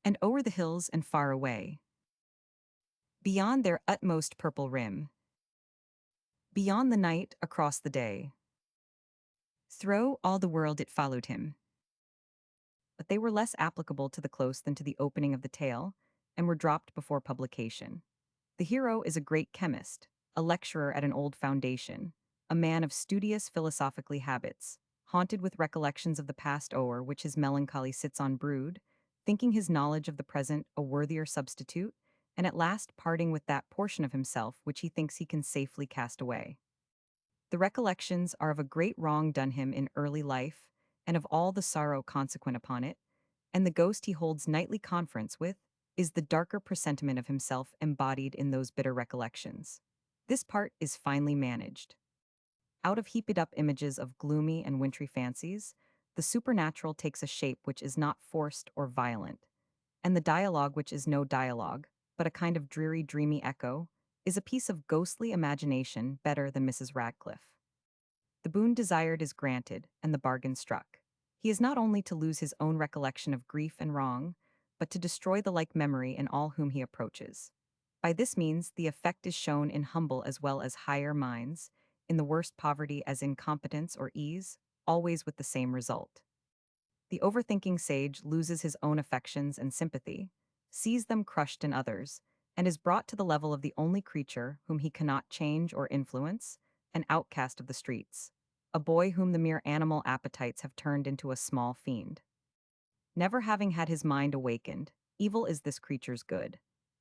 And o'er the hills and far away, beyond their utmost purple rim, beyond the night, across the day, through all the world it followed him. But they were less applicable to the close than to the opening of the tale, and were dropped before publication. The hero is a great chemist, a lecturer at an old foundation, a man of studious philosophical habits, haunted with recollections of the past o'er which his melancholy sits on brood, thinking his knowledge of the present a worthier substitute, and at last parting with that portion of himself which he thinks he can safely cast away. The recollections are of a great wrong done him in early life, and of all the sorrow consequent upon it, and the ghost he holds nightly conference with is the darker presentiment of himself embodied in those bitter recollections. This part is finely managed. Out of heaped up images of gloomy and wintry fancies, the supernatural takes a shape which is not forced or violent, and the dialogue which is no dialogue, but a kind of dreary, dreamy echo, is a piece of ghostly imagination better than Mrs. Radcliffe. The boon desired is granted, and the bargain struck. He is not only to lose his own recollection of grief and wrong, but to destroy the like memory in all whom he approaches. By this means, the effect is shown in humble as well as higher minds, in the worst poverty as in competence or ease, always with the same result. The overthinking sage loses his own affections and sympathy, sees them crushed in others, and is brought to the level of the only creature whom he cannot change or influence, an outcast of the streets, a boy whom the mere animal appetites have turned into a small fiend. Never having had his mind awakened, evil is this creature's good.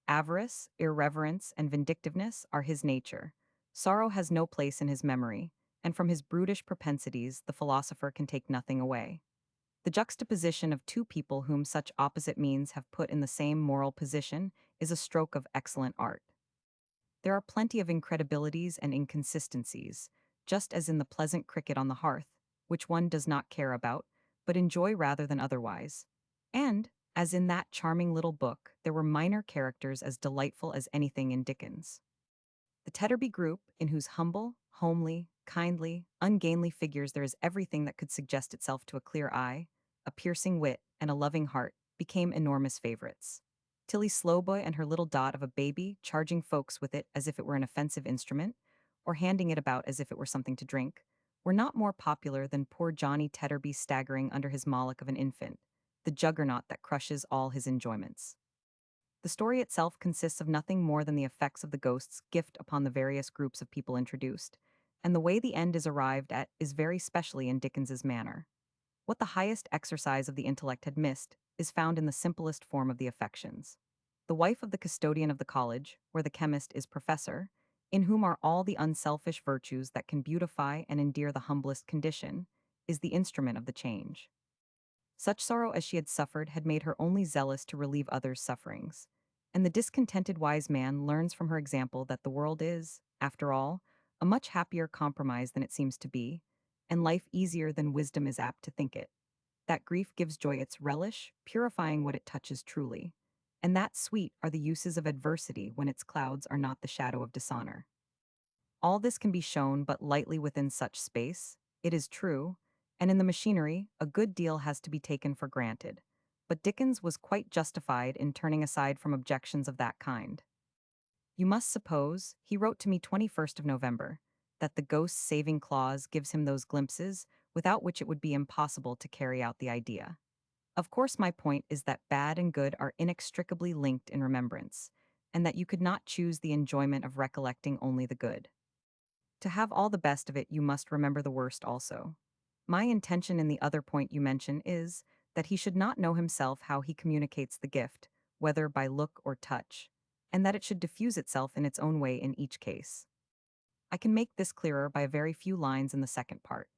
Avarice, irreverence, and vindictiveness are his nature. Sorrow has no place in his memory, and from his brutish propensities the philosopher can take nothing away. The juxtaposition of two people whom such opposite means have put in the same moral position is a stroke of excellent art. There are plenty of incredibilities and inconsistencies, just as in the pleasant cricket on the hearth, which one does not care about, but enjoy rather than otherwise. And, as in that charming little book, there were minor characters as delightful as anything in Dickens. The Tetterby group, in whose humble, homely, kindly, ungainly figures there is everything that could suggest itself to a clear eye, a piercing wit, and a loving heart, became enormous favorites. Tilly Slowboy and her little dot of a baby charging folks with it as if it were an offensive instrument, or handing it about as if it were something to drink, were not more popular than poor Johnny Tetterby staggering under his Moloch of an infant, the juggernaut that crushes all his enjoyments. The story itself consists of nothing more than the effects of the ghost's gift upon the various groups of people introduced, and the way the end is arrived at is very specially in Dickens's manner. What the highest exercise of the intellect had missed is found in the simplest form of the affections. The wife of the custodian of the college, where the chemist is professor, in whom are all the unselfish virtues that can beautify and endear the humblest condition, is the instrument of the change. Such sorrow as she had suffered had made her only zealous to relieve others' sufferings, and the discontented wise man learns from her example that the world is, after all, a much happier compromise than it seems to be, and life easier than wisdom is apt to think it. That grief gives joy its relish, purifying what it touches truly, and that sweet are the uses of adversity when its clouds are not the shadow of dishonor. All this can be shown but lightly within such space, it is true, and in the machinery, a good deal has to be taken for granted. But Dickens was quite justified in turning aside from objections of that kind. You must suppose, he wrote to me 21st of November, that the ghost's saving clause gives him those glimpses without which it would be impossible to carry out the idea. Of course, my point is that bad and good are inextricably linked in remembrance, and that you could not choose the enjoyment of recollecting only the good. To have all the best of it, you must remember the worst also. My intention in the other point you mention is that he should not know himself how he communicates the gift, whether by look or touch, and that it should diffuse itself in its own way in each case. I can make this clearer by a very few lines in the second part.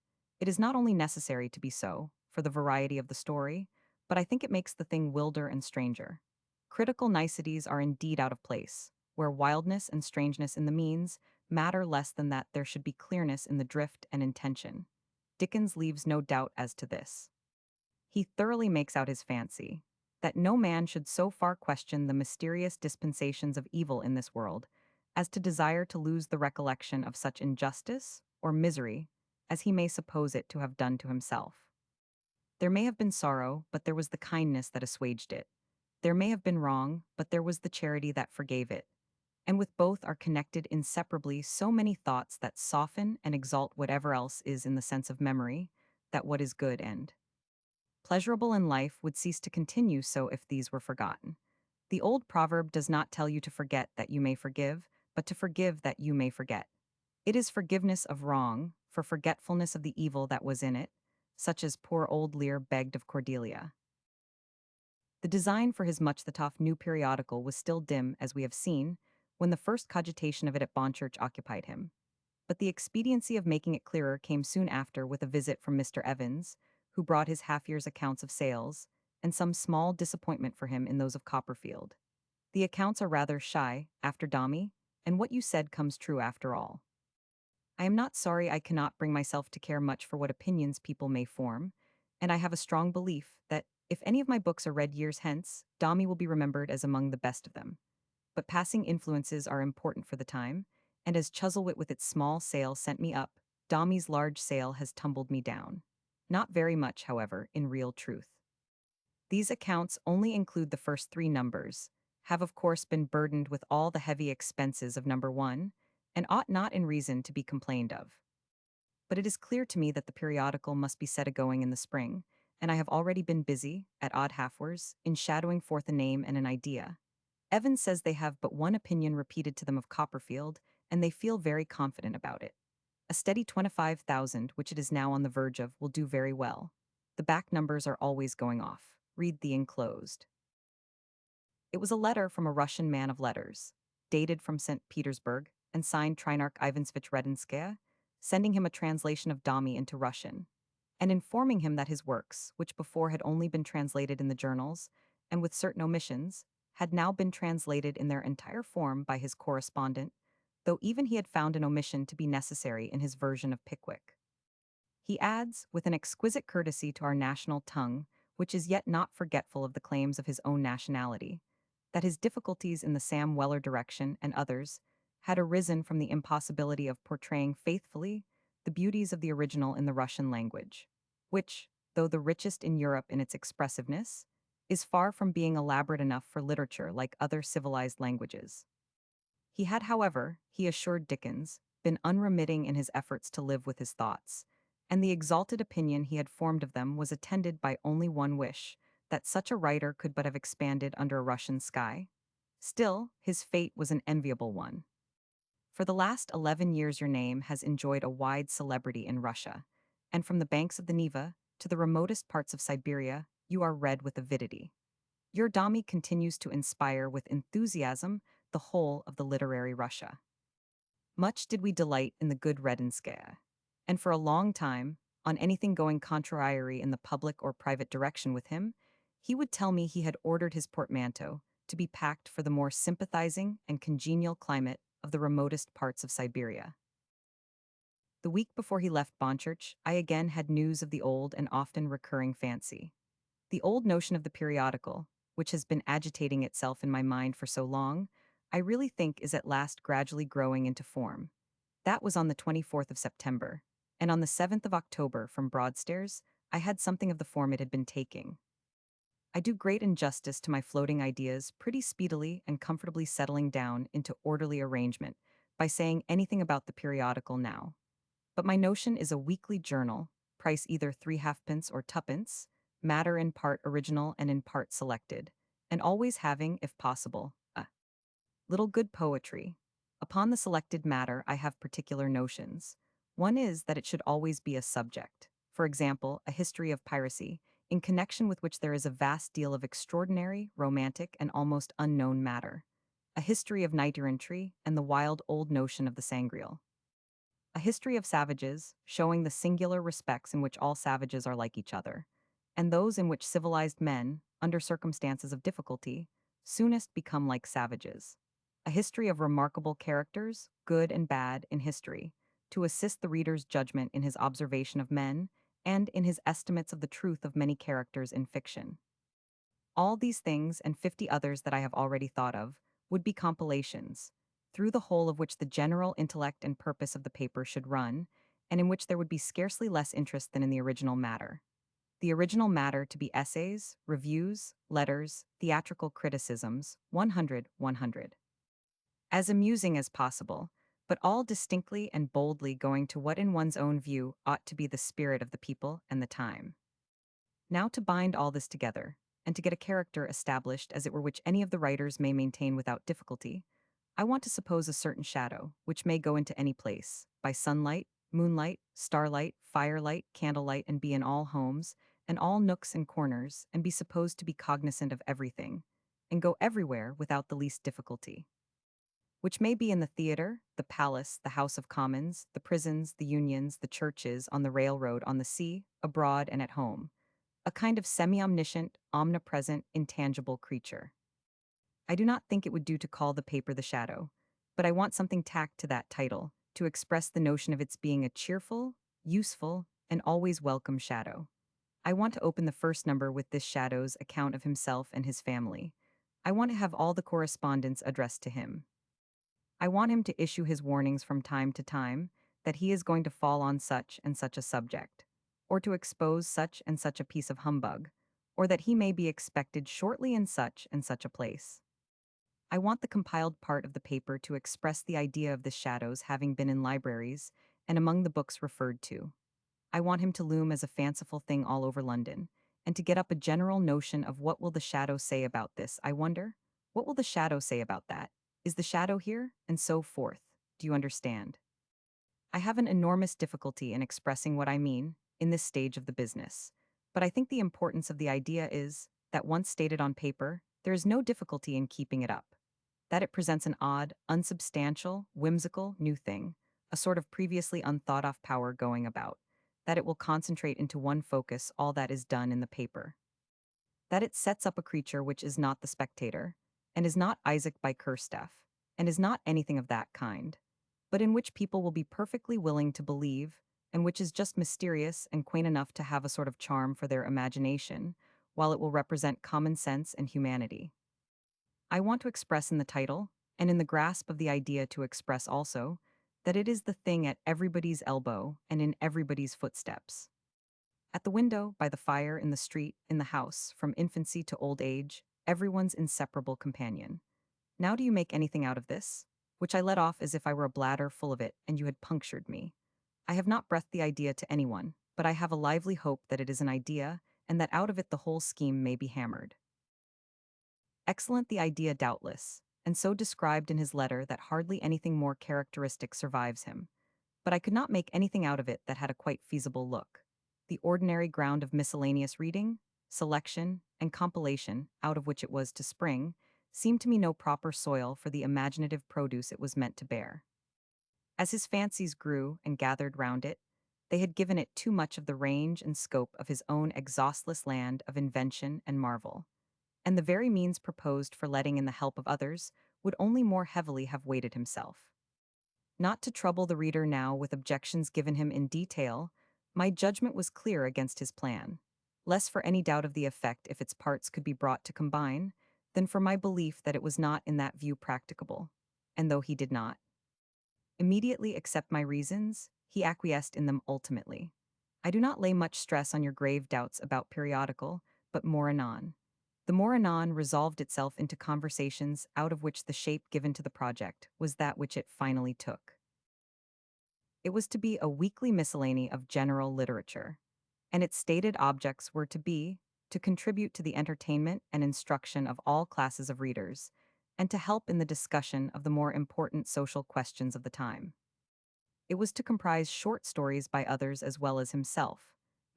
It is not only necessary to be so, for the variety of the story, but I think it makes the thing wilder and stranger. Critical niceties are indeed out of place, where wildness and strangeness in the means matter less than that there should be clearness in the drift and intention. Dickens leaves no doubt as to this. He thoroughly makes out his fancy, that no man should so far question the mysterious dispensations of evil in this world as to desire to lose the recollection of such injustice or misery as he may suppose it to have done to himself. There may have been sorrow, but there was the kindness that assuaged it. There may have been wrong, but there was the charity that forgave it. And with both are connected inseparably so many thoughts that soften and exalt whatever else is in the sense of memory, that what is good and pleasurable in life would cease to continue so if these were forgotten. The old proverb does not tell you to forget that you may forgive, but to forgive that you may forget. It is forgiveness of wrong, for forgetfulness of the evil that was in it, such as poor old Lear begged of Cordelia. The design for his much the tough new periodical was still dim, as we have seen, when the first cogitation of it at Bonchurch occupied him. But the expediency of making it clearer came soon after with a visit from Mr. Evans, who brought his half-year's accounts of sales, and some small disappointment for him in those of Copperfield. The accounts are rather shy, after Dommy, and what you said comes true after all. I am not sorry I cannot bring myself to care much for what opinions people may form, and I have a strong belief that, if any of my books are read years hence, Dommy will be remembered as among the best of them. But passing influences are important for the time, and as Chuzzlewit with its small sail sent me up, Dommy's large sail has tumbled me down. Not very much, however, in real truth. These accounts only include the first three numbers, have of course been burdened with all the heavy expenses of number one, and ought not in reason to be complained of. But it is clear to me that the periodical must be set a-going in the spring, and I have already been busy, at odd half-hours, in shadowing forth a name and an idea. Evans says they have but one opinion repeated to them of Copperfield, and they feel very confident about it. A steady 25,000, which it is now on the verge of, will do very well. The back numbers are always going off. Read the enclosed. It was a letter from a Russian man of letters, dated from St. Petersburg, and signed Trinarch Ivanovich Redenskaya, sending him a translation of Dommy into Russian, and informing him that his works, which before had only been translated in the journals, and with certain omissions, had now been translated in their entire form by his correspondent, though even he had found an omission to be necessary in his version of Pickwick. He adds, with an exquisite courtesy to our national tongue, which is yet not forgetful of the claims of his own nationality, that his difficulties in the Sam Weller direction and others had arisen from the impossibility of portraying faithfully the beauties of the original in the Russian language, which, though the richest in Europe in its expressiveness, is far from being elaborate enough for literature like other civilized languages. He had, however, he assured Dickens, been unremitting in his efforts to live with his thoughts, and the exalted opinion he had formed of them was attended by only one wish, that such a writer could but have expanded under a Russian sky. Still, his fate was an enviable one. For the last 11 years your name has enjoyed a wide celebrity in Russia, and from the banks of the Neva to the remotest parts of Siberia, you are read with avidity. Your Dommy continues to inspire with enthusiasm the whole of the literary Russia. Much did we delight in the good Redenskaya, and for a long time, on anything going contrary in the public or private direction with him, he would tell me he had ordered his portmanteau to be packed for the more sympathizing and congenial climate of the remotest parts of Siberia. The week before he left Bonchurch, I again had news of the old and often recurring fancy. The old notion of the periodical, which has been agitating itself in my mind for so long, I really think is at last gradually growing into form. That was on the 24th of September, and on the 7th of October from Broadstairs, I had something of the form it had been taking. I do great injustice to my floating ideas pretty speedily and comfortably settling down into orderly arrangement by saying anything about the periodical now. But my notion is a weekly journal, price either 3 halfpence or twopence, matter in part original and in part selected, and always having, if possible, a little good poetry. Upon the selected matter I have particular notions. One is that it should always be a subject, for example, a history of piracy, in connection with which there is a vast deal of extraordinary, romantic, and almost unknown matter, a history of knight errantry, and the wild old notion of the sangreal. A history of savages, showing the singular respects in which all savages are like each other, and those in which civilized men, under circumstances of difficulty, soonest become like savages. A history of remarkable characters, good and bad, in history, to assist the reader's judgment in his observation of men, and in his estimates of the truth of many characters in fiction. All these things, and 50 others that I have already thought of, would be compilations, through the whole of which the general intellect and purpose of the paper should run, and in which there would be scarcely less interest than in the original matter. The original matter to be essays, reviews, letters, theatrical criticisms, 100. As amusing as possible, but all distinctly and boldly going to what in one's own view ought to be the spirit of the people and the time. Now to bind all this together, and to get a character established as it were which any of the writers may maintain without difficulty, I want to suppose a certain shadow, which may go into any place, by sunlight, moonlight, starlight, firelight, candlelight, and be in all homes, and all nooks and corners, and be supposed to be cognizant of everything, and go everywhere without the least difficulty. Which may be in the theatre, the palace, the House of Commons, the prisons, the unions, the churches, on the railroad, on the sea, abroad, and at home. A kind of semi-omniscient, omnipresent, intangible creature. I do not think it would do to call the paper the shadow, but I want something tacked to that title, to express the notion of its being a cheerful, useful, and always welcome shadow. I want to open the first number with this shadow's account of himself and his family. I want to have all the correspondence addressed to him. I want him to issue his warnings from time to time that he is going to fall on such and such a subject, or to expose such and such a piece of humbug, or that he may be expected shortly in such and such a place. I want the compiled part of the paper to express the idea of the shadows having been in libraries and among the books referred to. I want him to loom as a fanciful thing all over London, and to get up a general notion of what will the shadow say about this, I wonder? What will the shadow say about that? Is the shadow here? And so forth. Do you understand? I have an enormous difficulty in expressing what I mean in this stage of the business, but I think the importance of the idea is that once stated on paper, there is no difficulty in keeping it up. That it presents an odd, unsubstantial, whimsical, new thing, a sort of previously unthought of power going about, that it will concentrate into one focus all that is done in the paper. That it sets up a creature which is not the spectator, and is not Isaac by Kerstaff, and is not anything of that kind, but in which people will be perfectly willing to believe, and which is just mysterious and quaint enough to have a sort of charm for their imagination, while it will represent common sense and humanity. I want to express in the title, and in the grasp of the idea to express also, that it is the thing at everybody's elbow and in everybody's footsteps. At the window, by the fire, in the street, in the house, from infancy to old age, everyone's inseparable companion. Now do you make anything out of this? Which I let off as if I were a bladder full of it and you had punctured me. I have not breathed the idea to anyone, but I have a lively hope that it is an idea, and that out of it the whole scheme may be hammered. Excellent the idea doubtless, and so described in his letter that hardly anything more characteristic survives him. But I could not make anything out of it that had a quite feasible look. The ordinary ground of miscellaneous reading, selection, and compilation, out of which it was to spring, seemed to me no proper soil for the imaginative produce it was meant to bear. As his fancies grew and gathered round it, they had given it too much of the range and scope of his own exhaustless land of invention and marvel, and the very means proposed for letting in the help of others would only more heavily have weighted himself. Not to trouble the reader now with objections given him in detail, my judgment was clear against his plan, less for any doubt of the effect if its parts could be brought to combine, than for my belief that it was not in that view practicable, and though he did not immediately accept my reasons, he acquiesced in them ultimately. I do not lay much stress on your grave doubts about periodical, but more anon. The more anon resolved itself into conversations out of which the shape given to the project was that which it finally took. It was to be a weekly miscellany of general literature, and its stated objects were to be to contribute to the entertainment and instruction of all classes of readers, and to help in the discussion of the more important social questions of the time. It was to comprise short stories by others as well as himself,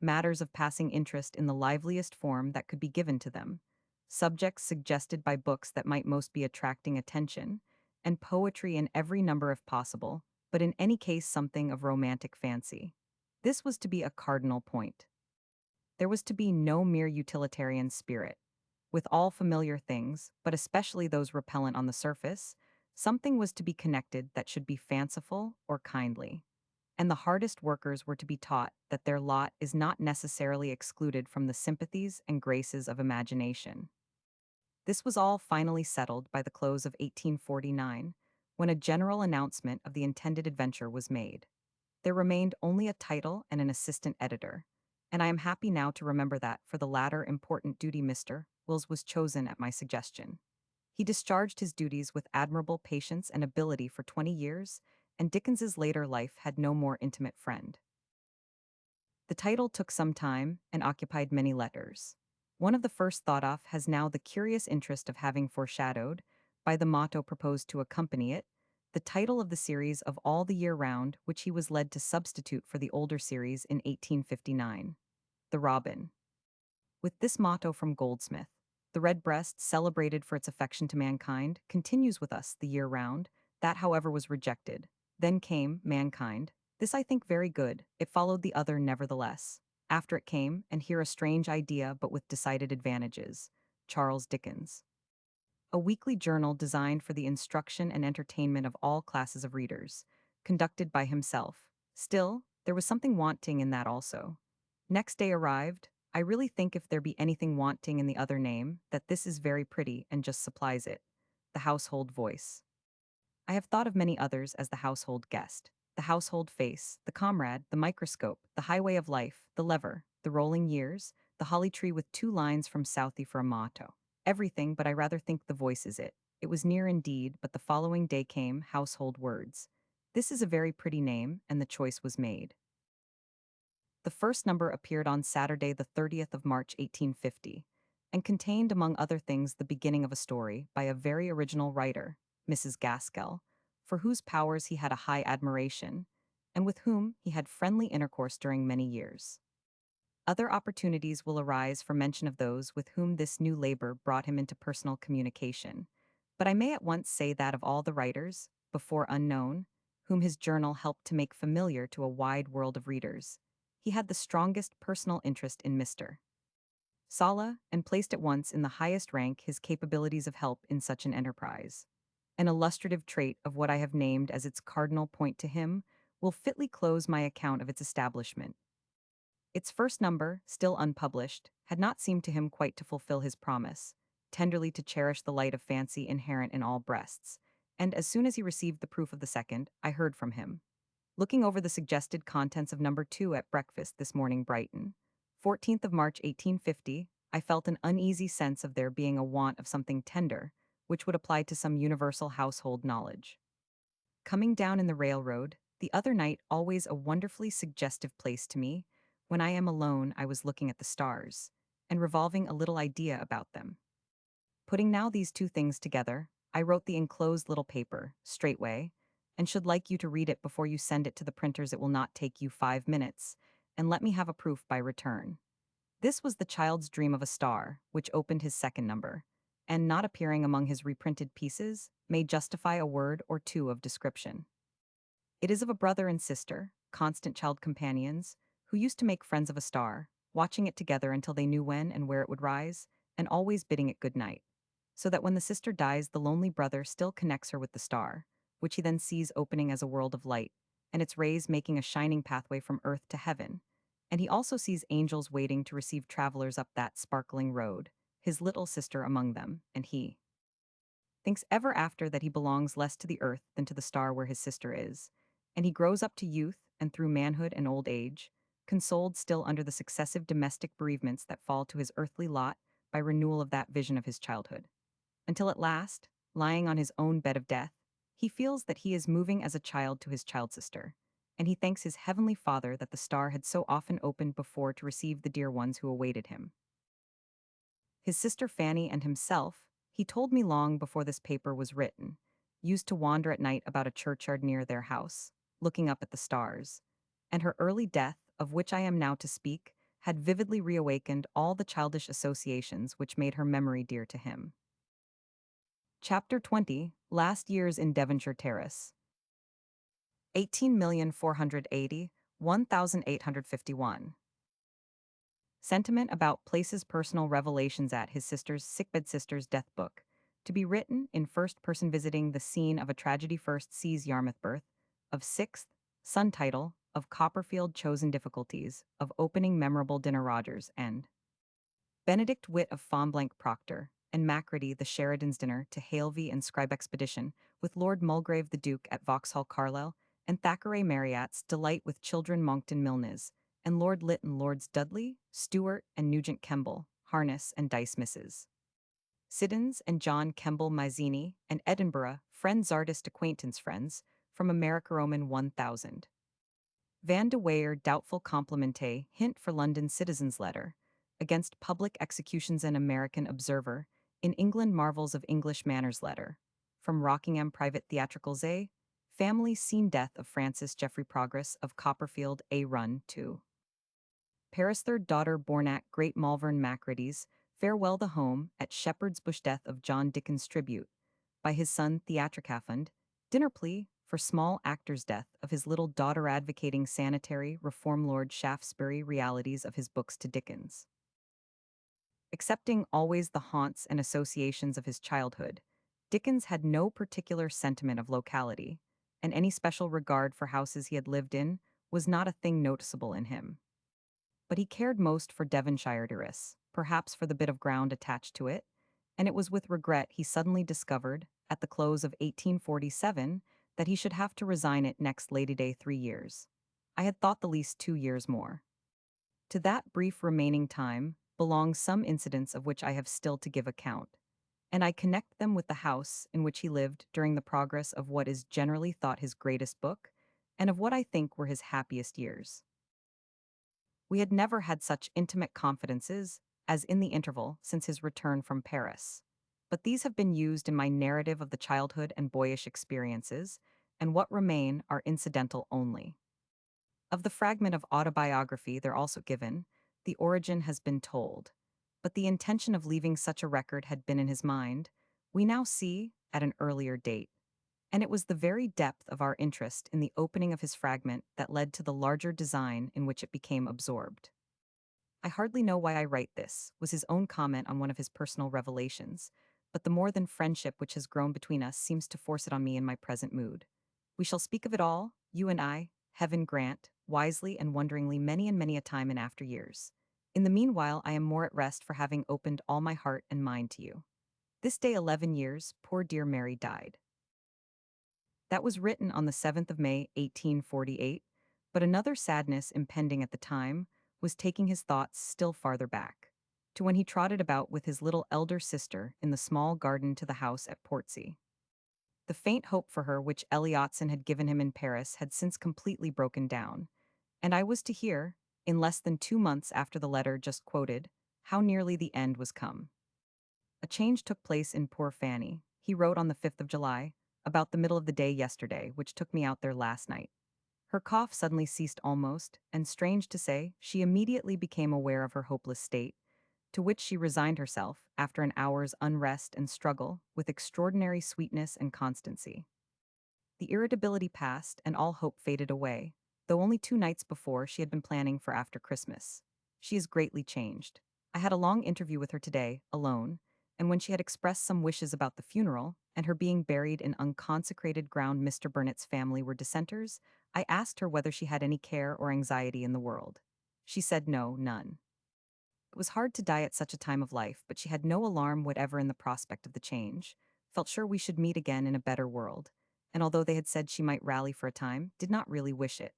matters of passing interest in the liveliest form that could be given to them, subjects suggested by books that might most be attracting attention, and poetry in every number if possible, but in any case something of romantic fancy. This was to be a cardinal point. There was to be no mere utilitarian spirit. With all familiar things, but especially those repellent on the surface, something was to be connected that should be fanciful or kindly. And the hardest workers were to be taught that their lot is not necessarily excluded from the sympathies and graces of imagination. This was all finally settled by the close of 1849, when a general announcement of the intended adventure was made. There remained only a title and an assistant editor, and I am happy now to remember that, for the latter important duty, Mr. Wills was chosen at my suggestion. He discharged his duties with admirable patience and ability for 20 years, and Dickens's later life had no more intimate friend. The title took some time and occupied many letters. One of the first thought of has now the curious interest of having foreshadowed, by the motto proposed to accompany it, the title of the series of All the Year Round, which he was led to substitute for the older series in 1859, The Robin. With this motto from Goldsmith, the Redbreast, celebrated for its affection to mankind, continues with us the year round. That, however, was rejected. Then came Mankind. This I think very good. It followed the other nevertheless. After it came, and here a strange idea but with decided advantages, Charles Dickens. A weekly journal designed for the instruction and entertainment of all classes of readers, conducted by himself. Still, there was something wanting in that also. Next day arrived. I really think if there be anything wanting in the other name, that this is very pretty and just supplies it. The household voice. I have thought of many others as the household guest, the household face, the comrade, the microscope, the highway of life, the lever, the rolling years, the holly tree with two lines from Southey for a motto. Everything, but I rather think the voice is it. It was near indeed, but the following day came household words. This is a very pretty name, and the choice was made. The first number appeared on Saturday, the 30th of March, 1850, and contained, among other things, the beginning of a story by a very original writer, Mrs. Gaskell, for whose powers he had a high admiration, and with whom he had friendly intercourse during many years. Other opportunities will arise for mention of those with whom this new labor brought him into personal communication, but I may at once say that of all the writers, before unknown, whom his journal helped to make familiar to a wide world of readers, he had the strongest personal interest in Mr. Sala, and placed at once in the highest rank his capabilities of help in such an enterprise. An illustrative trait of what I have named as its cardinal point to him will fitly close my account of its establishment. Its first number, still unpublished, had not seemed to him quite to fulfill his promise, tenderly to cherish the light of fancy inherent in all breasts, and as soon as he received the proof of the second, I heard from him. Looking over the suggested contents of number 2 at breakfast this morning, Brighton, 14th of March, 1850, I felt an uneasy sense of there being a want of something tender, which would apply to some universal household knowledge. Coming down in the railroad, the other night, always a wonderfully suggestive place to me, when I am alone I was looking at the stars, and revolving a little idea about them. Putting now these two things together, I wrote the enclosed little paper, straightway, and should like you to read it before you send it to the printers. It will not take you 5 minutes, and let me have a proof by return. This was the child's dream of a star, which opened his second number, and not appearing among his reprinted pieces, may justify a word or two of description. It is of a brother and sister, constant child companions, who used to make friends of a star, watching it together until they knew when and where it would rise, and always bidding it good night. So that when the sister dies, the lonely brother still connects her with the star, which he then sees opening as a world of light, and its rays making a shining pathway from earth to heaven. And he also sees angels waiting to receive travelers up that sparkling road, his little sister among them, and he thinks ever after that he belongs less to the earth than to the star where his sister is, and he grows up to youth and through manhood and old age, consoled still under the successive domestic bereavements that fall to his earthly lot by renewal of that vision of his childhood, until at last, lying on his own bed of death, he feels that he is moving as a child to his child sister, and he thanks his heavenly Father that the star had so often opened before to receive the dear ones who awaited him. His sister Fanny and himself, he told me long before this paper was written, used to wander at night about a churchyard near their house, looking up at the stars, and her early death, of which I am now to speak, had vividly reawakened all the childish associations which made her memory dear to him. Chapter 20, Last Years in Devonshire Terrace. 18,480,1851. Sentiment about Place's personal revelations at his sister's sickbed, sister's death book, to be written in first person, visiting the scene of a tragedy. First sees Yarmouth birth, of sixth, son title, of Copperfield chosen difficulties, of opening memorable dinner Rogers and Benedict wit of Fonblanque Proctor, and Macready the Sheridan's dinner to Halevy and Scribe expedition, with Lord Mulgrave the Duke at Vauxhall Carlisle, and Thackeray Marryat's delight with children Monckton Milnes, and Lord Lytton Lords Dudley, Stewart, and Nugent Kemble, Harness and Dice Misses. Siddons and John Kemble Mazzini, and Edinburgh, Friends Artist Acquaintance Friends, from America Roman 1000. Van de Weyer Doubtful Complimente Hint for London Citizen's Letter, Against Public Executions and American Observer, in England Marvels of English Manners Letter, from Rockingham Private Theatricals A, Family Scene Death of Francis Jeffrey Progress of Copperfield A Run 2. Paris Third Daughter born at Great Malvern Macrides, Farewell the Home, at Shepherd's Bush Death of John Dickens Tribute, by his son Theatricafund, Dinner Plea, for small actor's death of his little daughter advocating sanitary reform Lord Shaftesbury realities of his books to Dickens. Accepting always the haunts and associations of his childhood, Dickens had no particular sentiment of locality, and any special regard for houses he had lived in was not a thing noticeable in him. But he cared most for Devonshire Terrace, perhaps for the bit of ground attached to it, and it was with regret he suddenly discovered, at the close of 1847, that he should have to resign it next Lady Day 3 years. I had thought the least 2 years more. To that brief remaining time belong some incidents of which I have still to give account, and I connect them with the house in which he lived during the progress of what is generally thought his greatest book, and of what I think were his happiest years. We had never had such intimate confidences as in the interval since his return from Paris. But these have been used in my narrative of the childhood and boyish experiences, and what remain are incidental only. Of the fragment of autobiography they're also given, the origin has been told, but the intention of leaving such a record had been in his mind, we now see, at an earlier date. And it was the very depth of our interest in the opening of his fragment that led to the larger design in which it became absorbed. I hardly know why I write this, was his own comment on one of his personal revelations, but the more than friendship which has grown between us seems to force it on me in my present mood. We shall speak of it all, you and I, heaven grant, wisely and wonderingly many and many a time in after years. In the meanwhile I am more at rest for having opened all my heart and mind to you. This day 11 years, poor dear Mary died. That was written on the 7th of May, 1848, but another sadness impending at the time was taking his thoughts still farther back, to when he trotted about with his little elder sister in the small garden to the house at Portsea. The faint hope for her which Eliotson had given him in Paris had since completely broken down, and I was to hear, in less than 2 months after the letter just quoted, how nearly the end was come. A change took place in poor Fanny, he wrote on the 5th of July, about the middle of the day yesterday, which took me out there last night. Her cough suddenly ceased almost, and strange to say, she immediately became aware of her hopeless state, to which she resigned herself, after an hour's unrest and struggle, with extraordinary sweetness and constancy. The irritability passed, and all hope faded away, though only 2 nights before she had been planning for after Christmas. She is greatly changed. I had a long interview with her today, alone, and when she had expressed some wishes about the funeral, and her being buried in unconsecrated ground Mr. Burnet's family were dissenters, I asked her whether she had any care or anxiety in the world. She said no, none. It was hard to die at such a time of life, but she had no alarm whatever in the prospect of the change, felt sure we should meet again in a better world, and although they had said she might rally for a time, did not really wish it.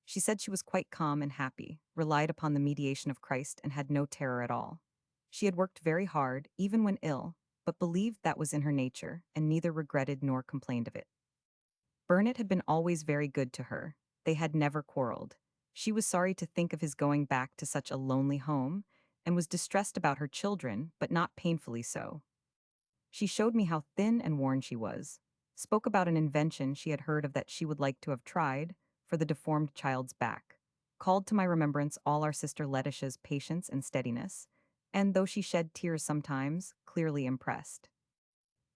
She said she was quite calm and happy, relied upon the mediation of Christ, and had no terror at all. She had worked very hard, even when ill, but believed that was in her nature, and neither regretted nor complained of it. Burnet had been always very good to her. They had never quarreled. She was sorry to think of his going back to such a lonely home, and was distressed about her children, but not painfully so. She showed me how thin and worn she was, spoke about an invention she had heard of that she would like to have tried, for the deformed child's back, called to my remembrance all our sister Letitia's patience and steadiness, and, though she shed tears sometimes, clearly impressed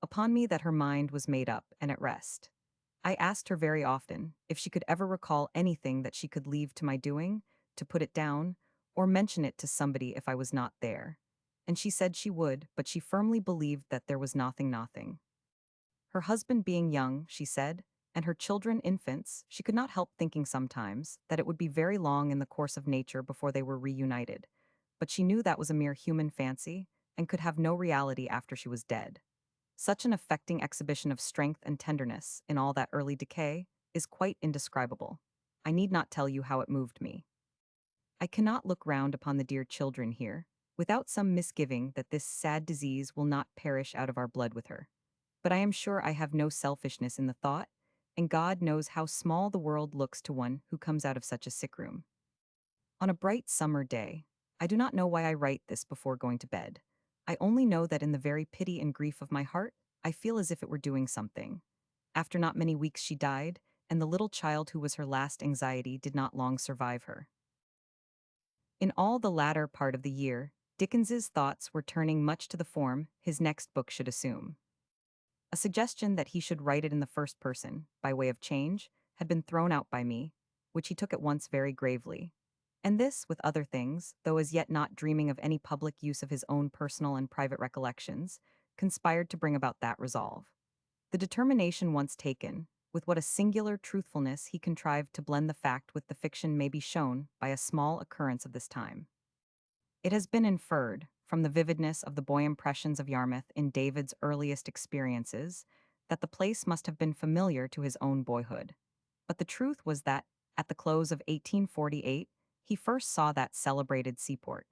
upon me that her mind was made up and at rest. I asked her very often if she could ever recall anything that she could leave to my doing, to put it down, or mention it to somebody if I was not there. And she said she would, but she firmly believed that there was nothing. Her husband being young, she said, and her children infants, she could not help thinking sometimes that it would be very long in the course of nature before they were reunited, but she knew that was a mere human fancy, and could have no reality after she was dead. Such an affecting exhibition of strength and tenderness in all that early decay is quite indescribable. I need not tell you how it moved me. I cannot look round upon the dear children here, without some misgiving that this sad disease will not perish out of our blood with her. But I am sure I have no selfishness in the thought, and God knows how small the world looks to one who comes out of such a sick room. On a bright summer day, I do not know why I write this before going to bed. I only know that in the very pity and grief of my heart, I feel as if it were doing something. After not many weeks she died, and the little child who was her last anxiety did not long survive her. In all the latter part of the year, Dickens's thoughts were turning much to the form his next book should assume. A suggestion that he should write it in the first person, by way of change, had been thrown out by me, which he took at once very gravely. And this, with other things, though as yet not dreaming of any public use of his own personal and private recollections, conspired to bring about that resolve. The determination once taken, with what a singular truthfulness he contrived to blend the fact with the fiction may be shown by a small occurrence of this time. It has been inferred, from the vividness of the boy impressions of Yarmouth in David's earliest experiences, that the place must have been familiar to his own boyhood. But the truth was that, at the close of 1848, he first saw that celebrated seaport.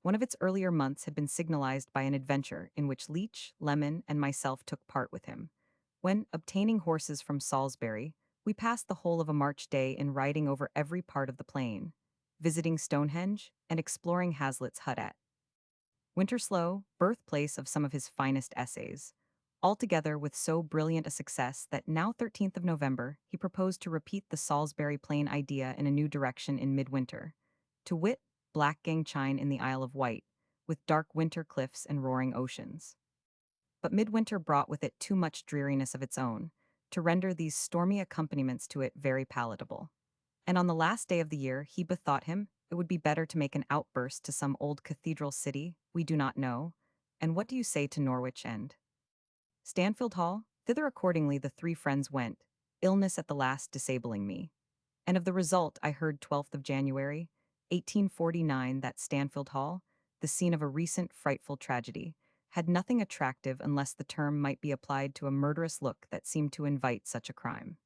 One of its earlier months had been signalized by an adventure in which Leach, Lemon, and myself took part with him. When, obtaining horses from Salisbury, we passed the whole of a March day in riding over every part of the plain, visiting Stonehenge, and exploring Hazlitt's hut at Winterslow, birthplace of some of his finest essays, altogether with so brilliant a success that now 13th of November he proposed to repeat the Salisbury Plain idea in a new direction in midwinter, to wit, Black Gang Chine in the Isle of Wight, with dark winter cliffs and roaring oceans. But midwinter brought with it too much dreariness of its own, to render these stormy accompaniments to it very palatable. And on the last day of the year he bethought him it would be better to make an outburst to some old cathedral city we do not know, and what do you say to Norwich and Stanfield Hall? Thither accordingly the three friends went, illness at the last disabling me. And of the result I heard 12th of January, 1849, that Stanfield Hall, the scene of a recent frightful tragedy, had nothing attractive unless the term might be applied to a murderous look that seemed to invite such a crime.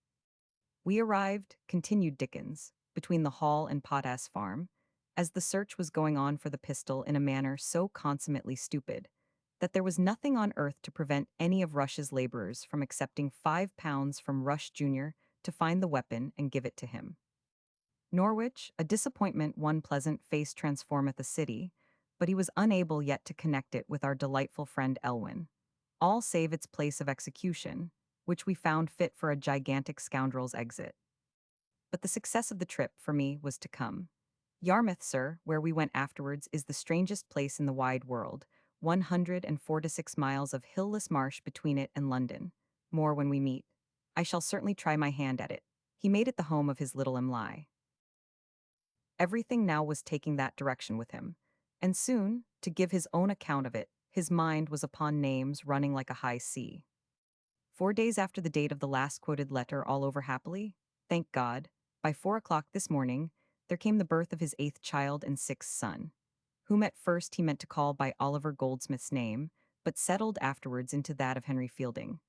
We arrived, continued Dickens, between the Hall and Potass Farm, as the search was going on for the pistol in a manner so consummately stupid, that there was nothing on earth to prevent any of Rush's laborers from accepting £5 from Rush Jr. to find the weapon and give it to him. Norwich, a disappointment one pleasant face transformeth a city, but he was unable yet to connect it with our delightful friend Elwyn, all save its place of execution, which we found fit for a gigantic scoundrel's exit. But the success of the trip, for me, was to come. Yarmouth, sir, where we went afterwards, is the strangest place in the wide world, 146 miles of hillless marsh between it and London. More when we meet. I shall certainly try my hand at it. He made it the home of his little Emily. Everything now was taking that direction with him, and soon, to give his own account of it, his mind was upon names running like a high sea. 4 days after the date of the last quoted letter, all over happily, thank God, by 4 o'clock this morning, there came the birth of his 8th child and 6th son, whom at first he meant to call by Oliver Goldsmith's name, but settled afterwards into that of Henry Fielding,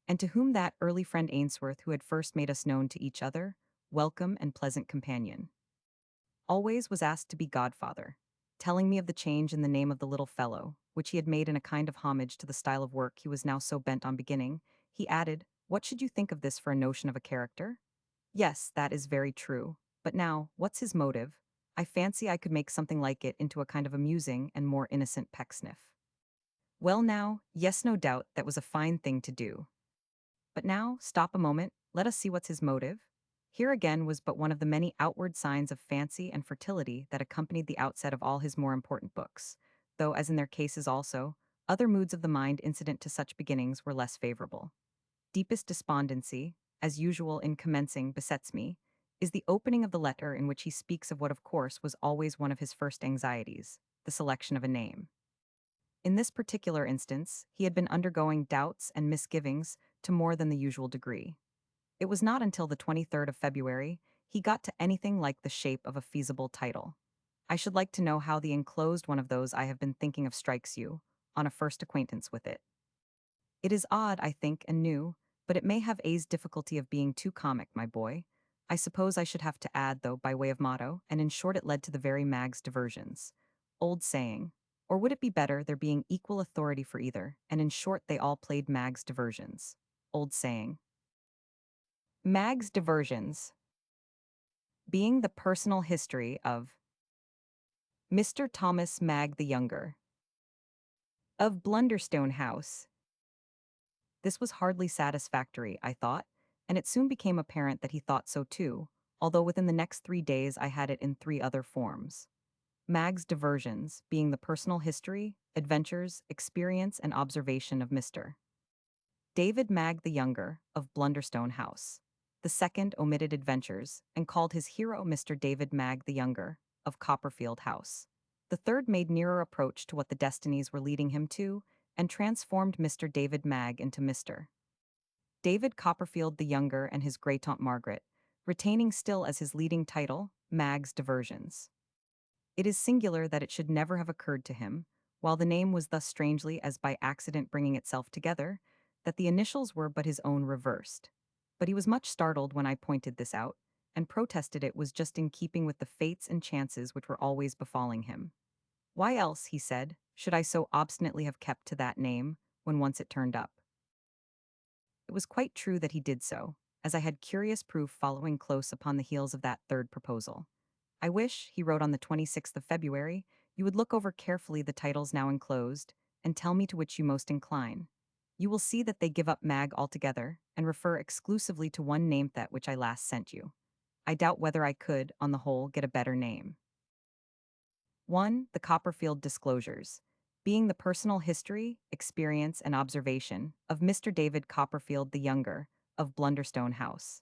and to whom that early friend Ainsworth, who had first made us known to each other, welcome and pleasant companion, always was asked to be godfather, telling me of the change in the name of the little fellow, which he had made in a kind of homage to the style of work he was now so bent on beginning. He added, "What should you think of this for a notion of a character?" "Yes, that is very true. But now, what's his motive? I fancy I could make something like it into a kind of amusing and more innocent Pecksniff." Well now, yes, no doubt, that was a fine thing to do. But now, stop a moment, let us see what's his motive. Here again was but one of the many outward signs of fancy and fertility that accompanied the outset of all his more important books, though, as in their cases also, other moods of the mind incident to such beginnings were less favorable. Deepest despondency, as usual in commencing, besets me, is the opening of the letter in which he speaks of what of course was always one of his first anxieties, the selection of a name. In this particular instance, he had been undergoing doubts and misgivings to more than the usual degree. It was not until the 23rd of February he got to anything like the shape of a feasible title. I should like to know how the enclosed one of those I have been thinking of strikes you, on a first acquaintance with it. It is odd, I think, and new, but it may have A's difficulty of being too comic, my boy. I suppose I should have to add, though, by way of motto, and in short, it led to the very mag's diversions. Old saying. Or would it be better there being equal authority for either, and in short, they all played mag's diversions? Old saying. Mag's diversions, being the personal history of Mr. Thomas Mag the Younger, of Blunderstone House. This was hardly satisfactory, I thought, and it soon became apparent that he thought so too, although within the next 3 days I had it in 3 other forms. Mag's diversions, being the personal history, adventures, experience, and observation of Mr. David Mag the Younger, of Blunderstone House. The second omitted adventures, and called his hero Mr. David Mag the Younger, of Copperfield House. The third made nearer approach to what the destinies were leading him to, and transformed Mr. David Mag into Mr. David Copperfield the Younger and his great aunt Margaret, retaining still as his leading title, Mag's Diversions. It is singular that it should never have occurred to him, while the name was thus strangely as by accident bringing itself together, that the initials were but his own reversed. But he was much startled when I pointed this out, and protested it was just in keeping with the fates and chances which were always befalling him. Why else, he said, should I so obstinately have kept to that name, when once it turned up? It was quite true that he did so, as I had curious proof following close upon the heels of that third proposal. I wish, he wrote on the 26th of February, you would look over carefully the titles now enclosed, and tell me to which you most incline. You will see that they give up Mag altogether, and refer exclusively to one name that which I last sent you. I doubt whether I could, on the whole, get a better name. 1. The Copperfield Disclosures, being the personal history, experience, and observation of Mr. David Copperfield the Younger, of Blunderstone House.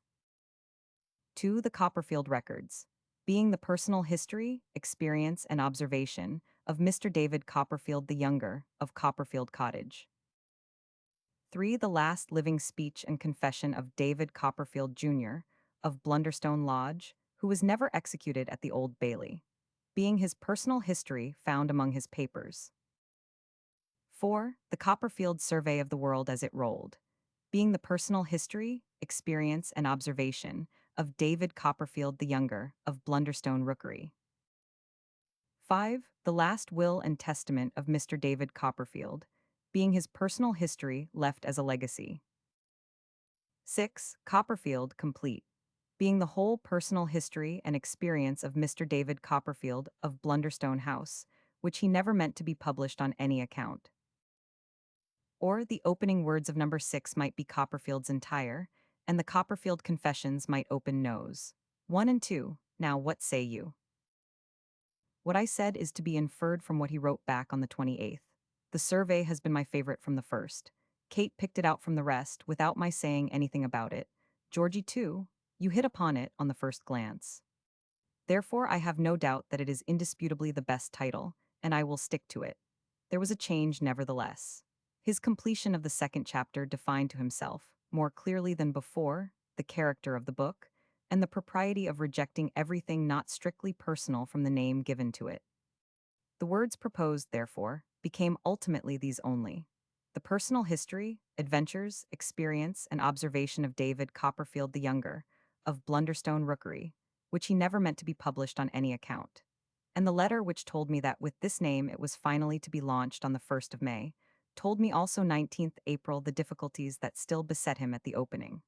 2. The Copperfield Records, being the personal history, experience, and observation of Mr. David Copperfield the Younger, of Copperfield Cottage. 3. The last living speech and confession of David Copperfield Jr., of Blunderstone Lodge, who was never executed at the Old Bailey, being his personal history found among his papers. 4. The Copperfield Survey of the World as it rolled, being the personal history, experience, and observation of David Copperfield the Younger, of Blunderstone Rookery. 5. The Last Will and Testament of Mr. David Copperfield, being his personal history left as a legacy. 6. Copperfield Complete, being the whole personal history and experience of Mr. David Copperfield of Blunderstone House, which he never meant to be published on any account. Or the opening words of number 6 might be Copperfield's entire, and the Copperfield Confessions might open nose 1 and 2. Now what say you? What I said is to be inferred from what he wrote back on the 28th. The survey has been my favorite from the first. Kate picked it out from the rest without my saying anything about it. Georgie, too, you hit upon it on the first glance. Therefore, I have no doubt that it is indisputably the best title, and I will stick to it. There was a change, nevertheless. His completion of the second chapter defined to himself, more clearly than before, the character of the book, and the propriety of rejecting everything not strictly personal from the name given to it. The words proposed, therefore, became ultimately these only: the personal history, adventures, experience, and observation of David Copperfield the Younger, of Blunderstone Rookery, which he never meant to be published on any account. And the letter which told me that with this name it was finally to be launched on the 1st of May, told me also 19th April the difficulties that still beset him at the opening.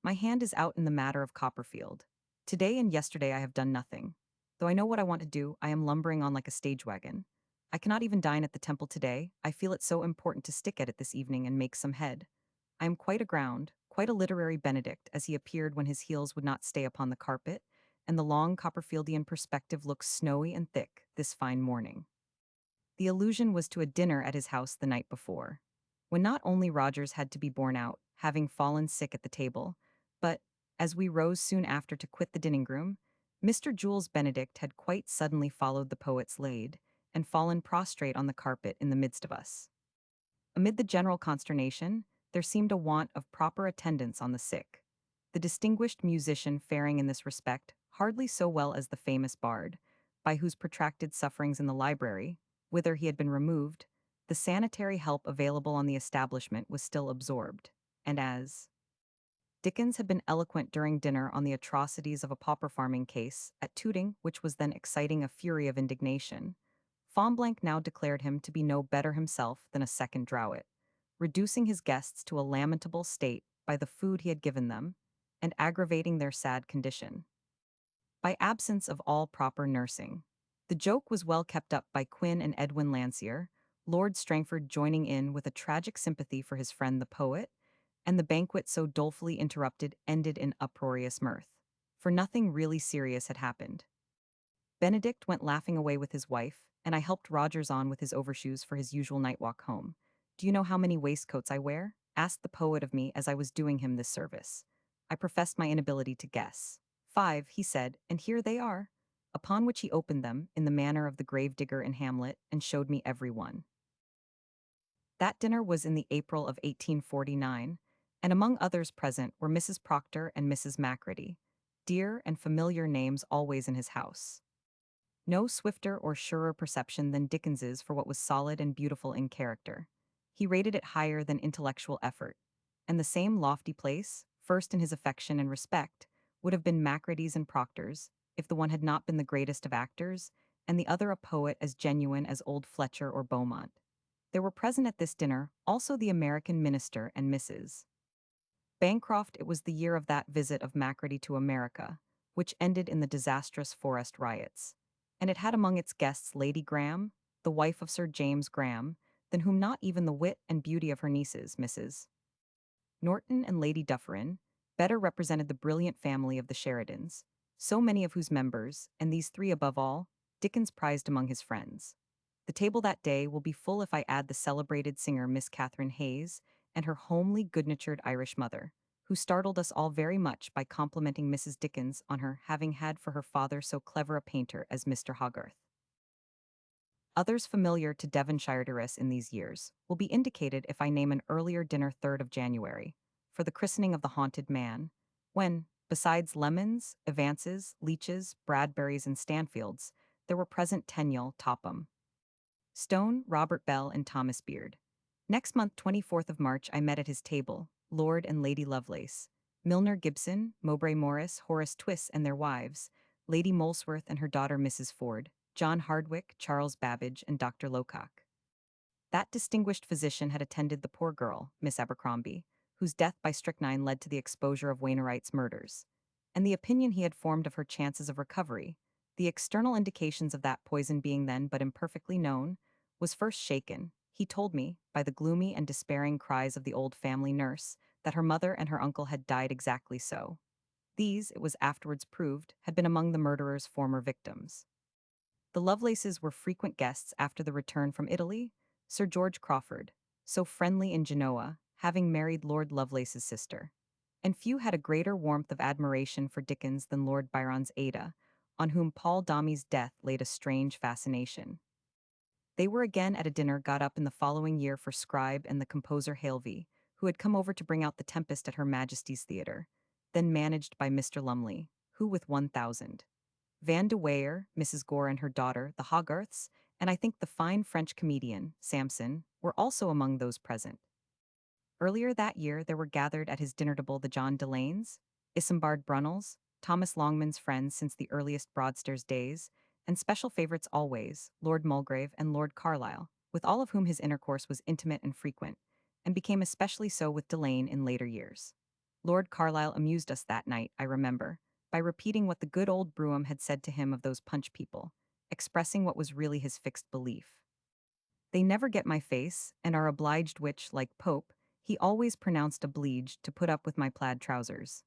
My hand is out in the matter of Copperfield. Today and yesterday I have done nothing. Though I know what I want to do, I am lumbering on like a stage wagon. I cannot even dine at the temple today. I feel it so important to stick at it this evening and make some head. I am quite aground, quite a literary Benedict, as he appeared when his heels would not stay upon the carpet, and the long Copperfieldian perspective looks snowy and thick this fine morning. The allusion was to a dinner at his house the night before, when not only Rogers had to be borne out, having fallen sick at the table, but, as we rose soon after to quit the dining-room, Mr. Jules Benedict had quite suddenly followed the poet's laid, and fallen prostrate on the carpet in the midst of us. Amid the general consternation, there seemed a want of proper attendance on the sick. The distinguished musician faring in this respect hardly so well as the famous bard, by whose protracted sufferings in the library, whither he had been removed, the sanitary help available on the establishment was still absorbed, and as Dickens had been eloquent during dinner on the atrocities of a pauper farming case, at Tooting, which was then exciting a fury of indignation. Fonblanc now declared him to be no better himself than a second Drouet, reducing his guests to a lamentable state by the food he had given them, and aggravating their sad condition by absence of all proper nursing. The joke was well kept up by Quin and Edwin Landseer, Lord Strangford joining in with a tragic sympathy for his friend the poet, and the banquet so dolefully interrupted ended in uproarious mirth. For nothing really serious had happened. Benedict went laughing away with his wife, and I helped Rogers on with his overshoes for his usual night walk home. "Do you know how many waistcoats I wear?" asked the poet of me as I was doing him this service. I professed my inability to guess. "5," he said, "and here they are." Upon which he opened them, in the manner of the gravedigger in Hamlet, and showed me every one. That dinner was in the April of 1849, and among others present were Mrs. Proctor and Mrs. Macready, dear and familiar names always in his house. No swifter or surer perception than Dickens's for what was solid and beautiful in character. He rated it higher than intellectual effort, and the same lofty place, first in his affection and respect, would have been Macready's and Proctor's, if the one had not been the greatest of actors, and the other a poet as genuine as old Fletcher or Beaumont. There were present at this dinner also the American minister and Mrs. Bancroft. It was the year of that visit of Macready to America, which ended in the disastrous forest riots, and it had among its guests Lady Graham, the wife of Sir James Graham, than whom not even the wit and beauty of her nieces, Mrs. Norton and Lady Dufferin, better represented the brilliant family of the Sheridans, so many of whose members, and these three above all, Dickens prized among his friends. The table that day will be full if I add the celebrated singer Miss Catherine Hayes and her homely, good-natured Irish mother, who startled us all very much by complimenting Mrs. Dickens on her having had for her father so clever a painter as Mr. Hogarth. Others familiar to Devonshireers in these years will be indicated if I name an earlier dinner 3rd of January, for the christening of the haunted man, when, besides Lemons, Evances, Leeches, Bradburys, and Stanfields, there were present Tenniel, Topham, Stone, Robert Bell, and Thomas Beard. Next month, 24th of March, I met at his table Lord and Lady Lovelace, Milner Gibson, Mowbray Morris, Horace Twiss and their wives, Lady Molesworth and her daughter Mrs. Ford, John Hardwick, Charles Babbage, and Dr. Locock. That distinguished physician had attended the poor girl, Miss Abercrombie, whose death by strychnine led to the exposure of Wainwright's murders, and the opinion he had formed of her chances of recovery, the external indications of that poison being then but imperfectly known, was first shaken, he told me, by the gloomy and despairing cries of the old family nurse, that her mother and her uncle had died exactly so. These, it was afterwards proved, had been among the murderer's former victims. The Lovelaces were frequent guests after the return from Italy. Sir George Crawford, so friendly in Genoa, having married Lord Lovelace's sister. And few had a greater warmth of admiration for Dickens than Lord Byron's Ada, on whom Paul Domy's death laid a strange fascination. They were again at a dinner got up in the following year for Scribe and the composer Halevy, who had come over to bring out The Tempest at Her Majesty's Theatre, then managed by Mr. Lumley, who with 1,000. Van de Weyer, Mrs. Gore and her daughter, the Hogarths, and I think the fine French comedian, Samson, were also among those present. Earlier that year there were gathered at his dinner table the John Delanes, Isambard Brunnels, Thomas Longman's friends since the earliest Broadstairs days, and special favorites always, Lord Mulgrave and Lord Carlisle, with all of whom his intercourse was intimate and frequent, and became especially so with Delane in later years. Lord Carlisle amused us that night, I remember, by repeating what the good old Brougham had said to him of those Punch people, expressing what was really his fixed belief. They never get my face, and are obliged which, like Pope, he always pronounced obliged to put up with my plaid trousers.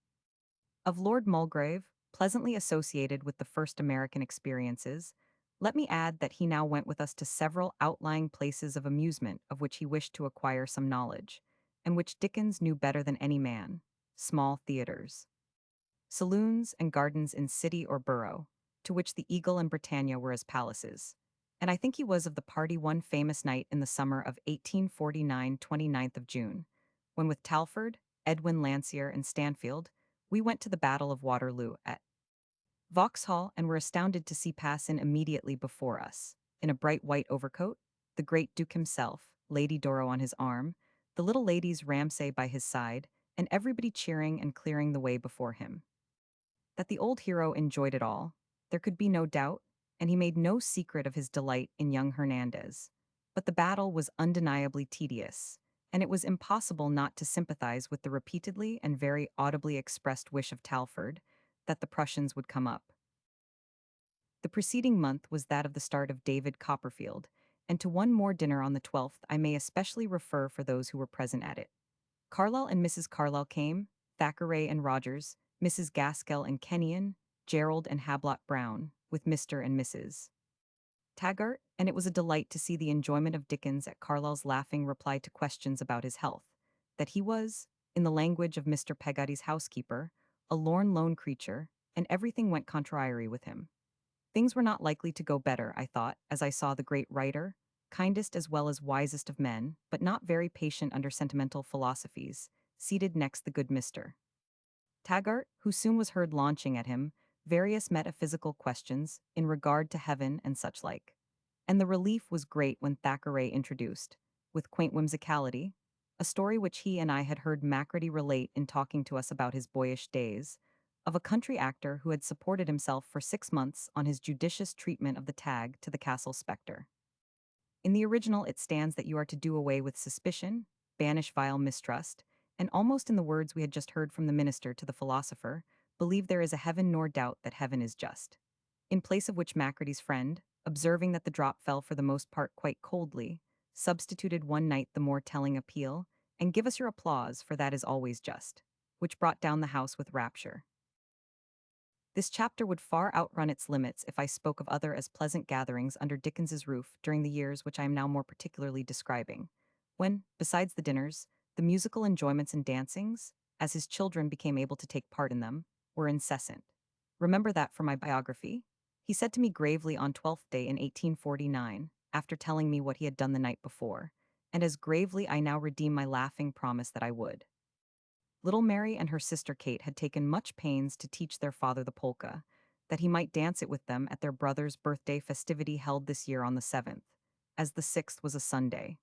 Of Lord Mulgrave, pleasantly associated with the first American experiences, let me add that he now went with us to several outlying places of amusement of which he wished to acquire some knowledge, and which Dickens knew better than any man: small theaters, saloons, and gardens in city or borough, to which the Eagle and Britannia were as palaces. And I think he was of the party one famous night in the summer of 1849, 29th of June, when with Talfourd, Edwin Landseer, and Stanfield, we went to the Battle of Waterloo at Vauxhall and were astounded to see pass in immediately before us, in a bright white overcoat, the great Duke himself, Lady Doro on his arm, the little ladies Ramsay by his side, and everybody cheering and clearing the way before him. That the old hero enjoyed it all, there could be no doubt, and he made no secret of his delight in young Hernandez. But the battle was undeniably tedious, and it was impossible not to sympathize with the repeatedly and very audibly expressed wish of Talford that the Prussians would come up. The preceding month was that of the start of David Copperfield, and to one more dinner on the 12th I may especially refer for those who were present at it. Carlyle and Mrs. Carlyle came, Thackeray and Rogers, Mrs. Gaskell and Kenyon, Gerald and Hablot Brown, with Mr. and Mrs. Taggart, and it was a delight to see the enjoyment of Dickens at Carlyle's laughing reply to questions about his health, that he was, in the language of Mr. Peggotty's housekeeper, a lorn lone creature, and everything went contrary with him. Things were not likely to go better, I thought, as I saw the great writer, kindest as well as wisest of men, but not very patient under sentimental philosophies, seated next the good Mr. Taggart, who soon was heard launching at him various metaphysical questions in regard to heaven and such like. And the relief was great when Thackeray introduced, with quaint whimsicality, a story which he and I had heard Macready relate in talking to us about his boyish days, of a country actor who had supported himself for 6 months on his judicious treatment of the tag to the castle spectre. In the original it stands that you are to do away with suspicion, banish vile mistrust, and almost in the words we had just heard from the minister to the philosopher, believe there is a heaven nor doubt that heaven is just. In place of which Macready's friend, observing that the drop fell for the most part quite coldly, substituted one night the more telling appeal, and give us your applause, for that is always just, which brought down the house with rapture. This chapter would far outrun its limits if I spoke of other as pleasant gatherings under Dickens's roof during the years which I am now more particularly describing, when, besides the dinners, the musical enjoyments and dancings, as his children became able to take part in them, were incessant. Remember that for my biography? He said to me gravely on Twelfth Day in 1849, after telling me what he had done the night before, and as gravely I now redeem my laughing promise that I would. Little Mary and her sister Kate had taken much pains to teach their father the polka, that he might dance it with them at their brother's birthday festivity held this year on the 7th, as the 6th was a Sunday.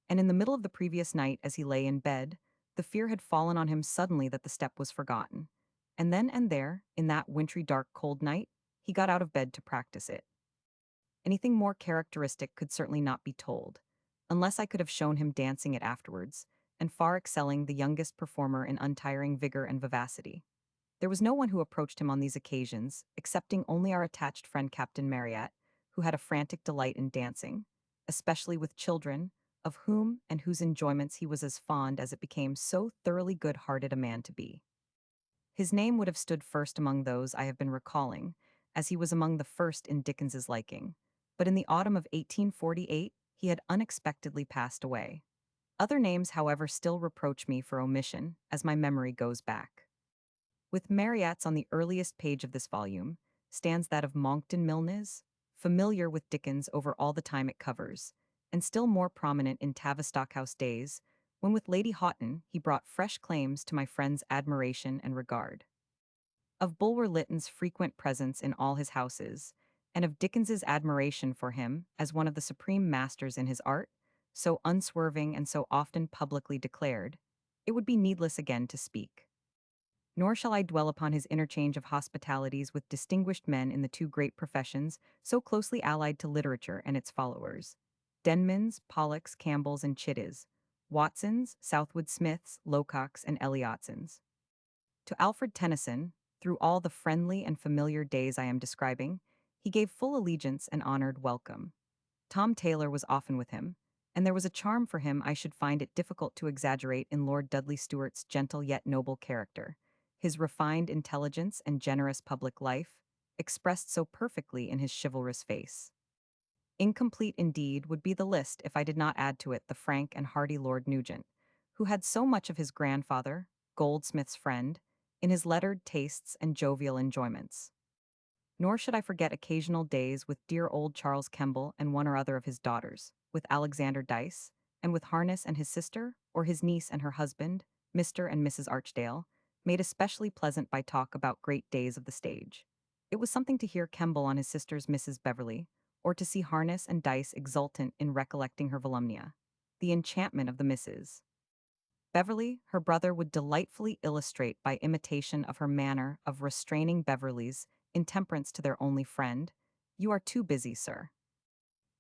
And in the middle of the previous night, as he lay in bed, the fear had fallen on him suddenly that the step was forgotten. And then and there, in that wintry dark cold night, he got out of bed to practice it. Anything more characteristic could certainly not be told, unless I could have shown him dancing it afterwards, and far excelling the youngest performer in untiring vigor and vivacity. There was no one who approached him on these occasions, excepting only our attached friend Captain Marryat, who had a frantic delight in dancing, especially with children, of whom and whose enjoyments he was as fond as it became so thoroughly good-hearted a man to be. His name would have stood first among those I have been recalling, as he was among the first in Dickens's liking, but in the autumn of 1848 he had unexpectedly passed away. Other names, however, still reproach me for omission, as my memory goes back. With Marryat's on the earliest page of this volume, stands that of Monckton Milnes, familiar with Dickens over all the time it covers, and still more prominent in Tavistock House days, when with Lady Houghton he brought fresh claims to my friend's admiration and regard. Of Bulwer Lytton's frequent presence in all his houses, and of Dickens's admiration for him as one of the supreme masters in his art, so unswerving and so often publicly declared, it would be needless again to speak. Nor shall I dwell upon his interchange of hospitalities with distinguished men in the two great professions so closely allied to literature and its followers: Denmans, Pollocks, Campbells, and Chittis, Watsons, Southwood Smiths, Lococks, and Elliotsons. To Alfred Tennyson, through all the friendly and familiar days I am describing, he gave full allegiance and honored welcome. Tom Taylor was often with him, and there was a charm for him I should find it difficult to exaggerate in Lord Dudley Stuart's gentle yet noble character, his refined intelligence and generous public life, expressed so perfectly in his chivalrous face. Incomplete indeed would be the list if I did not add to it the frank and hearty Lord Nugent, who had so much of his grandfather, Goldsmith's friend, in his lettered tastes and jovial enjoyments. Nor should I forget occasional days with dear old Charles Kemble and one or other of his daughters, with Alexander Dyce, and with Harness and his sister, or his niece and her husband, Mr. and Mrs. Archdale, made especially pleasant by talk about great days of the stage. It was something to hear Kemble on his sister's Mrs. Beverley, or to see Harness and Dyce exultant in recollecting her Volumnia. The enchantment of the Misses. Beverly, her brother, would delightfully illustrate by imitation of her manner of restraining Beverly's intemperance to their only friend. "You are too busy, sir."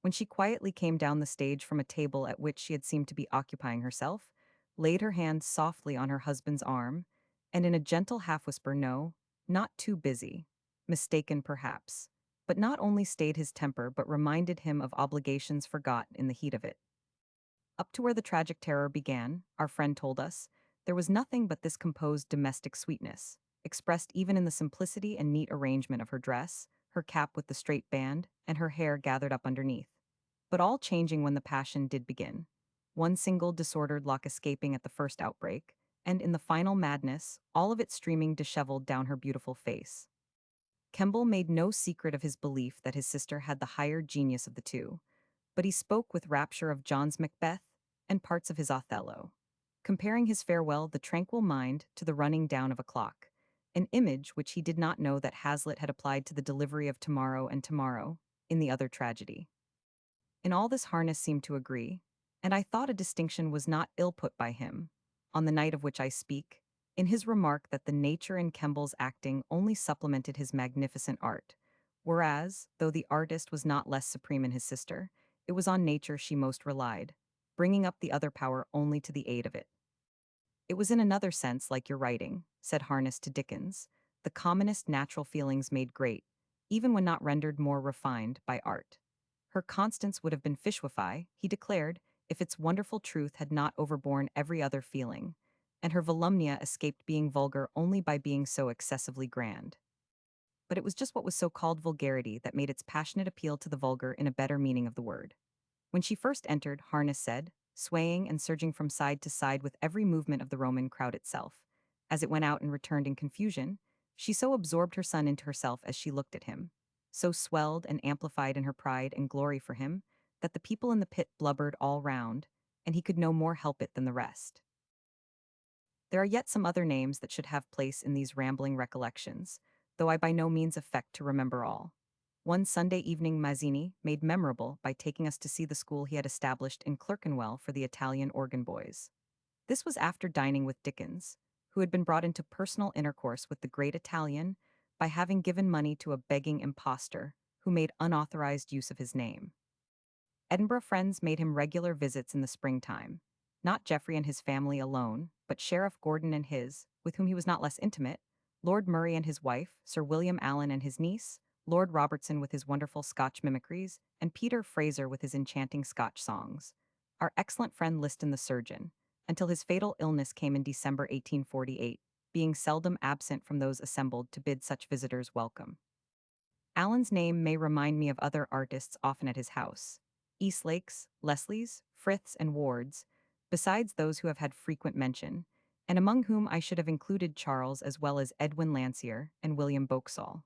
When she quietly came down the stage from a table at which she had seemed to be occupying herself, laid her hand softly on her husband's arm, and in a gentle half-whisper, "No, not too busy," mistaken perhaps, but not only stayed his temper but reminded him of obligations forgot in the heat of it. Up to where the tragic terror began, our friend told us, there was nothing but this composed domestic sweetness, expressed even in the simplicity and neat arrangement of her dress, her cap with the straight band, and her hair gathered up underneath. But all changing when the passion did begin. One single disordered lock escaping at the first outbreak, and in the final madness, all of it streaming disheveled down her beautiful face. Kemble made no secret of his belief that his sister had the higher genius of the two, but he spoke with rapture of John's Macbeth and parts of his Othello, comparing his farewell, the tranquil mind, to the running down of a clock, an image which he did not know that Hazlitt had applied to the delivery of Tomorrow and Tomorrow in the other tragedy. In all this Harness seemed to agree, and I thought a distinction was not ill put by him, on the night of which I speak, in his remark that the nature in Kemble's acting only supplemented his magnificent art, whereas, though the artist was not less supreme in his sister, it was on nature she most relied, bringing up the other power only to the aid of it. "It was in another sense like your writing," said Harness to Dickens, "the commonest natural feelings made great, even when not rendered more refined, by art. Her constance would have been fishwify," he declared, "if its wonderful truth had not overborne every other feeling, and her volumnia escaped being vulgar only by being so excessively grand." But it was just what was so called vulgarity that made its passionate appeal to the vulgar in a better meaning of the word. When she first entered, Harness said, swaying and surging from side to side with every movement of the Roman crowd itself, as it went out and returned in confusion, she so absorbed her son into herself as she looked at him, so swelled and amplified in her pride and glory for him, that the people in the pit blubbered all round, and he could no more help it than the rest. There are yet some other names that should have place in these rambling recollections, though I by no means affect to remember all. One Sunday evening Mazzini made memorable by taking us to see the school he had established in Clerkenwell for the Italian organ boys. This was after dining with Dickens, who had been brought into personal intercourse with the great Italian by having given money to a begging impostor who made unauthorized use of his name. Edinburgh friends made him regular visits in the springtime, not Geoffrey and his family alone, but Sheriff Gordon and his, with whom he was not less intimate, Lord Murray and his wife, Sir William Allen and his niece, Lord Robertson with his wonderful Scotch mimicries, and Peter Fraser with his enchanting Scotch songs. Our excellent friend Liston the surgeon, until his fatal illness came in December 1848, being seldom absent from those assembled to bid such visitors welcome. Allen's name may remind me of other artists often at his house, Eastlake's, Leslie's, Frith's, and Ward's, besides those who have had frequent mention, and among whom I should have included Charles as well as Edwin Landseer and William Boxall.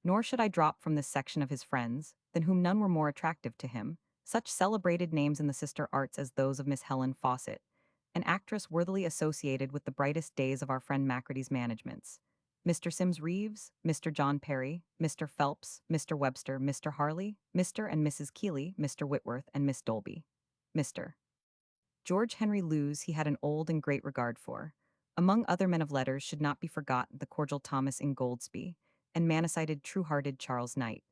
Nor should I drop from this section of his friends, than whom none were more attractive to him, such celebrated names in the sister arts as those of Miss Helen Fawcett, an actress worthily associated with the brightest days of our friend Macready's managements, Mr. Sims Reeves, Mr. John Perry, Mr. Phelps, Mr. Webster, Mr. Harley, Mr. and Mrs. Keeley, Mr. Whitworth, and Miss Dolby. Mr. George Henry Lewes he had an old and great regard for. Among other men of letters should not be forgotten the cordial Thomas Ingoldsby, and manicited true-hearted Charles Knight.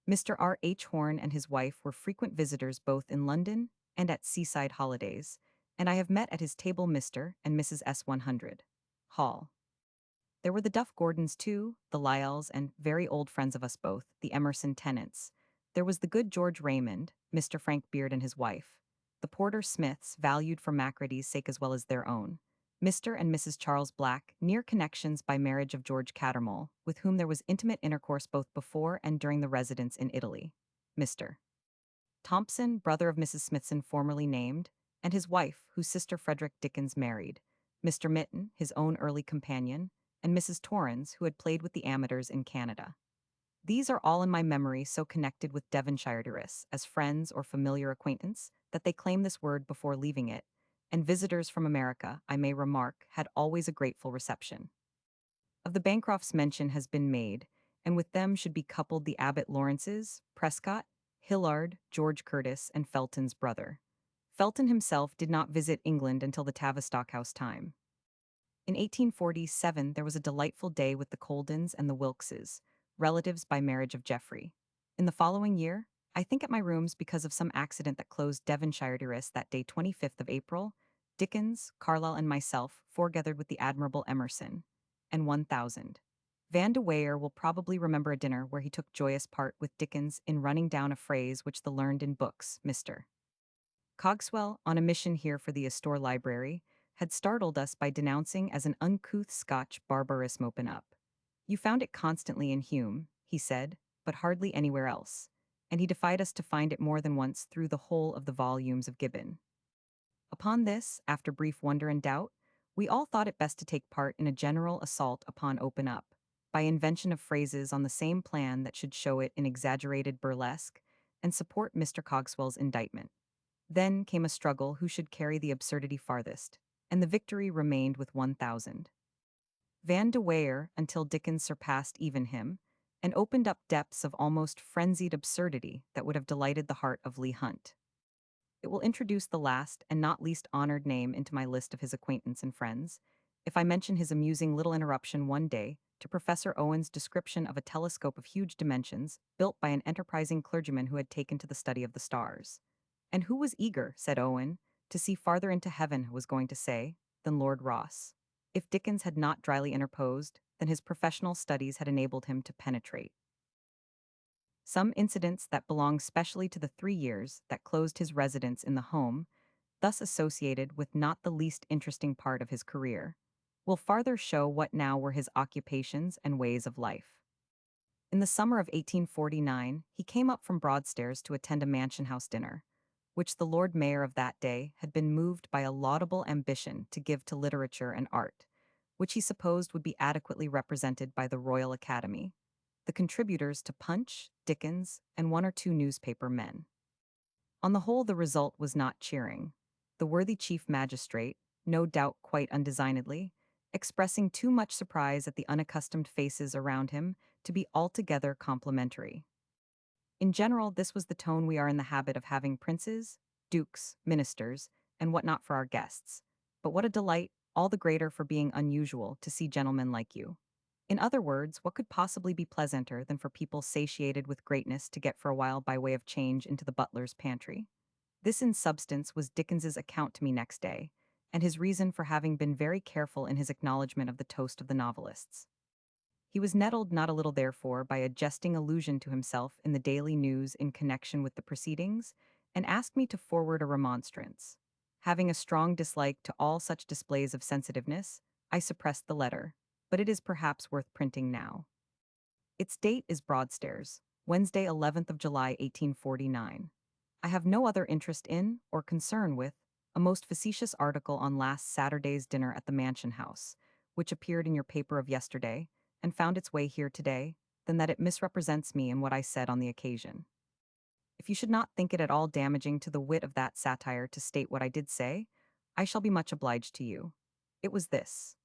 Mr. R. H. Horne and his wife were frequent visitors both in London and at seaside holidays, and I have met at his table Mr. and Mrs. S. 100. Hall. There were the Duff Gordons too, the Lyells, and very old friends of us both, the Emerson tenants. There was the good George Raymond, Mr. Frank Beard and his wife, the Porter Smiths, valued for Macready's sake as well as their own, Mr. and Mrs. Charles Black, near connections by marriage of George Cattermole, with whom there was intimate intercourse both before and during the residence in Italy, Mr. Thompson, brother of Mrs. Smithson formerly named, and his wife, whose sister Frederick Dickens married, Mr. Mitten, his own early companion, and Mrs. Torrens, who had played with the amateurs in Canada. These are all in my memory so connected with Devonshire tourists as friends or familiar acquaintance that they claim this word before leaving it, and visitors from America, I may remark, had always a grateful reception. Of the Bancrofts mention has been made, and with them should be coupled the Abbot Lawrences, Prescott, Hillard, George Curtis, and Felton's brother. Felton himself did not visit England until the Tavistock House time. In 1847, there was a delightful day with the Coldens and the Wilkses, relatives by marriage of Geoffrey. In the following year, I think at my rooms because of some accident that closed Devonshire Terrace that day 25th of April, Dickens, Carlyle, and myself foregathered with the admirable Emerson, and 1000. Van de Weyer will probably remember a dinner where he took joyous part with Dickens in running down a phrase which the learned in books, Mr. Cogswell, on a mission here for the Astor Library, had startled us by denouncing as an uncouth Scotch barbarism open up. You found it constantly in Hume, he said, but hardly anywhere else, and he defied us to find it more than once through the whole of the volumes of Gibbon. Upon this, after brief wonder and doubt, we all thought it best to take part in a general assault upon Open Up, by invention of phrases on the same plan that should show it in exaggerated burlesque and support Mr. Cogswell's indictment. Then came a struggle who should carry the absurdity farthest, and the victory remained with 1000. Van de Weyer until Dickens surpassed even him, and opened up depths of almost frenzied absurdity that would have delighted the heart of Leigh Hunt. It will introduce the last and not least honored name into my list of his acquaintance and friends, if I mention his amusing little interruption one day to Professor Owen's description of a telescope of huge dimensions built by an enterprising clergyman who had taken to the study of the stars. And who was eager, said Owen, to see farther into heaven, was going to say, than Lord Rosse. If Dickens had not dryly interposed, then his professional studies had enabled him to penetrate. Some incidents that belong specially to the 3 years that closed his residence in the home, thus associated with not the least interesting part of his career, will farther show what now were his occupations and ways of life. In the summer of 1849, he came up from Broadstairs to attend a mansion house dinner, which the Lord Mayor of that day had been moved by a laudable ambition to give to literature and art, which he supposed would be adequately represented by the Royal Academy, the contributors to Punch, Dickens, and 1 or 2 newspaper men. On the whole, the result was not cheering. The worthy chief magistrate, no doubt quite undesignedly, expressing too much surprise at the unaccustomed faces around him to be altogether complimentary. In general, this was the tone we are in the habit of having princes, dukes, ministers, and what not for our guests. But what a delight, all the greater for being unusual, to see gentlemen like you. In other words, what could possibly be pleasanter than for people satiated with greatness to get for a while by way of change into the butler's pantry? This in substance was Dickens's account to me next day, and his reason for having been very careful in his acknowledgment of the toast of the novelists. He was nettled not a little therefore by a jesting allusion to himself in the Daily News in connection with the proceedings, and asked me to forward a remonstrance. Having a strong dislike to all such displays of sensitiveness, I suppressed the letter, but it is perhaps worth printing now. Its date is Broadstairs, Wednesday 11th of July 1849. I have no other interest in, or concern with, a most facetious article on last Saturday's dinner at the Mansion House, which appeared in your paper of yesterday, and found its way here today, than that it misrepresents me in what I said on the occasion. If you should not think it at all damaging to the wit of that satire to state what I did say, I shall be much obliged to you. It was this: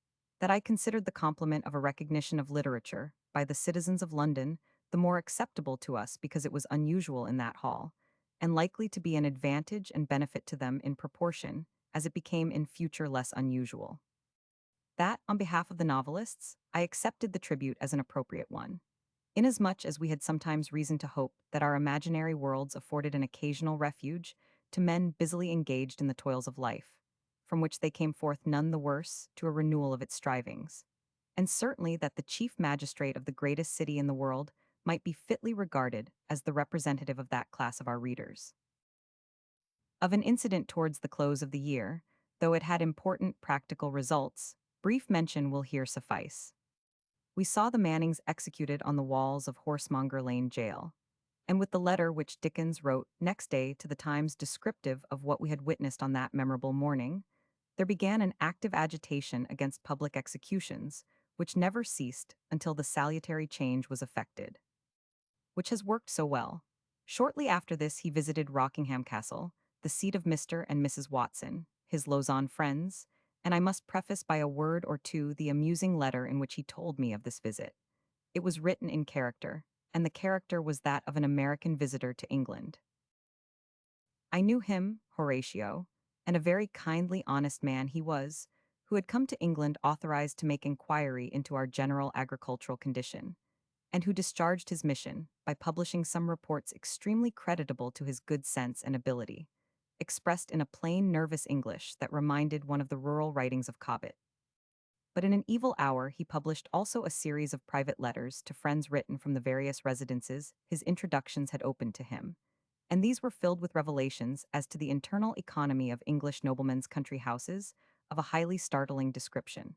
that I considered the compliment of a recognition of literature, by the citizens of London, the more acceptable to us because it was unusual in that hall, and likely to be an advantage and benefit to them in proportion as it became in future less unusual. That, on behalf of the novelists, I accepted the tribute as an appropriate one, inasmuch as we had sometimes reason to hope that our imaginary worlds afforded an occasional refuge to men busily engaged in the toils of life, from which they came forth none the worse to a renewal of its strivings, and certainly that the chief magistrate of the greatest city in the world might be fitly regarded as the representative of that class of our readers. Of an incident towards the close of the year, though it had important practical results, brief mention will here suffice. We saw the Mannings executed on the walls of Horsemonger Lane Jail, and with the letter which Dickens wrote next day to the Times descriptive of what we had witnessed on that memorable morning, there began an active agitation against public executions, which never ceased until the salutary change was effected, which has worked so well. Shortly after this he visited Rockingham Castle, the seat of Mr. and Mrs. Watson, his Lausanne friends, and I must preface by a word or two the amusing letter in which he told me of this visit. It was written in character, and the character was that of an American visitor to England. I knew him, Horatio, and a very kindly, honest man he was, who had come to England authorized to make inquiry into our general agricultural condition, and who discharged his mission by publishing some reports extremely creditable to his good sense and ability, expressed in a plain, nervous English that reminded one of the rural writings of Cobbett. But in an evil hour he published also a series of private letters to friends written from the various residences his introductions had opened to him, and these were filled with revelations as to the internal economy of English noblemen's country houses of a highly startling description.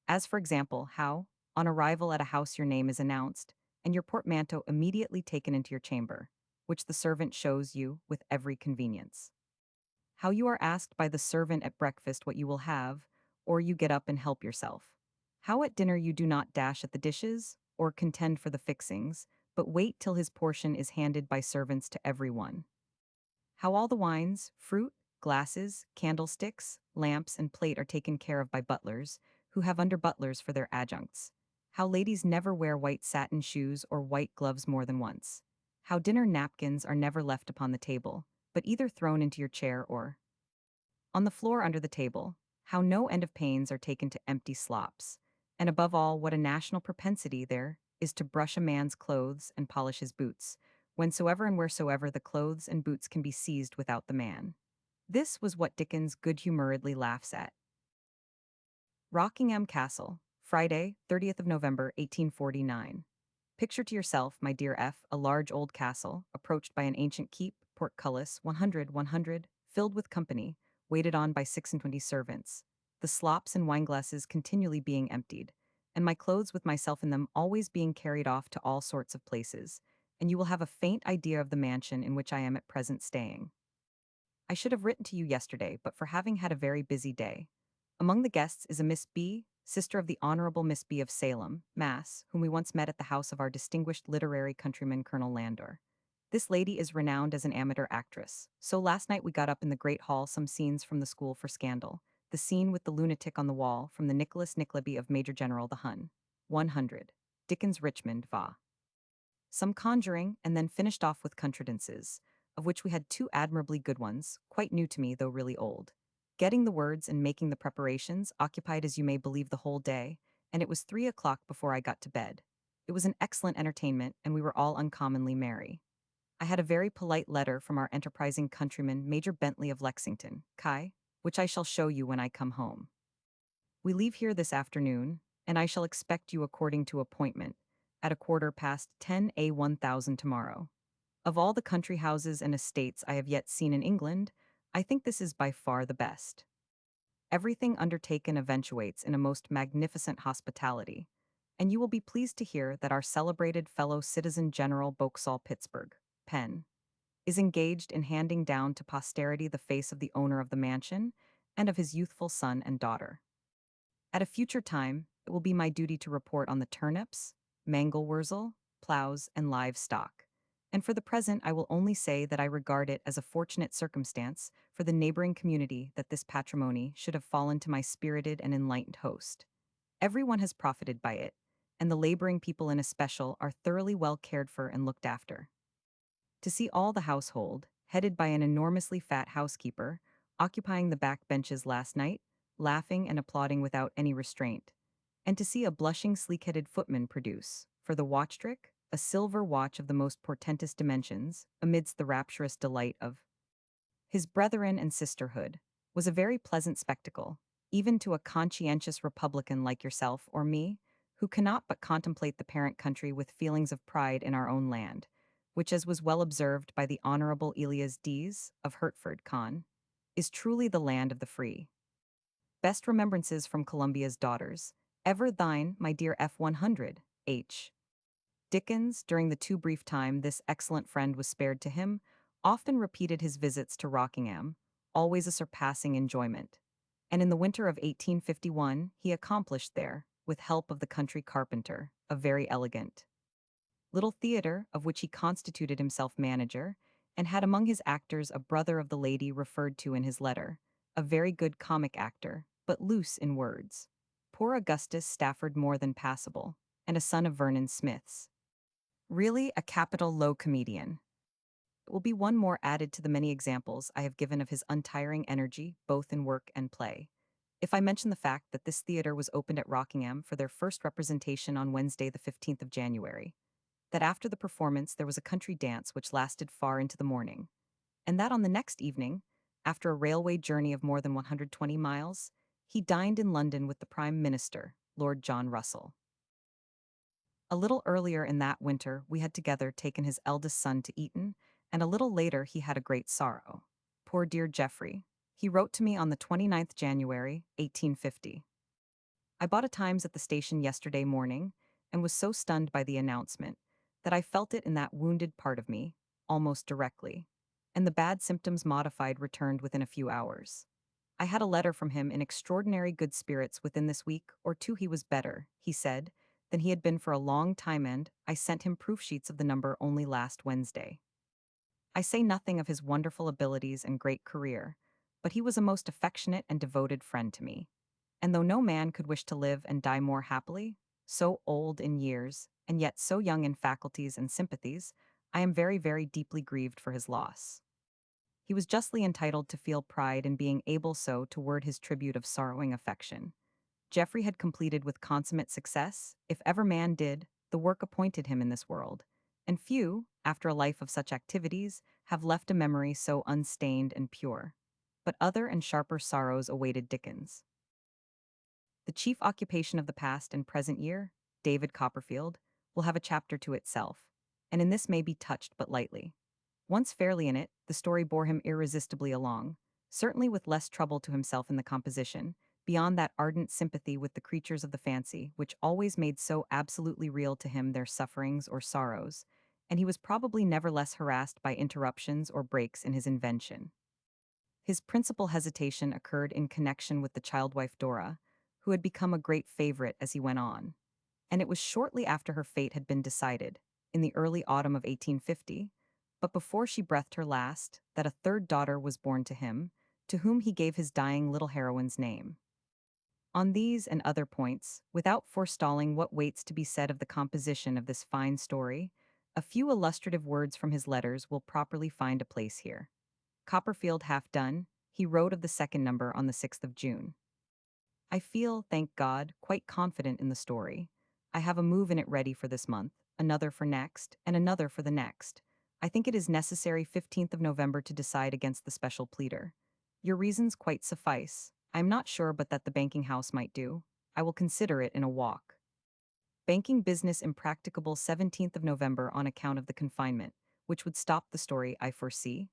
As, for example, how, on arrival at a house, your name is announced, and your portmanteau immediately taken into your chamber, which the servant shows you with every convenience. How you are asked by the servant at breakfast what you will have, or you get up and help yourself. How at dinner you do not dash at the dishes, or contend for the fixings, but wait till his portion is handed by servants to every one. How all the wines, fruit, glasses, candlesticks, lamps, and plate are taken care of by butlers, who have under butlers for their adjuncts. How ladies never wear white satin shoes or white gloves more than once. How dinner napkins are never left upon the table, but either thrown into your chair or on the floor under the table. How no end of pains are taken to empty slops. And above all, what a national propensity there is to brush a man's clothes and polish his boots, whensoever and wheresoever the clothes and boots can be seized without the man. This was what Dickens good-humoredly laughs at. Rockingham Castle, Friday, 30th of November, 1849. Picture to yourself, my dear F., a large old castle, approached by an ancient keep, portcullis, 100, filled with company, waited on by 26 servants, the slops and wineglasses continually being emptied, and my clothes with myself in them always being carried off to all sorts of places, and you will have a faint idea of the mansion in which I am at present staying. I should have written to you yesterday, but for having had a very busy day. Among the guests is a Miss B., sister of the Honorable Miss B. of Salem, Mass., whom we once met at the house of our distinguished literary countryman Colonel Landor. This lady is renowned as an amateur actress, so last night we got up in the great hall some scenes from the School for Scandal, the scene with the lunatic on the wall from the Nicholas Nickleby of Major General the Hun. 100. Dickens Richmond, Va. Some conjuring, and then finished off with contridances, of which we had two admirably good ones, quite new to me though really old. Getting the words and making the preparations occupied as you may believe the whole day, and it was 3 o'clock before I got to bed. It was an excellent entertainment, and we were all uncommonly merry. I had a very polite letter from our enterprising countryman Major Bentley of Lexington, Kai, which I shall show you when I come home. We leave here this afternoon, and I shall expect you according to appointment, at 10:15 a 1000 tomorrow. Of all the country houses and estates I have yet seen in England, I think this is by far the best. Everything undertaken eventuates in a most magnificent hospitality, and you will be pleased to hear that our celebrated fellow citizen General Vauxhall Pittsburgh, Penn, is engaged in handing down to posterity the face of the owner of the mansion and of his youthful son and daughter. At a future time, it will be my duty to report on the turnips, mangel-wurzel, plows, and livestock. And for the present, I will only say that I regard it as a fortunate circumstance for the neighboring community that this patrimony should have fallen to my spirited and enlightened host. Everyone has profited by it, and the laboring people in especial are thoroughly well cared for and looked after. To see all the household, headed by an enormously fat housekeeper, occupying the back benches last night, laughing and applauding without any restraint, and to see a blushing sleek-headed footman produce, for the watch trick, a silver watch of the most portentous dimensions, amidst the rapturous delight of his brethren and sisterhood, was a very pleasant spectacle, even to a conscientious republican like yourself or me, who cannot but contemplate the parent country with feelings of pride in our own land, which, as was well observed by the Honorable Elias Dees of Hertford, Con, is truly the land of the free. Best remembrances from Columbia's daughters. Ever thine, my dear F. 100, H. Dickens, during the too brief time this excellent friend was spared to him, often repeated his visits to Rockingham, always a surpassing enjoyment. And in the winter of 1851 he accomplished there, with help of the country carpenter, a very elegant little theatre of which he constituted himself manager, and had among his actors a brother of the lady referred to in his letter, a very good comic actor, but loose in words. Poor Augustus Stafford more than passable, and a son of Vernon Smith's. Really a capital low comedian. It will be one more added to the many examples I have given of his untiring energy, both in work and play. If I mention the fact that this theatre was opened at Rockingham for their first representation on Wednesday, the 15th of January, that after the performance there was a country dance which lasted far into the morning, and that on the next evening, after a railway journey of more than 120 miles, he dined in London with the Prime Minister, Lord John Russell. A little earlier in that winter, we had together taken his eldest son to Eton, and a little later he had a great sorrow. Poor dear Geoffrey. He wrote to me on the 29th January, 1850. I bought a Times at the station yesterday morning, and was so stunned by the announcement that I felt it in that wounded part of me, almost directly, and the bad symptoms modified returned within a few hours. I had a letter from him in extraordinary good spirits within this week or two. He was better, he said, than he had been for a long time, and I sent him proof sheets of the number only last Wednesday. I say nothing of his wonderful abilities and great career, but he was a most affectionate and devoted friend to me. And though no man could wish to live and die more happily, so old in years, and yet so young in faculties and sympathies, I am very, very deeply grieved for his loss. He was justly entitled to feel pride in being able so to word his tribute of sorrowing affection. Geoffrey had completed with consummate success, if ever man did, the work appointed him in this world, and few, after a life of such activities, have left a memory so unstained and pure. But other and sharper sorrows awaited Dickens. The chief occupation of the past and present year, David Copperfield, will have a chapter to itself, and in this may be touched but lightly. Once fairly in it, the story bore him irresistibly along, certainly with less trouble to himself in the composition, beyond that ardent sympathy with the creatures of the fancy which always made so absolutely real to him their sufferings or sorrows, and he was probably never less harassed by interruptions or breaks in his invention. His principal hesitation occurred in connection with the childwife Dora, who had become a great favorite as he went on, and it was shortly after her fate had been decided, in the early autumn of 1850, but before she breathed her last, that a third daughter was born to him, to whom he gave his dying little heroine's name. On these and other points, without forestalling what waits to be said of the composition of this fine story, a few illustrative words from his letters will properly find a place here. Copperfield half done, he wrote of the second number on the 6th of June. I feel, thank God, quite confident in the story. I have a move in it ready for this month, another for next, and another for the next. I think it is necessary 15th of November to decide against the special pleader. Your reasons quite suffice. I am not sure but that the banking house might do. I will consider it in a walk. Banking business impracticable 17th of November on account of the confinement, which would stop the story I foresee.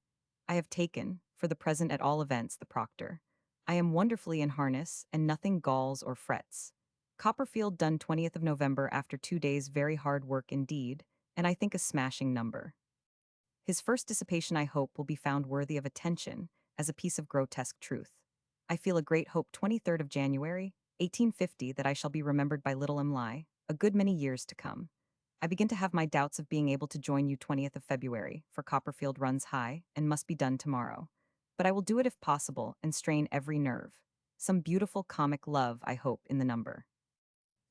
I have taken, for the present at all events, the proctor. I am wonderfully in harness, and nothing galls or frets. Copperfield done 20th of November after 2 days very hard work indeed, and I think a smashing number. His first dissipation I hope will be found worthy of attention, as a piece of grotesque truth. I feel a great hope 23rd of January, 1850 that I shall be remembered by Little Emly, a good many years to come. I begin to have my doubts of being able to join you 20th of February, for Copperfield runs high, and must be done tomorrow. But I will do it if possible, and strain every nerve. Some beautiful comic love, I hope, in the number.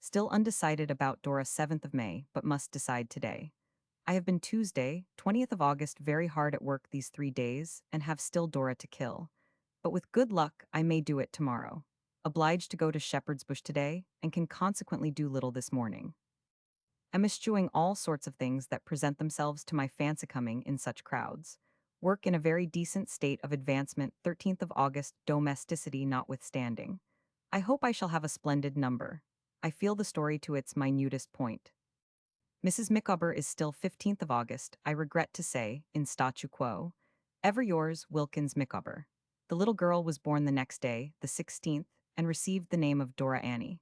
Still undecided about Dora 7th of May, but must decide today. I have been Tuesday, 20th of August, very hard at work these 3 days, and have still Dora to kill. But with good luck, I may do it tomorrow. Obliged to go to Shepherd's Bush today, and can consequently do little this morning. I'm eschewing all sorts of things that present themselves to my fancy coming in such crowds. Work in a very decent state of advancement 13th of August, domesticity notwithstanding. I hope I shall have a splendid number. I feel the story to its minutest point. Mrs. Micawber is still 15th of August, I regret to say, in statu quo. Ever yours, Wilkins Micawber. The little girl was born the next day, the 16th, and received the name of Dora Annie.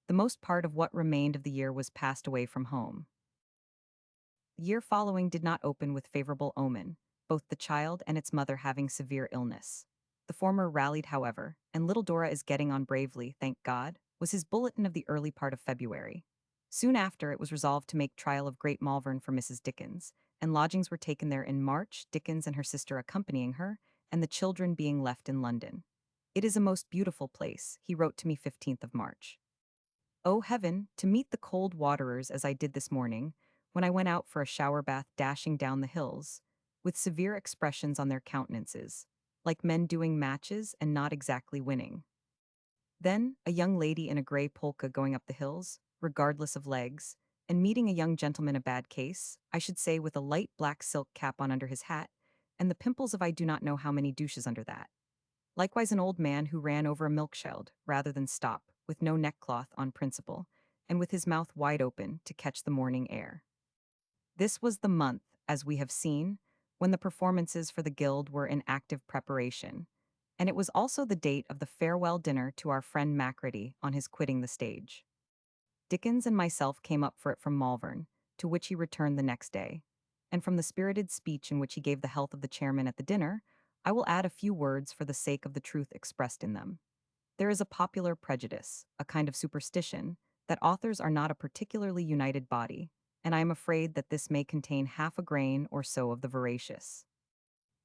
The most part of what remained of the year was passed away from home. The year following did not open with favorable omen, both the child and its mother having severe illness. The former rallied, however, and little Dora is getting on bravely, thank God, was his bulletin of the early part of February. Soon after, it was resolved to make trial of Great Malvern for Mrs. Dickens, and lodgings were taken there in March, Dickens and her sister accompanying her, and the children being left in London. It is a most beautiful place, he wrote to me 15th of March. Oh heaven, to meet the cold waterers as I did this morning, when I went out for a shower bath dashing down the hills. with severe expressions on their countenances, like men doing matches and not exactly winning. Then, a young lady in a gray polka going up the hills, regardless of legs, and meeting a young gentleman a bad case, I should say with a light black silk cap on under his hat, and the pimples of I do not know how many douches under that. Likewise an old man who ran over a milk-child, rather than stop, with no neckcloth on principle, and with his mouth wide open to catch the morning air. This was the month, as we have seen, when the performances for the Guild were in active preparation, and it was also the date of the farewell dinner to our friend Macready on his quitting the stage. Dickens and myself came up for it from Malvern, to which he returned the next day, and from the spirited speech in which he gave the health of the chairman at the dinner, I will add a few words for the sake of the truth expressed in them. There is a popular prejudice, a kind of superstition, that authors are not a particularly united body, and I am afraid that this may contain half a grain or so of the veracious.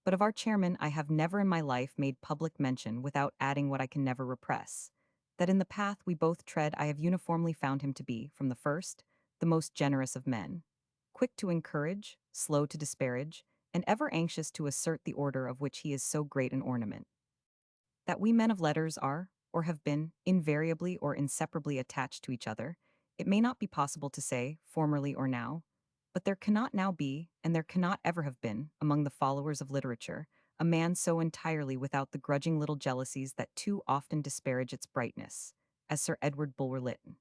But of our chairman I have never in my life made public mention without adding what I can never repress, that in the path we both tread I have uniformly found him to be, from the first, the most generous of men, quick to encourage, slow to disparage, and ever anxious to assert the order of which he is so great an ornament. That we men of letters are, or have been, invariably or inseparably attached to each other, it may not be possible to say, formerly or now, but there cannot now be, and there cannot ever have been, among the followers of literature, a man so entirely without the grudging little jealousies that too often disparage its brightness, as Sir Edward Bulwer-Lytton.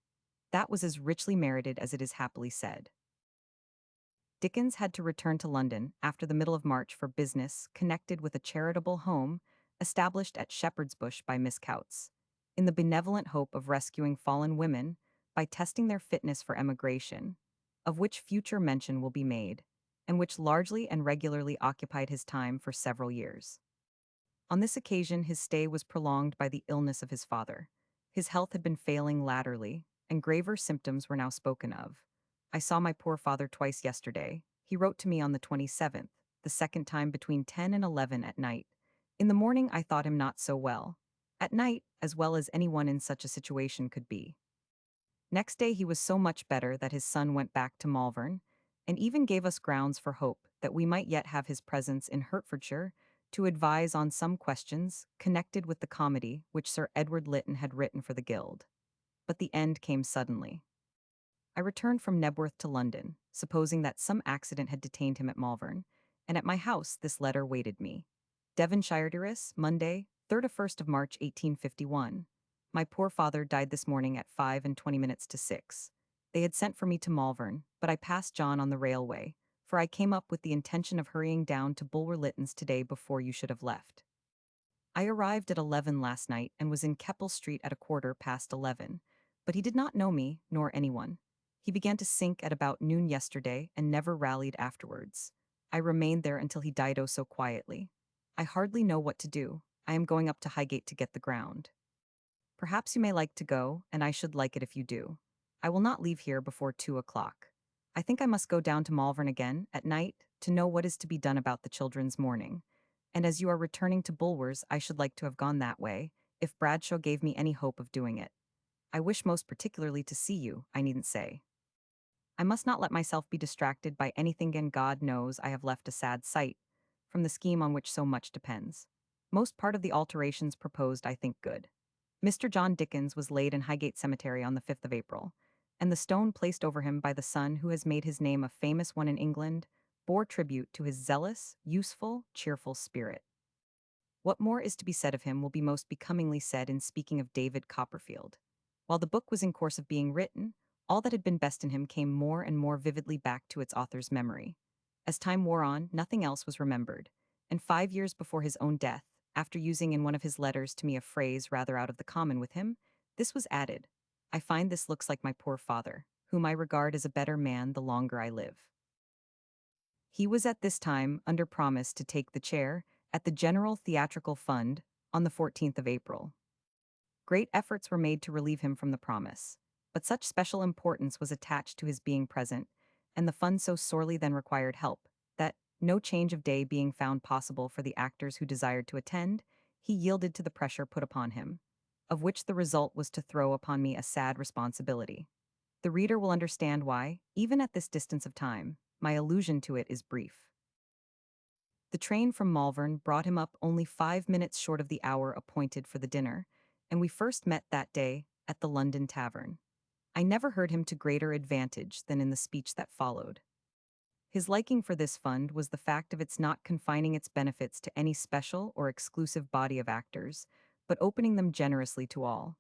That was as richly merited as it is happily said. Dickens had to return to London after the middle of March for business connected with a charitable home established at Shepherd's Bush by Miss Coutts, in the benevolent hope of rescuing fallen women by testing their fitness for emigration, of which future mention will be made, and which largely and regularly occupied his time for several years. On this occasion his stay was prolonged by the illness of his father. His health had been failing latterly, and graver symptoms were now spoken of. I saw my poor father twice yesterday. He wrote to me on the 27th, the second time between 10 and 11 at night. In the morning I thought him not so well. At night, as well as anyone in such a situation could be. Next day he was so much better that his son went back to Malvern, and even gave us grounds for hope that we might yet have his presence in Hertfordshire to advise on some questions connected with the comedy which Sir Edward Lytton had written for the Guild. But the end came suddenly. I returned from Nebworth to London, supposing that some accident had detained him at Malvern, and at my house this letter waited me. Devonshire, Monday, 3rd of 1st of March, 1851. My poor father died this morning at 5:20 to 6. They had sent for me to Malvern, but I passed John on the railway, for I came up with the intention of hurrying down to Bulwer-Lytton's today before you should have left. I arrived at 11 last night and was in Keppel Street at 11:15, but he did not know me, nor anyone. He began to sink at about noon yesterday and never rallied afterwards. I remained there until he died oh so quietly. I hardly know what to do. I am going up to Highgate to get the ground. Perhaps you may like to go, and I should like it if you do. I will not leave here before 2 o'clock. I think I must go down to Malvern again, at night, to know what is to be done about the children's mourning. And as you are returning to Bulwer's, I should like to have gone that way, if Bradshaw gave me any hope of doing it. I wish most particularly to see you, I needn't say. I must not let myself be distracted by anything, and God knows I have left a sad sight, from the scheme on which so much depends. Most part of the alterations proposed I think good. Mr. John Dickens was laid in Highgate Cemetery on the 5th of April, and the stone placed over him by the son who has made his name a famous one in England bore tribute to his zealous, useful, cheerful spirit. What more is to be said of him will be most becomingly said in speaking of David Copperfield. While the book was in course of being written, all that had been best in him came more and more vividly back to its author's memory. As time wore on, nothing else was remembered, and 5 years before his own death, after using in one of his letters to me a phrase rather out of the common with him, this was added: I find this looks like my poor father, whom I regard as a better man the longer I live. He was at this time under promise to take the chair at the General Theatrical Fund on the 14th of April. Great efforts were made to relieve him from the promise, but such special importance was attached to his being present, and the fund so sorely then required help, that, no change of day being found possible for the actors who desired to attend, he yielded to the pressure put upon him, of which the result was to throw upon me a sad responsibility. The reader will understand why, even at this distance of time, my allusion to it is brief. The train from Malvern brought him up only 5 minutes short of the hour appointed for the dinner, and we first met that day at the London Tavern. I never heard him to greater advantage than in the speech that followed. His liking for this fund was the fact of its not confining its benefits to any special or exclusive body of actors, but opening them generously to all.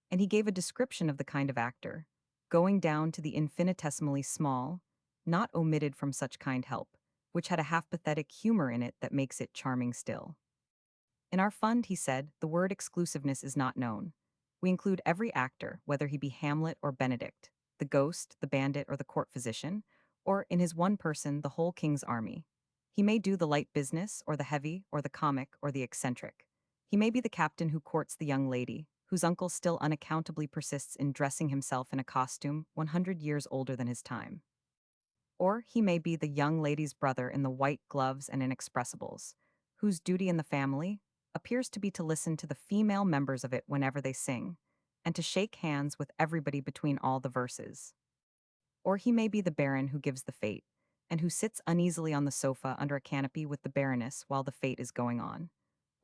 And he gave a description of the kind of actor, going down to the infinitesimally small, not omitted from such kind help, which had a half-pathetic humor in it that makes it charming still. In our fund, he said, the word exclusiveness is not known. We include every actor, whether he be Hamlet or Benedict, the ghost, the bandit, or the court physician, or, in his one person, the whole king's army. He may do the light business, or the heavy, or the comic, or the eccentric. He may be the captain who courts the young lady, whose uncle still unaccountably persists in dressing himself in a costume 100 years older than his time. Or he may be the young lady's brother in the white gloves and inexpressibles, whose duty in the family appears to be to listen to the female members of it whenever they sing, and to shake hands with everybody between all the verses. Or he may be the baron who gives the fete, and who sits uneasily on the sofa under a canopy with the baroness while the fete is going on.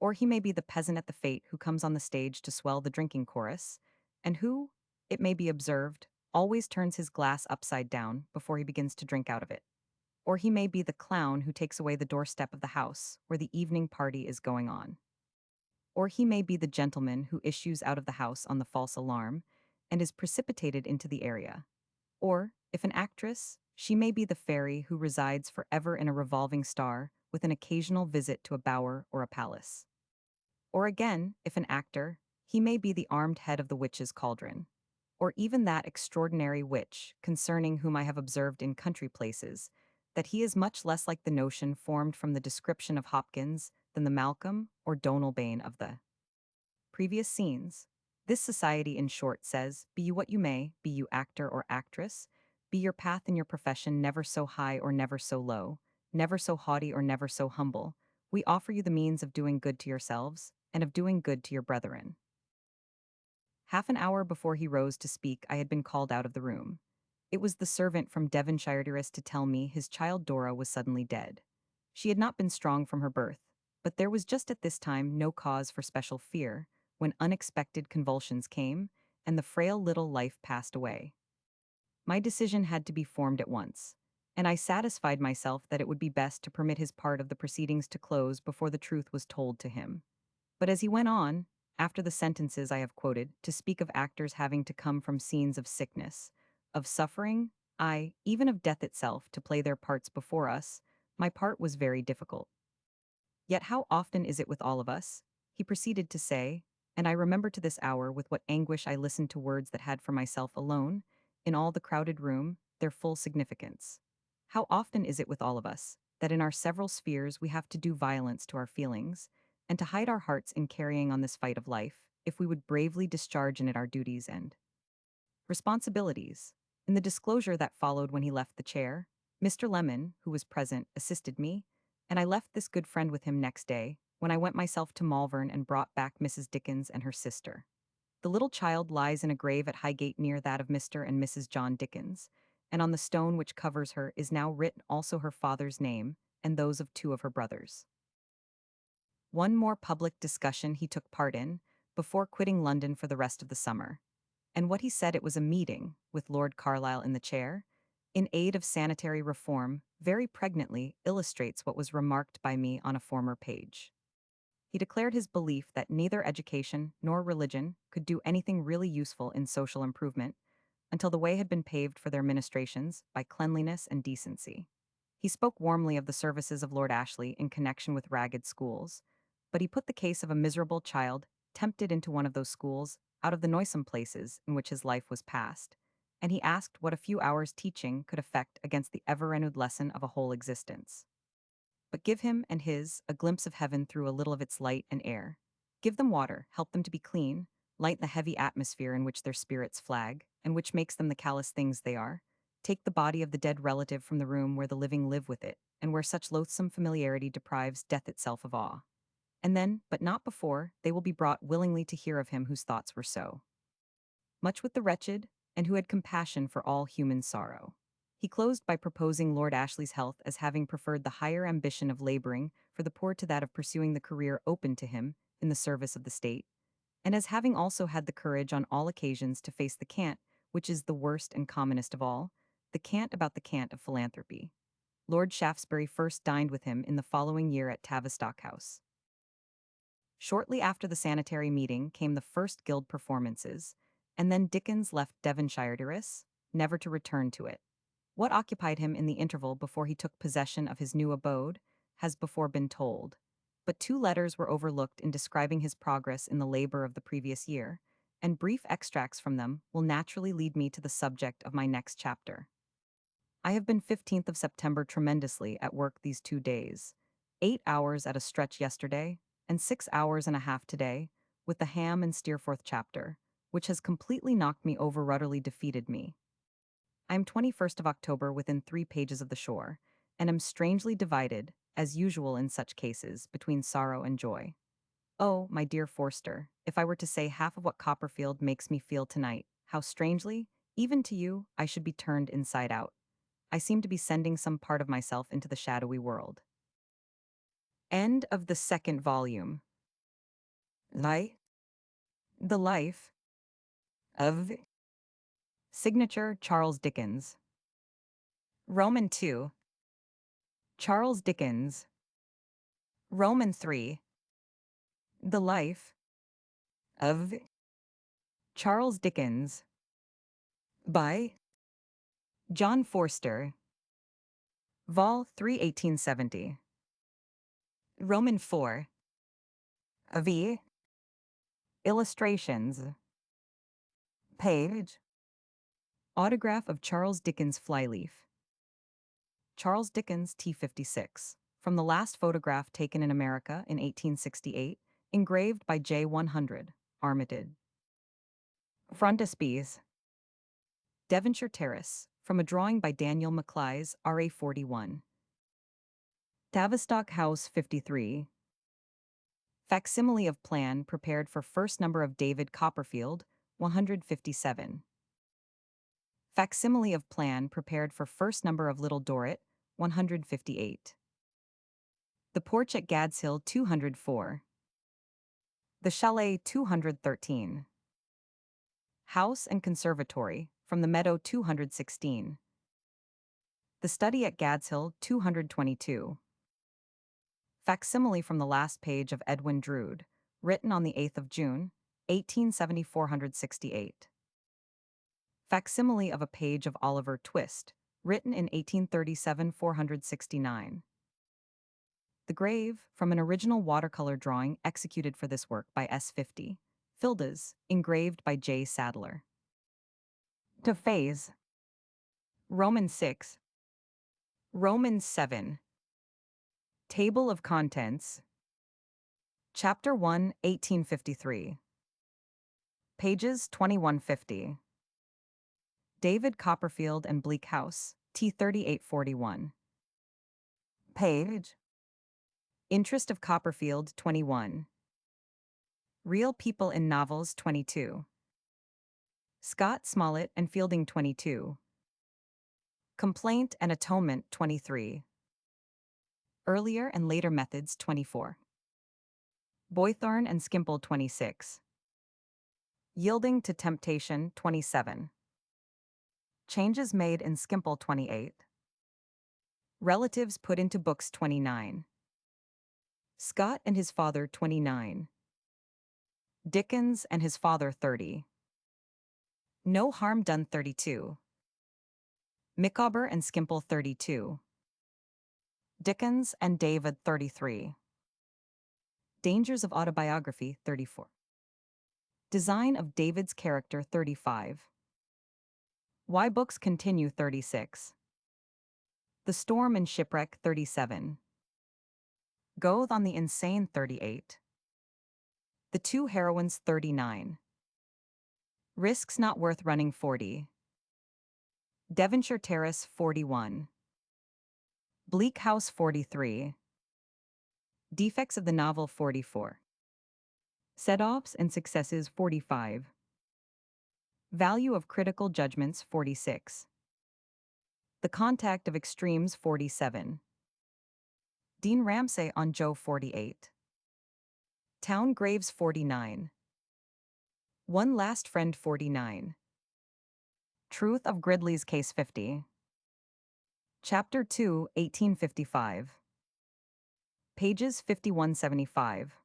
Or he may be the peasant at the fete who comes on the stage to swell the drinking chorus, and who, it may be observed, always turns his glass upside down before he begins to drink out of it. Or he may be the clown who takes away the doorstep of the house where the evening party is going on. Or he may be the gentleman who issues out of the house on the false alarm and is precipitated into the area. Or, if an actress, she may be the fairy who resides forever in a revolving star with an occasional visit to a bower or a palace. Or again, if an actor, he may be the armed head of the witch's cauldron. Or even that extraordinary witch, concerning whom I have observed in country places, that he is much less like the notion formed from the description of Hopkins than the Malcolm or Donalbain of the previous scenes. This society, in short, says, be you what you may, be you actor or actress, be your path in your profession never so high or never so low, never so haughty or never so humble, we offer you the means of doing good to yourselves, and of doing good to your brethren. Half an hour before he rose to speak, I had been called out of the room. It was the servant from Devonshire to tell me his child Dora was suddenly dead. She had not been strong from her birth, but there was just at this time no cause for special fear, when unexpected convulsions came, and the frail little life passed away. My decision had to be formed at once, and I satisfied myself that it would be best to permit his part of the proceedings to close before the truth was told to him. But as he went on, after the sentences I have quoted, to speak of actors having to come from scenes of sickness, of suffering, aye, even of death itself, to play their parts before us, my part was very difficult. Yet how often is it with all of us? He proceeded to say, and I remember to this hour with what anguish I listened to words that had for myself alone, in all the crowded room, their full significance. How often is it with all of us, that in our several spheres we have to do violence to our feelings, and to hide our hearts in carrying on this fight of life, if we would bravely discharge in it our duties and responsibilities. In the disclosure that followed when he left the chair, Mr. Lemon, who was present, assisted me, and I left this good friend with him next day, when I went myself to Malvern and brought back Mrs. Dickens and her sister. The little child lies in a grave at Highgate near that of Mr. and Mrs. John Dickens, and on the stone which covers her is now written also her father's name and those of two of her brothers. One more public discussion he took part in, before quitting London for the rest of the summer, and what he said it was a meeting, with Lord Carlisle in the chair, in aid of sanitary reform, very pregnantly illustrates what was remarked by me on a former page. He declared his belief that neither education nor religion could do anything really useful in social improvement until the way had been paved for their ministrations by cleanliness and decency. He spoke warmly of the services of Lord Ashley in connection with ragged schools, but he put the case of a miserable child tempted into one of those schools out of the noisome places in which his life was passed, and he asked what a few hours' teaching could effect against the ever-renewed lesson of a whole existence. But give him and his a glimpse of heaven through a little of its light and air. Give them water, help them to be clean, light the heavy atmosphere in which their spirits flag, and which makes them the callous things they are. Take the body of the dead relative from the room where the living live with it, and where such loathsome familiarity deprives death itself of awe. And then, but not before, they will be brought willingly to hear of him whose thoughts were so much with the wretched, and who had compassion for all human sorrow. He closed by proposing Lord Ashley's health as having preferred the higher ambition of laboring for the poor to that of pursuing the career open to him in the service of the state, and as having also had the courage on all occasions to face the cant, which is the worst and commonest of all, the cant about the cant of philanthropy. Lord Shaftesbury first dined with him in the following year at Tavistock House. Shortly after the sanitary meeting came the first guild performances, and then Dickens left Devonshire never to return to it. What occupied him in the interval before he took possession of his new abode has before been told, but two letters were overlooked in describing his progress in the labor of the previous year, and brief extracts from them will naturally lead me to the subject of my next chapter. I have been 15th of September tremendously at work these 2 days, 8 hours at a stretch yesterday, and 6 hours and a half today, with the Ham and Steerforth chapter, which has completely knocked me over, utterly defeated me. I am 21st of October within 3 pages of the shore, and am strangely divided, as usual in such cases, between sorrow and joy. Oh, my dear Forster, if I were to say half of what Copperfield makes me feel tonight, how strangely, even to you, I should be turned inside out. I seem to be sending some part of myself into the shadowy world. End of the second volume. The Life of Signature Charles Dickens. Roman 2. Charles Dickens. Roman 3. The Life of Charles Dickens. By John Forster. Vol. 3, 1870. Roman 4. V. Illustrations. Page. Autograph of Charles Dickens Flyleaf. Charles Dickens T56. From the last photograph taken in America in 1868, engraved by J. 100, Armitage. Frontispiece. Devonshire Terrace, from a drawing by Daniel Maclise, RA 41. Tavistock House 53. Facsimile of plan prepared for first number of David Copperfield, 157. Facsimile of plan prepared for first number of Little Dorrit, 158. The Porch at Gad's Hill, 204. The Chalet, 213. House and Conservatory, from the Meadow, 216. The Study at Gad's Hill, 222. Facsimile from the last page of Edwin Drood, written on the 8th of June, 1870, 468. Facsimile of a page of Oliver Twist, written in 1837, 469. The Grave, from an original watercolor drawing executed for this work by S. 50. Fildes, engraved by J. Sadler. To phase. Roman 6. Roman 7. Table of Contents. Chapter 1, 1853. Pages 2150. David Copperfield and Bleak House, T 3841. Page. Interest of Copperfield, 21. Real People in Novels, 22. Scott, Smollett, and Fielding, 22. Complaint and Atonement, 23. Earlier and Later Methods, 24. Boythorn and Skimpole, 26. Yielding to Temptation, 27. Changes made in Skimpole, 28. Relatives put into books, 29. Scott and his father, 29. Dickens and his father, 30. No Harm Done, 32. Micawber and Skimpole, 32. Dickens and David, 33. Dangers of Autobiography, 34. Design of David's Character, 35. Why Books Continue, 36. The Storm and Shipwreck, 37. Goethe on the Insane, 38. The Two Heroines, 39. Risks Not Worth Running, 40. Devonshire Terrace, 41. Bleak House, 43. Defects of the Novel, 44. Set-offs and Successes, 45. Value of Critical Judgments, 46. The Contact of Extremes 47. Dean Ramsay on Joe 48. Town Graves 49. One Last Friend 49. Truth of Gridley's Case 50. Chapter 2, 1855. Pages 5175.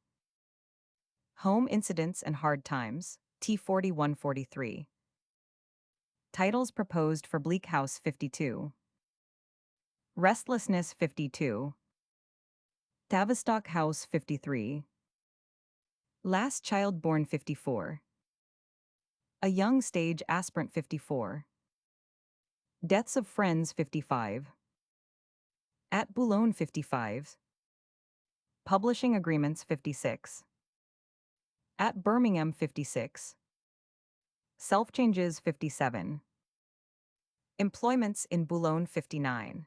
Home Incidents and Hard Times, T4143. Titles proposed for Bleak House 52. Restlessness 52. Tavistock House 53. Last Child Born 54. A Young Stage Aspirant 54. Deaths of Friends 55. At Boulogne 55. Publishing Agreements 56. At Birmingham 56. Self-Changes 57. Employments in Boulogne 59.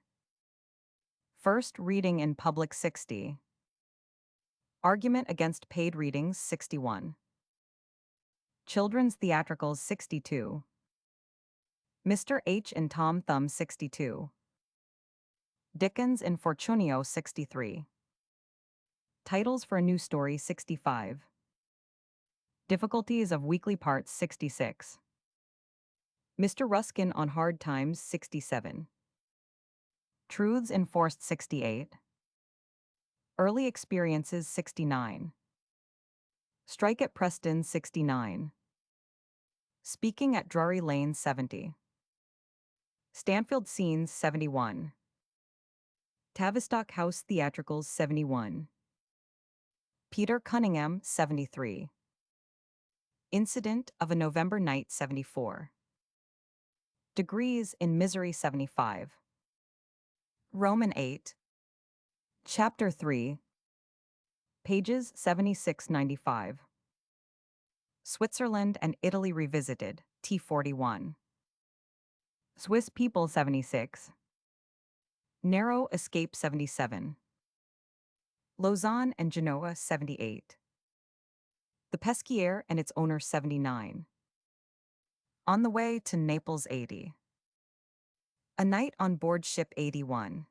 First Reading in Public 60. Argument against Paid Readings 61. Children's Theatricals 62. Mr. H. and Tom Thumb 62. Dickens and Fortunio 63. Titles for a New Story 65. Difficulties of Weekly Parts 66. Mr. Ruskin on Hard Times 67. Truths Enforced 68. Early Experiences 69. Strike at Preston 69. Speaking at Drury Lane 70. Stanfield Scenes 71. Tavistock House Theatricals 71. Peter Cunningham 73. Incident of a November Night 74. Degrees in Misery 75. Roman 8. Chapter 3. Pages 76-95. Switzerland and Italy Revisited, T41. Swiss People 76. Narrow Escape 77. Lausanne and Genoa 78. The Pesquier and its owner 79. On the Way to Naples 80. A Night on Board Ship 81.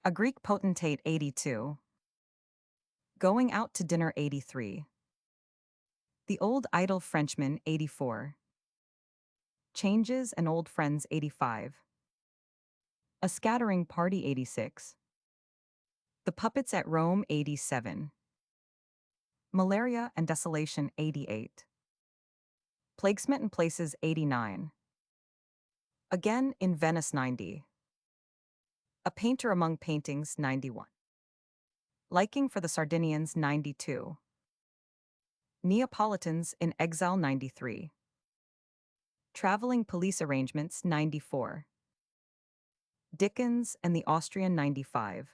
A Greek Potentate 82. Going Out to Dinner 83. The Old Idle Frenchman 84. Changes and Old Friends 85. A Scattering Party 86. The Puppets at Rome 87. Malaria and Desolation 88. Plague-Smitten Places 89. Again in Venice 90. A Painter Among Paintings 91. Liking for the Sardinians 92. Neapolitans in Exile 93. Traveling Police Arrangements 94. Dickens and the Austrian 95.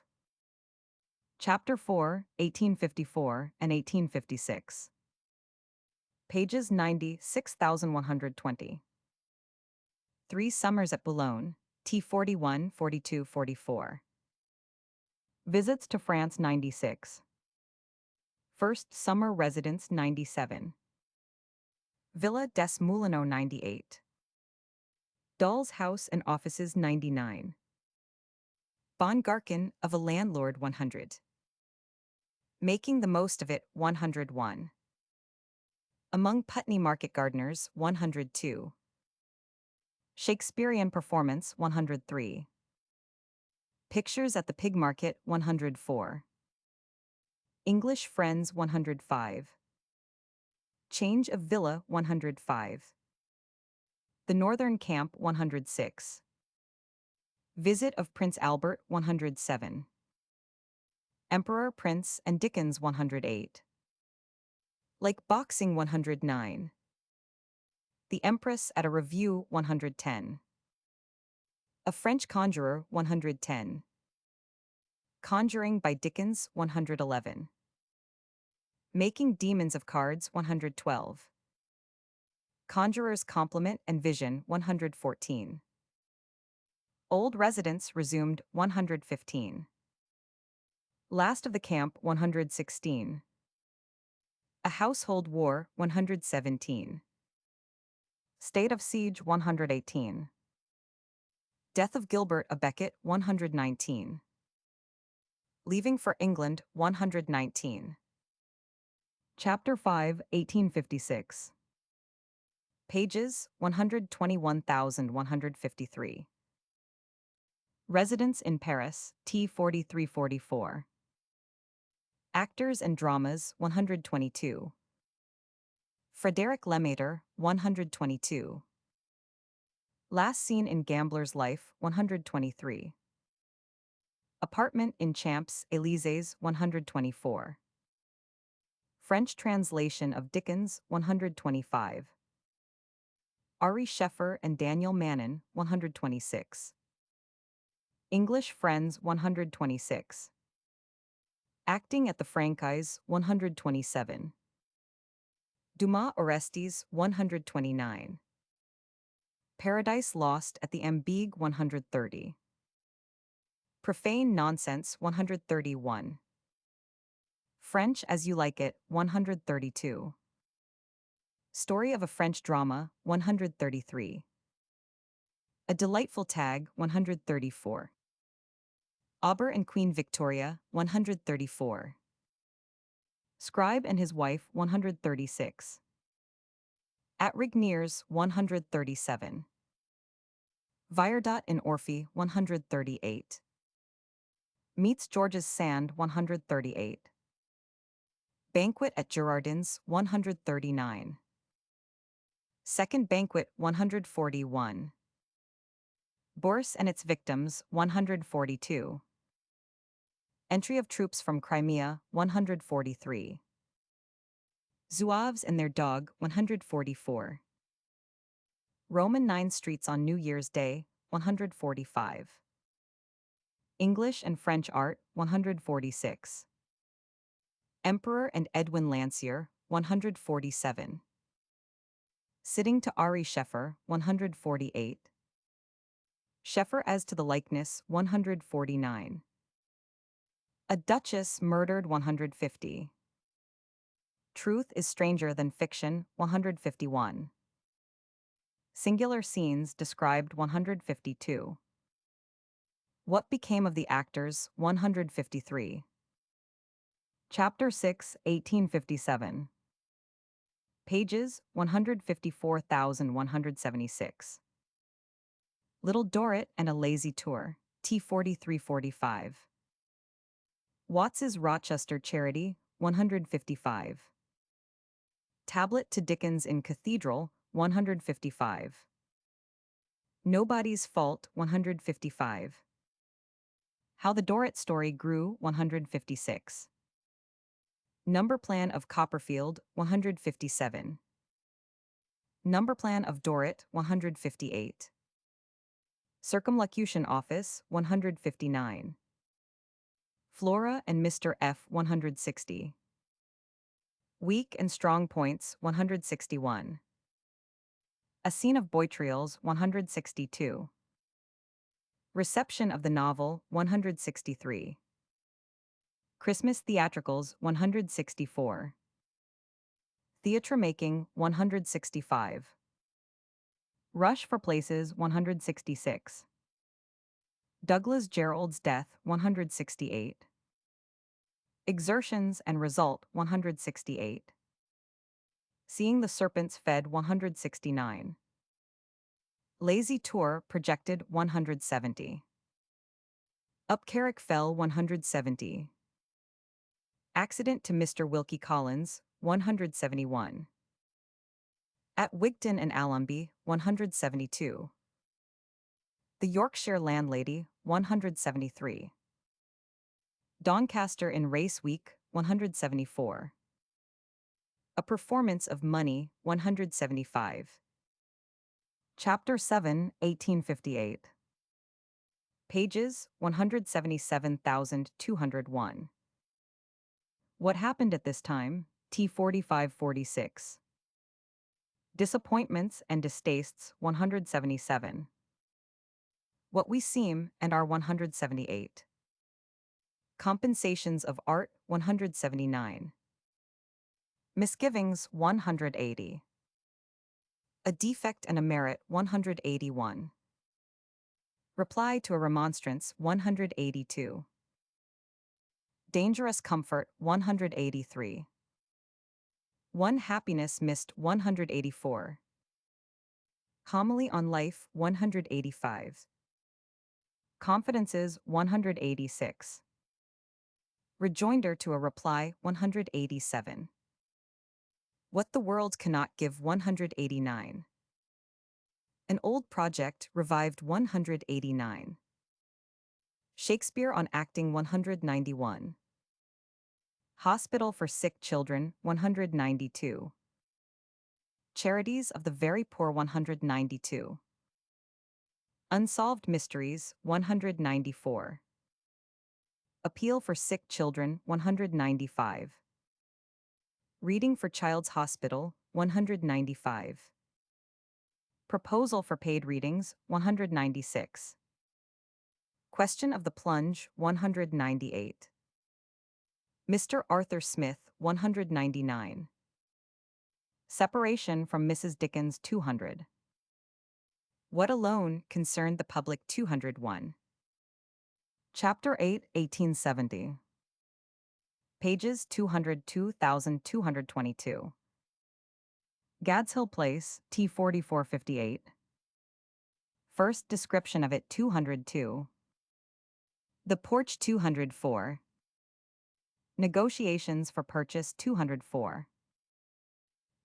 Chapter 4, 1854 and 1856. Pages 96,120. 3 Summers at Boulogne, T41, 42, 44. Visits to France 96. First Summer Residence 97. Villa des Moulineaux 98. Doll's House and Offices 99. Bon Garkin of a Landlord 100. Making the Most of It 101. Among Putney Market Gardeners 102. Shakespearean Performance 103. Pictures at the Pig Market 104. English Friends 105. Change of Villa 105. The Northern Camp 106. Visit of Prince Albert 107. Emperor, Prince, and Dickens 108. Like Boxing 109. The Empress at a Review 110. A French Conjurer 110. Conjuring by Dickens 111. Making Demons of Cards 112. Conjurer's Compliment and Vision 114. Old Residence Resumed 115. Last of the Camp 116. A Household War 117. State of Siege 118. Death of Gilbert a Becket 119. Leaving for England 119. Chapter 5, 1856. Pages 121,153. Residence in Paris, T 4344. Actors and Dramas 122. Frederick Lemaitre 122. Last Scene in Gambler's Life 123. Apartment in Champs Elysees 124. French translation of Dickens 125. Ari Scheffer and Daniel Mannon 126. English Friends 126. Acting at the Franchise 127. Dumas Orestes 129. Paradise Lost at the Ambigue 130. Profane Nonsense 131. French as You Like It 132. Story of a French Drama 133. A Delightful Tag 134. Auber and Queen Victoria 134. Scribe and His Wife 136. At Rigniers 137. Viardot in Orphy 138. Meets George's Sand 138. Banquet at Girardin's 139. Second Banquet 141. Bourse and Its Victims 142. Entry of Troops from Crimea 143. Zouaves and Their Dog 144. Roman 9 Streets on New Year's Day 145. English and French Art 146. Emperor and Edwin Landseer 147. Sitting to Ari Scheffer 148. Scheffer as to the Likeness 149. A Duchess Murdered 150. Truth is Stranger Than Fiction 151. Singular Scenes Described 152. What Became of the Actors 153. Chapter 6, 1857. Pages 154,176. Little Dorrit and a Lazy Tour, T 4345. Watts's Rochester Charity 155. Tablet to Dickens in Cathedral 155. Nobody's Fault 155. How the Dorrit Story Grew 156. Number Plan of Copperfield 157. Number Plan of Dorrit 158. Circumlocution Office 159. Flora and Mr. F 160. Weak and Strong Points 161. A Scene of Boitriels 162. Reception of the Novel 163. Christmas Theatricals 164. Theatre Making 165. Rush for Places 166. Douglas Jerrold's Death 168. Exertions and Result 168. Seeing the Serpents Fed 169. Lazy Tour Projected 170. Up Carrick Fell 170. Accident to Mr. Wilkie Collins 171. At Wigton and Allonby 172. The Yorkshire Landlady 173. Doncaster in Race Week 174. A Performance of Money 175. Chapter 7, 1858. Pages 177,201. What happened at this time? T 4546. Disappointments and Distastes 177. What We Seem and Are 178. Compensations of Art 179. Misgivings 180. A Defect and a Merit 181. Reply to a remonstrance 182. Dangerous comfort 183. One happiness missed 184. Homily on life 185. Confidences 186. Rejoinder to a reply 187. What the world cannot give 189. An old project revived 189. Shakespeare on acting 191. Hospital for sick children 192. Charities of the very poor 192. Unsolved mysteries 194. Appeal for sick children 195. Reading for Child's Hospital 195. Proposal for paid readings 196. Question of the Plunge 198. Mr. Arthur Smith 199. Separation from Mrs. Dickens 200. What alone concerned the public 201. Chapter 8 1870. Pages 202,222. Gads Hill Place, T 4458. First description of it 202. The Porch 204. Negotiations for purchase 204.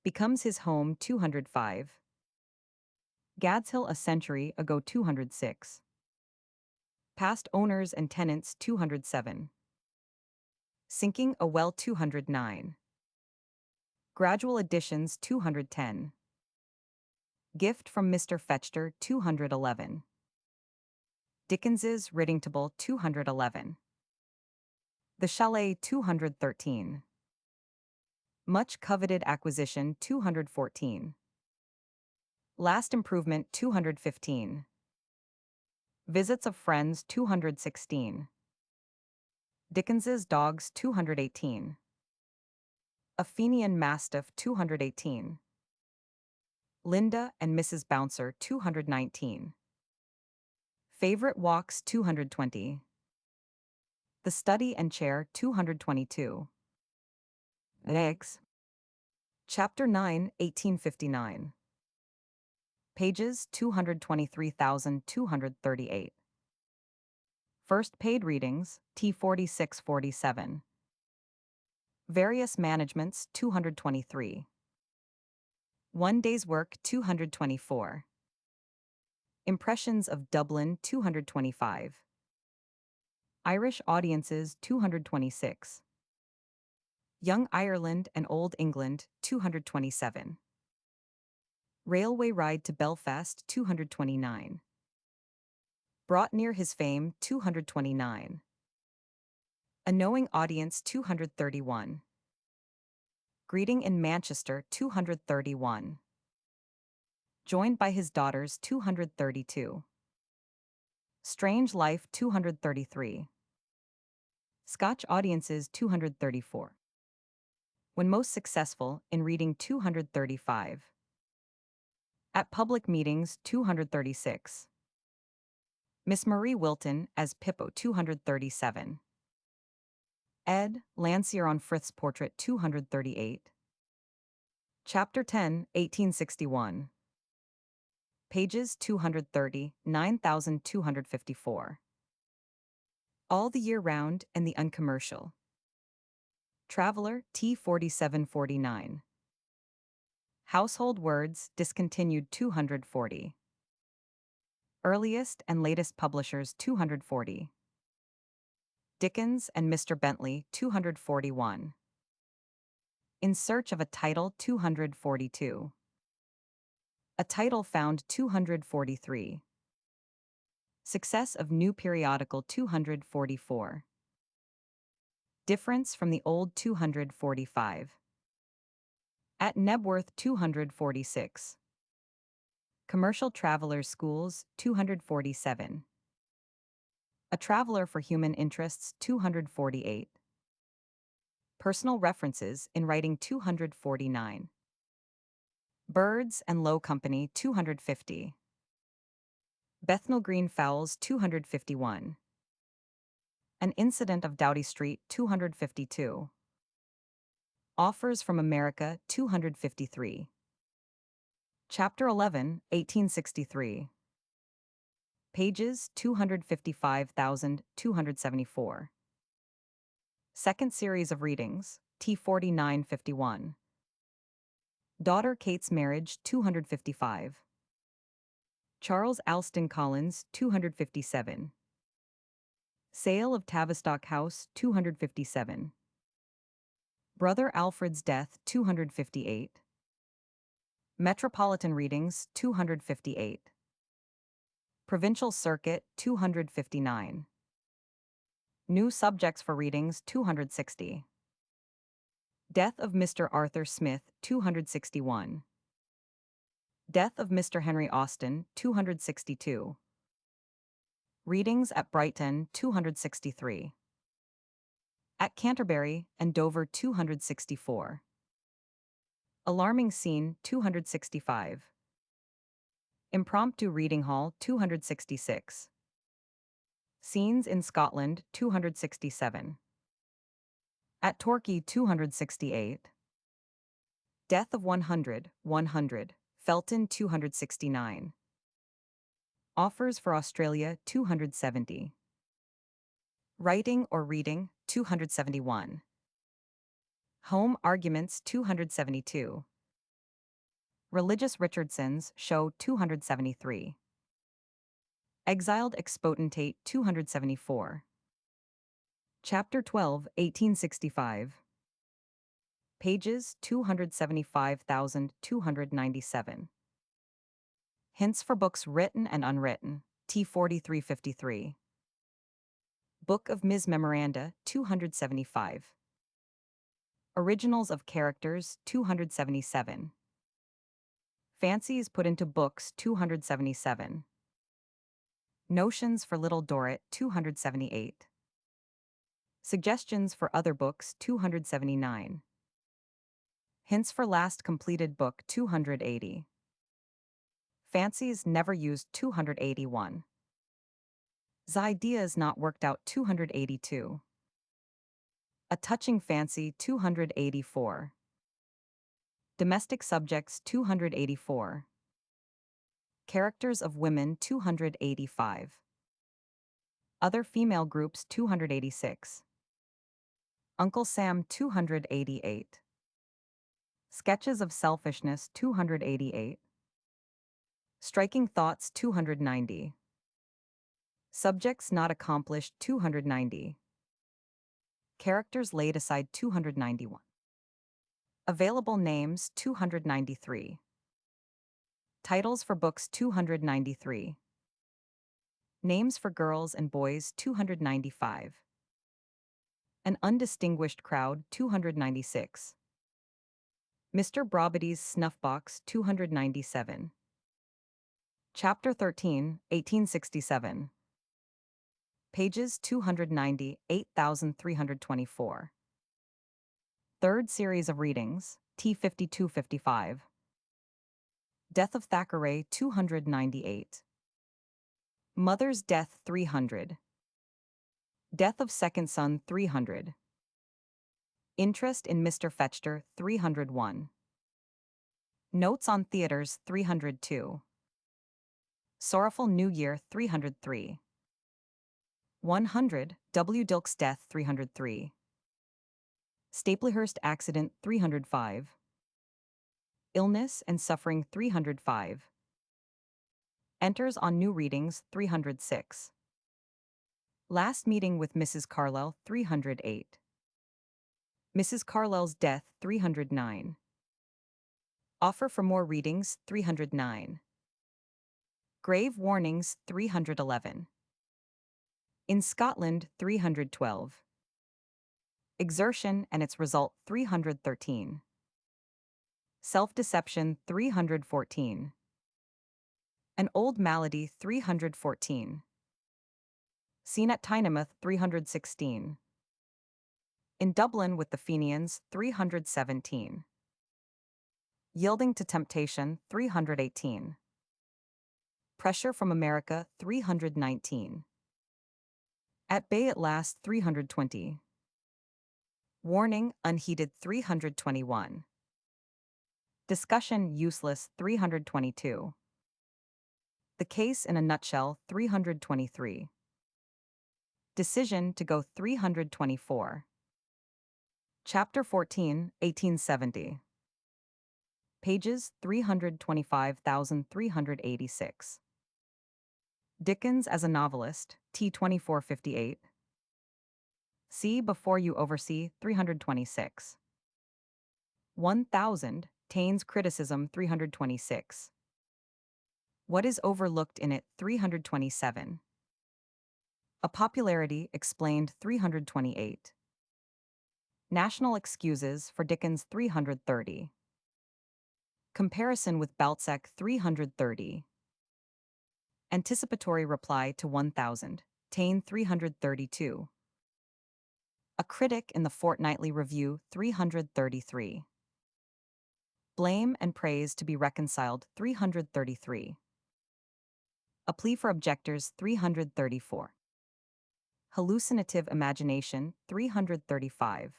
Becomes his home 205. Gads Hill a century ago 206. Past owners and tenants 207. Sinking a well 209. Gradual additions 210. Gift from Mr. Fetchter 211. Dickens's Riddingtable 211. The Chalet 213. Much coveted acquisition 214. Last improvement 215. Visits of friends 216. Dickens's dogs 218. A Fenian Mastiff 218. Linda and Mrs. Bouncer 219. Favorite walks 220. The study and chair 222. Eggs. Chapter 9 1859. Pages 223,238. First paid readings T 4647. Various managements 223. One day's work 224. Impressions of Dublin 225. Irish audiences 226. Young Ireland and Old England 227. Railway ride to Belfast 229. Brought near his fame 229. A knowing audience 231. Greeting in Manchester 231. Joined by his daughters 232. Strange Life 233. Scotch audiences 234. When most successful in reading 235. At public meetings 236. Miss Marie Wilton as Pippo 237. Ed Landseer on Frith's portrait 238. Chapter 10 1861. Pages 230 9254. All the Year Round and the Uncommercial. Traveler T 4749. Household Words discontinued 240. Earliest and latest publishers 240. Dickens and Mr. Bentley 241. In Search of a Title 242. A Title Found 243. Success of New Periodical 244. Difference from the Old 245. At Nebworth 246. Commercial Travelers' Schools 247. A Traveler for Human Interests 248. Personal References in Writing 249. Birds and Low Company 250. Bethnal Green Fowls 251. An Incident of Doughty Street 252. Offers from America 253. Chapter 11, 1863. Pages 255,274. Second series of readings, T4951. Daughter Kate's Marriage 255. Charles Alston Collins 257. Sale of Tavistock House 257. Brother Alfred's Death 258. Metropolitan Readings 258. Provincial Circuit 259. New Subjects for Readings 260. Death of Mr. Arthur Smith 261. Death of Mr. Henry Austen 262. Readings at Brighton 263. At Canterbury and Dover 264. Alarming Scene 265. Impromptu Reading Hall 266. Scenes in Scotland 267. At Torquay 268. Death of 100, Felton 269. Offers for Australia 270. Writing or Reading 271. Home Arguments 272. Religious Richardson's Show 273. Exiled Expotentate 274. Chapter 12, 1865. Pages 275,297. Hints for Books Written and Unwritten, T4353. Book of Ms. Memoranda 275. Originals of Characters 277. Fancies put into books 277. Notions for Little Dorrit 278. Suggestions for other books 279. Hints for last completed book 280. Fancies never used 281. Ideas not worked out 282. A touching fancy 284. Domestic subjects 284. Characters of women 285. Other female groups 286. Uncle Sam 288. Sketches of Selfishness 288. Striking Thoughts 290. Subjects Not Accomplished 290. Characters Laid Aside 291. Available Names 293. Titles for Books 293. Names for Girls and Boys 295. An Undistinguished Crowd 296. Mr. Brobity's Snuffbox 297. Chapter 13, 1867. Pages 290, 8,324. Third series of readings, T5255. Death of Thackeray 298. Mother's Death 300. Death of Second Son 300. Interest in Mr. Fetchter 301. Notes on Theaters 302. Sorrowful New Year 303. 100, W. Dilke's Death 303. Staplehurst Accident 305. Illness and Suffering 305. Enters on New Readings 306. Last Meeting with Mrs. Carlyle 308. Mrs. Carlyle's Death 309. Offer for more readings 309. Grave Warnings 311. In Scotland 312. Exertion and its result 313. Self-deception 314. An Old Malady 314. Scene at Tynemouth 316. In Dublin with the Fenians 317. Yielding to Temptation 318. Pressure from America 319. At bay at last 320. Warning unheeded 321. Discussion useless 322. The case in a nutshell 323. Decision to go 324. Chapter 14, 1870. Pages 325,386. Dickens as a novelist, T 2458. See before you oversee 326. 1000, Taine's criticism 326. What is overlooked in it 327. A popularity explained 328. National excuses for Dickens 330. Comparison with Balzac 330. Anticipatory reply to 1000, Taine 332. A critic in the Fortnightly Review 333. Blame and praise to be reconciled 333. A plea for objectors 334. Hallucinative imagination 335.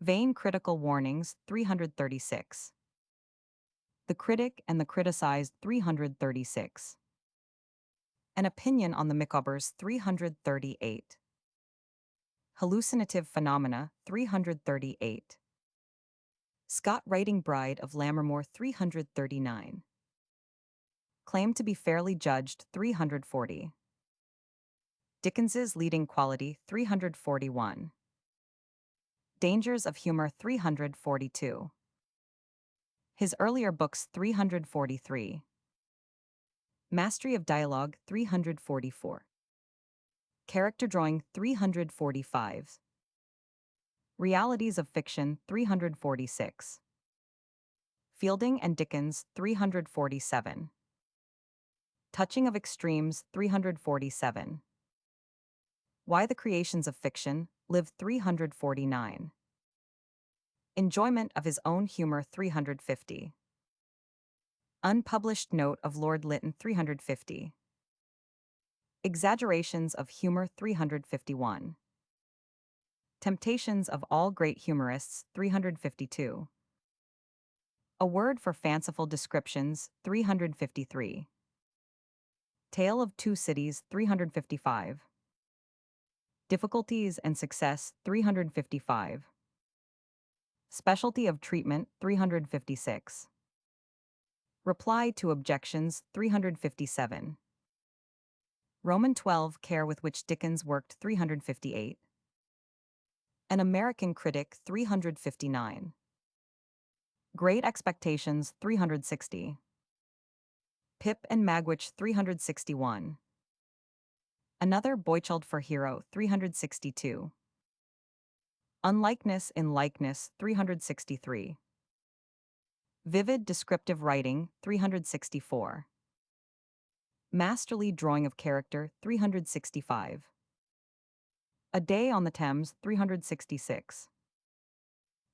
Vain critical warnings 336. The critic and the criticized 336. An opinion on the Micawbers 338. Hallucinative phenomena 338. Scott writing Bride of Lammermoor 339. Claim to be fairly judged 340. Dickens's leading quality 341. Dangers of humor 342. His earlier books 343. Mastery of dialogue 344. Character drawing 345. Realities of fiction 346. Fielding and Dickens 347. Touching of extremes 347. Why the creations of fiction live 349. Enjoyment of his own humor 350. Unpublished note of Lord Lytton 350. Exaggerations of humor 351. Temptations of all great humorists 352. A word for fanciful descriptions 353. Tale of Two Cities 355. Difficulties and Success 355. Specialty of Treatment 356. Reply to Objections 357. Roman 12 Care with which Dickens worked 358. An American Critic 359. Great Expectations 360. Pip and Magwitch 361. Another Boychild for Hero 362. Unlikeness in Likeness 363. Vivid Descriptive Writing 364. Masterly Drawing of Character 365. A Day on the Thames 366.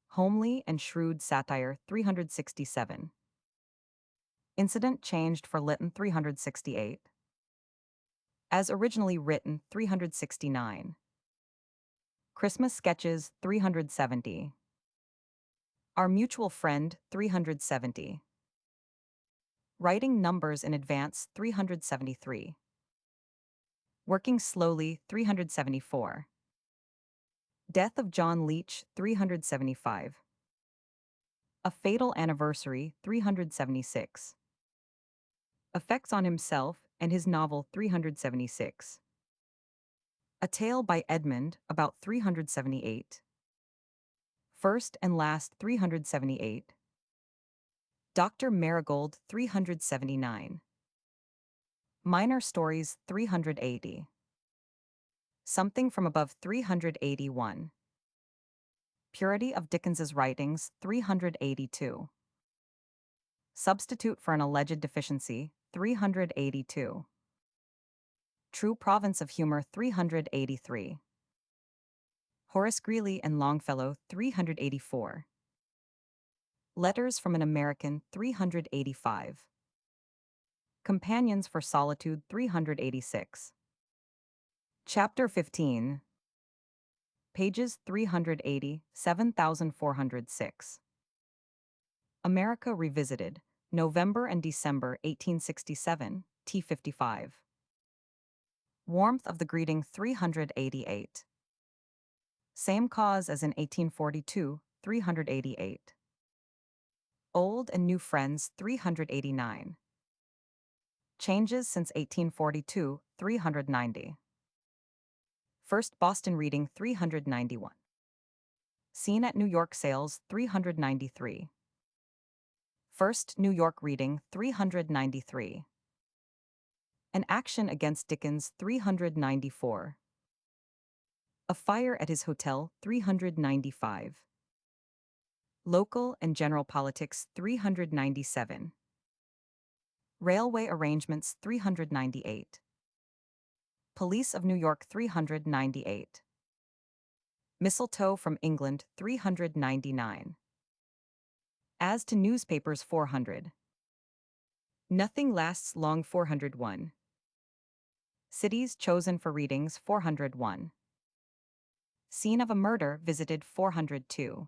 Homely and Shrewd Satire 367. Incident changed for Lytton 368. As originally written 369. Christmas Sketches 370. Our Mutual Friend 370. Writing Numbers in Advance 373. Working Slowly 374. Death of John Leech 375. A Fatal Anniversary 376. Effects on Himself and His Novel 376. A Tale by Edmund about 378. First and Last 378. Dr. Marigold 379. Minor Stories 380. Something from Above 381. Purity of Dickens's Writings 382. Substitute for an Alleged Deficiency 382. True Province of Humor 383. Horace Greeley and Longfellow 384. Letters from an American 385. Companions for Solitude 386. Chapter 15. Pages 380, 7406. America Revisited, November and December 1867, T55. Warmth of the Greeting 388. Same cause as in 1842, 388. Old and New Friends 389. Changes since 1842, 390. First Boston Reading 391. Scene at New York Sales 393. First New York Reading 393. An Action Against Dickens 394. A Fire at His Hotel 395. Local and General Politics 397. Railway Arrangements 398. Police of New York 398. Mistletoe from England 399. As to Newspapers 400. Nothing Lasts Long 401. Cities Chosen for Readings 401. Scene of a Murder Visited 402.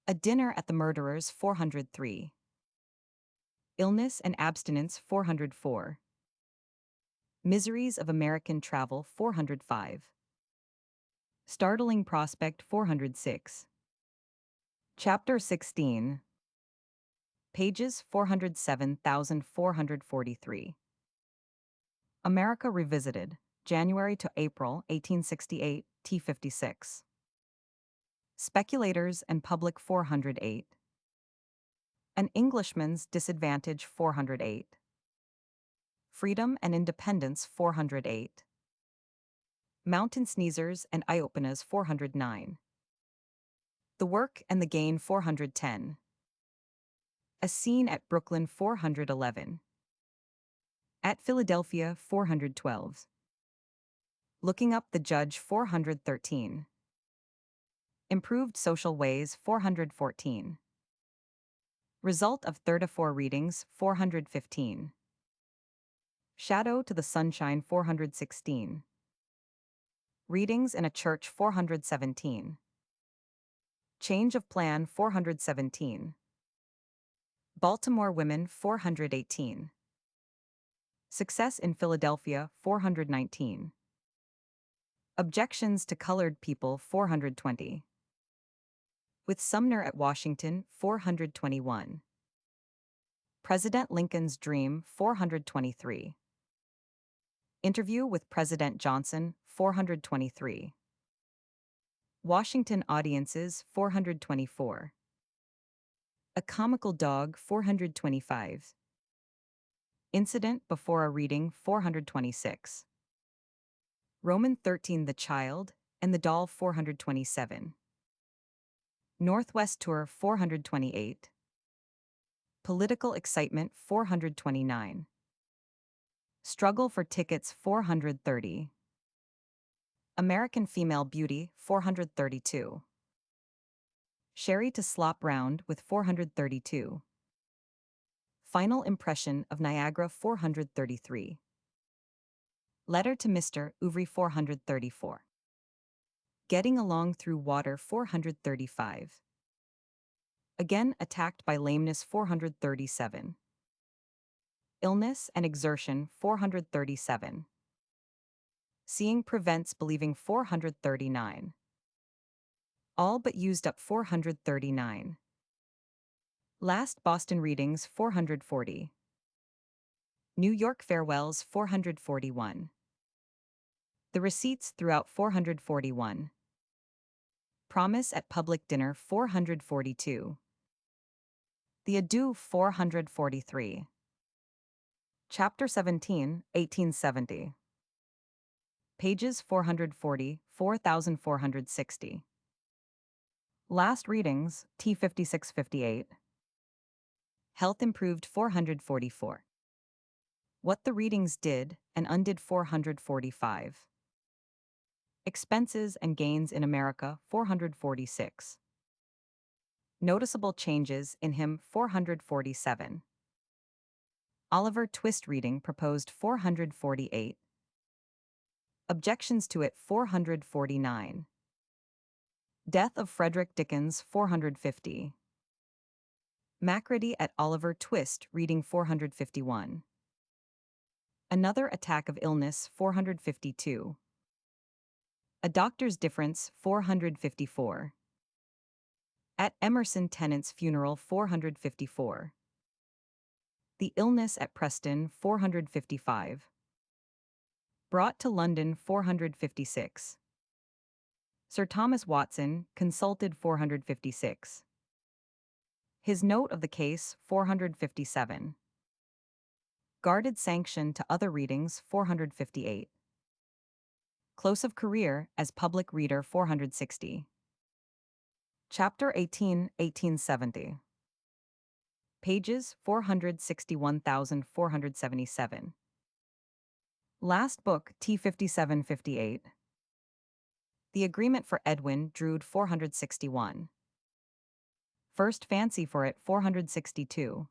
A Dinner at the Murderer's 403. Illness and Abstinence 404. Miseries of American Travel 405. Startling Prospect 406. Chapter 16. Pages 407,443. America Revisited, January to April 1868, T56. Speculators and Public 408. An Englishman's Disadvantage 408. Freedom and Independence 408. Mountain Sneezers and Eye-Openers 409. The Work and the Gain 410. A Scene at Brooklyn 411. At Philadelphia 412. Looking Up the Judge 413. Improved Social Ways 414. Result of 34 Readings 415. Shadow to the Sunshine 416. Readings in a Church 417. Change of Plan 417. Baltimore Women 418. Success in Philadelphia 419. Objections to Colored People 420. With Sumner at Washington 421. President Lincoln's Dream 423. Interview with President Johnson 423. Washington Audiences 424. A Comical Dog 425. Incident Before a Reading 426. Roman 13 The Child and the Doll 427. Northwest Tour 428. Political Excitement 429. Struggle for Tickets 430. American Female Beauty 432. Sherry to Slop Round with 432. Final Impression of Niagara 433. Letter to Mr. Ouvry 434. Getting Along Through Water 435. Again Attacked by Lameness 437. Illness and Exertion 437. Seeing Prevents Believing 439. All But Used Up 439. Last Boston Readings 440. New York Farewells 441. The Receipts Throughout 441. Promise at Public Dinner 442. The Adieu 443. Chapter 17, 1870. Pages 440, 4460. Last Readings, T5658. Health Improved 444. What the Readings Did and Undid 445. Expenses and Gains in America 446. Noticeable Changes in Him 447. Oliver Twist reading proposed 448. Objections to it 449. Death of Frederick Dickens 450. Macready at Oliver Twist reading 451. Another attack of illness 452. A doctor's difference 454. At Emerson Tennant's funeral 454. The illness at Preston 455. Brought to London 456. Sir Thomas Watson consulted 456. His note of the case 457. Guarded sanction to other readings 458. Close of career as public reader 460. Chapter 18, 1870. Pages 461,477. Last book T5758. The Agreement for Edwin Drood 461. First Fancy for It 462.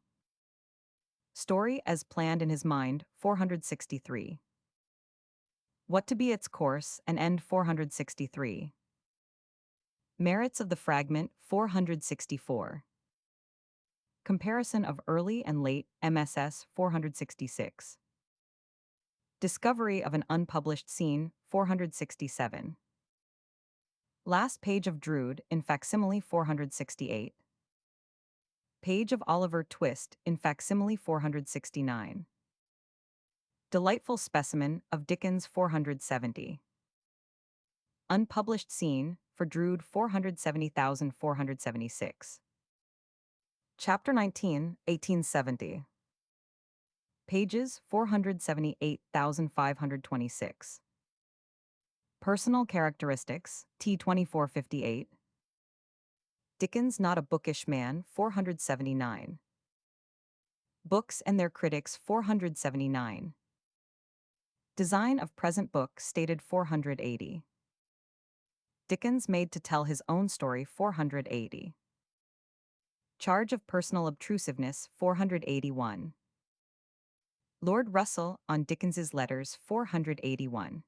Story as planned in his mind 463. What to be its course and end 463. Merits of the Fragment 464. Comparison of early and late MSS 466. Discovery of an unpublished scene 467. Last page of Drood in facsimile 468. Page of Oliver Twist in facsimile 469. Delightful specimen of Dickens 470. Unpublished scene for Drood 470,476. Chapter 19, 1870. Pages 478,526. Personal characteristics T2458. Dickens not a bookish man 479. Books and their critics 479. Design of present book stated 480. Dickens made to tell his own story 480. Charge of personal obtrusiveness 481. Lord Russell on Dickens's letters 481.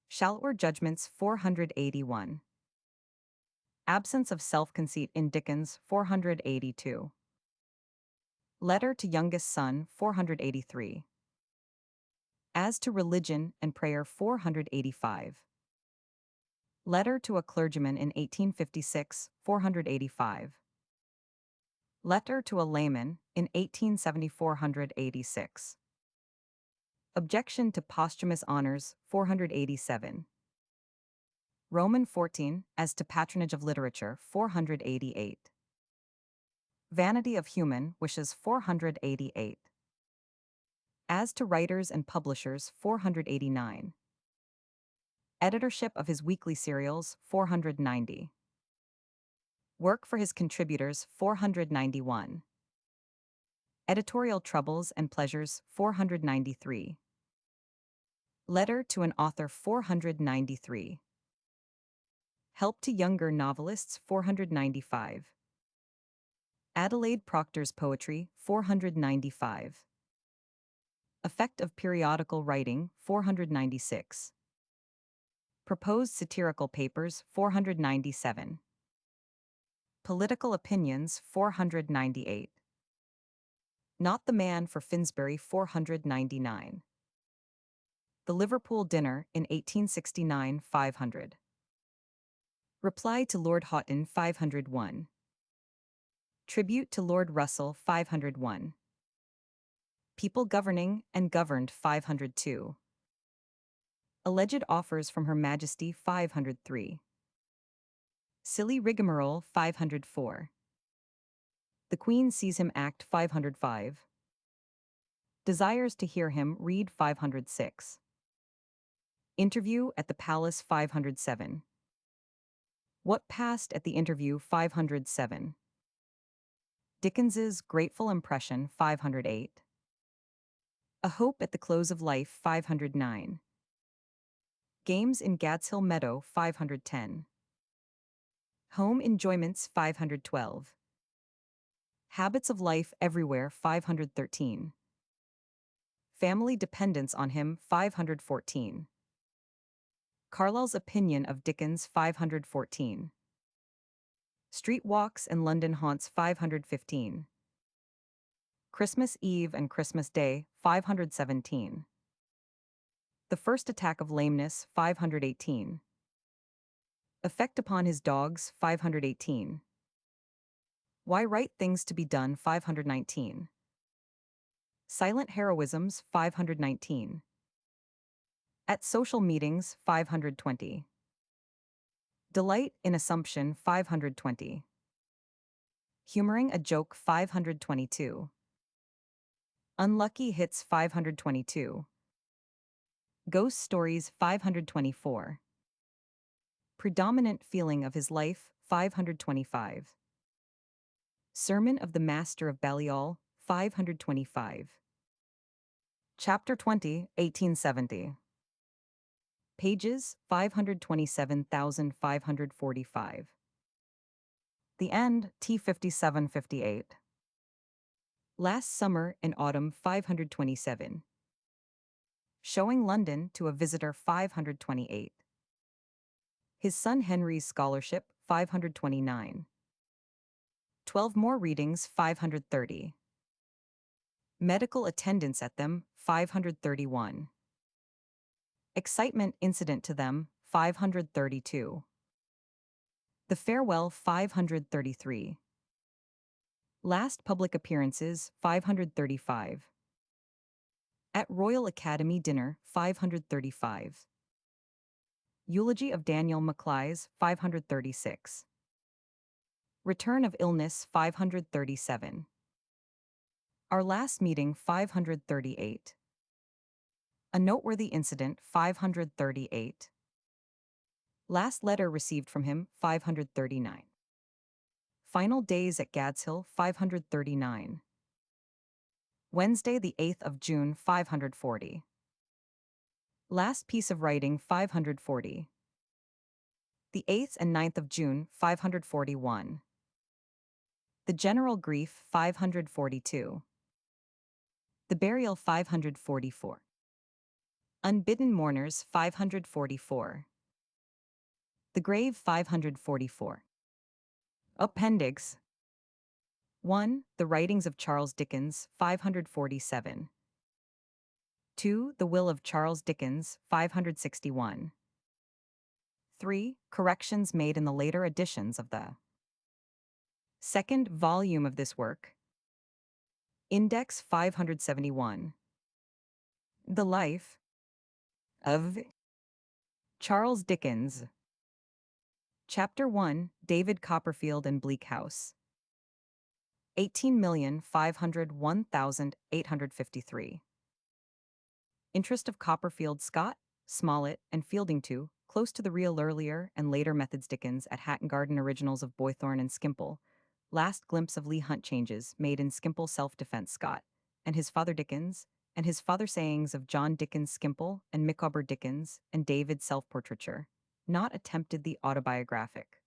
Shallower judgments 481. Absence of self-conceit in Dickens 482. Letter to youngest son 483. As to religion and prayer 485. Letter to a clergyman in 1856 485. Letter to a layman in 1870 486. Objection to posthumous honors 487. Roman 14 as to patronage of literature 488. Vanity of human wishes 488. As to writers and publishers 489. Editorship of his weekly serials 490. Work for his contributors 491. Editorial troubles and pleasures 493. Letter to an author 493. Help to younger novelists 495. Adelaide Proctor's poetry 495. Effect of periodical writing 496. Proposed satirical papers 497. Political opinions 498. Not the Man for Finsbury 499. The Liverpool Dinner in 1869 500. Reply to Lord Houghton 501. Tribute to Lord Russell 501. People governing and governed 502. Alleged offers from Her Majesty 503. Silly rigmarole 504. The Queen sees him act 505. Desires to hear him read 506. Interview at the Palace 507. What passed at the interview 507. Dickens's grateful impression 508. A hope at the close of life 509. Games in Gadshill Meadow 510. Home enjoyments 512. Habits of life everywhere 513. Family dependence on him 514. Carlyle's opinion of Dickens 514. Street walks and London haunts 515. Christmas Eve and Christmas Day 517. The first attack of lameness 518. Effect upon his dogs 518. Why right things to be done 519. Silent heroisms 519. At social meetings 520. Delight in assumption 520. Humoring a joke 522. Unlucky hits 522. Ghost stories 524. Predominant feeling of his life 525. Sermon of the Master of Balliol 525. Chapter 20, 1870. Pages 527,545. The end T5758. Last summer and autumn 527. Showing London to a visitor 528. His son Henry's scholarship 529. 12 more readings 530. Medical attendance at them 531. Excitement incident to them 532. The farewell 533. Last public appearances 535. At Royal Academy dinner 535. Eulogy of Daniel Maclise 536. Return of illness 537. Our last meeting 538. A noteworthy incident 538. Last letter received from him 539. Final days at Gadshill 539. Wednesday the 8th of June 540. Last piece of writing 540. The 8th and 9th of June 541. The general grief 542. The burial 544. Unbidden mourners 544. The grave 544. Appendix 1. The writings of Charles Dickens 547. 2. The will of Charles Dickens 561. 3. Corrections made in the later editions of the second volume of this work. Index 571. The life of Charles Dickens. Chapter 1. David Copperfield and Bleak House. 18,501,853. Interest of Copperfield, Scott, Smollett, and Fielding to, close to the real earlier and later methods Dickens at Hatton Garden originals of Boythorn and Skimpole. Last glimpse of Leigh Hunt changes made in Skimpole self-defense Scott, and his father Dickens, and his father sayings of John Dickens Skimpole and Micawber Dickens and David self-portraiture. Not attempted the autobiographic.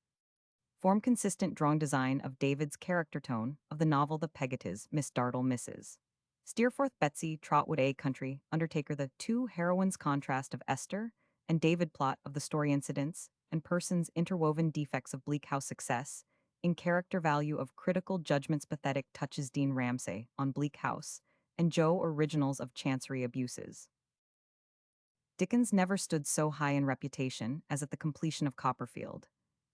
Form consistent drawing design of David's character tone of the novel The Pegasus, Miss Dartle Misses. Steerforth Betsy, Trotwood A Country, Undertaker the two heroines contrast of Esther and David plot of the story incidents and persons interwoven defects of Bleak House success, in character value of critical judgments pathetic touches Dean Ramsay on Bleak House, and Joe originals of Chancery abuses. Dickens never stood so high in reputation as at the completion of Copperfield.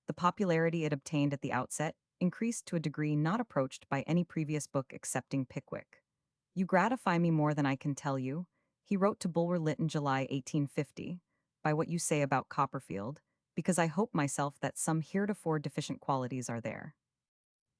The popularity it obtained at the outset increased to a degree not approached by any previous book excepting Pickwick. You gratify me more than I can tell you, he wrote to Bulwer Lytton July 1850, by what you say about Copperfield, because I hope myself that some heretofore deficient qualities are there.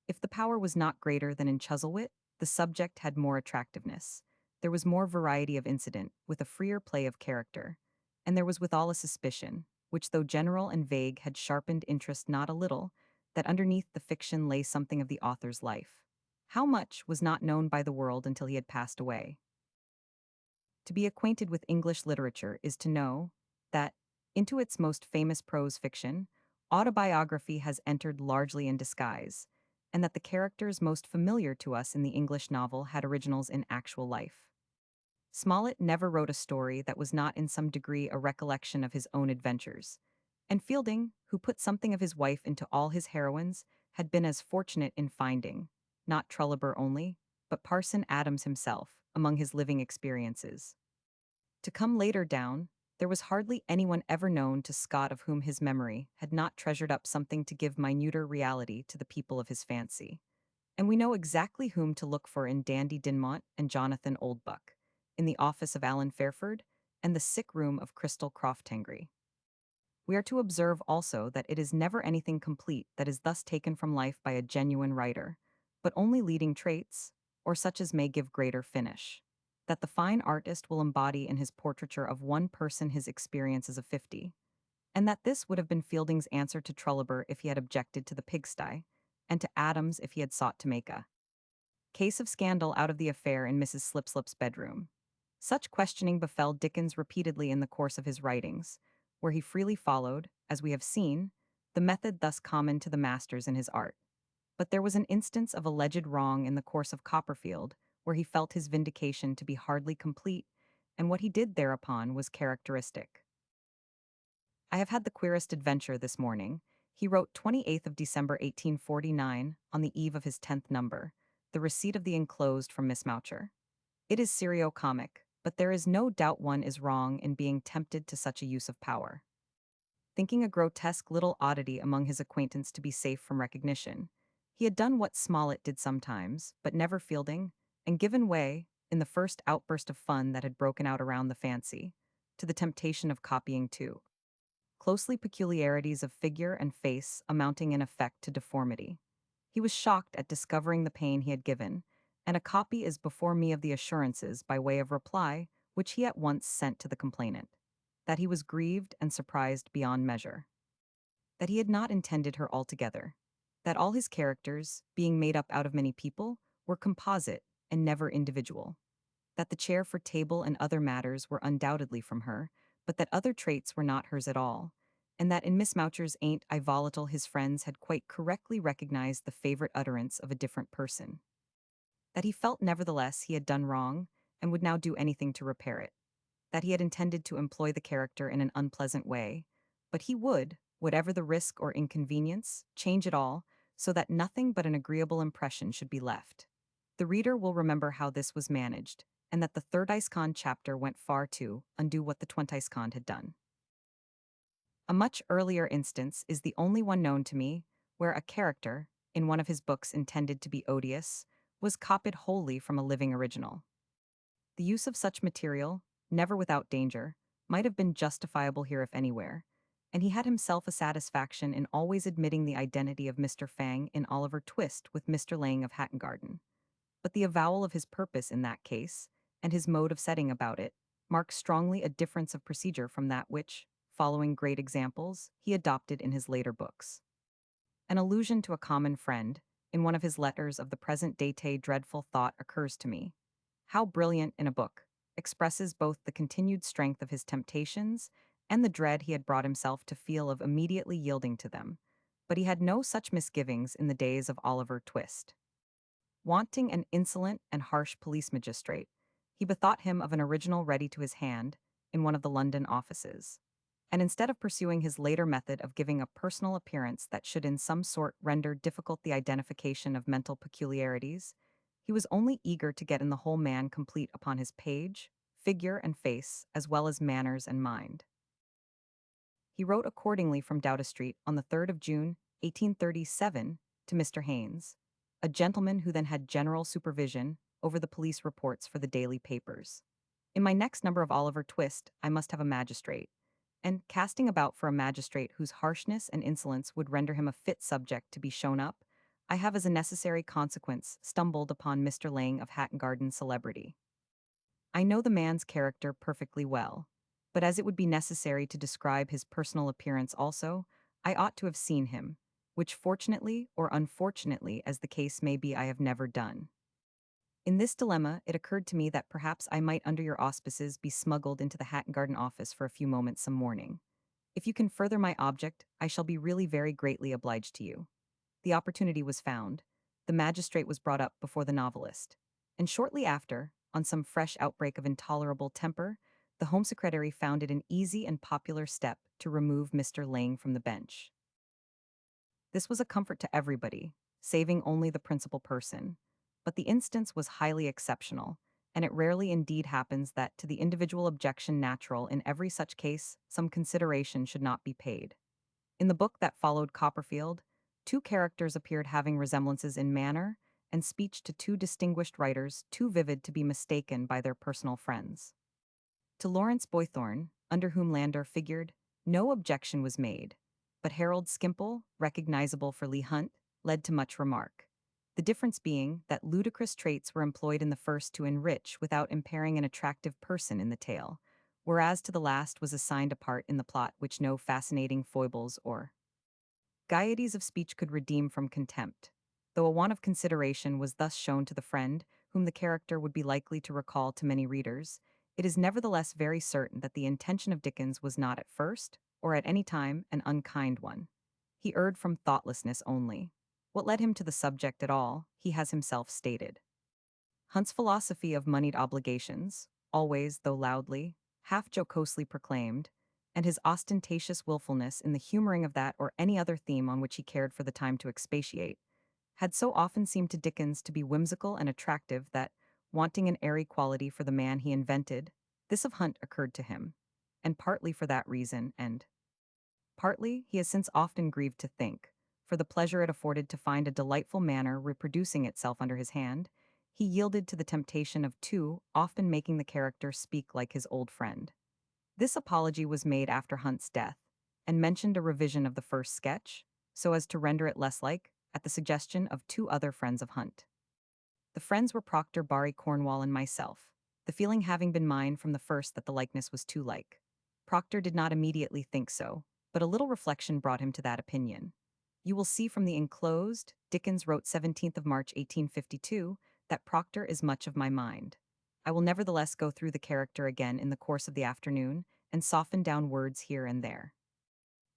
If the power was not greater than in Chuzzlewit, the subject had more attractiveness. There was more variety of incident, with a freer play of character, and there was withal a suspicion, which though general and vague had sharpened interest not a little, that underneath the fiction lay something of the author's life. How much was not known by the world until he had passed away. To be acquainted with English literature is to know that, into its most famous prose fiction, autobiography has entered largely in disguise, and that the characters most familiar to us in the English novel had originals in actual life. Smollett never wrote a story that was not in some degree a recollection of his own adventures. And Fielding, who put something of his wife into all his heroines, had been as fortunate in finding, not Trolloper only, but Parson Adams himself, among his living experiences. To come later down, there was hardly anyone ever known to Scott of whom his memory had not treasured up something to give minuter reality to the people of his fancy. And we know exactly whom to look for in Dandy Dinmont and Jonathan Oldbuck, in the office of Alan Fairford, and the sick room of Crystal Croftangree. We are to observe also that it is never anything complete that is thus taken from life by a genuine writer, but only leading traits, or such as may give greater finish. That the fine artist will embody in his portraiture of one person his experiences of 50, and that this would have been Fielding's answer to Trolloper if he had objected to the pigsty, and to Adams if he had sought to make a case of scandal out of the affair in Mrs. Slipslip's bedroom. Such questioning befell Dickens repeatedly in the course of his writings, where he freely followed, as we have seen, the method thus common to the masters in his art. But there was an instance of alleged wrong in the course of Copperfield, where he felt his vindication to be hardly complete, and what he did thereupon was characteristic. I have had the queerest adventure this morning. He wrote 28th of December 1849, on the eve of his 10th number, the receipt of the enclosed from Miss Moucher. It is serio-comic, but there is no doubt one is wrong in being tempted to such a use of power. Thinking a grotesque little oddity among his acquaintance to be safe from recognition, he had done what Smollett did sometimes, but never Fielding, and given way, in the first outburst of fun that had broken out around the fancy, to the temptation of copying too closely peculiarities of figure and face amounting in effect to deformity. He was shocked at discovering the pain he had given, and a copy is before me of the assurances by way of reply which he at once sent to the complainant, that he was grieved and surprised beyond measure, that he had not intended her altogether, that all his characters, being made up out of many people, were composite and never individual, that the chair for table and other matters were undoubtedly from her, but that other traits were not hers at all, and that in Miss Moucher's Ain't I Volatile his friends had quite correctly recognized the favorite utterance of a different person. That he felt nevertheless he had done wrong, and would now do anything to repair it. That he had intended to employ the character in an unpleasant way, but he would, whatever the risk or inconvenience, change it all, so that nothing but an agreeable impression should be left. The reader will remember how this was managed, and that the third Iscon chapter went far to undo what the 20th had done. A much earlier instance is the only one known to me, where a character, in one of his books intended to be odious, was copied wholly from a living original. The use of such material, never without danger, might have been justifiable here if anywhere, and he had himself a satisfaction in always admitting the identity of Mr. Fang in Oliver Twist with Mr. Lang of Hatton Garden. But the avowal of his purpose in that case, and his mode of setting about it, marks strongly a difference of procedure from that which, following great examples, he adopted in his later books. An allusion to a common friend, in one of his letters of the present date dreadful thought occurs to me. How brilliant in a book, expresses both the continued strength of his temptations and the dread he had brought himself to feel of immediately yielding to them, but he had no such misgivings in the days of Oliver Twist. Wanting an insolent and harsh police magistrate, he bethought him of an original ready to his hand in one of the London offices. And instead of pursuing his later method of giving a personal appearance that should in some sort render difficult the identification of mental peculiarities, he was only eager to get in the whole man complete upon his page, figure, and face, as well as manners and mind. He wrote accordingly from Doughty Street on the 3rd of June, 1837, to Mr. Haynes, a gentleman who then had general supervision over the police reports for the daily papers. In my next number of Oliver Twist, I must have a magistrate, and casting about for a magistrate whose harshness and insolence would render him a fit subject to be shown up, I have as a necessary consequence stumbled upon Mr. Lang of Hatton Garden celebrity. I know the man's character perfectly well, but as it would be necessary to describe his personal appearance also, I ought to have seen him, which fortunately or unfortunately as the case may be I have never done. In this dilemma, it occurred to me that perhaps I might under your auspices be smuggled into the Hatton Garden office for a few moments some morning. If you can further my object, I shall be really very greatly obliged to you. The opportunity was found. The magistrate was brought up before the novelist. And shortly after, on some fresh outbreak of intolerable temper, the Home Secretary found it an easy and popular step to remove Mr. Lang from the bench. This was a comfort to everybody, saving only the principal person. But the instance was highly exceptional, and it rarely indeed happens that to the individual objection natural in every such case, some consideration should not be paid. In the book that followed Copperfield, two characters appeared having resemblances in manner and speech to two distinguished writers too vivid to be mistaken by their personal friends. To Lawrence Boythorn, under whom Landor figured, no objection was made, but Harold Skimpole, recognizable for Leigh Hunt, led to much remark. The difference being that ludicrous traits were employed in the first to enrich without impairing an attractive person in the tale, whereas to the last was assigned a part in the plot which no fascinating foibles or gaieties of speech could redeem from contempt, though a want of consideration was thus shown to the friend, whom the character would be likely to recall to many readers. It is nevertheless very certain that the intention of Dickens was not at first, or at any time, an unkind one. He erred from thoughtlessness only. What led him to the subject at all, he has himself stated. Hunt's philosophy of moneyed obligations, always, though loudly, half jocosely proclaimed, and his ostentatious willfulness in the humoring of that or any other theme on which he cared for the time to expatiate, had so often seemed to Dickens to be whimsical and attractive that, wanting an airy quality for the man he invented, this of Hunt occurred to him, and partly for that reason, and partly, he has since often grieved to think, for the pleasure it afforded to find a delightful manner reproducing itself under his hand, he yielded to the temptation of too often making the character speak like his old friend. This apology was made after Hunt's death, and mentioned a revision of the first sketch, so as to render it less like, at the suggestion of two other friends of Hunt. The friends were Proctor Barry Cornwall and myself, the feeling having been mine from the first that the likeness was too like. Proctor did not immediately think so, but a little reflection brought him to that opinion. You will see from the enclosed, Dickens wrote 17th of March 1852, that Proctor is much of my mind. I will nevertheless go through the character again in the course of the afternoon, and soften down words here and there.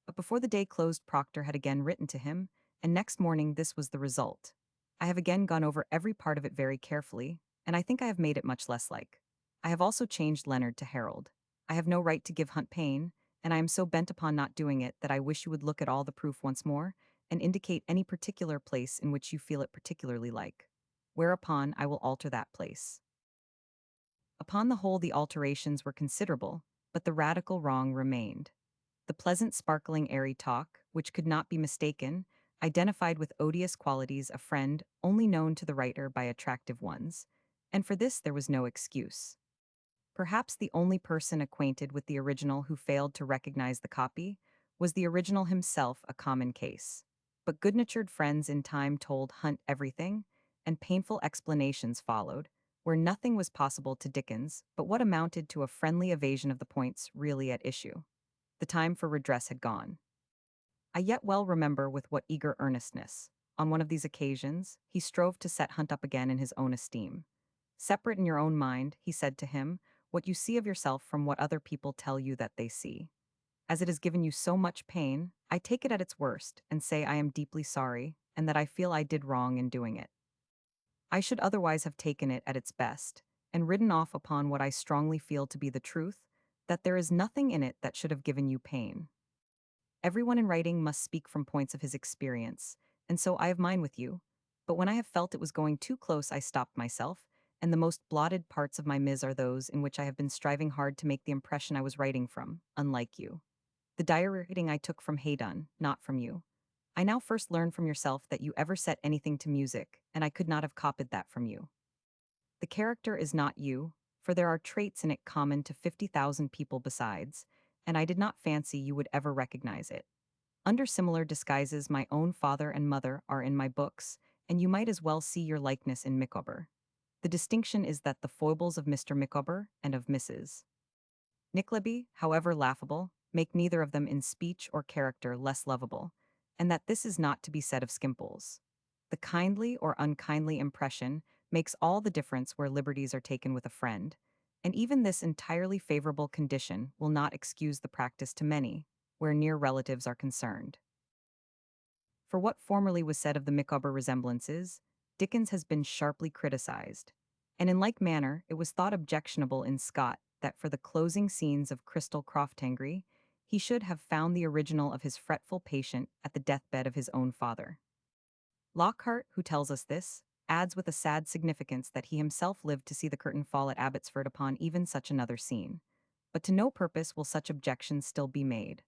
But before the day closed Proctor had again written to him, and next morning this was the result. I have again gone over every part of it very carefully, and I think I have made it much less like. I have also changed Leonard to Harold. I have no right to give Hunt pain, and I am so bent upon not doing it that I wish you would look at all the proof once more, and indicate any particular place in which you feel it particularly like. Whereupon I will alter that place. Upon the whole the alterations were considerable, but the radical wrong remained. The pleasant sparkling airy talk, which could not be mistaken, identified with odious qualities a friend only known to the writer by attractive ones, and for this there was no excuse. Perhaps the only person acquainted with the original who failed to recognize the copy was the original himself, a common case. But good-natured friends in time told Hunt everything, and painful explanations followed, where nothing was possible to Dickens but what amounted to a friendly evasion of the points really at issue. The time for redress had gone. I yet well remember with what eager earnestness, on one of these occasions, he strove to set Hunt up again in his own esteem. Separate in your own mind, he said to him, what you see of yourself from what other people tell you that they see. As it has given you so much pain, I take it at its worst and say I am deeply sorry, and that I feel I did wrong in doing it. I should otherwise have taken it at its best, and ridden off upon what I strongly feel to be the truth, that there is nothing in it that should have given you pain. Everyone in writing must speak from points of his experience, and so I have mine with you. But when I have felt it was going too close, I stopped myself, and the most blotted parts of my mise are those in which I have been striving hard to make the impression I was writing from, unlike you. The diary writing I took from Haydon, not from you. I now first learn from yourself that you ever set anything to music, and I could not have copied that from you. The character is not you, for there are traits in it common to 50,000 people besides, and I did not fancy you would ever recognize it. Under similar disguises my own father and mother are in my books, and you might as well see your likeness in Micawber. The distinction is that the foibles of Mr. Micawber and of Mrs. Nickleby, however laughable, make neither of them in speech or character less lovable, and that this is not to be said of Skimpole's. The kindly or unkindly impression makes all the difference where liberties are taken with a friend, and even this entirely favorable condition will not excuse the practice to many, where near relatives are concerned. For what formerly was said of the Micawber resemblances, Dickens has been sharply criticized, And in like manner, it was thought objectionable in Scott that for the closing scenes of Crystal Croftangry, he should have found the original of his fretful patient at the deathbed of his own father. Lockhart, who tells us this, adds with a sad significance that he himself lived to see the curtain fall at Abbotsford upon even such another scene. But to no purpose will such objections still be made.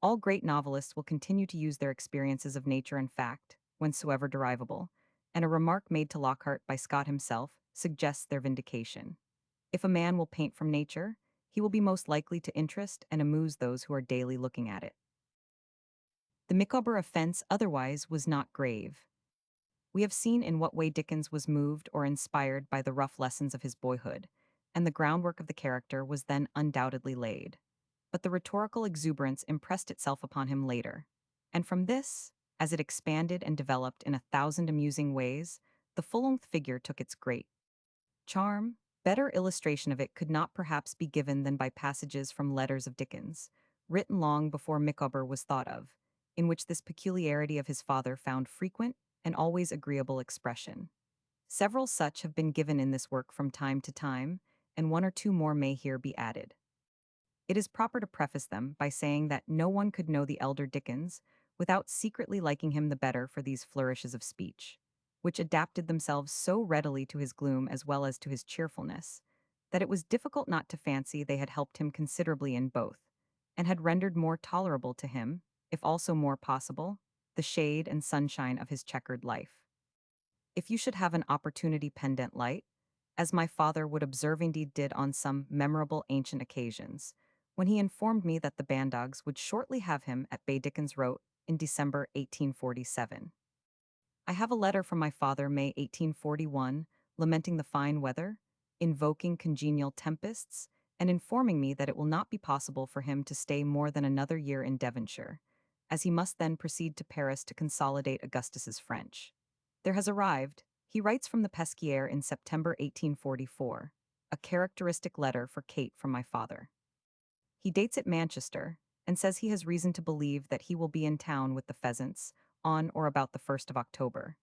All great novelists will continue to use their experiences of nature and fact, whensoever derivable, and a remark made to Lockhart by Scott himself suggests their vindication. If a man will paint from nature, he will be most likely to interest and amuse those who are daily looking at it. The Micawber offense otherwise was not grave. We have seen in what way Dickens was moved or inspired by the rough lessons of his boyhood, and the groundwork of the character was then undoubtedly laid. But the rhetorical exuberance impressed itself upon him later, and from this, as it expanded and developed in 1,000 amusing ways, the full-length figure took its great charm. Better illustration of it could not perhaps be given than by passages from letters of Dickens, written long before Micawber was thought of, in which this peculiarity of his father found frequent and always agreeable expression. Several such have been given in this work from time to time, and one or two more may here be added. It is proper to preface them by saying that no one could know the elder Dickens without secretly liking him the better for these flourishes of speech, which adapted themselves so readily to his gloom as well as to his cheerfulness, that it was difficult not to fancy they had helped him considerably in both, and had rendered more tolerable to him, if also more possible, the shade and sunshine of his checkered life. If you should have an opportunity pendant light, as my father would observe indeed did on some memorable ancient occasions, when he informed me that the Bandogs would shortly have him at Bay, Dickens wrote in December 1847. I have a letter from my father, May 1841, lamenting the fine weather, invoking congenial tempests, and informing me that it will not be possible for him to stay more than another year in Devonshire, as he must then proceed to Paris to consolidate Augustus's French. There has arrived, he writes from the Pesquier in September 1844, a characteristic letter for Kate from my father. He dates it Manchester, and says he has reason to believe that he will be in town with the pheasants on or about the 1st of October.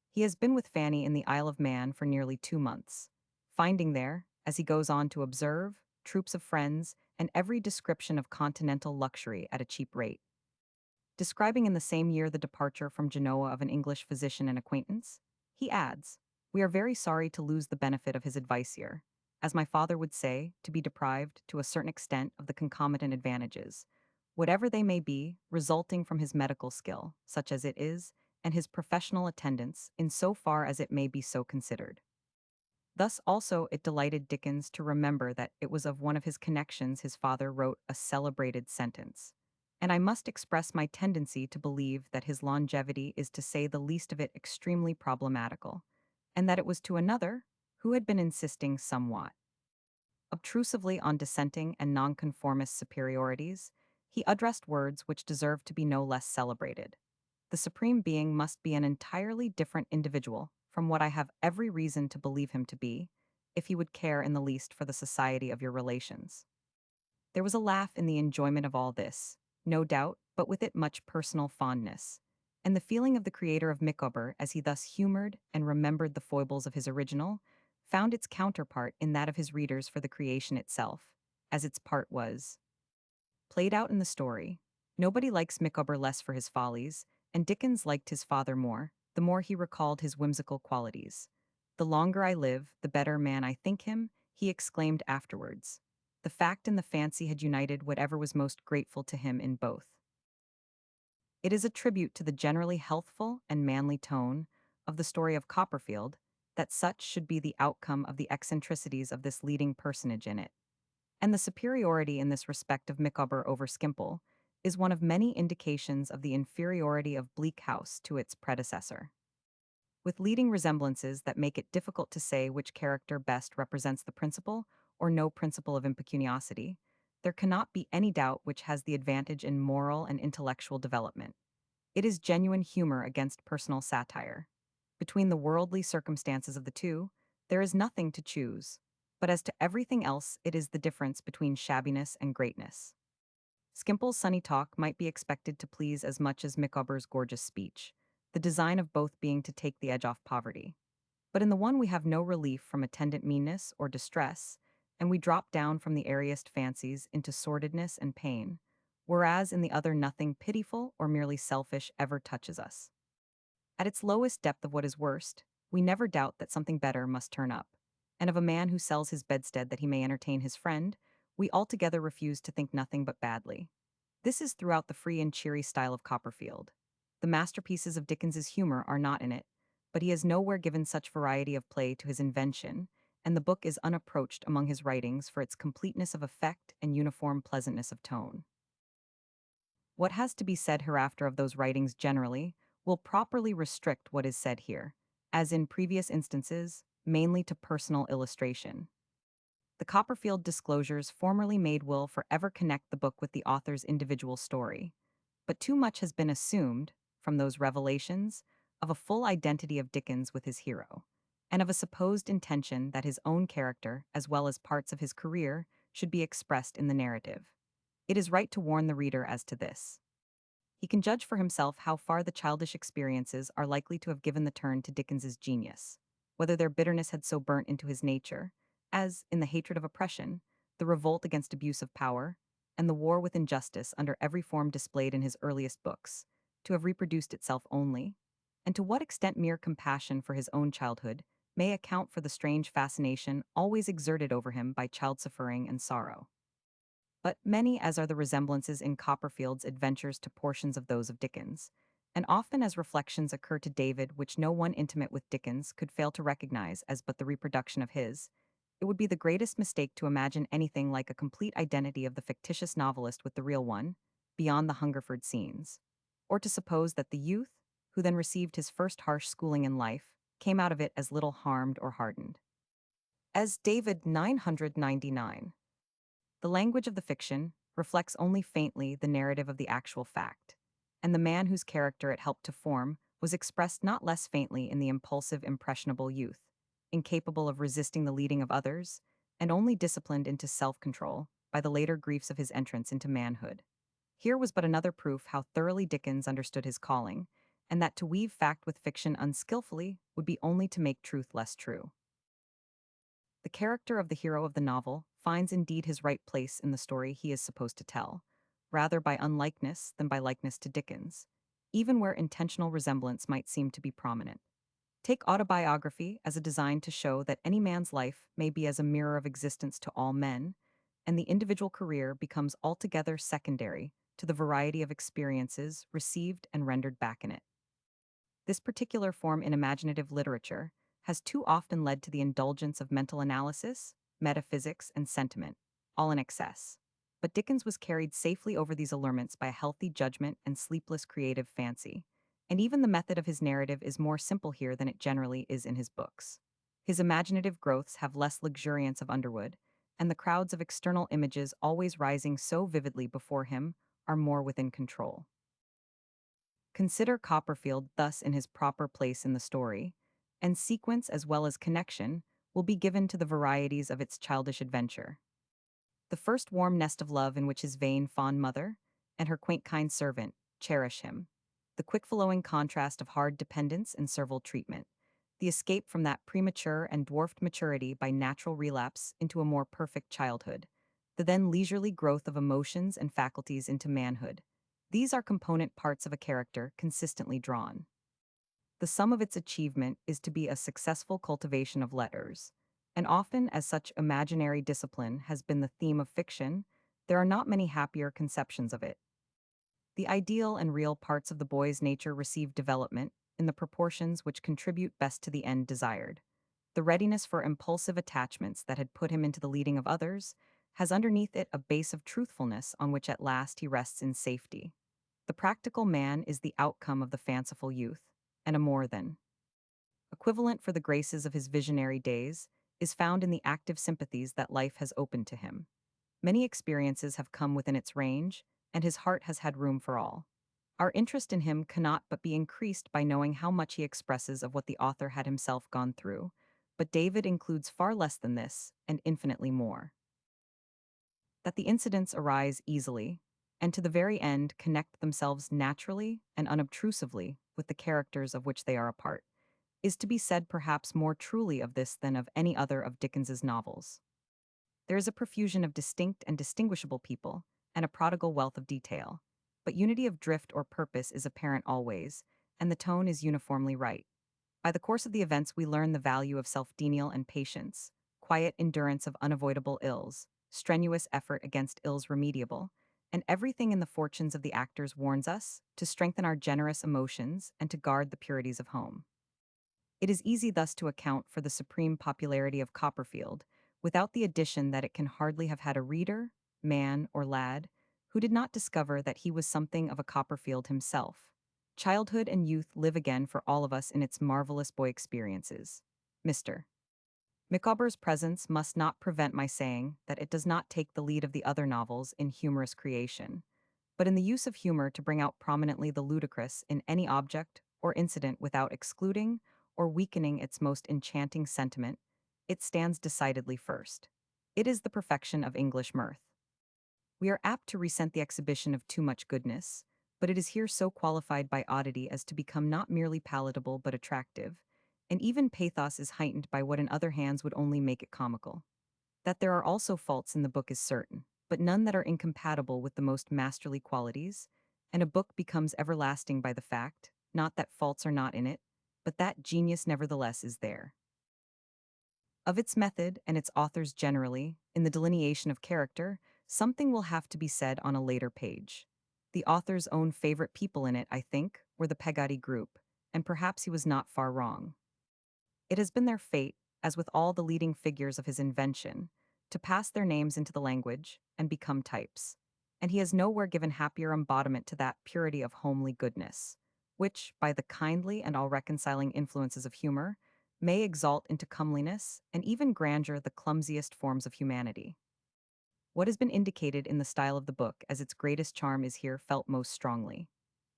He has been with Fanny in the Isle of Man for nearly 2 months, finding there, as he goes on to observe, troops of friends and every description of continental luxury at a cheap rate. Describing in the same year the departure from Genoa of an English physician and acquaintance, he adds, "We are very sorry to lose the benefit of his advice here, as my father would say, to be deprived, to a certain extent, of the concomitant advantages, whatever they may be, resulting from his medical skill, such as it is, and his professional attendance, in so far as it may be so considered." Thus also it delighted Dickens to remember that it was of one of his connections his father wrote a celebrated sentence. And I must express my tendency to believe that his longevity is, to say the least of it, extremely problematical, and that it was to another, who had been insisting somewhat obtrusively on dissenting and nonconformist superiorities, he addressed words which deserve to be no less celebrated. The Supreme Being must be an entirely different individual from what I have every reason to believe him to be, if he would care in the least for the society of your relations. There was a laugh in the enjoyment of all this, no doubt, but with it much personal fondness, and the feeling of the creator of Micawber, as he thus humored and remembered the foibles of his original, found its counterpart in that of his readers for the creation itself, as its part was played out in the story. Nobody likes Micawber less for his follies, and Dickens liked his father more, the more he recalled his whimsical qualities. "The longer I live, the better man I think him," he exclaimed afterwards. The fact and the fancy had united whatever was most grateful to him in both. It is a tribute to the generally healthful and manly tone of the story of Copperfield that such should be the outcome of the eccentricities of this leading personage in it. And the superiority in this respect of Micawber over Skimpole is one of many indications of the inferiority of Bleak House to its predecessor. With leading resemblances that make it difficult to say which character best represents the principle or no principle of impecuniosity, there cannot be any doubt which has the advantage in moral and intellectual development. It is genuine humor against personal satire. Between the worldly circumstances of the two, there is nothing to choose, but as to everything else, it is the difference between shabbiness and greatness. Skimpole's sunny talk might be expected to please as much as Micawber's gorgeous speech, the design of both being to take the edge off poverty. But in the one we have no relief from attendant meanness or distress, and we drop down from the airiest fancies into sordidness and pain, whereas in the other nothing pitiful or merely selfish ever touches us. At its lowest depth of what is worst, we never doubt that something better must turn up, and of a man who sells his bedstead that he may entertain his friend, we altogether refuse to think nothing but badly. This is throughout the free and cheery style of Copperfield. The masterpieces of Dickens's humor are not in it, but he has nowhere given such variety of play to his invention, and the book is unapproached among his writings for its completeness of effect and uniform pleasantness of tone. What has to be said hereafter of those writings generally will properly restrict what is said here, as in previous instances, mainly to personal illustration. The Copperfield disclosures formerly made will forever connect the book with the author's individual story, but too much has been assumed, from those revelations, of a full identity of Dickens with his hero, and of a supposed intention that his own character, as well as parts of his career, should be expressed in the narrative. It is right to warn the reader as to this. He can judge for himself how far the childish experiences are likely to have given the turn to Dickens's genius, whether their bitterness had so burnt into his nature, as, in the hatred of oppression, the revolt against abuse of power, and the war with injustice under every form displayed in his earliest books, to have reproduced itself only, and to what extent mere compassion for his own childhood may account for the strange fascination always exerted over him by child suffering and sorrow. But many as are the resemblances in Copperfield's adventures to portions of those of Dickens, and often as reflections occur to David which no one intimate with Dickens could fail to recognize as but the reproduction of his, it would be the greatest mistake to imagine anything like a complete identity of the fictitious novelist with the real one, beyond the Hungerford scenes, or to suppose that the youth, who then received his first harsh schooling in life, came out of it as little harmed or hardened. As David 999. The language of the fiction reflects only faintly the narrative of the actual fact, and the man whose character it helped to form was expressed not less faintly in the impulsive, impressionable youth, incapable of resisting the leading of others, and only disciplined into self-control by the later griefs of his entrance into manhood. Here was but another proof how thoroughly Dickens understood his calling, and that to weave fact with fiction unskillfully would be only to make truth less true. The character of the hero of the novel finds indeed his right place in the story he is supposed to tell, rather by unlikeness than by likeness to Dickens, even where intentional resemblance might seem to be prominent. Take autobiography as a design to show that any man's life may be as a mirror of existence to all men, and the individual career becomes altogether secondary to the variety of experiences received and rendered back in it. This particular form in imaginative literature has too often led to the indulgence of mental analysis, metaphysics, and sentiment, all in excess. But Dickens was carried safely over these allurements by a healthy judgment and sleepless creative fancy, and even the method of his narrative is more simple here than it generally is in his books. His imaginative growths have less luxuriance of Underwood, and the crowds of external images always rising so vividly before him are more within control. Consider Copperfield thus in his proper place in the story, and sequence as well as connection will be given to the varieties of its childish adventure. The first warm nest of love in which his vain, fond mother and her quaint kind servant cherish him, the quick flowing contrast of hard dependence and servile treatment, the escape from that premature and dwarfed maturity by natural relapse into a more perfect childhood, the then leisurely growth of emotions and faculties into manhood. These are component parts of a character consistently drawn. The sum of its achievement is to be a successful cultivation of letters, and often as such imaginary discipline has been the theme of fiction, there are not many happier conceptions of it. The ideal and real parts of the boy's nature receive development in the proportions which contribute best to the end desired. The readiness for impulsive attachments that had put him into the leading of others has underneath it a base of truthfulness on which at last he rests in safety. The practical man is the outcome of the fanciful youth, and a more than equivalent for the graces of his visionary days is found in the active sympathies that life has opened to him. Many experiences have come within its range, and his heart has had room for all. Our interest in him cannot but be increased by knowing how much he expresses of what the author had himself gone through, but David includes far less than this, and infinitely more. That the incidents arise easily, and to the very end connect themselves naturally and unobtrusively with the characters of which they are a part, is to be said perhaps more truly of this than of any other of Dickens's novels. There is a profusion of distinct and distinguishable people, and a prodigal wealth of detail, but unity of drift or purpose is apparent always, and the tone is uniformly right. By the course of the events, we learn the value of self-denial and patience, quiet endurance of unavoidable ills, strenuous effort against ills remediable, and everything in the fortunes of the actors warns us to strengthen our generous emotions and to guard the purities of home. It is easy thus to account for the supreme popularity of Copperfield, without the addition that it can hardly have had a reader, man or lad, who did not discover that he was something of a Copperfield himself. Childhood and youth live again for all of us in its marvelous boy experiences. Mr. Micawber's presence must not prevent my saying that it does not take the lead of the other novels in humorous creation, but in the use of humor to bring out prominently the ludicrous in any object or incident without excluding or weakening its most enchanting sentiment, it stands decidedly first. It is the perfection of English mirth. We are apt to resent the exhibition of too much goodness, but it is here so qualified by oddity as to become not merely palatable but attractive, and even pathos is heightened by what in other hands would only make it comical. That there are also faults in the book is certain, but none that are incompatible with the most masterly qualities, and a book becomes everlasting by the fact, not that faults are not in it, but that genius nevertheless is there. Of its method and its authors generally, in the delineation of character, something will have to be said on a later page. The author's own favorite people in it, I think, were the Peggotty group, and perhaps he was not far wrong. It has been their fate, as with all the leading figures of his invention, to pass their names into the language and become types, and he has nowhere given happier embodiment to that purity of homely goodness, which, by the kindly and all-reconciling influences of humor, may exalt into comeliness and even grandeur the clumsiest forms of humanity. What has been indicated in the style of the book as its greatest charm is here felt most strongly.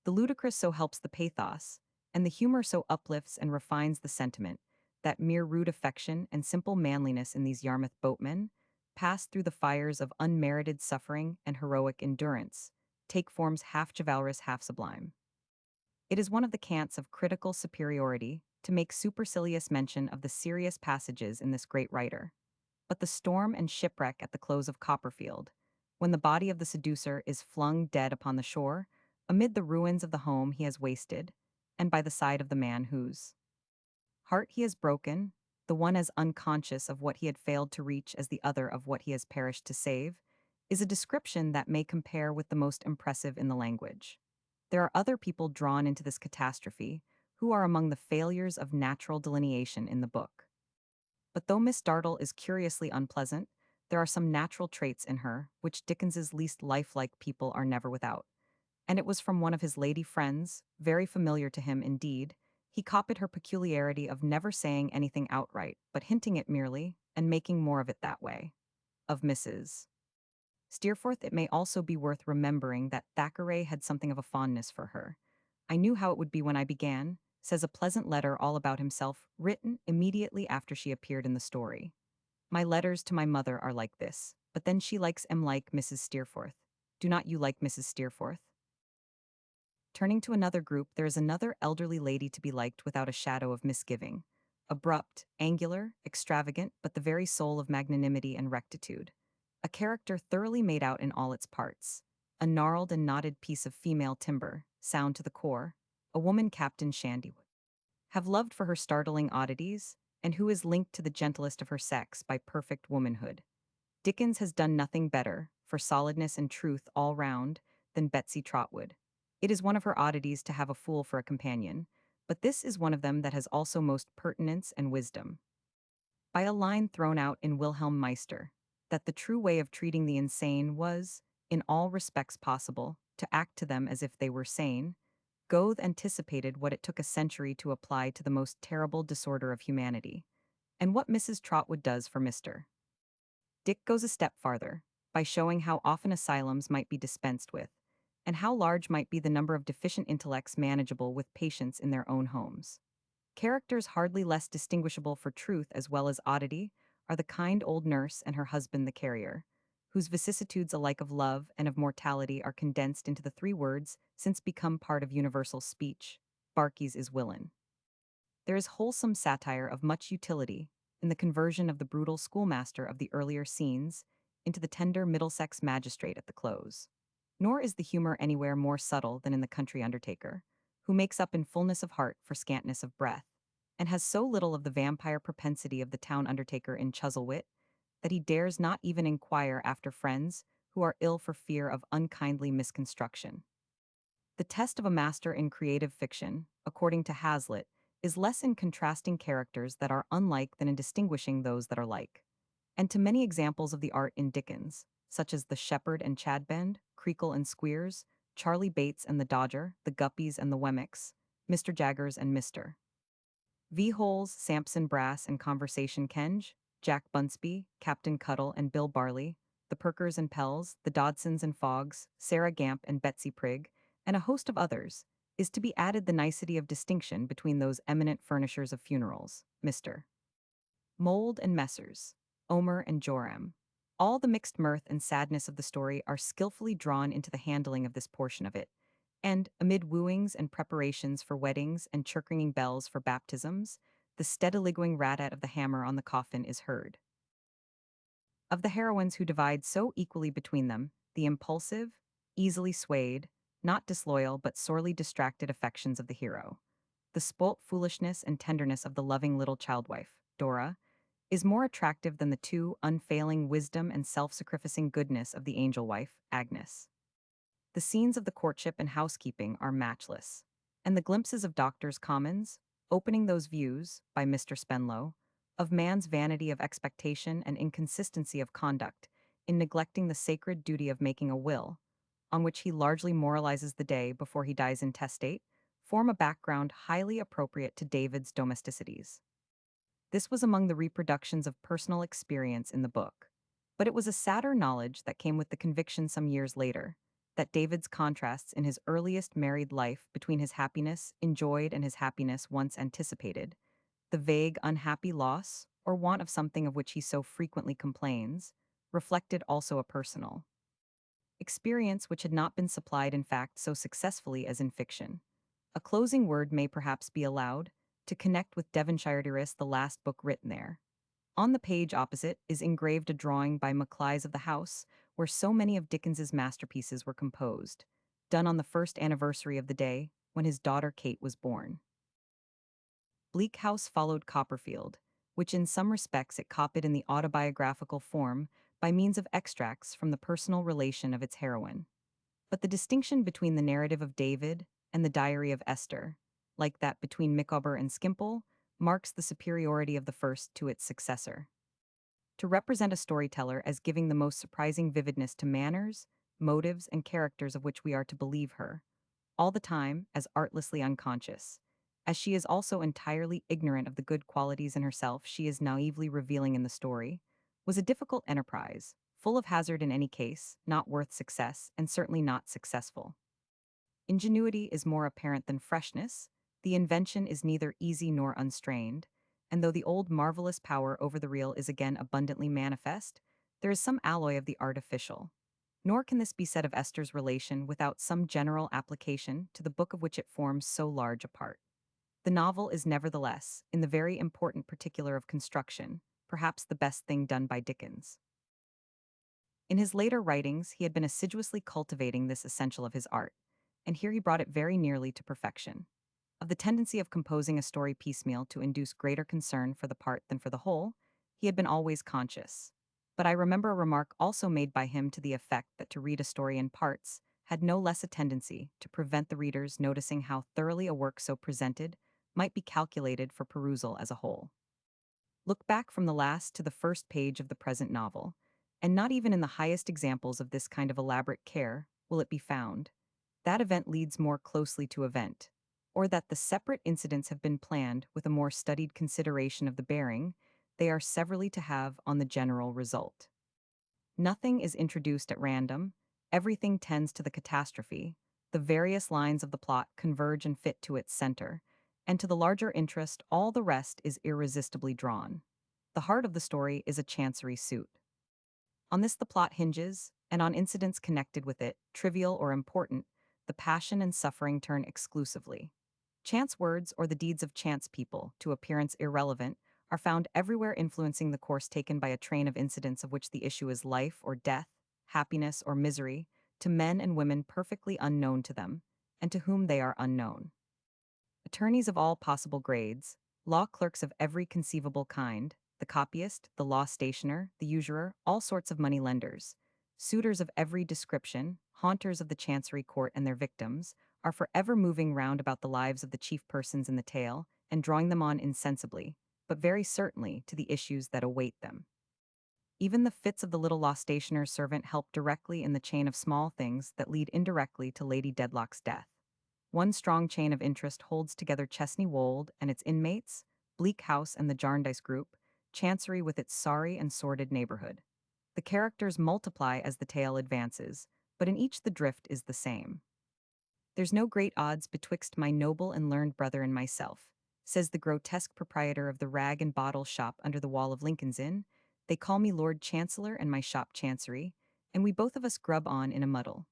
The ludicrous so helps the pathos, and the humor so uplifts and refines the sentiment, that mere rude affection and simple manliness in these Yarmouth boatmen, passed through the fires of unmerited suffering and heroic endurance, take forms half chivalrous, half sublime. It is one of the cants of critical superiority to make supercilious mention of the serious passages in this great writer. But the storm and shipwreck at the close of Copperfield, when the body of the seducer is flung dead upon the shore, amid the ruins of the home he has wasted, and by the side of the man whose heart he has broken, the one as unconscious of what he had failed to reach as the other of what he has perished to save, is a description that may compare with the most impressive in the language. There are other people drawn into this catastrophe who are among the failures of natural delineation in the book. But though Miss Dartle is curiously unpleasant, there are some natural traits in her which Dickens's least lifelike people are never without. And it was from one of his lady friends, very familiar to him indeed, he copied her peculiarity of never saying anything outright, but hinting it merely, and making more of it that way. Of Mrs. Steerforth, it may also be worth remembering that Thackeray had something of a fondness for her. I knew how it would be when I began, says a pleasant letter all about himself, written immediately after she appeared in the story. My letters to my mother are like this, but then she likes like Mrs. Steerforth. Do not you like Mrs. Steerforth? Turning to another group, there is another elderly lady to be liked without a shadow of misgiving. Abrupt, angular, extravagant, but the very soul of magnanimity and rectitude. A character thoroughly made out in all its parts. A gnarled and knotted piece of female timber, sound to the core. A woman Captain Shandy would have loved for her startling oddities, and who is linked to the gentlest of her sex by perfect womanhood. Dickens has done nothing better, for solidness and truth all round, than Betsy Trotwood. It is one of her oddities to have a fool for a companion, but this is one of them that has also most pertinence and wisdom. By a line thrown out in Wilhelm Meister, that the true way of treating the insane was, in all respects possible, to act to them as if they were sane, Goethe anticipated what it took a century to apply to the most terrible disorder of humanity, and what Mrs. Trotwood does for Mr. Dick goes a step farther, by showing how often asylums might be dispensed with, and how large might be the number of deficient intellects manageable with patients in their own homes. Characters hardly less distinguishable for truth as well as oddity are the kind old nurse and her husband the carrier, whose vicissitudes alike of love and of mortality are condensed into the three words since become part of universal speech: Barkey's is willin'. There is wholesome satire of much utility in the conversion of the brutal schoolmaster of the earlier scenes into the tender Middlesex magistrate at the close. Nor is the humor anywhere more subtle than in the country undertaker, who makes up in fullness of heart for scantness of breath, and has so little of the vampire propensity of the town undertaker in Chuzzlewit that he dares not even inquire after friends who are ill for fear of unkindly misconstruction. The test of a master in creative fiction, according to Hazlitt, is less in contrasting characters that are unlike than in distinguishing those that are like. And to many examples of the art in Dickens, such as The Shepherd and Chadbend, Creakle and Squeers, Charlie Bates and the Dodger, The Guppies and the Wemmicks, Mr. Jaggers and Mr. V. Holes, Sampson Brass and Conversation Kenge, Jack Bunsby, Captain Cuttle and Bill Barley, the Perkers and Pells, the Dodsons and Foggs, Sarah Gamp and Betsy Prigg, and a host of others, is to be added the nicety of distinction between those eminent furnishers of funerals, Mr. Mould and Messrs. Omer and Joram. All the mixed mirth and sadness of the story are skillfully drawn into the handling of this portion of it, and, amid wooings and preparations for weddings and chirkinging bells for baptisms, the steadiligwing rat-at of the hammer on the coffin is heard. Of the heroines who divide so equally between them, the impulsive, easily swayed, not disloyal but sorely distracted affections of the hero, the spoilt foolishness and tenderness of the loving little childwife, Dora, is more attractive than the too unfailing wisdom and self-sacrificing goodness of the angel wife, Agnes. The scenes of the courtship and housekeeping are matchless, and the glimpses of Doctors' Commons, opening those views, by Mr. Spenlow, of man's vanity of expectation and inconsistency of conduct in neglecting the sacred duty of making a will, on which he largely moralizes the day before he dies intestate, form a background highly appropriate to David's domesticities. This was among the reproductions of personal experience in the book, but it was a sadder knowledge that came with the conviction some years later that David's contrasts in his earliest married life between his happiness enjoyed and his happiness once anticipated, the vague, unhappy loss or want of something of which he so frequently complains, reflected also a personal experience which had not been supplied in fact so successfully as in fiction. A closing word may perhaps be allowed to connect with Devonshire Dearest, the last book written there. On the page opposite is engraved a drawing by Maclise of the house where so many of Dickens's masterpieces were composed, done on the first anniversary of the day when his daughter Kate was born. Bleak House followed Copperfield, which in some respects it copied in the autobiographical form by means of extracts from the personal relation of its heroine. But the distinction between the narrative of David and the diary of Esther, like that between Micawber and Skimpole, marks the superiority of the first to its successor. To represent a storyteller as giving the most surprising vividness to manners, motives, and characters of which we are to believe her, all the time as artlessly unconscious, as she is also entirely ignorant of the good qualities in herself she is naively revealing in the story, was a difficult enterprise, full of hazard in any case, not worth success, and certainly not successful. Ingenuity is more apparent than freshness, the invention is neither easy nor unstrained, and though the old marvelous power over the real is again abundantly manifest, there is some alloy of the artificial. Nor can this be said of Esther's relation without some general application to the book of which it forms so large a part. The novel is nevertheless, in the very important particular of construction, perhaps the best thing done by Dickens. In his later writings, he had been assiduously cultivating this essential of his art, and here he brought it very nearly to perfection. Of the tendency of composing a story piecemeal to induce greater concern for the part than for the whole, he had been always conscious. But I remember a remark also made by him to the effect that to read a story in parts had no less a tendency to prevent the reader's noticing how thoroughly a work so presented might be calculated for perusal as a whole. Look back from the last to the first page of the present novel, and not even in the highest examples of this kind of elaborate care will it be found that event leads more closely to event, or that the separate incidents have been planned with a more studied consideration of the bearing they are severally to have on the general result. Nothing is introduced at random, everything tends to the catastrophe, the various lines of the plot converge and fit to its center, and to the larger interest all the rest is irresistibly drawn. The heart of the story is a chancery suit. On this the plot hinges, and on incidents connected with it, trivial or important, the passion and suffering turn exclusively. Chance words, or the deeds of chance people, to appearance irrelevant, are found everywhere, influencing the course taken by a train of incidents of which the issue is life or death, happiness or misery, to men and women perfectly unknown to them, and to whom they are unknown. Attorneys of all possible grades, law clerks of every conceivable kind, the copyist, the law stationer, the usurer, all sorts of money lenders, suitors of every description, haunters of the chancery court and their victims, are forever moving round about the lives of the chief persons in the tale, and drawing them on insensibly, but very certainly, to the issues that await them. Even the fits of the little law stationer's servant help directly in the chain of small things that lead indirectly to Lady Dedlock's death. One strong chain of interest holds together Chesney Wold and its inmates, Bleak House and the Jarndyce group, Chancery with its sorry and sordid neighborhood. The characters multiply as the tale advances, but in each the drift is the same. "There's no great odds betwixt my noble and learned brother and myself," says the grotesque proprietor of the rag and bottle shop under the wall of Lincoln's Inn. "They call me Lord Chancellor and my shop Chancery, and we both of us grub on in a muddle.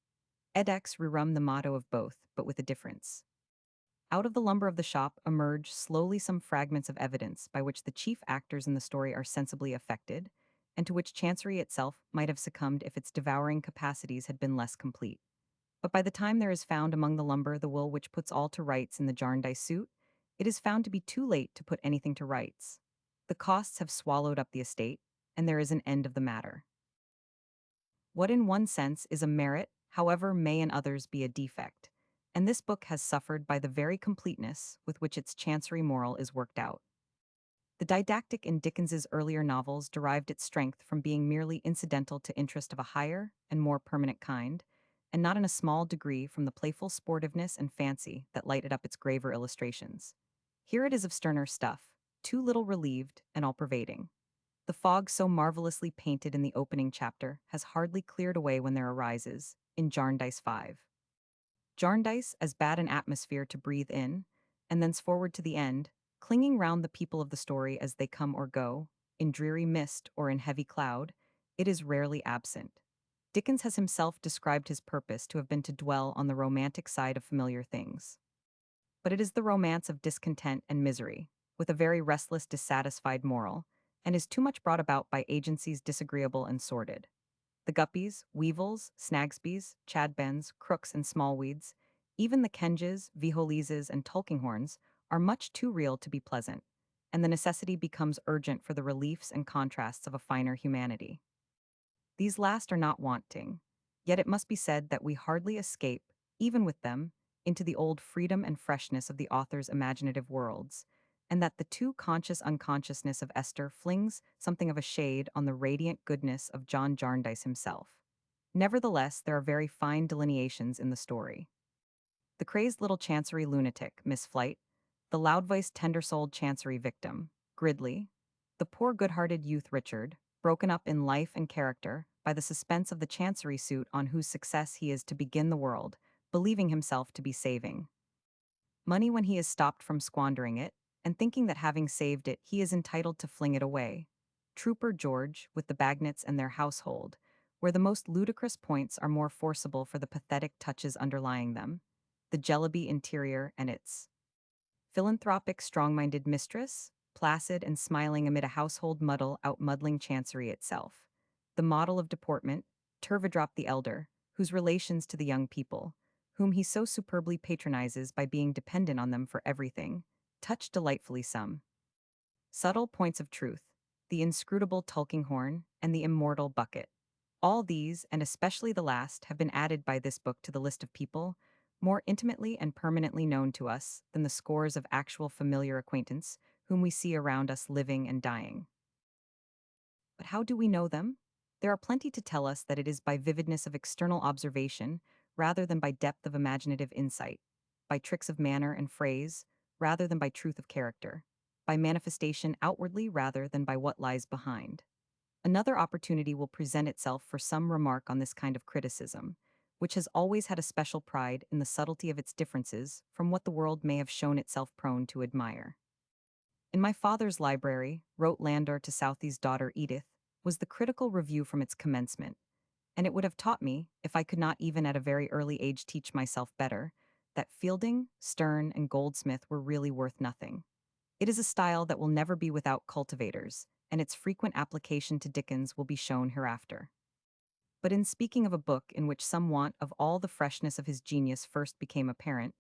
Edex rerum the motto of both, but with a difference." Out of the lumber of the shop emerge slowly some fragments of evidence by which the chief actors in the story are sensibly affected, and to which Chancery itself might have succumbed if its devouring capacities had been less complete. But by the time there is found among the lumber the will which puts all to rights in the Jarndyce suit, it is found to be too late to put anything to rights. The costs have swallowed up the estate, and there is an end of the matter. What in one sense is a merit, however, may in others be a defect, and this book has suffered by the very completeness with which its chancery moral is worked out. The didactic in Dickens's earlier novels derived its strength from being merely incidental to interest of a higher and more permanent kind, and not in a small degree from the playful sportiveness and fancy that lighted up its graver illustrations. Here it is of sterner stuff, too little relieved and all-pervading. The fog so marvelously painted in the opening chapter has hardly cleared away when there arises, in Jarndyce 5. Jarndyce as bad an atmosphere to breathe in, and thenceforward to the end, clinging round the people of the story as they come or go, in dreary mist or in heavy cloud, it is rarely absent. Dickens has himself described his purpose to have been to dwell on the romantic side of familiar things. But it is the romance of discontent and misery, with a very restless, dissatisfied moral, and is too much brought about by agencies disagreeable and sordid. The Guppies, Weevils, Snagsbys, Chadbends, Crooks, and Smallweeds, even the Kenges, Viholeses, and Tulkinghorns, are much too real to be pleasant, and the necessity becomes urgent for the reliefs and contrasts of a finer humanity. These last are not wanting, yet it must be said that we hardly escape, even with them, into the old freedom and freshness of the author's imaginative worlds, and that the too conscious unconsciousness of Esther flings something of a shade on the radiant goodness of John Jarndyce himself. Nevertheless, there are very fine delineations in the story. The crazed little chancery lunatic, Miss Flight, the loud-voiced, tender-souled chancery victim, Gridley, the poor good-hearted youth Richard, broken up in life and character by the suspense of the chancery suit on whose success he is to begin the world, believing himself to be saving money when he is stopped from squandering it, and thinking that having saved it he is entitled to fling it away. Trooper George, with the Bagnets and their household, where the most ludicrous points are more forcible for the pathetic touches underlying them, the Jellaby interior and its philanthropic, strong-minded mistress, placid and smiling amid a household muddle out-muddling Chancery itself. The model of deportment, Turveydrop the elder, whose relations to the young people, whom he so superbly patronizes by being dependent on them for everything, touch delightfully some subtle points of truth, the inscrutable Tulkinghorn and the immortal Bucket. All these, and especially the last, have been added by this book to the list of people more intimately and permanently known to us than the scores of actual familiar acquaintance whom we see around us living and dying. But how do we know them? There are plenty to tell us that it is by vividness of external observation rather than by depth of imaginative insight, by tricks of manner and phrase rather than by truth of character, by manifestation outwardly rather than by what lies behind. Another opportunity will present itself for some remark on this kind of criticism, which has always had a special pride in the subtlety of its differences from what the world may have shown itself prone to admire. "In my father's library," wrote Landor to Southey's daughter Edith, "was the critical review from its commencement, and it would have taught me, if I could not even at a very early age teach myself better, that Fielding, Sterne, and Goldsmith were really worth nothing. It is a style that will never be without cultivators, and its frequent application to Dickens will be shown hereafter. But in speaking of a book in which some want of all the freshness of his genius first became apparent,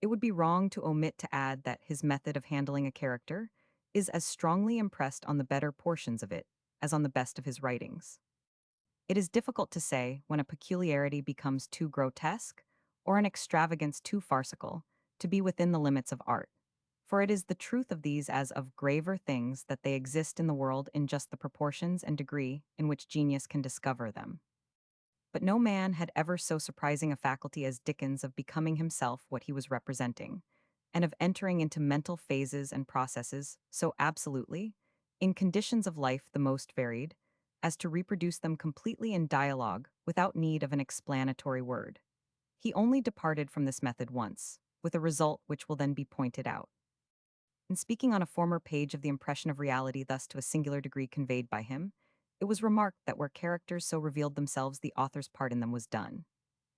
it would be wrong to omit to add that his method of handling a character is as strongly impressed on the better portions of it as on the best of his writings. It is difficult to say when a peculiarity becomes too grotesque or an extravagance too farcical to be within the limits of art, for it is the truth of these as of graver things that they exist in the world in just the proportions and degree in which genius can discover them. But no man had ever so surprising a faculty as Dickens of becoming himself what he was representing, and of entering into mental phases and processes so absolutely, in conditions of life the most varied, as to reproduce them completely in dialogue without need of an explanatory word. He only departed from this method once, with a result which will then be pointed out. In speaking on a former page of the impression of reality thus to a singular degree conveyed by him, it was remarked that where characters so revealed themselves, the author's part in them was done.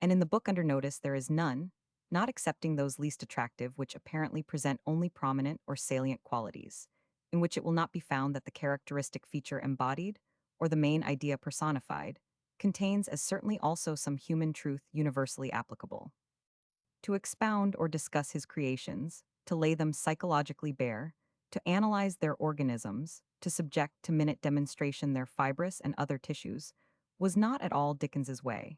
And in the book under notice there is none, not excepting those least attractive, which apparently present only prominent or salient qualities, in which it will not be found that the characteristic feature embodied, or the main idea personified, contains as certainly also some human truth universally applicable. To expound or discuss his creations, to lay them psychologically bare, to analyze their organisms, to subject to minute demonstration their fibrous and other tissues, was not at all Dickens's way.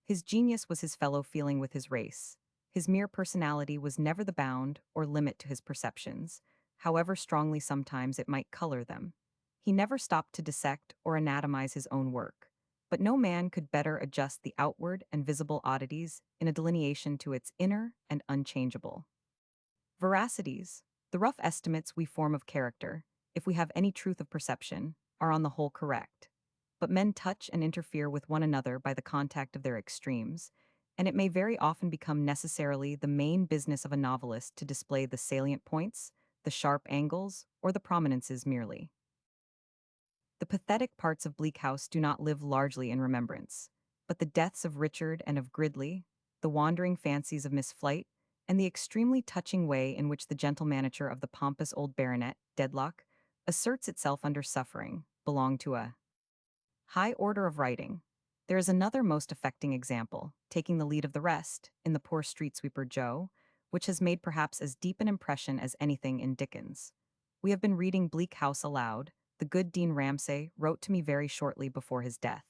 His genius was his fellow feeling with his race. His mere personality was never the bound or limit to his perceptions, however strongly sometimes it might color them. He never stopped to dissect or anatomize his own work, but no man could better adjust the outward and visible oddities in a delineation to its inner and unchangeable veracities. The rough estimates we form of character, if we have any truth of perception, are on the whole correct. But men touch and interfere with one another by the contact of their extremes, and it may very often become necessarily the main business of a novelist to display the salient points, the sharp angles, or the prominences merely. The pathetic parts of Bleak House do not live largely in remembrance, but the deaths of Richard and of Gridley, the wandering fancies of Miss Flight, and the extremely touching way in which the gentle manager of the pompous old baronet, Dedlock, asserts itself under suffering, belong to a high order of writing. There is another most affecting example, taking the lead of the rest, in the poor street sweeper Joe, which has made perhaps as deep an impression as anything in Dickens. We have been reading Bleak House aloud. The good Dean Ramsay wrote to me very shortly before his death.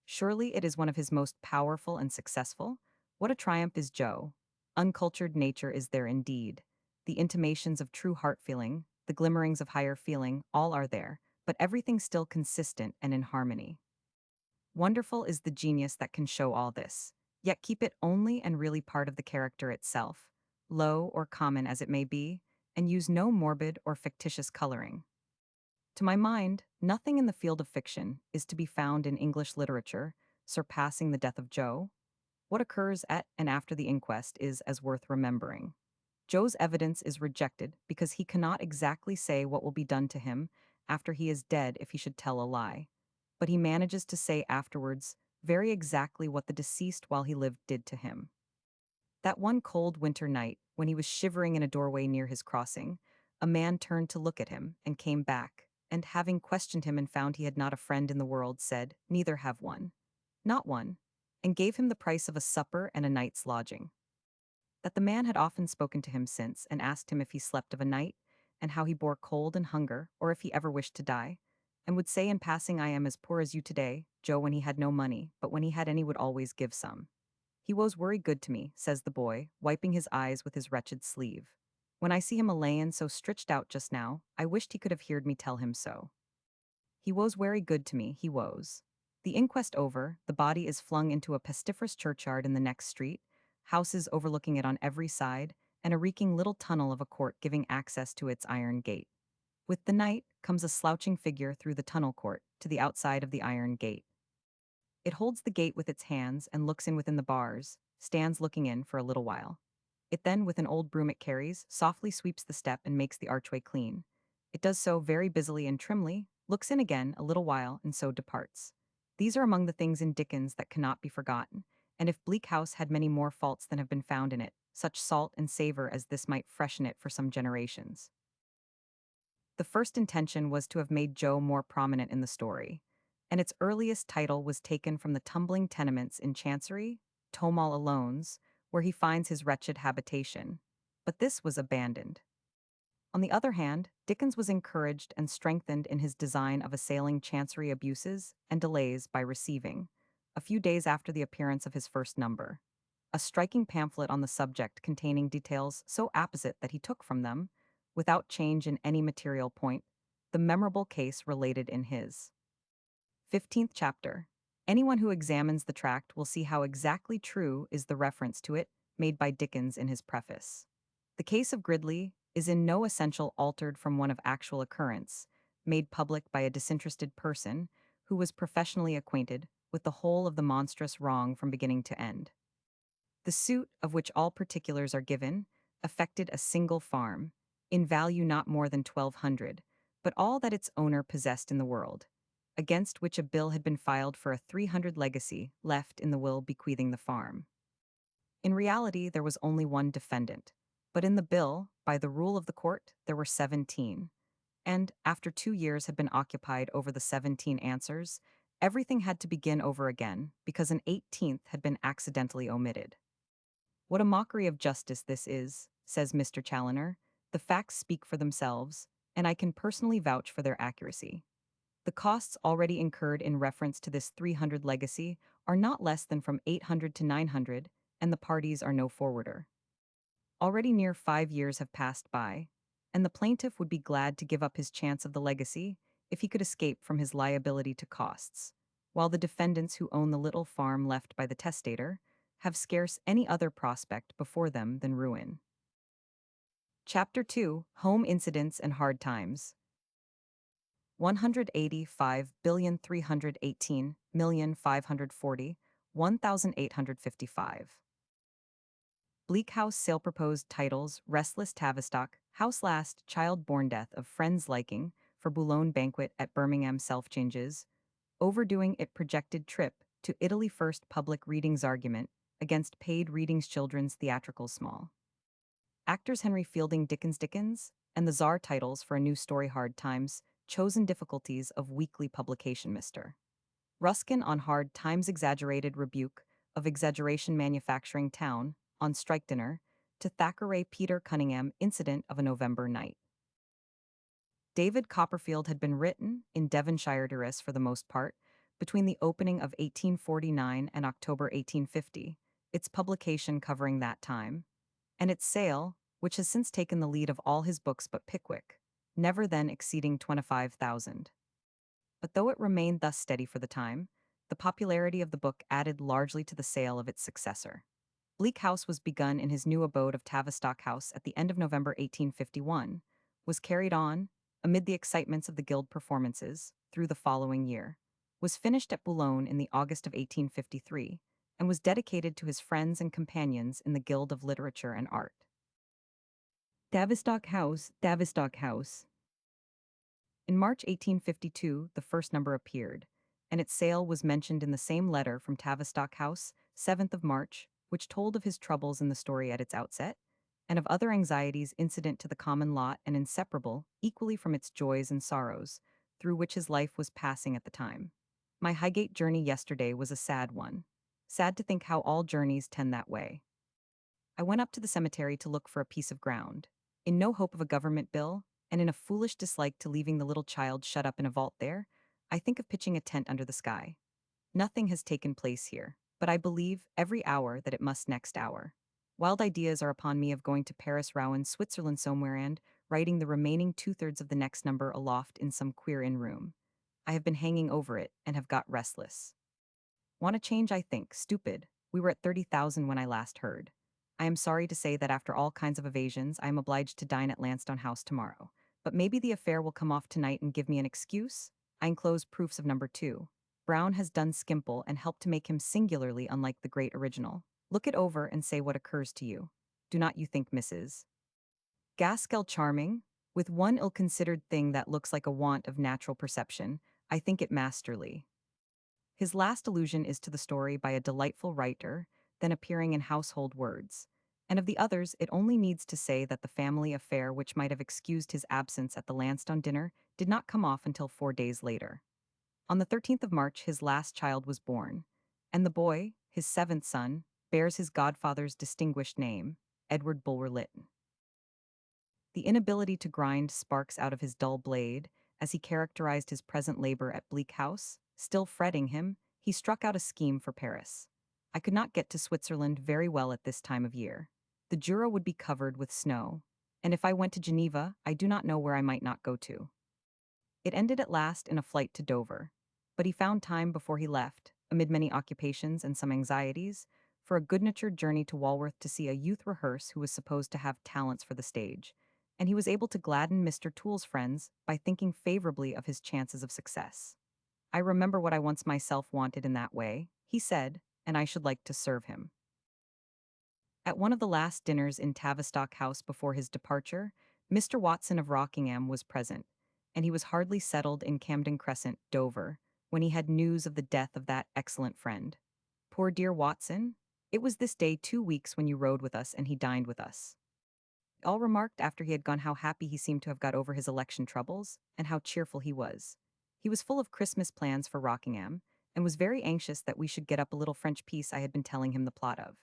Surely it is one of his most powerful and successful? What a triumph is Joe! Uncultured nature is there indeed. The intimations of true heart feeling, the glimmerings of higher feeling, all are there, but everything still consistent and in harmony. Wonderful is the genius that can show all this, yet keep it only and really part of the character itself, low or common as it may be, and use no morbid or fictitious coloring. To my mind, nothing in the field of fiction is to be found in English literature surpassing the death of Joe. What occurs at and after the inquest is as worth remembering. Joe's evidence is rejected because he cannot exactly say what will be done to him after he is dead if he should tell a lie. But he manages to say afterwards very exactly what the deceased while he lived did to him. That one cold winter night, when he was shivering in a doorway near his crossing, a man turned to look at him and came back, and having questioned him and found he had not a friend in the world, said, "Neither have one." Not one, and gave him the price of a supper and a night's lodging. That the man had often spoken to him since and asked him if he slept of a night, and how he bore cold and hunger, or if he ever wished to die, and would say in passing, "I am as poor as you today," Joe when he had no money, but when he had any would always give some. "He was worry good to me," says the boy, wiping his eyes with his wretched sleeve. "When I see him a layin' so stritched out just now, I wished he could have heard me tell him so. He was werry good to me, he was." The inquest over, the body is flung into a pestiferous churchyard in the next street, houses overlooking it on every side, and a reeking little tunnel of a court giving access to its iron gate. With the night comes a slouching figure through the tunnel court to the outside of the iron gate. It holds the gate with its hands and looks in within the bars, stands looking in for a little while. It then, with an old broom it carries, softly sweeps the step and makes the archway clean. It does so very busily and trimly, looks in again a little while, and so departs. These are among the things in Dickens that cannot be forgotten, and if Bleak House had many more faults than have been found in it, such salt and savor as this might freshen it for some generations. The first intention was to have made Joe more prominent in the story, and its earliest title was taken from the tumbling tenements in Chancery, Tomal Alones, where he finds his wretched habitation, but this was abandoned. On the other hand, Dickens was encouraged and strengthened in his design of assailing Chancery abuses and delays by receiving, a few days after the appearance of his first number, a striking pamphlet on the subject containing details so apposite that he took from them, without change in any material point, the memorable case related in his 15th chapter. Anyone who examines the tract will see how exactly true is the reference to it made by Dickens in his preface. The case of Gridley is in no essential altered from one of actual occurrence, made public by a disinterested person who was professionally acquainted with the whole of the monstrous wrong from beginning to end. The suit, of which all particulars are given, affected a single farm, in value not more than 1,200, but all that its owner possessed in the world, against which a bill had been filed for a 300 legacy left in the will bequeathing the farm. In reality, there was only one defendant, but in the bill, by the rule of the court, there were 17, and, after 2 years had been occupied over the 17 answers, everything had to begin over again because an 18th had been accidentally omitted. What a mockery of justice this is, says Mr. Challoner. The facts speak for themselves, and I can personally vouch for their accuracy. The costs already incurred in reference to this 300 legacy are not less than from 800 to 900, and the parties are no forwarder. Already near 5 years have passed by, and the plaintiff would be glad to give up his chance of the legacy if he could escape from his liability to costs, while the defendants who own the little farm left by the testator have scarce any other prospect before them than ruin. Chapter 2: Home Incidents and Hard Times. 185,318,540,1855. Bleak House Sale Proposed Titles: Restless Tavistock, House Last, Child Born Death of Friend's Liking, for Boulogne Banquet at Birmingham Self Changes, Overdoing It Projected Trip to Italy First Public Readings Argument against Paid Readings Children's Theatrical Small. Actors Henry Fielding Dickens, and the Czar titles for a new story Hard Times, Chosen Difficulties of Weekly Publication Mr. Ruskin on Hard Times Exaggerated Rebuke of Exaggeration Manufacturing Town on Strike Dinner, to Thackeray Peter Cunningham Incident of a November Night. David Copperfield had been written, in Devonshire duress for the most part, between the opening of 1849 and October 1850, its publication covering that time, and its sale, which has since taken the lead of all his books but Pickwick, never then exceeding 25,000. But though it remained thus steady for the time, the popularity of the book added largely to the sale of its successor. Bleak House was begun in his new abode of Tavistock House at the end of November 1851, was carried on, amid the excitements of the Guild performances, through the following year, was finished at Boulogne in the August of 1853, and was dedicated to his friends and companions in the Guild of Literature and Art. Tavistock House, Tavistock House. In March 1852, the first number appeared, and its sale was mentioned in the same letter from Tavistock House, 7th of March, which told of his troubles in the story at its outset, and of other anxieties incident to the common lot and inseparable, equally from its joys and sorrows, through which his life was passing at the time. My Highgate journey yesterday was a sad one. Sad to think how all journeys tend that way. I went up to the cemetery to look for a piece of ground, in no hope of a government bill, and in a foolish dislike to leaving the little child shut up in a vault there, I think of pitching a tent under the sky. Nothing has taken place here, but I believe every hour that it must next hour. Wild ideas are upon me of going to Paris, Rouen, Switzerland somewhere, and writing the remaining 2/3 of the next number aloft in some queer inn-room. I have been hanging over it and have got restless. Want a change, I think. Stupid. We were at 30,000 when I last heard. I am sorry to say that after all kinds of evasions, I am obliged to dine at Lansdowne House tomorrow. But maybe the affair will come off tonight and give me an excuse? I enclose proofs of number 2. Brown has done Skimpole and helped to make him singularly unlike the great original. Look it over and say what occurs to you. Do not you think Mrs. Gaskell charming? With one ill-considered thing that looks like a want of natural perception, I think it masterly. His last allusion is to the story by a delightful writer, then appearing in household words. And of the others, it only needs to say that the family affair which might have excused his absence at the Lansdowne dinner did not come off until 4 days later. On the 13th of March, his last child was born, and the boy, his seventh son, bears his godfather's distinguished name, Edward Bulwer Lytton. The inability to grind sparks out of his dull blade, as he characterized his present labor at Bleak House, still fretting him, he struck out a scheme for Paris. I could not get to Switzerland very well at this time of year. The Jura would be covered with snow, and if I went to Geneva, I do not know where I might not go to. It ended at last in a flight to Dover, but he found time before he left, amid many occupations and some anxieties, for a good-natured journey to Walworth to see a youth rehearse who was supposed to have talents for the stage, and he was able to gladden Mr. Toole's friends by thinking favorably of his chances of success. "I remember what I once myself wanted in that way," he said, "and I should like to serve him." At one of the last dinners in Tavistock House before his departure, Mr. Watson of Rockingham was present, and he was hardly settled in Camden Crescent, Dover, when he had news of the death of that excellent friend. "Poor dear Watson, it was this day 2 weeks when you rode with us and he dined with us." All remarked after he had gone how happy he seemed to have got over his election troubles, and how cheerful he was. He was full of Christmas plans for Rockingham, and was very anxious that we should get up a little French piece I had been telling him the plot of.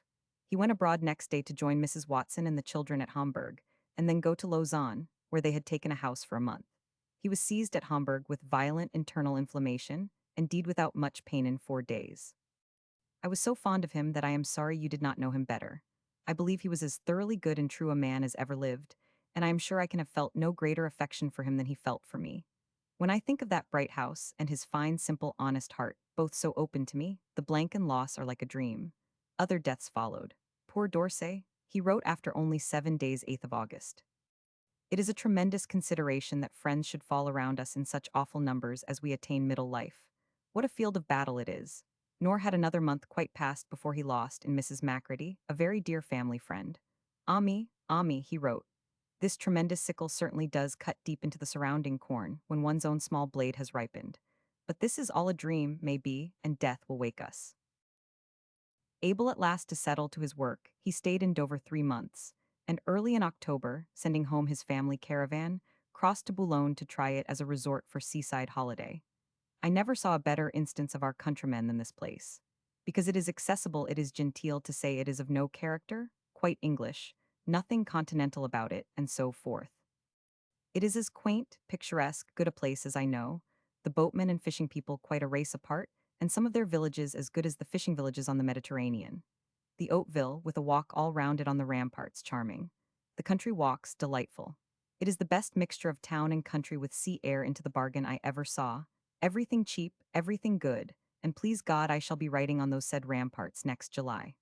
He went abroad next day to join Mrs. Watson and the children at Hamburg, and then go to Lausanne, where they had taken a house for a month. He was seized at Hamburg with violent internal inflammation, and died without much pain in 4 days. I was so fond of him that I am sorry you did not know him better. I believe he was as thoroughly good and true a man as ever lived, and I am sure I can have felt no greater affection for him than he felt for me. When I think of that bright house, and his fine, simple, honest heart, both so open to me, the blank and loss are like a dream. Other deaths followed. Poor D'Orsay, he wrote after only 7 days, 8th of August. It is a tremendous consideration that friends should fall around us in such awful numbers as we attain middle life. What a field of battle it is! Nor had another month quite passed before he lost, in Mrs. Macready, a very dear family friend. Ah me, he wrote. This tremendous sickle certainly does cut deep into the surrounding corn when one's own small blade has ripened. But this is all a dream, may be, and death will wake us. Able at last to settle to his work, he stayed in Dover 3 months, and early in October, sending home his family caravan, crossed to Boulogne to try it as a resort for seaside holiday. I never saw a better instance of our countrymen than this place. Because it is accessible, it is genteel to say it is of no character, quite English, nothing continental about it, and so forth. It is as quaint, picturesque, good a place as I know, the boatmen and fishing people quite a race apart, and some of their villages as good as the fishing villages on the Mediterranean. The Oatville, with a walk all round it on the ramparts, charming. The country walks, delightful. It is the best mixture of town and country with sea air into the bargain I ever saw. Everything cheap, everything good, and please God I shall be writing on those said ramparts next July.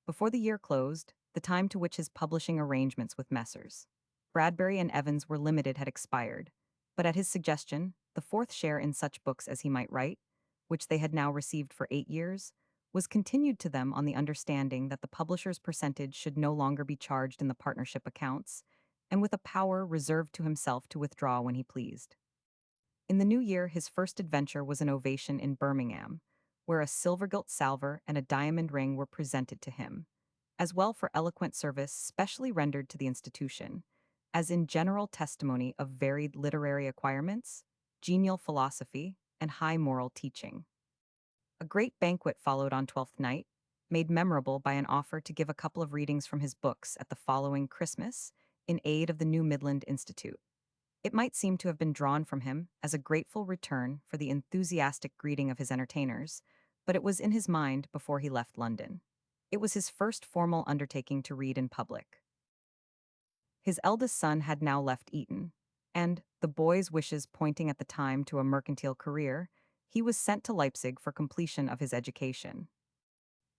Before the year closed, the time to which his publishing arrangements with Messrs. Bradbury and Evans were limited had expired, but at his suggestion, the fourth share in such books as he might write, which they had now received for 8 years, was continued to them on the understanding that the publisher's percentage should no longer be charged in the partnership accounts, and with a power reserved to himself to withdraw when he pleased. In the new year, his first adventure was an ovation in Birmingham, where a silver-gilt salver and a diamond ring were presented to him, as well for eloquent service specially rendered to the institution, as in general testimony of varied literary acquirements, genial philosophy, and high moral teaching. A great banquet followed on Twelfth Night, made memorable by an offer to give a couple of readings from his books at the following Christmas in aid of the New Midland Institute. It might seem to have been drawn from him as a grateful return for the enthusiastic greeting of his entertainers, but it was in his mind before he left London. It was his first formal undertaking to read in public. His eldest son had now left Eton, and, the boy's wishes pointing at the time to a mercantile career, he was sent to Leipzig for completion of his education.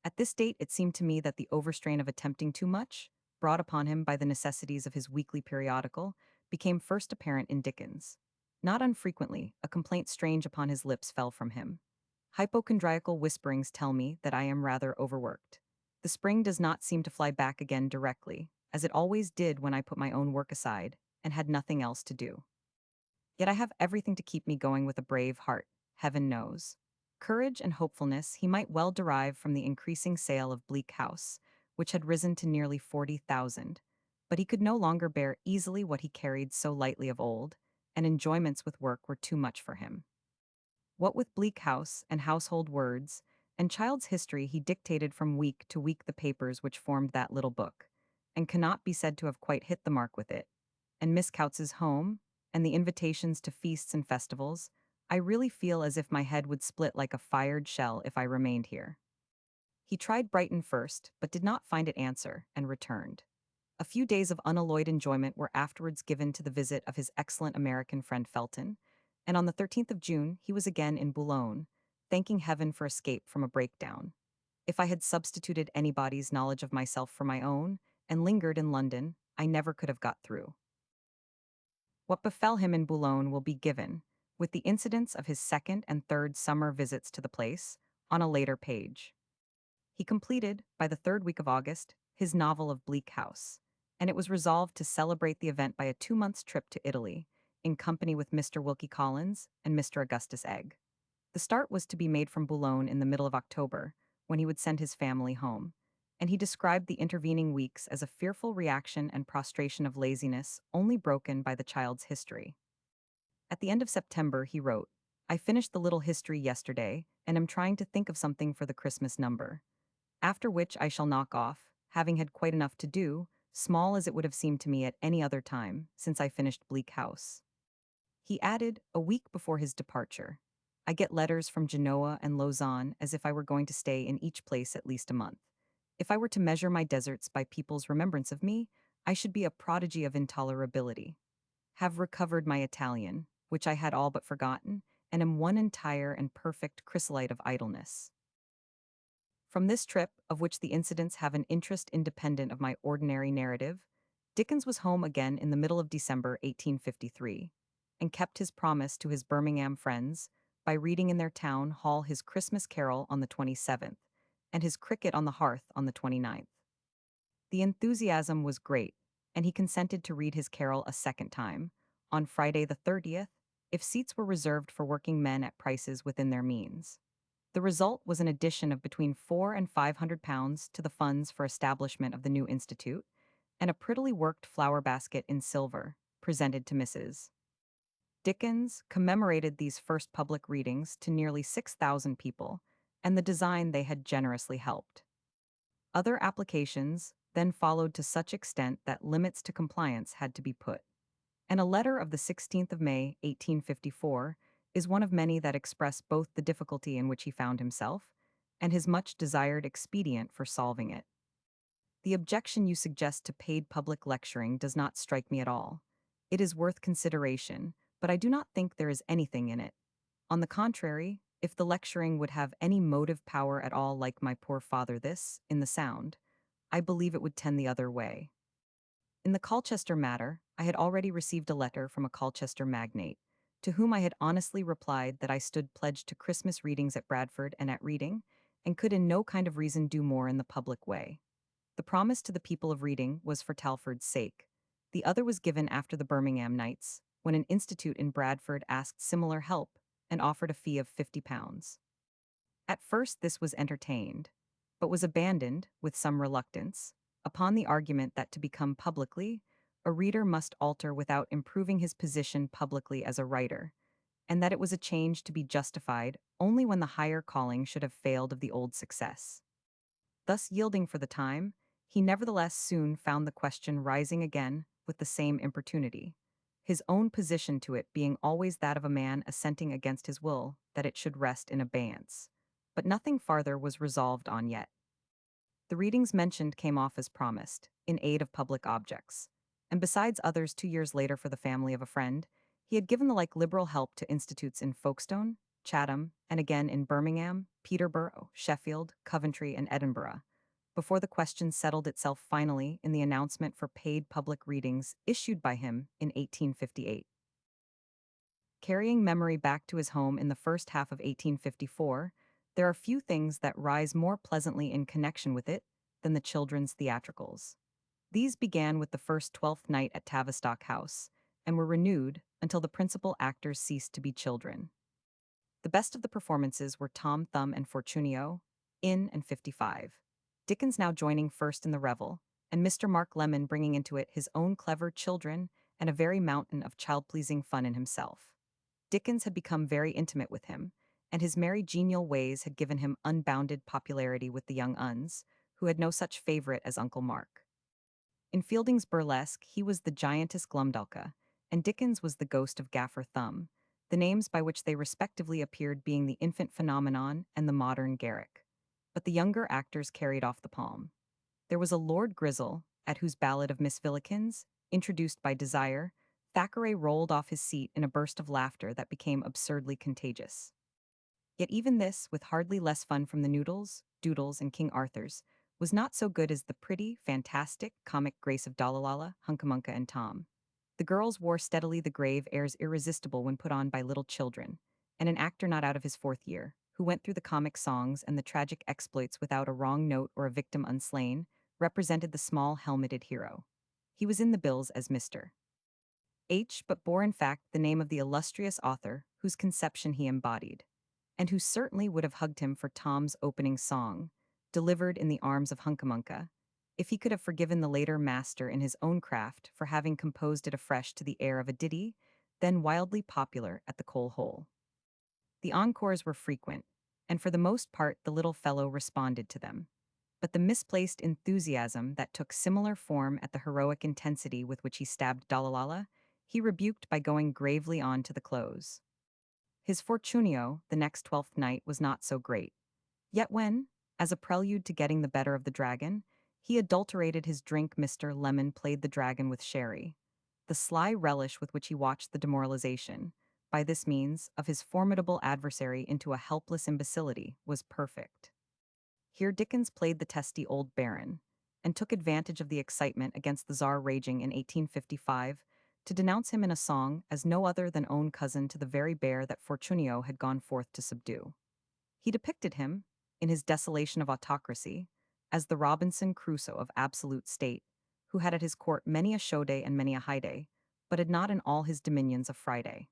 At this date it seemed to me that the overstrain of attempting too much, brought upon him by the necessities of his weekly periodical, became first apparent in Dickens. Not unfrequently, a complaint strange upon his lips fell from him. Hypochondriacal whisperings tell me that I am rather overworked. The spring does not seem to fly back again directly, as it always did when I put my own work aside, and had nothing else to do. Yet I have everything to keep me going with a brave heart, heaven knows. Courage and hopefulness he might well derive from the increasing sale of Bleak House, which had risen to nearly 40,000. But he could no longer bear easily what he carried so lightly of old, and enjoyments with work were too much for him. What with Bleak House and household words, and child's history he dictated from week to week the papers which formed that little book, and cannot be said to have quite hit the mark with it. And Miss Couts's home, and the invitations to feasts and festivals, I really feel as if my head would split like a fired shell if I remained here. He tried Brighton first, but did not find it answer, and returned. A few days of unalloyed enjoyment were afterwards given to the visit of his excellent American friend Felton, and on the 13th of June he was again in Boulogne, thanking heaven for escape from a breakdown. If I had substituted anybody's knowledge of myself for my own, and lingered in London, I never could have got through. What befell him in Boulogne will be given, with the incidents of his second and third summer visits to the place, on a later page. He completed, by the third week of August, his novel of Bleak House, and it was resolved to celebrate the event by a 2 months' trip to Italy, in company with Mr. Wilkie Collins and Mr. Augustus Egg. The start was to be made from Boulogne in the middle of October, when he would send his family home, and he described the intervening weeks as a fearful reaction and prostration of laziness only broken by the child's history. At the end of September, he wrote, "I finished the little history yesterday, and am trying to think of something for the Christmas number. After which I shall knock off, having had quite enough to do, small as it would have seemed to me at any other time, since I finished Bleak House." He added, a week before his departure, "I get letters from Genoa and Lausanne as if I were going to stay in each place at least a month. If I were to measure my deserts by people's remembrance of me, I should be a prodigy of intolerability. Have recovered my Italian, which I had all but forgotten, and am one entire and perfect chrysolite of idleness." From this trip, of which the incidents have an interest independent of my ordinary narrative, Dickens was home again in the middle of December 1853, and kept his promise to his Birmingham friends by reading in their town hall his Christmas Carol on the 27th, and his Cricket on the Hearth on the 29th. The enthusiasm was great, and he consented to read his carol a second time, on Friday the 30th, if seats were reserved for working men at prices within their means. The result was an addition of between £400 and £500 to the funds for establishment of the new institute, and a prettily worked flower basket in silver, presented to Mrs. Dickens commemorated these first public readings to nearly 6,000 people, and the design they had generously helped. Other applications then followed to such extent that limits to compliance had to be put, and a letter of the 16th of May, 1854, is one of many that express both the difficulty in which he found himself and his much desired expedient for solving it. The objection you suggest to paid public lecturing does not strike me at all. It is worth consideration, but I do not think there is anything in it. On the contrary, if the lecturing would have any motive power at all like my poor father this, in the sound, I believe it would tend the other way. In the Colchester matter, I had already received a letter from a Colchester magnate, to whom I had honestly replied that I stood pledged to Christmas readings at Bradford and at Reading, and could in no kind of reason do more in the public way. The promise to the people of Reading was for Talfourd's sake. The other was given after the Birmingham nights, when an institute in Bradford asked similar help and offered a fee of £50. At first this was entertained, but was abandoned, with some reluctance, upon the argument that to become publicly, a reader must alter without improving his position publicly as a writer, and that it was a change to be justified only when the higher calling should have failed of the old success. Thus yielding for the time, he nevertheless soon found the question rising again with the same importunity, his own position to it being always that of a man assenting against his will that it should rest in abeyance. But nothing farther was resolved on yet. The readings mentioned came off as promised, in aid of public objects, and besides others 2 years later for the family of a friend, he had given the like liberal help to institutes in Folkestone, Chatham, and again in Birmingham, Peterborough, Sheffield, Coventry, and Edinburgh, before the question settled itself finally in the announcement for paid public readings issued by him in 1858. Carrying memory back to his home in the first half of 1854, there are few things that rise more pleasantly in connection with it than the children's theatricals. These began with the first Twelfth Night at Tavistock House, and were renewed until the principal actors ceased to be children. The best of the performances were Tom Thumb and Fortunio, in and 55. Dickens now joining first in the revel, and Mr. Mark Lemon bringing into it his own clever children and a very mountain of child-pleasing fun in himself. Dickens had become very intimate with him, and his merry genial ways had given him unbounded popularity with the young uns, who had no such favorite as Uncle Mark. In Fielding's burlesque, he was the giantess Glumdalka, and Dickens was the ghost of Gaffer Thumb, the names by which they respectively appeared being the infant phenomenon and the modern Garrick. But the younger actors carried off the palm. There was a Lord Grizzle, at whose ballad of Miss Villikins, introduced by Desire, Thackeray rolled off his seat in a burst of laughter that became absurdly contagious. Yet even this, with hardly less fun from the Noodles, Doodles, and King Arthur's, was not so good as the pretty, fantastic, comic grace of Dalalala, Huncamunca, and Tom. The girls wore steadily the grave airs irresistible when put on by little children, and an actor not out of his fourth year, who went through the comic songs and the tragic exploits without a wrong note or a victim unslain, represented the small helmeted hero. He was in the bills as Mr. H, but bore in fact the name of the illustrious author whose conception he embodied, and who certainly would have hugged him for Tom's opening song, delivered in the arms of Huncamunca, if he could have forgiven the later master in his own craft for having composed it afresh to the air of a ditty, then wildly popular at the coal hole. The encores were frequent, and for the most part the little fellow responded to them. But the misplaced enthusiasm that took similar form at the heroic intensity with which he stabbed Dalalala, he rebuked by going gravely on to the close. His Fortunio, the next 12th night, was not so great. Yet when, as a prelude to getting the better of the dragon, he adulterated his drink, Mr. Lemon played the dragon with sherry. The sly relish with which he watched the demoralization, by this means, of his formidable adversary into a helpless imbecility, was perfect. Here Dickens played the testy old baron, and took advantage of the excitement against the Tsar raging in 1855 to denounce him in a song as no other than own cousin to the very bear that Fortunio had gone forth to subdue. He depicted him, in his desolation of autocracy, as the Robinson Crusoe of absolute state, who had at his court many a show day and many a high day, but had not in all his dominions a Friday.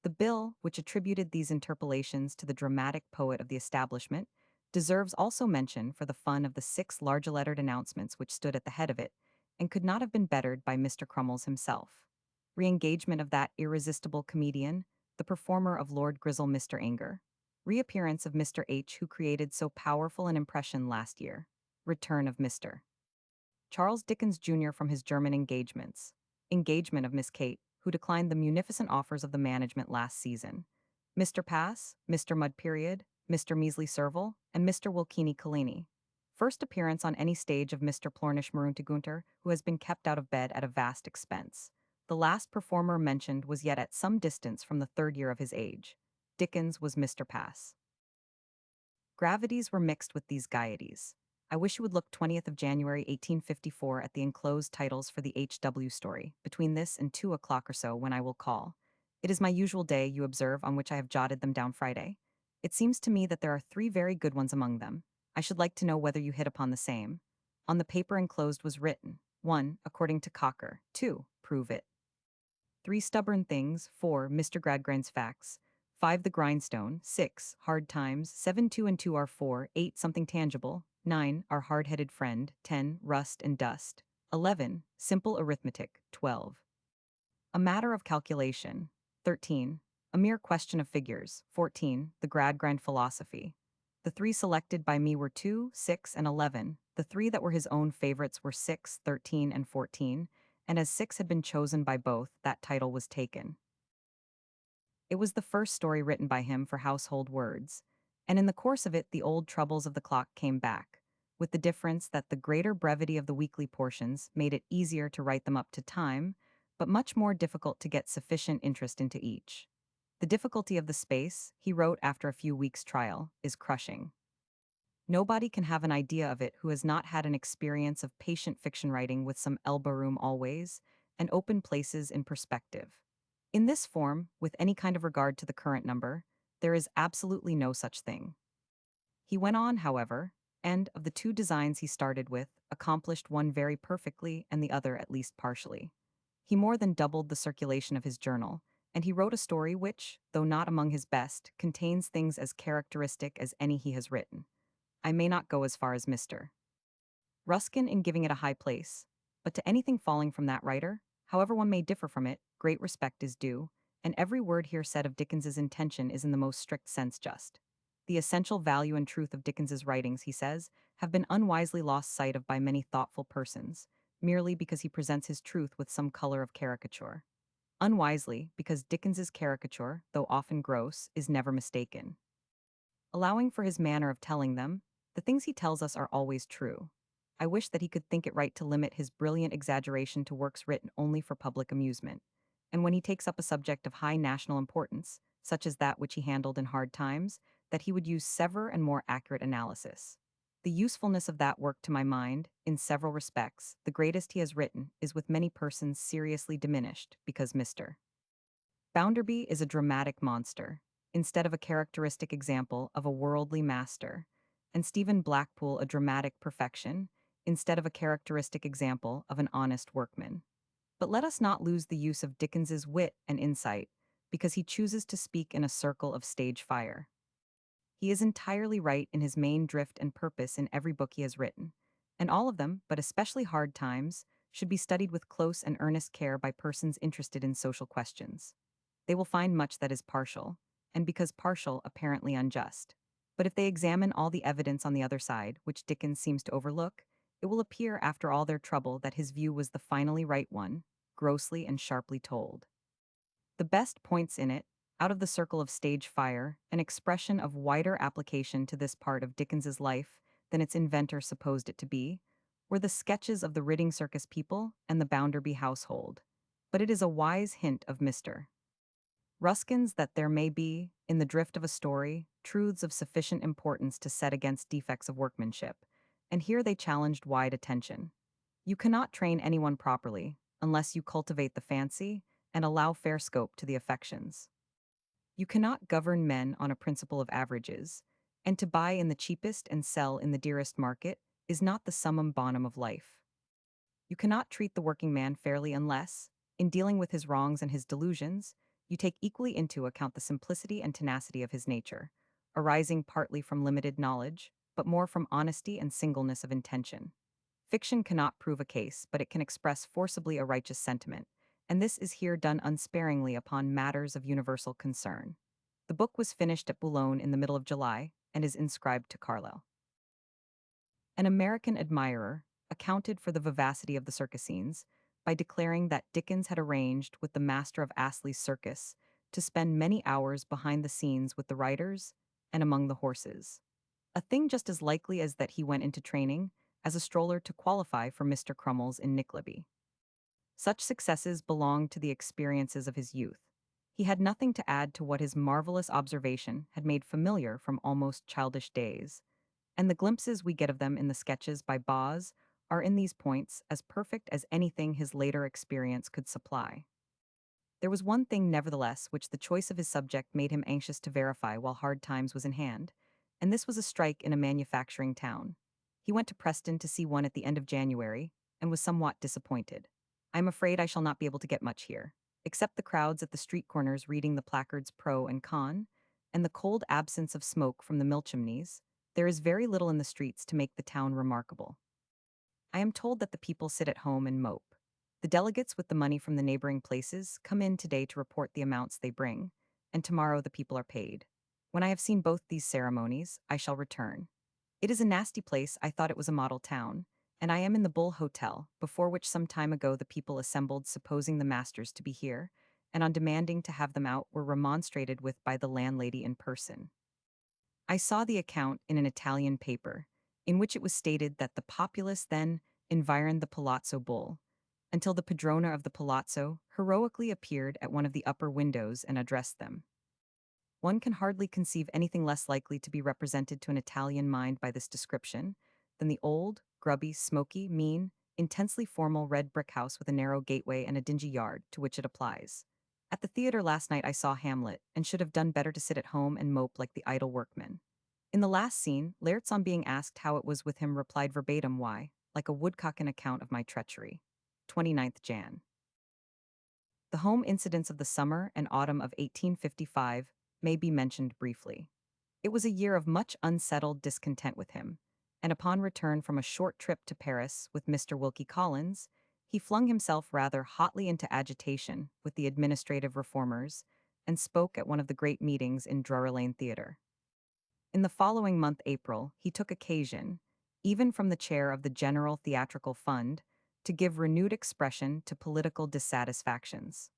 The bill, which attributed these interpolations to the dramatic poet of the establishment, deserves also mention for the fun of the 6 large-lettered announcements which stood at the head of it, and could not have been bettered by Mr. Crummles himself. Re-engagement of that irresistible comedian, the performer of Lord Grizzle Mr. Anger. Reappearance of Mr. H, who created so powerful an impression last year. Return of Mr. Charles Dickens Jr. from his German engagements. Engagement of Miss Kate, who declined the munificent offers of the management last season. Mr. Pass, Mr. Mud Period, Mr. Measley Serval, and Mr. Wilkini Collini. First appearance on any stage of Mr. Plornish Maruntagunter, who has been kept out of bed at a vast expense. The last performer mentioned was yet at some distance from the 3rd year of his age. Dickens was Mr. Pass. Gravities were mixed with these gaieties. I wish you would look 20th of January 1854 at the enclosed titles for the H.W. story, between this and 2 o'clock or so, when I will call. It is my usual day, you observe, on which I have jotted them down Friday. It seems to me that there are 3 very good ones among them. I should like to know whether you hit upon the same. On the paper enclosed was written, 1. According to Cocker. 2. Prove it. 3. Stubborn things. 4. Mr. Gradgrind's facts. 5. The grindstone. 6. Hard times. 7. 2 and 2 are 4. 8. Something tangible. 9. Our hard-headed friend. 10. Rust and dust. 11. Simple arithmetic. 12. A matter of calculation. 13. A mere question of figures. 14. The Gradgrind philosophy. The 3 selected by me were 2, 6, and 11. The 3 that were his own favorites were 6, 13, and 14, and as 6 had been chosen by both, that title was taken. It was the first story written by him for Household Words, and in the course of it the old troubles of the clock came back, with the difference that the greater brevity of the weekly portions made it easier to write them up to time, but much more difficult to get sufficient interest into each. The difficulty of the space, he wrote after a few weeks' trial, is crushing. Nobody can have an idea of it who has not had an experience of patient fiction writing with some elbow room always, and open places in perspective. In this form, with any kind of regard to the current number, there is absolutely no such thing. He went on, however, and, of the 2 designs he started with, accomplished one very perfectly and the other at least partially. He more than doubled the circulation of his journal, And he wrote a story which, though not among his best, contains things as characteristic as any he has written. I may not go as far as Mr. Ruskin in giving it a high place, but to anything falling from that writer, however one may differ from it, great respect is due, and every word here said of Dickens's intention is in the most strict sense just. The essential value and truth of Dickens's writings, he says, have been unwisely lost sight of by many thoughtful persons, merely because he presents his truth with some color of caricature. Unwisely, because Dickens's caricature, though often gross, is never mistaken. Allowing for his manner of telling them, the things he tells us are always true. I wish that he could think it right to limit his brilliant exaggeration to works written only for public amusement. And when he takes up a subject of high national importance, such as that which he handled in Hard Times, that he would use severer and more accurate analysis. The usefulness of that work to my mind, in several respects, the greatest he has written, is with many persons seriously diminished, because Mr. Bounderby is a dramatic monster, instead of a characteristic example of a worldly master, and Stephen Blackpool a dramatic perfection, instead of a characteristic example of an honest workman. But let us not lose the use of Dickens's wit and insight, because he chooses to speak in a circle of stage fire. He is entirely right in his main drift and purpose in every book he has written, and all of them, but especially Hard Times, should be studied with close and earnest care by persons interested in social questions. They will find much that is partial, and because partial, apparently unjust. But if they examine all the evidence on the other side, which Dickens seems to overlook, it will appear after all their trouble that his view was the finally right one, grossly and sharply told. The best points in it, out of the circle of stage fire, an expression of wider application to this part of Dickens's life than its inventor supposed it to be, were the sketches of the Ridding Circus people and the Bounderby household. But it is a wise hint of Mr. Ruskin's that there may be, in the drift of a story, truths of sufficient importance to set against defects of workmanship, and here they challenged wide attention. You cannot train anyone properly, unless you cultivate the fancy and allow fair scope to the affections. You cannot govern men on a principle of averages, and to buy in the cheapest and sell in the dearest market is not the summum bonum of life. You cannot treat the working man fairly unless, in dealing with his wrongs and his delusions, you take equally into account the simplicity and tenacity of his nature, arising partly from limited knowledge, but more from honesty and singleness of intention. Fiction cannot prove a case, but it can express forcibly a righteous sentiment, and this is here done unsparingly upon matters of universal concern. The book was finished at Boulogne in the middle of July, and is inscribed to Carlyle. An American admirer accounted for the vivacity of the circus scenes by declaring that Dickens had arranged with the master of Astley's circus to spend many hours behind the scenes with the riders and among the horses. A thing just as likely as that he went into training as a stroller to qualify for Mr. Crummles in Nickleby. Such successes belonged to the experiences of his youth. He had nothing to add to what his marvelous observation had made familiar from almost childish days, and the glimpses we get of them in the sketches by Boz are in these points as perfect as anything his later experience could supply. There was one thing, nevertheless, which the choice of his subject made him anxious to verify while Hard Times was in hand, and this was a strike in a manufacturing town. He went to Preston to see one at the end of January, and was somewhat disappointed. I am afraid I shall not be able to get much here, except the crowds at the street corners reading the placards pro and con, and the cold absence of smoke from the mill chimneys. There is very little in the streets to make the town remarkable. I am told that the people sit at home and mope. The delegates with the money from the neighboring places come in today to report the amounts they bring, and tomorrow the people are paid. When I have seen both these ceremonies, I shall return. It is a nasty place. I thought it was a model town, and I am in the Bull Hotel, before which some time ago the people assembled supposing the masters to be here, and on demanding to have them out were remonstrated with by the landlady in person. I saw the account in an Italian paper, in which it was stated that the populace then environed the Palazzo Bull, until the padrona of the palazzo heroically appeared at one of the upper windows and addressed them. One can hardly conceive anything less likely to be represented to an Italian mind by this description than the old, grubby, smoky, mean, intensely formal red brick house with a narrow gateway and a dingy yard to which it applies. At the theater last night I saw Hamlet, and should have done better to sit at home and mope like the idle workman. In the last scene, Laertes, on being asked how it was with him, replied verbatim, "Why, like a woodcock, an account of my treachery." 29th Jan. The home incidents of the summer and autumn of 1855 may be mentioned briefly. It was a year of much unsettled discontent with him, and upon return from a short trip to Paris with Mr. Wilkie Collins, he flung himself rather hotly into agitation with the administrative reformers and spoke at one of the great meetings in Drury Lane Theatre. In the following month, April, he took occasion, even from the chair of the General Theatrical Fund, to give renewed expression to political dissatisfactions.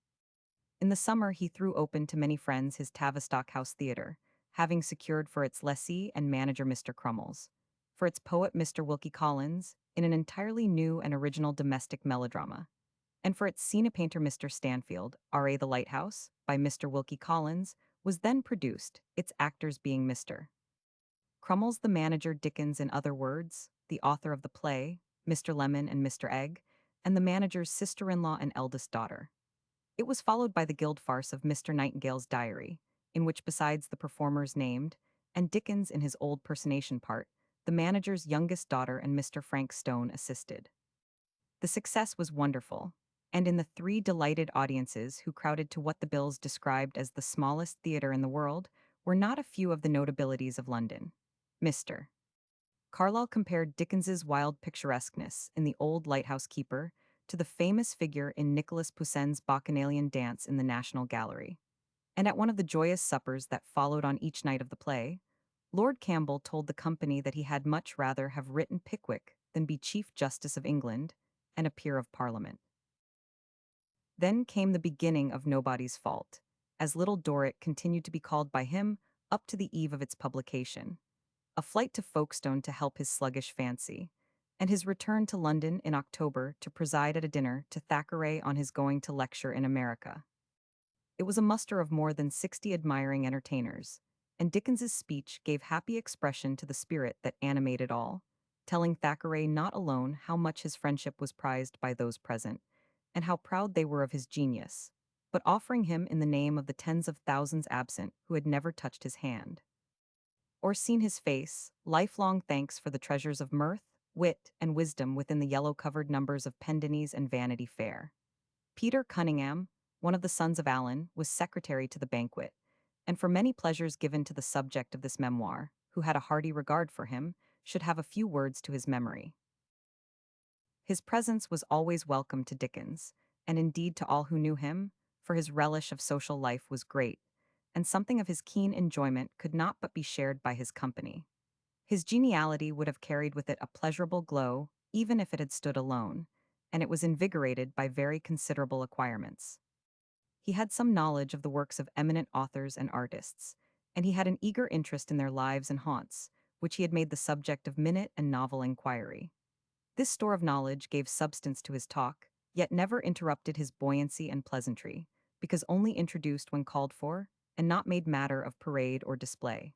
In the summer, he threw open to many friends his Tavistock House Theatre, having secured for its lessee and manager Mr. Crummles, for its poet Mr. Wilkie Collins, in an entirely new and original domestic melodrama, and for its scene-painter Mr. Stanfield, R.A. The Lighthouse, by Mr. Wilkie Collins, was then produced, its actors being Mr. Crummles the manager, Dickens in other words, the author of the play, Mr. Lemon and Mr. Egg, and the manager's sister-in-law and eldest daughter. It was followed by the guild farce of Mr. Nightingale's Diary, in which besides the performers named, and Dickens in his old personation part, the manager's youngest daughter and Mr. Frank Stone assisted. The success was wonderful, and in the three delighted audiences who crowded to what the bills described as the smallest theatre in the world were not a few of the notabilities of London. Mr. Carlyle compared Dickens's wild picturesqueness in The Old Lighthouse Keeper to the famous figure in Nicholas Poussin's Bacchanalian dance in the National Gallery. And at one of the joyous suppers that followed on each night of the play, Lord Campbell told the company that he had much rather have written Pickwick than be Chief Justice of England and a peer of Parliament. Then came the beginning of Nobody's Fault, as Little Dorrit continued to be called by him up to the eve of its publication, a flight to Folkestone to help his sluggish fancy, and his return to London in October to preside at a dinner to Thackeray on his going to lecture in America. It was a muster of more than 60 admiring entertainers, and Dickens's speech gave happy expression to the spirit that animated all, telling Thackeray not alone how much his friendship was prized by those present, and how proud they were of his genius, but offering him in the name of the tens of thousands absent who had never touched his hand or seen his face, lifelong thanks for the treasures of mirth, wit, and wisdom within the yellow-covered numbers of Pendennis and Vanity Fair. Peter Cunningham, one of the sons of Allen, was secretary to the banquet, and for many pleasures given to the subject of this memoir, who had a hearty regard for him, should have a few words to his memory. His presence was always welcome to Dickens, and indeed to all who knew him, for his relish of social life was great, and something of his keen enjoyment could not but be shared by his company. His geniality would have carried with it a pleasurable glow, even if it had stood alone, and it was invigorated by very considerable acquirements. He had some knowledge of the works of eminent authors and artists, and he had an eager interest in their lives and haunts, which he had made the subject of minute and novel inquiry. This store of knowledge gave substance to his talk, yet never interrupted his buoyancy and pleasantry, because only introduced when called for, and not made matter of parade or display.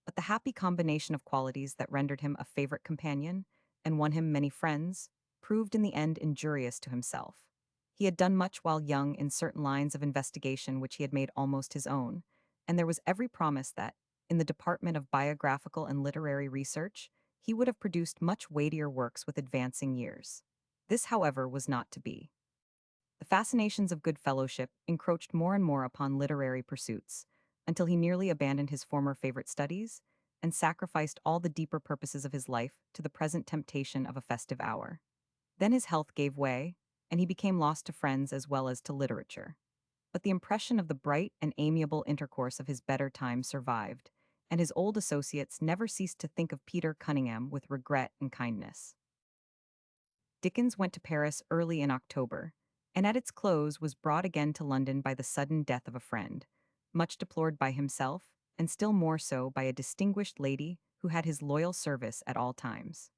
But the happy combination of qualities that rendered him a favorite companion, and won him many friends, proved in the end injurious to himself. He had done much while young in certain lines of investigation which he had made almost his own, and there was every promise that, in the department of biographical and literary research, he would have produced much weightier works with advancing years. This, however, was not to be. The fascinations of good fellowship encroached more and more upon literary pursuits, until he nearly abandoned his former favorite studies and sacrificed all the deeper purposes of his life to the present temptation of a festive hour. Then his health gave way, and he became lost to friends as well as to literature. But the impression of the bright and amiable intercourse of his better times survived, and his old associates never ceased to think of Peter Cunningham with regret and kindness. Dickens went to Paris early in October, and at its close was brought again to London by the sudden death of a friend, much deplored by himself, and still more so by a distinguished lady who had his loyal service at all times.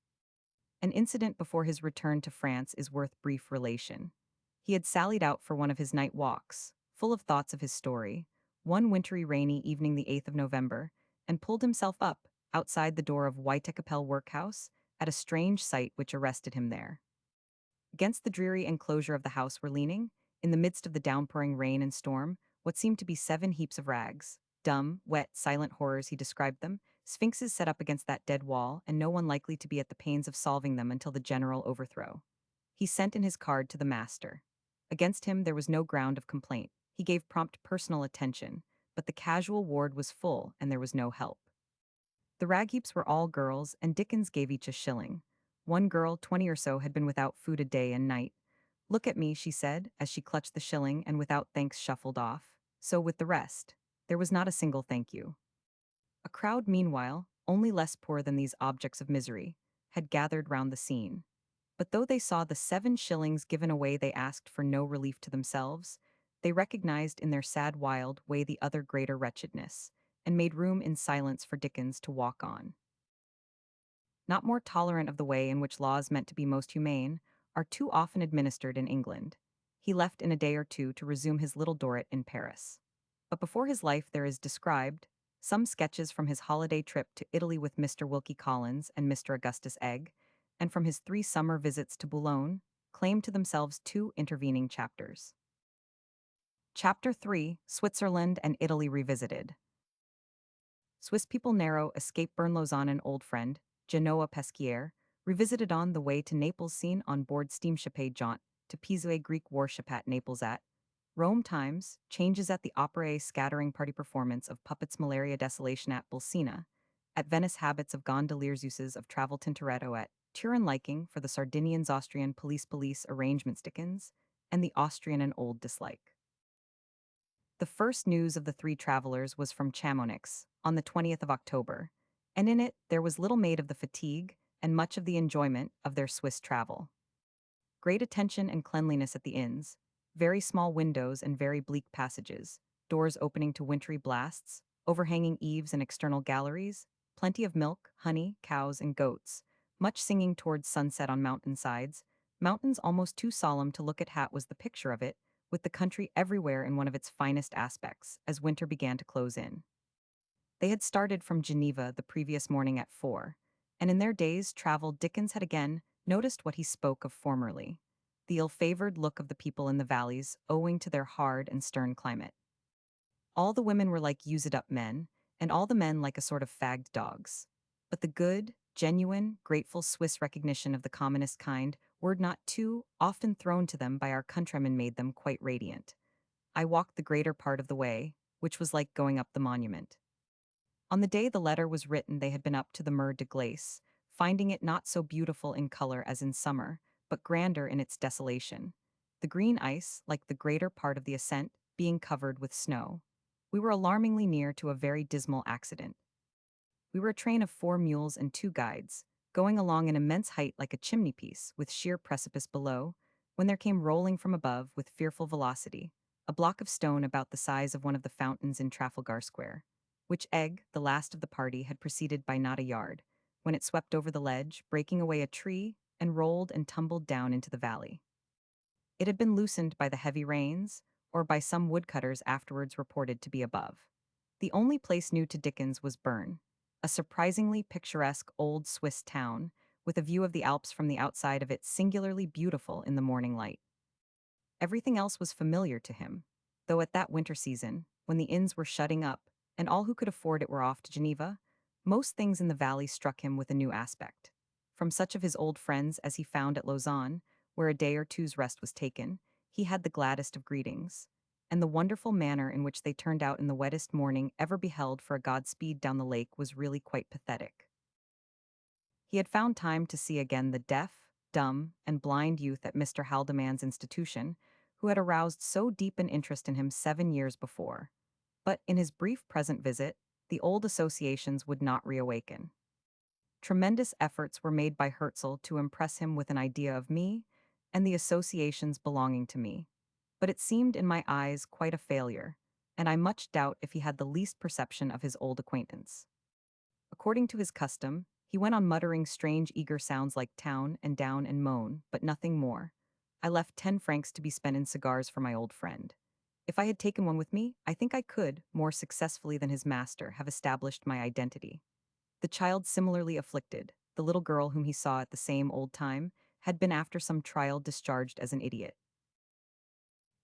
An incident before his return to France is worth brief relation. He had sallied out for one of his night walks, full of thoughts of his story, one wintry rainy evening the 8th of November, and pulled himself up, outside the door of Whitechapel Workhouse, at a strange sight which arrested him there. Against the dreary enclosure of the house were leaning, in the midst of the downpouring rain and storm, what seemed to be 7 heaps of rags. Dumb, wet, silent horrors he described them, sphinxes set up against that dead wall, and no one likely to be at the pains of solving them until the general overthrow. He sent in his card to the master. Against him there was no ground of complaint. He gave prompt personal attention, but the casual ward was full and there was no help. The rag heaps were all girls, and Dickens gave each a shilling. One girl, 20 or so, had been without food a day and night. "Look at me," she said, as she clutched the shilling and without thanks shuffled off. So with the rest. There was not a single thank you. A crowd, meanwhile, only less poor than these objects of misery, had gathered round the scene. But though they saw the 7 shillings given away, they asked for no relief to themselves. They recognized in their sad wild way the other greater wretchedness, and made room in silence for Dickens to walk on. Not more tolerant of the way in which laws meant to be most humane, are too often administered in England. He left in a day or two to resume his little Dorrit in Paris. But before his life there is described some sketches from his holiday trip to Italy with Mr. Wilkie Collins and Mr. Augustus Egg, and from his 3 summer visits to Boulogne, claim to themselves 2 intervening chapters. Chapter 3: Switzerland and Italy Revisited. Swiss people narrow escape burn Lausanne an old friend, Genoa Pesquier, revisited on the way to Naples seen on board steamship a jaunt to Pisa Greek warship at Naples at Rome times, changes at the opera a scattering party performance of puppets malaria desolation at Bolsena, at Venice habits of gondoliers uses of travel Tintoretto at Turin liking for the Sardinians Austrian police arrangements Dickens, and the Austrian an old dislike. The first news of the 3 travelers was from Chamonix, on the 20th of October, and in it there was little made of the fatigue and much of the enjoyment of their Swiss travel. Great attention and cleanliness at the inns, very small windows and very bleak passages, doors opening to wintry blasts, overhanging eaves and external galleries, plenty of milk, honey, cows, and goats, much singing towards sunset on mountain-sides, mountains almost too solemn to look at hat was the picture of it, with the country everywhere in one of its finest aspects, as winter began to close in. They had started from Geneva the previous morning at 4, and in their day's travel Dickens had again noticed what he spoke of formerly, the ill-favored look of the people in the valleys owing to their hard and stern climate. All the women were like used-up men, and all the men like a sort of fagged dogs. But the good, genuine, grateful Swiss recognition of the commonest kind, word not too often thrown to them by our countrymen, made them quite radiant. I walked the greater part of the way, which was like going up the monument. On the day the letter was written they had been up to the Mer de Glace, finding it not so beautiful in color as in summer, but grander in its desolation. The green ice, like the greater part of the ascent, being covered with snow. We were alarmingly near to a very dismal accident. We were a train of 4 mules and 2 guides, going along an immense height like a chimney-piece, with sheer precipice below, when there came rolling from above, with fearful velocity, a block of stone about the size of one of the fountains in Trafalgar Square, which Egg, the last of the party, had preceded by not a yard, when it swept over the ledge, breaking away a tree, and rolled and tumbled down into the valley. It had been loosened by the heavy rains, or by some woodcutters afterwards reported to be above. The only place new to Dickens was Bern, a surprisingly picturesque old Swiss town, with a view of the Alps from the outside of it singularly beautiful in the morning light. Everything else was familiar to him, though at that winter season, when the inns were shutting up, and all who could afford it were off to Geneva, most things in the valley struck him with a new aspect. From such of his old friends as he found at Lausanne, where a day or two's rest was taken, he had the gladdest of greetings, and the wonderful manner in which they turned out in the wettest morning ever beheld for a Godspeed down the lake was really quite pathetic. He had found time to see again the deaf, dumb, and blind youth at Mr. Haldimand's institution, who had aroused so deep an interest in him 7 years before. But in his brief present visit, the old associations would not reawaken. Tremendous efforts were made by Herzl to impress him with an idea of me and the associations belonging to me, but it seemed in my eyes quite a failure, and I much doubt if he had the least perception of his old acquaintance. According to his custom, he went on muttering strange eager sounds like town and down and moan, but nothing more. I left 10 francs to be spent in cigars for my old friend. If I had taken one with me, I think I could, more successfully than his master, have established my identity. The child similarly afflicted, the little girl whom he saw at the same old time, had been after some trial discharged as an idiot.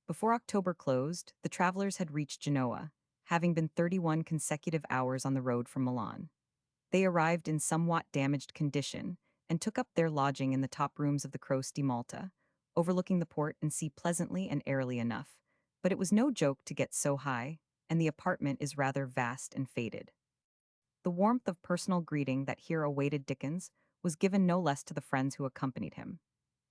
Before October closed, the travelers had reached Genoa, having been 31 consecutive hours on the road from Milan. They arrived in somewhat damaged condition, and took up their lodging in the top rooms of the Croce di Malta, overlooking the port and sea pleasantly and airily enough, but it was no joke to get so high, and the apartment is rather vast and faded. The warmth of personal greeting that here awaited Dickens was given no less to the friends who accompanied him.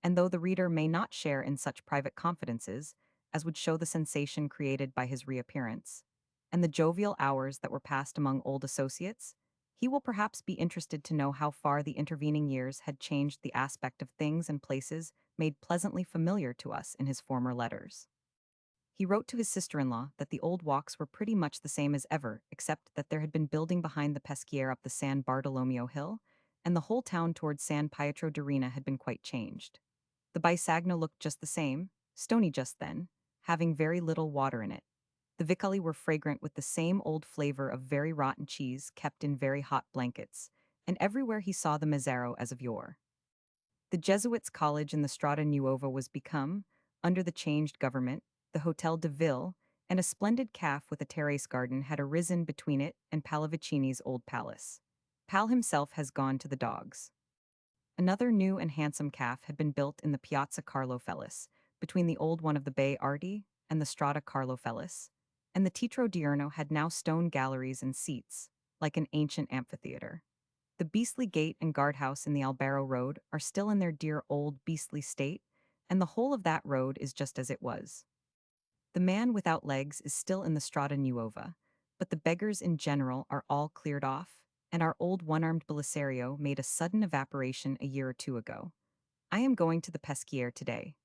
And though the reader may not share in such private confidences as would show the sensation created by his reappearance, and the jovial hours that were passed among old associates, he will perhaps be interested to know how far the intervening years had changed the aspect of things and places made pleasantly familiar to us in his former letters. He wrote to his sister-in-law that the old walks were pretty much the same as ever, except that there had been building behind the Pesquier up the San Bartolomeo Hill, and the whole town towards San Pietro de Rena had been quite changed. The Bisagno looked just the same, stony just then, having very little water in it. The vicoli were fragrant with the same old flavor of very rotten cheese kept in very hot blankets, and everywhere he saw the Mazzaro as of yore. The Jesuits' college in the Strada Nuova was become, under the changed government, the Hotel de Ville, and a splendid calf with a terrace garden had arisen between it and Pallavicini's old palace. Pal himself has gone to the dogs. Another new and handsome calf had been built in the Piazza Carlo Fellis, between the old one of the Bay Arti and the Strada Carlo Fellis, and the Teatro Diurno had now stone galleries and seats, like an ancient amphitheater. The beastly gate and guardhouse in the Albaro Road are still in their dear old beastly state, and the whole of that road is just as it was. The man without legs is still in the Strada Nuova, but the beggars in general are all cleared off, and our old one-armed Belisario made a sudden evaporation a year or two ago. I am going to the Pesquier today.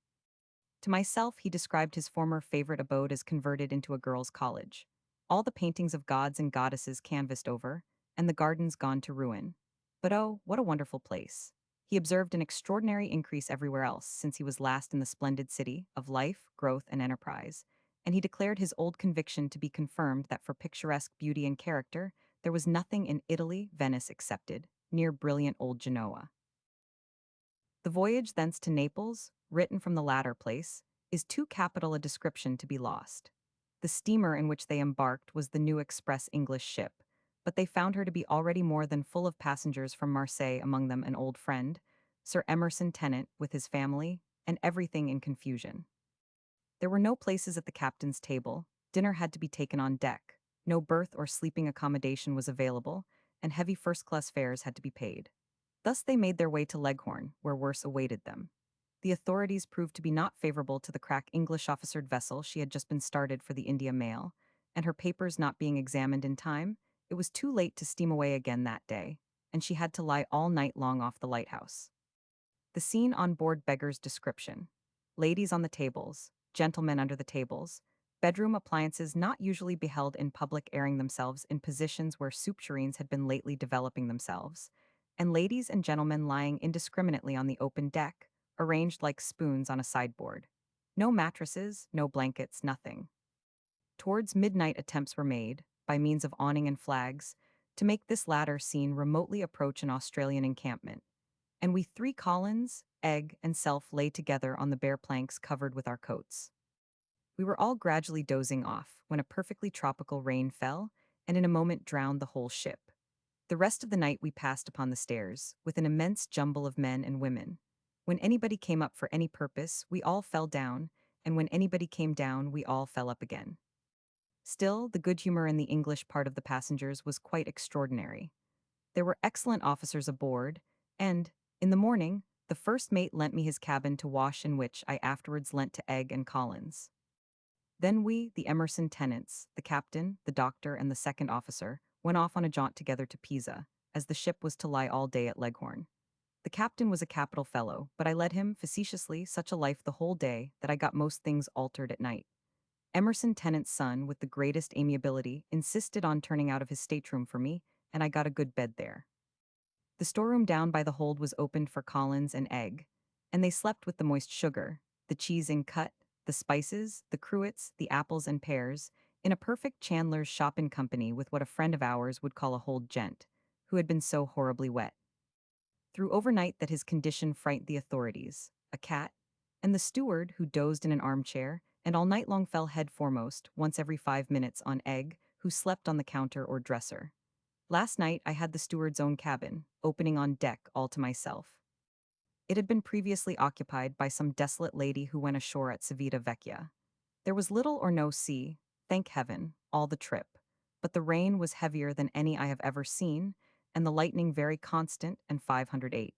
To myself, he described his former favorite abode as converted into a girls' college. All the paintings of gods and goddesses canvassed over, and the gardens gone to ruin. But oh, what a wonderful place. He observed an extraordinary increase everywhere else since he was last in the splendid city of life, growth, and enterprise, and he declared his old conviction to be confirmed that for picturesque beauty and character, there was nothing in Italy, Venice excepted, near brilliant old Genoa. The voyage thence to Naples, written from the latter place, is too capital a description to be lost. The steamer in which they embarked was the new express English ship, but they found her to be already more than full of passengers from Marseille, among them an old friend, Sir Emerson Tennant, with his family, and everything in confusion. There were no places at the captain's table, dinner had to be taken on deck, no berth or sleeping accommodation was available, and heavy first-class fares had to be paid. Thus they made their way to Leghorn, where worse awaited them. The authorities proved to be not favorable to the crack English officered vessel she had just been started for the India mail, and her papers not being examined in time, it was too late to steam away again that day, and she had to lie all night long off the lighthouse. The scene on board beggars description. Ladies on the tables, gentlemen under the tables, bedroom appliances not usually beheld in public airing themselves in positions where soup tureens had been lately developing themselves, and ladies and gentlemen lying indiscriminately on the open deck, arranged like spoons on a sideboard. No mattresses, no blankets, nothing. Towards midnight attempts were made, by means of awning and flags, to make this latter scene remotely approach an Australian encampment, and we three Collins, Egg, and self lay together on the bare planks covered with our coats. We were all gradually dozing off when a perfectly tropical rain fell, and in a moment drowned the whole ship. The rest of the night we passed upon the stairs, with an immense jumble of men and women. When anybody came up for any purpose, we all fell down, and when anybody came down, we all fell up again. Still, the good humor in the English part of the passengers was quite extraordinary. There were excellent officers aboard, and, in the morning, the first mate lent me his cabin to wash in which I afterwards lent to Egg and Collins. Then we, the Emerson tenants, the captain, the doctor, and the second officer, went off on a jaunt together to Pisa, as the ship was to lie all day at Leghorn. The captain was a capital fellow, but I led him, facetiously, such a life the whole day that I got most things altered at night. Emerson Tennant's son, with the greatest amiability, insisted on turning out of his stateroom for me, and I got a good bed there. The storeroom down by the hold was opened for Collins and Egg, and they slept with the moist sugar, the cheese in cut, the spices, the cruets, the apples and pears, in a perfect Chandler's shop in company with what a friend of ours would call a hold gent, who had been so horribly wet. Through overnight that his condition frightened the authorities, a cat, and the steward, who dozed in an armchair, and all night long fell head foremost, once every 5 minutes, on Egg, who slept on the counter or dresser. Last night I had the steward's own cabin, opening on deck all to myself. It had been previously occupied by some desolate lady who went ashore at Civita Vecchia. There was little or no sea, thank heaven, all the trip, but the rain was heavier than any I have ever seen, and the lightning very constant and 508.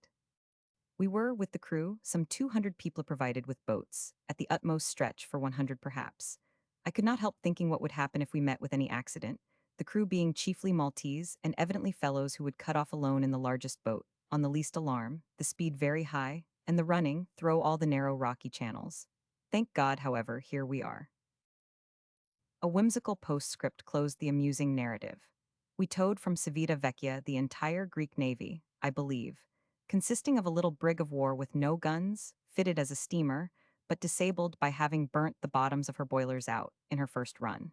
We were, with the crew, some 200 people provided with boats, at the utmost stretch for 100 perhaps. I could not help thinking what would happen if we met with any accident, the crew being chiefly Maltese and evidently fellows who would cut off alone in the largest boat, on the least alarm, the speed very high, and the running, through all the narrow rocky channels. Thank God, however, here we are. A whimsical postscript closed the amusing narrative. We towed from Civita Vecchia the entire Greek navy, I believe, consisting of a little brig of war with no guns, fitted as a steamer, but disabled by having burnt the bottoms of her boilers out in her first run.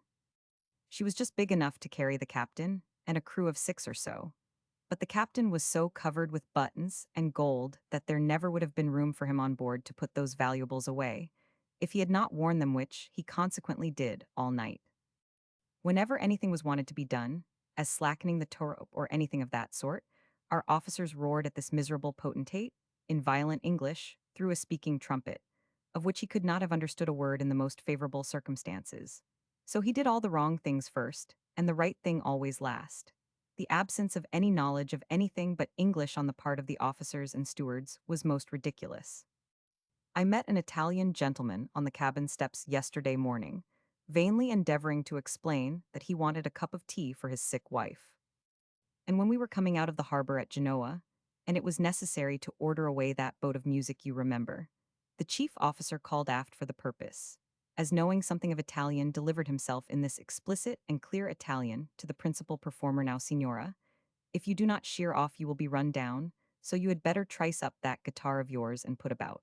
She was just big enough to carry the captain and a crew of 6 or so, but the captain was so covered with buttons and gold that there never would have been room for him on board to put those valuables away, if he had not worn them, which he consequently did all night. Whenever anything was wanted to be done, as slackening the tow rope or anything of that sort, our officers roared at this miserable potentate, in violent English, through a speaking trumpet, of which he could not have understood a word in the most favorable circumstances. So he did all the wrong things first, and the right thing always last. The absence of any knowledge of anything but English on the part of the officers and stewards was most ridiculous. I met an Italian gentleman on the cabin steps yesterday morning, vainly endeavoring to explain that he wanted a cup of tea for his sick wife. And when we were coming out of the harbor at Genoa, and it was necessary to order away that boat of music you remember, the chief officer called aft for the purpose, as knowing something of Italian delivered himself in this explicit and clear Italian to the principal performer: "Now, signora, if you do not sheer off you will be run down, so you had better trice up that guitar of yours and put about."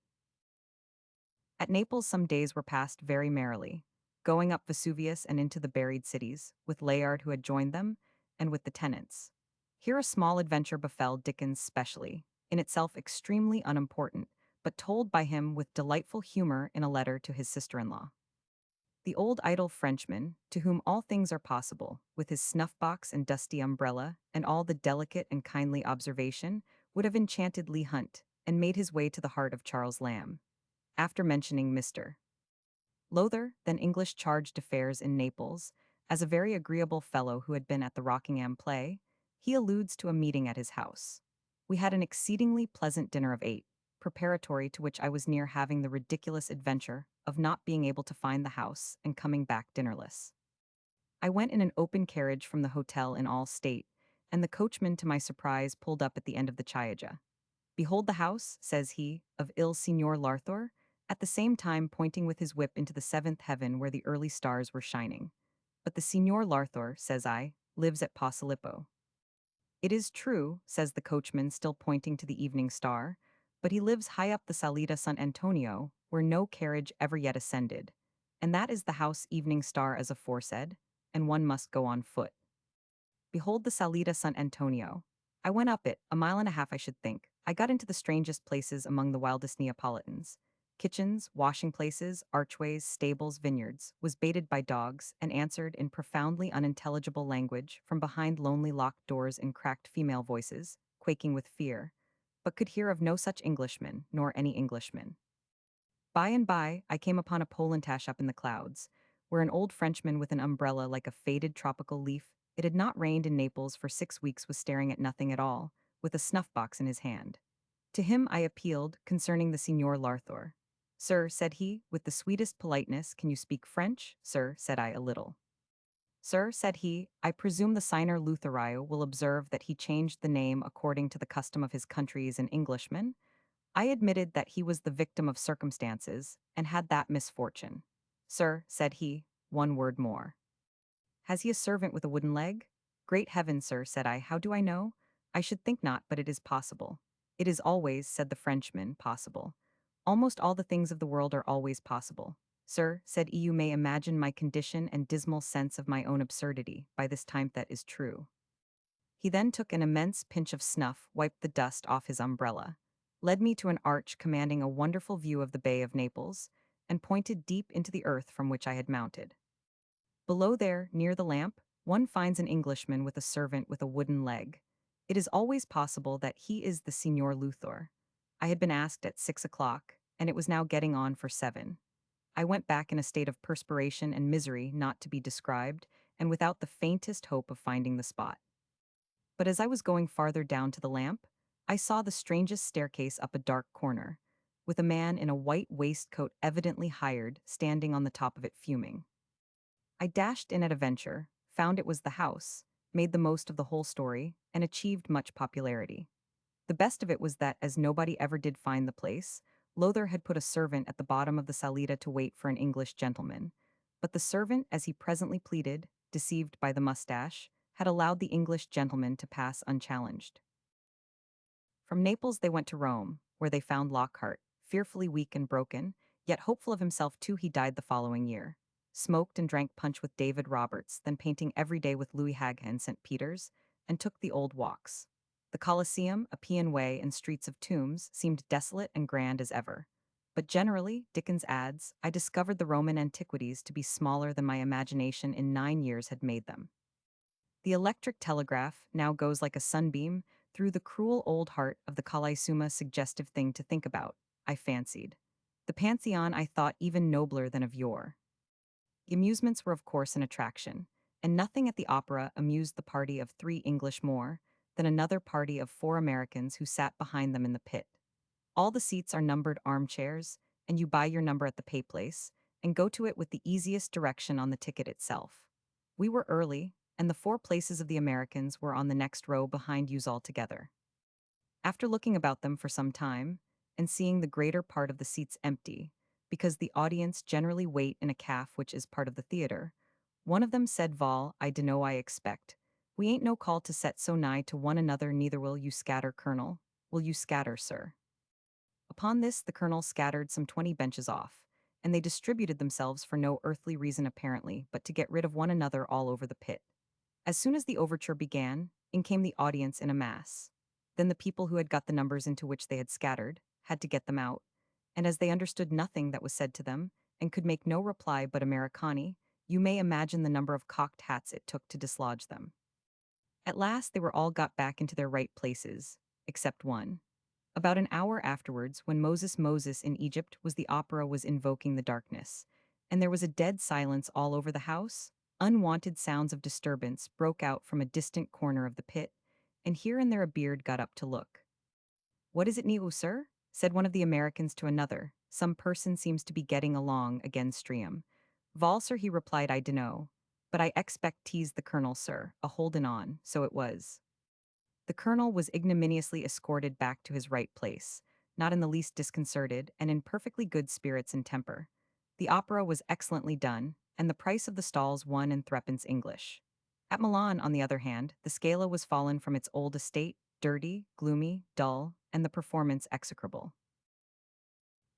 At Naples some days were passed very merrily, going up Vesuvius and into the buried cities, with Layard who had joined them, and with the tenants. Here a small adventure befell Dickens specially, in itself extremely unimportant, but told by him with delightful humor in a letter to his sister-in-law. The old idle Frenchman, to whom all things are possible, with his snuff-box and dusty umbrella, and all the delicate and kindly observation, would have enchanted Leigh Hunt, and made his way to the heart of Charles Lamb. After mentioning Mr. Lowther, then English charge d'affaires in Naples, as a very agreeable fellow who had been at the Rockingham play, he alludes to a meeting at his house. We had an exceedingly pleasant dinner of 8, preparatory to which I was near having the ridiculous adventure of not being able to find the house and coming back dinnerless. I went in an open carriage from the hotel in all state, and the coachman, to my surprise, pulled up at the end of the Chiaja. "Behold the house," says he, "of ill Signor Larthor," at the same time pointing with his whip into the 7th heaven where the early stars were shining. "But the Signor Larthor," says I, "lives at Posilippo." "It is true," says the coachman, still pointing to the evening star, "but he lives high up the Salita San Antonio, where no carriage ever yet ascended. And that is the house evening star as aforesaid, and one must go on foot. Behold the Salita San Antonio. I went up it, a mile and a half I should think. I got into the strangest places among the wildest Neapolitans. Kitchens, washing places, archways, stables, vineyards, was baited by dogs, and answered in profoundly unintelligible language from behind lonely locked doors in cracked female voices, quaking with fear, but could hear of no such Englishman, nor any Englishman. By and by, I came upon a Polantash up in the clouds, where an old Frenchman with an umbrella like a faded tropical leaf, it had not rained in Naples for 6 weeks, was staring at nothing at all, with a snuff-box in his hand. To him I appealed concerning the Signor Larthor. "Sir," said he, with the sweetest politeness, "can you speak French?" "Sir," said I, "a little." "Sir," said he, "I presume the signer Luthario will observe that he changed the name according to the custom of his country as an Englishman." I admitted that he was the victim of circumstances, and had that misfortune. "Sir," said he, "one word more. Has he a servant with a wooden leg?" "Great heaven, sir," said I, "how do I know? I should think not, but it is possible." "It is always," said the Frenchman, "possible. Almost all the things of the world are always possible." "Sir," said he, "you may imagine my condition and dismal sense of my own absurdity, by this time that is true." He then took an immense pinch of snuff, wiped the dust off his umbrella, led me to an arch commanding a wonderful view of the Bay of Naples, and pointed deep into the earth from which I had mounted. Below there, near the lamp, one finds an Englishman with a servant with a wooden leg. It is always possible that he is the Signor Luthor. I had been asked at 6 o'clock, and it was now getting on for 7. I went back in a state of perspiration and misery not to be described, and without the faintest hope of finding the spot. But as I was going farther down to the lamp, I saw the strangest staircase up a dark corner, with a man in a white waistcoat evidently hired standing on the top of it fuming. I dashed in at a venture, found it was the house, made the most of the whole story, and achieved much popularity. The best of it was that, as nobody ever did find the place, Lowther had put a servant at the bottom of the salita to wait for an English gentleman. But the servant, as he presently pleaded, deceived by the mustache, had allowed the English gentleman to pass unchallenged. From Naples they went to Rome, where they found Lockhart, fearfully weak and broken, yet hopeful of himself too. He died the following year. Smoked and drank punch with David Roberts, then painting every day with Louis Haga in St. Peter's, and took the old walks. The Colosseum, Appian Way, and streets of tombs seemed desolate and grand as ever. But generally, Dickens adds, I discovered the Roman antiquities to be smaller than my imagination in 9 years had made them. The electric telegraph now goes like a sunbeam through the cruel old heart of the Calaisuma, suggestive thing to think about, I fancied. The Pantheon I thought even nobler than of yore. The amusements were of course an attraction, and nothing at the opera amused the party of 3 English more than another party of 4 Americans who sat behind them in the pit. All the seats are numbered armchairs, and you buy your number at the pay place, and go to it with the easiest direction on the ticket itself. We were early, and the 4 places of the Americans were on the next row behind yous altogether. After looking about them for some time, and seeing the greater part of the seats empty, because the audience generally wait in a calf which is part of the theatre, one of them said, Vol, I dunno, I expect. We ain't no call to set so nigh to one another, neither will you scatter, Colonel. Will you scatter, sir? Upon this the Colonel scattered some 20 benches off, and they distributed themselves for no earthly reason apparently, but to get rid of one another all over the pit. As soon as the overture began, in came the audience in a mass. Then the people who had got the numbers into which they had scattered had to get them out, and as they understood nothing that was said to them, and could make no reply but Americani, you may imagine the number of cocked hats it took to dislodge them. At last they were all got back into their right places, except one. About an hour afterwards, when Moses in Egypt was, the opera was invoking the darkness, and there was a dead silence all over the house. Unwanted sounds of disturbance broke out from a distant corner of the pit, and here and there a beard got up to look. What is it new, sir? Said one of the Americans to another. Some person seems to be getting along against Stream. Vol, sir, he replied, I dunno. But I expect teased the Colonel, sir, a holdin' on, so it was. The Colonel was ignominiously escorted back to his right place, not in the least disconcerted, and in perfectly good spirits and temper. The opera was excellently done, and the price of the stalls 1 and 3 English. At Milan, on the other hand, the Scala was fallen from its old estate, dirty, gloomy, dull, and the performance execrable.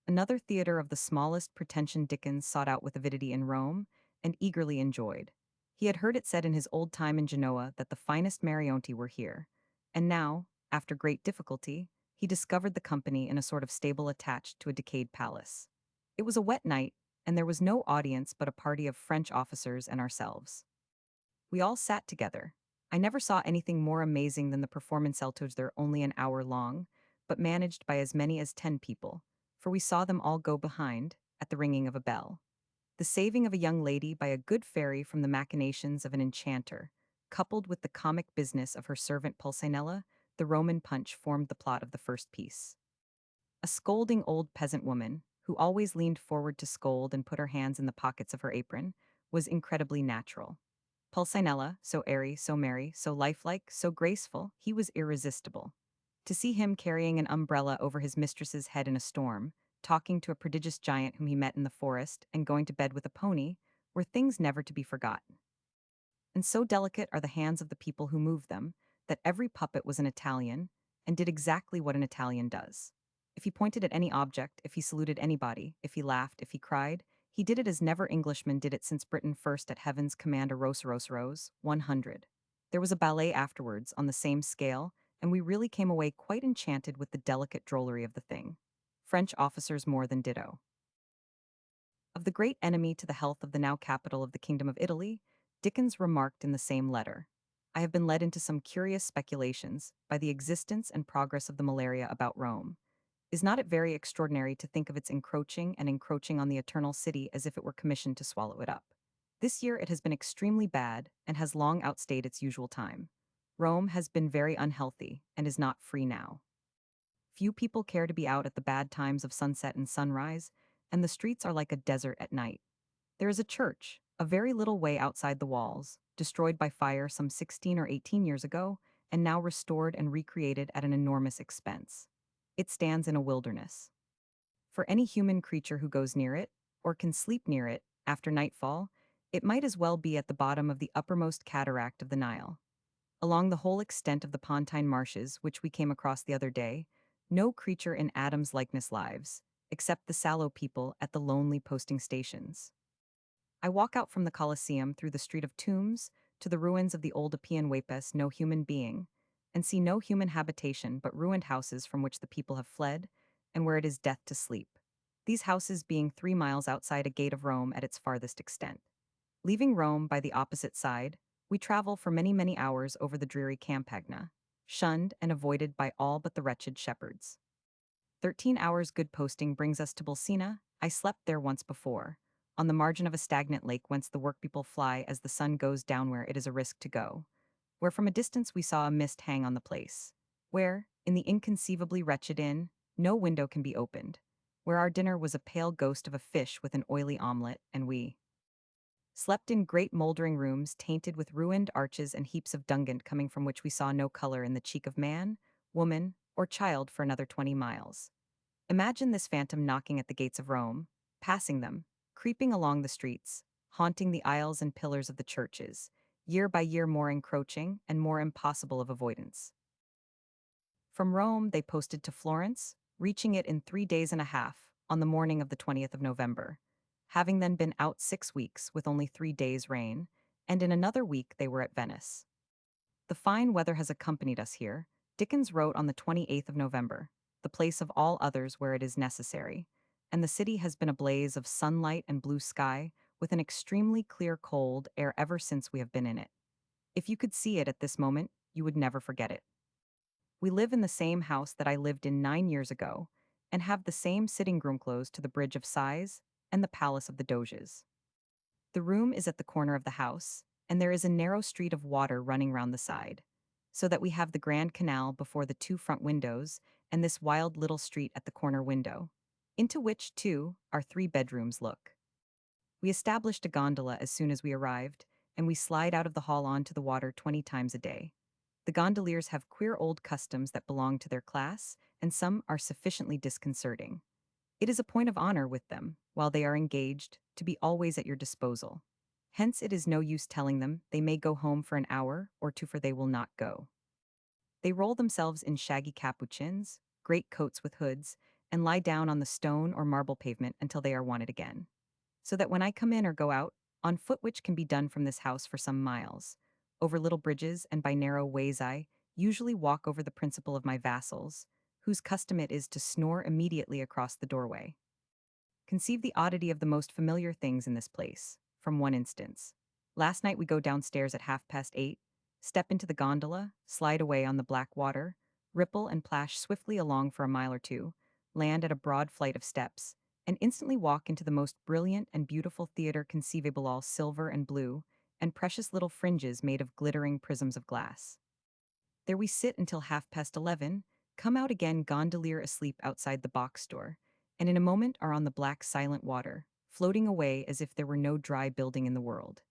Another theatre of the smallest pretension Dickens sought out with avidity in Rome, and eagerly enjoyed. He had heard it said in his old time in Genoa that the finest Marionti were here, and now, after great difficulty, he discovered the company in a sort of stable attached to a decayed palace. It was a wet night, and there was no audience but a party of French officers and ourselves. We all sat together. I never saw anything more amazing than the performance altos there only an hour long, but managed by as many as 10 people, for we saw them all go behind, at the ringing of a bell. The saving of a young lady by a good fairy from the machinations of an enchanter, coupled with the comic business of her servant Pulcinella, the Roman punch formed the plot of the first piece. A scolding old peasant woman, who always leaned forward to scold and put her hands in the pockets of her apron, was incredibly natural. Pulcinella, so airy, so merry, so lifelike, so graceful, he was irresistible. To see him carrying an umbrella over his mistress's head in a storm, talking to a prodigious giant whom he met in the forest, and going to bed with a pony, were things never to be forgotten. And so delicate are the hands of the people who move them, that every puppet was an Italian, and did exactly what an Italian does. If he pointed at any object, if he saluted anybody, if he laughed, if he cried, he did it as never Englishman did it since Britain first at heaven's command rose, 100. There was a ballet afterwards on the same scale, and we really came away quite enchanted with the delicate drollery of the thing. French officers more than ditto. Of the great enemy to the health of the now capital of the Kingdom of Italy, Dickens remarked in the same letter, I have been led into some curious speculations by the existence and progress of the malaria about Rome. Is not it very extraordinary to think of its encroaching and encroaching on the eternal city as if it were commissioned to swallow it up? This year it has been extremely bad and has long outstayed its usual time. Rome has been very unhealthy and is not free now. Few people care to be out at the bad times of sunset and sunrise, and the streets are like a desert at night. There is a church, a very little way outside the walls, destroyed by fire some 16 or 18 years ago, and now restored and recreated at an enormous expense. It stands in a wilderness. For any human creature who goes near it, or can sleep near it, after nightfall, it might as well be at the bottom of the uppermost cataract of the Nile. Along the whole extent of the Pontine marshes, which we came across the other day, no creature in Adam's likeness lives, except the sallow people at the lonely posting stations. I walk out from the Colosseum through the Street of Tombs to the ruins of the old Appian Wapes, no human being, and see no human habitation but ruined houses from which the people have fled, and where it is death to sleep. These houses being 3 miles outside a gate of Rome at its farthest extent. Leaving Rome by the opposite side, we travel for many, many hours over the dreary Campagna, shunned and avoided by all but the wretched shepherds. 13 hours good posting brings us to Bolsena. I slept there once before, on the margin of a stagnant lake whence the workpeople fly as the sun goes down where it is a risk to go, where from a distance we saw a mist hang on the place, where, in the inconceivably wretched inn, no window can be opened, where our dinner was a pale ghost of a fish with an oily omelette, and we slept in great mouldering rooms tainted with ruined arches and heaps of dungant coming from which we saw no color in the cheek of man, woman, or child for another 20 miles. Imagine this phantom knocking at the gates of Rome, passing them, creeping along the streets, haunting the aisles and pillars of the churches, year by year more encroaching and more impossible of avoidance. From Rome they posted to Florence, reaching it in 3 days and a half, on the morning of the 20th of November, having then been out 6 weeks with only 3 days' rain, and in another week they were at Venice. The fine weather has accompanied us here. Dickens wrote on the 28th of November, the place of all others where it is necessary, and the city has been a blaze of sunlight and blue sky, with an extremely clear cold air ever since we have been in it. If you could see it at this moment, you would never forget it. We live in the same house that I lived in 9 years ago, and have the same sitting room close to the Bridge of Sighs and the Palace of the Doges. The room is at the corner of the house, and there is a narrow street of water running round the side, so that we have the Grand Canal before the 2 front windows and this wild little street at the corner window, into which, too, our 3 bedrooms look. We established a gondola as soon as we arrived, and we slide out of the hall on to the water 20 times a day. The gondoliers have queer old customs that belong to their class, and some are sufficiently disconcerting. It is a point of honor with them, while they are engaged, to be always at your disposal. Hence it is no use telling them they may go home for an hour or two, for they will not go. They roll themselves in shaggy capuchins, great coats with hoods, and lie down on the stone or marble pavement until they are wanted again. So that when I come in or go out, on foot, which can be done from this house for some miles, over little bridges and by narrow ways, I usually walk over the principal of my vassals, whose custom it is to snore immediately across the doorway. Conceive the oddity of the most familiar things in this place, from one instance. Last night we go downstairs at 8:30, step into the gondola, slide away on the black water, ripple and plash swiftly along for a mile or two, land at a broad flight of steps, and instantly walk into the most brilliant and beautiful theater conceivable, all silver and blue, and precious little fringes made of glittering prisms of glass. There we sit until 11:30, come out again gondolier asleep outside the box door, and in a moment are on the black silent water, floating away as if there were no dry building in the world.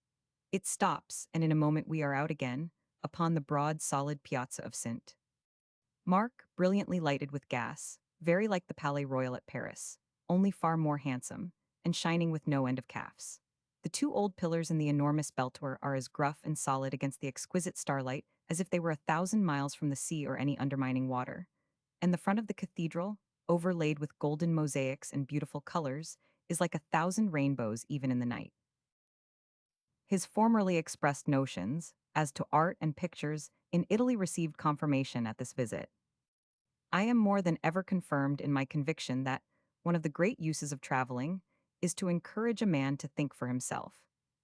It stops, and in a moment we are out again, upon the broad solid piazza of St. Mark, brilliantly lighted with gas, very like the Palais Royal at Paris, only far more handsome, and shining with no end of calves. The 2 old pillars in the enormous beltor are as gruff and solid against the exquisite starlight as if they were 1,000 miles from the sea or any undermining water, and the front of the cathedral, overlaid with golden mosaics and beautiful colors, is like 1,000 rainbows even in the night. His formerly expressed notions, as to art and pictures, in Italy received confirmation at this visit. I am more than ever confirmed in my conviction that one of the great uses of traveling is to encourage a man to think for himself,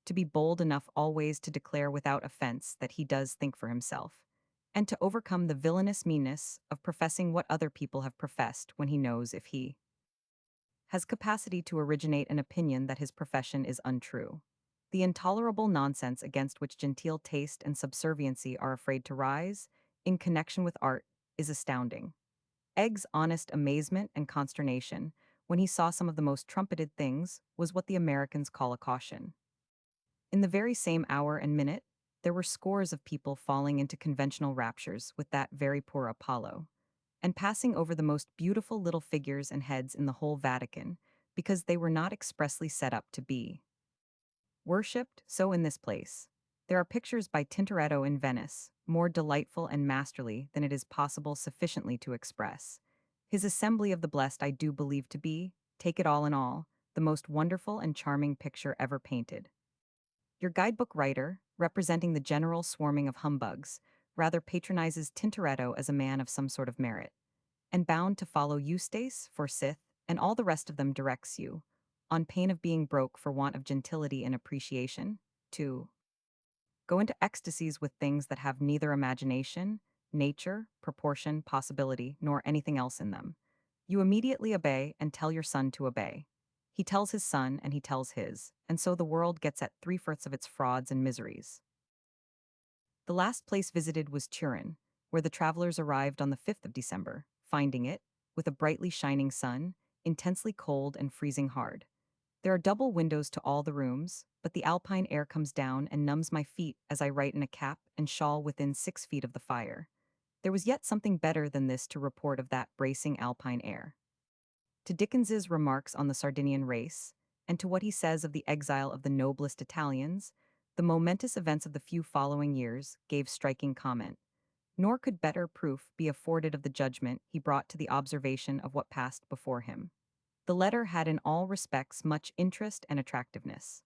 to be bold enough always to declare without offense that he does think for himself, and to overcome the villainous meanness of professing what other people have professed when he knows if he has capacity to originate an opinion that his profession is untrue. The intolerable nonsense against which genteel taste and subserviency are afraid to rise, in connection with art, is astounding. Egg's honest amazement and consternation, when he saw some of the most trumpeted things, was what the Americans call a caution. In the very same hour and minute, there were scores of people falling into conventional raptures with that very poor Apollo, and passing over the most beautiful little figures and heads in the whole Vatican, because they were not expressly set up to be worshipped, so in this place. There are pictures by Tintoretto in Venice, more delightful and masterly than it is possible sufficiently to express. His Assembly of the Blessed I do believe to be, take it all in all, the most wonderful and charming picture ever painted. Your guidebook writer, representing the general swarming of humbugs, rather patronizes Tintoretto as a man of some sort of merit, and bound to follow Eustace, Forsyth, and all the rest of them directs you, on pain of being broke for want of gentility and appreciation, to go into ecstasies with things that have neither imagination, nature, proportion, possibility, nor anything else in them. You immediately obey and tell your son to obey. He tells his son and he tells his, and so the world gets at three-fourths of its frauds and miseries. The last place visited was Turin, where the travelers arrived on the 5th of December, finding it, with a brightly shining sun, intensely cold and freezing hard. There are double windows to all the rooms, but the alpine air comes down and numbs my feet as I write in a cap and shawl within 6 feet of the fire. There was yet something better than this to report of that bracing alpine air. To Dickens's remarks on the Sardinian race, and to what he says of the exile of the noblest Italians, the momentous events of the few following years gave striking comment. Nor could better proof be afforded of the judgment he brought to the observation of what passed before him. The letter had in all respects much interest and attractiveness.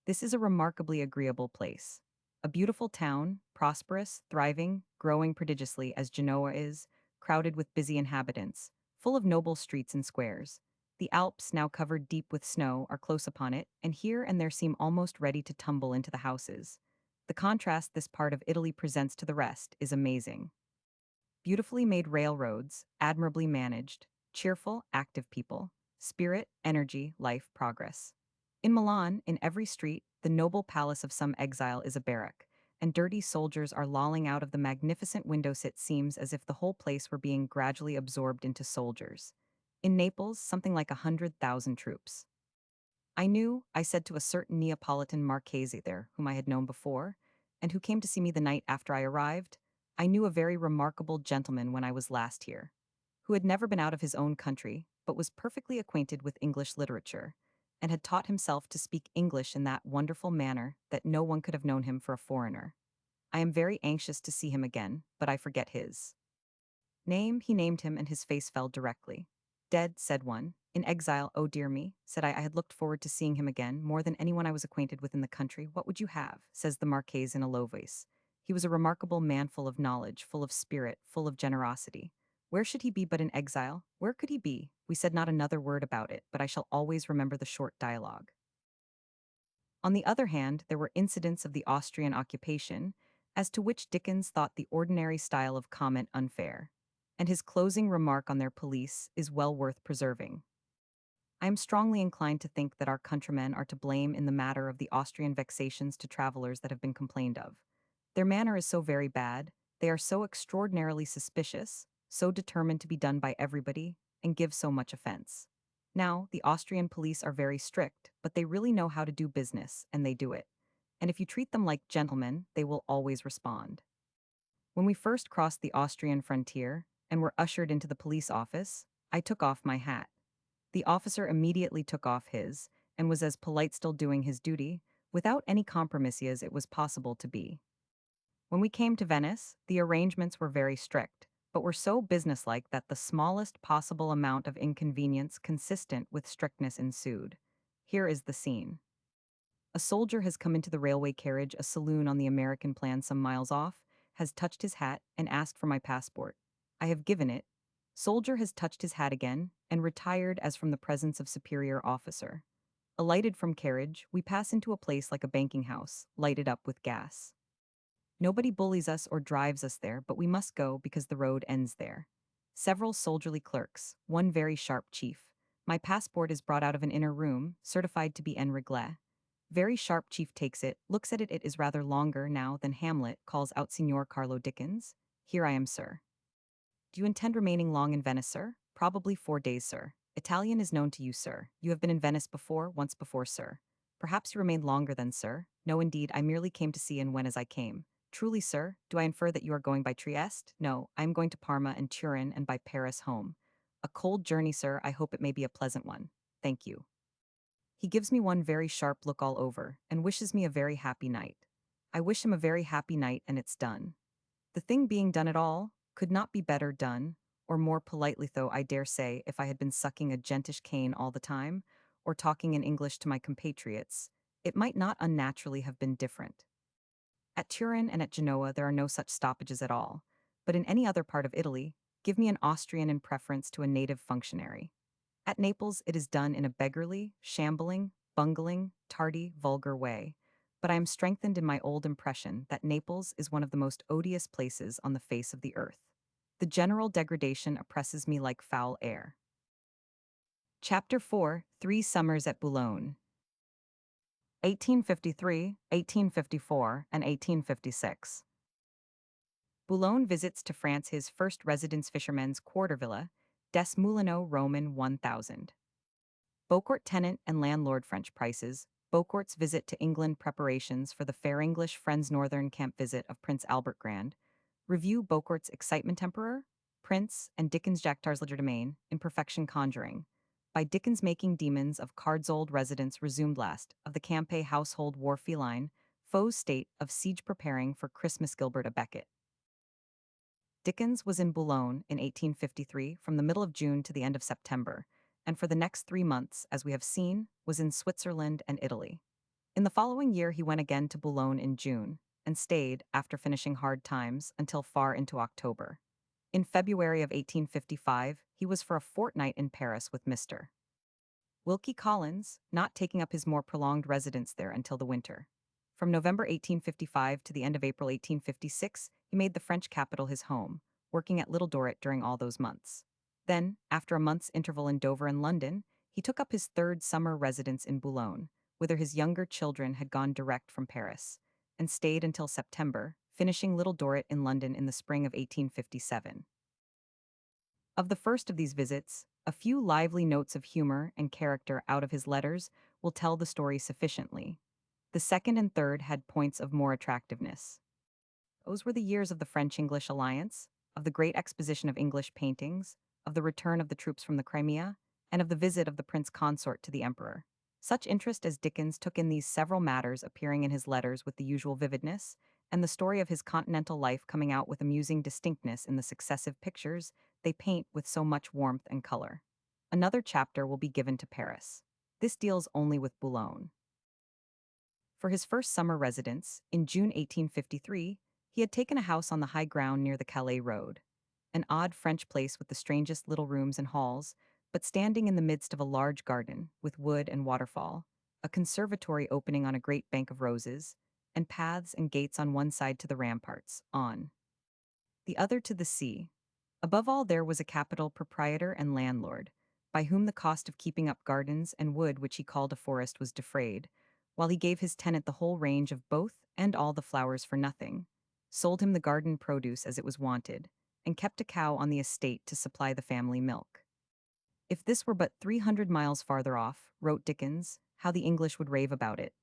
This is a remarkably agreeable place. A beautiful town, prosperous, thriving, growing prodigiously as Genoa is, crowded with busy inhabitants, full of noble streets and squares. The Alps, now covered deep with snow, are close upon it, and here and there seem almost ready to tumble into the houses. The contrast this part of Italy presents to the rest is amazing. Beautifully made railroads, admirably managed, cheerful, active people, spirit, energy, life, progress. In Milan, in every street, the noble palace of some exile is a barrack, and dirty soldiers are lolling out of the magnificent windows. It seems as if the whole place were being gradually absorbed into soldiers. In Naples, something like 100,000 troops. I said to a certain Neapolitan Marchese there, whom I had known before, and who came to see me the night after I arrived, I knew a very remarkable gentleman when I was last here, who had never been out of his own country, but was perfectly acquainted with English literature, and had taught himself to speak English in that wonderful manner that no one could have known him for a foreigner. I am very anxious to see him again, but I forget his name. He named him, and his face fell directly. Dead, said one. In exile, oh dear me, said I had looked forward to seeing him again, more than anyone I was acquainted with in the country. What would you have? Says the Marquise in a low voice. He was a remarkable man, full of knowledge, full of spirit, full of generosity. Where should he be but in exile? Where could he be? We said not another word about it, but I shall always remember the short dialogue. On the other hand, there were incidents of the Austrian occupation, as to which Dickens thought the ordinary style of comment unfair, and his closing remark on their police is well worth preserving. I am strongly inclined to think that our countrymen are to blame in the matter of the Austrian vexations to travelers that have been complained of. Their manner is so very bad, they are so extraordinarily suspicious, so determined to be done by everybody, and give so much offense. Now, the Austrian police are very strict, but they really know how to do business, and they do it. And if you treat them like gentlemen, they will always respond. When we first crossed the Austrian frontier, and were ushered into the police office, I took off my hat. The officer immediately took off his, and was as polite, still doing his duty, without any compromise as it was possible to be. When we came to Venice, the arrangements were very strict, but were so businesslike that the smallest possible amount of inconvenience consistent with strictness ensued. Here is the scene. A soldier has come into the railway carriage, a saloon on the American plan some miles off, has touched his hat, and asked for my passport. I have given it. Soldier has touched his hat again, and retired as from the presence of superior officer. Alighted from carriage, we pass into a place like a banking house, lighted up with gas. Nobody bullies us or drives us there, but we must go because the road ends there. Several soldierly clerks, one very sharp chief. My passport is brought out of an inner room, certified to be en règle. Very sharp chief takes it, looks at it, it is rather longer now than Hamlet, calls out Signor Carlo Dickens. Here I am, sir. Do you intend remaining long in Venice, sir? Probably 4 days, sir. Italian is known to you, sir. You have been in Venice before, once before, sir. Perhaps you remained longer than, sir. No, indeed, I merely came to see and went as I came. Truly, sir, do I infer that you are going by Trieste? No, I am going to Parma and Turin and by Paris home. A cold journey, sir, I hope it may be a pleasant one. Thank you. He gives me one very sharp look all over, and wishes me a very happy night. I wish him a very happy night, and it's done. The thing being done at all, could not be better done, or more politely, though I dare say, if I had been sucking a gentish cane all the time, or talking in English to my compatriots, it might not unnaturally have been different. At Turin and at Genoa there are no such stoppages at all, but in any other part of Italy, give me an Austrian in preference to a native functionary. At Naples it is done in a beggarly, shambling, bungling, tardy, vulgar way, but I am strengthened in my old impression that Naples is one of the most odious places on the face of the earth. The general degradation oppresses me like foul air. Chapter 4: 3 Summers at Boulogne. 1853, 1854, and 1856. Boulogne visits to France his first residence fisherman's quarter villa, Des Moulineaux Roman 1000. Beaucourt tenant and landlord French prices, Beaucourt's visit to England preparations for the fair English friend's northern camp visit of Prince Albert Grand, review Beaucourt's excitement emperor, Prince, and Dickens Jactar's legerdemain, Imperfection Conjuring, by Dickens making demons of Card's old residence resumed last, of the Campe household war feline, foe's state of siege preparing for Christmas Gilbert a Becket. Dickens was in Boulogne in 1853 from the middle of June to the end of September, and for the next 3 months, as we have seen, was in Switzerland and Italy. In the following year he went again to Boulogne in June, and stayed, after finishing Hard Times, until far into October. In February of 1855 he was for a fortnight in Paris with Mr. Wilkie Collins, not taking up his more prolonged residence there until the winter. From November 1855 to the end of April 1856, he made the French capital his home, working at Little Dorrit during all those months. Then, after a month's interval in Dover and London, he took up his third summer residence in Boulogne, whither his younger children had gone direct from Paris, and stayed until September, finishing Little Dorrit in London in the spring of 1857. Of the first of these visits, a few lively notes of humor and character out of his letters will tell the story sufficiently. The second and third had points of more attractiveness. Those were the years of the French-English alliance, of the great exposition of English paintings, of the return of the troops from the Crimea, and of the visit of the prince consort to the emperor. Such interest as Dickens took in these several matters appearing in his letters with the usual vividness, and the story of his continental life coming out with amusing distinctness in the successive pictures they paint with so much warmth and color. Another chapter will be given to Paris. This deals only with Boulogne. For his first summer residence, in June 1853, he had taken a house on the high ground near the Calais road, an odd French place with the strangest little rooms and halls, but standing in the midst of a large garden, with wood and waterfall, a conservatory opening on a great bank of roses, and paths and gates on one side to the ramparts, on the other to the sea. Above all there was a capital proprietor and landlord, by whom the cost of keeping up gardens and wood which he called a forest was defrayed, while he gave his tenant the whole range of both and all the flowers for nothing, sold him the garden produce as it was wanted, and kept a cow on the estate to supply the family milk. If this were but 300 miles farther off, wrote Dickens, how the English would rave about it.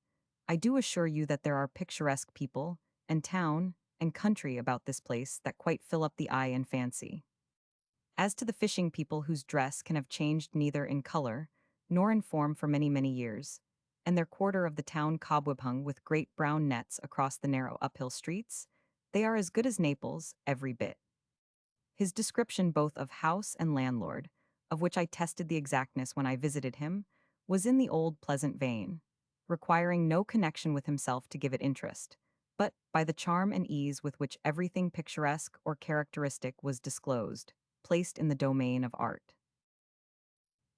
I do assure you that there are picturesque people, and town, and country about this place that quite fill up the eye and fancy. As to the fishing people whose dress can have changed neither in color, nor in form for many, many years, and their quarter of the town cobweb hung with great brown nets across the narrow uphill streets, they are as good as Naples, every bit. His description both of house and landlord, of which I tested the exactness when I visited him, was in the old pleasant vein, requiring no connection with himself to give it interest, but by the charm and ease with which everything picturesque or characteristic was disclosed, placed in the domain of art.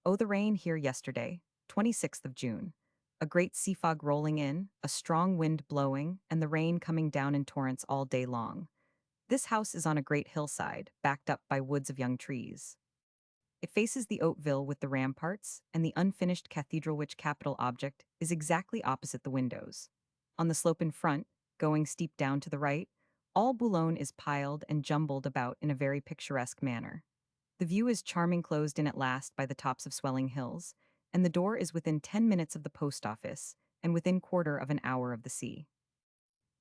Oh, the rain here yesterday, 26th of June. A great sea fog rolling in, a strong wind blowing, and the rain coming down in torrents all day long. This house is on a great hillside, backed up by woods of young trees. It faces the Oatville with the ramparts, and the unfinished cathedral which capital object is exactly opposite the windows. On the slope in front, going steep down to the right, all Boulogne is piled and jumbled about in a very picturesque manner. The view is charming closed in at last by the tops of swelling hills, and the door is within 10 minutes of the post office, and within quarter of an hour of the sea.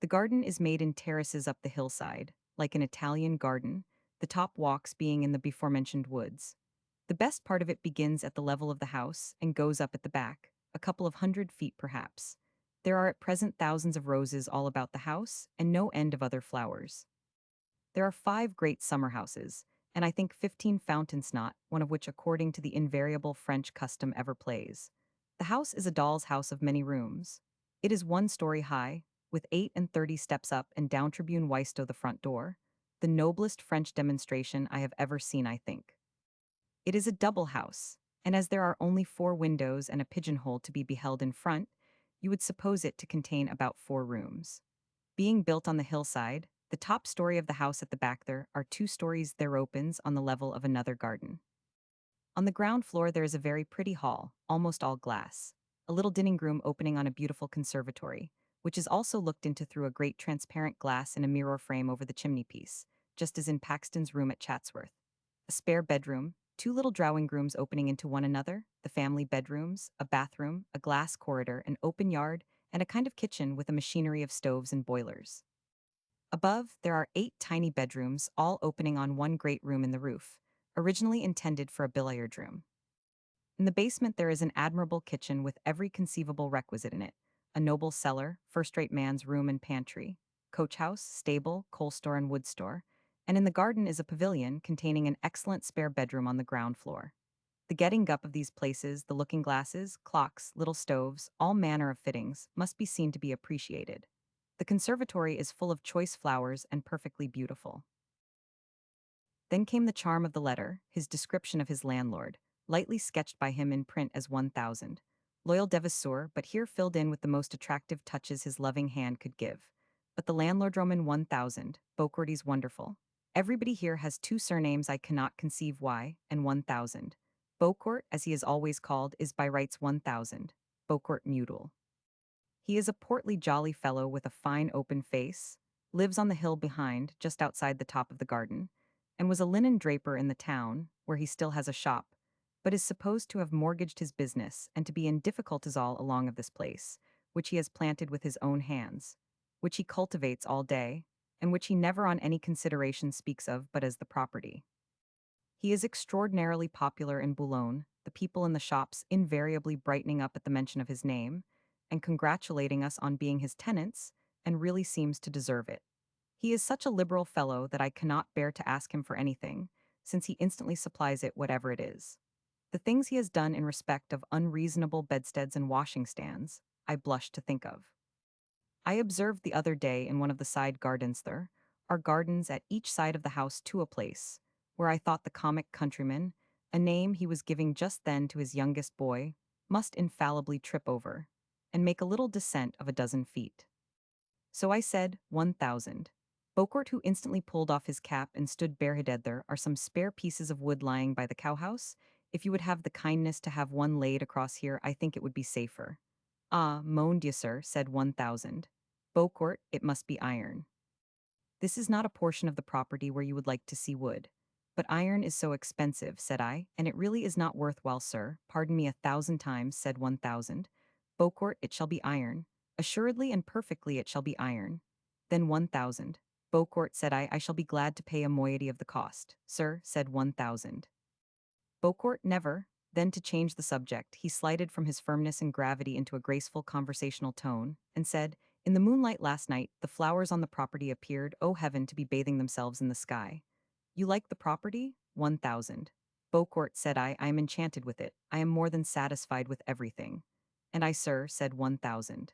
The garden is made in terraces up the hillside, like an Italian garden, the top walks being in the beforementioned woods. The best part of it begins at the level of the house and goes up at the back, a couple of 100 feet perhaps. There are at present thousands of roses all about the house, and no end of other flowers. There are 5 great summer houses, and I think 15 fountains, not one of which according to the invariable French custom ever plays. The house is a doll's house of many rooms. It is 1 story high, with 8 and 30 steps up and down tribune waisto the front door, the noblest French demonstration I have ever seen, I think. It is a double house, and as there are only 4 windows and a pigeonhole to be beheld in front, you would suppose it to contain about 4 rooms. Being built on the hillside, the top story of the house at the back there are 2 stories there opens on the level of another garden. On the ground floor there is a very pretty hall, almost all glass, a little dining room opening on a beautiful conservatory, which is also looked into through a great transparent glass in a mirror frame over the chimney-piece, just as in Paxton's room at Chatsworth. A spare bedroom, 2 little drawing rooms opening into one another, the family bedrooms, a bathroom, a glass corridor, an open yard, and a kind of kitchen with a machinery of stoves and boilers. Above, there are 8 tiny bedrooms, all opening on one great room in the roof, originally intended for a billiard room. In the basement, there is an admirable kitchen with every conceivable requisite in it, a noble cellar, first-rate man's room and pantry, coach house, stable, coal store, and wood store, and in the garden is a pavilion containing an excellent spare bedroom on the ground floor. The getting up of these places, the looking glasses, clocks, little stoves, all manner of fittings, must be seen to be appreciated. The conservatory is full of choice flowers and perfectly beautiful. Then came the charm of the letter, his description of his landlord, lightly sketched by him in print as 1000. Loyal Devasseur, but here filled in with the most attractive touches his loving hand could give. But the landlord Roman 1000, Beaucourt's wonderful. Everybody here has 2 surnames I cannot conceive why, and 1000. Beaucourt, as he is always called, is by rights 1000. Beaucourt Mudel. He is a portly jolly fellow with a fine open face, lives on the hill behind, just outside the top of the garden, and was a linen draper in the town, where he still has a shop, but is supposed to have mortgaged his business and to be in difficulties all along of this place, which he has planted with his own hands, which he cultivates all day, and which he never on any consideration speaks of but as the property. He is extraordinarily popular in Boulogne, the people in the shops invariably brightening up at the mention of his name, and congratulating us on being his tenants, and really seems to deserve it. He is such a liberal fellow that I cannot bear to ask him for anything, since he instantly supplies it whatever it is. The things he has done in respect of unreasonable bedsteads and washing stands, I blush to think of. I observed the other day in one of the side gardens there, are gardens at each side of the house to a place, where I thought the comic countryman, a name he was giving just then to his youngest boy, must infallibly trip over, and make a little descent of a dozen feet. So I said, 1000. Beaucourt, who instantly pulled off his cap and stood bareheaded, there are some spare pieces of wood lying by the cowhouse. If you would have the kindness to have one laid across here, I think it would be safer. Ah, mon Dieu, sir, said 1000. Beaucourt, it must be iron. This is not a portion of the property where you would like to see wood. But iron is so expensive, said I, and it really is not worthwhile, sir. Pardon me 1,000 times, said 1000. Beaucourt, it shall be iron. Assuredly and perfectly it shall be iron. Then 1000. Beaucourt, said I shall be glad to pay a moiety of the cost. Sir, said 1000. Beaucourt never. Then to change the subject, he slided from his firmness and gravity into a graceful conversational tone, and said, in the moonlight last night, the flowers on the property appeared, oh heaven, to be bathing themselves in the sky. You like the property? 1000. Beaucourt, said I am enchanted with it. I am more than satisfied with everything. And I, sir, said 1000.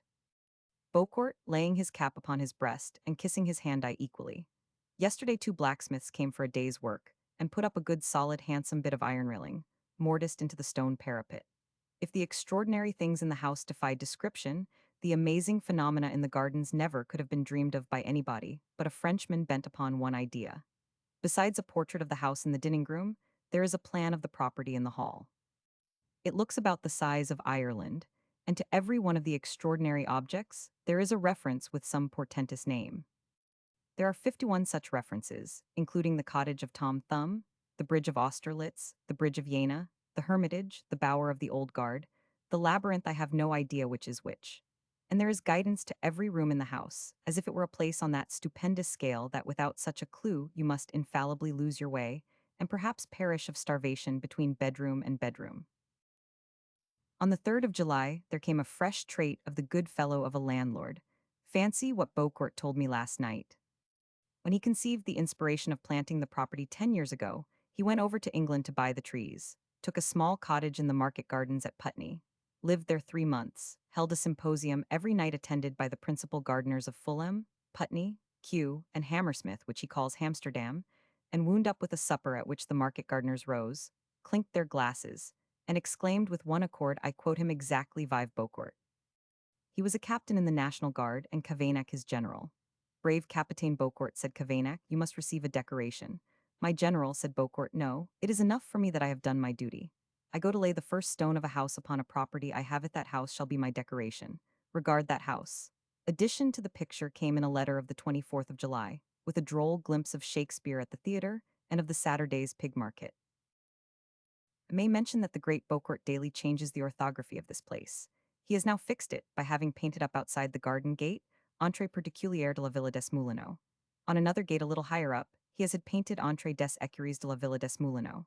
Beaucourt, laying his cap upon his breast and kissing his hand, I equally. Yesterday 2 blacksmiths came for a day's work, and put up a good solid handsome bit of iron railing, mortised into the stone parapet. If the extraordinary things in the house defied description, the amazing phenomena in the gardens never could have been dreamed of by anybody but a Frenchman bent upon one idea. Besides a portrait of the house in the dining room, there is a plan of the property in the hall. It looks about the size of Ireland, and to every one of the extraordinary objects, there is a reference with some portentous name. There are 51 such references, including the cottage of Tom Thumb, the bridge of Austerlitz, the bridge of Jena, the hermitage, the bower of the old guard, the labyrinth I have no idea which is which. And there is guidance to every room in the house, as if it were a place on that stupendous scale that without such a clue you must infallibly lose your way, and perhaps perish of starvation between bedroom and bedroom. On the 3rd of July, there came a fresh trait of the good fellow of a landlord. Fancy what Beaucourt told me last night. When he conceived the inspiration of planting the property 10 years ago, he went over to England to buy the trees, took a small cottage in the market gardens at Putney, lived there 3 months, held a symposium every night attended by the principal gardeners of Fulham, Putney, Kew, and Hammersmith, which he calls Hamsterdam, and wound up with a supper at which the market gardeners rose, clinked their glasses, and exclaimed with one accord, I quote him exactly, Vive Beaucourt. He was a captain in the National Guard, and Cavaignac his general. Brave Capitaine Beaucourt, said Cavaignac, you must receive a decoration. My general, said Beaucourt, no, it is enough for me that I have done my duty. I go to lay the first stone of a house upon a property I have it, that house shall be my decoration. Regard that house. Addition to the picture came in a letter of the 24th of July, with a droll glimpse of Shakespeare at the theatre and of the Saturday's pig market. I may mention that the great Beaucourt daily changes the orthography of this place. He has now fixed it by having painted up outside the garden gate, Entrée particulière de la Villa des Moulineaux. On another gate a little higher up, he has had painted Entrée des Écuries de la Villa des Moulineaux.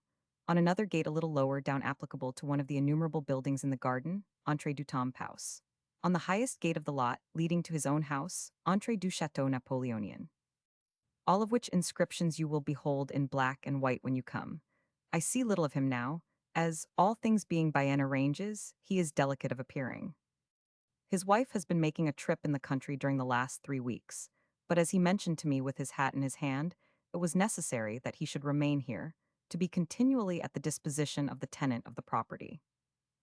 On another gate a little lower down applicable to one of the innumerable buildings in the garden, Entrée du Temps House. On the highest gate of the lot, leading to his own house, Entrée du Château Napoléonien. All of which inscriptions you will behold in black and white when you come. I see little of him now, as, all things being by an arranges, he is delicate of appearing. His wife has been making a trip in the country during the last 3 weeks, but as he mentioned to me with his hat in his hand, it was necessary that he should remain here, to be continually at the disposition of the tenant of the property.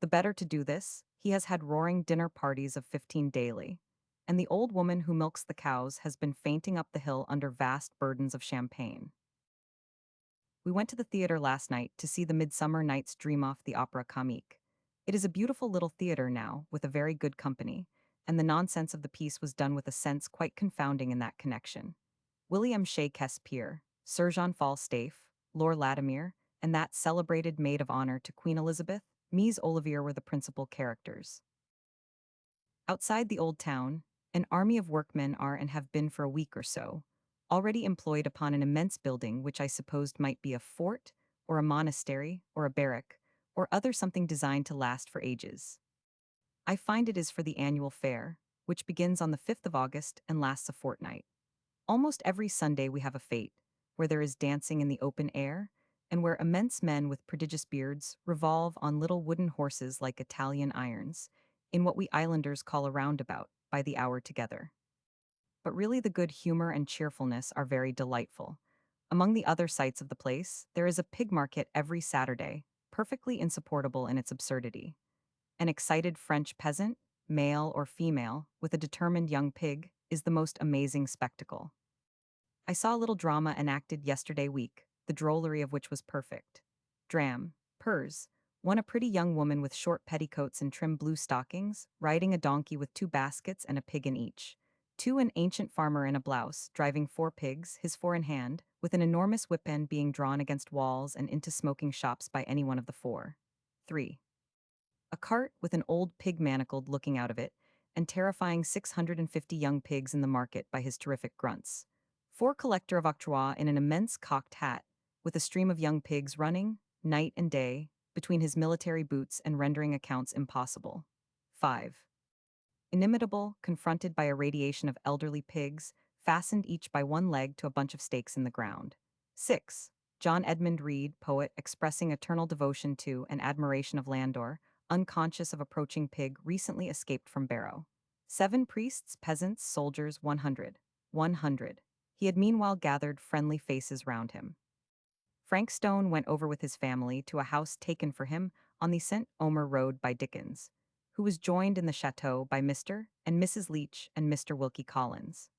The better to do this, he has had roaring dinner parties of 15 daily, and the old woman who milks the cows has been fainting up the hill under vast burdens of champagne. We went to the theater last night to see the Midsummer Night's Dream off the Opera Comique. It is a beautiful little theater now, with a very good company, and the nonsense of the piece was done with a sense quite confounding in that connection. William Shakespeare, Sir Jean Falstaff, Lord Latimer, and that celebrated maid of honor to Queen Elizabeth, Mies Olivier, were the principal characters. Outside the old town, an army of workmen are and have been for a week or so, already employed upon an immense building which I supposed might be a fort, or a monastery, or a barrack, or other something designed to last for ages. I find it is for the annual fair, which begins on the 5th of August and lasts a fortnight. Almost every Sunday we have a fete, where there is dancing in the open air, and where immense men with prodigious beards revolve on little wooden horses like Italian irons, in what we islanders call a roundabout, by the hour together. But really the good humor and cheerfulness are very delightful. Among the other sights of the place, there is a pig market every Saturday, perfectly insupportable in its absurdity. An excited French peasant, male or female, with a determined young pig, is the most amazing spectacle. I saw a little drama enacted yesterday week, the drollery of which was perfect. Dram, pers, one a pretty young woman with short petticoats and trim blue stockings, riding a donkey with 2 baskets and a pig in each. 2 an ancient farmer in a blouse, driving 4 pigs, his 4 in hand, with an enormous whip end being drawn against walls and into smoking shops by any one of the 4. 3. A cart with an old pig manacled looking out of it, and terrifying 650 young pigs in the market by his terrific grunts. 4 collector of octroi in an immense cocked hat, with a stream of young pigs running, night and day, between his military boots and rendering accounts impossible. 5. Inimitable, confronted by a radiation of elderly pigs, fastened each by one leg to a bunch of stakes in the ground. 6. John Edmund Reed, poet, expressing eternal devotion to and admiration of Landor, unconscious of approaching pig recently escaped from barrow. 7 priests, peasants, soldiers, 100. 100. He had meanwhile gathered friendly faces round him. Frank Stone went over with his family to a house taken for him on the St. Omer Road by Dickens, who was joined in the chateau by Mr. and Mrs. Leach and Mr. Wilkie Collins.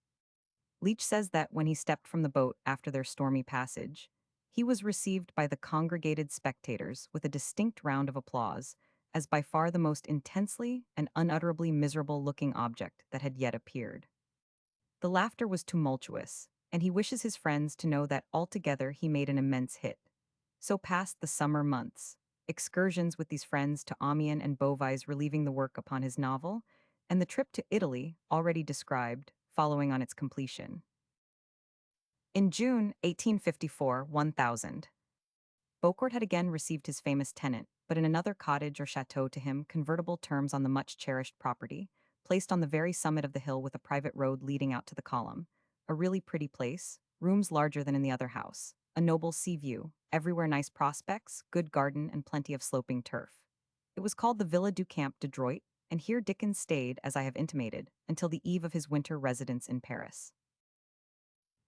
Leach says that when he stepped from the boat after their stormy passage, he was received by the congregated spectators with a distinct round of applause, as by far the most intensely and unutterably miserable-looking object that had yet appeared. The laughter was tumultuous, and he wishes his friends to know that altogether he made an immense hit. So passed the summer months, excursions with these friends to Amiens and Beauvais relieving the work upon his novel, and the trip to Italy, already described, following on its completion. In June 1854, 1000, Beaucourt had again received his famous tenant, but in another cottage or chateau to him convertible terms on the much-cherished property, placed on the very summit of the hill with a private road leading out to the column. A really pretty place, rooms larger than in the other house, a noble sea view, everywhere nice prospects, good garden, and plenty of sloping turf. It was called the Villa du Camp de Droit, and here Dickens stayed, as I have intimated, until the eve of his winter residence in Paris.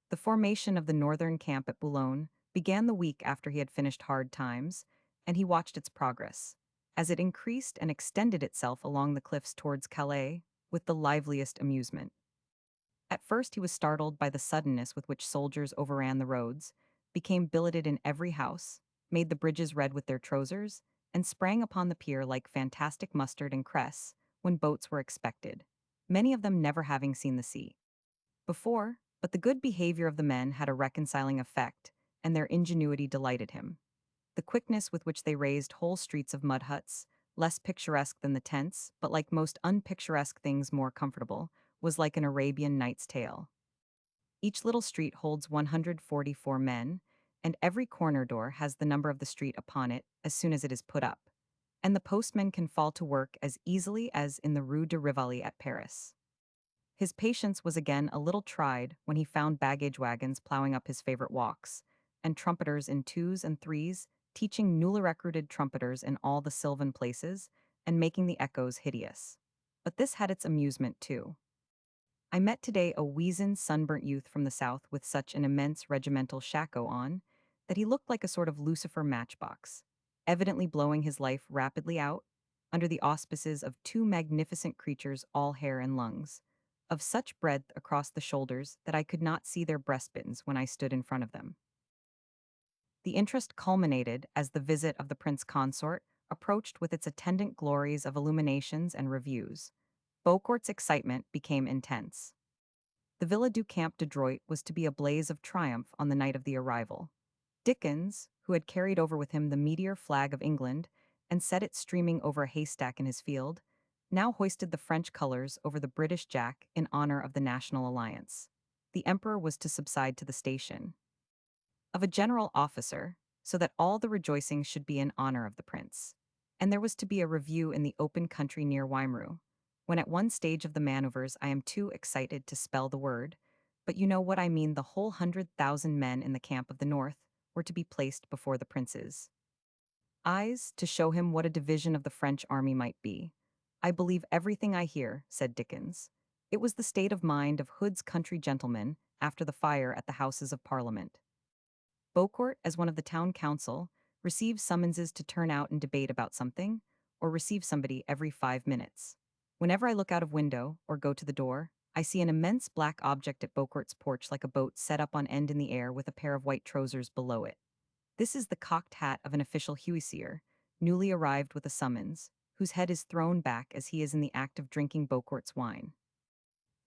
The formation of the northern camp at Boulogne began the week after he had finished Hard Times, and he watched its progress, as it increased and extended itself along the cliffs towards Calais, with the liveliest amusement. At first he was startled by the suddenness with which soldiers overran the roads, became billeted in every house, made the bridges red with their trousers, and sprang upon the pier like fantastic mustard and cress when boats were expected, many of them never having seen the sea before, but the good behavior of the men had a reconciling effect, and their ingenuity delighted him. The quickness with which they raised whole streets of mud huts, less picturesque than the tents, but like most unpicturesque things more comfortable, was like an Arabian Night's Tale. Each little street holds 144 men, and every corner door has the number of the street upon it as soon as it is put up, and the postman can fall to work as easily as in the Rue de Rivoli at Paris. His patience was again a little tried when he found baggage wagons plowing up his favorite walks, and trumpeters in twos and threes teaching newly recruited trumpeters in all the sylvan places and making the echoes hideous. But this had its amusement too. I met today a weazened, sunburnt youth from the south with such an immense regimental shako on that he looked like a sort of Lucifer matchbox, evidently blowing his life rapidly out under the auspices of two magnificent creatures all hair and lungs, of such breadth across the shoulders that I could not see their breastpins when I stood in front of them. The interest culminated as the visit of the prince consort approached with its attendant glories of illuminations and reviews. Beaucourt's excitement became intense. The Villa du Camp de Droit was to be a blaze of triumph on the night of the arrival. Dickens, who had carried over with him the meteor flag of England and set it streaming over a haystack in his field, now hoisted the French colors over the British Jack in honor of the National Alliance. The Emperor was to subside to the station of a general officer, so that all the rejoicings should be in honor of the prince. And there was to be a review in the open country near Wimereux, when at one stage of the maneuvers I am too excited to spell the word, but you know what I mean, the whole 100,000 men in the camp of the north were to be placed before the prince's eyes to show him what a division of the French army might be. I believe everything I hear, said Dickens. It was the state of mind of Hood's country gentlemen after the fire at the Houses of Parliament. Beaucourt, as one of the town council, receives summonses to turn out and debate about something, or receive somebody every 5 minutes. Whenever I look out of window or go to the door, I see an immense black object at Beaucourt's porch like a boat set up on end in the air with a pair of white trousers below it. This is the cocked hat of an official huissier, newly arrived with a summons, whose head is thrown back as he is in the act of drinking Beaucourt's wine.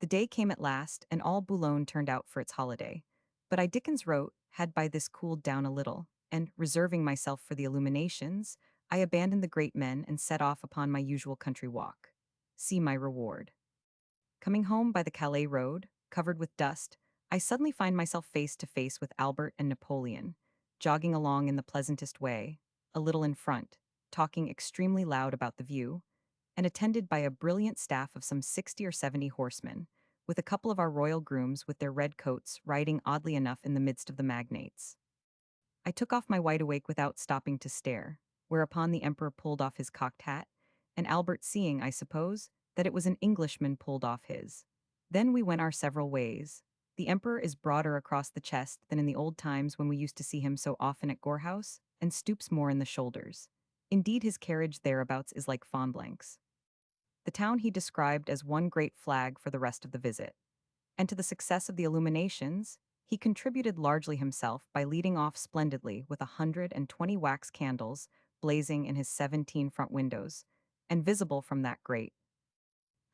The day came at last, and all Boulogne turned out for its holiday. But I Dickens wrote, had by this cooled down a little, and, reserving myself for the illuminations, I abandoned the great men and set off upon my usual country walk. See my reward. Coming home by the Calais road, covered with dust, I suddenly find myself face to face with Albert and Napoleon, jogging along in the pleasantest way, a little in front, talking extremely loud about the view, and attended by a brilliant staff of some 60 or 70 horsemen, with a couple of our royal grooms with their red coats riding oddly enough in the midst of the magnates. I took off my wide awake without stopping to stare, whereupon the emperor pulled off his cocked hat, and Albert, seeing, I suppose, that it was an Englishman, pulled off his. Then we went our several ways. The emperor is broader across the chest than in the old times when we used to see him so often at Gore House, and stoops more in the shoulders. Indeed, his carriage thereabouts is like Fonblanc's. The town he described as one great flag for the rest of the visit. And to the success of the illuminations, he contributed largely himself by leading off splendidly with 120 wax candles blazing in his 17 front windows, and visible from that great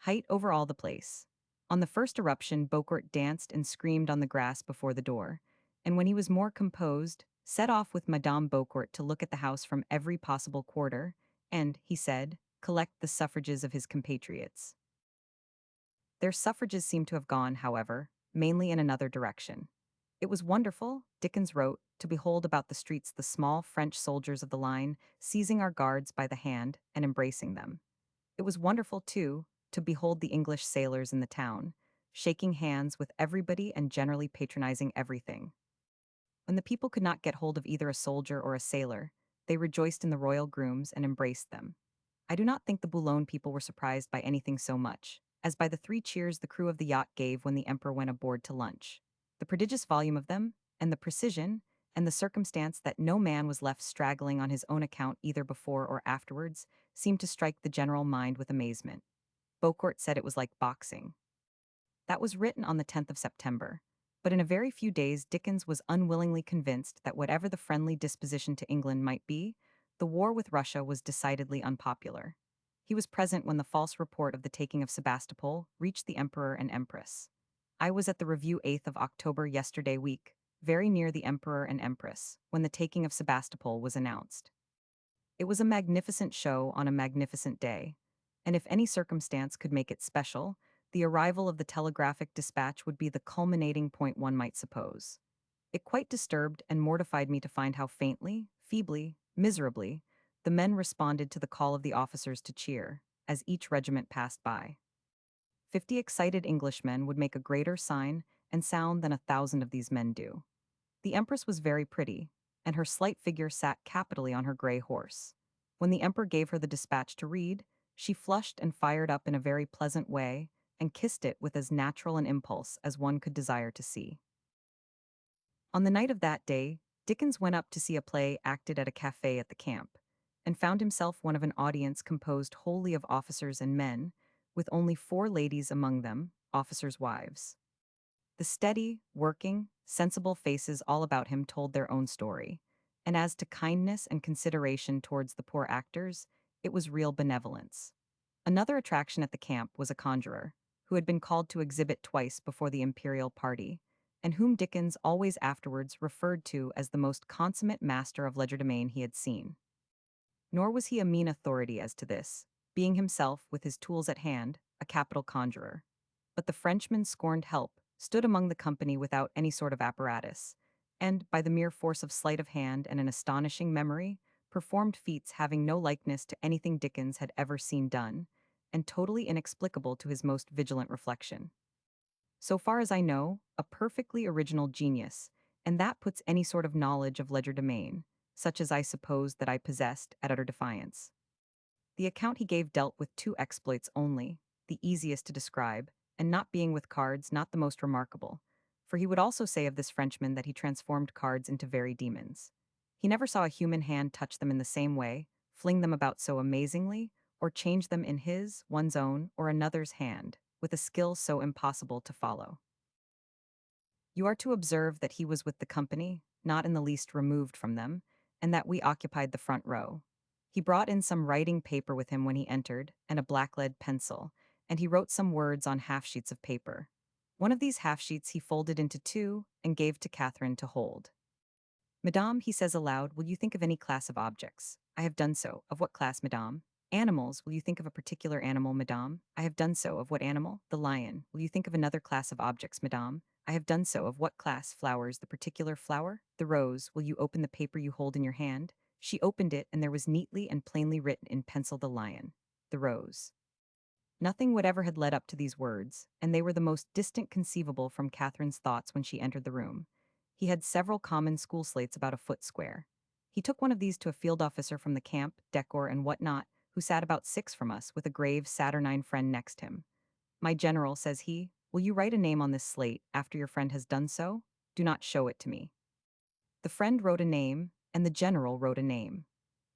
height over all the place. On the first eruption, Beaucourt danced and screamed on the grass before the door, and when he was more composed, set off with Madame Beaucourt to look at the house from every possible quarter, and, he said, collect the suffrages of his compatriots. Their suffrages seemed to have gone, however, mainly in another direction. It was wonderful, Dickens wrote, to behold about the streets the small French soldiers of the line seizing our guards by the hand and embracing them. It was wonderful, too, to behold the English sailors in the town, shaking hands with everybody and generally patronizing everything. When the people could not get hold of either a soldier or a sailor, they rejoiced in the royal grooms and embraced them. I do not think the Boulogne people were surprised by anything so much as by the 3 cheers the crew of the yacht gave when the emperor went aboard to lunch. The prodigious volume of them, and the precision, and the circumstance that no man was left straggling on his own account either before or afterwards, seemed to strike the general mind with amazement. Beaucourt said it was like boxing. That was written on the 10th of September. But in a very few days Dickens was unwillingly convinced that whatever the friendly disposition to England might be, the war with Russia was decidedly unpopular. He was present when the false report of the taking of Sebastopol reached the Emperor and Empress. I was at the review 8th of October yesterday week, very near the Emperor and Empress, when the taking of Sebastopol was announced. It was a magnificent show on a magnificent day, and if any circumstance could make it special, the arrival of the telegraphic dispatch would be the culminating point, one might suppose. It quite disturbed and mortified me to find how faintly, feebly, miserably, the men responded to the call of the officers to cheer, as each regiment passed by. 50 excited Englishmen would make a greater sign and sound than 1,000 of these men do. The Empress was very pretty, and her slight figure sat capitally on her gray horse. When the Emperor gave her the dispatch to read, she flushed and fired up in a very pleasant way, and kissed it with as natural an impulse as one could desire to see. On the night of that day, Dickens went up to see a play acted at a cafe at the camp, and found himself one of an audience composed wholly of officers and men, with only 4 ladies among them, officers' wives. The steady, working, sensible faces all about him told their own story, and as to kindness and consideration towards the poor actors, it was real benevolence. Another attraction at the camp was a conjurer, who had been called to exhibit twice before the imperial party, and whom Dickens always afterwards referred to as the most consummate master of legerdemain he had seen. Nor was he a mean authority as to this, being himself, with his tools at hand, a capital conjurer. But the Frenchman scorned help, stood among the company without any sort of apparatus, and, by the mere force of sleight of hand and an astonishing memory, performed feats having no likeness to anything Dickens had ever seen done, and totally inexplicable to his most vigilant reflection. So far as I know, a perfectly original genius, and that puts any sort of knowledge of legerdemain, such as I supposed that I possessed, at utter defiance. The account he gave dealt with 2 exploits only, the easiest to describe, and not being with cards, not the most remarkable, for he would also say of this Frenchman that he transformed cards into very demons. He never saw a human hand touch them in the same way, fling them about so amazingly, or change them in his, one's own, or another's hand, with a skill so impossible to follow. You are to observe that he was with the company, not in the least removed from them, and that we occupied the front row. He brought in some writing paper with him when he entered, and a black-lead pencil, and he wrote some words on half-sheets of paper. One of these half-sheets he folded into 2 and gave to Catherine to hold. Madame, he says aloud, will you think of any class of objects? I have done so. Of what class, Madame? Animals, will you think of a particular animal, Madame? I have done so. Of what animal? The lion. Will you think of another class of objects, Madame? I have done so. Of what class? Flowers. The particular flower? The rose. Will you open the paper you hold in your hand? She opened it, and there was neatly and plainly written in pencil the lion. The rose. Nothing whatever had led up to these words, and they were the most distant conceivable from Catherine's thoughts when she entered the room. He had several common school slates about a foot square. He took one of these to a field officer from the camp, decor and what not, who sat about 6 from us, with a grave, saturnine friend next him. My general, says he, will you write a name on this slate after your friend has done so? Do not show it to me. The friend wrote a name, and the general wrote a name.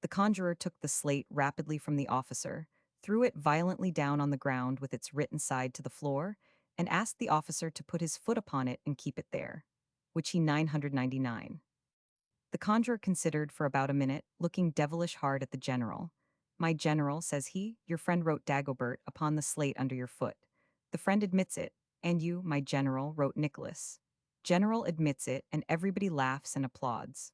The conjurer took the slate rapidly from the officer, threw it violently down on the ground with its written side to the floor, and asked the officer to put his foot upon it and keep it there, which he 999. The conjurer considered for about a minute, looking devilish hard at the general. My general, says he, your friend wrote Dagobert upon the slate under your foot. The friend admits it, and you, my general, wrote Nicholas. General admits it, and everybody laughs and applauds.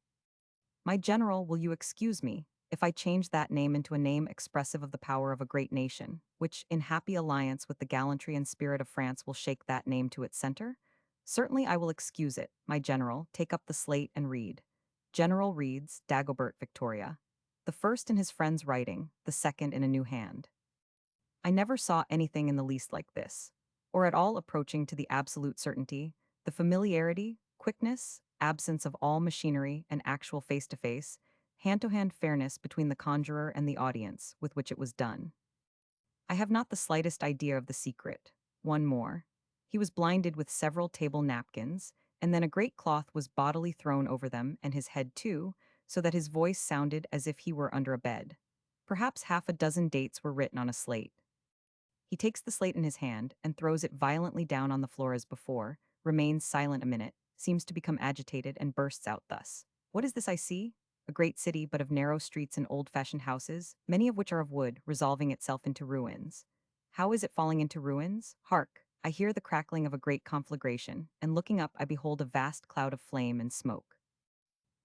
My general, will you excuse me if I change that name into a name expressive of the power of a great nation, which, in happy alliance with the gallantry and spirit of France, will shake that name to its center? Certainly I will excuse it, my general, take up the slate and read. General reads, Dagobert Victoria. The first in his friend's writing, the second in a new hand. I never saw anything in the least like this, or at all approaching to the absolute certainty, the familiarity, quickness, absence of all machinery and actual face-to-face, hand-to-hand fairness between the conjurer and the audience with which it was done. I have not the slightest idea of the secret. One more. He was blinded with several table napkins, and then a great cloth was bodily thrown over them and his head too, so that his voice sounded as if he were under a bed. Perhaps half a dozen dates were written on a slate. He takes the slate in his hand and throws it violently down on the floor as before, remains silent a minute, seems to become agitated, and bursts out thus. What is this I see? A great city, but of narrow streets and old-fashioned houses, many of which are of wood, resolving itself into ruins. How is it falling into ruins? Hark! I hear the crackling of a great conflagration, and looking up I behold a vast cloud of flame and smoke.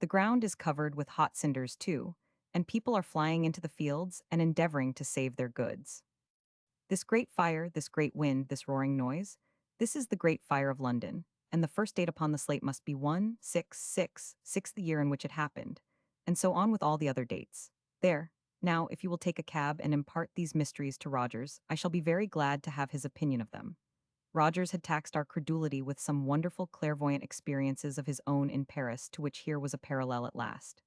The ground is covered with hot cinders too, and people are flying into the fields and endeavoring to save their goods. This great fire, this great wind, this roaring noise, this is the great fire of London, and the first date upon the slate must be 166, the year in which it happened, and so on with all the other dates. There. Now, if you will take a cab and impart these mysteries to Rogers, I shall be very glad to have his opinion of them. Rogers had taxed our credulity with some wonderful clairvoyant experiences of his own in Paris, to which here was a parallel at last.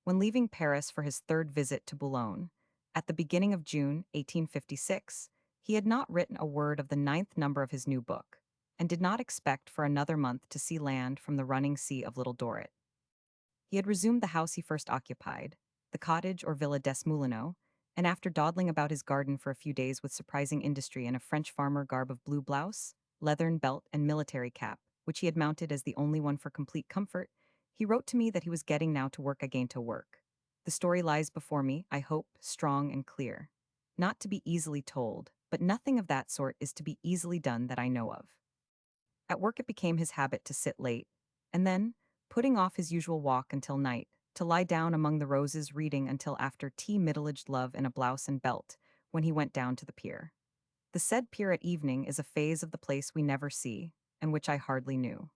When leaving Paris for his third visit to Boulogne, at the beginning of June 1856, he had not written a word of the ninth number of his new book, and did not expect for another month to see land from the running sea of Little Dorrit. He had resumed the house he first occupied, the cottage or Villa des Moulineaux, and after dawdling about his garden for a few days with surprising industry in a French farmer garb of blue blouse, leathern belt, and military cap, which he had mounted as the only one for complete comfort, he wrote to me that he was getting now to work again to work. The story lies before me, I hope, strong and clear. Not to be easily told, but nothing of that sort is to be easily done that I know of. At work it became his habit to sit late, and then, putting off his usual walk until night, to lie down among the roses reading until after tea, middle-aged love in a blouse and belt, when he went down to the pier. The said pier at evening is a phase of the place we never see, and which I hardly knew.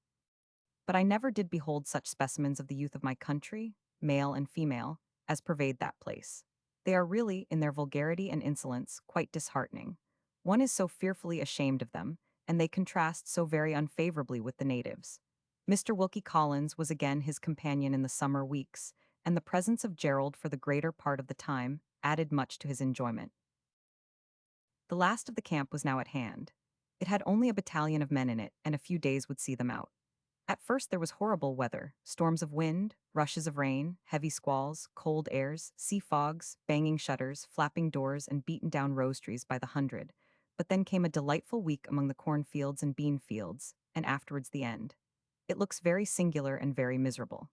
But I never did behold such specimens of the youth of my country, male and female, as pervade that place. They are really, in their vulgarity and insolence, quite disheartening. One is so fearfully ashamed of them, and they contrast so very unfavorably with the natives. Mr. Wilkie Collins was again his companion in the summer weeks, and the presence of Gerald for the greater part of the time added much to his enjoyment. The last of the camp was now at hand. It had only a battalion of men in it, and a few days would see them out. At first there was horrible weather, storms of wind, rushes of rain, heavy squalls, cold airs, sea fogs, banging shutters, flapping doors, and beaten-down rose trees by the hundred. But then came a delightful week among the cornfields and bean fields, and afterwards the end. It looks very singular and very miserable.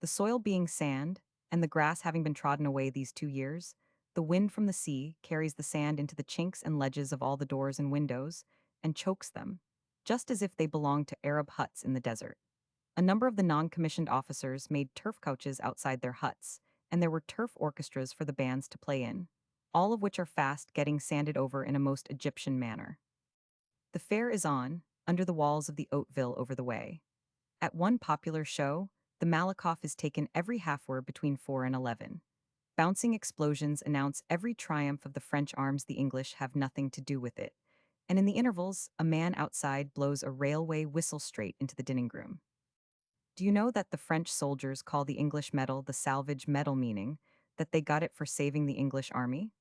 The soil being sand, and the grass having been trodden away these 2 years, the wind from the sea carries the sand into the chinks and ledges of all the doors and windows, and chokes them, just as if they belonged to Arab huts in the desert. A number of the non-commissioned officers made turf couches outside their huts, and there were turf orchestras for the bands to play in, all of which are fast getting sanded over in a most Egyptian manner. The fair is on, under the walls of the Hauteville over the way. At one popular show, the Malakoff is taken every half-hour between 4 and 11. Bouncing explosions announce every triumph of the French arms. The English have nothing to do with it, and in the intervals, a man outside blows a railway whistle straight into the dining room. Do you know that the French soldiers call the English medal the salvage medal, meaning that they got it for saving the English army?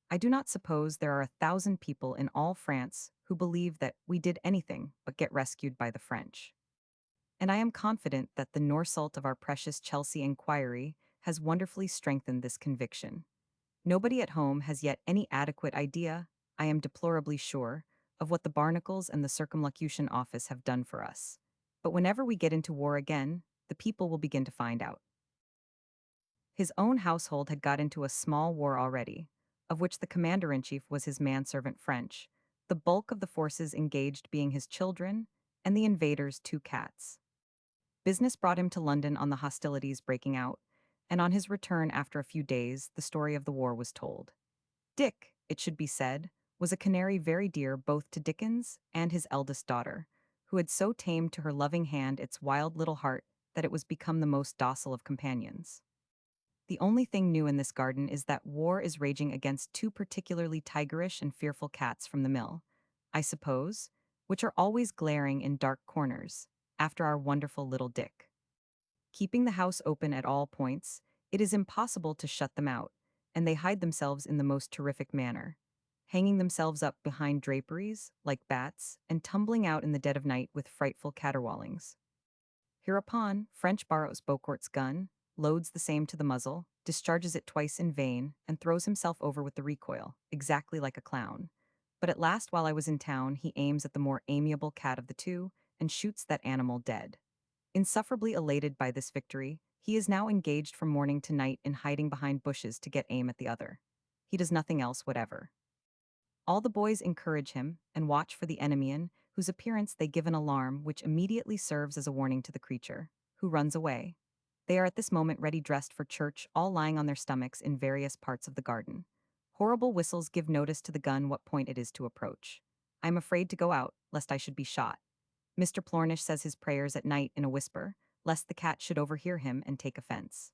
I do not suppose there are 1,000 people in all France who believe that we did anything but get rescued by the French. And I am confident that the Norsult of our precious Chelsea inquiry has wonderfully strengthened this conviction. Nobody at home has yet any adequate idea, I am deplorably sure, of what the barnacles and the circumlocution office have done for us. But whenever we get into war again, the people will begin to find out. His own household had got into a small war already, of which the commander-in-chief was his manservant French, the bulk of the forces engaged being his children, and the invaders 2 cats. Business brought him to London on the hostilities breaking out, and on his return after a few days, the story of the war was told. Dick, it should be said, was a canary very dear both to Dickens and his eldest daughter, who had so tamed to her loving hand its wild little heart that it was become the most docile of companions. The only thing new in this garden is that war is raging against 2 particularly tigerish and fearful cats from the mill, I suppose, which are always glaring in dark corners, after our wonderful little Dick. Keeping the house open at all points, it is impossible to shut them out, and they hide themselves in the most terrific manner, hanging themselves up behind draperies, like bats, and tumbling out in the dead of night with frightful caterwaulings. Hereupon, French borrows Beaucourt's gun, loads the same to the muzzle, discharges it twice in vain, and throws himself over with the recoil, exactly like a clown. But at last, while I was in town, he aims at the more amiable cat of the two, and shoots that animal dead. Insufferably elated by this victory, he is now engaged from morning to night in hiding behind bushes to get aim at the other. He does nothing else whatever. All the boys encourage him and watch for the enemy, in whose appearance they give an alarm which immediately serves as a warning to the creature, who runs away. They are at this moment ready dressed for church, all lying on their stomachs in various parts of the garden. Horrible whistles give notice to the gun what point it is to approach. I am afraid to go out, lest I should be shot. Mr. Plornish says his prayers at night in a whisper, lest the cat should overhear him and take offense.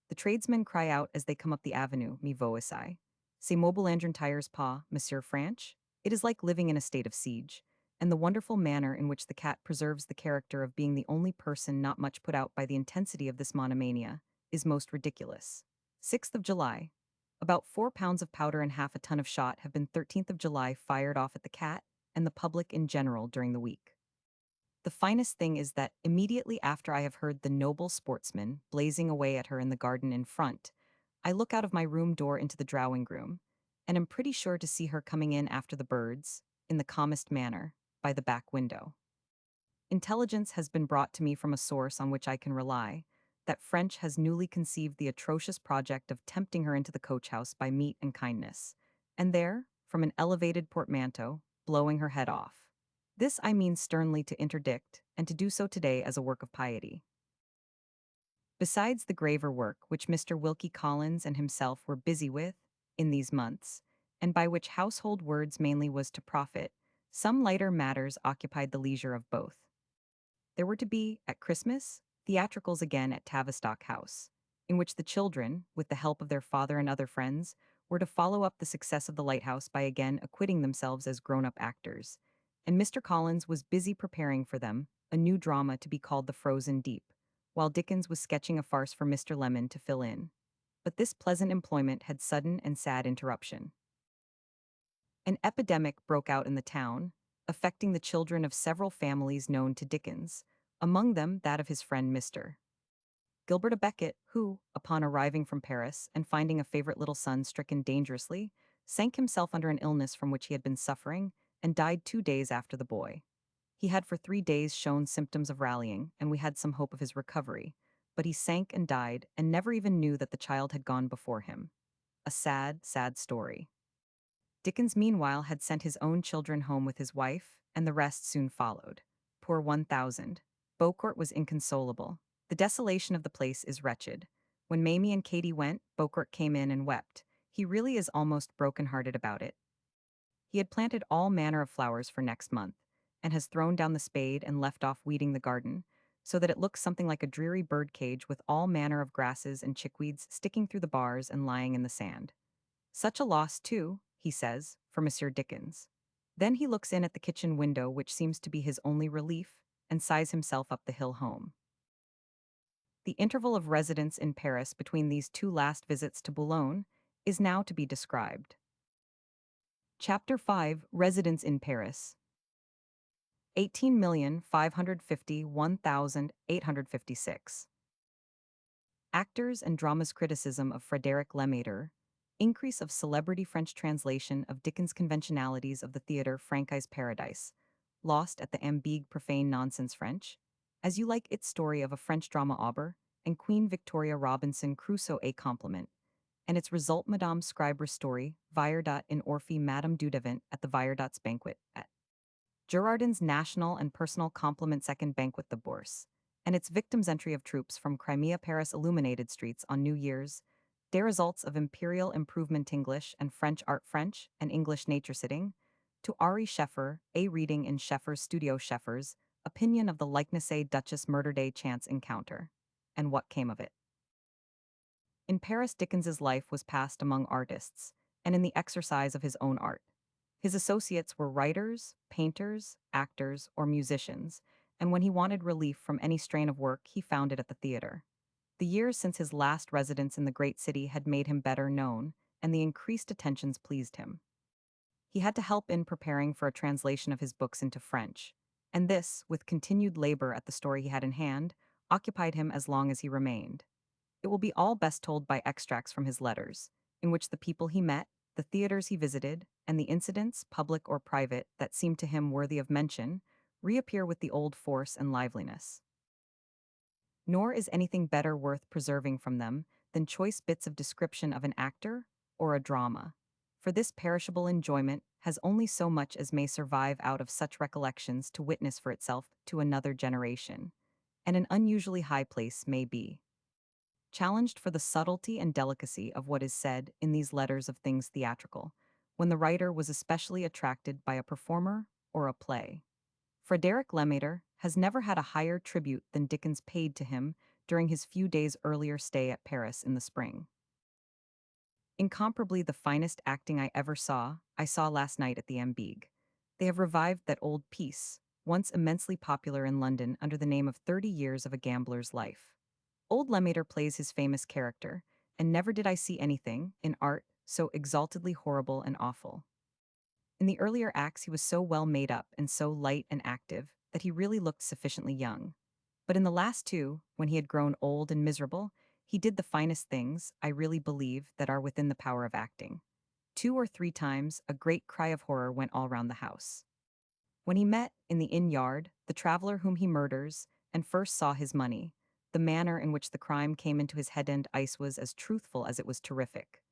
The tradesmen cry out as they come up the avenue, me voici. C'est mobile tires pas, Monsieur Franch? It is like living in a state of siege, and the wonderful manner in which the cat preserves the character of being the only person not much put out by the intensity of this monomania is most ridiculous. 6th of July. About 4 pounds of powder and half a ton of shot have been 13th of July fired off at the cat and the public in general during the week. The finest thing is that immediately after I have heard the noble sportsman blazing away at her in the garden in front, I look out of my room door into the drawing room, and am pretty sure to see her coming in after the birds, in the calmest manner, by the back window. Intelligence has been brought to me from a source on which I can rely, that French has newly conceived the atrocious project of tempting her into the coach-house by meat and kindness, and there, from an elevated portmanteau, blowing her head off. This I mean sternly to interdict, and to do so today as a work of piety. Besides the graver work which Mr. Wilkie Collins and himself were busy with, in these months, and by which household words mainly was to profit, some lighter matters occupied the leisure of both. There were to be, at Christmas, theatricals again at Tavistock House, in which the children, with the help of their father and other friends, were to follow up the success of the lighthouse by again acquitting themselves as grown-up actors, and Mr. Collins was busy preparing for them a new drama to be called The Frozen Deep, while Dickens was sketching a farce for Mr. Lemon to fill in. But this pleasant employment had sudden and sad interruption. An epidemic broke out in the town, affecting the children of several families known to Dickens, among them that of his friend Mr. Gilbert à Becket, who, upon arriving from Paris and finding a favorite little son stricken dangerously, sank himself under an illness from which he had been suffering, and died 2 days after the boy. He had for 3 days shown symptoms of rallying, and we had some hope of his recovery, but he sank and died, and never even knew that the child had gone before him. A sad, sad story. Dickens meanwhile had sent his own children home with his wife, and the rest soon followed. Poor 1,000. Beaucourt was inconsolable. The desolation of the place is wretched. When Mamie and Katie went, Beaucourt came in and wept. He really is almost broken-hearted about it. He had planted all manner of flowers for next month, and has thrown down the spade and left off weeding the garden, so that it looks something like a dreary bird cage with all manner of grasses and chickweeds sticking through the bars and lying in the sand. Such a loss, too, he says, for Monsieur Dickens. Then he looks in at the kitchen window, which seems to be his only relief, and sighs himself up the hill home. The interval of residence in Paris between these 2 last visits to Boulogne is now to be described. Chapter 5. Residence in Paris. 18,551,856. Actors and Dramas Criticism of Frédéric Lemaître, Increase of Celebrity French Translation of Dickens' Conventionalities of the Theatre Francais Paradise, Lost at the Ambigue Profane Nonsense French, As You Like It Story of a French Drama Auber, and Queen Victoria Robinson Crusoe A Compliment, and its result Madame Scribe Story, Viardot in Orphée Madame Dudevant at the Viardot's banquet at Girardin's National and Personal Compliment Second Banquet the Bourse, and its victims' entry of troops from Crimea Paris illuminated streets on New Year's, des results of Imperial Improvement English and French Art French and English Nature Sitting, to Ari Scheffer, a reading in Scheffer's Studio Scheffer's, opinion of the Likeness Duchess Murder Day chance encounter, and what came of it. In Paris, Dickens's life was passed among artists, and in the exercise of his own art. His associates were writers, painters, actors, or musicians, and when he wanted relief from any strain of work, he found it at the theater. The years since his last residence in the great city had made him better known, and the increased attentions pleased him. He had to help in preparing for a translation of his books into French, and this, with continued labor at the story he had in hand, occupied him as long as he remained. It will be all best told by extracts from his letters, in which the people he met, the theaters he visited, and the incidents, public or private, that seemed to him worthy of mention, reappear with the old force and liveliness. Nor is anything better worth preserving from them than choice bits of description of an actor or a drama, for this perishable enjoyment has only so much as may survive out of such recollections to witness for itself to another generation, and an unusually high place may be challenged for the subtlety and delicacy of what is said in these letters of things theatrical, when the writer was especially attracted by a performer or a play. Frédéric Lemaître has never had a higher tribute than Dickens paid to him during his few days' earlier stay at Paris in the spring. Incomparably the finest acting I ever saw, I saw last night at the Ambigue. They have revived that old piece, once immensely popular in London under the name of 30 Years of a Gambler's Life. Old Lemaître plays his famous character, and never did I see anything, in art, so exaltedly horrible and awful. In the earlier acts he was so well made up and so light and active that he really looked sufficiently young. But in the last two, when he had grown old and miserable, he did the finest things, I really believe, that are within the power of acting. 2 or 3 times a great cry of horror went all round the house. When he met, in the inn-yard, the traveller whom he murders, and first saw his money, the manner in which the crime came into his head and ice was as truthful as it was terrific.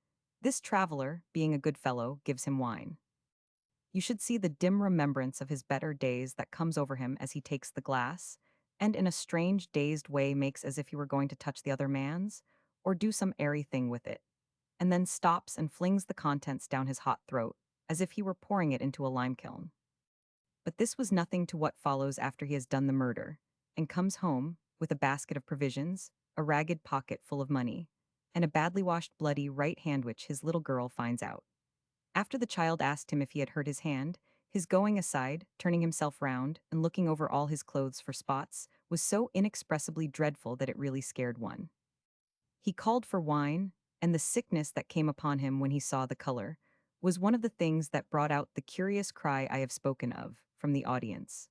This traveller, being a good fellow, gives him wine. You should see the dim remembrance of his better days that comes over him as he takes the glass, and in a strange, dazed way makes as if he were going to touch the other man's, or do some airy thing with it, and then stops and flings the contents down his hot throat, as if he were pouring it into a lime kiln. But this was nothing to what follows after he has done the murder, and comes home, with a basket of provisions, a ragged pocket full of money, and a badly washed bloody right hand which his little girl finds out. After the child asked him if he had hurt his hand, his going aside, turning himself round, and looking over all his clothes for spots, was so inexpressibly dreadful that it really scared one. He called for wine, and the sickness that came upon him when he saw the color was one of the things that brought out the curious cry I have spoken of from the audience.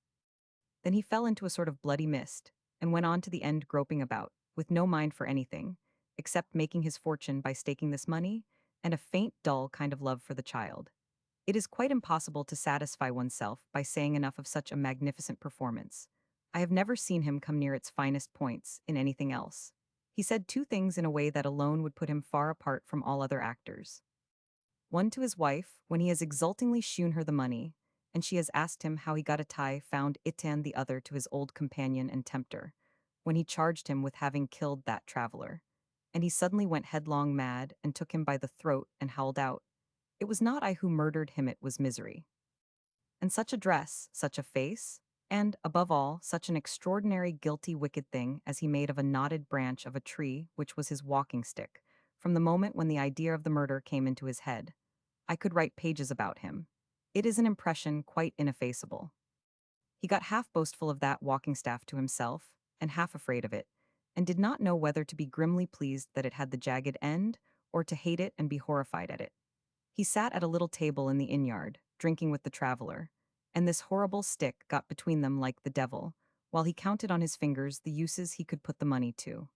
Then he fell into a sort of bloody mist, and went on to the end groping about, with no mind for anything, except making his fortune by staking this money, and a faint, dull kind of love for the child. It is quite impossible to satisfy oneself by saying enough of such a magnificent performance. I have never seen him come near its finest points in anything else. He said 2 things in a way that alone would put him far apart from all other actors. One to his wife, when he has exultingly shewn her the money, and she has asked him how he got a tie found it, and the other to his old companion and tempter, when he charged him with having killed that traveller. And he suddenly went headlong mad, and took him by the throat, and howled out, "It was not I who murdered him, it was misery." And such a dress, such a face, and, above all, such an extraordinary guilty wicked thing as he made of a knotted branch of a tree which was his walking stick, from the moment when the idea of the murder came into his head. I could write pages about him. It is an impression quite ineffaceable. He got half boastful of that walking staff to himself, and half afraid of it, and did not know whether to be grimly pleased that it had the jagged end, or to hate it and be horrified at it. He sat at a little table in the inn-yard, drinking with the traveller, and this horrible stick got between them like the devil, while he counted on his fingers the uses he could put the money to.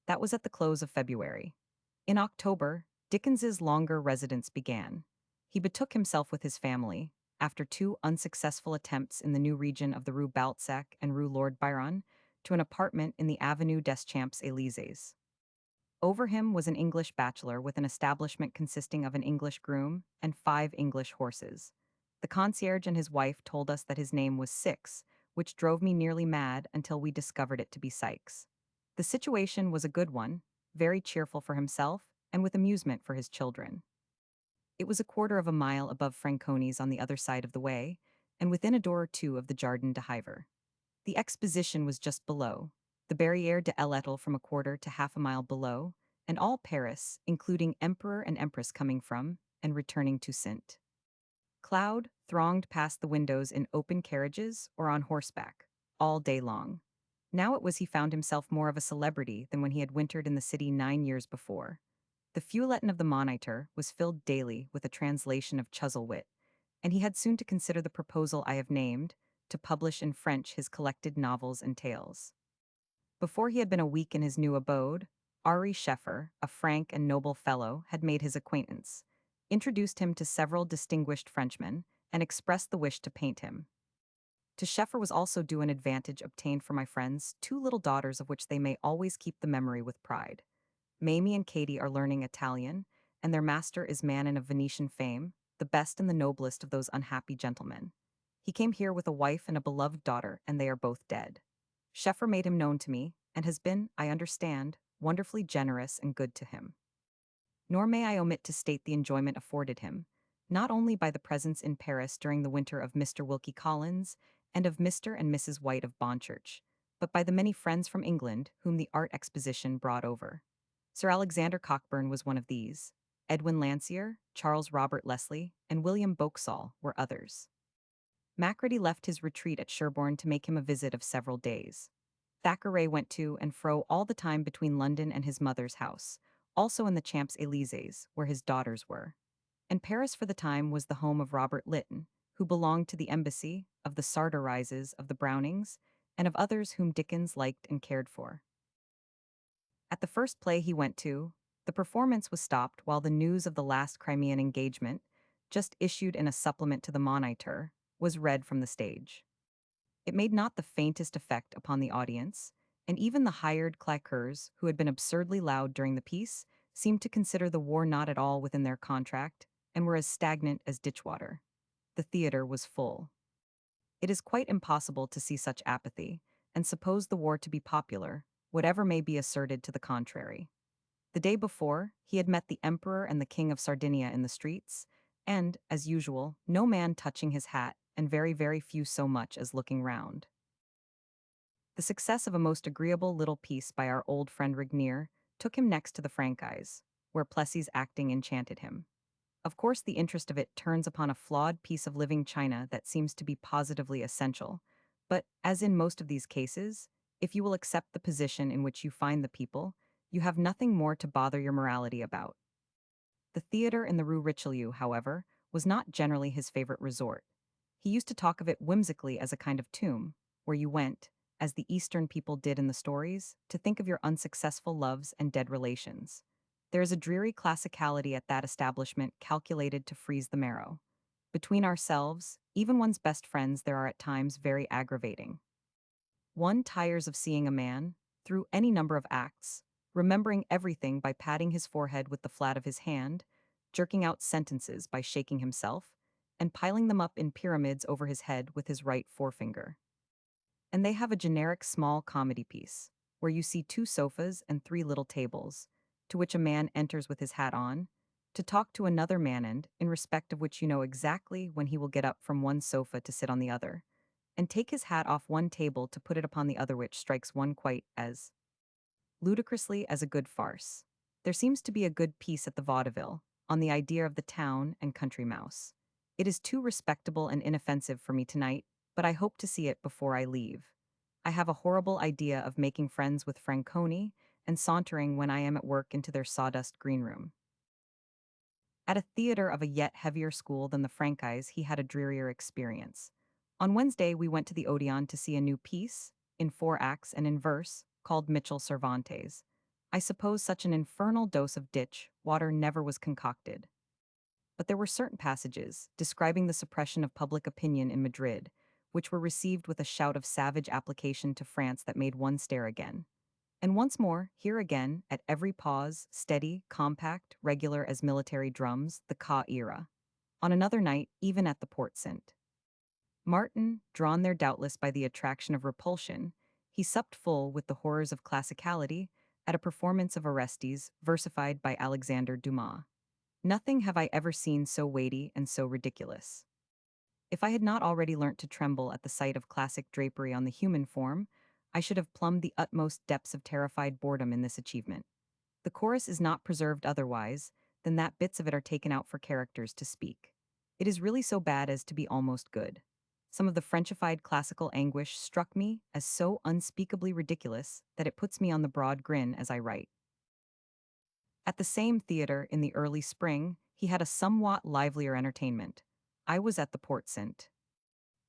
That was at the close of February. In October, Dickens's longer residence began. He betook himself with his family, after two unsuccessful attempts in the new region of the Rue Balzac and Rue Lord Byron, to an apartment in the Avenue des Champs-Élysées. Over him was an English bachelor with an establishment consisting of an English groom and 5 English horses. The concierge and his wife told us that his name was Six, which drove me nearly mad until we discovered it to be Sykes. The situation was a good one, very cheerful for himself, and with amusement for his children. It was a quarter of a mile above Franconi's on the other side of the way, and within a door or two of the Jardin de Hiver. The exposition was just below, the Barrière de l'Étoile from a quarter to half a mile below, and all Paris, including Emperor and Empress coming from and returning to St. Cloud, thronged past the windows in open carriages or on horseback, all day long. Now it was he found himself more of a celebrity than when he had wintered in the city 9 years before. The feuilleton of the Monitor was filled daily with a translation of Chuzzlewit, and he had soon to consider the proposal I have named, to publish in French his collected novels and tales. Before he had been a week in his new abode, Ari Scheffer, a frank and noble fellow, had made his acquaintance, introduced him to several distinguished Frenchmen, and expressed the wish to paint him. To Scheffer was also due an advantage obtained for my friends, 2 little daughters of which they may always keep the memory with pride. Mamie and Katie are learning Italian, and their master is man of Venetian fame, the best and the noblest of those unhappy gentlemen. He came here with a wife and a beloved daughter, and they are both dead. Scheffer made him known to me, and has been, I understand, wonderfully generous and good to him. Nor may I omit to state the enjoyment afforded him, not only by the presence in Paris during the winter of Mr. Wilkie Collins and of Mr. and Mrs. White of Bonchurch, but by the many friends from England whom the art exposition brought over. Sir Alexander Cockburn was one of these. Edwin Landseer, Charles Robert Leslie, and William Boxall were others. Macready left his retreat at Sherborne to make him a visit of several days. Thackeray went to and fro all the time between London and his mother's house, also in the Champs-Élysées, where his daughters were. And Paris for the time was the home of Robert Lytton, who belonged to the embassy, of the Sardorises, of the Brownings, and of others whom Dickens liked and cared for. At the first play he went to, the performance was stopped while the news of the last Crimean engagement, just issued in a supplement to the Moniteur, was read from the stage. It made not the faintest effect upon the audience, and even the hired claqueurs, who had been absurdly loud during the piece, seemed to consider the war not at all within their contract, and were as stagnant as ditchwater. The theatre was full. It is quite impossible to see such apathy, and suppose the war to be popular, whatever may be asserted to the contrary. The day before, he had met the Emperor and the King of Sardinia in the streets, and, as usual, no man touching his hat, and very, very few so much as looking round. The success of a most agreeable little piece by our old friend Regnier took him next to the Franchise, where Plessy's acting enchanted him. Of course, the interest of it turns upon a flawed piece of living china that seems to be positively essential, but, as in most of these cases, if you will accept the position in which you find the people, you have nothing more to bother your morality about. The theatre in the Rue Richelieu, however, was not generally his favorite resort. He used to talk of it whimsically as a kind of tomb, where you went, as the Eastern people did in the stories, to think of your unsuccessful loves and dead relations. There is a dreary classicality at that establishment calculated to freeze the marrow. Between ourselves, even one's best friends there are at times very aggravating. One tires of seeing a man, through any number of acts, remembering everything by patting his forehead with the flat of his hand, jerking out sentences by shaking himself, and piling them up in pyramids over his head with his right forefinger. And they have a generic small comedy piece, where you see 2 sofas and 3 little tables, to which a man enters with his hat on, to talk to another man and, in respect of which you know exactly when he will get up from one sofa to sit on the other, and take his hat off one table to put it upon the other, which strikes one quite as ludicrously as a good farce. There seems to be a good piece at the vaudeville, on the idea of the town and country mouse. It is too respectable and inoffensive for me tonight, but I hope to see it before I leave. I have a horrible idea of making friends with Franconi and sauntering when I am at work into their sawdust green room. At a theatre of a yet heavier school than the Franchise, he had a drearier experience. On Wednesday, we went to the Odeon to see a new piece, in 4 acts and in verse, called Mitchell Cervantes. I suppose such an infernal dose of ditch water never was concocted. But there were certain passages, describing the suppression of public opinion in Madrid, which were received with a shout of savage application to France that made one stare again. And once more, here again, at every pause, steady, compact, regular as military drums, the Ka era. On another night, even at the Port St. Martin, drawn there doubtless by the attraction of repulsion, he supped full with the horrors of classicality at a performance of Orestes, versified by Alexander Dumas. Nothing have I ever seen so weighty and so ridiculous. If I had not already learnt to tremble at the sight of classic drapery on the human form, I should have plumbed the utmost depths of terrified boredom in this achievement. The chorus is not preserved otherwise than that bits of it are taken out for characters to speak. It is really so bad as to be almost good. Some of the Frenchified classical anguish struck me as so unspeakably ridiculous that it puts me on the broad grin as I write. At the same theatre in the early spring, he had a somewhat livelier entertainment. I was at the Port St.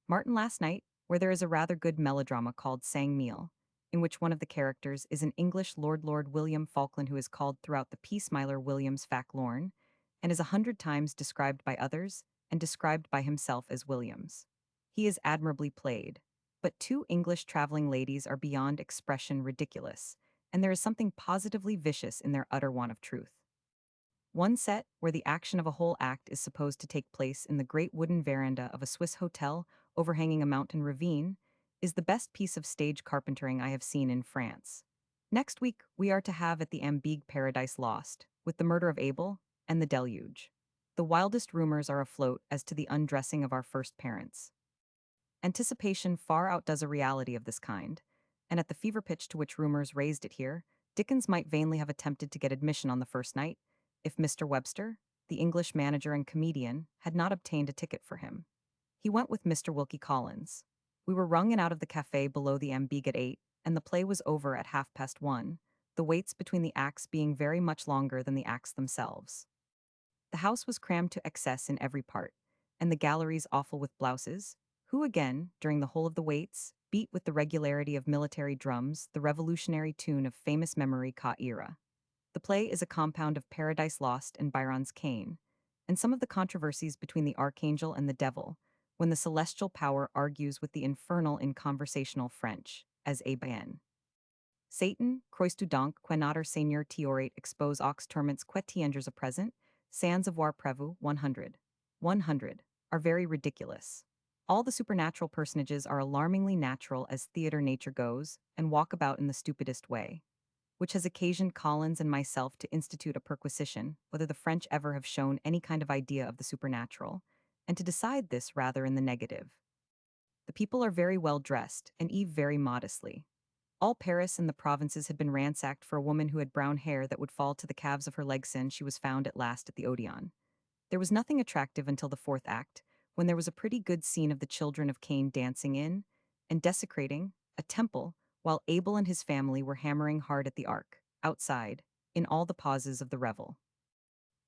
Martin last night, where there is a rather good melodrama called Sang Meal, in which one of the characters is an English Lord William Falkland who is called throughout the piece Myler Williams Fac Lorne, and is 100 times described by others and described by himself as Williams. He is admirably played, but two English traveling ladies are beyond expression ridiculous, and there is something positively vicious in their utter want of truth. One set, where the action of a whole act is supposed to take place in the great wooden veranda of a Swiss hotel overhanging a mountain ravine, is the best piece of stage carpentering I have seen in France. Next week, we are to have at the Ambigue Paradise Lost, with the murder of Abel and the deluge. The wildest rumors are afloat as to the undressing of our first parents. Anticipation far outdoes a reality of this kind, and at the fever pitch to which rumors raised it here, Dickens might vainly have attempted to get admission on the first night, if Mr. Webster, the English manager and comedian, had not obtained a ticket for him. He went with Mr. Wilkie Collins. We were rung in out of the cafe below the Ambigue at 8, and the play was over at 1:30, the waits between the acts being very much longer than the acts themselves. The house was crammed to excess in every part, and the galleries awful with blouses, who again, during the whole of the waits, beat with the regularity of military drums the revolutionary tune of famous memory Ka era. The play is a compound of Paradise Lost and Byron's Cain, and some of the controversies between the archangel and the devil, when the celestial power argues with the infernal in conversational French, as a bien. Satan, crois tu donc, que notre Seigneur t'aurait expose aux tourments que tiendres à present, sans avoir prévu 100. 100 are very ridiculous. All the supernatural personages are alarmingly natural as theatre nature goes, and walk about in the stupidest way, which has occasioned Collins and myself to institute a perquisition whether the French ever have shown any kind of idea of the supernatural, and to decide this rather in the negative. The people are very well dressed, and Eve very modestly. All Paris and the provinces had been ransacked for a woman who had brown hair that would fall to the calves of her legs, and she was found at last at the Odeon. There was nothing attractive until the fourth act, when there was a pretty good scene of the children of Cain dancing in, and desecrating, a temple, while Abel and his family were hammering hard at the ark, outside, in all the pauses of the revel.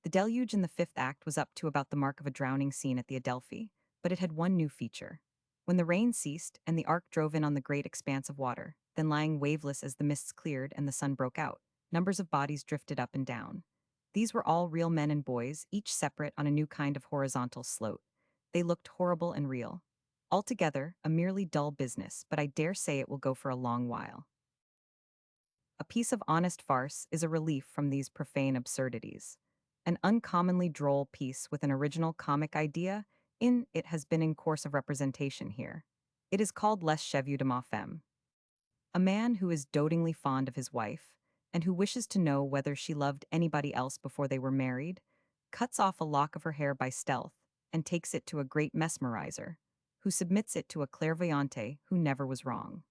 The deluge in the fifth act was up to about the mark of a drowning scene at the Adelphi, but it had one new feature. When the rain ceased and the ark drove in on the great expanse of water, then lying waveless as the mists cleared and the sun broke out, numbers of bodies drifted up and down. These were all real men and boys, each separate on a new kind of horizontal slope. They looked horrible and real. Altogether, a merely dull business, but I dare say it will go for a long while. A piece of honest farce is a relief from these profane absurdities. An uncommonly droll piece with an original comic idea in it has been in course of representation here. It is called Les Cheveux de ma femme. A man who is dotingly fond of his wife, and who wishes to know whether she loved anybody else before they were married, cuts off a lock of her hair by stealth, and takes it to a great mesmerizer, who submits it to a clairvoyante who never was wrong.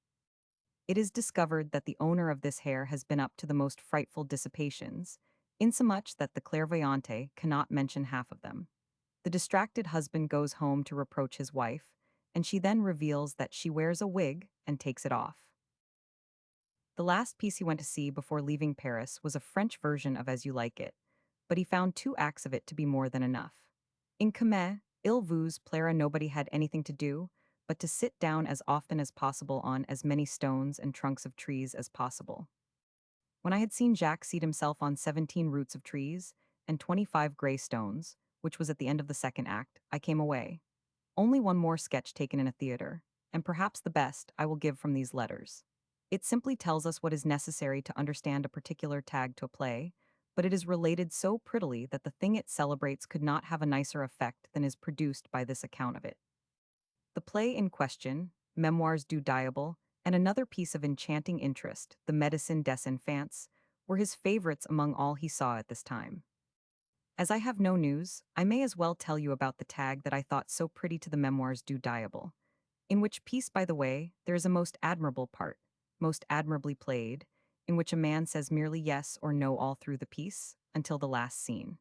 It is discovered that the owner of this hair has been up to the most frightful dissipations, insomuch that the clairvoyante cannot mention half of them. The distracted husband goes home to reproach his wife, and she then reveals that she wears a wig and takes it off. The last piece he went to see before leaving Paris was a French version of As You Like It, but he found 2 acts of it to be more than enough. In Comme il vous plaira nobody had anything to do but to sit down as often as possible on as many stones and trunks of trees as possible. When I had seen Jacques seat himself on 17 roots of trees and 25 gray stones, which was at the end of the second act, I came away. Only one more sketch taken in a theater, and perhaps the best I will give from these letters. It simply tells us what is necessary to understand a particular tag to a play, but it is related so prettily that the thing it celebrates could not have a nicer effect than is produced by this account of it. The play in question, Memoirs du Diable, and another piece of enchanting interest, The Medicine des Enfants, were his favorites among all he saw at this time. As I have no news, I may as well tell you about the tag that I thought so pretty to the Memoirs du Diable, in which piece, by the way, there is a most admirable part, most admirably played, in which a man says merely yes or no all through the piece, until the last scene.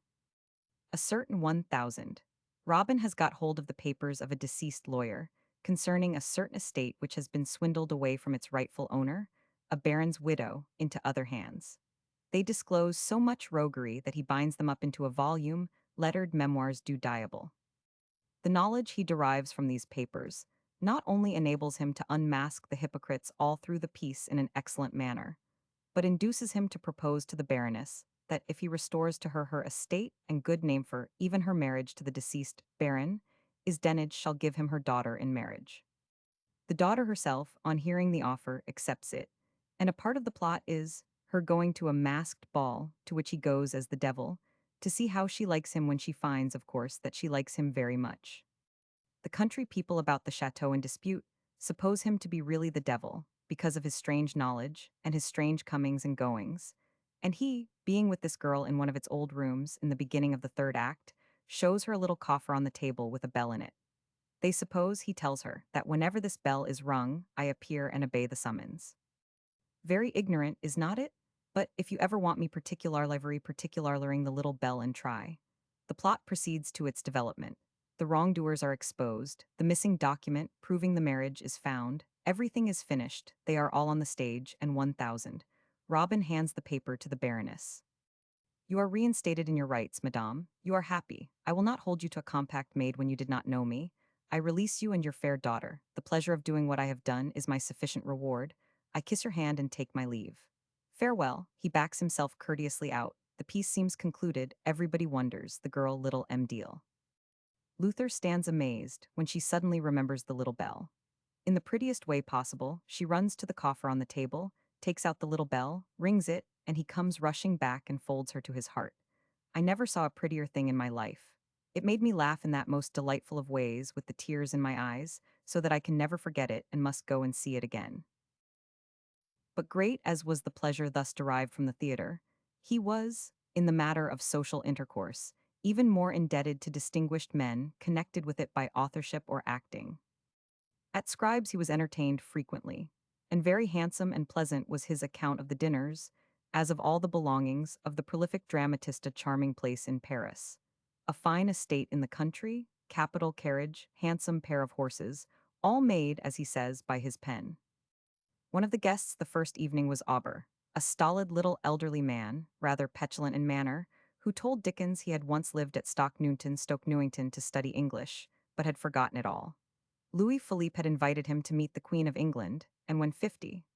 A certain 1000. Robin has got hold of the papers of a deceased lawyer, concerning a certain estate which has been swindled away from its rightful owner, a baron's widow, into other hands. They disclose so much roguery that he binds them up into a volume, lettered Memoirs du Diable. The knowledge he derives from these papers not only enables him to unmask the hypocrites all through the piece in an excellent manner, but induces him to propose to the Baroness that if he restores to her her estate and good name for even her marriage to the deceased Baron, his denage shall give him her daughter in marriage. The daughter herself, on hearing the offer, accepts it, and a part of the plot is her going to a masked ball, to which he goes as the devil, to see how she likes him when she finds, of course, that she likes him very much. The country people about the chateau in dispute suppose him to be really the devil, because of his strange knowledge and his strange comings and goings, and he, being with this girl in one of its old rooms in the beginning of the third act, shows her a little coffer on the table with a bell in it. They suppose he tells her that whenever this bell is rung, I appear and obey the summons. Very ignorant, is not it? But if you ever want me particularling the little bell and try. The plot proceeds to its development. The wrongdoers are exposed, the missing document proving the marriage is found, everything is finished, they are all on the stage, and 1000. Robin hands the paper to the Baroness. You are reinstated in your rights, madame. You are happy. I will not hold you to a compact made when you did not know me. I release you and your fair daughter. The pleasure of doing what I have done is my sufficient reward. I kiss your hand and take my leave. Farewell. He backs himself courteously out. The piece seems concluded. Everybody wonders. The girl, little M. Deal. Luther stands amazed when she suddenly remembers the little bell. In the prettiest way possible, she runs to the coffer on the table, takes out the little bell, rings it, and he comes rushing back and folds her to his heart. I never saw a prettier thing in my life. It made me laugh in that most delightful of ways with the tears in my eyes, so that I can never forget it and must go and see it again. But great as was the pleasure thus derived from the theater, he was, in the matter of social intercourse, even more indebted to distinguished men connected with it by authorship or acting. At Scribe's he was entertained frequently, and very handsome and pleasant was his account of the dinners, as of all the belongings of the prolific dramatist, a charming place in Paris. A fine estate in the country, capital carriage, handsome pair of horses, all made, as he says, by his pen. One of the guests the first evening was Auber, a stolid little elderly man, rather petulant in manner, who told Dickens he had once lived at Stoke Newington to study English, but had forgotten it all. Louis Philippe had invited him to meet the Queen of England, and when 50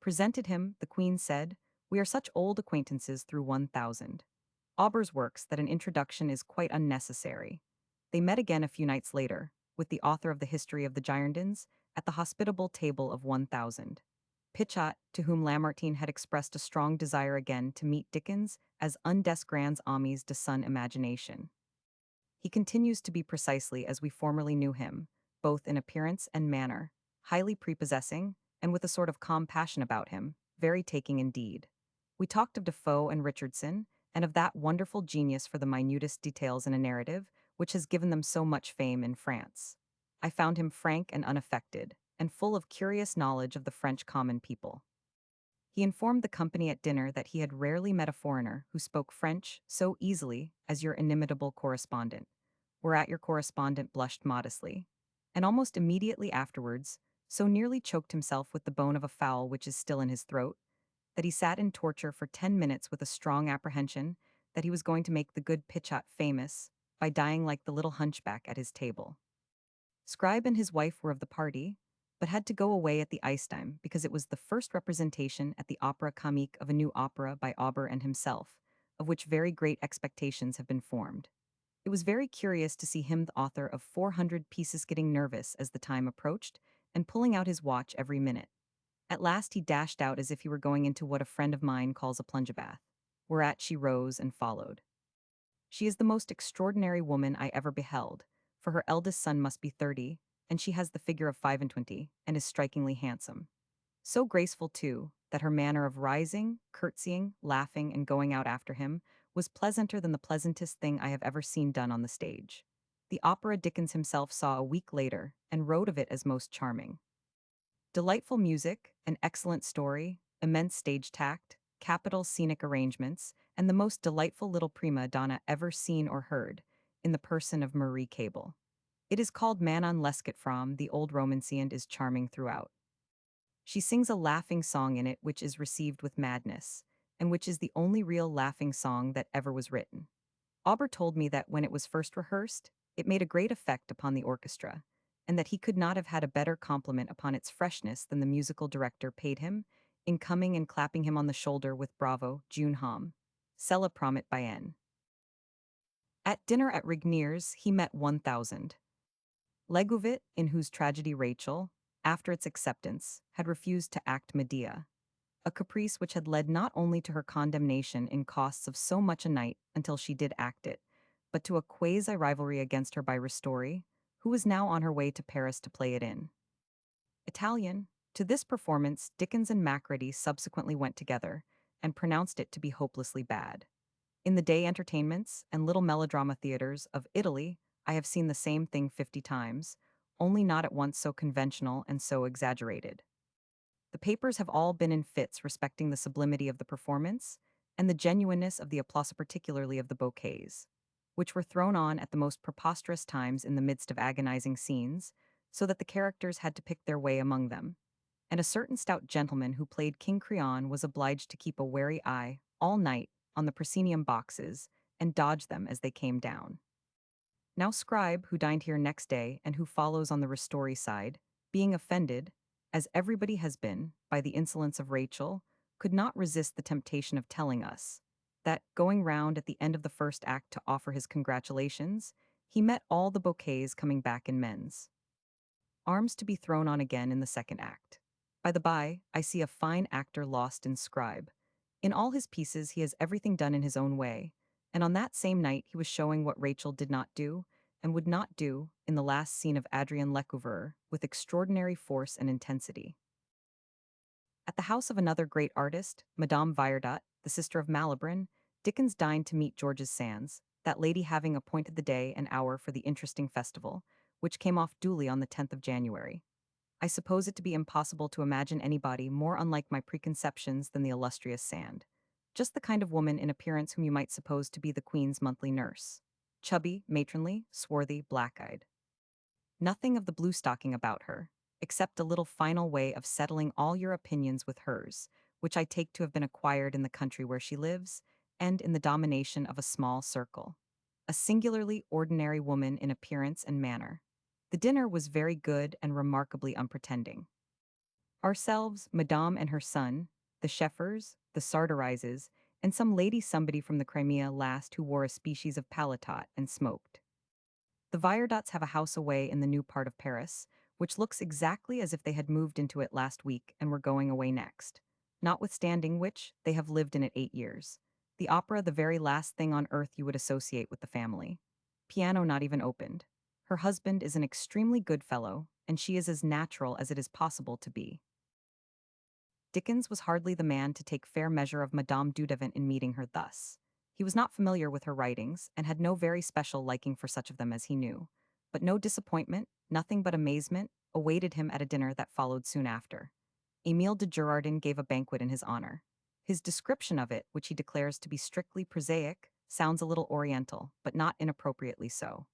presented him, the Queen said, "We are such old acquaintances through 1000. Auber's works that an introduction is quite unnecessary." They met again a few nights later, with the author of the History of the Girondins, at the hospitable table of 1000. Pichat, to whom Lamartine had expressed a strong desire again to meet Dickens as un des grands amis de son imagination. He continues to be precisely as we formerly knew him, both in appearance and manner, highly prepossessing, and with a sort of calm passion about him, very taking indeed. We talked of Defoe and Richardson, and of that wonderful genius for the minutest details in a narrative, which has given them so much fame in France. I found him frank and unaffected, and full of curious knowledge of the French common people. He informed the company at dinner that he had rarely met a foreigner who spoke French so easily as your inimitable correspondent, whereat your correspondent blushed modestly, and almost immediately afterwards so nearly choked himself with the bone of a fowl which is still in his throat, that he sat in torture for 10 minutes with a strong apprehension that he was going to make the good Pichat famous by dying like the little hunchback at his table. Scribe and his wife were of the party, but had to go away at the Eisdime because it was the first representation at the Opera Comique of a new opera by Auber and himself, of which very great expectations have been formed. It was very curious to see him, the author of 400 pieces, getting nervous as the time approached and pulling out his watch every minute. At last he dashed out as if he were going into what a friend of mine calls a plunge bath, whereat she rose and followed. She is the most extraordinary woman I ever beheld, for her eldest son must be 30, and she has the figure of 25, and is strikingly handsome. So graceful, too, that her manner of rising, curtsying, laughing, and going out after him was pleasanter than the pleasantest thing I have ever seen done on the stage. The opera Dickens himself saw a week later, and wrote of it as most charming. Delightful music, an excellent story, immense stage tact, capital scenic arrangements, and the most delightful little prima donna ever seen or heard, in the person of Marie Cable. It is called Manon Lescaut from the old Romancy and is charming throughout. She sings a laughing song in it which is received with madness, and which is the only real laughing song that ever was written. Auber told me that when it was first rehearsed, it made a great effect upon the orchestra, and that he could not have had a better compliment upon its freshness than the musical director paid him, in coming and clapping him on the shoulder with "Bravo, June Hom. Cela promit bien." At dinner at Rignier's he met 1,000. Legouvet, in whose tragedy Rachel, after its acceptance, had refused to act Medea, a caprice which had led not only to her condemnation in costs of so much a night until she did act it, but to a quasi-rivalry against her by Ristori, who was now on her way to Paris to play it in Italian. To this performance Dickens and Macready subsequently went together, and pronounced it to be hopelessly bad. In the day entertainments and little melodrama theaters of Italy, I have seen the same thing 50 times, only not at once so conventional and so exaggerated. The papers have all been in fits respecting the sublimity of the performance and the genuineness of the applause, particularly of the bouquets, which were thrown on at the most preposterous times in the midst of agonizing scenes, so that the characters had to pick their way among them, and a certain stout gentleman who played King Creon was obliged to keep a wary eye all night on the proscenium boxes and dodge them as they came down. Now Scribe, who dined here next day and who follows on the Ristori side, being offended, as everybody has been, by the insolence of Rachel, could not resist the temptation of telling us that, going round at the end of the first act to offer his congratulations, he met all the bouquets coming back in men's arms to be thrown on again in the second act. By the by, I see a fine actor lost in Scribe. In all his pieces he has everything done in his own way, and on that same night he was showing what Rachel did not do, and would not do, in the last scene of Adrien Lecouvreur, with extraordinary force and intensity. At the house of another great artist, Madame Viardot, the sister of Malibran, Dickens dined to meet George's Sands, that lady having appointed the day and hour for the interesting festival, which came off duly on the 10th of January. I suppose it to be impossible to imagine anybody more unlike my preconceptions than the illustrious Sand. Just the kind of woman in appearance whom you might suppose to be the Queen's monthly nurse. Chubby, matronly, swarthy, black-eyed. Nothing of the blue stocking about her, except a little final way of settling all your opinions with hers, which I take to have been acquired in the country where she lives, and in the domination of a small circle. A singularly ordinary woman in appearance and manner. The dinner was very good and remarkably unpretending. Ourselves, Madame and her son, the Sheffers, the Sartorises, and some lady somebody from the Crimea last who wore a species of paletot and smoked. The Viardots have a house away in the new part of Paris, which looks exactly as if they had moved into it last week and were going away next, notwithstanding which they have lived in it 8 years. The opera the very last thing on earth you would associate with the family. Piano not even opened. Her husband is an extremely good fellow, and she is as natural as it is possible to be. Dickens was hardly the man to take fair measure of Madame Dudevant in meeting her thus. He was not familiar with her writings, and had no very special liking for such of them as he knew. But no disappointment, nothing but amazement, awaited him at a dinner that followed soon after. Émile de Girardin gave a banquet in his honor. His description of it, which he declares to be strictly prosaic, sounds a little oriental, but not inappropriately so.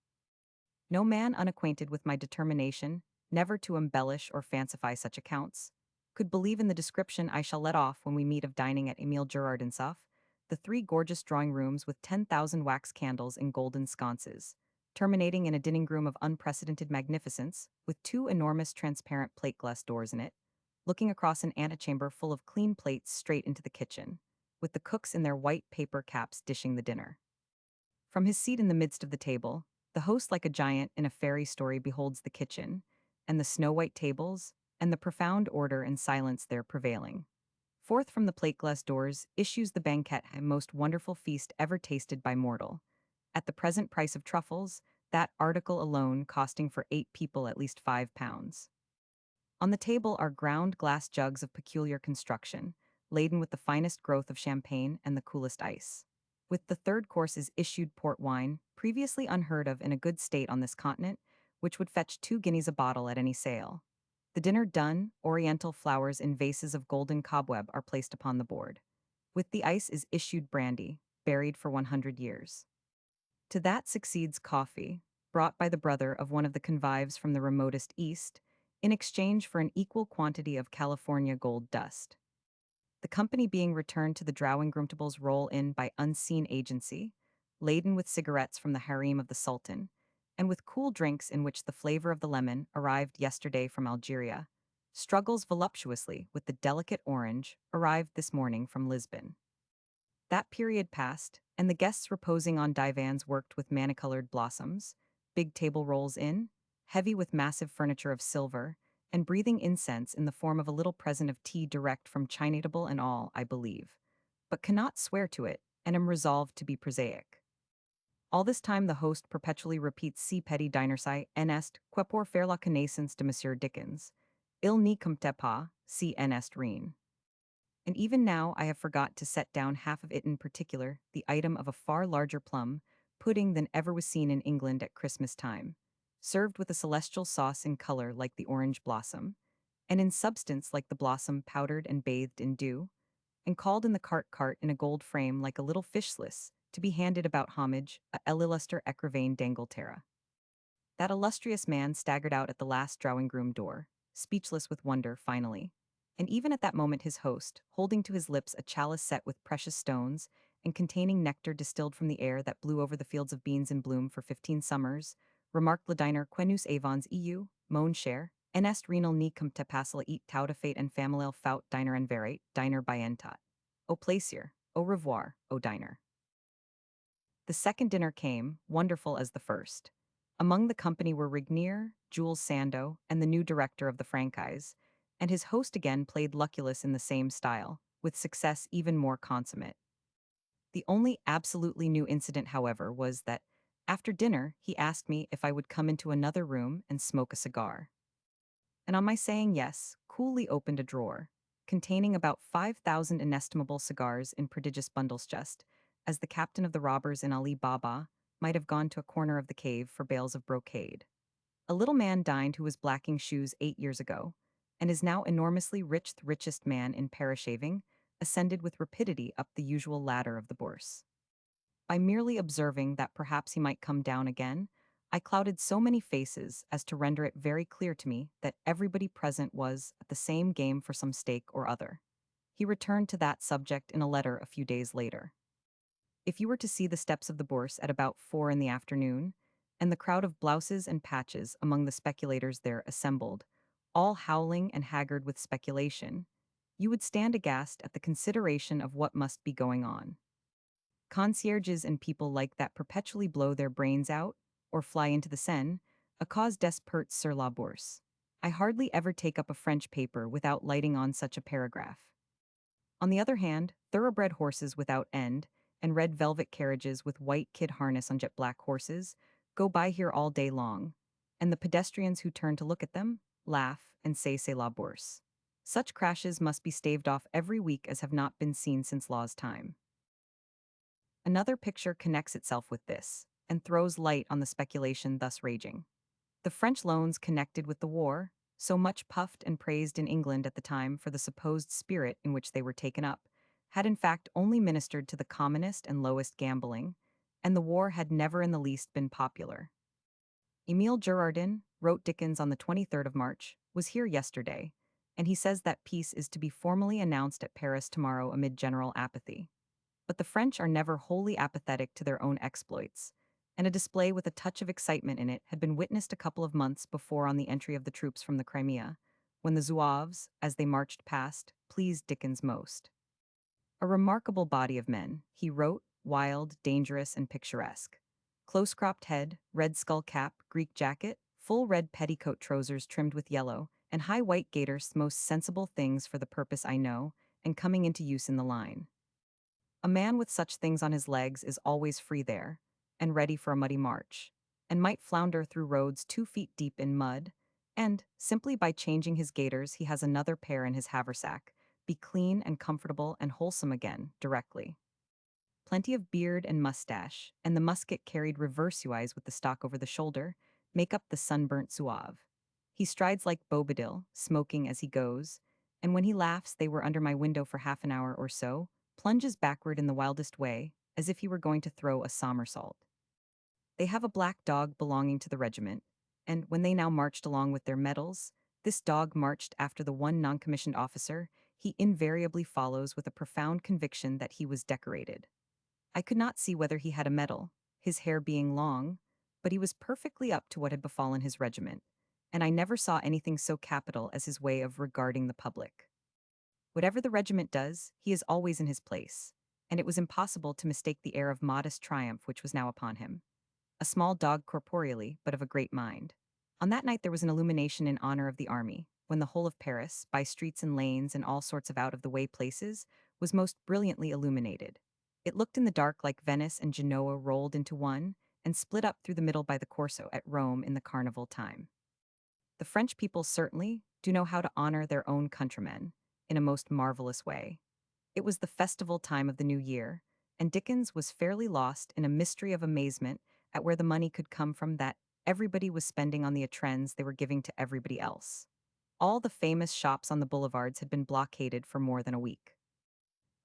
No man unacquainted with my determination, never to embellish or fancify such accounts, could believe in the description I shall let off when we meet of dining at Émile Girardin's, the 3 gorgeous drawing rooms with 10,000 wax candles in golden sconces, terminating in a dining room of unprecedented magnificence, with two enormous transparent plate glass doors in it, looking across an antechamber full of clean plates straight into the kitchen, with the cooks in their white paper caps dishing the dinner. From his seat in the midst of the table, the host, like a giant in a fairy story, beholds the kitchen, and the snow-white tables, and the profound order and silence there prevailing. Forth from the plate-glass doors issues the banquet, a most wonderful feast ever tasted by mortal. At the present price of truffles, that article alone costing for 8 people at least £5. On the table are ground glass jugs of peculiar construction, laden with the finest growth of champagne and the coolest ice. With the third course is issued port wine, previously unheard of in a good state on this continent, which would fetch 2 guineas a bottle at any sale. The dinner done, oriental flowers in vases of golden cobweb are placed upon the board. With the ice is issued brandy, buried for 100 years. To that succeeds coffee, brought by the brother of one of the convives from the remotest east, in exchange for an equal quantity of California gold dust. The company being returned to the drawing-roomtables roll in by unseen agency, laden with cigarettes from the harem of the Sultan, and with cool drinks in which the flavor of the lemon, arrived yesterday from Algeria, struggles voluptuously with the delicate orange, arrived this morning from Lisbon. That period passed, and the guests reposing on divans worked with many-colored blossoms, big table rolls in, heavy with massive furniture of silver, and breathing incense in the form of a little present of tea direct from Chinatable and all, I believe, but cannot swear to it, and am resolved to be prosaic. All this time the host perpetually repeats si petit dinerci en est, que pour faire la connaissance de Monsieur Dickens. Il n'y compte pas, si en est rien. And even now I have forgot to set down half of it, in particular, the item of a far larger plum pudding than ever was seen in England at Christmas time, served with a celestial sauce in color like the orange blossom, and in substance like the blossom powdered and bathed in dew, and called in the cart in a gold frame like a little fish slice, to be handed about homage, a l'illustre écrivain d'Angleterre. That illustrious man staggered out at the last drawing-room door, speechless with wonder, finally. And even at that moment his host, holding to his lips a chalice set with precious stones, and containing nectar distilled from the air that blew over the fields of beans in bloom for 15 summers, remarked le diner quenus avons eu, mon cher, en est renal ni compte pas la eat tau de fate and familial faut diner en verite, diner bientat. Au plaisir, au revoir, au diner. The second dinner came, wonderful as the first. Among the company were Rignier, Jules Sandeau, and the new director of the franchise, and his host again played Lucullus in the same style, with success even more consummate. The only absolutely new incident, however, was that, after dinner, he asked me if I would come into another room and smoke a cigar. And on my saying yes, coolly opened a drawer, containing about 5,000 inestimable cigars in prodigious bundles, just as the captain of the robbers in Ali Baba might have gone to a corner of the cave for bales of brocade. A little man dined who was blacking shoes 8 years ago, and is now enormously rich, the richest man in parashaving, ascended with rapidity up the usual ladder of the bourse. By merely observing that perhaps he might come down again, I clouded so many faces as to render it very clear to me that everybody present was at the same game for some stake or other. He returned to that subject in a letter a few days later. If you were to see the steps of the bourse at about 4 in the afternoon, and the crowd of blouses and patches among the speculators there assembled, all howling and haggard with speculation, you would stand aghast at the consideration of what must be going on. Concierges and people like that perpetually blow their brains out, or fly into the Seine, a cause despert sur la bourse. I hardly ever take up a French paper without lighting on such a paragraph. On the other hand, thoroughbred horses without end, and red velvet carriages with white kid harness on jet black horses, go by here all day long, and the pedestrians who turn to look at them, laugh, and say c'est la bourse. Such crashes must be staved off every week as have not been seen since Law's time. Another picture connects itself with this, and throws light on the speculation thus raging. The French loans connected with the war, so much puffed and praised in England at the time for the supposed spirit in which they were taken up, had in fact only ministered to the commonest and lowest gambling, and the war had never in the least been popular. Emile Girardin, wrote Dickens on the 23rd of March, was here yesterday, and he says that peace is to be formally announced at Paris tomorrow amid general apathy. But the French are never wholly apathetic to their own exploits, and a display with a touch of excitement in it had been witnessed a couple of months before on the entry of the troops from the Crimea, when the Zouaves, as they marched past, pleased Dickens most. A remarkable body of men, he wrote, wild, dangerous, and picturesque. Close-cropped head, red skull cap, Greek jacket, full red petticoat trousers trimmed with yellow, and high white gaiters, most sensible things for the purpose I know, and coming into use in the line. A man with such things on his legs is always free there, and ready for a muddy march, and might flounder through roads 2 feet deep in mud, and, simply by changing his gaiters, he has another pair in his haversack, be clean and comfortable and wholesome again, directly. Plenty of beard and mustache, and the musket carried reverse-wise with the stock over the shoulder, make up the sunburnt Zouave. He strides like Bobadil, smoking as he goes, and when he laughs they were under my window for half an hour or so, plunges backward in the wildest way, as if he were going to throw a somersault. They have a black dog belonging to the regiment, and when they now marched along with their medals, this dog marched after the one non-commissioned officer, he invariably follows with a profound conviction that he was decorated. I could not see whether he had a medal, his hair being long, but he was perfectly up to what had befallen his regiment, and I never saw anything so capital as his way of regarding the public. Whatever the regiment does, he is always in his place, and it was impossible to mistake the air of modest triumph which was now upon him. A small dog corporeally, but of a great mind. On that night there was an illumination in honor of the army, when the whole of Paris, by streets and lanes and all sorts of out-of-the-way places, was most brilliantly illuminated. It looked in the dark like Venice and Genoa rolled into one, and split up through the middle by the Corso at Rome in the carnival time. The French people certainly do know how to honor their own countrymen, in a most marvelous way. It was the festival time of the new year, and Dickens was fairly lost in a mystery of amazement at where the money could come from that everybody was spending on the étrennes they were giving to everybody else. All the famous shops on the boulevards had been blockaded for more than a week.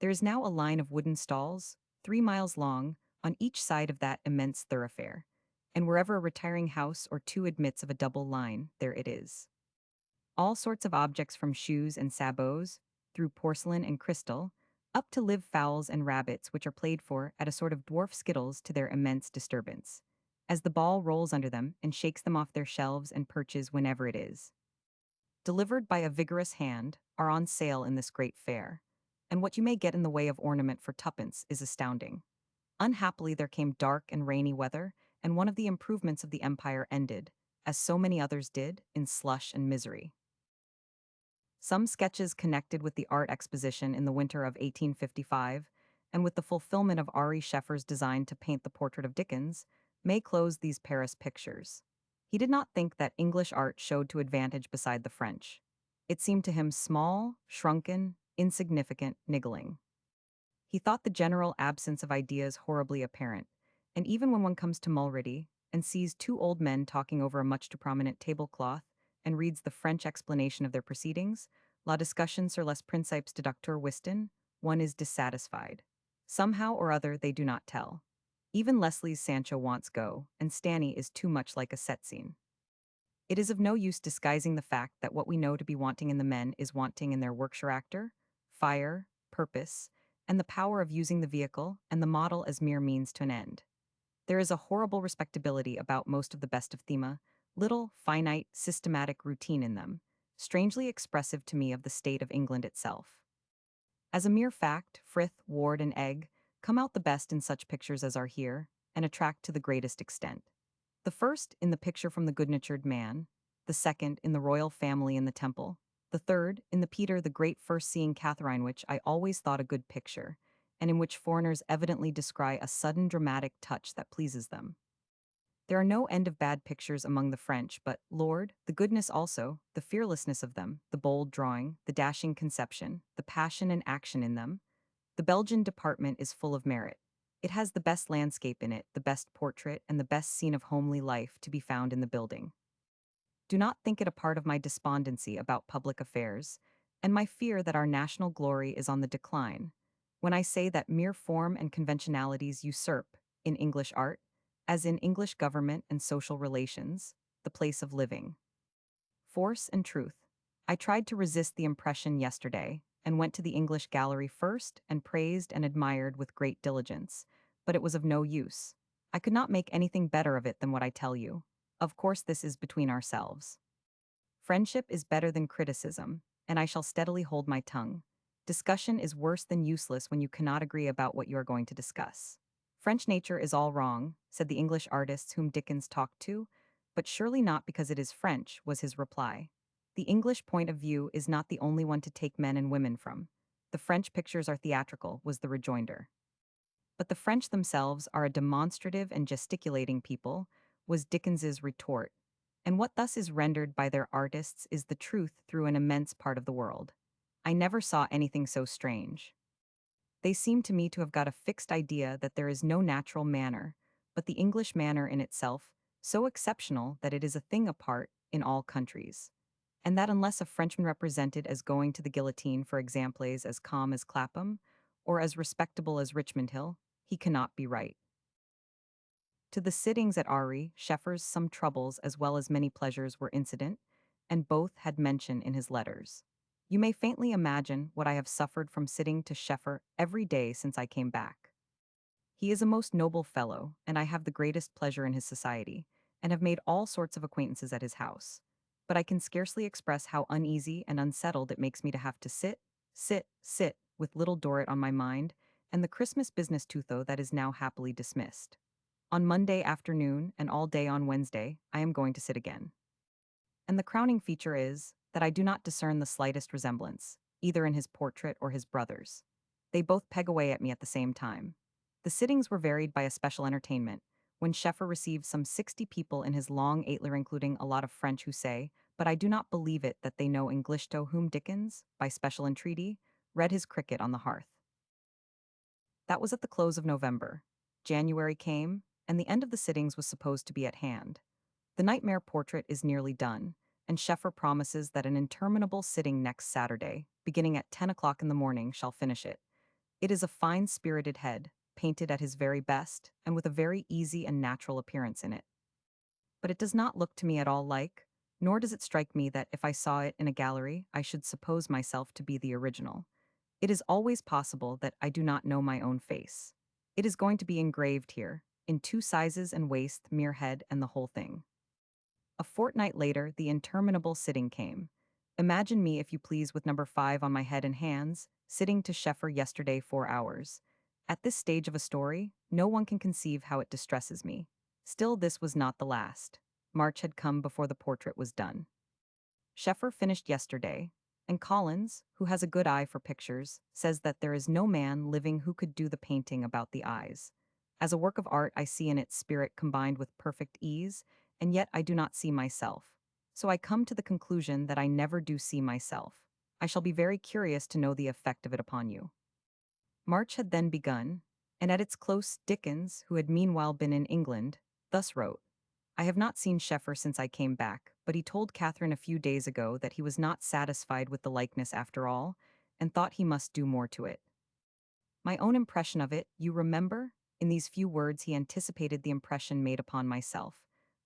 There is now a line of wooden stalls, 3 miles long, on each side of that immense thoroughfare, and wherever a retiring house or two admits of a double line, there it is. All sorts of objects from shoes and sabots, through porcelain and crystal, up to live fowls and rabbits which are played for at a sort of dwarf skittles to their immense disturbance, as the ball rolls under them and shakes them off their shelves and perches whenever it is. Delivered by a vigorous hand, are on sale in this great fair, and what you may get in the way of ornament for tuppence is astounding. Unhappily there came dark and rainy weather, and one of the improvements of the empire ended, as so many others did, in slush and misery. Some sketches connected with the art exposition in the winter of 1855, and with the fulfillment of Ari Scheffer's design to paint the portrait of Dickens, may close these Paris pictures. He did not think that English art showed to advantage beside the French. It seemed to him small, shrunken, insignificant, niggling. He thought the general absence of ideas horribly apparent, and even when one comes to Mulready and sees two old men talking over a much too prominent tablecloth and reads the French explanation of their proceedings, La discussion sur les principes de Dr. Whiston, one is dissatisfied. Somehow or other they do not tell. Even Leslie's Sancho wants go, and Stanny is too much like a set scene. It is of no use disguising the fact that what we know to be wanting in the men is wanting in their workshop actor, fire, purpose, and the power of using the vehicle and the model as mere means to an end. There is a horrible respectability about most of the best of thema, little, finite, systematic routine in them, strangely expressive to me of the state of England itself. As a mere fact, Frith, Ward, and Egg come out the best in such pictures as are here, and attract to the greatest extent. The first in the picture from the good-natured man, the second in the royal family in the temple, the third in the Peter the Great first seeing Catherine, which I always thought a good picture, and in which foreigners evidently descry a sudden dramatic touch that pleases them. There are no end of bad pictures among the French, but, Lord, the goodness also, the fearlessness of them, the bold drawing, the dashing conception, the passion and action in them. The Belgian department is full of merit. It has the best landscape in it, the best portrait, and the best scene of homely life to be found in the building. Do not think it a part of my despondency about public affairs, and my fear that our national glory is on the decline, when I say that mere form and conventionalities usurp, in English art, as in English government and social relations, the place of living. Force and truth. I tried to resist the impression yesterday, and went to the English gallery first and praised and admired with great diligence, but it was of no use. I could not make anything better of it than what I tell you. Of course, this is between ourselves. Friendship is better than criticism, and I shall steadily hold my tongue. Discussion is worse than useless when you cannot agree about what you are going to discuss. French nature is all wrong, said the English artists whom Dickens talked to, but surely not because it is French, was his reply. The English point of view is not the only one to take men and women from. The French pictures are theatrical, was the rejoinder. But the French themselves are a demonstrative and gesticulating people, was Dickens's retort, and what thus is rendered by their artists is the truth through an immense part of the world. I never saw anything so strange. They seem to me to have got a fixed idea that there is no natural manner, but the English manner in itself, so exceptional that it is a thing apart in all countries, and that unless a Frenchman represented as going to the guillotine for exemples as calm as Clapham, or as respectable as Richmond Hill, he cannot be right. To the sittings at Ari, Scheffer's some troubles as well as many pleasures were incident, and both had mention in his letters. You may faintly imagine what I have suffered from sitting to Scheffer every day since I came back. He is a most noble fellow, and I have the greatest pleasure in his society, and have made all sorts of acquaintances at his house. But I can scarcely express how uneasy and unsettled it makes me to have to sit, with little Dorrit on my mind, and the Christmas business tutho that is now happily dismissed. On Monday afternoon and all day on Wednesday, I am going to sit again. And the crowning feature is that I do not discern the slightest resemblance, either in his portrait or his brother's. They both peg away at me at the same time. The sittings were varied by a special entertainment, when Scheffer received some 60 people in his long Aitler, including a lot of French who say, but I do not believe it, that they know English, to whom Dickens, by special entreaty, read his cricket on the hearth. That was at the close of November. January came, and the end of the sittings was supposed to be at hand. The nightmare portrait is nearly done, and Scheffer promises that an interminable sitting next Saturday, beginning at 10 o'clock in the morning, shall finish it. It is a fine-spirited head, painted at his very best, and with a very easy and natural appearance in it. But it does not look to me at all like, nor does it strike me that if I saw it in a gallery, I should suppose myself to be the original. It is always possible that I do not know my own face. It is going to be engraved here, in two sizes and waist, mere head, and the whole thing. A fortnight later, the interminable sitting came. Imagine me, if you please, with number 5 on my head and hands, sitting to Scheffer yesterday 4 hours. At this stage of a story, no one can conceive how it distresses me. Still, this was not the last. March had come before the portrait was done. Scheffer finished yesterday, and Collins, who has a good eye for pictures, says that there is no man living who could do the painting about the eyes. As a work of art, I see in it spirit combined with perfect ease, and yet I do not see myself. So I come to the conclusion that I never do see myself. I shall be very curious to know the effect of it upon you. March had then begun, and at its close Dickens, who had meanwhile been in England, thus wrote: I have not seen Scheffer since I came back, but he told Catherine a few days ago that he was not satisfied with the likeness after all, and thought he must do more to it. My own impression of it, you remember? In these few words he anticipated the impression made upon myself.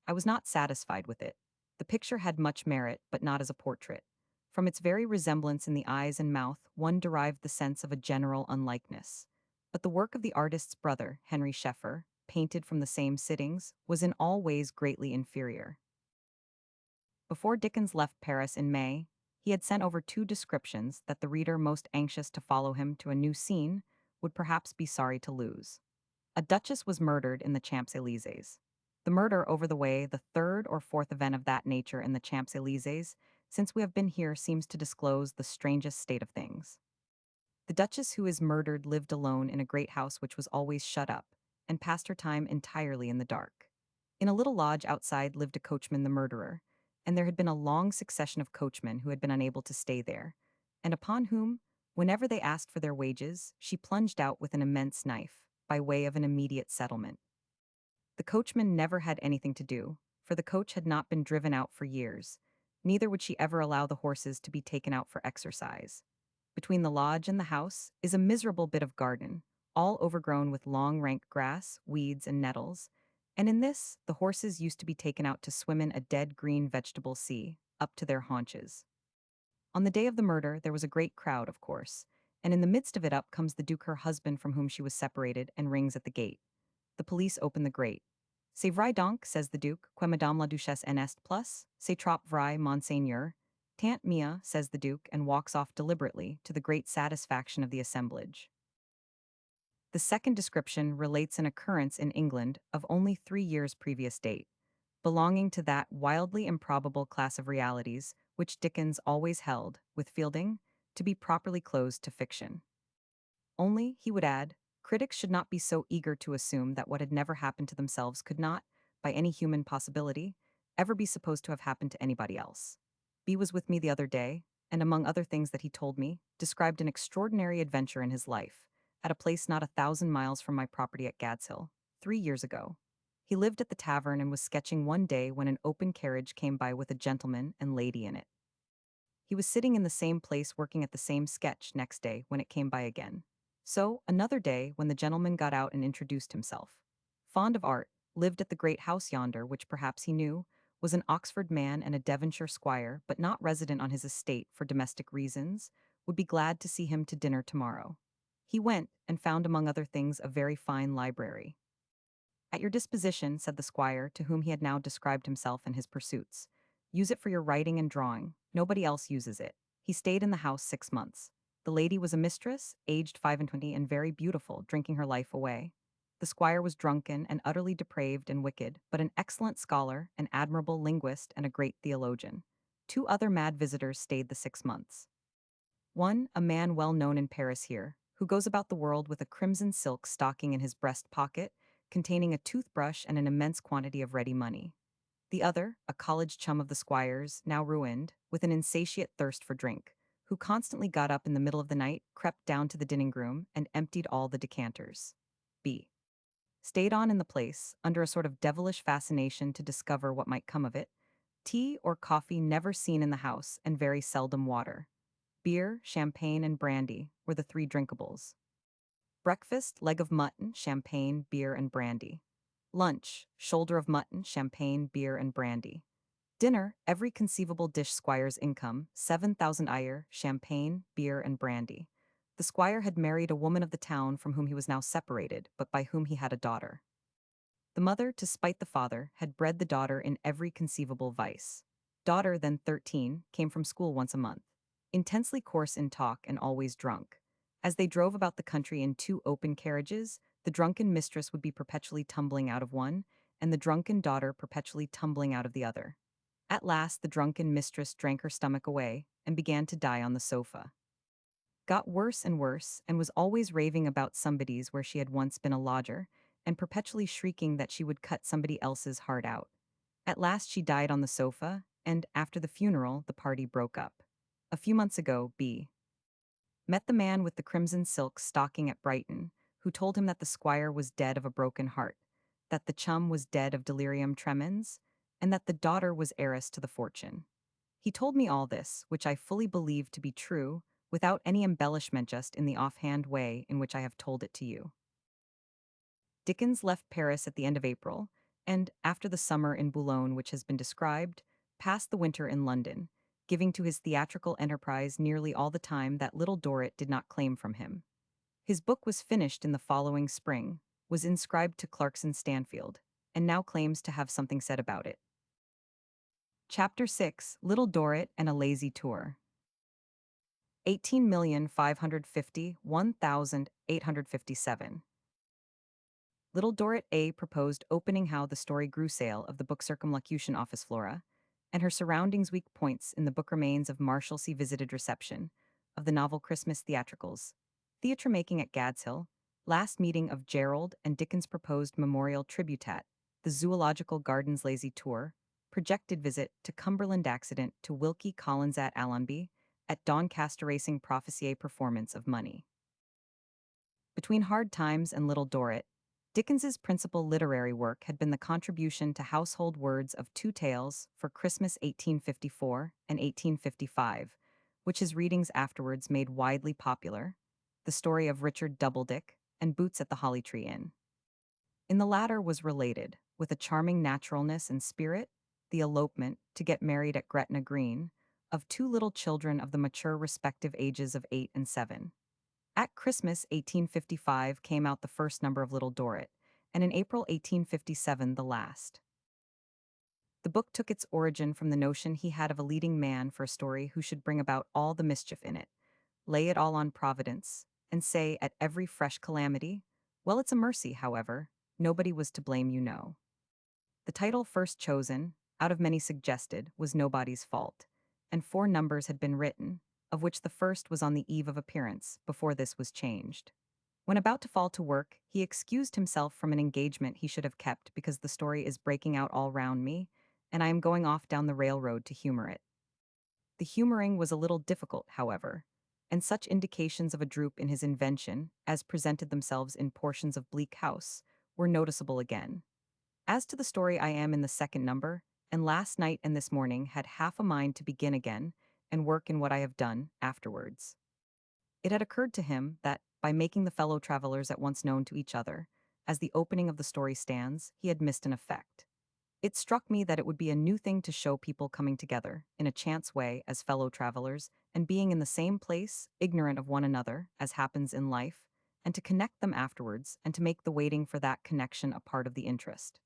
I was not satisfied with it. The picture had much merit, but not as a portrait. From its very resemblance in the eyes and mouth, one derived the sense of a general unlikeness. But the work of the artist's brother, Henry Scheffer, painted from the same sittings, was in all ways greatly inferior. Before Dickens left Paris in May, he had sent over 2 descriptions that the reader most anxious to follow him to a new scene would perhaps be sorry to lose. A duchess was murdered in the Champs-Élysées. The murder over the way, the third or fourth event of that nature in the Champs-Élysées, since we have been here, seems to disclose the strangest state of things. The duchess who is murdered lived alone in a great house which was always shut up, and passed her time entirely in the dark. In a little lodge outside lived a coachman, the murderer, and there had been a long succession of coachmen who had been unable to stay there, and upon whom, whenever they asked for their wages, she plunged out with an immense knife, by way of an immediate settlement. The coachman never had anything to do, for the coach had not been driven out for years, neither would she ever allow the horses to be taken out for exercise. Between the lodge and the house is a miserable bit of garden, all overgrown with long rank grass, weeds, and nettles, and in this the horses used to be taken out to swim in a dead green vegetable sea, up to their haunches. On the day of the murder there was a great crowd, of course, and in the midst of it up comes the Duke, her husband, from whom she was separated, and rings at the gate. The police open the grate. C'est vrai donc, says the Duke, que Madame la Duchesse en est plus? C'est trop vrai, Monseigneur. Tant mia, says the Duke, and walks off deliberately, to the great satisfaction of the assemblage. The second description relates an occurrence in England of only 3 years' previous date, belonging to that wildly improbable class of realities which Dickens always held, with Fielding, to be properly closed to fiction. Only, he would add, critics should not be so eager to assume that what had never happened to themselves could not, by any human possibility, ever be supposed to have happened to anybody else. B was with me the other day, and among other things that he told me, described an extraordinary adventure in his life, at a place not 1,000 miles from my property at Gadshill, 3 years ago. He lived at the tavern and was sketching one day when an open carriage came by with a gentleman and lady in it. He was sitting in the same place working at the same sketch next day when it came by again. So, another day, when the gentleman got out and introduced himself. Fond of art, lived at the great house yonder, which perhaps he knew, was an Oxford man and a Devonshire squire, but not resident on his estate for domestic reasons, would be glad to see him to dinner tomorrow. He went, and found among other things a very fine library. At your disposition, said the squire, to whom he had now described himself and his pursuits. Use it for your writing and drawing. Nobody else uses it. He stayed in the house 6 months. The lady was a mistress, aged 25 and very beautiful, drinking her life away. The squire was drunken and utterly depraved and wicked, but an excellent scholar, an admirable linguist, and a great theologian. 2 other mad visitors stayed the 6 months. One, a man well known in Paris here, who goes about the world with a crimson silk stocking in his breast pocket, containing a toothbrush and an immense quantity of ready money. The other, a college chum of the squire's, now ruined, with an insatiate thirst for drink, who constantly got up in the middle of the night, crept down to the dining room, and emptied all the decanters. B. Stayed on in the place, under a sort of devilish fascination to discover what might come of it. Tea or coffee never seen in the house, and very seldom water. Beer, champagne, and brandy were the 3 drinkables. Breakfast, leg of mutton, champagne, beer, and brandy. Lunch, shoulder of mutton, champagne, beer, and brandy. Dinner, every conceivable dish squire's income, 7,000 iyer, champagne, beer, and brandy. The squire had married a woman of the town from whom he was now separated, but by whom he had a daughter. The mother, to spite the father, had bred the daughter in every conceivable vice. Daughter, then 13, came from school once a month. Intensely coarse in talk and always drunk. As they drove about the country in 2 open carriages, the drunken mistress would be perpetually tumbling out of one, and the drunken daughter perpetually tumbling out of the other. At last, the drunken mistress drank her stomach away and began to die on the sofa. Got worse and worse, and was always raving about somebody's where she had once been a lodger, and perpetually shrieking that she would cut somebody else's heart out. At last she died on the sofa, and, after the funeral, the party broke up. A few months ago, B. met the man with the crimson silk stocking at Brighton, who told him that the squire was dead of a broken heart, that the chum was dead of delirium tremens, and that the daughter was heiress to the fortune. He told me all this, which I fully believed to be true, without any embellishment, just in the offhand way in which I have told it to you. Dickens left Paris at the end of April, and, after the summer in Boulogne which has been described, passed the winter in London, giving to his theatrical enterprise nearly all the time that Little Dorrit did not claim from him. His book was finished in the following spring, was inscribed to Clarkson Stanfield, and now claims to have something said about it. Chapter 6, Little Dorrit and a Lazy Tour. 18,550,1857. Little Dorrit A. proposed opening how the story grew sale of the book Circumlocution Office Flora, and her surroundings weak points in the book remains of Marshalsea visited reception, of the novel Christmas theatricals, theatre making at Gadshill, last meeting of Gerald and Dickens' proposed memorial tributat, the Zoological Gardens Lazy Tour, projected visit to Cumberland accident to Wilkie Collins at Allonby, at Doncaster Racing Prophecy performance of Money. Between Hard Times and Little Dorrit, Dickens's principal literary work had been the contribution to household words of 2 tales for Christmas 1854 and 1855, which his readings afterwards made widely popular, the story of Richard Doubledick and Boots at the Holly Tree Inn. In the latter was related, with a charming naturalness and spirit, the elopement, to get married at Gretna Green, of 2 little children of the mature respective ages of 8 and 7. At Christmas 1855 came out the first number of Little Dorrit, and in April 1857 the last. The book took its origin from the notion he had of a leading man for a story who should bring about all the mischief in it, lay it all on Providence, and say at every fresh calamity, "Well, it's a mercy, however, nobody was to blame, you know." The title first chosen, out of many suggested, was Nobody's Fault, and 4 numbers had been written, of which the first was on the eve of appearance, before this was changed. When about to fall to work, he excused himself from an engagement he should have kept because the story is breaking out all round me, and I am going off down the railroad to humor it. The humoring was a little difficult, however, and such indications of a droop in his invention, as presented themselves in portions of Bleak House, were noticeable again. As to the story, I am in the 2nd number, and last night and this morning had half a mind to begin again and work in what I have done afterwards. It had occurred to him that, by making the fellow travelers at once known to each other, as the opening of the story stands, he had missed an effect. It struck me that it would be a new thing to show people coming together, in a chance way, as fellow travelers, and being in the same place, ignorant of one another, as happens in life, and to connect them afterwards, and to make the waiting for that connection a part of the interest.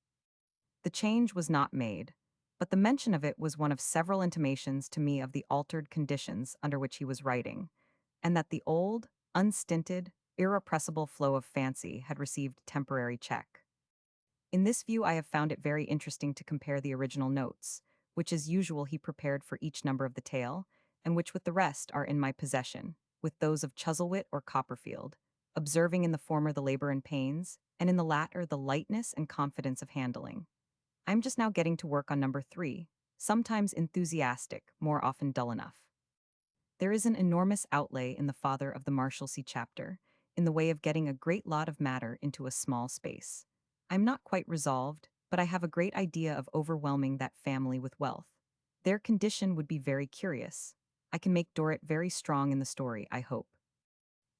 The change was not made, but the mention of it was one of several intimations to me of the altered conditions under which he was writing, and that the old, unstinted, irrepressible flow of fancy had received temporary check. In this view, I have found it very interesting to compare the original notes, which as usual he prepared for each number of the tale, and which with the rest are in my possession, with those of Chuzzlewit or Copperfield, observing in the former the labor and pains, and in the latter the lightness and confidence of handling. I am just now getting to work on number 3, sometimes enthusiastic, more often dull enough. There is an enormous outlay in the Father of the Marshalsea chapter, in the way of getting a great lot of matter into a small space. I am not quite resolved, but I have a great idea of overwhelming that family with wealth. Their condition would be very curious. I can make Dorrit very strong in the story, I hope.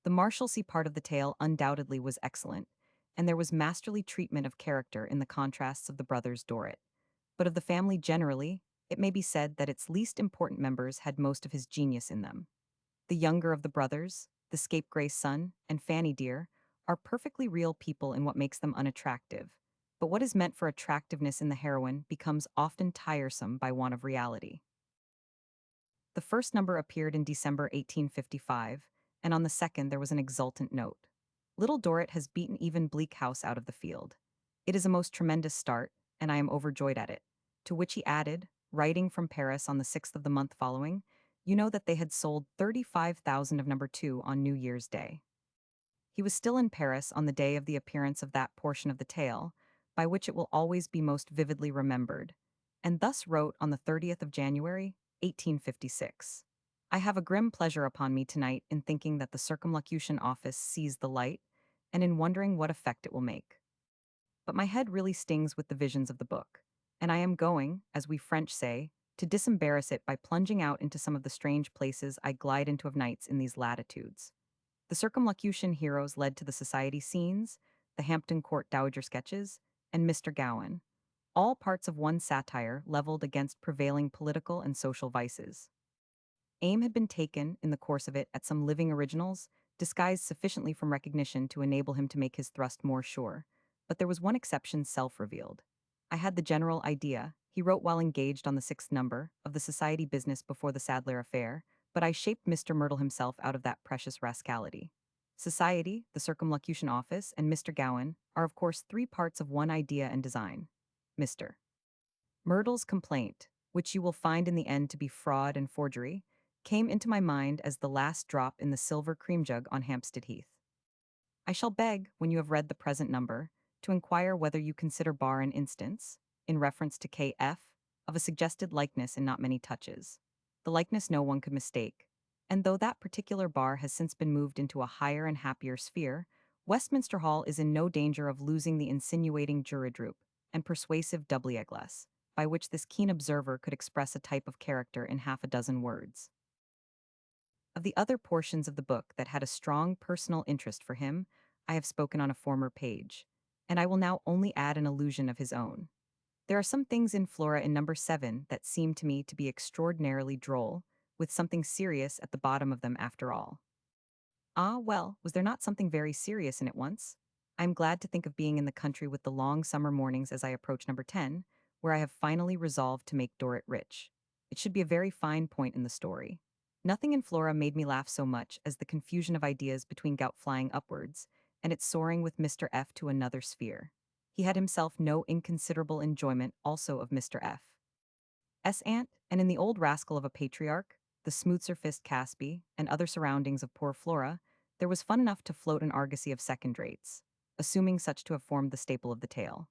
The Marshalsea part of the tale undoubtedly was excellent, and there was masterly treatment of character in the contrasts of the brothers Dorrit. But of the family generally, it may be said that its least important members had most of his genius in them. The younger of the brothers, the scapegrace son, and Fanny dear, are perfectly real people in what makes them unattractive. But what is meant for attractiveness in the heroine becomes often tiresome by want of reality. The first number appeared in December 1855, and on the second there was an exultant note. Little Dorrit has beaten even Bleak House out of the field. It is a most tremendous start, and I am overjoyed at it. To which he added, writing from Paris on the 6th of the month following, you know that they had sold 35,000 of number 2 on New Year's Day. He was still in Paris on the day of the appearance of that portion of the tale, by which it will always be most vividly remembered, and thus wrote on the 30th of January, 1856. I have a grim pleasure upon me tonight in thinking that the Circumlocution Office sees the light, and in wondering what effect it will make. But my head really stings with the visions of the book, and I am going, as we French say, to disembarrass it by plunging out into some of the strange places I glide into of nights in these latitudes. The Circumlocution heroes led to the society scenes, the Hampton Court Dowager sketches, and Mr. Gowan, all parts of one satire leveled against prevailing political and social vices. Aim had been taken, in the course of it, at some living originals, disguised sufficiently from recognition to enable him to make his thrust more sure, but there was one exception self-revealed. I had the general idea, he wrote while engaged on the 6th number, of the society business before the Sadler affair, but I shaped Mr. Myrtle himself out of that precious rascality. Society, the Circumlocution Office, and Mr. Gowan are of course 3 parts of one idea and design. Mr. Myrtle's complaint, which you will find in the end to be fraud and forgery, came into my mind as the last drop in the silver cream jug on Hampstead Heath. I shall beg, when you have read the present number, to inquire whether you consider bar an instance, in reference to K.F., of a suggested likeness in not many touches. The likeness no one could mistake, and though that particular bar has since been moved into a higher and happier sphere, Westminster Hall is in no danger of losing the insinuating juridroop and persuasive doubliéglace, by which this keen observer could express a type of character in half a dozen words. Of the other portions of the book that had a strong personal interest for him, I have spoken on a former page, and I will now only add an allusion of his own. There are some things in Flora in number 7 that seem to me to be extraordinarily droll, with something serious at the bottom of them after all. Ah, well, was there not something very serious in it once? I'm glad to think of being in the country with the long summer mornings as I approach number 10, where I have finally resolved to make Dorrit rich. It should be a very fine point in the story. Nothing in Flora made me laugh so much as the confusion of ideas between Gout flying upwards and its soaring with Mr. F to another sphere. He had himself no inconsiderable enjoyment also of Mr. F. S. Aunt, and in the old rascal of a patriarch, the smooth-surfaced Casby, and other surroundings of poor Flora, there was fun enough to float an argosy of second rates, assuming such to have formed the staple of the tale.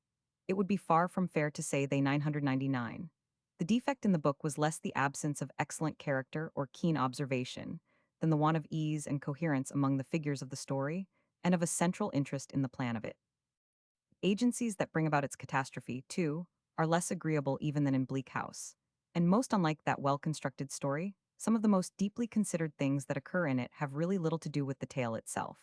It would be far from fair to say they 999. The defect in the book was less the absence of excellent character or keen observation than the want of ease and coherence among the figures of the story and of a central interest in the plan of it. Agencies that bring about its catastrophe, too, are less agreeable even than in Bleak House. And most unlike that well-constructed story, some of the most deeply considered things that occur in it have really little to do with the tale itself.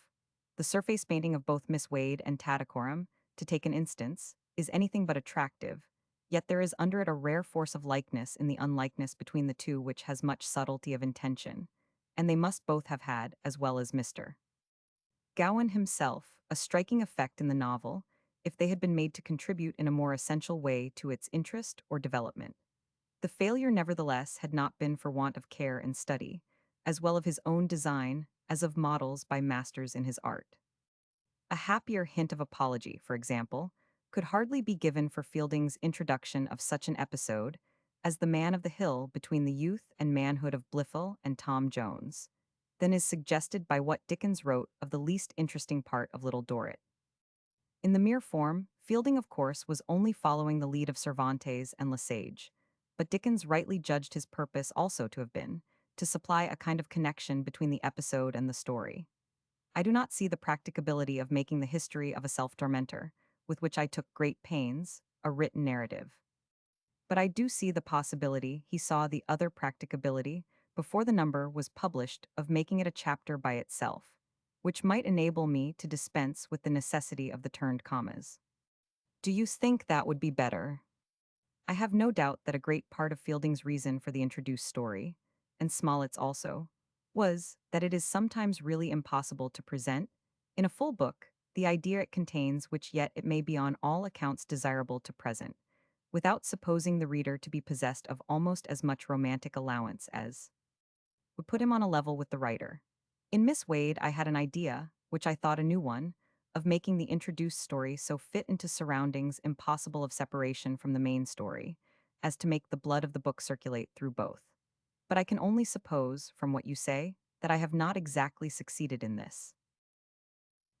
The surface painting of both Miss Wade and Tattycoram, to take an instance, is anything but attractive, yet there is under it a rare force of likeness in the unlikeness between the two which has much subtlety of intention, and they must both have had, as well as Mr. Gowan himself, a striking effect in the novel, if they had been made to contribute in a more essential way to its interest or development. The failure, nevertheless, had not been for want of care and study, as well of his own design as of models by masters in his art. A happier hint of apology, for example, could hardly be given for Fielding's introduction of such an episode as the man of the hill between the youth and manhood of Blifil and Tom Jones, than is suggested by what Dickens wrote of the least interesting part of Little Dorrit. In the mere form, Fielding, of course, was only following the lead of Cervantes and Lesage, but Dickens rightly judged his purpose also to have been to supply a kind of connection between the episode and the story. I do not see the practicability of making the history of a self-tormentor, with which I took great pains, a written narrative. But I do see the possibility he saw the other practicability before the number was published of making it a chapter by itself, which might enable me to dispense with the necessity of the turned commas. Do you think that would be better? I have no doubt that a great part of Fielding's reason for the introduced story, and Smollett's also, was that it is sometimes really impossible to present, in a full book, the idea it contains which yet it may be on all accounts desirable to present, without supposing the reader to be possessed of almost as much romantic allowance as would put him on a level with the writer. In Miss Wade, I had an idea, which I thought a new one, of making the introduced story so fit into surroundings impossible of separation from the main story, as to make the blood of the book circulate through both. But I can only suppose, from what you say, that I have not exactly succeeded in this.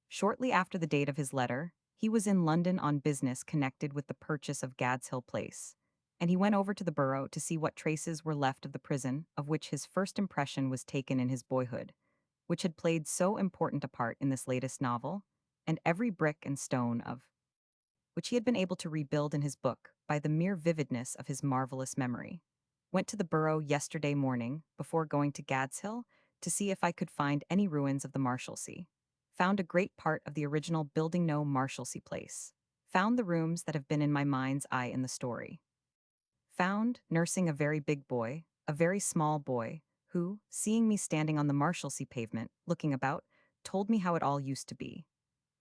Shortly after the date of his letter, he was in London on business connected with the purchase of Gad's Hill Place, and he went over to the borough to see what traces were left of the prison of which his first impression was taken in his boyhood, which had played so important a part in this latest novel, and every brick and stone of which he had been able to rebuild in his book by the mere vividness of his marvelous memory. Went to the borough yesterday morning, before going to Gad's Hill, to see if I could find any ruins of the Marshalsea. Found a great part of the original building no Marshalsea Place. Found the rooms that have been in my mind's eye in the story. Found, nursing a very big boy, a very small boy, who, seeing me standing on the Marshalsea pavement, looking about, told me how it all used to be.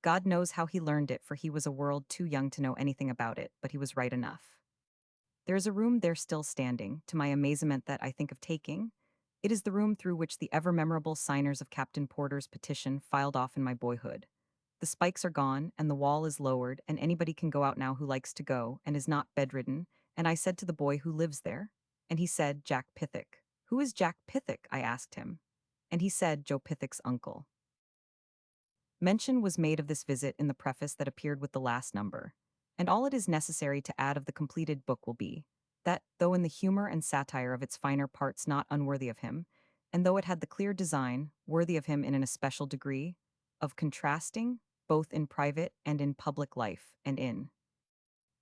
God knows how he learned it, for he was a world too young to know anything about it, but he was right enough. There is a room there still standing, to my amazement, that I think of taking. It is the room through which the ever-memorable signers of Captain Porter's petition filed off in my boyhood. The spikes are gone, and the wall is lowered, and anybody can go out now who likes to go, and is not bedridden, and I said to the boy who lives there, and he said, Jack Pithick. Who is Jack Pithick? I asked him. And he said, Joe Pithick's uncle. Mention was made of this visit in the preface that appeared with the last number, and all it is necessary to add of the completed book will be that, though in the humor and satire of its finer parts not unworthy of him, and though it had the clear design, worthy of him in an especial degree, of contrasting, both in private and in public life, and in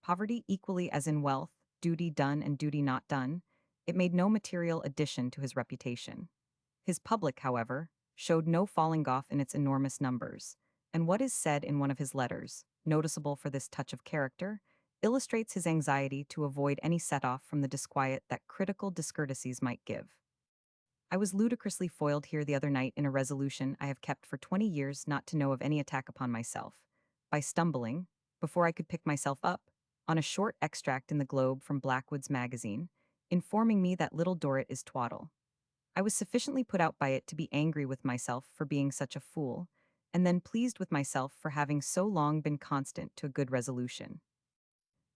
poverty equally as in wealth, duty done and duty not done, it made no material addition to his reputation. His public, however, showed no falling off in its enormous numbers, and what is said in one of his letters, noticeable for this touch of character, illustrates his anxiety to avoid any set-off from the disquiet that critical discourtesies might give. I was ludicrously foiled here the other night in a resolution I have kept for 20 years not to know of any attack upon myself, by stumbling, before I could pick myself up, on a short extract in the Globe from Blackwood's magazine, informing me that Little Dorrit is twaddle. I was sufficiently put out by it to be angry with myself for being such a fool, and then pleased with myself for having so long been constant to a good resolution.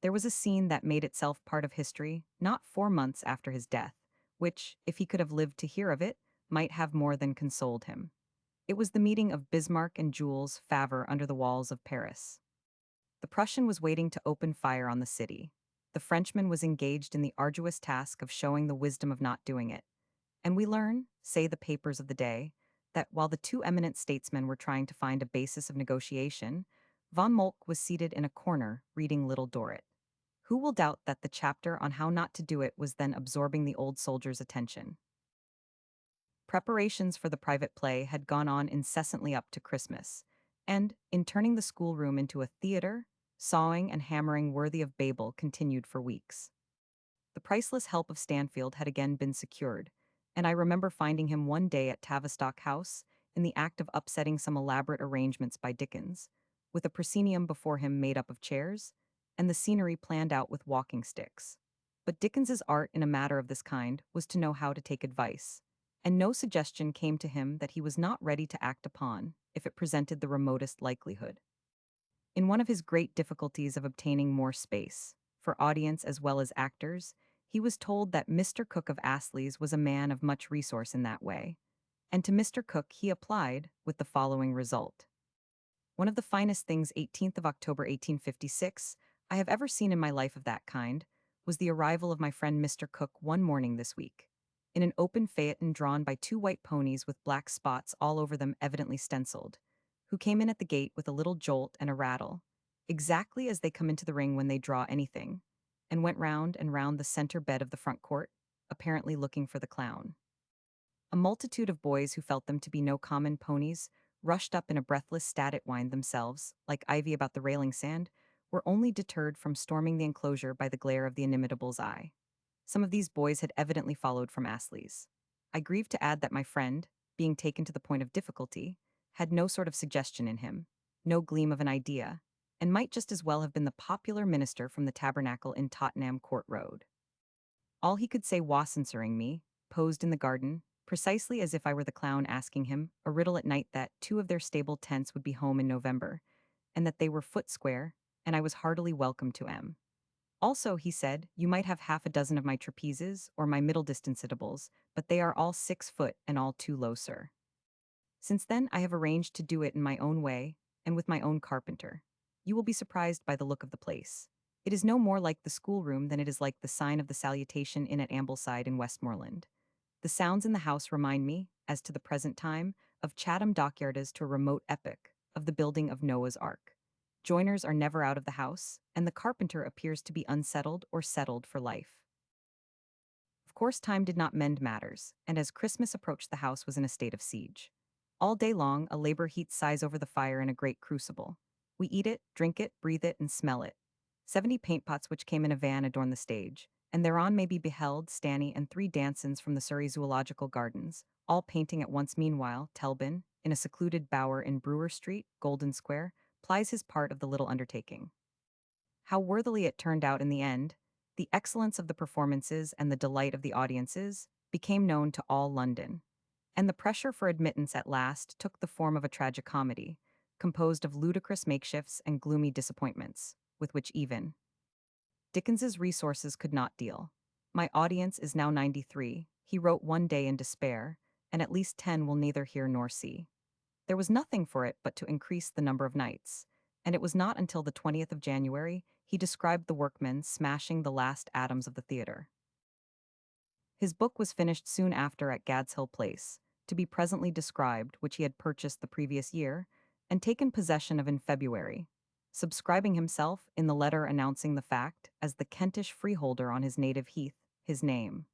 There was a scene that made itself part of history not 4 months after his death, which, if he could have lived to hear of it, might have more than consoled him. It was the meeting of Bismarck and Jules Favre under the walls of Paris. The Prussian was waiting to open fire on the city. The Frenchman was engaged in the arduous task of showing the wisdom of not doing it. And we learn, say the papers of the day, that while the two eminent statesmen were trying to find a basis of negotiation, von Moltke was seated in a corner reading Little Dorrit. Who will doubt that the chapter on how not to do it was then absorbing the old soldier's attention? Preparations for the private play had gone on incessantly up to Christmas, and, in turning the schoolroom into a theater, sawing and hammering worthy of Babel continued for weeks. The priceless help of Stanfield had again been secured, and I remember finding him one day at Tavistock House, in the act of upsetting some elaborate arrangements by Dickens, with a proscenium before him made up of chairs, and the scenery planned out with walking sticks. But Dickens's art in a matter of this kind was to know how to take advice, and no suggestion came to him that he was not ready to act upon, if it presented the remotest likelihood. In one of his great difficulties of obtaining more space, for audience as well as actors, he was told that Mr. Cook of Astley's was a man of much resource in that way, and to Mr. Cook he applied, with the following result. One of the finest things 18th of October 1856 I have ever seen in my life of that kind was the arrival of my friend Mr. Cook one morning this week, in an open phaeton drawn by two white ponies with black spots all over them evidently stenciled, who came in at the gate with a little jolt and a rattle, exactly as they come into the ring when they draw anything, and went round and round the center bed of the front court, apparently looking for the clown. A multitude of boys who felt them to be no common ponies rushed up in a breathless stat at wind themselves, like ivy about the railing sand, were only deterred from storming the enclosure by the glare of the inimitable's eye. Some of these boys had evidently followed from Astley's. I grieve to add that my friend, being taken to the point of difficulty, had no sort of suggestion in him, no gleam of an idea, and might just as well have been the popular minister from the tabernacle in Tottenham Court Road. All he could say was censoring me, posed in the garden, precisely as if I were the clown asking him a riddle at night that two of their stable tents would be home in November, and that they were foot square, and I was heartily welcome to M. Also, he said, you might have half a dozen of my trapezes or my middle distance itables, but they are all 6 foot and all too low, sir. Since then, I have arranged to do it in my own way, and with my own carpenter. You will be surprised by the look of the place. It is no more like the schoolroom than it is like the sign of the Salutation Inn at Ambleside in Westmoreland. The sounds in the house remind me, as to the present time, of Chatham Dockyard as to a remote epoch, of the building of Noah's Ark. Joiners are never out of the house, and the carpenter appears to be unsettled or settled for life. Of course, time did not mend matters, and as Christmas approached, the house was in a state of siege. All day long, a labor heat sighs over the fire in a great crucible. We eat it, drink it, breathe it, and smell it. 70 paint pots which came in a van adorn the stage, and thereon may be beheld Stanny and 3 Dansons from the Surrey Zoological Gardens, all painting at once. Meanwhile, Telbin, in a secluded bower in Brewer Street, Golden Square, plies his part of the little undertaking. How worthily it turned out in the end, the excellence of the performances and the delight of the audiences became known to all London, and the pressure for admittance at last took the form of a tragicomedy, composed of ludicrous makeshifts and gloomy disappointments, with which even Dickens's resources could not deal. My audience is now 93, he wrote one day in despair, and at least 10 will neither hear nor see. There was nothing for it but to increase the number of nights, and it was not until the 20th of January he described the workmen smashing the last atoms of the theater. His book was finished soon after at Gadshill Place, to be presently described, which he had purchased the previous year, and taken possession of in February, subscribing himself, in the letter announcing the fact, as the Kentish freeholder on his native heath, his name.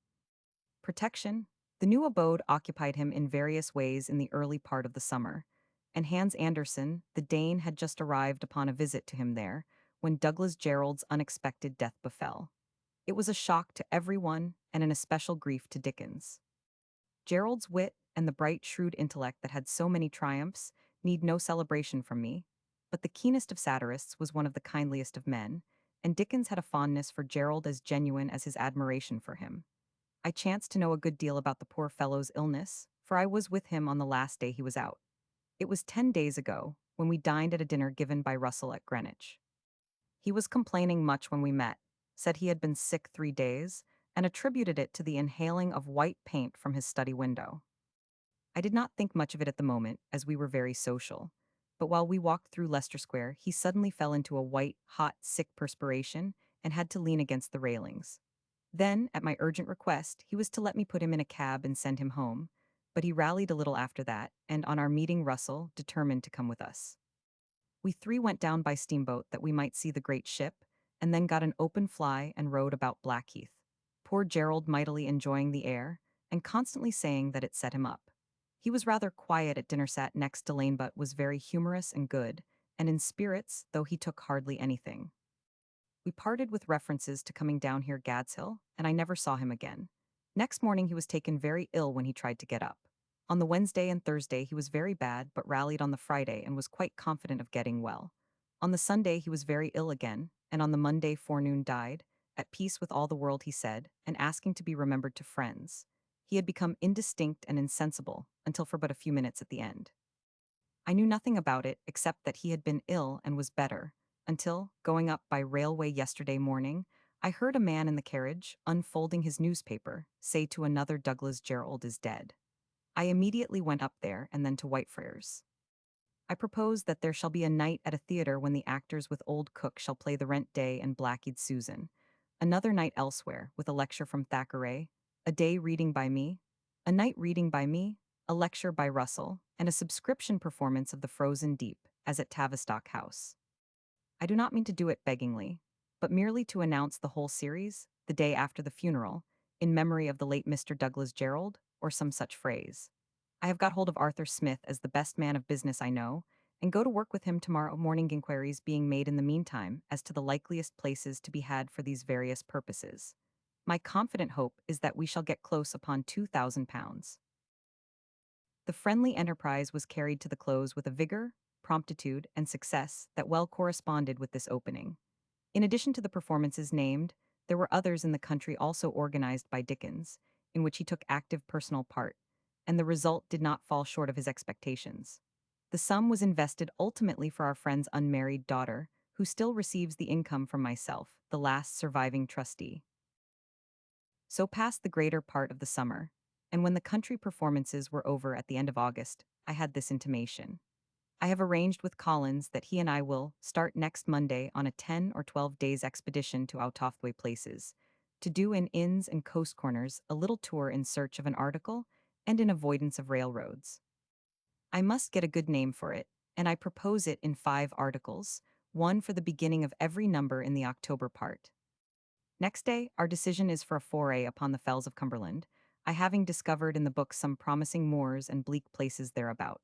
Protection. The new abode occupied him in various ways in the early part of the summer, and Hans Andersen, the Dane, had just arrived upon a visit to him there, when Douglas Jerrold's unexpected death befell. It was a shock to every one, and an especial grief to Dickens. Jerrold's wit and the bright, shrewd intellect that had so many triumphs need no celebration from me, But the keenest of satirists was one of the kindliest of men, and Dickens had a fondness for Gerald as genuine as his admiration for him. I chanced to know a good deal about the poor fellow's illness, for I was with him on the last day he was out. It was 10 days ago, when we dined at a dinner given by Russell at Greenwich. He was complaining much when we met, said he had been sick 3 days, and attributed it to the inhaling of white paint from his study window. I did not think much of it at the moment, as we were very social, but while we walked through Leicester Square, he suddenly fell into a white, hot, sick perspiration and had to lean against the railings. Then, at my urgent request, he was to let me put him in a cab and send him home, but he rallied a little after that, and on our meeting Russell determined to come with us. We three went down by steamboat that we might see the great ship, and then got an open fly and rowed about Blackheath. Poor Gerald mightily enjoying the air, and constantly saying that it set him up. He was rather quiet at dinner, sat next to Lane, but was very humorous and good, and in spirits, though he took hardly anything. We parted with references to coming down here Gadshill, and I never saw him again. Next morning he was taken very ill when he tried to get up. On the Wednesday and Thursday he was very bad, but rallied on the Friday and was quite confident of getting well. On the Sunday he was very ill again, and on the Monday forenoon died, at peace with all the world he said, and asking to be remembered to friends. He had become indistinct and insensible, until for but a few minutes at the end. I knew nothing about it except that he had been ill and was better, until, going up by railway yesterday morning, I heard a man in the carriage, unfolding his newspaper, say to another, Douglas Gerald is dead. I immediately went up there and then to Whitefriars. I propose that there shall be a night at a theatre when the actors with old Cook shall play the Rent Day and Blackeyed Susan, another night elsewhere with a lecture from Thackeray, a day reading by me, a night reading by me, a lecture by Russell, and a subscription performance of The Frozen Deep, as at Tavistock House. I do not mean to do it beggingly, but merely to announce the whole series, the day after the funeral, in memory of the late Mr. Douglas Gerald, or some such phrase. I have got hold of Arthur Smith as the best man of business I know, and go to work with him tomorrow morning, inquiries being made in the meantime as to the likeliest places to be had for these various purposes. My confident hope is that we shall get close upon £2,000. The friendly enterprise was carried to the close with a vigor, promptitude, and success that well corresponded with this opening. In addition to the performances named, there were others in the country also organized by Dickens, in which he took active personal part, and the result did not fall short of his expectations. The sum was invested ultimately for our friend's unmarried daughter, who still receives the income from myself, the last surviving trustee. So passed the greater part of the summer, and when the country performances were over at the end of August, I had this intimation. I have arranged with Collins that he and I will start next Monday on a 10 or 12 days expedition to Outofway places, to do in inns and coast corners a little tour in search of an article and in avoidance of railroads. I must get a good name for it, and I propose it in 5 articles, one for the beginning of every number in the October part. Next day, our decision is for a foray upon the fells of Cumberland, I having discovered in the book some promising moors and bleak places thereabout.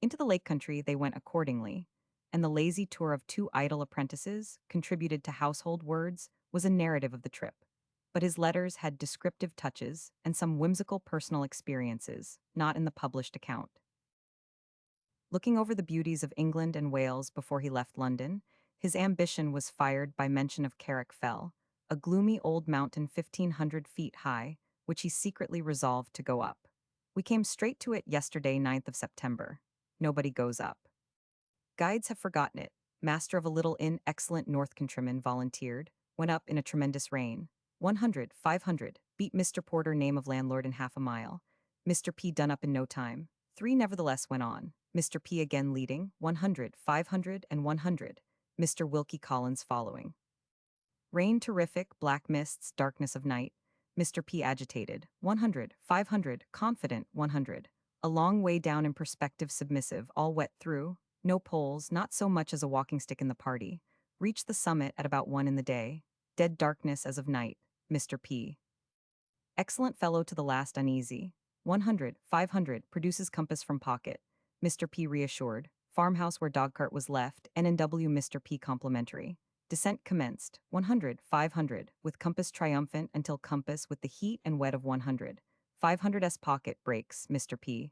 Into the lake country they went accordingly, and the lazy tour of 2 idle apprentices, contributed to household words, was a narrative of the trip. But his letters had descriptive touches and some whimsical personal experiences, not in the published account. Looking over the beauties of England and Wales before he left London, his ambition was fired by mention of Carrick Fell, a gloomy old mountain 1,500 feet high, which he secretly resolved to go up. We came straight to it yesterday, 9th of September. Nobody goes up. Guides have forgotten it. Master of a little inn, excellent North Countryman, volunteered, went up in a tremendous rain. 100, 500, beat Mr. Porter, name of landlord, in half a mile. Mr. P done up in no time. 3 nevertheless went on. Mr. P again leading, 100, 500, and 100. Mr. Wilkie Collins following. Rain terrific, black mists, darkness of night. Mr. P agitated, 100, 500, confident, 100. A long way down in perspective, submissive, all wet through, no poles, not so much as a walking stick in the party. Reached the summit at about 1 in the day. Dead darkness as of night. Mr. P. Excellent fellow to the last, uneasy. 100, 500, produces compass from pocket. Mr. P reassured. Farmhouse where dogcart was left, N.W. Mr. P complimentary. Descent commenced, 100, 500, with compass triumphant until compass with the heat and wet of 100. 500's pocket breaks, Mr. P.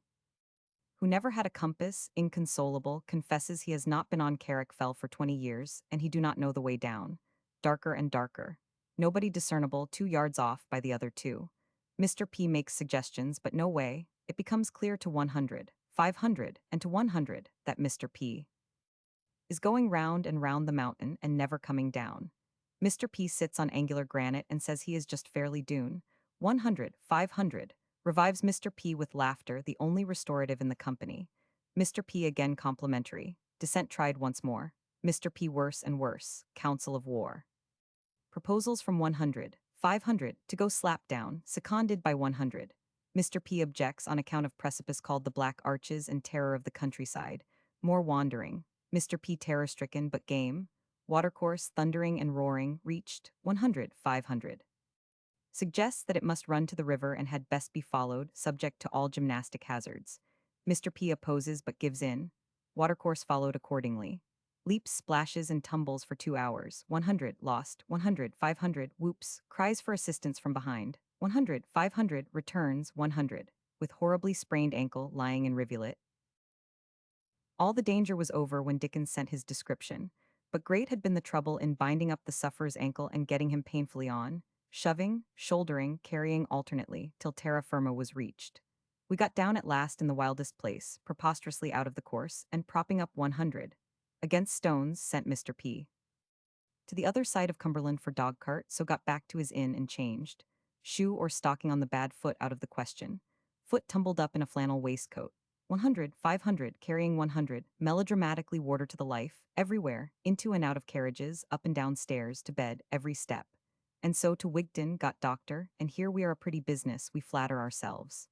who never had a compass, inconsolable, confesses he has not been on Carrick Fell for 20 years, and he do not know the way down. Darker and darker. Nobody discernible 2 yards off by the other two. Mr. P makes suggestions, but no way. It becomes clear to 100, 500, and to 100 that Mr. P is going round and round the mountain and never coming down. Mr. P sits on angular granite and says he is just fairly dune. 100, 500, revives Mr. P with laughter, the only restorative in the company. Mr. P again complimentary. Descent tried once more. Mr. P worse and worse. Council of war. Proposals from 100, 500, to go slap down, seconded by 100. Mr. P objects on account of precipice called the Black Arches and terror of the countryside. More wandering. Mr. P terror-stricken but game. Watercourse, thundering and roaring, reached 100, 500. Suggests that it must run to the river and had best be followed, subject to all gymnastic hazards. Mr. P opposes but gives in. Watercourse followed accordingly. Leaps, splashes, and tumbles for 2 hours. 100, lost. 100, 500, whoops, cries for assistance from behind. 100, 500, returns. 100, with horribly sprained ankle, lying in rivulet. All the danger was over when Dickens sent his description, but great had been the trouble in binding up the sufferer's ankle and getting him painfully on, shoving, shouldering, carrying alternately, till terra firma was reached. We got down at last in the wildest place, preposterously out of the course, and propping up 100. Against stones, sent Mr. P to the other side of Cumberland for dog-cart, so got back to his inn and changed. Shoe or stocking on the bad foot out of the question. Foot tumbled up in a flannel waistcoat. 100, 500, carrying 100, melodramatically water to the life, everywhere, into and out of carriages, up and down stairs, to bed, every step. And so to Wigton, got doctor, and here we are a pretty business, we flatter ourselves.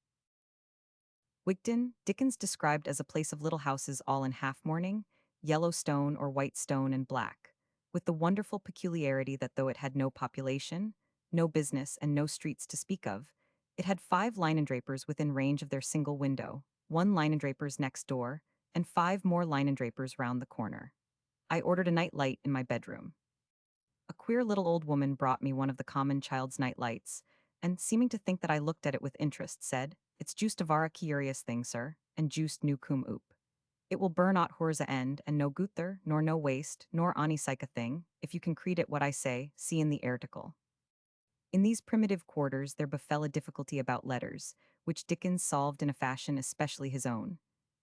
Wigton, Dickens described as a place of little houses all in half-mourning, yellow stone or white stone and black, with the wonderful peculiarity that though it had no population, no business, and no streets to speak of, it had 5 linen-drapers within range of their single window, 1 linen-draper's next door, and 5 more linen-drapers round the corner. I ordered a night light in my bedroom. A queer little old woman brought me one of the common child's night lights, and, seeming to think that I looked at it with interest, said, "It's juist a vara curious thing, sir, and juist new cum oop. It will burn aught horza end, and no guther, nor no waste, nor any psycha thing, if you can creed it what I say, see in the article." In these primitive quarters there befell a difficulty about letters, which Dickens solved in a fashion especially his own.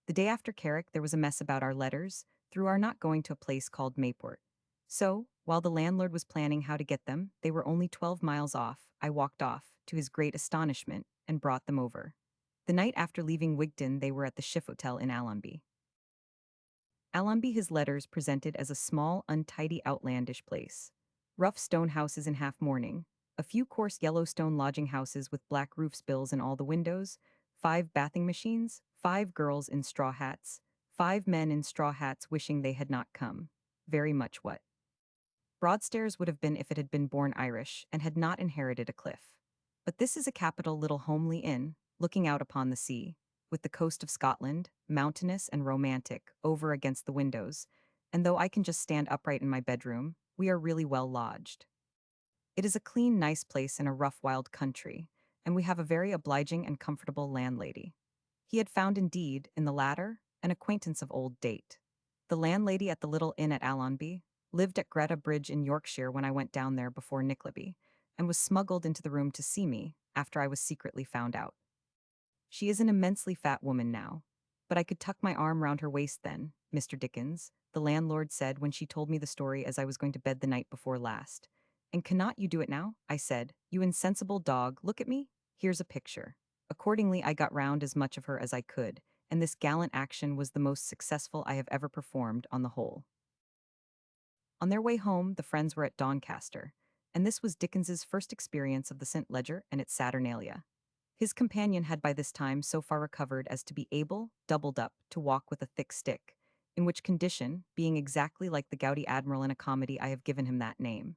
The day after Carrick there was a mess about our letters, through our not going to a place called Mayport. So, while the landlord was planning how to get them, they were only 12 miles off. I walked off, to his great astonishment, and brought them over. The night after leaving Wigton they were at the Schiff Hotel in Allonby. Allonby his letters presented as a small, untidy, outlandish place. Rough stone houses in half-mourning, a few coarse yellow stone lodging houses with black roof spills in all the windows, 5 bathing machines, 5 girls in straw hats, 5 men in straw hats wishing they had not come. Very much what Broadstairs would have been if it had been born Irish and had not inherited a cliff. But this is a capital little homely inn, looking out upon the sea, with the coast of Scotland, mountainous and romantic, over against the windows, and though I can just stand upright in my bedroom, we are really well lodged. It is a clean, nice place in a rough, wild country, and we have a very obliging and comfortable landlady. He had found, indeed, in the latter, an acquaintance of old date. The landlady at the little inn at Allonby lived at Greta Bridge in Yorkshire when I went down there before Nickleby, and was smuggled into the room to see me, after I was secretly found out. She is an immensely fat woman now, but I could tuck my arm round her waist then, Mr. Dickens, the landlord said when she told me the story as I was going to bed the night before last. "And cannot you do it now?" I said. "You insensible dog, look at me. Here's a picture." Accordingly, I got round as much of her as I could, and this gallant action was the most successful I have ever performed on the whole. On their way home, the friends were at Doncaster, and this was Dickens's first experience of the St. Leger and its Saturnalia. His companion had by this time so far recovered as to be able, doubled up, to walk with a thick stick, in which condition, being exactly like the gouty admiral in a comedy, I have given him that name.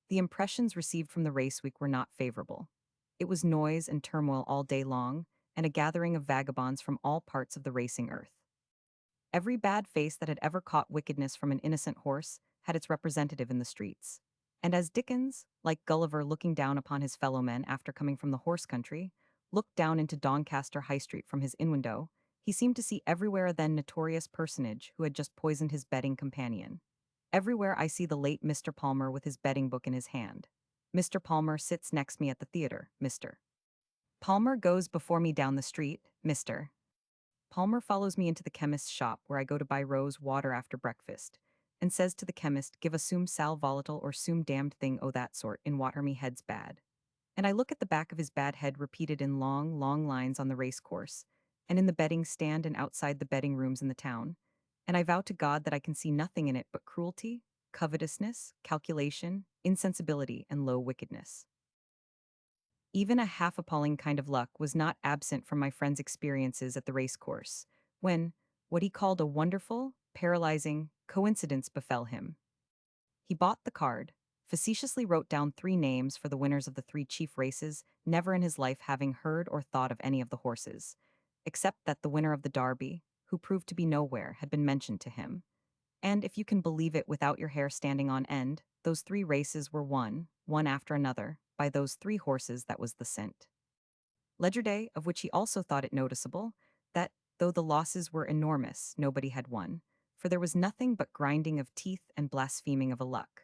The impressions received from the race week were not favorable. It was noise and turmoil all day long, and a gathering of vagabonds from all parts of the racing earth. Every bad face that had ever caught wickedness from an innocent horse had its representative in the streets. And as Dickens, like Gulliver looking down upon his fellow men after coming from the horse country, looked down into Doncaster High Street from his inn window, He seemed to see everywhere a then notorious personage who had just poisoned his betting companion. Everywhere I see the late Mr. Palmer with his betting book in his hand. Mr. Palmer sits next me at the theater, Mr. Palmer goes before me down the street, Mr. Palmer follows me into the chemist's shop where I go to buy rose water after breakfast, and says to the chemist, give a sum sal volatile or sum damned thing o' that sort in water me head's bad. And I look at the back of his bad head repeated in long, long lines on the race course, and in the betting stand and outside the betting rooms in the town, and I vow to God that I can see nothing in it but cruelty, covetousness, calculation, insensibility, and low wickedness. Even a half appalling kind of luck was not absent from my friend's experiences at the race course, when what he called a wonderful, paralyzing coincidence befell him. He bought the card, facetiously wrote down 3 names for the winners of the 3 chief races, never in his life having heard or thought of any of the horses, except that the winner of the Derby, who proved to be nowhere, had been mentioned to him. And if you can believe it without your hair standing on end, those 3 races were won, one after another, by those 3 horses that was the scent. Ledger Day, of which he also thought it noticeable, that, though the losses were enormous, nobody had won, for there was nothing but grinding of teeth and blaspheming of a luck.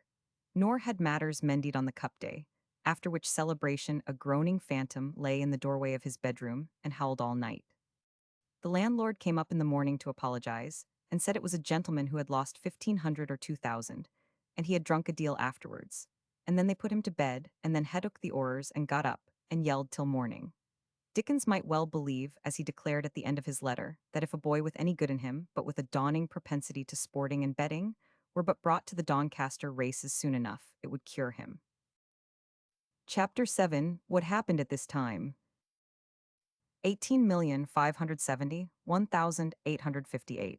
Nor had matters mended on the cup day, after which celebration a groaning phantom lay in the doorway of his bedroom and howled all night. The landlord came up in the morning to apologize, and said it was a gentleman who had lost 1,500 or 2,000, and he had drunk a deal afterwards. And then they put him to bed, and then Heddock the oars and got up, and yelled till morning. Dickens might well believe, as he declared at the end of his letter, that if a boy with any good in him, but with a dawning propensity to sporting and betting, were but brought to the Doncaster races soon enough, it would cure him. Chapter 7. What happened at this time? 18,570,1858.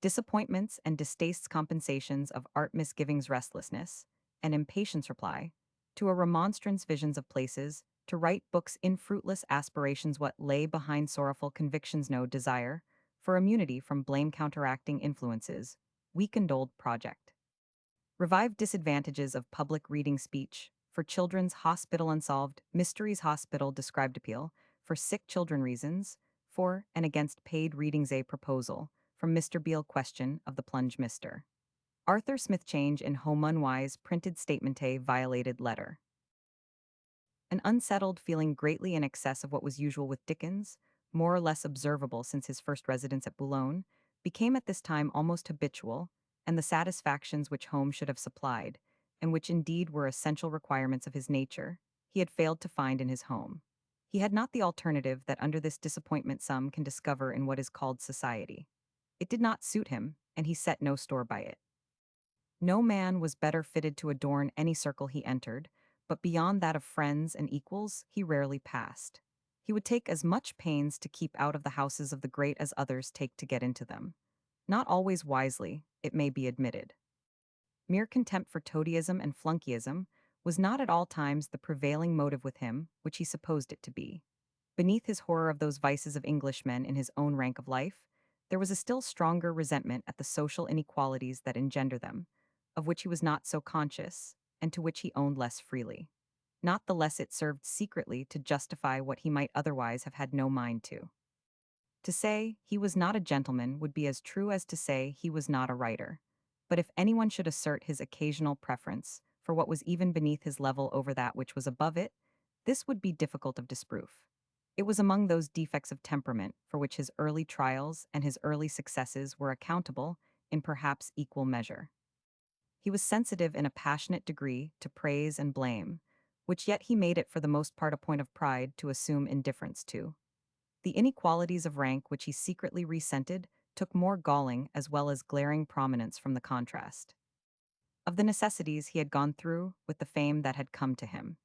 Disappointments and distastes compensations of art misgivings restlessness, and impatience reply, to a remonstrance visions of places, to write books in fruitless aspirations what lay behind sorrowful convictions no desire, for immunity from blame counteracting influences, weakened old project. Revived disadvantages of public reading speech, for children's hospital unsolved, mysteries hospital described appeal, for sick children reasons, for and against paid readings a proposal, from Mr. Beale question of the plunge Mr. Arthur Smith change in home unwise printed statement a violated letter. An unsettled feeling greatly in excess of what was usual with Dickens, more or less observable since his first residence at Boulogne, became at this time almost habitual, and the satisfactions which home should have supplied, and which indeed were essential requirements of his nature, he had failed to find in his home. He had not the alternative that under this disappointment some can discover in what is called society. It did not suit him, and he set no store by it. No man was better fitted to adorn any circle he entered, but beyond that of friends and equals he rarely passed. He would take as much pains to keep out of the houses of the great as others take to get into them. Not always wisely, it may be admitted. Mere contempt for toadyism and flunkeyism was not at all times the prevailing motive with him, which he supposed it to be. Beneath his horror of those vices of Englishmen in his own rank of life, there was a still stronger resentment at the social inequalities that engender them, of which he was not so conscious, and to which he owned less freely. Not the less it served secretly to justify what he might otherwise have had no mind to. To say he was not a gentleman would be as true as to say he was not a writer. But if anyone should assert his occasional preference for what was even beneath his level over that which was above it, this would be difficult of disproof. It was among those defects of temperament for which his early trials and his early successes were accountable in perhaps equal measure. He was sensitive in a passionate degree to praise and blame, which yet he made it for the most part a point of pride to assume indifference to. The inequalities of rank which he secretly resented took more galling as well as glaring prominence from the contrast. Of the necessities he had gone through with the fame that had come to him,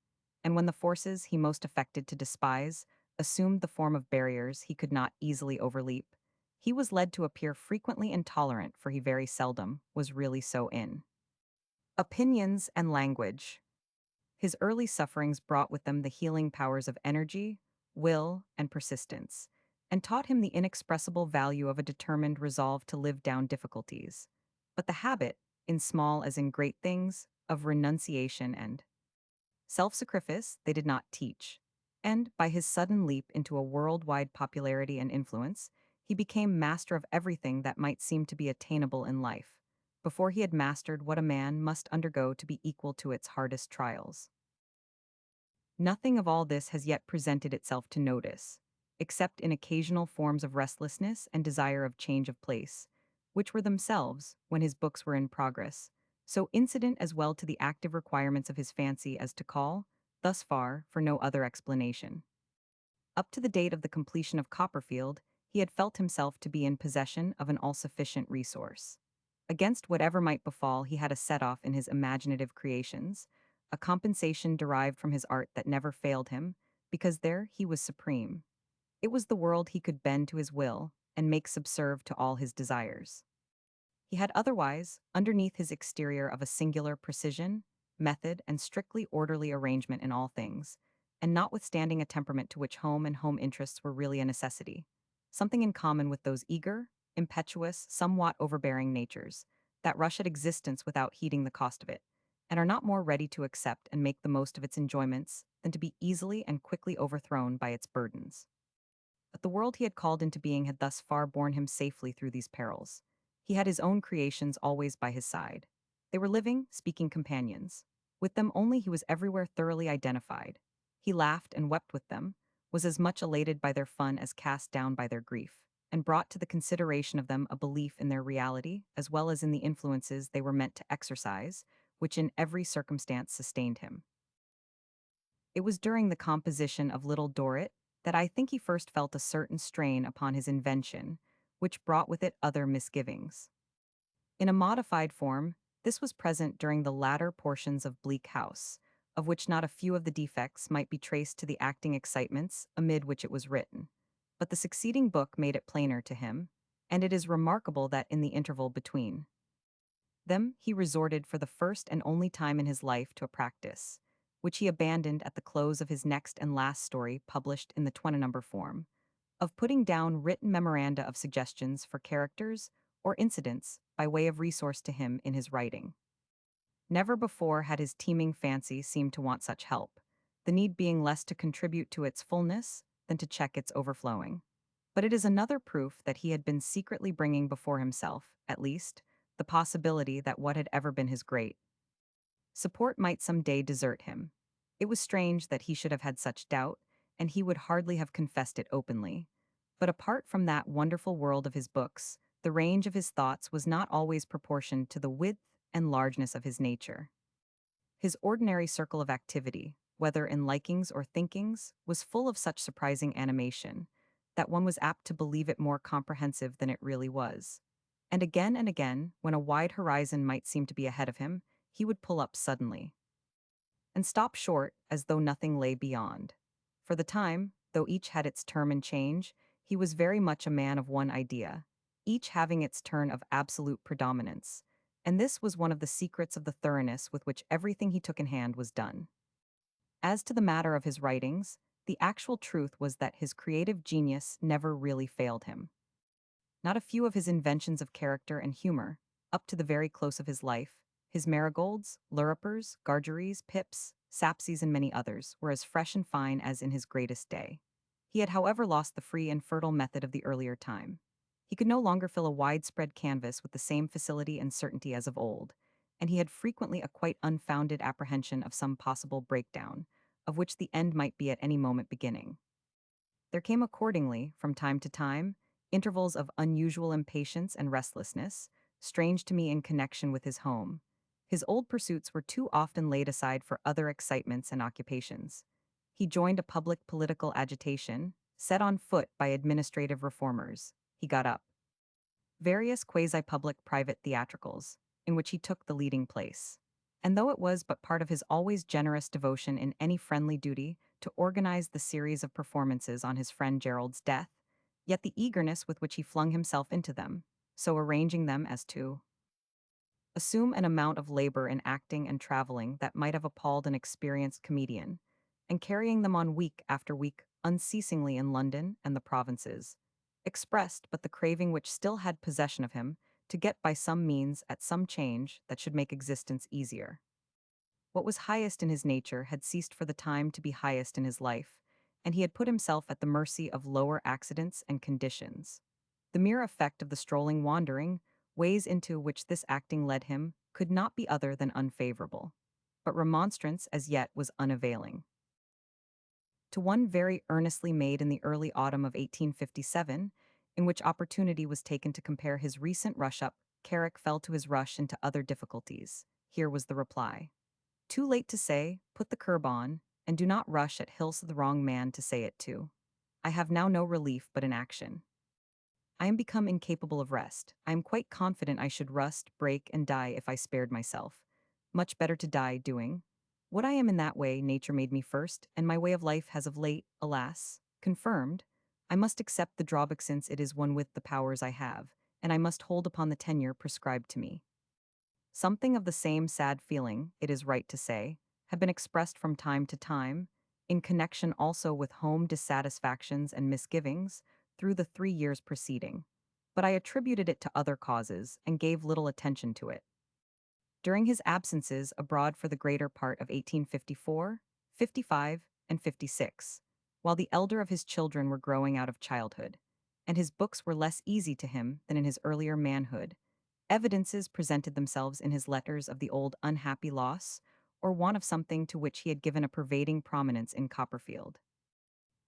and when the forces he most affected to despise assumed the form of barriers he could not easily overleap, he was led to appear frequently intolerant, for he very seldom was really so in opinions and language. His early sufferings brought with them the healing powers of energy, will, and persistence, and taught him the inexpressible value of a determined resolve to live down difficulties. But the habit, in small as in great things, of renunciation and self-sacrifice they did not teach, And by his sudden leap into a worldwide popularity and influence, he became master of everything that might seem to be attainable in life, before he had mastered what a man must undergo to be equal to its hardest trials. Nothing of all this has yet presented itself to notice, except in occasional forms of restlessness and desire of change of place, which were themselves, when his books were in progress, so incident as well to the active requirements of his fancy as to call, thus far, for no other explanation. Up to the date of the completion of Copperfield, he had felt himself to be in possession of an all-sufficient resource. Against whatever might befall, he had a set-off in his imaginative creations, a compensation derived from his art that never failed him, because there he was supreme. It was the world he could bend to his will and make subserve to all his desires. He had otherwise, underneath his exterior of a singular precision, method, and strictly orderly arrangement in all things, and notwithstanding a temperament to which home and home interests were really a necessity, something in common with those eager, impetuous, somewhat overbearing natures that rush at existence without heeding the cost of it, and are not more ready to accept and make the most of its enjoyments than to be easily and quickly overthrown by its burdens. But the world he had called into being had thus far borne him safely through these perils. He had his own creations always by his side. They were living, speaking companions. With them only he was everywhere thoroughly identified. He laughed and wept with them, was as much elated by their fun as cast down by their grief, and brought to the consideration of them a belief in their reality as well as in the influences they were meant to exercise, which in every circumstance sustained him. It was during the composition of Little Dorrit that I think he first felt a certain strain upon his invention, which brought with it other misgivings. In a modified form, this was present during the latter portions of Bleak House, of which not a few of the defects might be traced to the acting excitements amid which it was written. But the succeeding book made it plainer to him, and it is remarkable that in the interval between them he resorted for the first and only time in his life to a practice, which he abandoned at the close of his next and last story published in the 20 number form, of putting down written memoranda of suggestions for characters or incidents by way of resource to him in his writing. Never before had his teeming fancy seemed to want such help, the need being less to contribute to its fullness than to check its overflowing. But it is another proof that he had been secretly bringing before himself, at least, the possibility that what had ever been his great support might some day desert him. It was strange that he should have had such doubt, and he would hardly have confessed it openly. But apart from that wonderful world of his books, the range of his thoughts was not always proportioned to the width and largeness of his nature. His ordinary circle of activity, whether in likings or thinkings, was full of such surprising animation that one was apt to believe it more comprehensive than it really was. And again, when a wide horizon might seem to be ahead of him, he would pull up suddenly and stop short as though nothing lay beyond. For the time, though each had its term and change, he was very much a man of one idea, each having its turn of absolute predominance, and this was one of the secrets of the thoroughness with which everything he took in hand was done. As to the matter of his writings, the actual truth was that his creative genius never really failed him. Not a few of his inventions of character and humor, up to the very close of his life, his marigolds, lirrupers, gargeries, pips, sapsies, and many others, were as fresh and fine as in his greatest day. He had, however, lost the free and fertile method of the earlier time. He could no longer fill a widespread canvas with the same facility and certainty as of old, and he had frequently a quite unfounded apprehension of some possible breakdown, of which the end might be at any moment beginning. There came accordingly, from time to time, intervals of unusual impatience and restlessness, strange to me in connection with his home. His old pursuits were too often laid aside for other excitements and occupations. He joined a public political agitation, set on foot by administrative reformers. He got up various quasi-public private theatricals, in which he took the leading place. And though it was but part of his always generous devotion in any friendly duty to organize the series of performances on his friend Gerald's death, yet the eagerness with which he flung himself into them, so arranging them as to assume an amount of labor in acting and traveling that might have appalled an experienced comedian, and carrying them on week after week unceasingly in London and the provinces, expressed but the craving which still had possession of him to get by some means at some change that should make existence easier. What was highest in his nature had ceased for the time to be highest in his life, and he had put himself at the mercy of lower accidents and conditions. The mere effect of the strolling wandering, ways into which this acting led him, could not be other than unfavorable. But remonstrance as yet was unavailing. To one very earnestly made in the early autumn of 1857, in which opportunity was taken to compare his recent rush-up, Carrick fell to his rush into other difficulties. Here was the reply. Too late to say, put the curb on, and do not rush at hills the wrong man to say it to. I have now no relief but in action. I am become incapable of rest. I am quite confident I should rust, break, and die if I spared myself. Much better to die doing. What I am in that way, nature made me first, and my way of life has of late, alas, confirmed. I must accept the drawback since it is one with the powers I have, and I must hold upon the tenure prescribed to me. Something of the same sad feeling, it is right to say, had been expressed from time to time, in connection also with home dissatisfactions and misgivings, through the 3 years preceding. But I attributed it to other causes and gave little attention to it. During his absences abroad for the greater part of 1854, 55, and 56, while the elder of his children were growing out of childhood, and his books were less easy to him than in his earlier manhood, evidences presented themselves in his letters of the old unhappy loss, or want of something to which he had given a pervading prominence in Copperfield.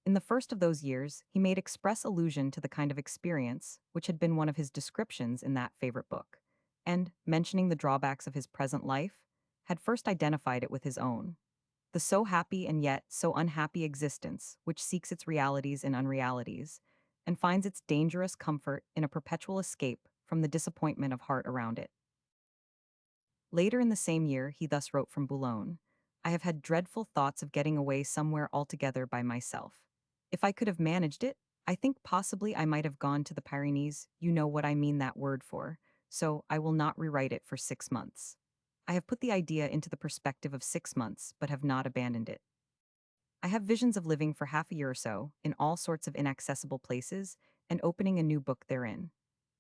In the first of those years, he made express allusion to the kind of experience which had been one of his descriptions in that favorite book, and, mentioning the drawbacks of his present life, had first identified it with his own. The so happy and yet so unhappy existence which seeks its realities in unrealities, and finds its dangerous comfort in a perpetual escape from the disappointment of heart around it. Later in the same year, he thus wrote from Boulogne, I have had dreadful thoughts of getting away somewhere altogether by myself. If I could have managed it, I think possibly I might have gone to the Pyrenees, you know what I mean that word for, so I will not rewrite it for 6 months. I have put the idea into the perspective of 6 months, but have not abandoned it. I have visions of living for half a year or so, in all sorts of inaccessible places, and opening a new book therein.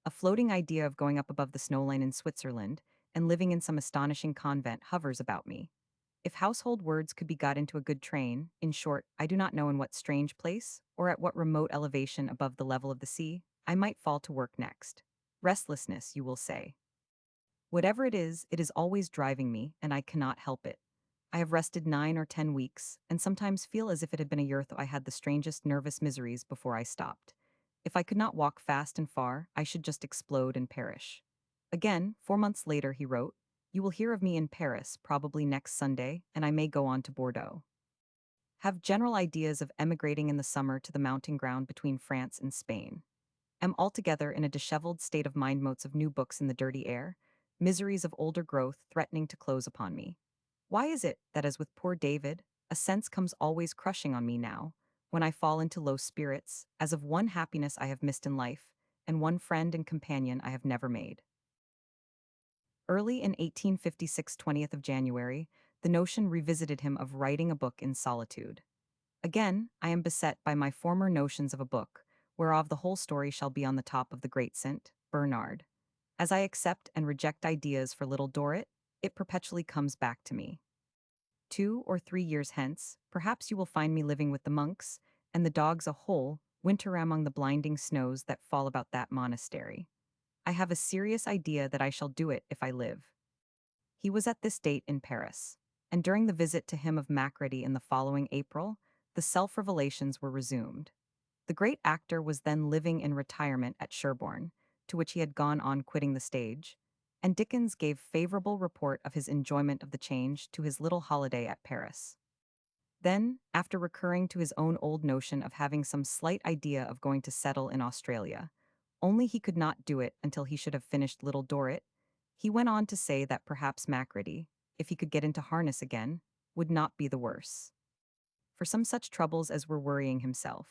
A floating idea of going up above the snowline in Switzerland, and living in some astonishing convent hovers about me. If household words could be got into a good train, in short, I do not know in what strange place, or at what remote elevation above the level of the sea, I might fall to work next. Restlessness, you will say. Whatever it is always driving me, and I cannot help it. I have rested 9 or 10 weeks, and sometimes feel as if it had been a year though I had the strangest nervous miseries before I stopped. If I could not walk fast and far, I should just explode and perish. Again, 4 months later, he wrote, You will hear of me in Paris, probably next Sunday, and I may go on to Bordeaux. Have general ideas of emigrating in the summer to the mountain ground between France and Spain. Am altogether in a disheveled state of mind, motes of new books in the dirty air, miseries of older growth threatening to close upon me. Why is it that, as with poor David, a sense comes always crushing on me now, when I fall into low spirits, as of one happiness I have missed in life, and one friend and companion I have never made? Early in 1856, 20th of January, the notion revisited him of writing a book in solitude. Again, I am beset by my former notions of a book, whereof the whole story shall be on the top of the great St. Bernard. As I accept and reject ideas for little Dorrit, it perpetually comes back to me. 2 or 3 years hence, perhaps you will find me living with the monks, and the dogs a whole winter among the blinding snows that fall about that monastery. I have a serious idea that I shall do it if I live. He was at this date in Paris, and during the visit to him of Macready in the following April, the self-revelations were resumed. The great actor was then living in retirement at Sherborne, to which he had gone on quitting the stage, and Dickens gave favorable report of his enjoyment of the change to his little holiday at Paris. Then, after recurring to his own old notion of having some slight idea of going to settle in Australia, only he could not do it until he should have finished Little Dorrit, he went on to say that perhaps Macready, if he could get into harness again, would not be the worse. For some such troubles as were worrying himself,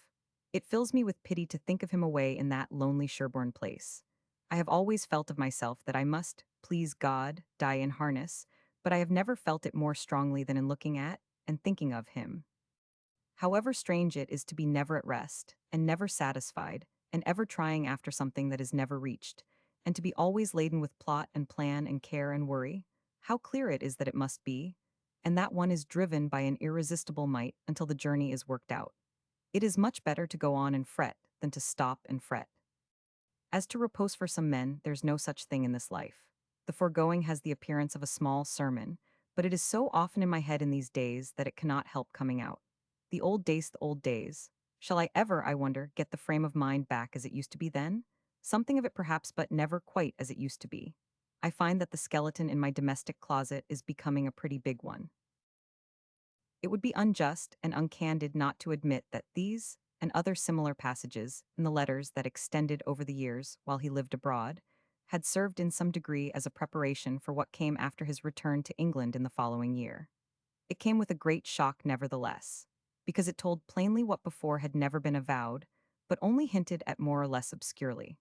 it fills me with pity to think of him away in that lonely Sherborne place. I have always felt of myself that I must, please God, die in harness, but I have never felt it more strongly than in looking at and thinking of him. However strange it is to be never at rest, and never satisfied, and ever trying after something that is never reached, and to be always laden with plot and plan and care and worry, how clear it is that it must be, and that one is driven by an irresistible might until the journey is worked out. It is much better to go on and fret than to stop and fret. As to repose for some men, there's no such thing in this life. The foregoing has the appearance of a small sermon, but it is so often in my head in these days that it cannot help coming out. The old days, the old days. Shall I ever, I wonder, get the frame of mind back as it used to be then? Something of it perhaps, but never quite as it used to be. I find that the skeleton in my domestic closet is becoming a pretty big one. It would be unjust and uncandid not to admit that these and other similar passages in the letters that extended over the years while he lived abroad had served in some degree as a preparation for what came after his return to England in the following year. It came with a great shock, nevertheless, because it told plainly what before had never been avowed, but only hinted at more or less obscurely.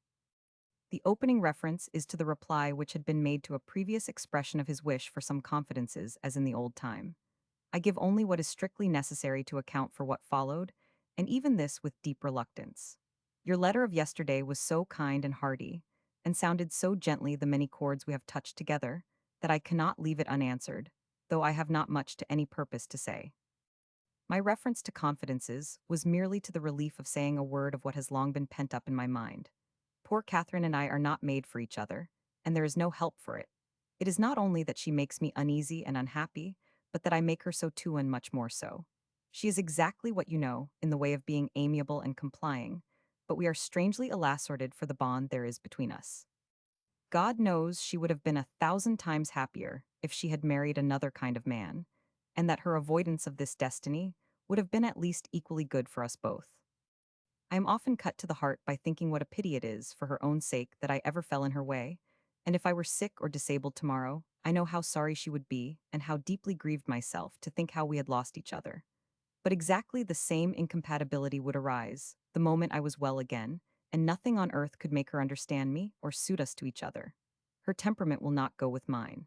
The opening reference is to the reply which had been made to a previous expression of his wish for some confidences, as in the old time. I give only what is strictly necessary to account for what followed, and even this with deep reluctance. Your letter of yesterday was so kind and hearty, and sounded so gently the many chords we have touched together, that I cannot leave it unanswered, though I have not much to any purpose to say. My reference to confidences was merely to the relief of saying a word of what has long been pent up in my mind. Poor Catherine and I are not made for each other, and there is no help for it. It is not only that she makes me uneasy and unhappy, but that I make her so too, and much more so. She is exactly what you know, in the way of being amiable and complying, but we are strangely elassorted for the bond there is between us. God knows she would have been 1,000 times happier if she had married another kind of man, and that her avoidance of this destiny would have been at least equally good for us both. I am often cut to the heart by thinking what a pity it is, for her own sake, that I ever fell in her way, and if I were sick or disabled tomorrow, I know how sorry she would be, and how deeply grieved myself to think how we had lost each other. But exactly the same incompatibility would arise the moment I was well again, and nothing on earth could make her understand me or suit us to each other. Her temperament will not go with mine.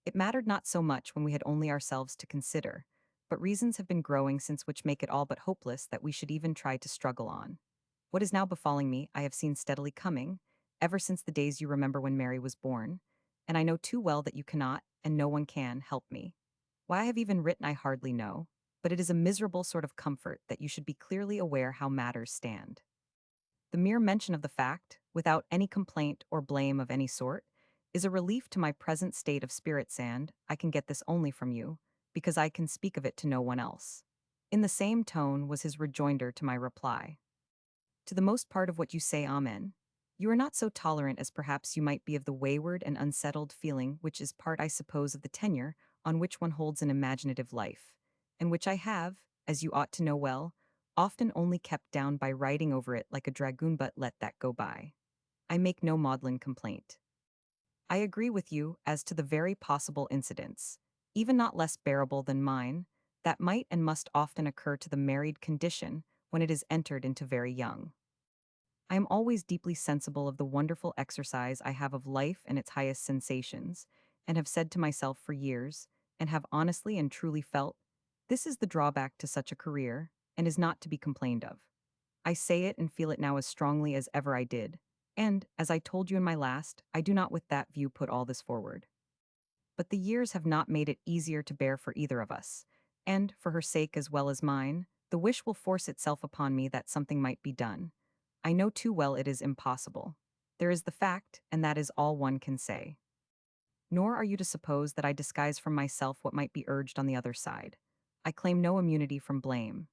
It mattered not so much when we had only ourselves to consider, but reasons have been growing since which make it all but hopeless that we should even try to struggle on. What is now befalling me, I have seen steadily coming, ever since the days you remember when Mary was born, and I know too well that you cannot, and no one can, help me. Why I have even written I hardly know, but it is a miserable sort of comfort that you should be clearly aware how matters stand. The mere mention of the fact, without any complaint or blame of any sort, is a relief to my present state of spirits, and I can get this only from you, because I can speak of it to no one else. In the same tone was his rejoinder to my reply. To the most part of what you say, amen. You are not so tolerant as perhaps you might be of the wayward and unsettled feeling which is part, I suppose, of the tenure on which one holds an imaginative life, and which I have, as you ought to know well, often only kept down by riding over it like a dragoon, but let that go by. I make no maudlin complaint. I agree with you as to the very possible incidents, even not less bearable than mine, that might and must often occur to the married condition when it is entered into very young. I am always deeply sensible of the wonderful exercise I have of life and its highest sensations, and have said to myself for years, and have honestly and truly felt, this is the drawback to such a career, and is not to be complained of. I say it and feel it now as strongly as ever I did, and, as I told you in my last, I do not with that view put all this forward. But the years have not made it easier to bear for either of us, and, for her sake as well as mine, the wish will force itself upon me that something might be done. I know too well it is impossible. There is the fact, and that is all one can say. Nor are you to suppose that I disguise from myself what might be urged on the other side. I claim no immunity from blame.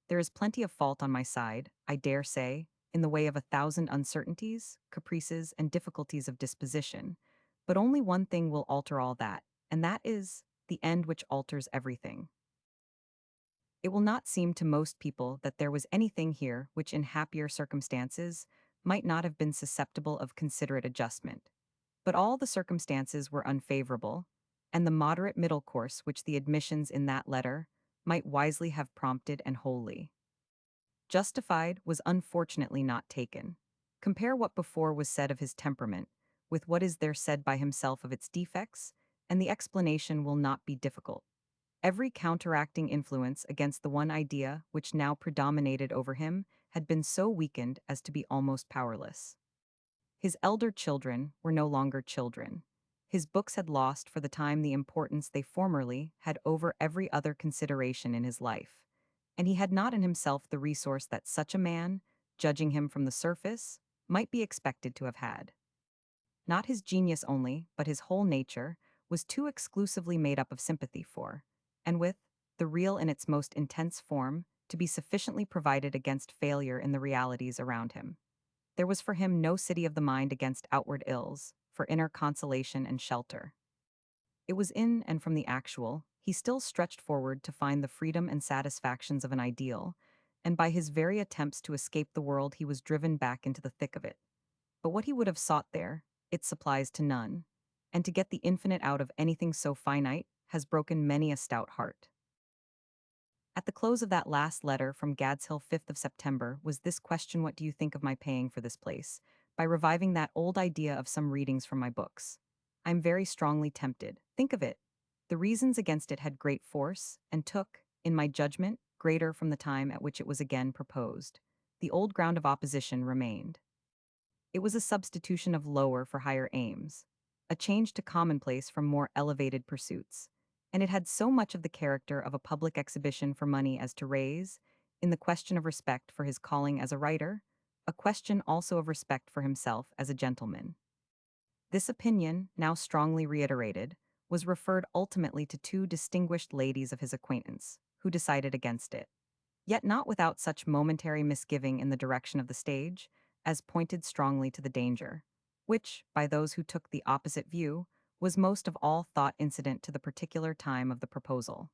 There is plenty of fault on my side, I dare say, in the way of 1,000 uncertainties, caprices, and difficulties of disposition, but only one thing will alter all that, and that is the end which alters everything. It will not seem to most people that there was anything here which in happier circumstances might not have been susceptible of considerate adjustment. But all the circumstances were unfavorable, and the moderate middle course which the admissions in that letter might wisely have prompted and wholly justified was unfortunately not taken. Compare what before was said of his temperament with what is there said by himself of its defects, and the explanation will not be difficult. Every counteracting influence against the one idea which now predominated over him had been so weakened as to be almost powerless. His elder children were no longer children. His books had lost for the time the importance they formerly had over every other consideration in his life, and he had not in himself the resource that such a man, judging him from the surface, might be expected to have had. Not his genius only, but his whole nature, was too exclusively made up of sympathy for, and with, the real in its most intense form, to be sufficiently provided against failure in the realities around him. There was for him no city of the mind against outward ills, for inner consolation and shelter. It was in and from the actual, he still stretched forward to find the freedom and satisfactions of an ideal, and by his very attempts to escape the world he was driven back into the thick of it. But what he would have sought there, it supplies to none, and to get the infinite out of anything so finite has broken many a stout heart. At the close of that last letter from Gad's Hill 5th of September was this question: what do you think of my paying for this place, by reviving that old idea of some readings from my books? I am very strongly tempted. Think of it. The reasons against it had great force, and took, in my judgment, greater from the time at which it was again proposed. The old ground of opposition remained. It was a substitution of lower for higher aims, a change to commonplace from more elevated pursuits, and it had so much of the character of a public exhibition for money as to raise, in the question of respect for his calling as a writer, a question also of respect for himself as a gentleman. This opinion, now strongly reiterated, was referred ultimately to two distinguished ladies of his acquaintance, who decided against it, yet not without such momentary misgiving in the direction of the stage, as pointed strongly to the danger, which, by those who took the opposite view, was most of all thought incident to the particular time of the proposal.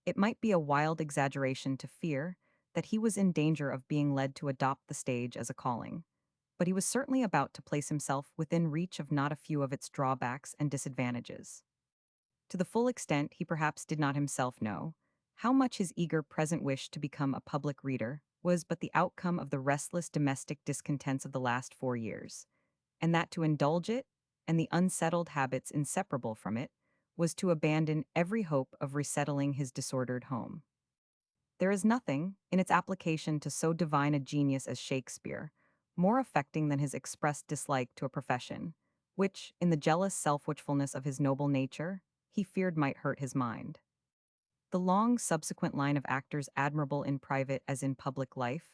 It might be a wild exaggeration to fear that he was in danger of being led to adopt the stage as a calling, but he was certainly about to place himself within reach of not a few of its drawbacks and disadvantages. To the full extent he perhaps did not himself know, how much his eager present wish to become a public reader was but the outcome of the restless domestic discontents of the last 4 years, and that to indulge it, and the unsettled habits inseparable from it, was to abandon every hope of resettling his disordered home. There is nothing, in its application to so divine a genius as Shakespeare, more affecting than his expressed dislike to a profession, which, in the jealous self-watchfulness of his noble nature, he feared might hurt his mind. The long subsequent line of actors admirable in private as in public life,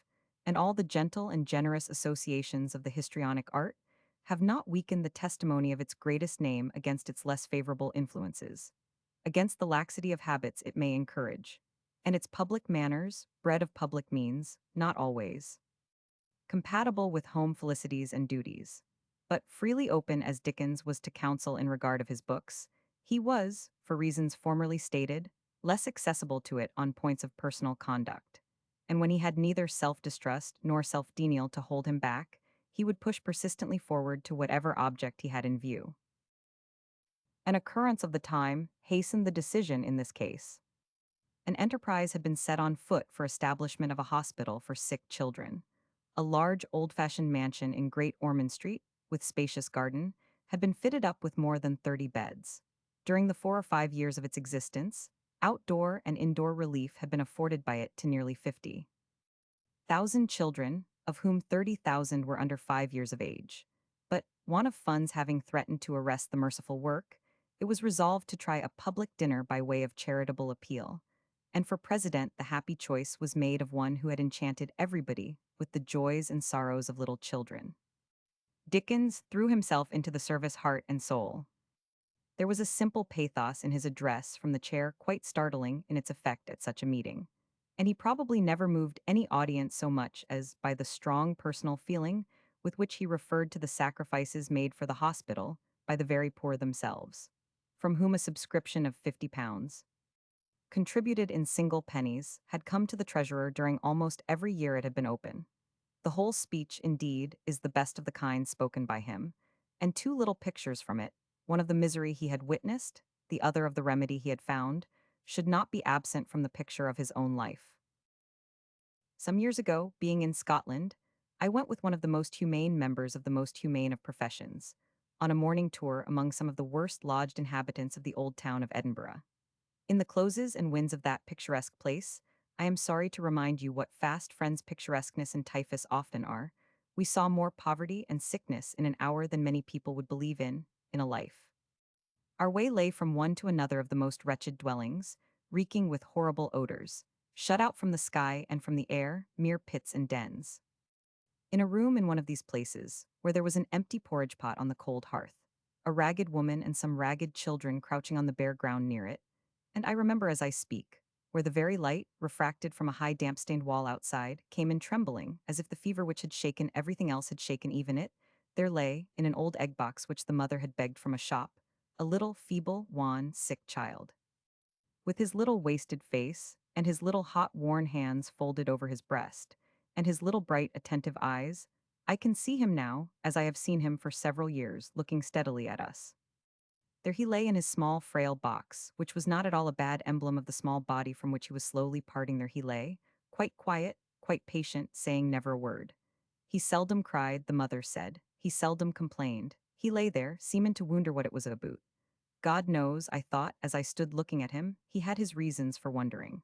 and all the gentle and generous associations of the histrionic art, have not weakened the testimony of its greatest name against its less favorable influences, against the laxity of habits it may encourage, and its public manners, bred of public means, not always compatible with home felicities and duties. But freely open as Dickens was to counsel in regard of his books, he was, for reasons formerly stated, less accessible to it on points of personal conduct. And when he had neither self-distrust nor self-denial to hold him back, he would push persistently forward to whatever object he had in view. An occurrence of the time hastened the decision in this case. An enterprise had been set on foot for establishment of a hospital for sick children. A large old-fashioned mansion in Great Ormond Street, with spacious garden, had been fitted up with more than 30 beds. During the 4 or 5 years of its existence, outdoor and indoor relief had been afforded by it to nearly 50,000 children, of whom 30,000 were under 5 years of age. But, want of funds having threatened to arrest the merciful work, it was resolved to try a public dinner by way of charitable appeal, and for president the happy choice was made of one who had enchanted everybody with the joys and sorrows of little children. Dickens threw himself into the service heart and soul. There was a simple pathos in his address from the chair quite startling in its effect at such a meeting, and he probably never moved any audience so much as by the strong personal feeling with which he referred to the sacrifices made for the hospital by the very poor themselves, from whom a subscription of £50, contributed in single pennies, had come to the treasurer during almost every year it had been open. The whole speech, indeed, is the best of the kind spoken by him, and two little pictures from it, one of the misery he had witnessed, the other of the remedy he had found, should not be absent from the picture of his own life. Some years ago, being in Scotland, I went with one of the most humane members of the most humane of professions, on a morning tour among some of the worst lodged inhabitants of the old town of Edinburgh. In the closes and winds of that picturesque place, I am sorry to remind you what fast friends picturesqueness and typhus often are. We saw more poverty and sickness in an hour than many people would believe in a life. Our way lay from one to another of the most wretched dwellings, reeking with horrible odors, shut out from the sky and from the air, mere pits and dens. In a room in one of these places, where there was an empty porridge pot on the cold hearth, a ragged woman and some ragged children crouching on the bare ground near it, and I remember as I speak, where the very light, refracted from a high damp-stained wall outside, came in trembling, as if the fever which had shaken everything else had shaken even it, there lay, in an old egg-box which the mother had begged from a shop, a little, feeble, wan, sick child. With his little wasted face, and his little hot worn hands folded over his breast, and his little bright attentive eyes, I can see him now, as I have seen him for several years, looking steadily at us. There he lay in his small, frail box, which was not at all a bad emblem of the small body from which he was slowly parting. There he lay, quite quiet, quite patient, saying never a word. He seldom cried, the mother said. He seldom complained. He lay there, seeming to wonder what it was about. God knows, I thought, as I stood looking at him, he had his reasons for wondering.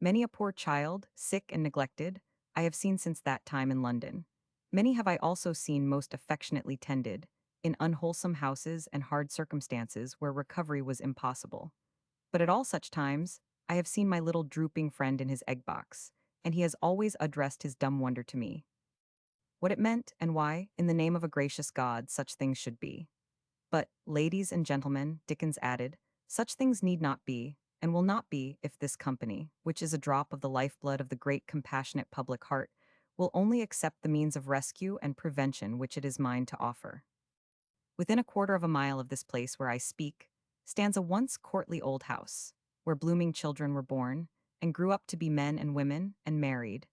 Many a poor child, sick and neglected, I have seen since that time in London. Many have I also seen most affectionately tended, in unwholesome houses and hard circumstances where recovery was impossible. But at all such times, I have seen my little drooping friend in his egg box, and he has always addressed his dumb wonder to me. What it meant, and why, in the name of a gracious God, such things should be. But, ladies and gentlemen, Dickens added, such things need not be, and will not be, if this company, which is a drop of the lifeblood of the great compassionate public heart, will only accept the means of rescue and prevention which it is mine to offer. Within a quarter of a mile of this place where I speak, stands a once courtly old house, where blooming children were born, and grew up to be men and women, and married,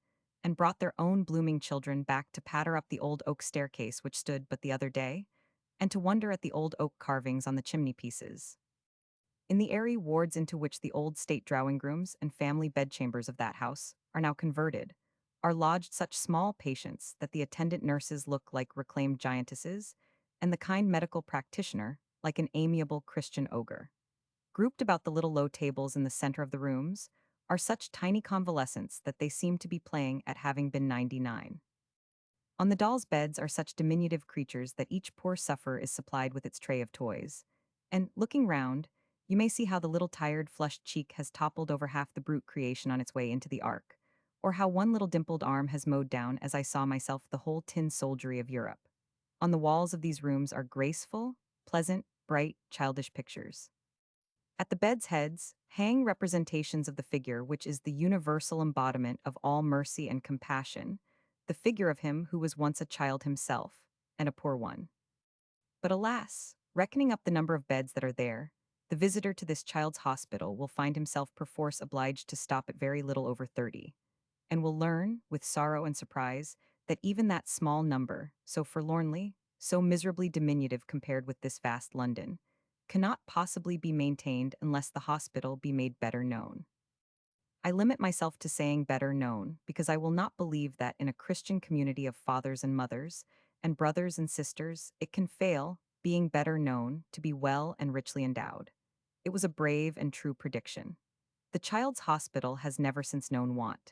and brought their own blooming children back to patter up the old oak staircase which stood but the other day, and to wonder at the old oak carvings on the chimney pieces. In the airy wards into which the old state drawing rooms and family bedchambers of that house are now converted, are lodged such small patients that the attendant nurses look like reclaimed giantesses, and the kind medical practitioner like an amiable Christian ogre. Grouped about the little low tables in the center of the rooms are such tiny convalescents that they seem to be playing at having been 99. On the dolls' beds are such diminutive creatures that each poor sufferer is supplied with its tray of toys. And, looking round, you may see how the little tired, flushed cheek has toppled over half the brute creation on its way into the ark, or how one little dimpled arm has mowed down, as I saw myself, the whole tin soldiery of Europe. On the walls of these rooms are graceful, pleasant, bright, childish pictures. At the bed's heads hang representations of the figure which is the universal embodiment of all mercy and compassion, the figure of him who was once a child himself, and a poor one. But alas, reckoning up the number of beds that are there, the visitor to this child's hospital will find himself perforce obliged to stop at very little over 30, and will learn, with sorrow and surprise, that even that small number, so forlornly, so miserably diminutive compared with this vast London, cannot possibly be maintained unless the hospital be made better known. I limit myself to saying better known because I will not believe that in a Christian community of fathers and mothers, and brothers and sisters, it can fail, being better known, to be well and richly endowed. It was a brave and true prediction. The child's hospital has never since known want.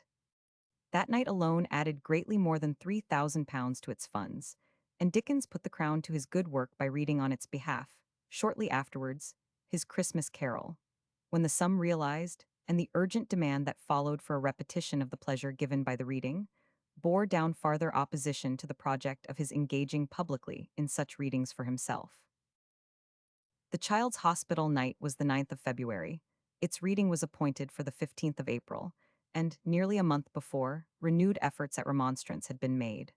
That night alone added greatly more than £3,000 to its funds, and Dickens put the crown to his good work by reading on its behalf, shortly afterwards, his Christmas Carol. When the sum realized, and the urgent demand that followed for a repetition of the pleasure given by the reading, bore down farther opposition to the project of his engaging publicly in such readings for himself. The child's hospital night was the 9th of February. Its reading was appointed for the 15th of April, and, nearly a month before, renewed efforts at remonstrance had been made.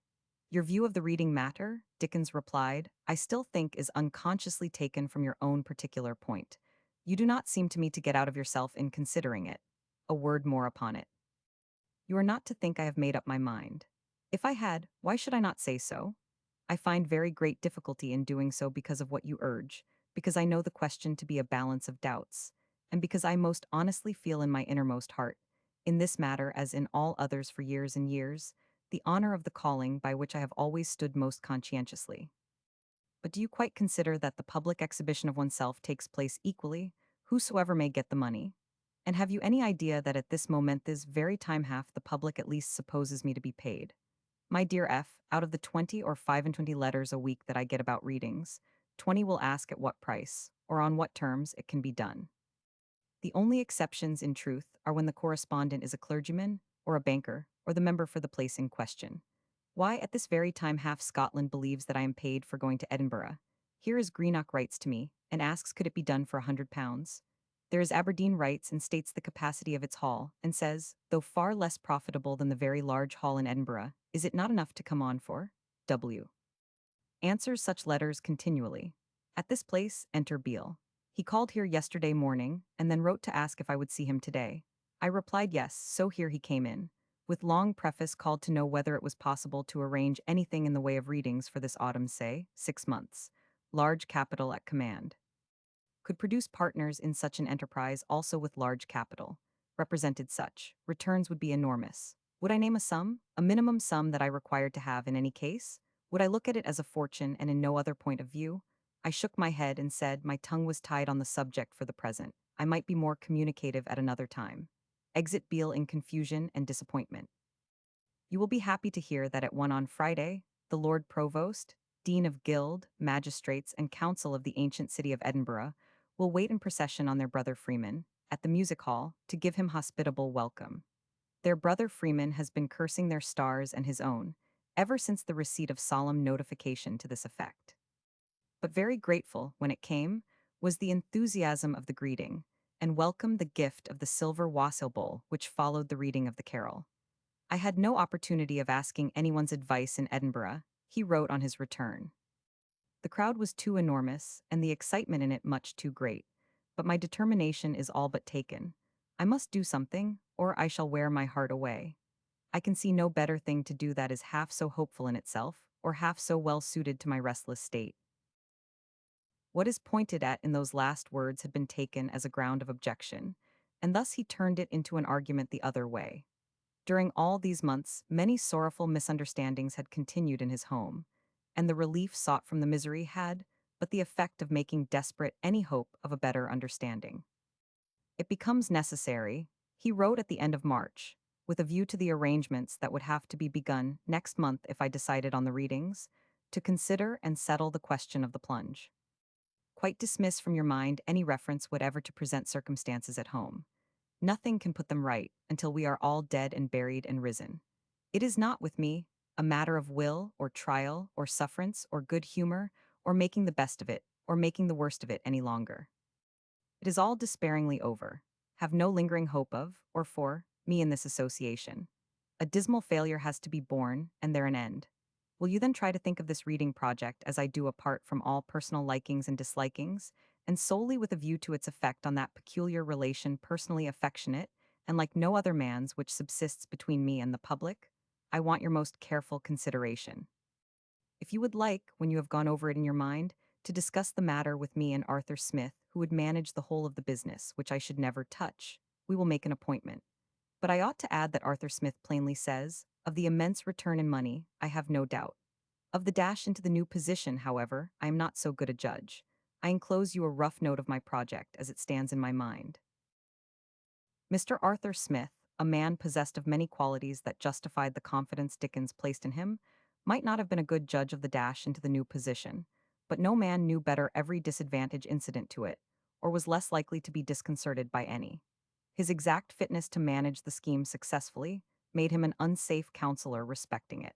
Your view of the reading matter, Dickens replied, I still think is unconsciously taken from your own particular point. You do not seem to me to get out of yourself in considering it. A word more upon it. You are not to think I have made up my mind. If I had, why should I not say so? I find very great difficulty in doing so because of what you urge, because I know the question to be a balance of doubts, and because I most honestly feel in my innermost heart, in this matter as in all others for years and years, the honor of the calling by which I have always stood most conscientiously. But do you quite consider that the public exhibition of oneself takes place equally, whosoever may get the money? And have you any idea that at this moment, this very time half, the public at least supposes me to be paid? My dear F., out of the 20 or 25 letters a week that I get about readings, 20 will ask at what price, or on what terms, it can be done. The only exceptions, in truth, are when the correspondent is a clergyman, or a banker, or the member for the place in question. Why, at this very time, half Scotland believes that I am paid for going to Edinburgh. Here is Greenock writes to me, and asks could it be done for £100. There is Aberdeen writes and states the capacity of its hall, and says, though far less profitable than the very large hall in Edinburgh, is it not enough to come on for? W. Answers such letters continually. At this place, enter Beale. He called here yesterday morning, and then wrote to ask if I would see him today. I replied yes, so here he came in. With long preface called to know whether it was possible to arrange anything in the way of readings for this autumn, say, 6 months. Large capital at command. Could produce partners in such an enterprise also with large capital. Represented such. Returns would be enormous. Would I name a sum? A minimum sum that I required to have in any case? Would I look at it as a fortune and in no other point of view? I shook my head and said my tongue was tied on the subject for the present. I might be more communicative at another time. Exit Beale in confusion and disappointment. You will be happy to hear that at 1 on Friday, the Lord Provost, Dean of Guild, Magistrates, and Council of the ancient city of Edinburgh will wait in procession on their brother Freeman, at the music hall, to give him hospitable welcome. Their brother Freeman has been cursing their stars and his own, ever since the receipt of solemn notification to this effect. But very grateful, when it came, was the enthusiasm of the greeting, and welcomed the gift of the silver wassail bowl which followed the reading of the carol. I had no opportunity of asking anyone's advice in Edinburgh, he wrote on his return. The crowd was too enormous, and the excitement in it much too great, but my determination is all but taken. I must do something, or I shall wear my heart away. I can see no better thing to do that is half so hopeful in itself, or half so well suited to my restless state. What is pointed at in those last words had been taken as a ground of objection, and thus he turned it into an argument the other way. During all these months, many sorrowful misunderstandings had continued in his home, and the relief sought from the misery had but the effect of making desperate any hope of a better understanding. It becomes necessary, he wrote at the end of March, with a view to the arrangements that would have to be begun next month if I decided on the readings, to consider and settle the question of the plunge. Quite dismiss from your mind any reference whatever to present circumstances at home. Nothing can put them right until we are all dead and buried and risen. It is not with me a matter of will or trial or sufferance or good humor or making the best of it or making the worst of it any longer. It is all despairingly over. Have no lingering hope of, or for, me in this association. A dismal failure has to be borne, and there an end. Will you then try to think of this reading project as I do apart from all personal likings and dislikings, and solely with a view to its effect on that peculiar relation personally affectionate, and like no other man's which subsists between me and the public? I want your most careful consideration. If you would like, when you have gone over it in your mind, to discuss the matter with me and Arthur Smith, who would manage the whole of the business, which I should never touch, we will make an appointment. But I ought to add that Arthur Smith plainly says, of the immense return in money, I have no doubt. Of the dash into the new position, however, I am not so good a judge. I enclose you a rough note of my project as it stands in my mind. Mr. Arthur Smith, a man possessed of many qualities that justified the confidence Dickens placed in him, might not have been a good judge of the dash into the new position, but no man knew better every disadvantage incident to it, or was less likely to be disconcerted by any. His exact fitness to manage the scheme successfully made him an unsafe counselor respecting it.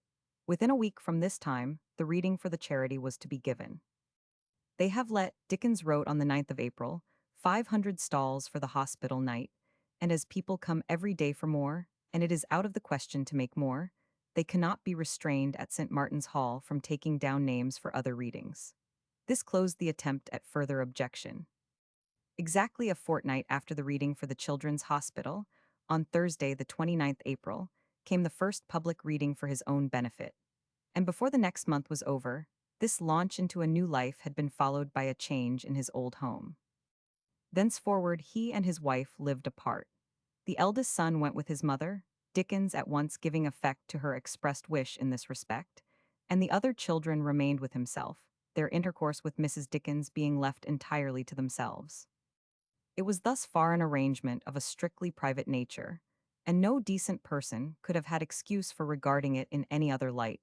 Within a week from this time, the reading for the charity was to be given. They have let, Dickens wrote on the 9th of April, 500 stalls for the hospital night, and as people come every day for more, and it is out of the question to make more, they cannot be restrained at St. Martin's Hall from taking down names for other readings. This closed the attempt at further objection. Exactly a fortnight after the reading for the Children's Hospital, on Thursday the 29th April, came the first public reading for his own benefit. And before the next month was over, this launch into a new life had been followed by a change in his old home. Thenceforward he and his wife lived apart. The eldest son went with his mother, Dickens at once giving effect to her expressed wish in this respect, and the other children remained with himself, their intercourse with Mrs. Dickens being left entirely to themselves. It was thus far an arrangement of a strictly private nature, and no decent person could have had excuse for regarding it in any other light,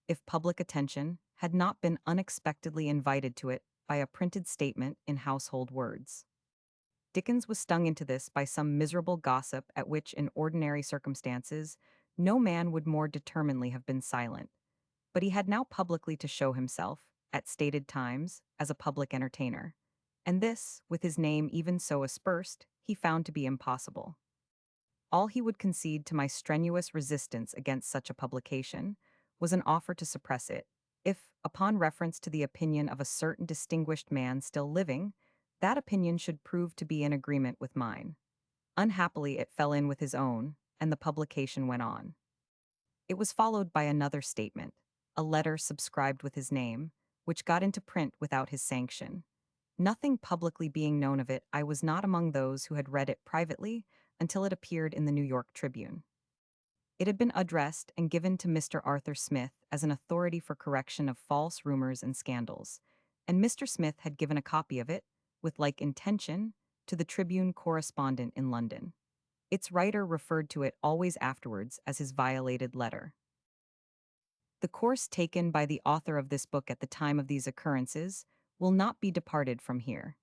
if public attention had not been unexpectedly invited to it by a printed statement in Household Words. Dickens was stung into this by some miserable gossip at which, in ordinary circumstances, no man would more determinedly have been silent. But he had now publicly to show himself, at stated times, as a public entertainer. And this, with his name even so aspersed, he found to be impossible. All he would concede to my strenuous resistance against such a publication was an offer to suppress it, if, upon reference to the opinion of a certain distinguished man still living, that opinion should prove to be in agreement with mine. Unhappily, it fell in with his own, and the publication went on. It was followed by another statement, a letter subscribed with his name, which got into print without his sanction. Nothing publicly being known of it, I was not among those who had read it privately until it appeared in the New York Tribune. It had been addressed and given to Mr. Arthur Smith as an authority for correction of false rumors and scandals, and Mr. Smith had given a copy of it, with like intention, to the Tribune correspondent in London. Its writer referred to it always afterwards as his violated letter. The course taken by the author of this book at the time of these occurrences will not be departed from here.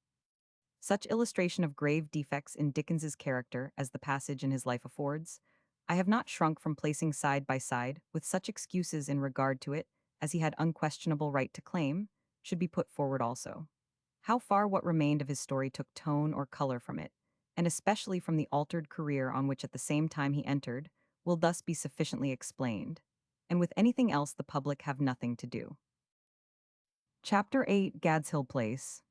Such illustration of grave defects in Dickens's character as the passage in his life affords, I have not shrunk from placing side by side with such excuses in regard to it as he had unquestionable right to claim, should be put forward also. How far what remained of his story took tone or color from it, and especially from the altered career on which at the same time he entered, will thus be sufficiently explained, and with anything else the public have nothing to do. Chapter 8, Gad's Hill Place.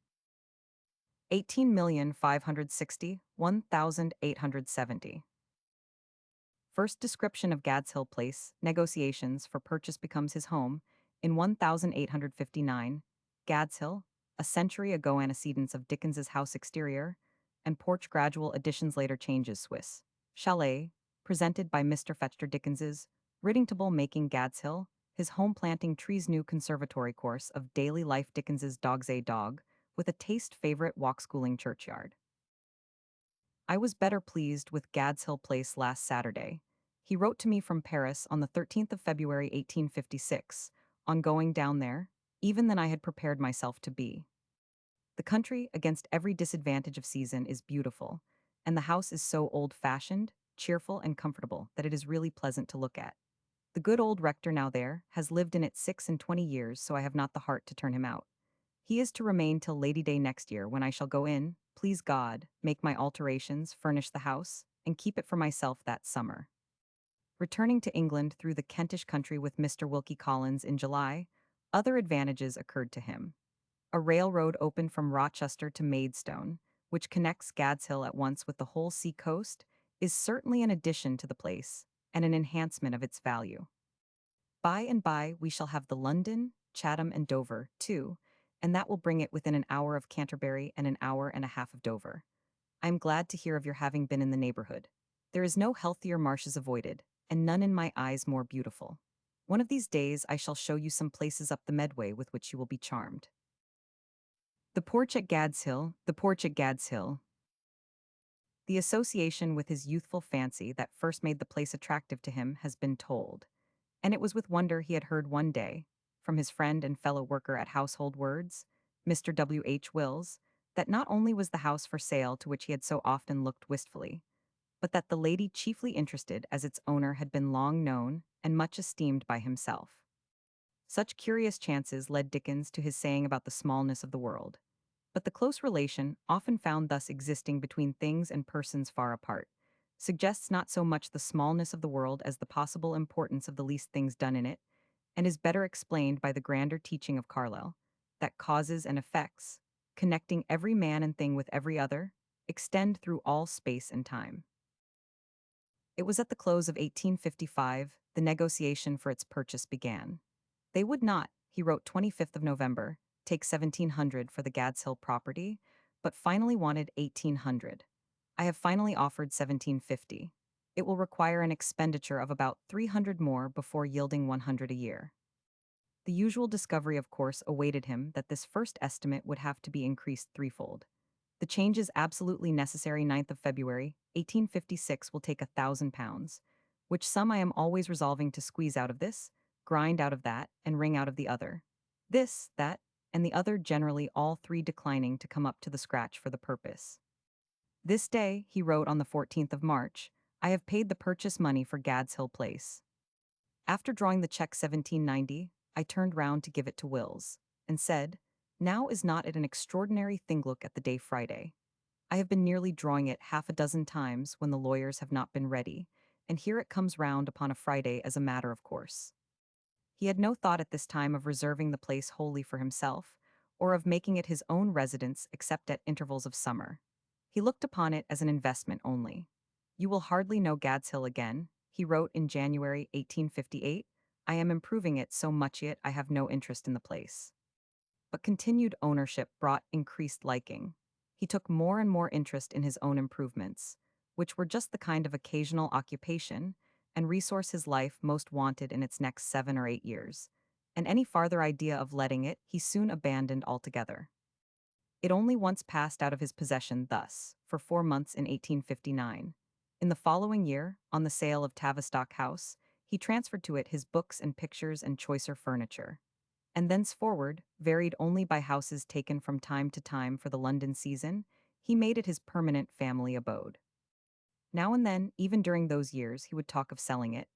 18,560,1870. First description of Gad's Hill Place, negotiations for purchase becomes his home, in 1859, Gad's Hill, a century ago antecedents of Dickens's house exterior, and porch gradual additions later changes Swiss. Chalet, presented by Mr. Fetcher Dickens's, Ridingtable making Gad's Hill, his home planting trees new conservatory course of daily life Dickens's Dog's a Dog, with a taste favorite walk schooling churchyard. I was better pleased with Gad's Hill Place last Saturday. He wrote to me from Paris on the 13th of February 1856, on going down there, even than I had prepared myself to be. The country, against every disadvantage of season, is beautiful, and the house is so old-fashioned, cheerful, and comfortable that it is really pleasant to look at. The good old rector now there has lived in it 26 years, so I have not the heart to turn him out. He is to remain till Lady Day next year, when I shall go in, please God, make my alterations, furnish the house, and keep it for myself that summer. Returning to England through the Kentish country with Mr. Wilkie Collins in July, other advantages occurred to him. A railroad opened from Rochester to Maidstone, which connects Gad's Hill at once with the whole sea coast, is certainly an addition to the place, and an enhancement of its value. By and by we shall have the London, Chatham, and Dover, too, and that will bring it within an hour of Canterbury and an hour and a half of Dover. I am glad to hear of your having been in the neighborhood. There is no healthier marshes avoided, and none in my eyes more beautiful. One of these days I shall show you some places up the Medway with which you will be charmed. The porch at Gad's Hill, the porch at Gad's Hill. The association with his youthful fancy that first made the place attractive to him has been told, and it was with wonder he had heard one day, from his friend and fellow worker at Household Words, Mr. W. H. Wills, that not only was the house for sale to which he had so often looked wistfully, but that the lady chiefly interested as its owner had been long known and much esteemed by himself. Such curious chances led Dickens to his saying about the smallness of the world. But the close relation, often found thus existing between things and persons far apart, suggests not so much the smallness of the world as the possible importance of the least things done in it, and is better explained by the grander teaching of Carlyle, that causes and effects, connecting every man and thing with every other, extend through all space and time. It was at the close of 1855 the negotiation for its purchase began. They would not, he wrote 25th of November, take 1,700 for the Gad's Hill property, but finally wanted 1,800. I have finally offered 1,750. It will require an expenditure of about 300 more before yielding 100 a year. The usual discovery, of course, awaited him that this first estimate would have to be increased threefold. The changes absolutely necessary 9th of February, 1856 will take £1,000, which sum I am always resolving to squeeze out of this, grind out of that, and wring out of the other. This, that, and the other generally all three declining to come up to the scratch for the purpose. This day, he wrote on the 14th of March, I have paid the purchase money for Gad's Hill Place. After drawing the check 1790, I turned round to give it to Wills, and said, Now is not it an extraordinary thing? Look at the day Friday. I have been nearly drawing it half a dozen times when the lawyers have not been ready, and here it comes round upon a Friday as a matter of course. He had no thought at this time of reserving the place wholly for himself, or of making it his own residence except at intervals of summer. He looked upon it as an investment only. You will hardly know Gad's Hill again, he wrote in January 1858. I am improving it so much yet I have no interest in the place. But continued ownership brought increased liking. He took more and more interest in his own improvements, which were just the kind of occasional occupation and resource his life most wanted in its next 7 or 8 years, and any farther idea of letting it he soon abandoned altogether. It only once passed out of his possession thus, for 4 months in 1859. In the following year, on the sale of Tavistock House, he transferred to it his books and pictures and choicer furniture, and thenceforward, varied only by houses taken from time to time for the London season, he made it his permanent family abode. Now and then, even during those years, he would talk of selling it,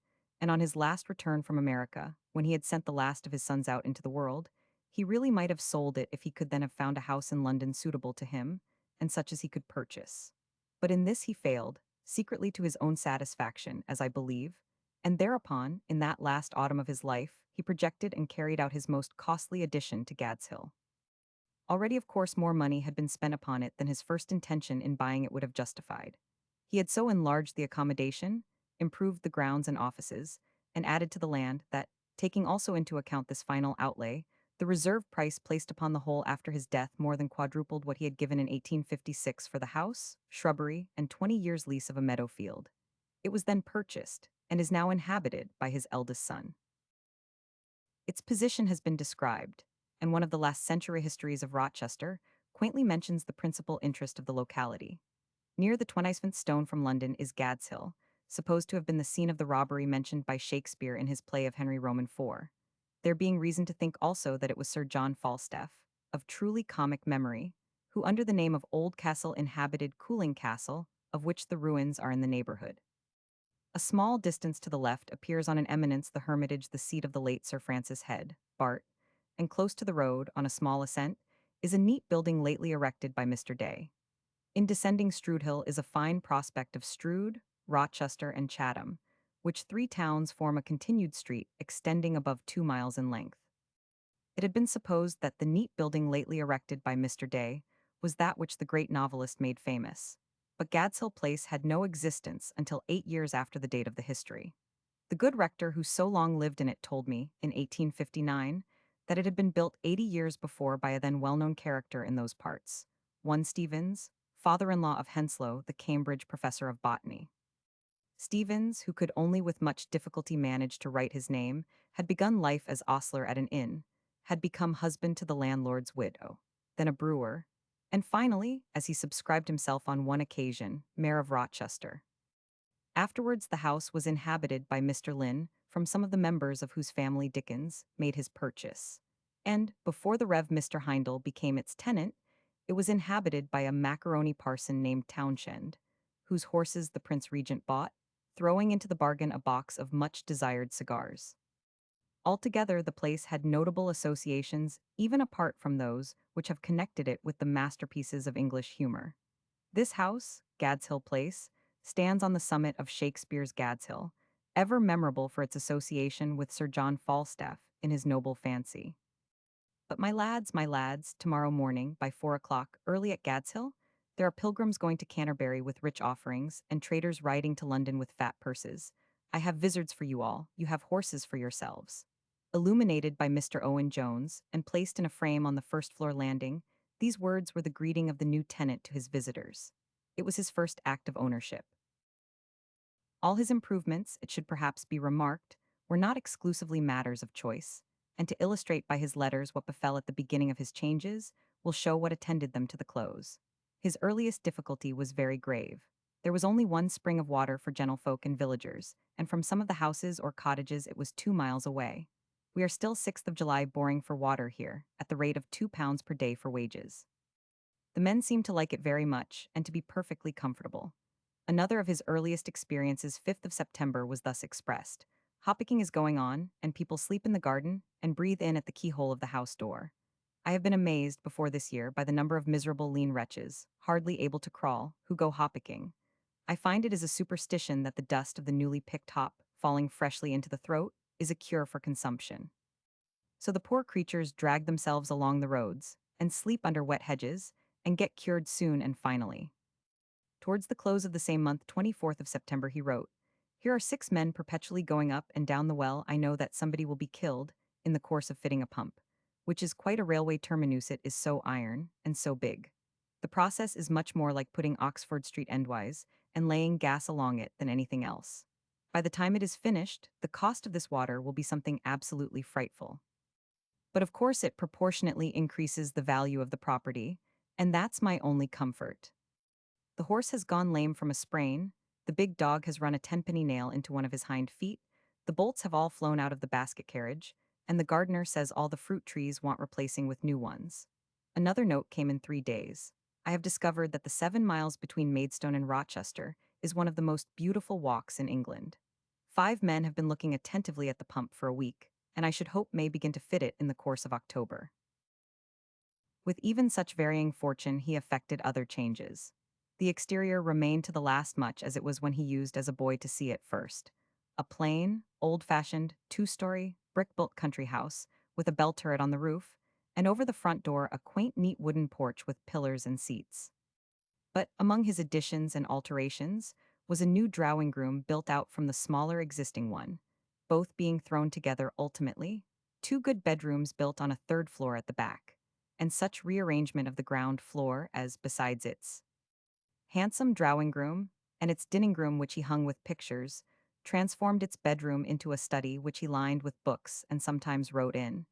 and on his last return from America, when he had sent the last of his sons out into the world, he really might have sold it if he could then have found a house in London suitable to him, and such as he could purchase. But in this he failed, secretly to his own satisfaction, as I believe, and thereupon, in that last autumn of his life, he projected and carried out his most costly addition to Gad's Hill. Already, of course, more money had been spent upon it than his first intention in buying it would have justified. He had so enlarged the accommodation, improved the grounds and offices, and added to the land that, taking also into account this final outlay, the reserve price placed upon the whole after his death more than quadrupled what he had given in 1856 for the house, shrubbery, and 20 years' lease of a meadow field. It was then purchased, and is now inhabited by his eldest son. Its position has been described, and one of the last century histories of Rochester quaintly mentions the principal interest of the locality. Near the 27th stone from London is Gad's Hill, supposed to have been the scene of the robbery mentioned by Shakespeare in his play of Henry Roman IV, there being reason to think also that it was Sir John Falstaff, of truly comic memory, who under the name of Old Castle inhabited Cooling Castle, of which the ruins are in the neighborhood. A small distance to the left appears on an eminence the hermitage, the seat of the late Sir Francis Head, Bart, and close to the road, on a small ascent, is a neat building lately erected by Mr. Day. In descending Strood Hill is a fine prospect of Strood, Rochester, and Chatham, which three towns form a continued street extending above 2 miles in length. It had been supposed that the neat building lately erected by Mr. Day was that which the great novelist made famous, but Gad's Hill Place had no existence until 8 years after the date of the history. The good rector who so long lived in it told me, in 1859, that it had been built 80 years before by a then well-known character in those parts, one Stevens, father-in-law of Henslow, the Cambridge professor of botany. Stevens, who could only with much difficulty manage to write his name, had begun life as ostler at an inn, had become husband to the landlord's widow, then a brewer, and finally, as he subscribed himself on one occasion, mayor of Rochester. Afterwards the house was inhabited by Mr. Lynn, from some of the members of whose family Dickens made his purchase, and, before the Rev. Mr. Hindle became its tenant, it was inhabited by a macaroni parson named Townshend, whose horses the Prince Regent bought, throwing into the bargain a box of much-desired cigars. Altogether, the place had notable associations, even apart from those which have connected it with the masterpieces of English humor. This house, Gad's Hill Place, stands on the summit of Shakespeare's Gad's Hill, ever memorable for its association with Sir John Falstaff in his noble fancy. But my lads, tomorrow morning, by 4 o'clock, early at Gad's Hill, there are pilgrims going to Canterbury with rich offerings, and traders riding to London with fat purses. I have vizards for you all, you have horses for yourselves. Illuminated by Mr. Owen Jones, and placed in a frame on the first-floor landing, these words were the greeting of the new tenant to his visitors. It was his first act of ownership. All his improvements, it should perhaps be remarked, were not exclusively matters of choice, and to illustrate by his letters what befell at the beginning of his changes, will show what attended them to the close. His earliest difficulty was very grave. There was only one spring of water for gentlefolk and villagers, and from some of the houses or cottages it was 2 miles away. We are still 6th of July boring for water here, at the rate of £2 per day for wages. The men seemed to like it very much and to be perfectly comfortable. Another of his earliest experiences, 5th of September, was thus expressed. Hoppicking is going on, and people sleep in the garden and breathe in at the keyhole of the house door. I have been amazed before this year by the number of miserable lean wretches, hardly able to crawl, who go hoppicking. I find it is a superstition that the dust of the newly picked hop, falling freshly into the throat, is a cure for consumption. So the poor creatures drag themselves along the roads, and sleep under wet hedges, and get cured soon and finally. Towards the close of the same month, 24th of September, he wrote, "Here are 6 men perpetually going up and down the well. I know that somebody will be killed in the course of fitting a pump, which is quite a railway terminus. It is so iron and so big. The process is much more like putting Oxford Street endwise and laying gas along it than anything else. By the time it is finished, the cost of this water will be something absolutely frightful. But of course it proportionately increases the value of the property, and that's my only comfort. The horse has gone lame from a sprain, the big dog has run a tenpenny nail into one of his hind feet, the bolts have all flown out of the basket carriage, and the gardener says all the fruit trees want replacing with new ones." Another note came in 3 days. "I have discovered that the 7 miles between Maidstone and Rochester is one of the most beautiful walks in England. 5 men have been looking attentively at the pump for a week, and I should hope may begin to fit it in the course of October." With even such varying fortune, he effected other changes. The exterior remained to the last much as it was when he used as a boy to see it first. A plain, old-fashioned, 2-story, brick-built country house, with a bell turret on the roof, and over the front door a quaint, neat wooden porch with pillars and seats. But among his additions and alterations was a new drawing-room built out from the smaller existing one, both being thrown together ultimately, 2 good bedrooms built on a 3rd floor at the back, and such rearrangement of the ground floor as, besides its handsome drawing-room and its dining-room which he hung with pictures, transformed its bedroom into a study which he lined with books and sometimes wrote in,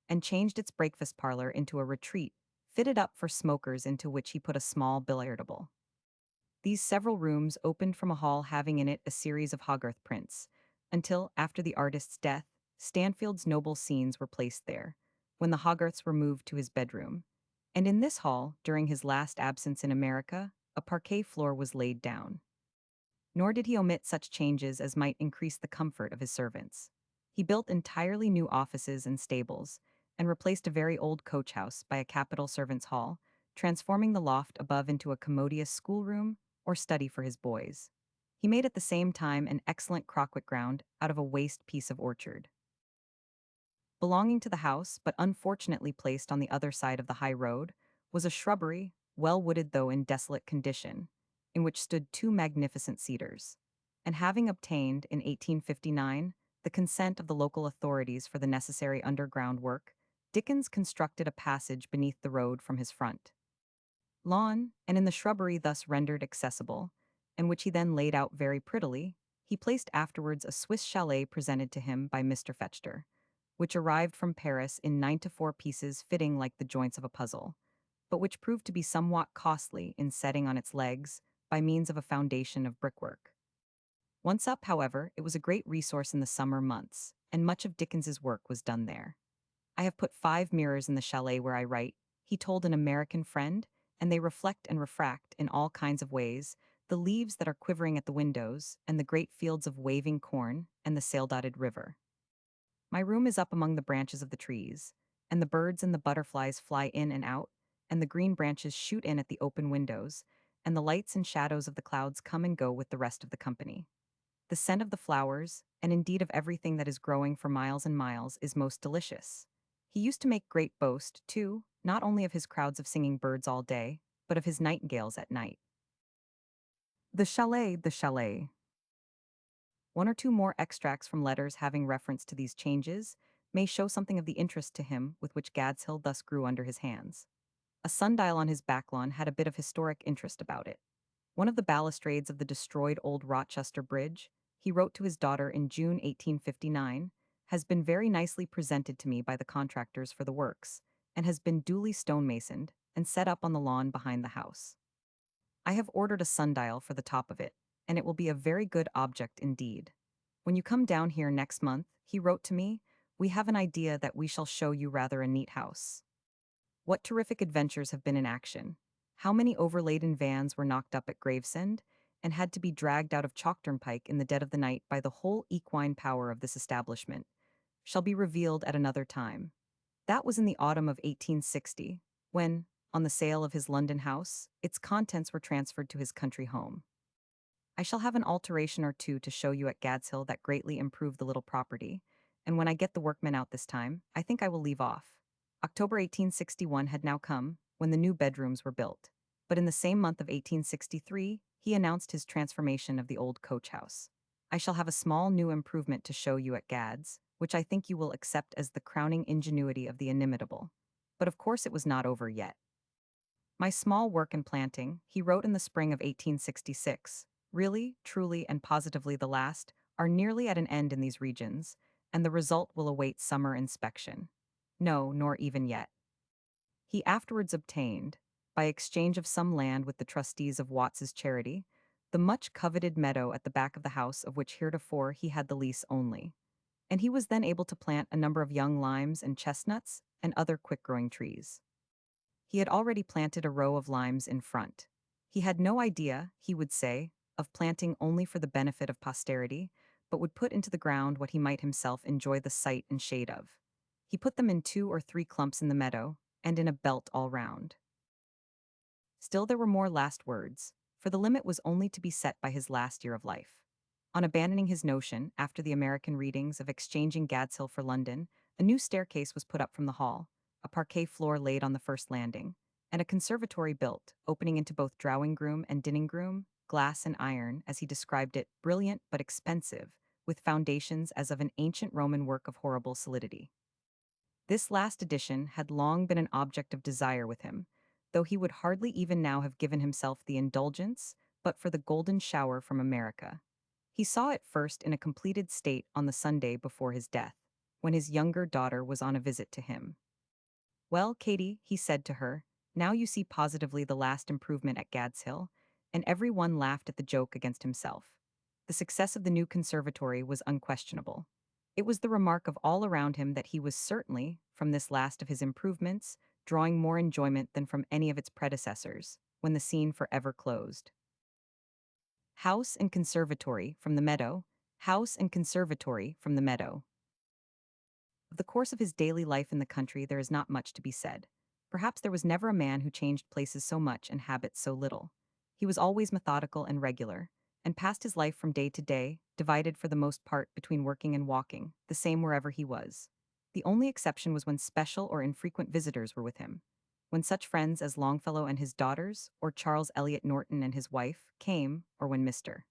and changed its breakfast parlor into a retreat, fitted up for smokers into which he put a small billiardable. These several rooms opened from a hall having in it a series of Hogarth prints, until, after the artist's death, Stanfield's noble scenes were placed there, when the Hogarths were moved to his bedroom. And in this hall, during his last absence in America, a parquet floor was laid down. Nor did he omit such changes as might increase the comfort of his servants. He built entirely new offices and stables, and replaced a very old coach house by a capital servants' hall, transforming the loft above into a commodious schoolroom or study for his boys. He made at the same time an excellent croquet ground out of a waste piece of orchard, belonging to the house, but unfortunately placed on the other side of the high road, was a shrubbery, well wooded though in desolate condition, in which stood 2 magnificent cedars. And having obtained, in 1859, the consent of the local authorities for the necessary underground work, Dickens constructed a passage beneath the road from his front lawn, and in the shrubbery thus rendered accessible, and which he then laid out very prettily, he placed afterwards a Swiss chalet presented to him by Mr. Fetchter, which arrived from Paris in 9 to 4 pieces fitting like the joints of a puzzle, but which proved to be somewhat costly in setting on its legs by means of a foundation of brickwork. Once up, however, it was a great resource in the summer months, and much of Dickens's work was done there. "I have put 5 mirrors in the chalet where I write," he told an American friend, "and they reflect and refract in all kinds of ways, the leaves that are quivering at the windows, and the great fields of waving corn, and the sail-dotted river. My room is up among the branches of the trees, and the birds and the butterflies fly in and out, and the green branches shoot in at the open windows, and the lights and shadows of the clouds come and go with the rest of the company. The scent of the flowers, and indeed of everything that is growing for miles and miles, is most delicious." He used to make great boast, too, not only of his crowds of singing birds all day, but of his nightingales at night. The chalet, the chalet. 1 or 2 more extracts from letters having reference to these changes may show something of the interest to him with which Gad's Hill thus grew under his hands. A sundial on his back lawn had a bit of historic interest about it. One of the balustrades of the destroyed old Rochester Bridge, he wrote to his daughter in June 1859, has been very nicely presented to me by the contractors for the works, and has been duly stonemasoned and set up on the lawn behind the house. I have ordered a sundial for the top of it, and it will be a very good object indeed. When you come down here next month, he wrote to me, we have an idea that we shall show you rather a neat house. What terrific adventures have been in action. How many overladen vans were knocked up at Gravesend and had to be dragged out of Chalkturnpike in the dead of the night by the whole equine power of this establishment, shall be revealed at another time. That was in the autumn of 1860, when, on the sale of his London house, its contents were transferred to his country home. I shall have an alteration or two to show you at Gadshill that greatly improve the little property, and when I get the workmen out this time, I think I will leave off. October 1861 had now come, when the new bedrooms were built. But in the same month of 1863, he announced his transformation of the old coach house. I shall have a small new improvement to show you at Gad's, which I think you will accept as the crowning ingenuity of the inimitable. But of course it was not over yet. My small work in planting, he wrote in the spring of 1866, really, truly, and positively the last, are nearly at an end in these regions, and the result will await summer inspection. No, nor even yet. He afterwards obtained, by exchange of some land with the trustees of Watts's Charity, the much coveted meadow at the back of the house of which heretofore he had the lease only, and he was then able to plant a number of young limes and chestnuts and other quick-growing trees. He had already planted a row of limes in front. He had no idea, he would say, of planting only for the benefit of posterity, but would put into the ground what he might himself enjoy the sight and shade of. He put them in 2 or 3 clumps in the meadow, and in a belt all round. Still there were more last words, for the limit was only to be set by his last year of life. On abandoning his notion, after the American readings, of exchanging Gadshill for London, a new staircase was put up from the hall, a parquet floor laid on the first landing, and a conservatory built, opening into both drawing-room and dining-room, glass and iron, as he described it, brilliant but expensive, with foundations as of an ancient Roman work of horrible solidity. This last edition had long been an object of desire with him, though he would hardly even now have given himself the indulgence, but for the golden shower from America. He saw it first in a completed state on the Sunday before his death, when his younger daughter was on a visit to him. "Well, Katie," he said to her, "now you see positively the last improvement at Gadshill," and every one laughed at the joke against himself. The success of the new conservatory was unquestionable. It was the remark of all around him that he was certainly, from this last of his improvements, drawing more enjoyment than from any of its predecessors, when the scene forever closed. House and conservatory from the meadow, house and conservatory from the meadow. Of the course of his daily life in the country there is not much to be said. Perhaps there was never a man who changed places so much and habits so little. He was always methodical and regular, and passed his life from day to day, divided for the most part between working and walking, the same wherever he was. The only exception was when special or infrequent visitors were with him. When such friends as Longfellow and his daughters, or Charles Eliot Norton and his wife, came, or when Mr.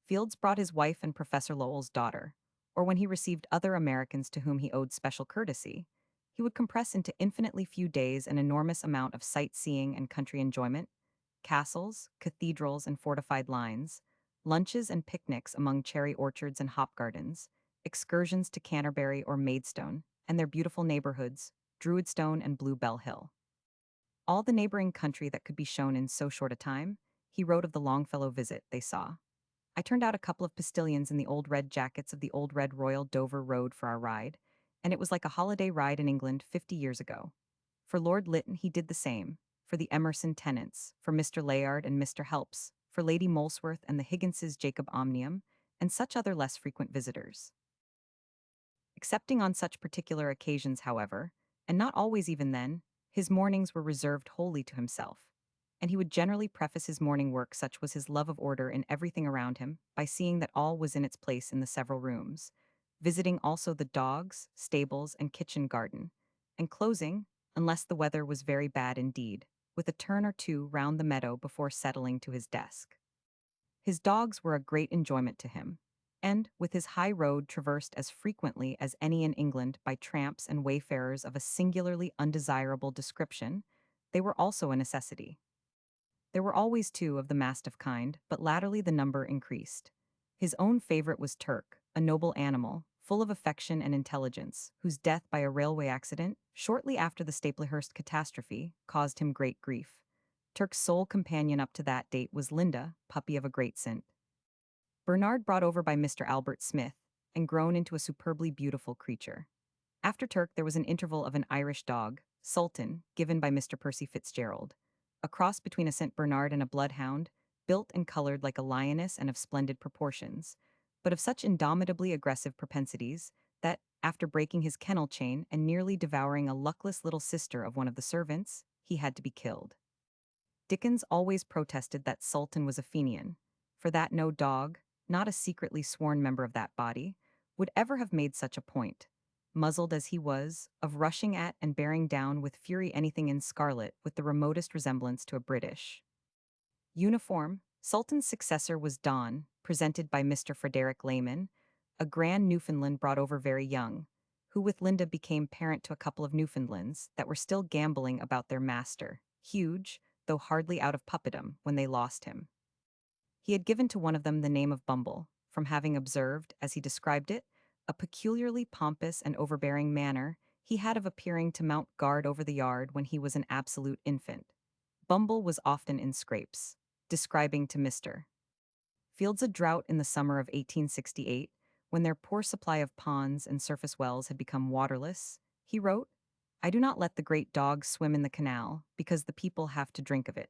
Fields brought his wife and Professor Lowell's daughter, or when he received other Americans to whom he owed special courtesy, he would compress into infinitely few days an enormous amount of sightseeing and country enjoyment, castles, cathedrals, and fortified lines, lunches and picnics among cherry orchards and hop gardens, excursions to Canterbury or Maidstone, and their beautiful neighborhoods, Druidstone and Bluebell Hill. All the neighboring country that could be shown in so short a time, he wrote of the Longfellow visit they saw. I turned out a couple of postilions in the old red jackets of the old red Royal Dover Road for our ride, and it was like a holiday ride in England 50 years ago. For Lord Lytton he did the same, for the Emerson tenants, for Mr. Layard and Mr. Helps, for Lady Molesworth and the Higginses Jacob Omnium, and such other less frequent visitors. Excepting on such particular occasions, however, and not always even then, his mornings were reserved wholly to himself, and he would generally preface his morning work, such was his love of order in everything around him, by seeing that all was in its place in the several rooms, visiting also the dogs, stables, and kitchen garden, and closing, unless the weather was very bad indeed, with a turn or two round the meadow before settling to his desk. His dogs were a great enjoyment to him, and, with his high road traversed as frequently as any in England by tramps and wayfarers of a singularly undesirable description, they were also a necessity. There were always 2 of the mastiff kind, but latterly the number increased. His own favorite was Turk, a noble animal, full of affection and intelligence, whose death by a railway accident, shortly after the Staplehurst catastrophe, caused him great grief. Turk's sole companion up to that date was Linda, puppy of a great saint. Bernard brought over by Mr. Albert Smith, and grown into a superbly beautiful creature. After Turk there was an interval of an Irish dog, Sultan, given by Mr. Percy Fitzgerald. a cross between a St. Bernard and a bloodhound, built and colored like a lioness and of splendid proportions, but of such indomitably aggressive propensities that, after breaking his kennel chain and nearly devouring a luckless little sister of one of the servants, he had to be killed. Dickens always protested that Sultan was a Fenian, for that no dog, not a secretly sworn member of that body, would ever have made such a point, muzzled as he was, of rushing at and bearing down with fury anything in scarlet with the remotest resemblance to a British uniform. Sultan's successor was Don, presented by Mr. Frederick Lehman, a grand Newfoundland brought over very young, who with Linda became parent to a couple of Newfoundlands that were still gambolling about their master, huge, though hardly out of puppetdom, when they lost him. He had given to one of them the name of Bumble, from having observed, as he described it, a peculiarly pompous and overbearing manner he had of appearing to mount guard over the yard when he was an absolute infant. Bumble was often in scrapes, describing to Mr. Fields a drought in the summer of 1868, when their poor supply of ponds and surface wells had become waterless. He wrote, "I do not let the great dogs swim in the canal, because the people have to drink of it.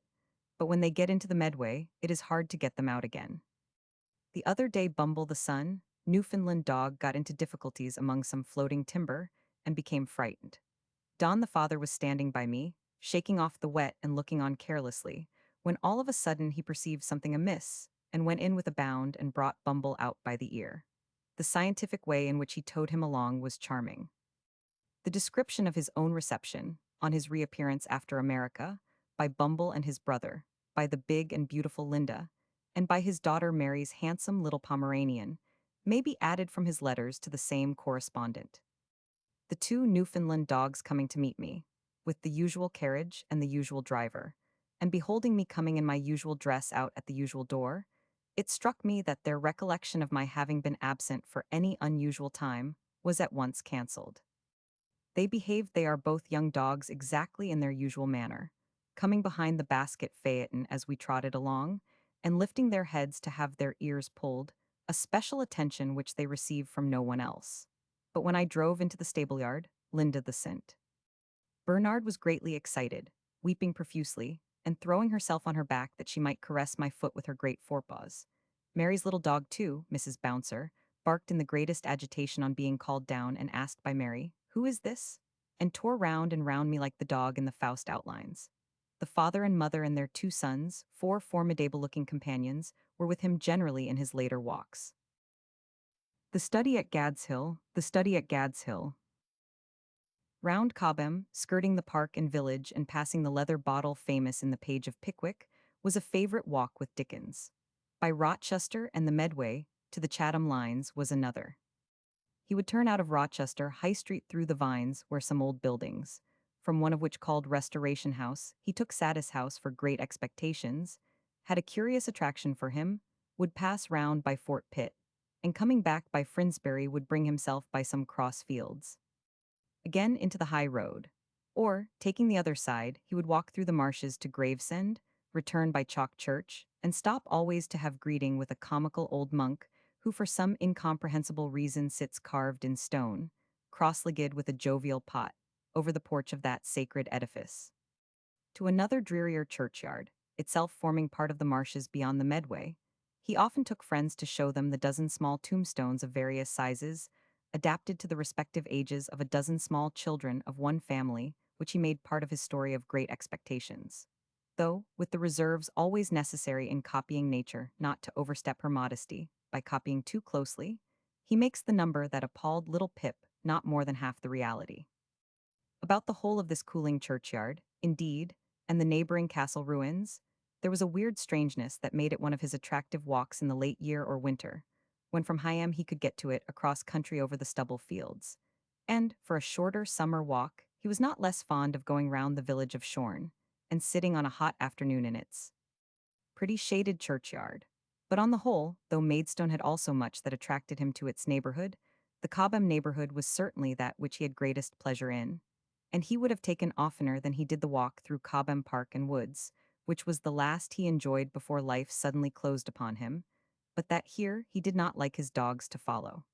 But when they get into the Medway, it is hard to get them out again." The other day Bumble the son, Newfoundland dog, got into difficulties among some floating timber and became frightened. Don the father was standing by me, shaking off the wet and looking on carelessly, when all of a sudden he perceived something amiss, and went in with a bound and brought Bumble out by the ear. The scientific way in which he towed him along was charming. The description of his own reception, on his reappearance after America, by Bumble and his brother, by the big and beautiful Linda, and by his daughter Mary's handsome little Pomeranian, may be added from his letters to the same correspondent. The two Newfoundland dogs coming to meet me, with the usual carriage and the usual driver, and beholding me coming in my usual dress out at the usual door, it struck me that their recollection of my having been absent for any unusual time was at once cancelled. They behaved they are both young dogs exactly in their usual manner, coming behind the basket phaeton as we trotted along, and lifting their heads to have their ears pulled, a special attention which they received from no one else. But when I drove into the stable-yard, Linda the St. Bernard was greatly excited, weeping profusely, and throwing herself on her back that she might caress my foot with her great forepaws. Mary's little dog, too, Mrs. Bouncer, barked in the greatest agitation on being called down and asked by Mary, "Who is this?" and tore round and round me like the dog in the Faust outlines. The father and mother and their two sons, four formidable-looking companions, were with him generally in his later walks. The study at Gad's Hill, the study at Gad's Hill. Round Cobham, skirting the park and village and passing the leather bottle famous in the page of Pickwick, was a favorite walk with Dickens. By Rochester and the Medway, to the Chatham lines, was another. He would turn out of Rochester High Street through the Vines, where some old buildings, from one of which called Restoration House, he took Satis House for Great Expectations, had a curious attraction for him, would pass round by Fort Pitt, and coming back by Finsbury would bring himself by some cross fields again into the high road. Or, taking the other side, he would walk through the marshes to Gravesend, return by Chalk Church, and stop always to have greeting with a comical old monk who for some incomprehensible reason sits carved in stone, cross-legged with a jovial pot, over the porch of that sacred edifice. To another drearier churchyard, itself forming part of the marshes beyond the Medway, he often took friends to show them the dozen small tombstones of various sizes, adapted to the respective ages of a dozen small children of one family, which he made part of his story of Great Expectations. Though, with the reserves always necessary in copying nature not to overstep her modesty by copying too closely, he makes the number that appalled little Pip not more than half the reality. About the whole of this cooling churchyard, indeed, and the neighboring castle ruins, there was a weird strangeness that made it one of his attractive walks in the late year or winter, when from Higham he could get to it across country over the stubble fields. And, for a shorter summer walk, he was not less fond of going round the village of Shorne, and sitting on a hot afternoon in its pretty shaded churchyard. But on the whole, though Maidstone had also much that attracted him to its neighborhood, the Cobham neighborhood was certainly that which he had greatest pleasure in, and he would have taken oftener than he did the walk through Cobham Park and Woods, which was the last he enjoyed before life suddenly closed upon him, but that here he did not like his dogs to follow.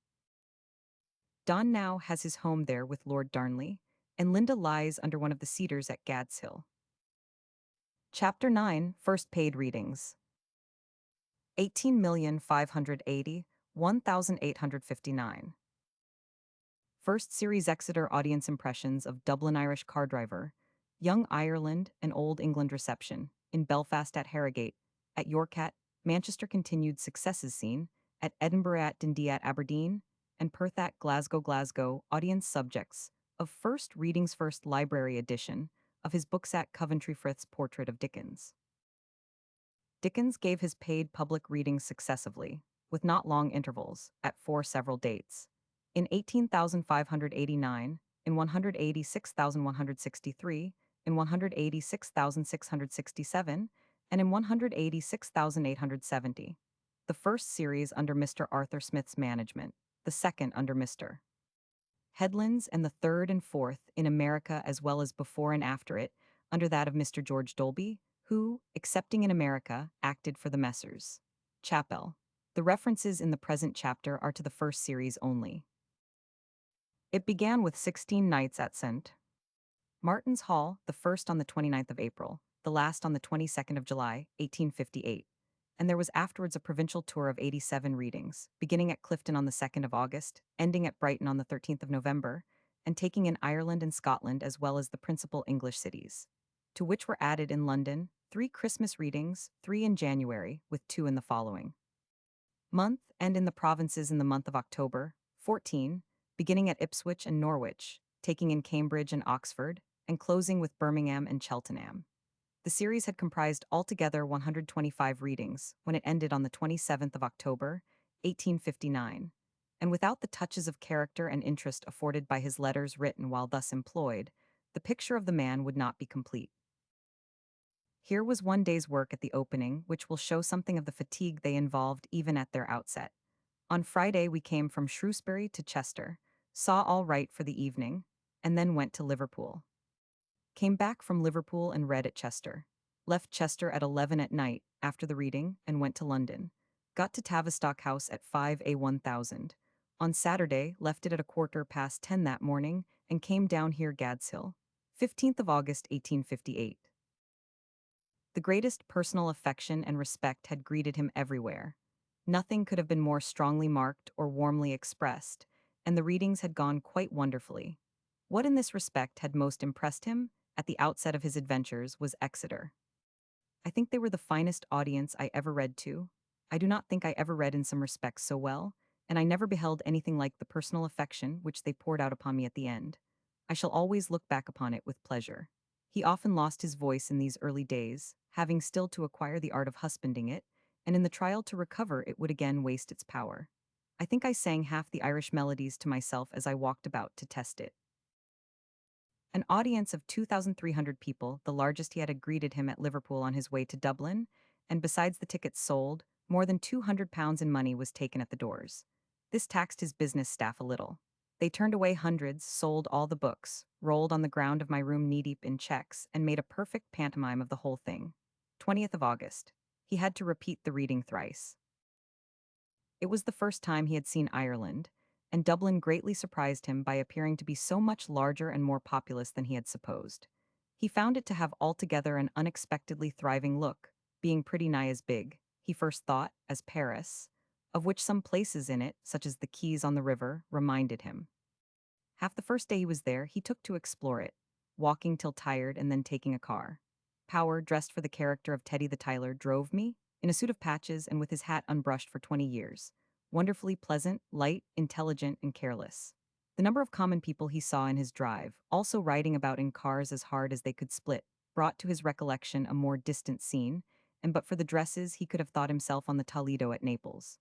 Don now has his home there with Lord Darnley, and Linda lies under one of the cedars at Gad's Hill. Chapter 9, First Paid Readings. 18,580, 1,859. First Series Exeter Audience Impressions of Dublin Irish Car Driver, Young Ireland and Old England Reception, in Belfast at Harrogate, at York at Manchester Continued Successes Scene, at Edinburgh at Dundee at Aberdeen, and Perth at Glasgow Audience Subjects, of First Readings First Library Edition, of his books at Coventry Frith's Portrait of Dickens. Dickens gave his paid public readings successively, with not long intervals, at 4 several dates. In 18,589, in 186,163, in 186,667, and in 186,870. The first series under Mr. Arthur Smith's management, the second under Mr. Headlands, and the third and fourth in America as well as before and after it, under that of Mr. George Dolby, who, excepting in America, acted for the Messrs. Chappell. The references in the present chapter are to the first series only. It began with 16 nights at St. Martin's Hall, the first on the 29th of April, the last on the 22nd of July, 1858. And there was afterwards a provincial tour of 87 readings, beginning at Clifton on the 2nd of August, ending at Brighton on the 13th of November, and taking in Ireland and Scotland as well as the principal English cities, to which were added in London 3 Christmas readings, 3 in January, with 2 in the following month, and in the provinces in the month of October, 14, beginning at Ipswich and Norwich, taking in Cambridge and Oxford, and closing with Birmingham and Cheltenham. The series had comprised altogether 125 readings when it ended on the 27th of October, 1859, and without the touches of character and interest afforded by his letters written while thus employed, the picture of the man would not be complete. Here was one day's work at the opening, which will show something of the fatigue they involved even at their outset. On Friday we came from Shrewsbury to Chester, saw all right for the evening, and then went to Liverpool. Came back from Liverpool and read at Chester. Left Chester at 11 at night, after the reading, and went to London. Got to Tavistock House at 5 A 1000. On Saturday, left it at 10:15 that morning, and came down here Gad's Hill. 15th of August, 1858. The greatest personal affection and respect had greeted him everywhere. Nothing could have been more strongly marked or warmly expressed, and the readings had gone quite wonderfully. What in this respect had most impressed him, at the outset of his adventures, was Exeter. I think they were the finest audience I ever read to. I do not think I ever read in some respects so well, and I never beheld anything like the personal affection which they poured out upon me at the end. I shall always look back upon it with pleasure. He often lost his voice in these early days, having still to acquire the art of husbanding it, and in the trial to recover it would again waste its power. I think I sang half the Irish melodies to myself as I walked about to test it. An audience of 2,300 people, the largest he had greeted him at Liverpool on his way to Dublin, and besides the tickets sold, more than £200 in money was taken at the doors. This taxed his business staff a little. They turned away hundreds, sold all the books, rolled on the ground of my room knee-deep in checks, and made a perfect pantomime of the whole thing. 20th of August. He had to repeat the reading thrice. It was the first time he had seen Ireland, and Dublin greatly surprised him by appearing to be so much larger and more populous than he had supposed. He found it to have altogether an unexpectedly thriving look, being pretty nigh as big, he first thought, as Paris, of which some places in it, such as the quays on the river, reminded him. Half the first day he was there, he took to explore it, walking till tired and then taking a car. Power, dressed for the character of Teddy the Tiler, drove me, in a suit of patches and with his hat unbrushed for 20 years. Wonderfully pleasant, light, intelligent, and careless. The number of common people he saw in his drive, also riding about in cars as hard as they could split, brought to his recollection a more distant scene, and but for the dresses he could have thought himself on the Toledo at Naples.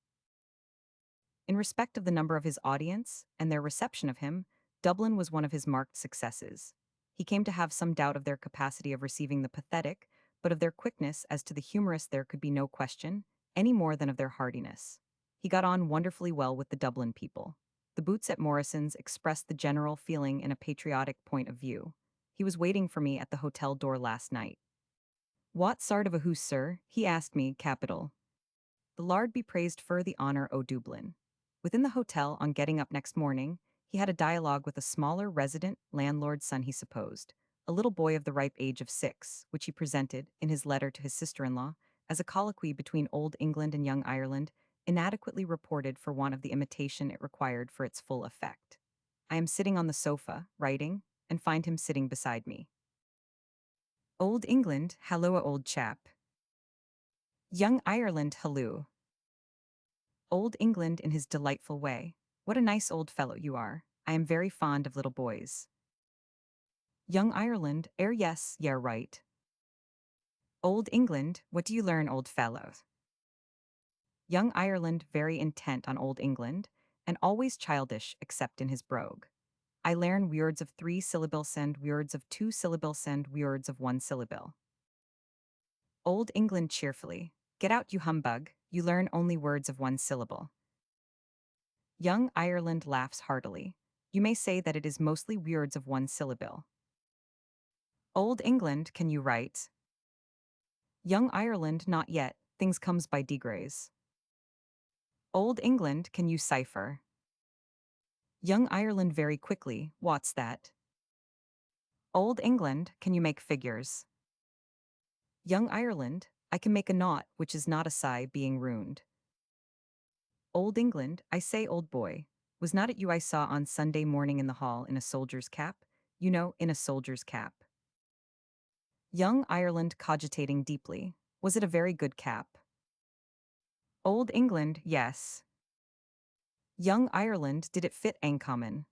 In respect of the number of his audience, and their reception of him, Dublin was one of his marked successes. He came to have some doubt of their capacity of receiving the pathetic, but of their quickness as to the humorous there could be no question, any more than of their heartiness. He got on wonderfully well with the Dublin people. The boots at Morrison's expressed the general feeling in a patriotic point of view. He was waiting for me at the hotel door last night. "What sort of a hoose, sir?" he asked me, capital. The Lard be praised for the honor o' Dublin. Within the hotel, on getting up next morning, he had a dialogue with a smaller resident landlord's son he supposed, a little boy of the ripe age of 6, which he presented, in his letter to his sister-in-law, as a colloquy between Old England and Young Ireland, inadequately reported for want of the imitation it required for its full effect. I am sitting on the sofa, writing, and find him sitting beside me. Old England, halloa old chap. Young Ireland, halloo. Old England in his delightful way. What a nice old fellow you are. I am very fond of little boys. Young Ireland, yes, right. Old England, what do you learn, old fellow? Young Ireland very intent on Old England, and always childish except in his brogue. I learn words of 3 syllables and words of 2 syllables and words of 1 syllable. Old England cheerfully. Get out, you humbug, you learn only words of 1 syllable. Young Ireland laughs heartily. You may say that it is mostly words of 1 syllable. Old England, can you write? Young Ireland, not yet, things comes by degrees. Old England, can you cipher? Young Ireland very quickly, what's that? Old England, can you make figures? Young Ireland, I can make a knot which is not a sigh being ruined. Old England, I say old boy, was not it you I saw on Sunday morning in the hall in a soldier's cap? You know, in a soldier's cap. Young Ireland cogitating deeply, was it a very good cap? Old England, yes. Young Ireland, did it fit uncommon?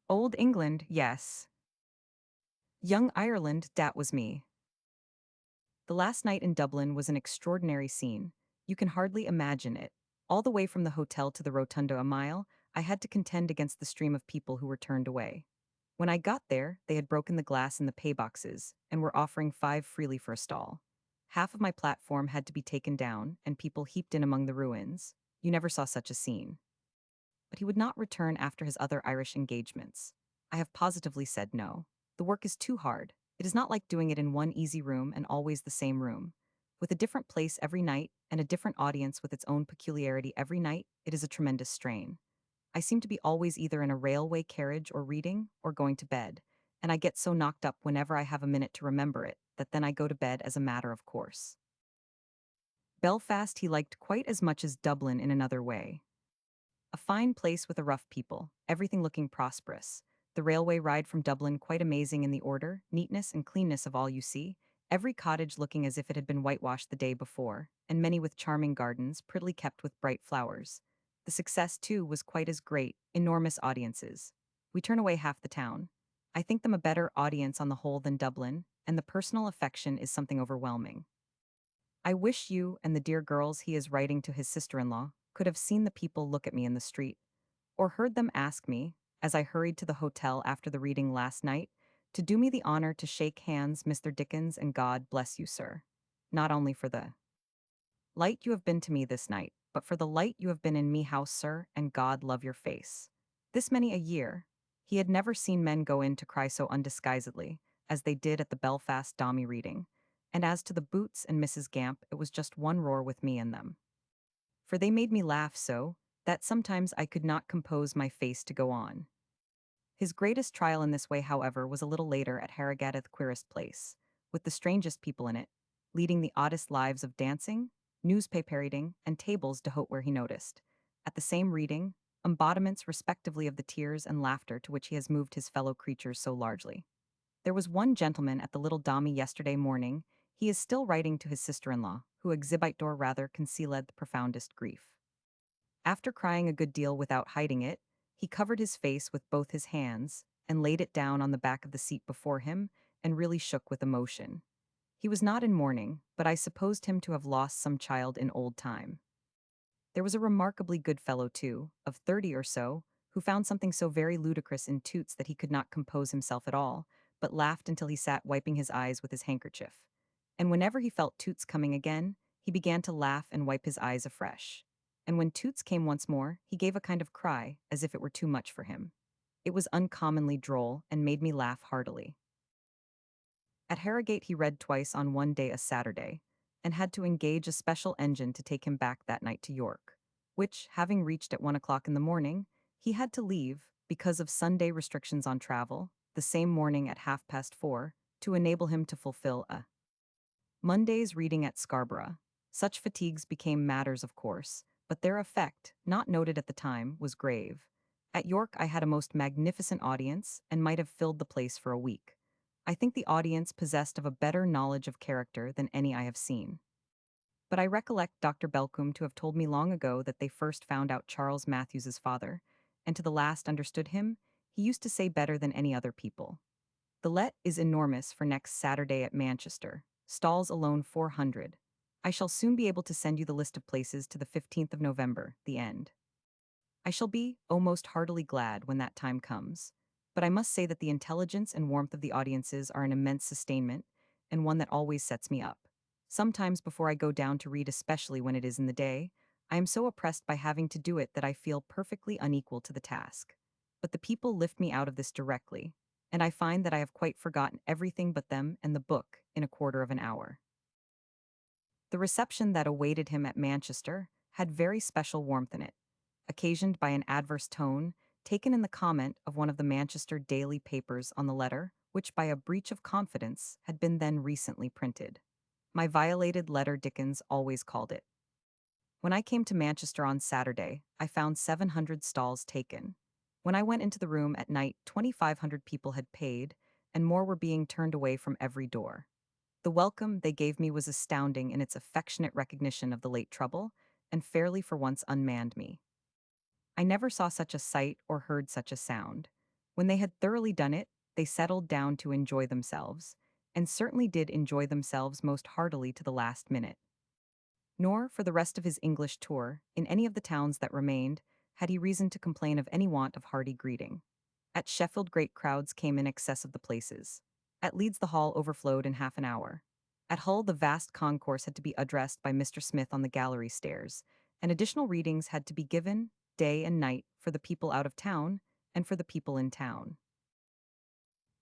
Old England, yes. Young Ireland, dat was me. The last night in Dublin was an extraordinary scene. You can hardly imagine it. All the way from the hotel to the rotunda a mile, I had to contend against the stream of people who were turned away. When I got there, they had broken the glass in the pay boxes and were offering 5 freely for a stall. Half of my platform had to be taken down, and people heaped in among the ruins. You never saw such a scene. But he would not return after his other Irish engagements. I have positively said no. The work is too hard. It is not like doing it in one easy room and always the same room. With a different place every night and a different audience with its own peculiarity every night, it is a tremendous strain. I seem to be always either in a railway carriage or reading or going to bed, and I get so knocked up whenever I have a minute to remember it that then I go to bed as a matter of course. Belfast he liked quite as much as Dublin in another way. A fine place with a rough people, everything looking prosperous. The railway ride from Dublin quite amazing in the order, neatness, and cleanness of all you see, every cottage looking as if it had been whitewashed the day before, and many with charming gardens, prettily kept with bright flowers. The success, too, was quite as great, enormous audiences. We turn away half the town. I think them a better audience on the whole than Dublin, and the personal affection is something overwhelming. I wish you and the dear girls he is writing to his sister-in-law could have seen the people look at me in the street, or heard them ask me, as I hurried to the hotel after the reading last night, to do me the honor to shake hands, Mr. Dickens, and God bless you, sir. Not only for the light you have been to me this night, but for the light you have been in me house, sir, and God love your face. This many a year, he had never seen men go in to cry so undisguisedly, as they did at the Belfast Dommy reading, and as to the Boots and Mrs. Gamp, it was just one roar with me in them. For they made me laugh so, that sometimes I could not compose my face to go on. His greatest trial in this way, however, was a little later at Harrogate Queerest Place, with the strangest people in it, leading the oddest lives of dancing, newspaper reading, and tables d'hote where he noticed, at the same reading, embodiments respectively of the tears and laughter to which he has moved his fellow creatures so largely. There was one gentleman at the little Dommy yesterday morning, he is still writing to his sister-in-law, who exhibit or rather concealed the profoundest grief. After crying a good deal without hiding it, he covered his face with both his hands and laid it down on the back of the seat before him and really shook with emotion. He was not in mourning, but I supposed him to have lost some child in old time. There was a remarkably good fellow, too, of 30 or so, who found something so very ludicrous in Toots that he could not compose himself at all, but laughed until he sat wiping his eyes with his handkerchief. And whenever he felt Toots coming again, he began to laugh and wipe his eyes afresh. And when Toots came once more, he gave a kind of cry, as if it were too much for him. It was uncommonly droll, and made me laugh heartily. At Harrogate he read twice on one day a Saturday, and had to engage a special engine to take him back that night to York, which, having reached at 1 o'clock in the morning, he had to leave, because of Sunday restrictions on travel, the same morning at 4:30, to enable him to fulfill a Monday's reading at Scarborough. Such fatigues became matters of course, but their effect, not noted at the time, was grave. At York I had a most magnificent audience and might have filled the place for a week. I think the audience possessed of a better knowledge of character than any I have seen. But I recollect Dr. Belcombe to have told me long ago that they first found out Charles Matthews's father, and to the last understood him, he used to say better than any other people. The let is enormous for next Saturday at Manchester. Stalls alone 400. I shall soon be able to send you the list of places to the 15th of November, the end. I shall be, oh, most heartily glad when that time comes. But I must say that the intelligence and warmth of the audiences are an immense sustainment, and one that always sets me up. Sometimes before I go down to read, especially when it is in the day, I am so oppressed by having to do it that I feel perfectly unequal to the task. But the people lift me out of this directly, and I find that I have quite forgotten everything but them and the book in a quarter of an hour. The reception that awaited him at Manchester had very special warmth in it, occasioned by an adverse tone taken in the comment of one of the Manchester daily papers on the letter, which by a breach of confidence had been then recently printed. My violated letter, Dickens always called it. When I came to Manchester on Saturday, I found 700 stalls taken. When I went into the room at night, 2,500 people had paid, and more were being turned away from every door. The welcome they gave me was astounding in its affectionate recognition of the late trouble, and fairly for once unmanned me. I never saw such a sight or heard such a sound. When they had thoroughly done it, they settled down to enjoy themselves, and certainly did enjoy themselves most heartily to the last minute. Nor, for the rest of his English tour, in any of the towns that remained, had he reason to complain of any want of hearty greeting. At Sheffield great crowds came in excess of the places. At Leeds the hall overflowed in half an hour. At Hull the vast concourse had to be addressed by Mr. Smith on the gallery stairs, and additional readings had to be given, day and night, for the people out of town, and for the people in town.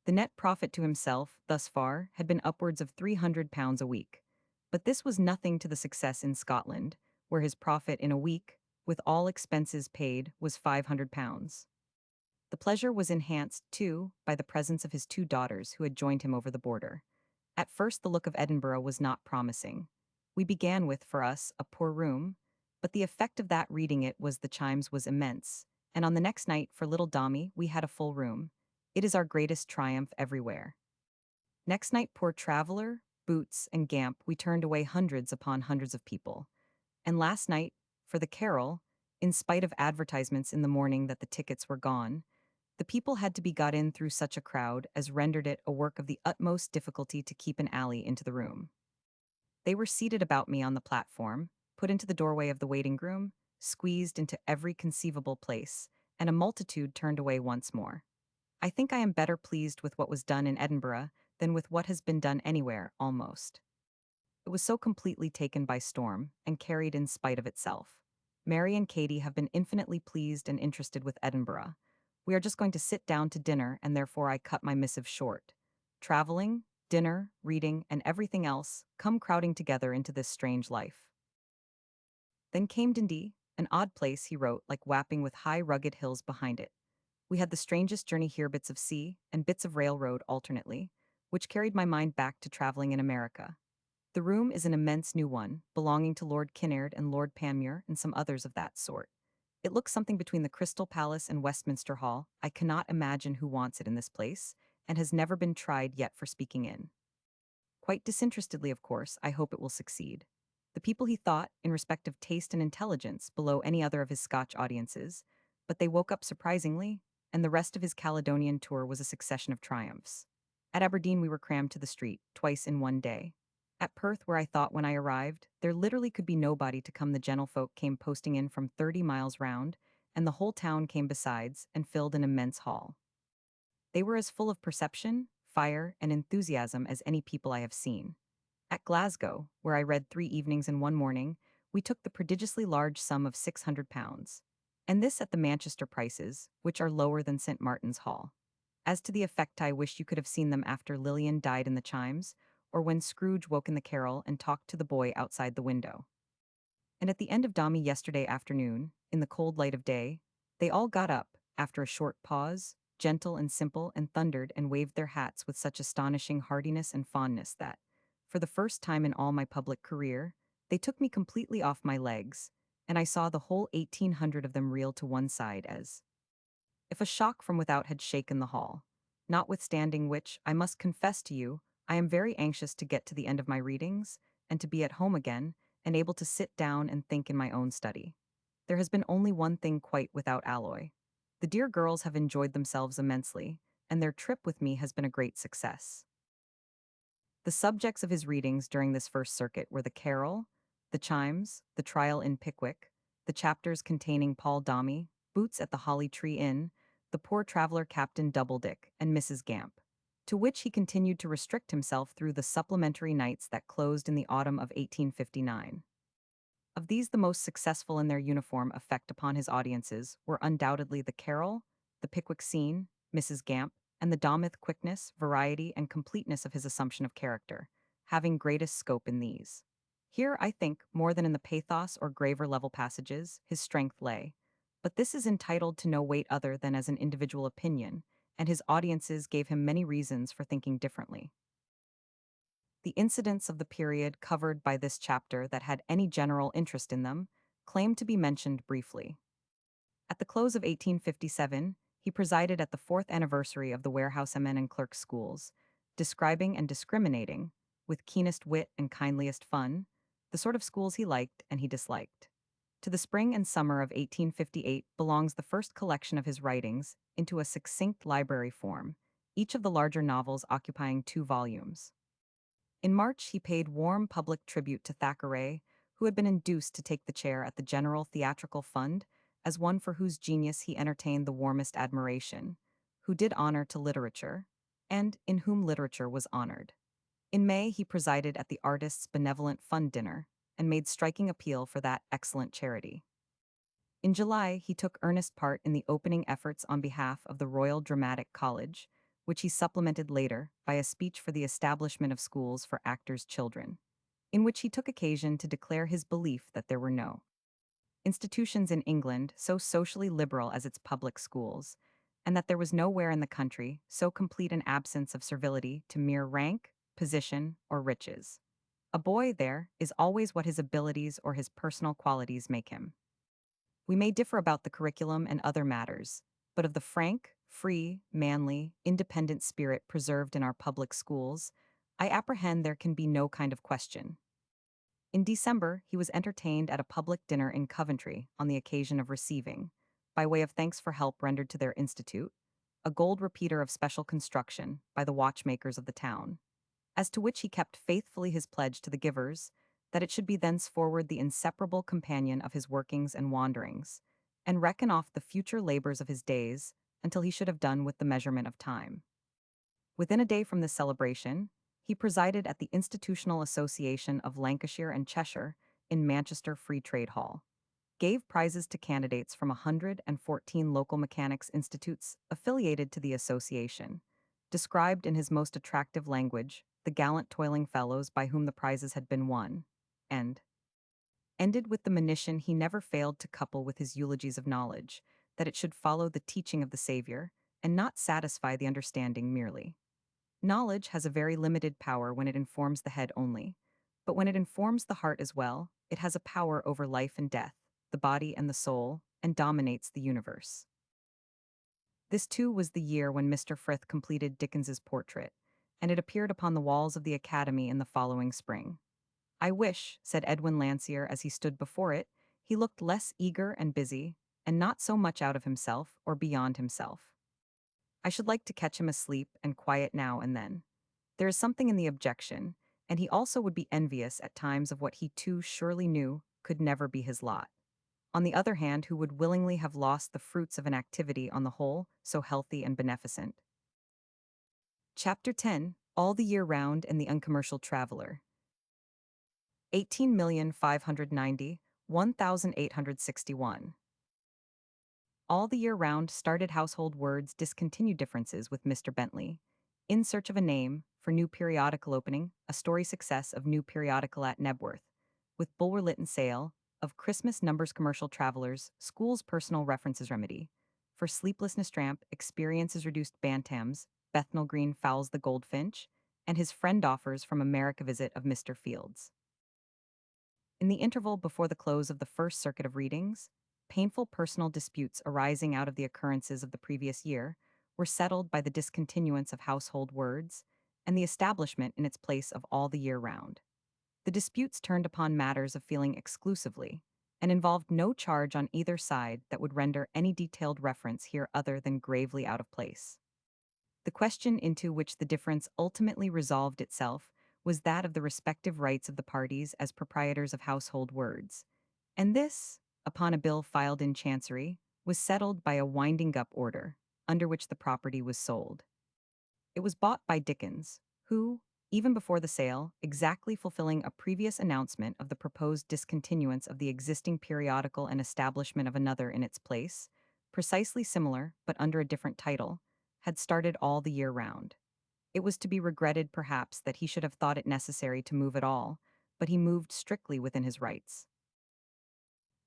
The net profit to himself, thus far, had been upwards of £300 a week. But this was nothing to the success in Scotland, where his profit in a week, with all expenses paid, was £500. The pleasure was enhanced, too, by the presence of his two daughters who had joined him over the border. At first the look of Edinburgh was not promising. We began with, for us, a poor room, but the effect of that reading it was the chimes was immense, and on the next night, for little Dommy, we had a full room. It is our greatest triumph everywhere. Next night, poor Traveller, Boots, and Gamp, we turned away hundreds upon hundreds of people. And last night, for the Carol, in spite of advertisements in the morning that the tickets were gone, the people had to be got in through such a crowd as rendered it a work of the utmost difficulty to keep an alley into the room. They were seated about me on the platform, put into the doorway of the waiting room, squeezed into every conceivable place, and a multitude turned away once more. I think I am better pleased with what was done in Edinburgh than with what has been done anywhere, almost. It was so completely taken by storm, and carried in spite of itself. Mary and Katie have been infinitely pleased and interested with Edinburgh. We are just going to sit down to dinner, and therefore I cut my missive short. Traveling, dinner, reading, and everything else come crowding together into this strange life. Then came Dundee, an odd place, he wrote, like Wapping, with high rugged hills behind it. We had the strangest journey here, bits of sea and bits of railroad alternately, which carried my mind back to traveling in America. The room is an immense new one, belonging to Lord Kinnaird and Lord Panmure and some others of that sort. It looks something between the Crystal Palace and Westminster Hall. I cannot imagine who wants it in this place, and has never been tried yet for speaking in. Quite disinterestedly, of course, I hope it will succeed. The people he thought, in respect of taste and intelligence, below any other of his Scotch audiences, but they woke up surprisingly, and the rest of his Caledonian tour was a succession of triumphs. At Aberdeen we were crammed to the street, twice in one day. At Perth, where I thought when I arrived, there literally could be nobody to come, the gentlefolk came posting in from 30 miles round, and the whole town came besides, and filled an immense hall. They were as full of perception, fire, and enthusiasm as any people I have seen. At Glasgow, where I read 3 evenings and 1 morning, we took the prodigiously large sum of £600. And this at the Manchester prices, which are lower than St. Martin's Hall. As to the effect, I wish you could have seen them after Lillian died in the chimes, or when Scrooge woke in the carol and talked to the boy outside the window. And at the end of Dommy yesterday afternoon, in the cold light of day, they all got up, after a short pause, gentle and simple, and thundered and waved their hats with such astonishing heartiness and fondness that, for the first time in all my public career, they took me completely off my legs, and I saw the whole 1,800 of them reel to one side as if a shock from without had shaken the hall. Notwithstanding which, I must confess to you, I am very anxious to get to the end of my readings, and to be at home again, and able to sit down and think in my own study. There has been only one thing quite without alloy. The dear girls have enjoyed themselves immensely, and their trip with me has been a great success. The subjects of his readings during this first circuit were the carol, the chimes, the trial in Pickwick, the chapters containing Paul Domy, Boots at the Holly Tree Inn, the poor traveler Captain Doubledick, and Mrs. Gamp, to which he continued to restrict himself through the supplementary nights that closed in the autumn of 1859. Of these, the most successful in their uniform effect upon his audiences were undoubtedly the carol, the Pickwick scene, Mrs. Gamp, and the Dometh quickness, variety, and completeness of his assumption of character, having greatest scope in these. Here, I think, more than in the pathos or graver level passages, his strength lay. But this is entitled to no weight other than as an individual opinion, and his audiences gave him many reasons for thinking differently. The incidents of the period covered by this chapter that had any general interest in them claim to be mentioned briefly. At the close of 1857, he presided at the fourth anniversary of the warehousemen and clerks' schools, describing and discriminating, with keenest wit and kindliest fun, the sort of schools he liked and he disliked. To the spring and summer of 1858 belongs the first collection of his writings into a succinct library form, each of the larger novels occupying 2 volumes. In March, he paid warm public tribute to Thackeray, who had been induced to take the chair at the General Theatrical Fund as one for whose genius he entertained the warmest admiration, who did honor to literature, and in whom literature was honored. In May, he presided at the Artists' Benevolent Fund dinner and made striking appeal for that excellent charity. In July, he took earnest part in the opening efforts on behalf of the Royal Dramatic College, which he supplemented later by a speech for the establishment of schools for actors' children, in which he took occasion to declare his belief that there were no institutions in England so socially liberal as its public schools, and that there was nowhere in the country so complete an absence of servility to mere rank, position, or riches. A boy, there, is always what his abilities or his personal qualities make him. We may differ about the curriculum and other matters, but of the frank, free, manly, independent spirit preserved in our public schools, I apprehend there can be no kind of question. In December, he was entertained at a public dinner in Coventry on the occasion of receiving, by way of thanks for help rendered to their institute, a gold repeater of special construction by the watchmakers of the town, as to which he kept faithfully his pledge to the givers, that it should be thenceforward the inseparable companion of his workings and wanderings, and reckon off the future labors of his days until he should have done with the measurement of time. Within a day from this celebration, he presided at the Institutional Association of Lancashire and Cheshire in Manchester Free Trade Hall, gave prizes to candidates from 114 local mechanics institutes affiliated to the association, described in his most attractive language the gallant toiling fellows by whom the prizes had been won, and ended with the monition he never failed to couple with his eulogies of knowledge, that it should follow the teaching of the Savior, and not satisfy the understanding merely. Knowledge has a very limited power when it informs the head only, but when it informs the heart as well, it has a power over life and death, the body and the soul, and dominates the universe. This too was the year when Mr. Frith completed Dickens's portrait, and it appeared upon the walls of the Academy in the following spring. I wish, said Edwin Landseer as he stood before it, he looked less eager and busy, and not so much out of himself or beyond himself. I should like to catch him asleep and quiet now and then. There is something in the objection, and he also would be envious at times of what he too surely knew could never be his lot. On the other hand, who would willingly have lost the fruits of an activity on the whole so healthy and beneficent. Chapter 10, All the Year Round and the Uncommercial Traveler. 18,590,1861. All the Year Round started household words discontinued differences with Mr. Bentley. In Search of a Name, for New Periodical Opening, a story success of New Periodical at Nebworth, with Bulwer Lytton Sale, of Christmas Numbers Commercial Travelers, School's Personal References Remedy, For sleeplessness tramp, experience is reduced bantams, Bethnal Green fouls the goldfinch, and his friend offers from America visit of Mr. Fields. In the interval before the close of the first circuit of readings, painful personal disputes arising out of the occurrences of the previous year were settled by the discontinuance of household words and the establishment in its place of all the year round. The disputes turned upon matters of feeling exclusively, and involved no charge on either side that would render any detailed reference here other than gravely out of place. The question into which the difference ultimately resolved itself was that of the respective rights of the parties as proprietors of household words, and this, upon a bill filed in Chancery, was settled by a winding-up order, under which the property was sold. It was bought by Dickens, who, even before the sale, exactly fulfilling a previous announcement of the proposed discontinuance of the existing periodical and establishment of another in its place, precisely similar but under a different title, had started all the year round. It was to be regretted, perhaps, that he should have thought it necessary to move at all, but he moved strictly within his rights.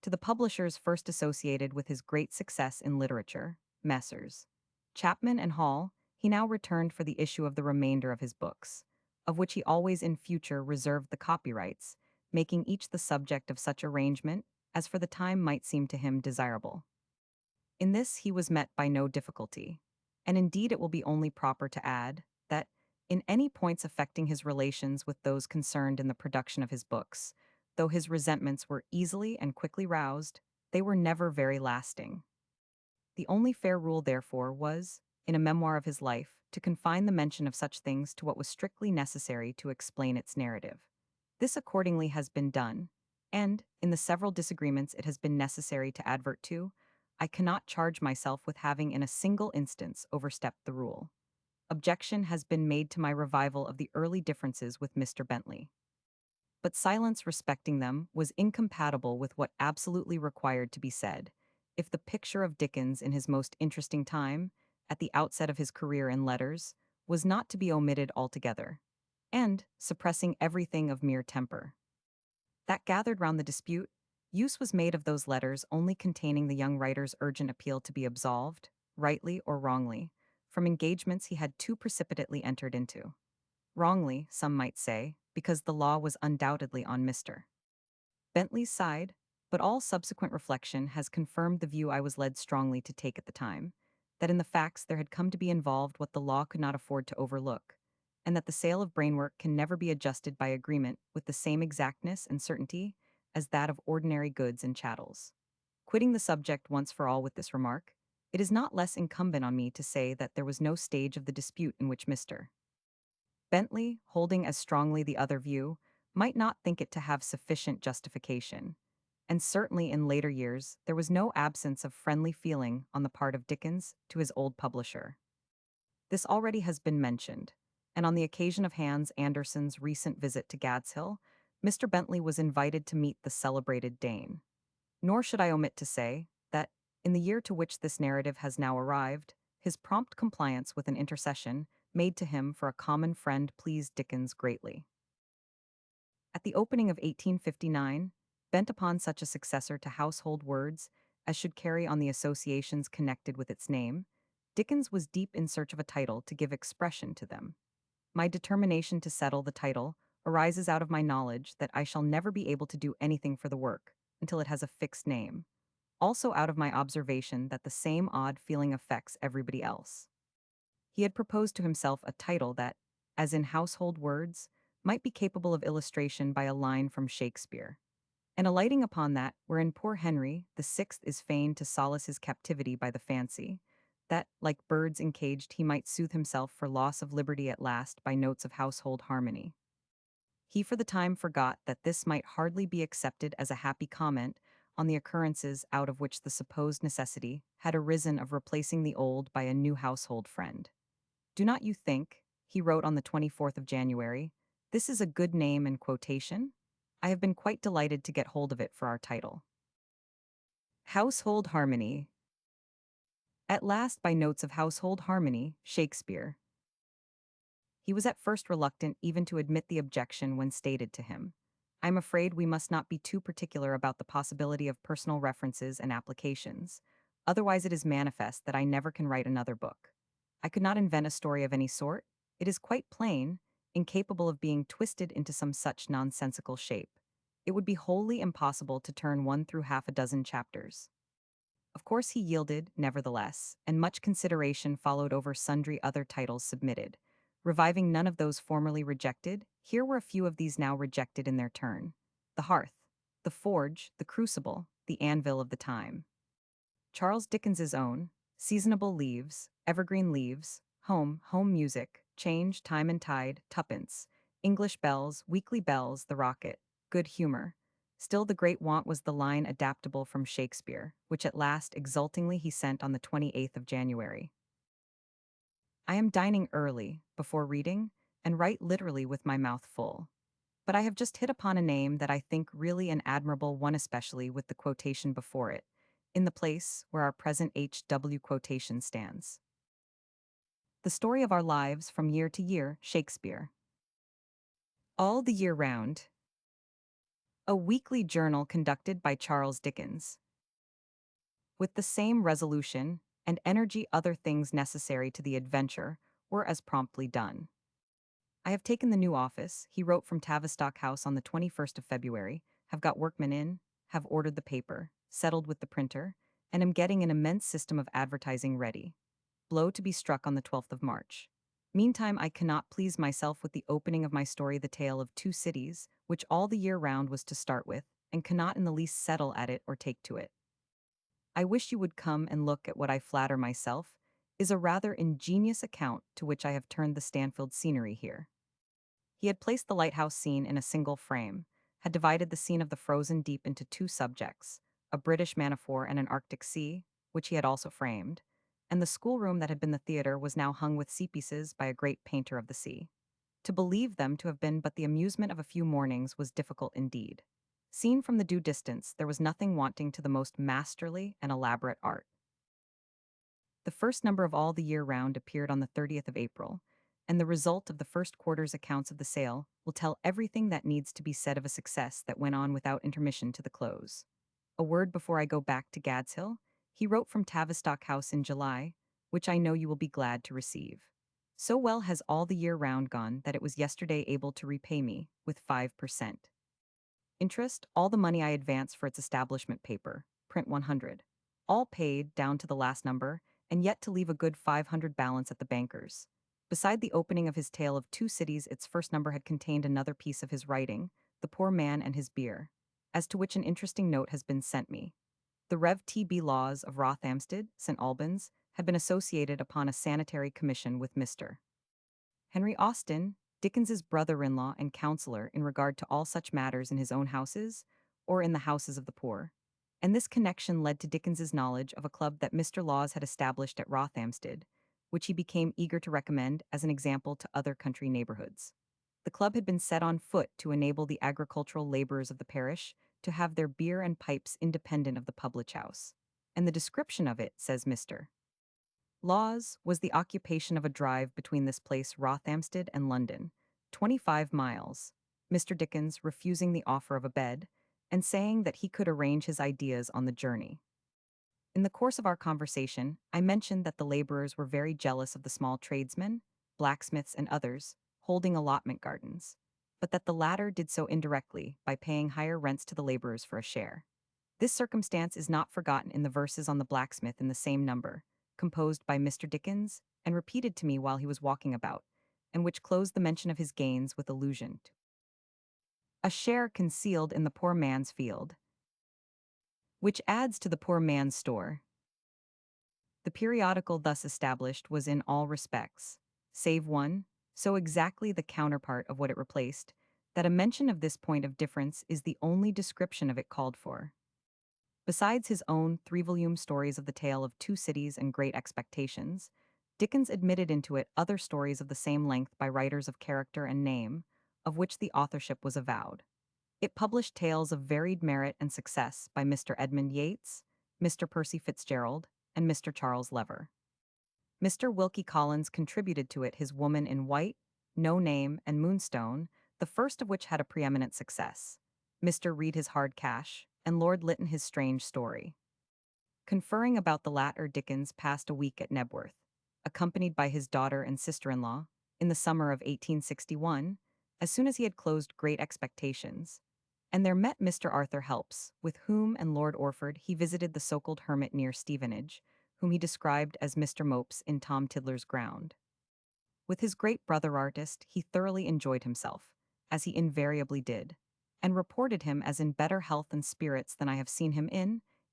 To the publishers first associated with his great success in literature, Messrs. Chapman and Hall, he now returned for the issue of the remainder of his books, of which he always in future reserved the copyrights, making each the subject of such arrangement as for the time might seem to him desirable. In this he was met by no difficulty, and indeed it will be only proper to add that, in any points affecting his relations with those concerned in the production of his books, though his resentments were easily and quickly roused, they were never very lasting. The only fair rule, therefore, was, in a memoir of his life, to confine the mention of such things to what was strictly necessary to explain its narrative. This accordingly has been done, and, in the several disagreements it has been necessary to advert to, I cannot charge myself with having in a single instance overstepped the rule. Objection has been made to my revival of the early differences with Mr. Bentley, but silence respecting them was incompatible with what absolutely required to be said. If the picture of Dickens in his most interesting time, at the outset of his career in letters, was not to be omitted altogether, and, suppressing everything of mere temper, that gathered round the dispute, use was made of those letters only containing the young writer's urgent appeal to be absolved, rightly or wrongly, from engagements he had too precipitately entered into. Wrongly, some might say, because the law was undoubtedly on Mr. Bentley's side, but all subsequent reflection has confirmed the view I was led strongly to take at the time, that in the facts there had come to be involved what the law could not afford to overlook, and that the sale of brainwork can never be adjusted by agreement with the same exactness and certainty as that of ordinary goods and chattels. Quitting the subject once for all with this remark, it is not less incumbent on me to say that there was no stage of the dispute in which Mr. Bentley, holding as strongly the other view, might not think it to have sufficient justification, and certainly in later years there was no absence of friendly feeling on the part of Dickens to his old publisher. This already has been mentioned, and on the occasion of Hans Andersen's recent visit to Gad's Hill, Mr. Bentley was invited to meet the celebrated Dane. Nor should I omit to say that, in the year to which this narrative has now arrived, his prompt compliance with an intercession made to him for a common friend pleased Dickens greatly. At the opening of 1859, bent upon such a successor to household words as should carry on the associations connected with its name, Dickens was deep in search of a title to give expression to them. My determination to settle the title arises out of my knowledge that I shall never be able to do anything for the work until it has a fixed name, also out of my observation that the same odd feeling affects everybody else. He had proposed to himself a title that, as in household words, might be capable of illustration by a line from Shakespeare. And alighting upon that, wherein poor Henry the Sixth is fain to solace his captivity by the fancy, that, like birds encaged, he might soothe himself for loss of liberty at last by notes of household harmony. He for the time forgot that this might hardly be accepted as a happy comment on the occurrences out of which the supposed necessity had arisen of replacing the old by a new household friend. Do not you think, he wrote on the 24th of January, this is a good name and quotation? I have been quite delighted to get hold of it for our title. Household Harmony. At last, by notes of household harmony, Shakespeare. He was at first reluctant even to admit the objection when stated to him. I am afraid we must not be too particular about the possibility of personal references and applications, Otherwise it is manifest that I never can write another book. I could not invent a story of any sort. It is quite plain, incapable of being twisted into some such nonsensical shape. It would be wholly impossible to turn one through half a dozen chapters. Of course he yielded, nevertheless, and much consideration followed over sundry other titles submitted. Reviving none of those formerly rejected, here were a few of these now rejected in their turn. The hearth, the forge, the crucible, the anvil of the time. Charles Dickens's own, seasonable leaves, evergreen leaves, home music, change, time and tide, tuppence, English bells, weekly bells, the rocket, good humor. Still the great want was the line adaptable from Shakespeare, which at last exultingly he sent on the 28th of January. I am dining early, before reading, and write literally with my mouth full. But I have just hit upon a name that I think really an admirable one, especially with the quotation before it, in the place where our present HW quotation stands. The story of our lives from year to year, Shakespeare. All the year round. A weekly journal conducted by Charles Dickens. With the same resolution and energy other things necessary to the adventure were as promptly done. I have taken the new office, he wrote from Tavistock House on the 21st of February, have got workmen in, have ordered the paper, settled with the printer, and am getting an immense system of advertising ready. Blow to be struck on the 12th of March. Meantime, I cannot please myself with the opening of my story, The Tale of Two Cities, which all the year round was to start with, and cannot in the least settle at it or take to it. I wish you would come and look at what I flatter myself is a rather ingenious account to which I have turned the Stanfield scenery here. He had placed the lighthouse scene in a single frame, had divided the scene of the frozen deep into two subjects, a British man-of-war and an Arctic sea, which he had also framed, and the schoolroom that had been the theater was now hung with sea pieces by a great painter of the sea. To believe them to have been but the amusement of a few mornings was difficult indeed. Seen from the due distance, there was nothing wanting to the most masterly and elaborate art. The first number of All the Year Round appeared on the 30th of April, and the result of the first quarter's accounts of the sale will tell everything that needs to be said of a success that went on without intermission to the close. A word before I go back to Gadshill, he wrote from Tavistock House in July, which I know you will be glad to receive. So well has All the Year Round gone that it was yesterday able to repay me with 5%. Interest, all the money I advance for its establishment paper, print 100. All paid, down to the last number, and yet to leave a good 500 balance at the banker's. Beside the opening of his tale of Two Cities, its first number had contained another piece of his writing, The Poor Man and His Beer, as to which an interesting note has been sent me. The Rev. T.B. Laws of Rothamsted, St. Albans, had been associated upon a sanitary commission with Mr. Henry Austen, Dickens's brother-in-law and counselor in regard to all such matters in his own houses or in the houses of the poor. And this connection led to Dickens's knowledge of a club that Mr. Laws had established at Rothamsted, which he became eager to recommend as an example to other country neighborhoods. The club had been set on foot to enable the agricultural laborers of the parish to have their beer and pipes independent of the public house. And the description of it, says Mr. Laws, was the occupation of a drive between this place Rothamsted and London, 25 miles, Mr. Dickens refusing the offer of a bed, and saying that he could arrange his ideas on the journey. In the course of our conversation, I mentioned that the laborers were very jealous of the small tradesmen, blacksmiths and others, holding allotment gardens, but that the latter did so indirectly by paying higher rents to the laborers for a share. This circumstance is not forgotten in the verses on the blacksmith in the same number, composed by Mr. Dickens and repeated to me while he was walking about, and which closed the mention of his gains with allusion to a share concealed in the poor man's field, which adds to the poor man's store. The periodical thus established was in all respects, save one, so exactly the counterpart of what it replaced, that a mention of this point of difference is the only description of it called for. Besides his own three-volume stories of the tale of Two Cities and Great Expectations, Dickens admitted into it other stories of the same length by writers of character and name, of which the authorship was avowed. It published tales of varied merit and success by Mr. Edmund Yates, Mr. Percy Fitzgerald, and Mr. Charles Lever. Mr. Wilkie Collins contributed to it his Woman in White, No Name, and Moonstone, the first of which had a preeminent success. Mr. Reed his Hard Cash, and Lord Lytton his Strange Story. Conferring about the latter, Dickens passed a week at Knebworth, accompanied by his daughter and sister-in-law, in the summer of 1861, as soon as he had closed Great Expectations, and there met Mr. Arthur Helps, with whom and Lord Orford he visited the so-called hermit near Stevenage, whom he described as Mr. Mopes in Tom Tiddler's Ground. With his great brother artist, he thoroughly enjoyed himself, as he invariably did, and reported him as in better health and spirits than I have seen him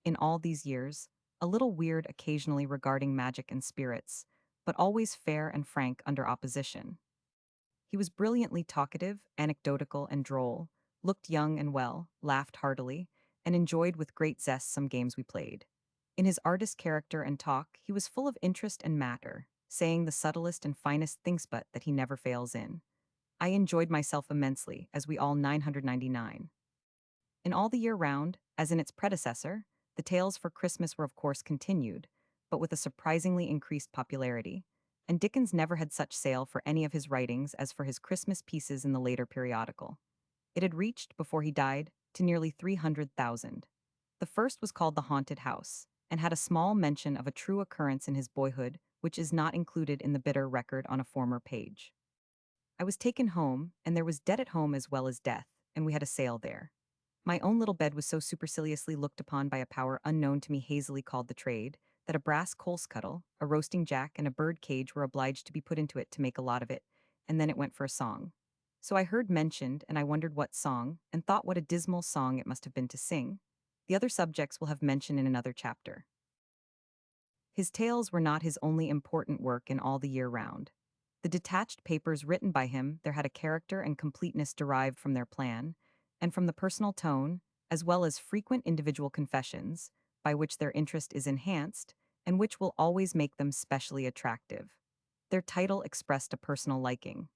in all these years, a little weird occasionally regarding magic and spirits, but always fair and frank under opposition. He was brilliantly talkative, anecdotical, and droll, looked young and well, laughed heartily, and enjoyed with great zest some games we played. In his artist character and talk, he was full of interest and matter, saying the subtlest and finest things but that he never fails in. I enjoyed myself immensely, as we all 999. In all the year round, as in its predecessor, the tales for Christmas were of course continued, but with a surprisingly increased popularity, and Dickens never had such sale for any of his writings as for his Christmas pieces in the later periodical. It had reached, before he died, to nearly 300,000. The first was called The Haunted House, and had a small mention of a true occurrence in his boyhood, which is not included in the bitter record on a former page. I was taken home, and there was debt at home as well as death, and we had a sale there. My own little bed was so superciliously looked upon by a power unknown to me hazily called the trade, that a brass coal scuttle, a roasting jack, and a bird cage were obliged to be put into it to make a lot of it, and then it went for a song. So I heard mentioned, and I wondered what song, and thought what a dismal song it must have been to sing. The other subjects will have mention in another chapter. His tales were not his only important work in all the year round. The detached papers written by him there had a character and completeness derived from their plan, and from the personal tone, as well as frequent individual confessions, by which their interest is enhanced, and which will always make them specially attractive. Their title expressed a personal liking.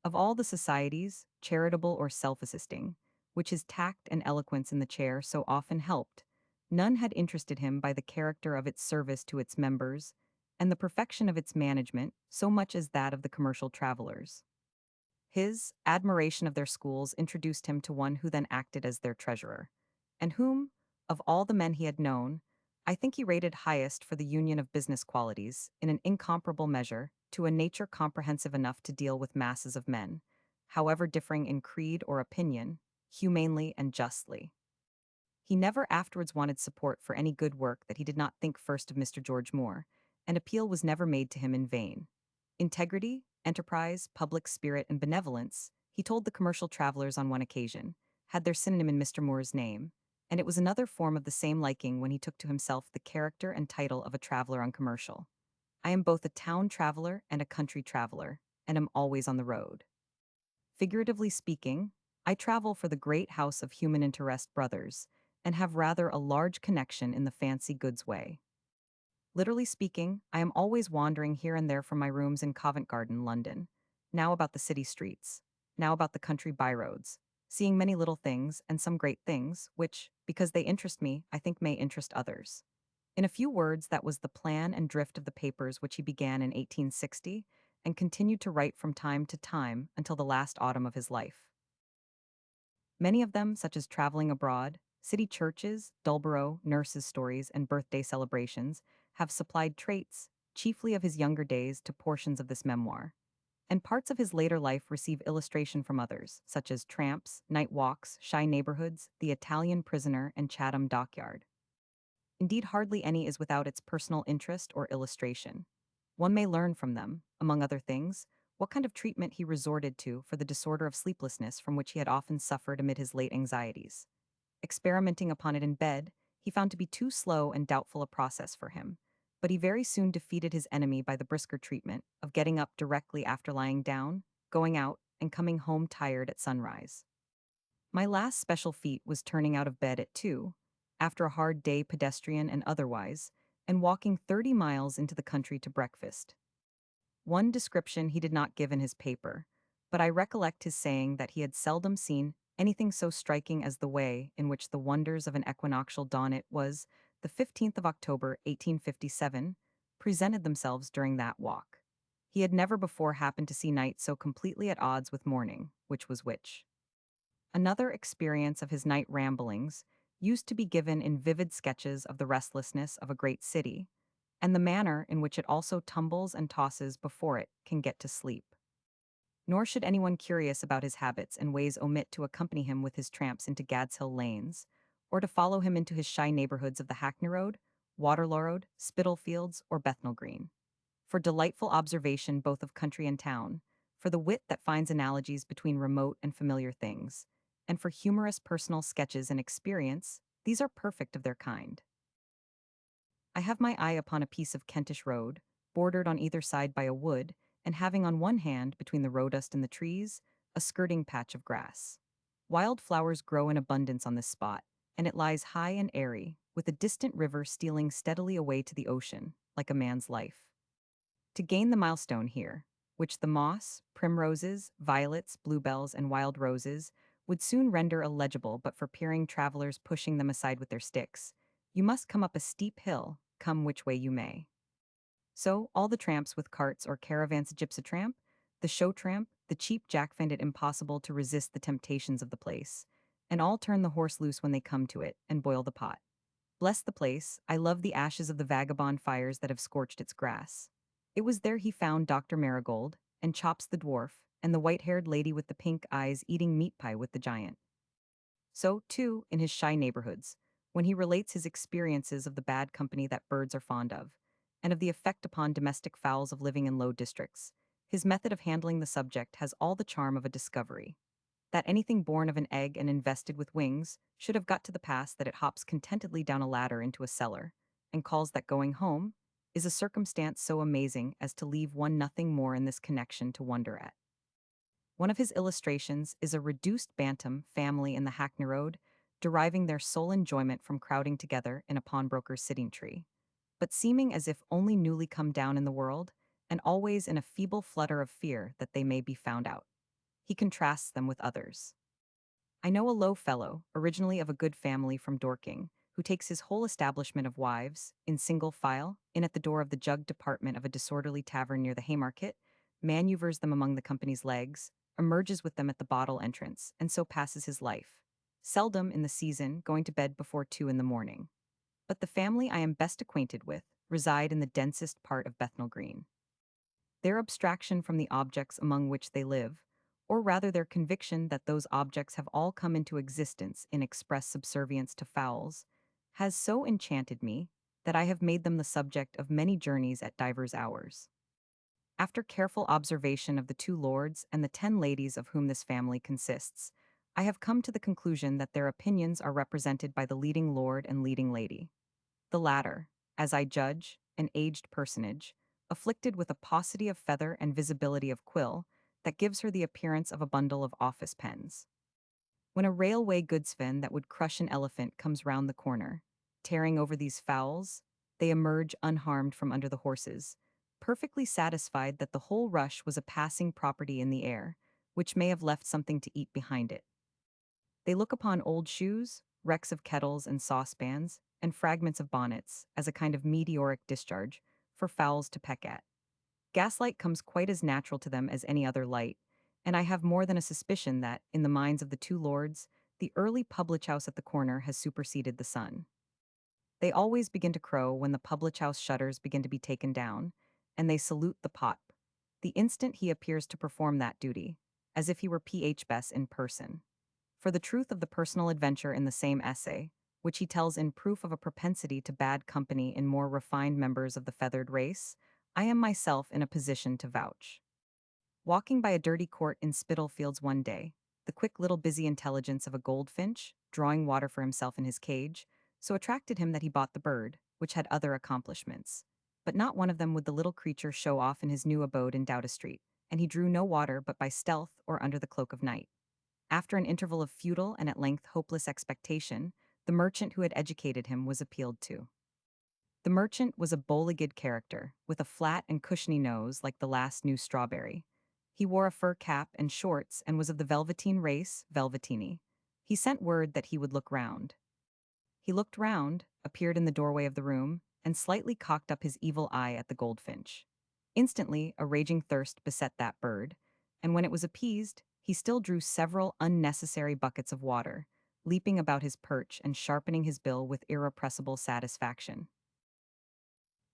Of all the societies, charitable or self-assisting, which his tact and eloquence in the chair so often helped, none had interested him by the character of its service to its members, and the perfection of its management so much as that of the commercial travelers. His admiration of their schools introduced him to one who then acted as their treasurer, and whom, of all the men he had known, I think he rated highest for the union of business qualities, in an incomparable measure, to a nature comprehensive enough to deal with masses of men, however differing in creed or opinion, humanely and justly. He never afterwards wanted support for any good work that he did not think first of Mr. George Moore, and appeal was never made to him in vain. Integrity, enterprise, public spirit, and benevolence, he told the commercial travelers on one occasion, had their synonym in Mr. Moore's name, and it was another form of the same liking when he took to himself the character and title of a traveler on commercial. I am both a town traveler and a country traveler, and am always on the road. Figuratively speaking, I travel for the great house of human interest brothers, and have rather a large connection in the fancy goods way. Literally speaking, I am always wandering here and there from my rooms in Covent Garden, London, now about the city streets, now about the country byroads, seeing many little things and some great things, which, because they interest me, I think may interest others. In a few words, that was the plan and drift of the papers which he began in 1860, and continued to write from time to time until the last autumn of his life. Many of them, such as traveling abroad, city churches, Dulborough, nurses' stories, and birthday celebrations, have supplied traits, chiefly of his younger days, to portions of this memoir. And parts of his later life receive illustration from others, such as tramps, night walks, shy neighborhoods, the Italian prisoner, and Chatham dockyard. Indeed, hardly any is without its personal interest or illustration. One may learn from them, among other things, what kind of treatment he resorted to for the disorder of sleeplessness from which he had often suffered amid his late anxieties. Experimenting upon it in bed, he found to be too slow and doubtful a process for him, but he very soon defeated his enemy by the brisker treatment of getting up directly after lying down, going out, and coming home tired at sunrise. My last special feat was turning out of bed at 2, after a hard day pedestrian and otherwise, and walking 30 miles into the country to breakfast. One description he did not give in his paper, but I recollect his saying that he had seldom seen anything so striking as the way in which the wonders of an equinoctial dawn, it was the 15th of October, 1857, presented themselves during that walk. He had never before happened to see night so completely at odds with morning, which was which. Another experience of his night ramblings used to be given in vivid sketches of the restlessness of a great city, and the manner in which it also tumbles and tosses before it can get to sleep. Nor should anyone curious about his habits and ways omit to accompany him with his tramps into Gad's Hill lanes, or to follow him into his shy neighborhoods of the Hackney Road, Waterloo Road, Spitalfields, or Bethnal Green. For delightful observation both of country and town, for the wit that finds analogies between remote and familiar things, and for humorous personal sketches and experience, these are perfect of their kind. I have my eye upon a piece of Kentish road, bordered on either side by a wood, and having on one hand, between the roadust and the trees, a skirting patch of grass. Wild flowers grow in abundance on this spot, and it lies high and airy, with a distant river stealing steadily away to the ocean, like a man's life. To gain the milestone here, which the moss, primroses, violets, bluebells, and wild roses would soon render illegible but for peering travelers pushing them aside with their sticks, you must come up a steep hill, come which way you may. So, all the tramps with carts or caravans gypsy tramp, the show tramp, the cheap jack find it impossible to resist the temptations of the place, and all turn the horse loose when they come to it, and boil the pot. Bless the place, I love the ashes of the vagabond fires that have scorched its grass. It was there he found Dr. Marigold, and Chops the dwarf, and the white-haired lady with the pink eyes eating meat pie with the giant. So, too, in his shy neighborhoods, when he relates his experiences of the bad company that birds are fond of, and of the effect upon domestic fowls of living in low districts, his method of handling the subject has all the charm of a discovery. That anything born of an egg and invested with wings should have got to the pass that it hops contentedly down a ladder into a cellar, and calls that going home, is a circumstance so amazing as to leave one nothing more in this connection to wonder at. One of his illustrations is a reduced bantam family in the Hackney Road, deriving their sole enjoyment from crowding together in a pawnbroker's sitting tree, but seeming as if only newly come down in the world, and always in a feeble flutter of fear that they may be found out. He contrasts them with others. I know a low fellow, originally of a good family from Dorking, who takes his whole establishment of wives, in single file, in at the door of the jug department of a disorderly tavern near the Haymarket, maneuvers them among the company's legs, emerges with them at the bottle entrance, and so passes his life. Seldom, in the season, going to bed before 2 in the morning. But the family I am best acquainted with reside in the densest part of Bethnal Green. Their abstraction from the objects among which they live, or rather their conviction that those objects have all come into existence in express subservience to fowls, has so enchanted me that I have made them the subject of many journeys at divers hours. After careful observation of the 2 lords and the 10 ladies of whom this family consists, I have come to the conclusion that their opinions are represented by the leading lord and leading lady. The latter, as I judge, an aged personage, afflicted with a paucity of feather and visibility of quill, that gives her the appearance of a bundle of office pens. When a railway goodsman that would crush an elephant comes round the corner, tearing over these fowls, they emerge unharmed from under the horses, perfectly satisfied that the whole rush was a passing property in the air, which may have left something to eat behind it. They look upon old shoes, wrecks of kettles and saucepans, and fragments of bonnets as a kind of meteoric discharge for fowls to peck at. Gaslight comes quite as natural to them as any other light, and I have more than a suspicion that, in the minds of the 2 lords, the early public house at the corner has superseded the sun. They always begin to crow when the public house shutters begin to be taken down, and they salute the pot, the instant he appears to perform that duty, as if he were P.H. Bess in person. For the truth of the personal adventure in the same essay, which he tells in proof of a propensity to bad company in more refined members of the feathered race, I am myself in a position to vouch. Walking by a dirty court in Spitalfields one day, the quick little busy intelligence of a goldfinch, drawing water for himself in his cage, so attracted him that he bought the bird, which had other accomplishments. But not one of them would the little creature show off in his new abode in Doughty Street, and he drew no water but by stealth or under the cloak of night. After an interval of futile and at length hopeless expectation, the merchant who had educated him was appealed to. The merchant was a bow-legged character, with a flat and cushiony nose like the last new strawberry. He wore a fur cap and shorts and was of the velveteen race, velvetini. He sent word that he would look round. He looked round, appeared in the doorway of the room, and slightly cocked up his evil eye at the goldfinch. Instantly, a raging thirst beset that bird, and when it was appeased, he still drew several unnecessary buckets of water, leaping about his perch and sharpening his bill with irrepressible satisfaction.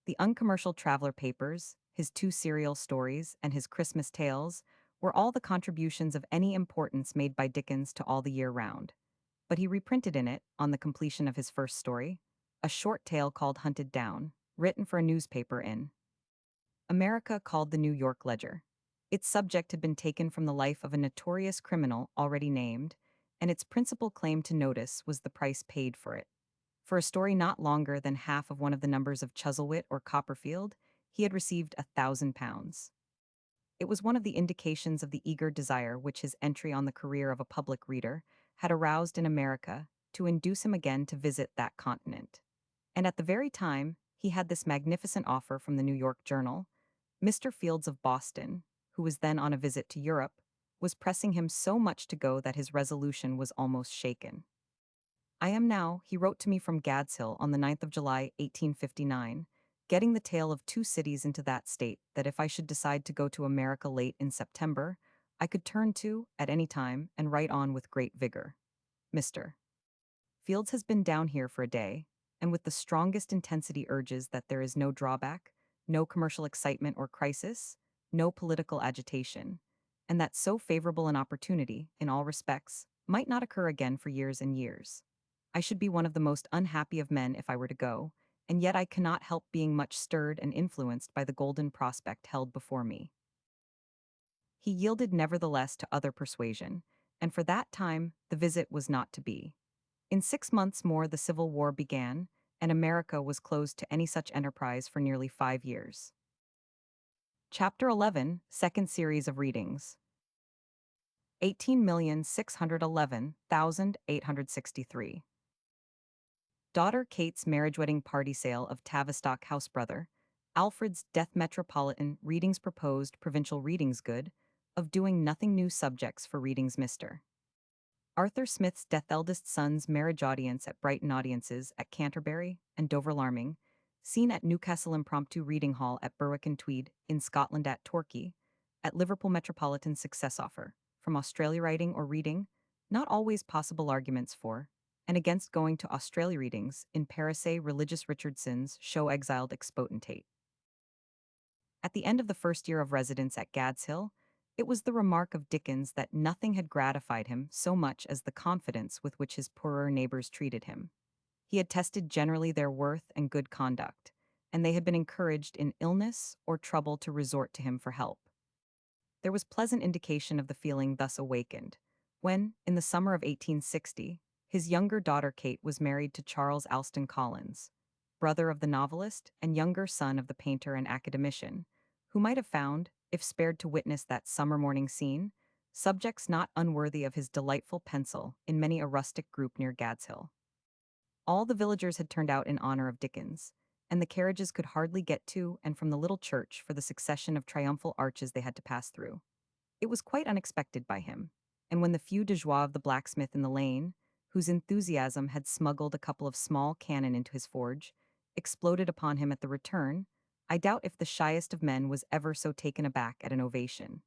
The uncommercial traveler papers, his two serial stories, and his Christmas tales were all the contributions of any importance made by Dickens to All the Year Round. But he reprinted in it, on the completion of his first story, a short tale called Hunted Down, written for a newspaper in America called the New York Ledger. Its subject had been taken from the life of a notorious criminal already named, and its principal claim to notice was the price paid for it. For a story not longer than half of one of the numbers of Chuzzlewit or Copperfield, he had received £1,000. It was one of the indications of the eager desire which his entry on the career of a public reader had aroused in America to induce him again to visit that continent. And at the very time he had this magnificent offer from the New York Journal, Mr. Fields of Boston, who was then on a visit to Europe, was pressing him so much to go that his resolution was almost shaken. I am now, he wrote to me from Gadshill on the 9th of July, 1859, getting the tale of two cities into that state that if I should decide to go to America late in September, I could turn to, at any time, and write on with great vigor. Mr. Fields has been down here for a day, and with the strongest intensity urges that there is no drawback, no commercial excitement or crisis, no political agitation, and that so favorable an opportunity, in all respects, might not occur again for years and years. I should be one of the most unhappy of men if I were to go, and yet I cannot help being much stirred and influenced by the golden prospect held before me. He yielded nevertheless to other persuasion, and for that time the visit was not to be. In 6 months more the Civil War began, and America was closed to any such enterprise for nearly 5 years. Chapter 11, Second Series of Readings. 18,611,863. Daughter Kate's marriage wedding party sale of Tavistock house brother, Alfred's death metropolitan readings proposed provincial readings good, of doing nothing new subjects for readings Mr. Arthur Smith's death eldest son's marriage audience at Brighton audiences at Canterbury and Dover Larming, seen at Newcastle impromptu reading hall at Berwick and Tweed, in Scotland at Torquay, at Liverpool metropolitan success offer, from Australia writing or reading, not always possible arguments for, and against going to Australia readings in Parisay Religious Richardson's show exiled expotentate. At the end of the first year of residence at Gadshill, it was the remark of Dickens that nothing had gratified him so much as the confidence with which his poorer neighbors treated him. He had tested generally their worth and good conduct, and they had been encouraged in illness or trouble to resort to him for help. There was pleasant indication of the feeling thus awakened, when, in the summer of 1860, his younger daughter Kate was married to Charles Alston Collins, brother of the novelist and younger son of the painter and academician, who might have found, if spared to witness that summer morning scene, subjects not unworthy of his delightful pencil in many a rustic group near Gadshill. All the villagers had turned out in honor of Dickens, and the carriages could hardly get to and from the little church for the succession of triumphal arches they had to pass through. It was quite unexpected by him, and when the feu de joie of the blacksmith in the lane, whose enthusiasm had smuggled a couple of small cannon into his forge, exploded upon him at the return, I doubt if the shyest of men was ever so taken aback at an ovation.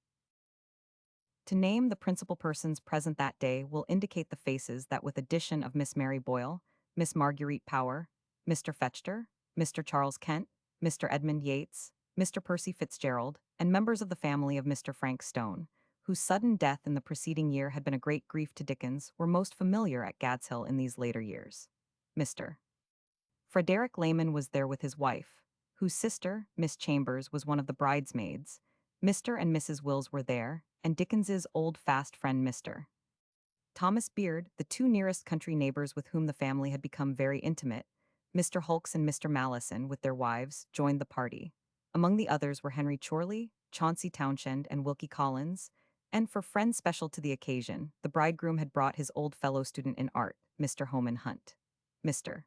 To name the principal persons present that day will indicate the faces that, with addition of Miss Mary Boyle, Miss Marguerite Power, Mr. Fetchter, Mr. Charles Kent, Mr. Edmund Yates, Mr. Percy Fitzgerald, and members of the family of Mr. Frank Stone, whose sudden death in the preceding year had been a great grief to Dickens, were most familiar at Gadshill in these later years. Mr. Frederick Lehman was there with his wife, whose sister, Miss Chambers, was one of the bridesmaids. Mr. and Mrs. Wills were there, and Dickens's old fast friend Mr. Thomas Beard, the two nearest country neighbors with whom the family had become very intimate, Mr. Hulks and Mr. Malison, with their wives, joined the party. Among the others were Henry Chorley, Chauncey Townshend, and Wilkie Collins, and for friends special to the occasion, the bridegroom had brought his old fellow-student in art, Mr. Homan Hunt. Mr.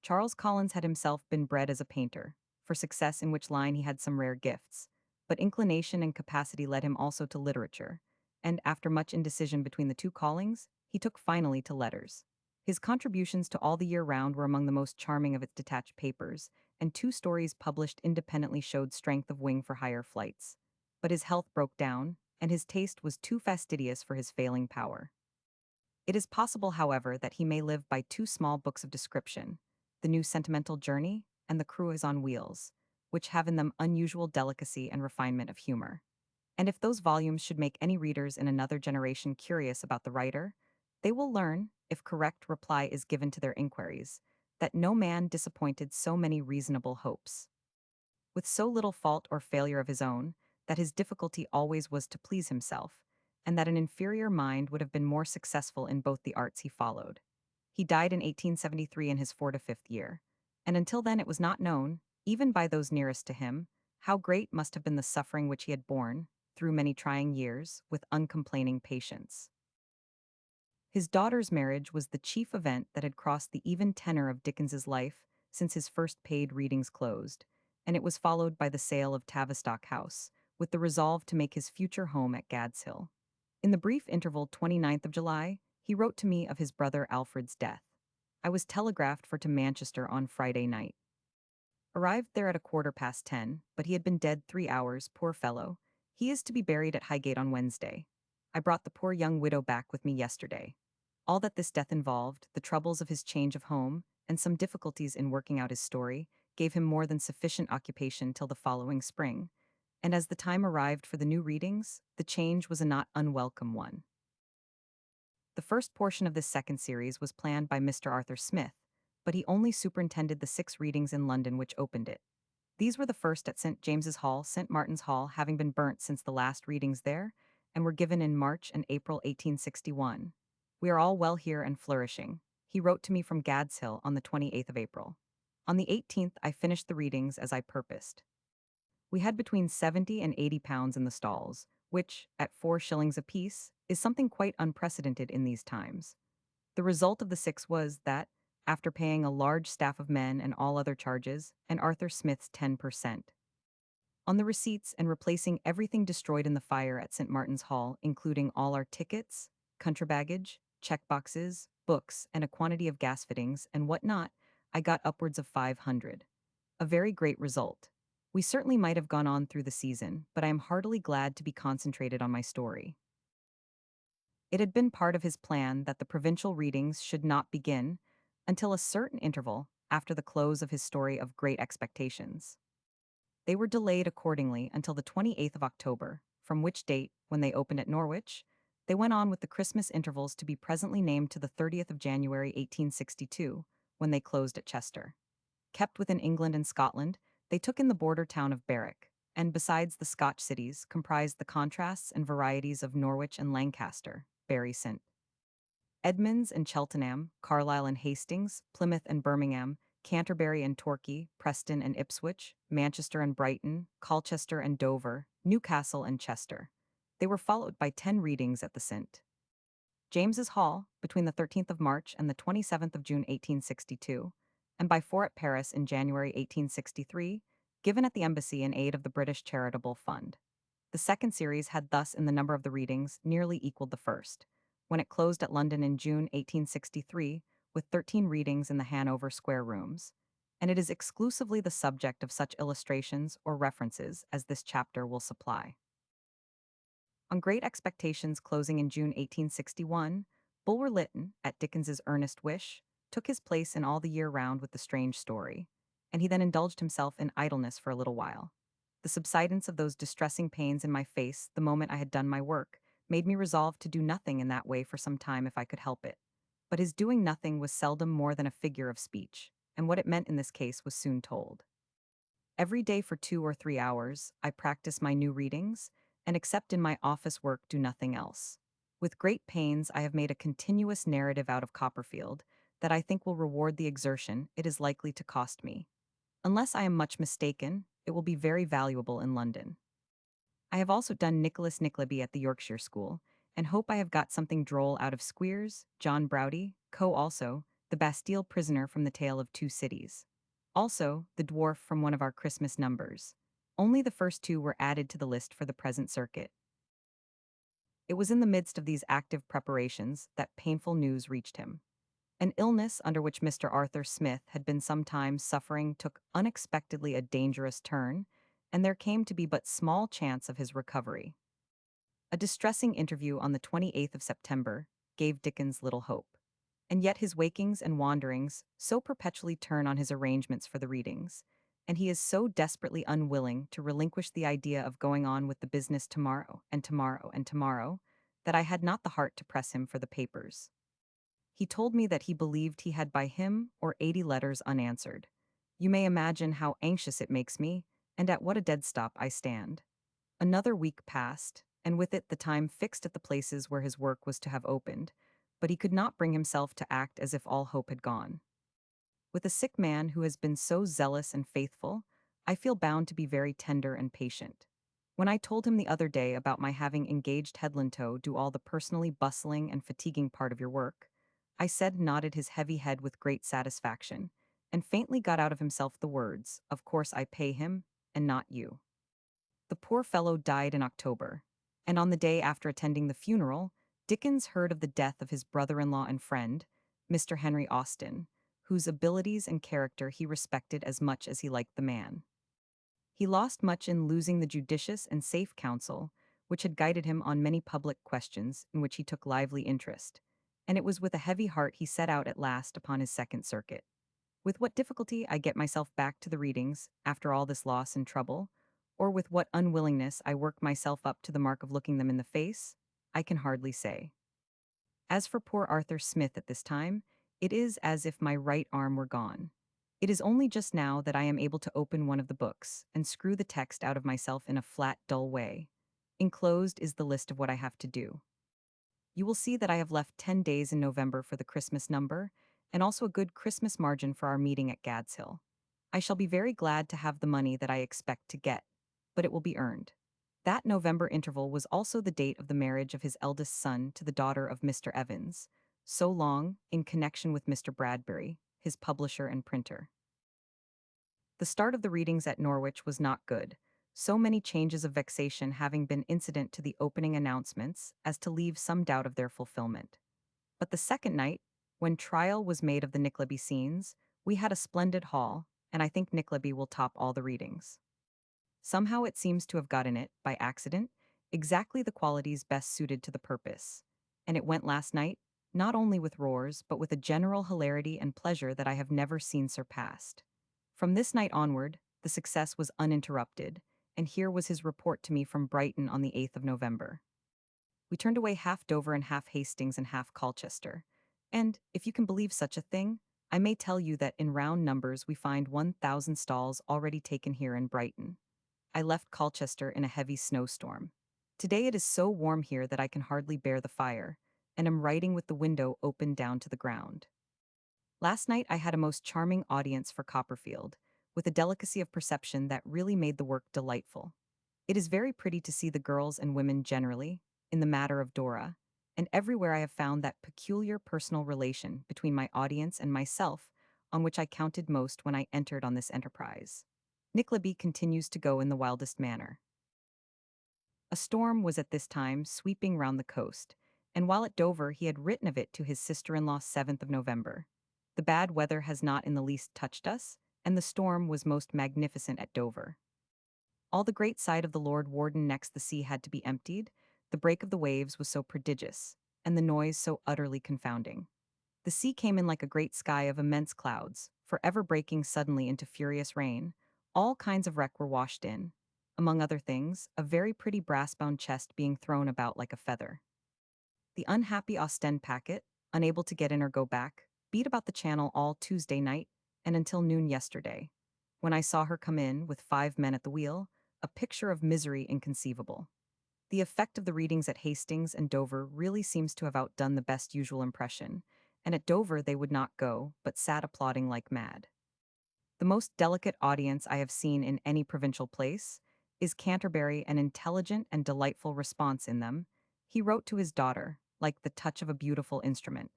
Charles Collins had himself been bred as a painter, for success in which line he had some rare gifts, but inclination and capacity led him also to literature, and after much indecision between the two callings, he took finally to letters. His contributions to All the Year Round were among the most charming of its detached papers, and two stories published independently showed strength of wing for higher flights. But his health broke down, and his taste was too fastidious for his failing power. It is possible, however, that he may live by two small books of description, The New Sentimental Journey and The Cruise on Wheels, which have in them unusual delicacy and refinement of humor. And if those volumes should make any readers in another generation curious about the writer, they will learn, if correct reply is given to their inquiries, that no man disappointed so many reasonable hopes. With so little fault or failure of his own, that his difficulty always was to please himself, and that an inferior mind would have been more successful in both the arts he followed. He died in 1873 in his 45th year, and until then it was not known, even by those nearest to him, how great must have been the suffering which he had borne, through many trying years, with uncomplaining patience. His daughter's marriage was the chief event that had crossed the even tenor of Dickens's life since his first paid readings closed, and it was followed by the sale of Tavistock House, with the resolve to make his future home at Gadshill. In the brief interval 29th of July, he wrote to me of his brother Alfred's death. I was telegraphed for to Manchester on Friday night. Arrived there at 10:15, but he had been dead 3 hours, poor fellow. He is to be buried at Highgate on Wednesday. I brought the poor young widow back with me yesterday. All that this death involved, the troubles of his change of home, and some difficulties in working out his story, gave him more than sufficient occupation till the following spring, and as the time arrived for the new readings, the change was a not unwelcome one. The first portion of this second series was planned by Mr. Arthur Smith, but he only superintended the 6 readings in London which opened it. These were the first at St. James's Hall, St. Martin's Hall having been burnt since the last readings there, and were given in March and April 1861. We are all well here and flourishing. He wrote to me from Gadshill on the 28th of April. On the 18th I finished the readings as I purposed. We had between 70 and 80 pounds in the stalls, which, at 4 shillings apiece, is something quite unprecedented in these times. The result of the 6 was that, after paying a large staff of men and all other charges, and Arthur Smith's 10%, on the receipts and replacing everything destroyed in the fire at St. Martin's Hall, including all our tickets, contrabaggage, check boxes, books, and a quantity of gas fittings and what not, I got upwards of 500. A very great result. We certainly might have gone on through the season, but I am heartily glad to be concentrated on my story. It had been part of his plan that the provincial readings should not begin until a certain interval after the close of his story of Great Expectations. They were delayed accordingly until the 28th of October, from which date, when they opened at Norwich, they went on with the Christmas intervals to be presently named to the 30th of January 1862, when they closed at Chester. Kept within England and Scotland, they took in the border town of Berwick, and besides the Scotch cities, comprised the contrasts and varieties of Norwich and Lancaster, Bury St. Edmunds and Cheltenham, Carlisle and Hastings, Plymouth and Birmingham, Canterbury and Torquay, Preston and Ipswich, Manchester and Brighton, Colchester and Dover, Newcastle and Chester. They were followed by 10 readings at the St. James's Hall, between the 13th of March and the 27th of June 1862, and by 4 at Paris in January 1863, given at the Embassy in aid of the British Charitable Fund. The second series had thus in the number of the readings nearly equaled the first, when it closed at London in June 1863 with 13 readings in the Hanover Square Rooms, and it is exclusively the subject of such illustrations or references as this chapter will supply. On Great Expectations closing in June 1861, Bulwer Lytton, at Dickens's earnest wish, took his place in all the year round with the strange story, and he then indulged himself in idleness for a little while. The subsidence of those distressing pains in my face the moment I had done my work made me resolve to do nothing in that way for some time if I could help it. But his doing nothing was seldom more than a figure of speech, and what it meant in this case was soon told. Every day for 2 or 3 hours, I practice my new readings, and except in my office work do nothing else. With great pains I have made a continuous narrative out of Copperfield that I think will reward the exertion it is likely to cost me. Unless I am much mistaken, it will be very valuable in London. I have also done Nicholas Nickleby at the Yorkshire School, and hope I have got something droll out of Squeers, John Browdy, also, the Bastille prisoner from the Tale of Two Cities. Also, the dwarf from one of our Christmas numbers. Only the first 2 were added to the list for the present circuit. It was in the midst of these active preparations that painful news reached him. An illness under which Mr. Arthur Smith had been some time suffering took unexpectedly a dangerous turn, and there came to be but small chance of his recovery. A distressing interview on the 28th of September, gave Dickens little hope. And yet his wakings and wanderings so perpetually turn on his arrangements for the readings, and he is so desperately unwilling to relinquish the idea of going on with the business tomorrow and tomorrow and tomorrow, that I had not the heart to press him for the papers. He told me that he believed he had by him or 80 letters unanswered. You may imagine how anxious it makes me, and at what a dead stop I stand. Another week passed, and with it the time fixed at the places where his work was to have opened, but he could not bring himself to act as if all hope had gone. With a sick man who has been so zealous and faithful, I feel bound to be very tender and patient. When I told him the other day about my having engaged Headlantoe do all the personally bustling and fatiguing part of your work, I said nodded his heavy head with great satisfaction, and faintly got out of himself the words, "Of course I pay him, and not you." The poor fellow died in October, and on the day after attending the funeral, Dickens heard of the death of his brother-in-law and friend, Mr. Henry Austen, whose abilities and character he respected as much as he liked the man. He lost much in losing the judicious and safe counsel, which had guided him on many public questions in which he took lively interest, and it was with a heavy heart he set out at last upon his second circuit. With what difficulty I get myself back to the readings, after all this loss and trouble, or with what unwillingness I work myself up to the mark of looking them in the face, I can hardly say. As for poor Arthur Smith at this time, it is as if my right arm were gone. It is only just now that I am able to open one of the books and screw the text out of myself in a flat, dull way. Enclosed is the list of what I have to do. You will see that I have left 10 days in November for the Christmas number, and also a good Christmas margin for our meeting at Gadshill. I shall be very glad to have the money that I expect to get, but it will be earned. That November interval was also the date of the marriage of his eldest son to the daughter of Mr. Evans, so long in connection with Mr. Bradbury, his publisher and printer. The start of the readings at Norwich was not good, so many changes of vexation having been incident to the opening announcements as to leave some doubt of their fulfillment. But the second night, when trial was made of the Nickleby scenes, we had a splendid haul, and I think Nickleby will top all the readings. Somehow it seems to have got in it, by accident, exactly the qualities best suited to the purpose. And it went last night, not only with roars, but with a general hilarity and pleasure that I have never seen surpassed. From this night onward, the success was uninterrupted, and here was his report to me from Brighton on the 8th of November. We turned away half Dover and half Hastings and half Colchester. And, if you can believe such a thing, I may tell you that in round numbers we find 1,000 stalls already taken here in Brighton. I left Colchester in a heavy snowstorm. Today it is so warm here that I can hardly bear the fire, and am writing with the window open down to the ground. Last night I had a most charming audience for Copperfield, with a delicacy of perception that really made the work delightful. It is very pretty to see the girls and women generally, in the matter of Dora, and everywhere I have found that peculiar personal relation between my audience and myself on which I counted most when I entered on this enterprise. Nickleby continues to go in the wildest manner. A storm was at this time sweeping round the coast, and while at Dover he had written of it to his sister-in-law 7th of November. The bad weather has not in the least touched us, and the storm was most magnificent at Dover. All the great side of the Lord Warden next the sea had to be emptied, the break of the waves was so prodigious, and the noise so utterly confounding. The sea came in like a great sky of immense clouds, for ever breaking suddenly into furious rain. All kinds of wreck were washed in, among other things, a very pretty brass-bound chest being thrown about like a feather. The unhappy Ostend packet, unable to get in or go back, beat about the channel all Tuesday night and until noon yesterday, when I saw her come in with 5 men at the wheel, a picture of misery inconceivable. The effect of the readings at Hastings and Dover really seems to have outdone the best usual impression, and at Dover they would not go, but sat applauding like mad. The most delicate audience I have seen in any provincial place is Canterbury, an intelligent and delightful response in them. He wrote to his daughter, like the touch of a beautiful instrument.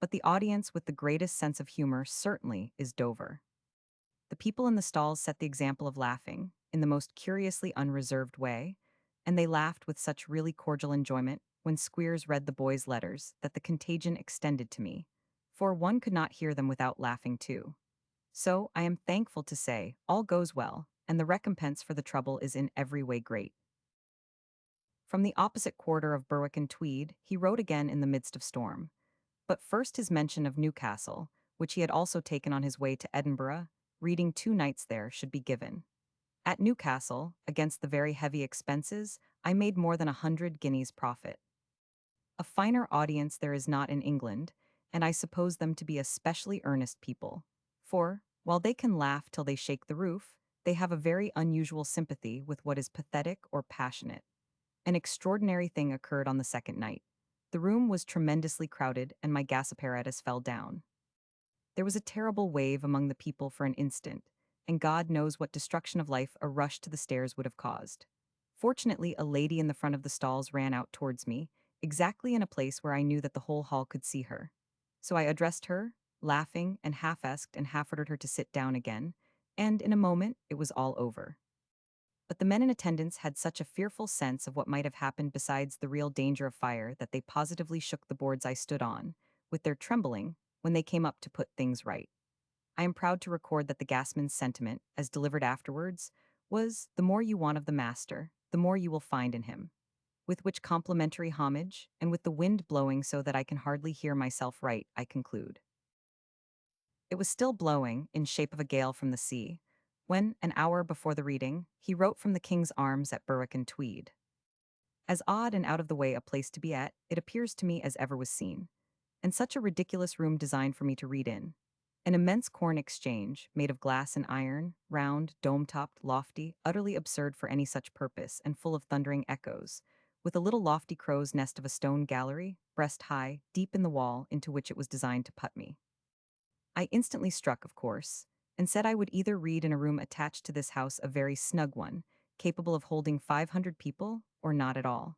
But the audience with the greatest sense of humor certainly is Dover. The people in the stalls set the example of laughing, in the most curiously unreserved way, and they laughed with such really cordial enjoyment when Squeers read the boys' letters that the contagion extended to me, for one could not hear them without laughing too. So, I am thankful to say, all goes well, and the recompense for the trouble is in every way great. From the opposite quarter of Berwick and Tweed, he wrote again in the midst of storm. But first his mention of Newcastle, which he had also taken on his way to Edinburgh, reading 2 nights there, should be given. At Newcastle, against the very heavy expenses, I made more than 100 guineas profit. A finer audience there is not in England, and I suppose them to be a specially earnest people. For, while they can laugh till they shake the roof, they have a very unusual sympathy with what is pathetic or passionate. An extraordinary thing occurred on the second night. The room was tremendously crowded, and my gas apparatus fell down. There was a terrible wave among the people for an instant, and God knows what destruction of life a rush to the stairs would have caused. Fortunately, a lady in the front of the stalls ran out towards me, exactly in a place where I knew that the whole hall could see her. So I addressed her, laughing, and half asked and half ordered her to sit down again, and in a moment it was all over. But the men in attendance had such a fearful sense of what might have happened besides the real danger of fire that they positively shook the boards I stood on, with their trembling, when they came up to put things right. I am proud to record that the gasman's sentiment, as delivered afterwards, was, "The more you want of the master, the more you will find in him." With which complimentary homage, and with the wind blowing so that I can hardly hear myself write, I conclude. It was still blowing, in shape of a gale from the sea, when, an hour before the reading, he wrote from the King's Arms at Berwick and Tweed. As odd and out of the way a place to be at, it appears to me as ever was seen. And such a ridiculous room designed for me to read in. An immense corn exchange, made of glass and iron, round, dome-topped, lofty, utterly absurd for any such purpose, and full of thundering echoes, with a little lofty crow's nest of a stone gallery, breast high, deep in the wall, into which it was designed to put me. I instantly struck, of course, and said I would either read in a room attached to this house, a very snug one, capable of holding 500 people, or not at all.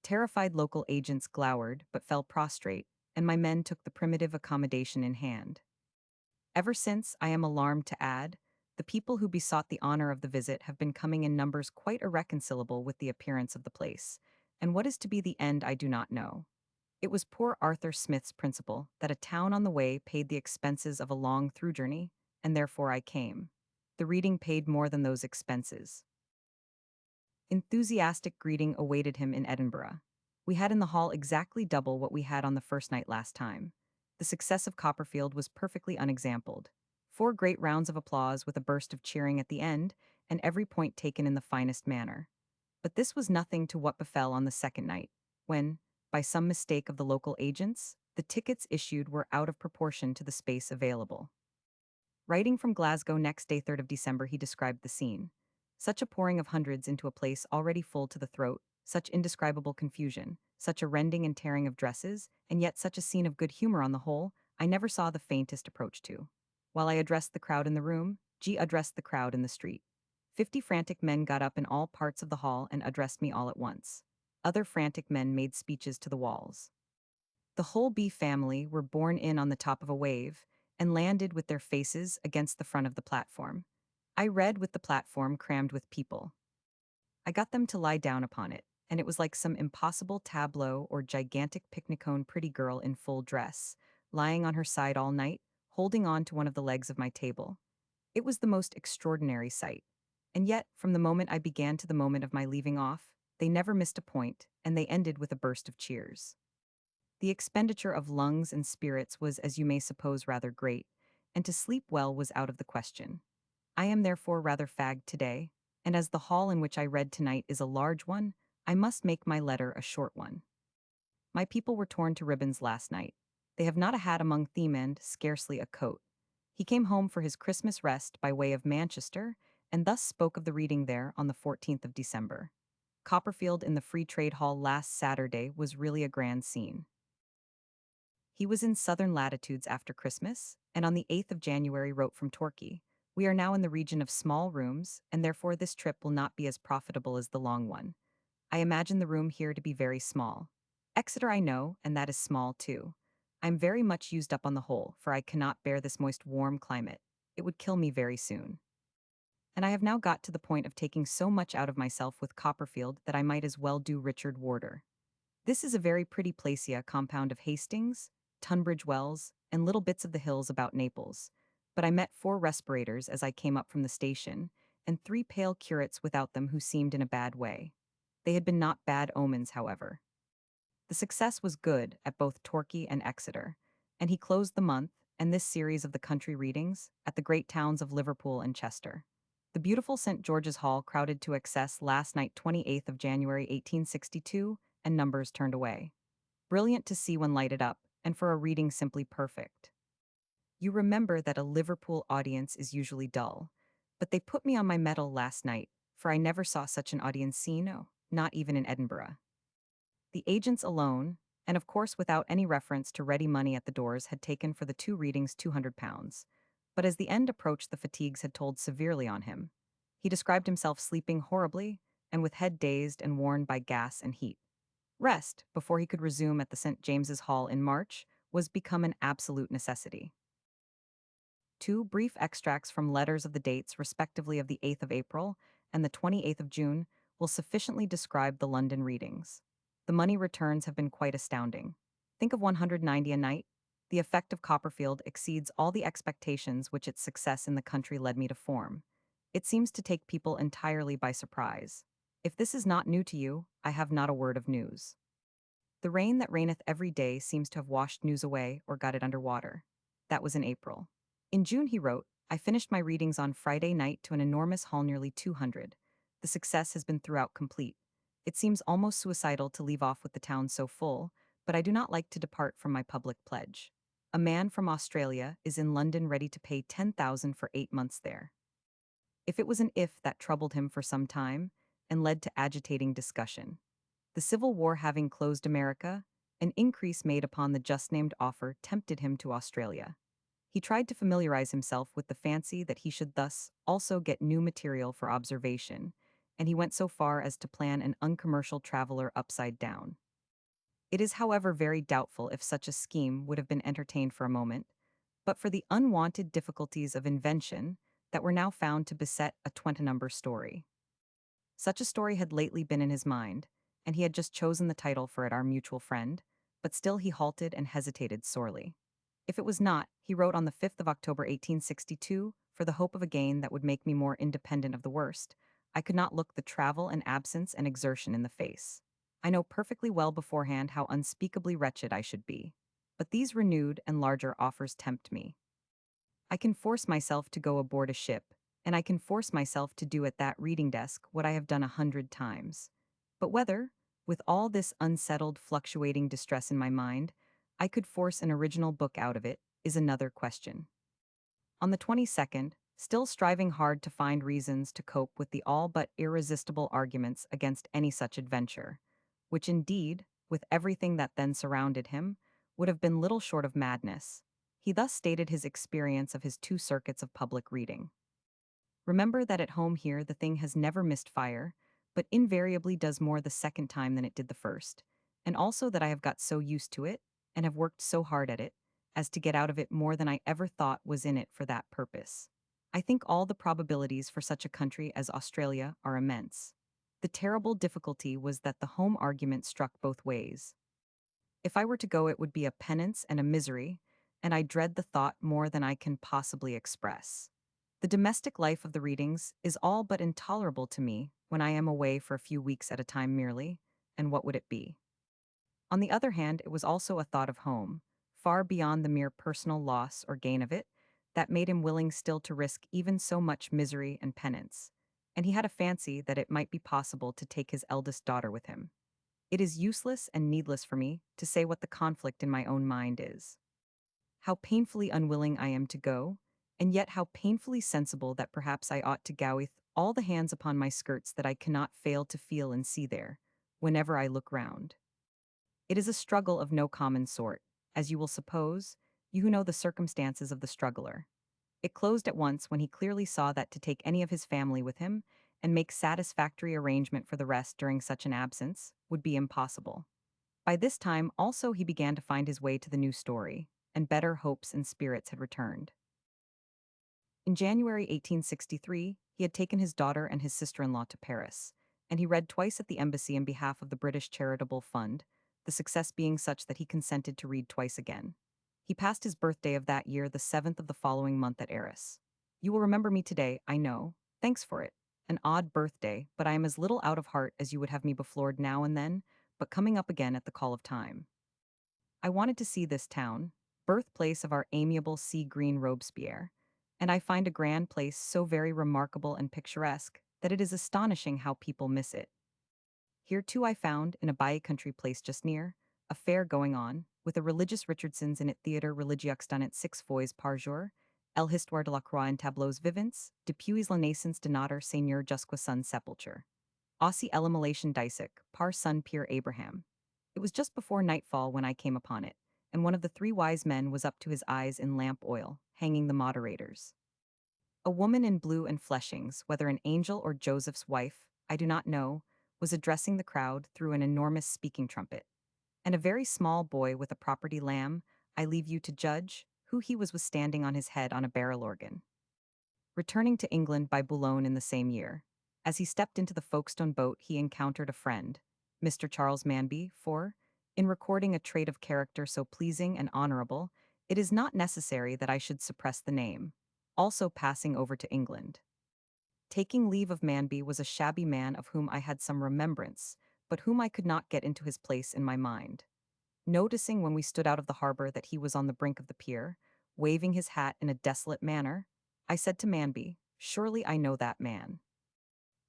Terrified local agents glowered, but fell prostrate, and my men took the primitive accommodation in hand. Ever since, I am alarmed to add, the people who besought the honor of the visit have been coming in numbers quite irreconcilable with the appearance of the place, and what is to be the end I do not know. It was poor Arthur Smith's principle that a town on the way paid the expenses of a long through journey, and therefore I came. The reading paid more than those expenses. Enthusiastic greeting awaited him in Edinburgh. We had in the hall exactly double what we had on the first night last time. The success of Copperfield was perfectly unexampled. 4 great rounds of applause with a burst of cheering at the end, and every point taken in the finest manner. But this was nothing to what befell on the second night, when, by some mistake of the local agents, the tickets issued were out of proportion to the space available. Writing from Glasgow next day, 3rd of December, he described the scene. Such a pouring of hundreds into a place already full to the throat, such indescribable confusion, such a rending and tearing of dresses, and yet such a scene of good humor on the whole, I never saw the faintest approach to. While I addressed the crowd in the room, G addressed the crowd in the street. 50 frantic men got up in all parts of the hall and addressed me all at once. Other frantic men made speeches to the walls. The whole bee family were borne in on the top of a wave, and landed with their faces against the front of the platform. I read with the platform crammed with people. I got them to lie down upon it, and it was like some impossible tableau or gigantic picnicone pretty girl in full dress, lying on her side all night, holding on to one of the legs of my table. It was the most extraordinary sight. And yet, from the moment I began to the moment of my leaving off, they never missed a point, and they ended with a burst of cheers. The expenditure of lungs and spirits was, as you may suppose, rather great, and to sleep well was out of the question. I am therefore rather fagged today, and as the hall in which I read tonight is a large one, I must make my letter a short one. My people were torn to ribbons last night. They have not a hat among them and scarcely a coat. He came home for his Christmas rest by way of Manchester, and thus spoke of the reading there on the 14th of December. Copperfield in the Free Trade Hall last Saturday was really a grand scene. He was in southern latitudes after Christmas, and on the 8th of January wrote from Torquay. We are now in the region of small rooms, and therefore this trip will not be as profitable as the long one. I imagine the room here to be very small. Exeter I know, and that is small too. I am very much used up on the whole, for I cannot bear this moist warm climate. It would kill me very soon. And I have now got to the point of taking so much out of myself with Copperfield that I might as well do Richard Warder. This is a very pretty place, a compound of Hastings, Tunbridge Wells, and little bits of the hills about Naples. But I met 4 respirators as I came up from the station, and 3 pale curates without them who seemed in a bad way. They had been not bad omens, however. The success was good at both Torquay and Exeter, and he closed the month and this series of the country readings at the great towns of Liverpool and Chester. The beautiful St. George's Hall crowded to excess last night, 28th of January 1862, and numbers turned away. Brilliant to see when lighted up, and for a reading simply perfect. You remember that a Liverpool audience is usually dull, but they put me on my mettle last night, for I never saw such an audience scene, no, not even in Edinburgh. The agents alone, and of course without any reference to ready money at the doors, had taken for the two readings £200. But as the end approached, the fatigues had told severely on him. He described himself sleeping horribly and with head dazed and worn by gas and heat. Rest, before he could resume at the St. James's Hall in March, was become an absolute necessity. Two brief extracts from letters of the dates, respectively, of the 8th of April and the 28th of June, will sufficiently describe the London readings. The money returns have been quite astounding. Think of 190 a night. The effect of Copperfield exceeds all the expectations which its success in the country led me to form. It seems to take people entirely by surprise. If this is not new to you, I have not a word of news. The rain that reigneth every day seems to have washed news away or got it under water. That was in April. In June he wrote, I finished my readings on Friday night to an enormous haul, nearly 200. The success has been throughout complete. It seems almost suicidal to leave off with the town so full, but I do not like to depart from my public pledge. A man from Australia is in London ready to pay 10,000 for 8 months there. If it was an if that troubled him for some time and led to agitating discussion. The Civil War having closed America, an increase made upon the just-named offer tempted him to Australia. He tried to familiarize himself with the fancy that he should thus also get new material for observation, and he went so far as to plan an uncommercial traveler upside down. It is, however, very doubtful if such a scheme would have been entertained for a moment, but for the unwanted difficulties of invention that were now found to beset a 20-number story. Such a story had lately been in his mind, and he had just chosen the title for it, Our Mutual Friend, but still he halted and hesitated sorely. If it was not, he wrote on the 5th of October 1862, for the hope of a gain that would make me more independent of the worst, I could not look the travel and absence and exertion in the face. I know perfectly well beforehand how unspeakably wretched I should be. But these renewed and larger offers tempt me. I can force myself to go aboard a ship, and I can force myself to do at that reading desk what I have done 100 times. But whether, with all this unsettled, fluctuating distress in my mind, I could force an original book out of it, is another question. On the 22nd, still striving hard to find reasons to cope with the all but irresistible arguments against any such adventure, which indeed, with everything that then surrounded him, would have been little short of madness, he thus stated his experience of his 2 circuits of public reading. Remember that at home here the thing has never missed fire, but invariably does more the second time than it did the first, and also that I have got so used to it, and have worked so hard at it, as to get out of it more than I ever thought was in it for that purpose. I think all the probabilities for such a country as Australia are immense. The terrible difficulty was that the home argument struck both ways. If I were to go, it would be a penance and a misery, and I dread the thought more than I can possibly express. The domestic life of the readings is all but intolerable to me when I am away for a few weeks at a time merely, and what would it be? On the other hand, it was also a thought of home, far beyond the mere personal loss or gain of it, that made him willing still to risk even so much misery and penance, and he had a fancy that it might be possible to take his eldest daughter with him. It is useless and needless for me to say what the conflict in my own mind is. How painfully unwilling I am to go, and yet how painfully sensible that perhaps I ought to go with all the hands upon my skirts that I cannot fail to feel and see there, whenever I look round. It is a struggle of no common sort, as you will suppose, you who know the circumstances of the struggler. It closed at once when he clearly saw that to take any of his family with him, and make satisfactory arrangement for the rest during such an absence, would be impossible. By this time also he began to find his way to the new story, and better hopes and spirits had returned. In January 1863, he had taken his daughter and his sister-in-law to Paris, and he read twice at the embassy in behalf of the British Charitable Fund, the success being such that he consented to read twice again. He passed his birthday of that year the 7th of the following month at Arras. You will remember me today, I know. Thanks for it. An odd birthday, but I am as little out of heart as you would have me beflored now and then, but coming up again at the call of time. I wanted to see this town, birthplace of our amiable sea-green Robespierre, and I find a grand place so very remarkable and picturesque that it is astonishing how people miss it. Here too I found, in a by-country place just near, a fair going on, with a religious Richardson's in it theatre religieux done at 6 fois par jour, El Histoire de la Croix en tableaux vivants, depuis la naissance de notre Seigneur jusqu'à son sepulture. Aussi elimination disic, par son Pierre Abraham. It was just before nightfall when I came upon it, and one of the 3 wise men was up to his eyes in lamp oil, hanging the moderators. A woman in blue and fleshings, whether an angel or Joseph's wife, I do not know, was addressing the crowd through an enormous speaking trumpet. And a very small boy with a property lamb, I leave you to judge, who he was standing on his head on a barrel organ. Returning to England by Boulogne in the same year, as he stepped into the Folkestone boat he encountered a friend, Mr. Charles Manby, for, in recording a trait of character so pleasing and honorable, it is not necessary that I should suppress the name, also passing over to England. Taking leave of Manby was a shabby man of whom I had some remembrance, but whom I could not get into his place in my mind. Noticing when we stood out of the harbor that he was on the brink of the pier, waving his hat in a desolate manner, I said to Manby, "Surely I know that man."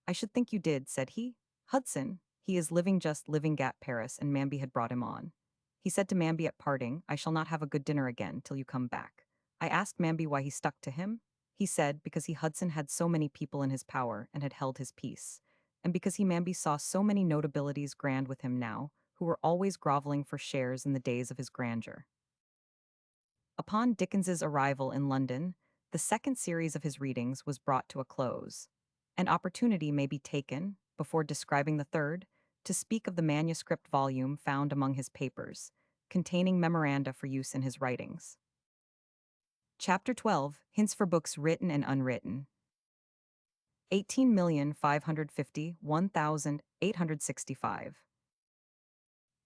"I should think you did," said he. "Hudson, he is living at Paris, and Manby had brought him on. He said to Manby at parting, 'I shall not have a good dinner again till you come back.' I asked Manby why he stuck to him. He said, because Hudson had so many people in his power and had held his peace, and because Manby saw so many notabilities grand with him now, who were always groveling for shares in the days of his grandeur." Upon Dickens's arrival in London, the second series of his readings was brought to a close. An opportunity may be taken, before describing the third, to speak of the manuscript volume found among his papers, containing memoranda for use in his writings. Chapter 12, Hints for Books Written and Unwritten. 18,551,865.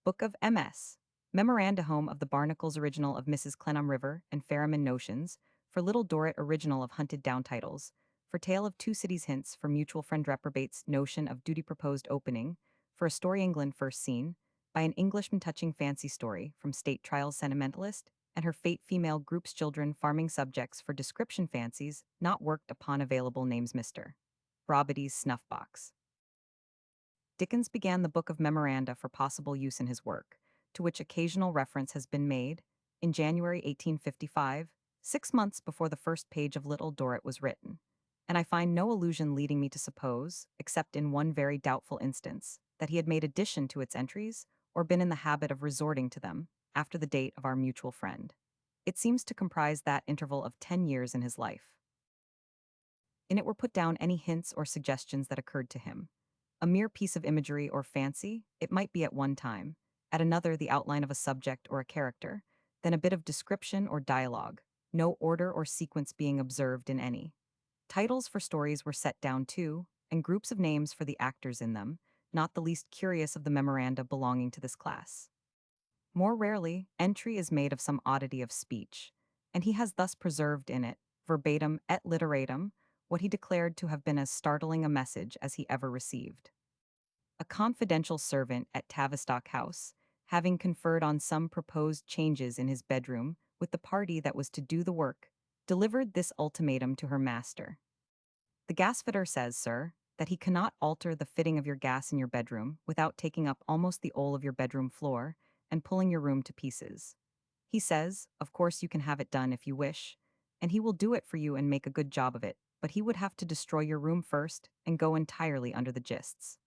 Book of MS. Memoranda Home of the Barnacles original of Mrs. Clenham River and Ferryman Notions, for Little Dorrit original of Hunted Down Titles, for Tale of Two Cities Hints for Mutual Friend Reprobate's Notion of Duty Proposed Opening, for A Story England First Scene, by an Englishman touching fancy story from State Trials Sentimentalist, and her Fate Female Groups Children Farming Subjects for Description Fancies not worked upon available names Mr. Brobity's Snuff Box. Dickens began the book of memoranda for possible use in his work, to which occasional reference has been made, in January 1855, 6 months before the first page of Little Dorrit was written, and I find no allusion leading me to suppose, except in one very doubtful instance, that he had made addition to its entries, or been in the habit of resorting to them, after the date of our mutual friend. It seems to comprise that interval of 10 years in his life. In it were put down any hints or suggestions that occurred to him. A mere piece of imagery or fancy, it might be at one time, at another the outline of a subject or a character, then a bit of description or dialogue, no order or sequence being observed in any. Titles for stories were set down too, and groups of names for the actors in them, not the least curious of the memoranda belonging to this class. More rarely, entry is made of some oddity of speech, and he has thus preserved in it, verbatim et literatum, what he declared to have been as startling a message as he ever received. A confidential servant at Tavistock House, having conferred on some proposed changes in his bedroom with the party that was to do the work, delivered this ultimatum to her master. "The gasfitter says, sir, that he cannot alter the fitting of your gas in your bedroom without taking up almost the whole of your bedroom floor and pulling your room to pieces. He says, of course you can have it done if you wish, and he will do it for you and make a good job of it, but he would have to destroy your room first and go entirely under the gists."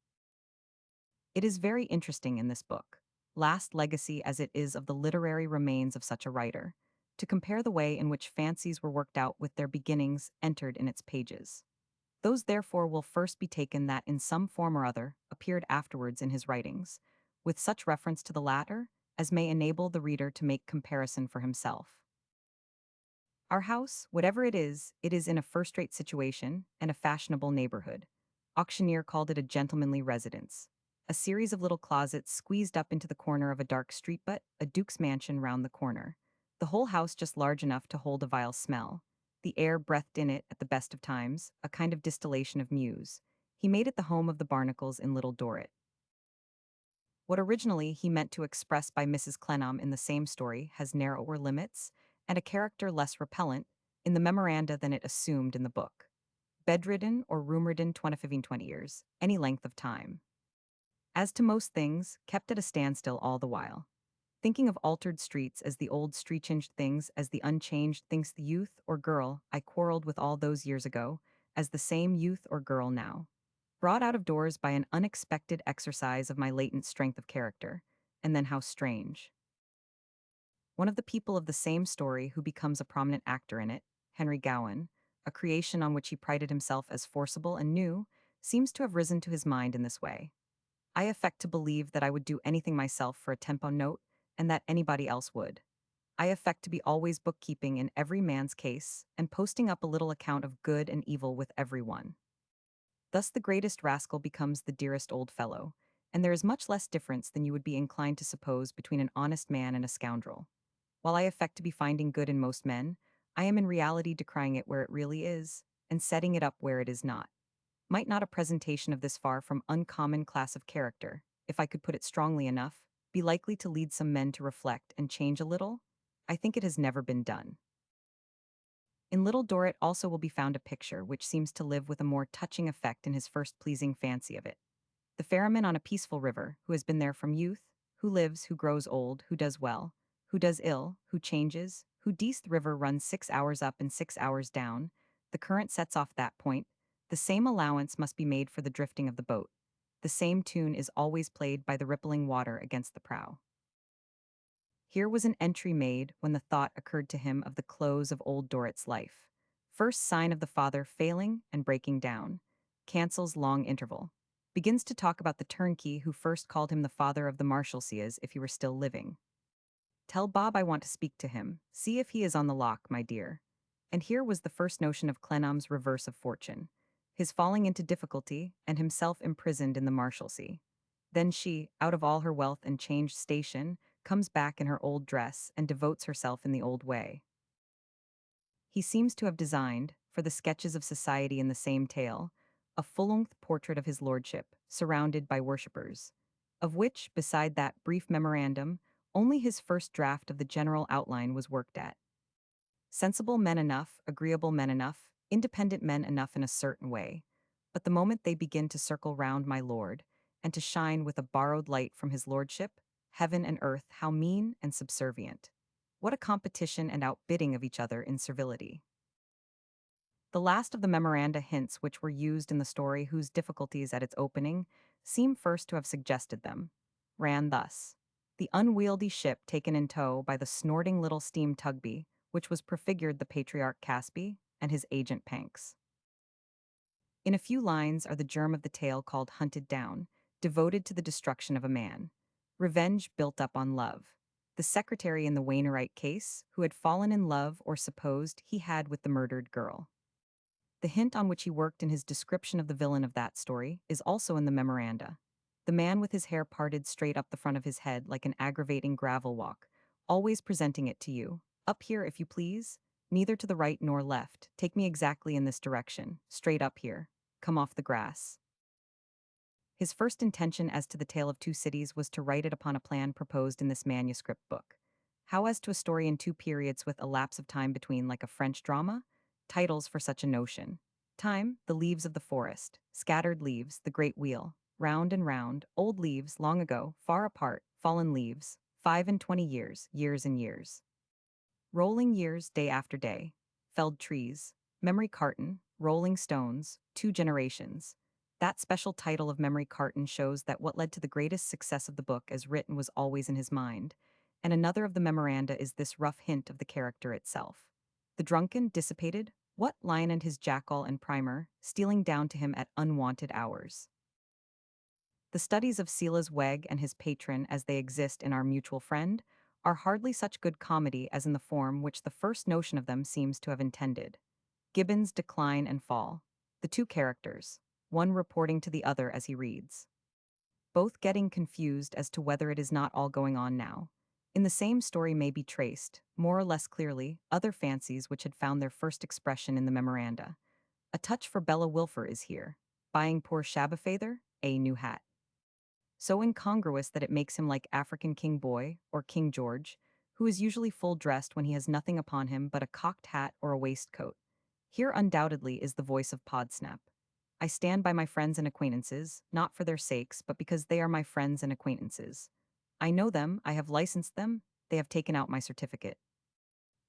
It is very interesting in this book, last legacy as it is of the literary remains of such a writer, to compare the way in which fancies were worked out with their beginnings entered in its pages. Those therefore will first be taken that in some form or other appeared afterwards in his writings, with such reference to the latter as may enable the reader to make comparison for himself. Our house, whatever it is in a first-rate situation and a fashionable neighborhood. Auctioneer called it a gentlemanly residence. A series of little closets squeezed up into the corner of a dark street, but a duke's mansion round the corner. The whole house just large enough to hold a vile smell. The air breathed in it at the best of times, a kind of distillation of mews. He made it the home of the barnacles in Little Dorrit. What originally he meant to express by Mrs. Clenham in the same story has narrower limits and a character less repellent in the memoranda than it assumed in the book. Bedridden or rumored 20 years, any length of time. As to most things, kept at a standstill all the while. Thinking of altered streets as the old street-changed things as the unchanged thinks the youth or girl I quarreled with all those years ago, as the same youth or girl now. Brought out of doors by an unexpected exercise of my latent strength of character, and then how strange. One of the people of the same story who becomes a prominent actor in it, Henry Gowan, a creation on which he prided himself as forcible and new, seems to have risen to his mind in this way. I affect to believe that I would do anything myself for a tempo note, and that anybody else would. I affect to be always bookkeeping in every man's case, and posting up a little account of good and evil with every one. Thus the greatest rascal becomes the dearest old fellow, and there is much less difference than you would be inclined to suppose between an honest man and a scoundrel. While I affect to be finding good in most men, I am in reality decrying it where it really is, and setting it up where it is not. Might not a presentation of this far from uncommon class of character, if I could put it strongly enough, be likely to lead some men to reflect and change a little? I think it has never been done. In Little Dorrit also will be found a picture which seems to live with a more touching effect in his first pleasing fancy of it. The ferryman on a peaceful river, who has been there from youth, who lives, who grows old, who does well, who does ill, who changes, who dees the river runs 6 hours up and 6 hours down, the current sets off that point, the same allowance must be made for the drifting of the boat. The same tune is always played by the rippling water against the prow. Here was an entry made when the thought occurred to him of the close of old Dorrit's life. First sign of the father failing and breaking down. Cancels long interval. Begins to talk about the turnkey who first called him the father of the Marshalsea as if he were still living. Tell Bob I want to speak to him. See if he is on the lock, my dear. And here was the first notion of Clenham's reverse of fortune. His falling into difficulty, and himself imprisoned in the Marshalsea. Then she, out of all her wealth and changed station, comes back in her old dress and devotes herself in the old way. He seems to have designed, for the sketches of society in the same tale, a full-length portrait of his lordship, surrounded by worshippers, of which, beside that brief memorandum, only his first draft of the general outline was worked at. Sensible men enough, agreeable men enough, independent men enough in a certain way, but the moment they begin to circle round my lord, and to shine with a borrowed light from his lordship, heaven and earth, how mean and subservient. What a competition and outbidding of each other in servility. The last of the memoranda hints which were used in the story whose difficulties at its opening seem first to have suggested them, ran thus. The unwieldy ship taken in tow by the snorting little steam tugby, which was prefigured the patriarch Casby and his agent Panks. In a few lines are the germ of the tale called Hunted Down, devoted to the destruction of a man. Revenge built up on love. The secretary in the Wainwright case, who had fallen in love or supposed he had with the murdered girl. The hint on which he worked in his description of the villain of that story is also in the memoranda. The man with his hair parted straight up the front of his head like an aggravating gravel walk, always presenting it to you. Up here, if you please. Neither to the right nor left. Take me exactly in this direction. Straight up here. Come off the grass. His first intention as to the Tale of Two Cities was to write it upon a plan proposed in this manuscript book. How as to a story in two periods with a lapse of time between, like a French drama? Titles for such a notion. Time, the leaves of the forest. Scattered leaves, the great wheel. Round and round, old leaves, long ago, far apart, fallen leaves. 25 years, years and years. Rolling years, day after day. Felled trees. Memory carton, rolling stones, 2 generations. That special title of Memory Carton shows that what led to the greatest success of the book as written was always in his mind, and another of the memoranda is this rough hint of the character itself. The drunken, dissipated, what lion and his jackal and primer, stealing down to him at unwonted hours. The studies of Silas Wegg and his patron as they exist in Our Mutual Friend are hardly such good comedy as in the form which the first notion of them seems to have intended. Gibbon's decline and fall. The two characters, one reporting to the other as he reads. Both getting confused as to whether it is not all going on now. In the same story may be traced, more or less clearly, other fancies which had found their first expression in the memoranda. A touch for Bella Wilfer is here. buying poor Shabafether a new hat. So incongruous that it makes him like African King Boy or King George, who is usually full dressed when he has nothing upon him but a cocked hat or a waistcoat. Here undoubtedly is the voice of Podsnap. I stand by my friends and acquaintances, not for their sakes, but because they are my friends and acquaintances. I know them, I have licensed them, they have taken out my certificate.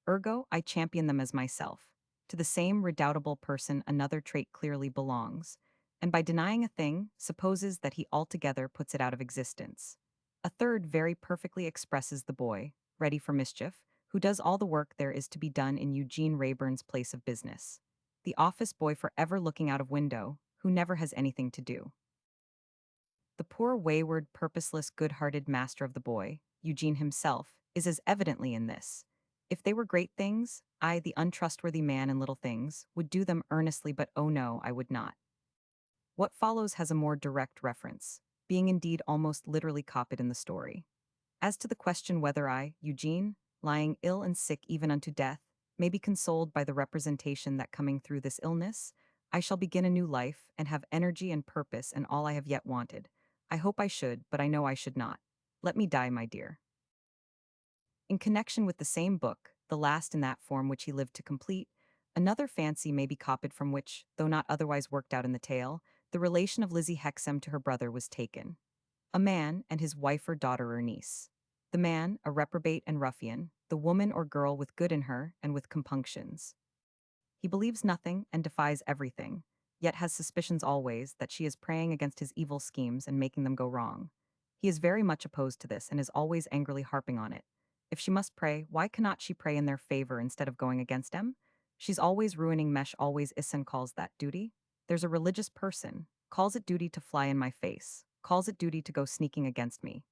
Ergo, I champion them as myself. To the same redoubtable person another trait clearly belongs, and by denying a thing, supposes that he altogether puts it out of existence. A third very perfectly expresses the boy, ready for mischief, who does all the work there is to be done in Eugene Rayburn's place of business. The office boy forever looking out of window, who never has anything to do. The poor wayward, purposeless, good-hearted master of the boy, Eugene himself, is as evidently in this. If they were great things, I, the untrustworthy man in little things, would do them earnestly, but oh no, I would not. What follows has a more direct reference, being indeed almost literally copied in the story. As to the question whether I, Eugene, lying ill and sick even unto death, may be consoled by the representation that coming through this illness, I shall begin a new life, and have energy and purpose and all I have yet wanted. I hope I should, but I know I should not. Let me die, my dear. In connection with the same book, the last in that form which he lived to complete, another fancy may be copied from which, though not otherwise worked out in the tale, the relation of Lizzie Hexam to her brother was taken. A man and his wife or daughter or niece. The man, a reprobate and ruffian, the woman or girl with good in her and with compunctions. He believes nothing and defies everything, yet has suspicions always that she is praying against his evil schemes and making them go wrong. He is very much opposed to this and is always angrily harping on it. If she must pray, why cannot she pray in their favor instead of going against them? She's always ruining mesh, always Issen calls that duty. There's a religious person, calls it duty to fly in my face, calls it duty to go sneaking against me.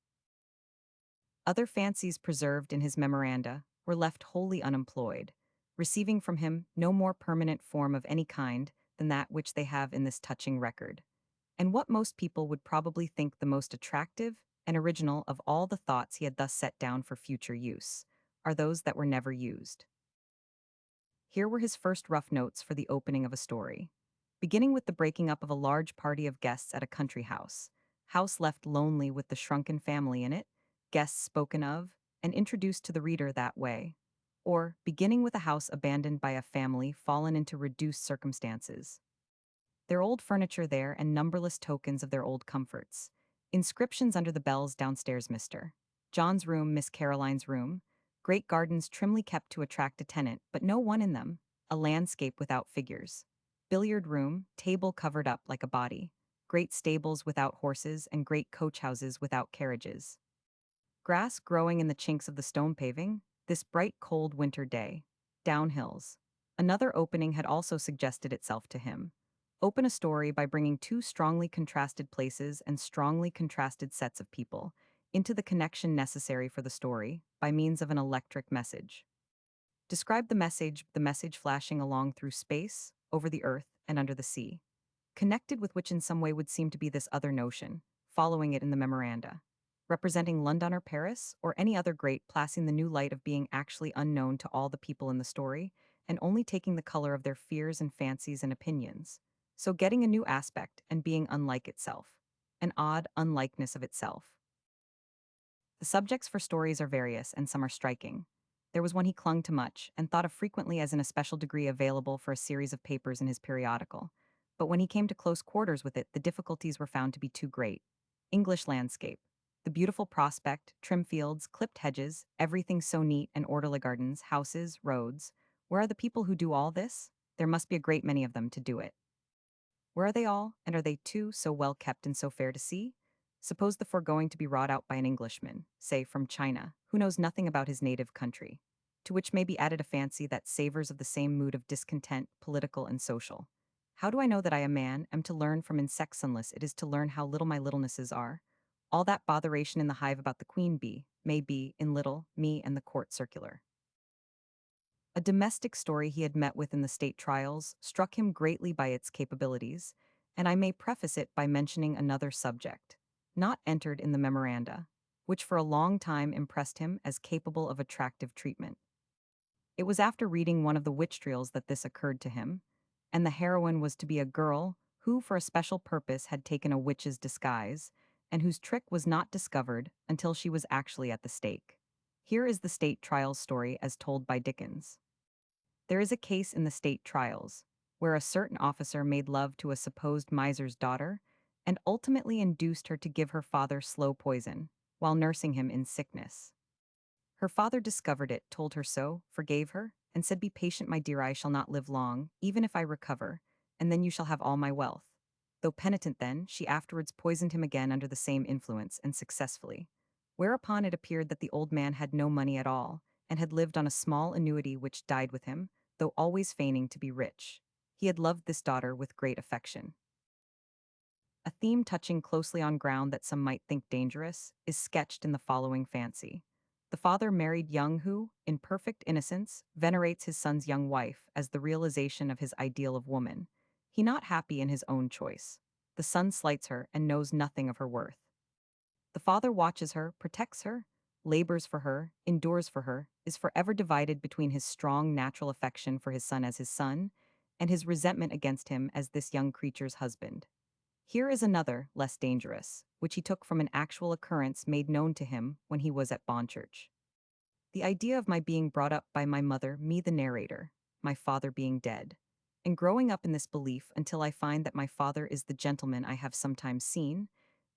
Other fancies preserved in his memoranda were left wholly unemployed, receiving from him no more permanent form of any kind than that which they have in this touching record. And what most people would probably think the most attractive and original of all the thoughts he had thus set down for future use are those that were never used. Here were his first rough notes for the opening of a story. Beginning with the breaking up of a large party of guests at a country house, house left lonely with the shrunken family in it, guests spoken of, and introduced to the reader that way. Or, beginning with a house abandoned by a family fallen into reduced circumstances. Their old furniture there and numberless tokens of their old comforts. Inscriptions under the bells downstairs, Mr. John's room, Miss Caroline's room. Great gardens trimly kept to attract a tenant, but no one in them. A landscape without figures. Billiard room, table covered up like a body. Great stables without horses and great coach houses without carriages. Grass growing in the chinks of the stone paving, this bright cold winter day. Downhills. Another opening had also suggested itself to him. Open a story by bringing two strongly contrasted places and strongly contrasted sets of people into the connection necessary for the story by means of an electric message. Describe the message flashing along through space, over the earth, and under the sea. Connected with which in some way would seem to be this other notion, following it in the memoranda. Representing London or Paris, or any other great, placing the new light of being actually unknown to all the people in the story, and only taking the color of their fears and fancies and opinions. So getting a new aspect and being unlike itself. An odd unlikeness of itself. The subjects for stories are various, and some are striking. There was one he clung to much, and thought of frequently as in a special degree available for a series of papers in his periodical. But when he came to close quarters with it, the difficulties were found to be too great. English landscape. The beautiful prospect, trim fields, clipped hedges, everything so neat and orderly, gardens, houses, roads. Where are the people who do all this? There must be a great many of them to do it. Where are they all, and are they too so well kept and so fair to see? Suppose the foregoing to be wrought out by an Englishman, say from China, who knows nothing about his native country, to which may be added a fancy that savors of the same mood of discontent, political and social. How do I know that I, a man, am to learn from insects sunless? It is to learn how little my littlenesses are. All that botheration in the hive about the queen bee may be, in little, me and the court circular. A domestic story he had met with in the state trials struck him greatly by its capabilities, and I may preface it by mentioning another subject, not entered in the memoranda, which for a long time impressed him as capable of attractive treatment. It was after reading one of the witch trials that this occurred to him, and the heroine was to be a girl who for a special purpose had taken a witch's disguise, and whose trick was not discovered until she was actually at the stake. Here is the state trials story as told by Dickens. There is a case in the state trials where a certain officer made love to a supposed miser's daughter and ultimately induced her to give her father slow poison while nursing him in sickness. Her father discovered it, told her so, forgave her, and said, "Be patient, my dear, I shall not live long, even if I recover, and then you shall have all my wealth." Though penitent then, she afterwards poisoned him again under the same influence, and successfully. Whereupon it appeared that the old man had no money at all, and had lived on a small annuity which died with him, though always feigning to be rich. He had loved this daughter with great affection. A theme touching closely on ground that some might think dangerous is sketched in the following fancy. The father married young who, in perfect innocence, venerates his son's young wife as the realization of his ideal of woman. He not happy in his own choice. The son slights her and knows nothing of her worth. The father watches her, protects her, labors for her, endures for her, is forever divided between his strong natural affection for his son as his son, and his resentment against him as this young creature's husband. Here is another, less dangerous, which he took from an actual occurrence made known to him when he was at Bonchurch. The idea of my being brought up by my mother, me the narrator, my father being dead, and growing up in this belief until I find that my father is the gentleman I have sometimes seen,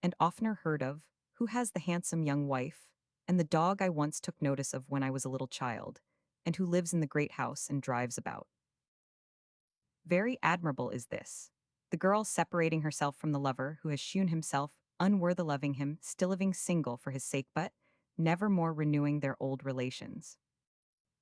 and oftener heard of, who has the handsome young wife, and the dog I once took notice of when I was a little child, and who lives in the great house and drives about. Very admirable is this. The girl separating herself from the lover who has shewn himself unworthy loving him, still living single for his sake, but never more renewing their old relations.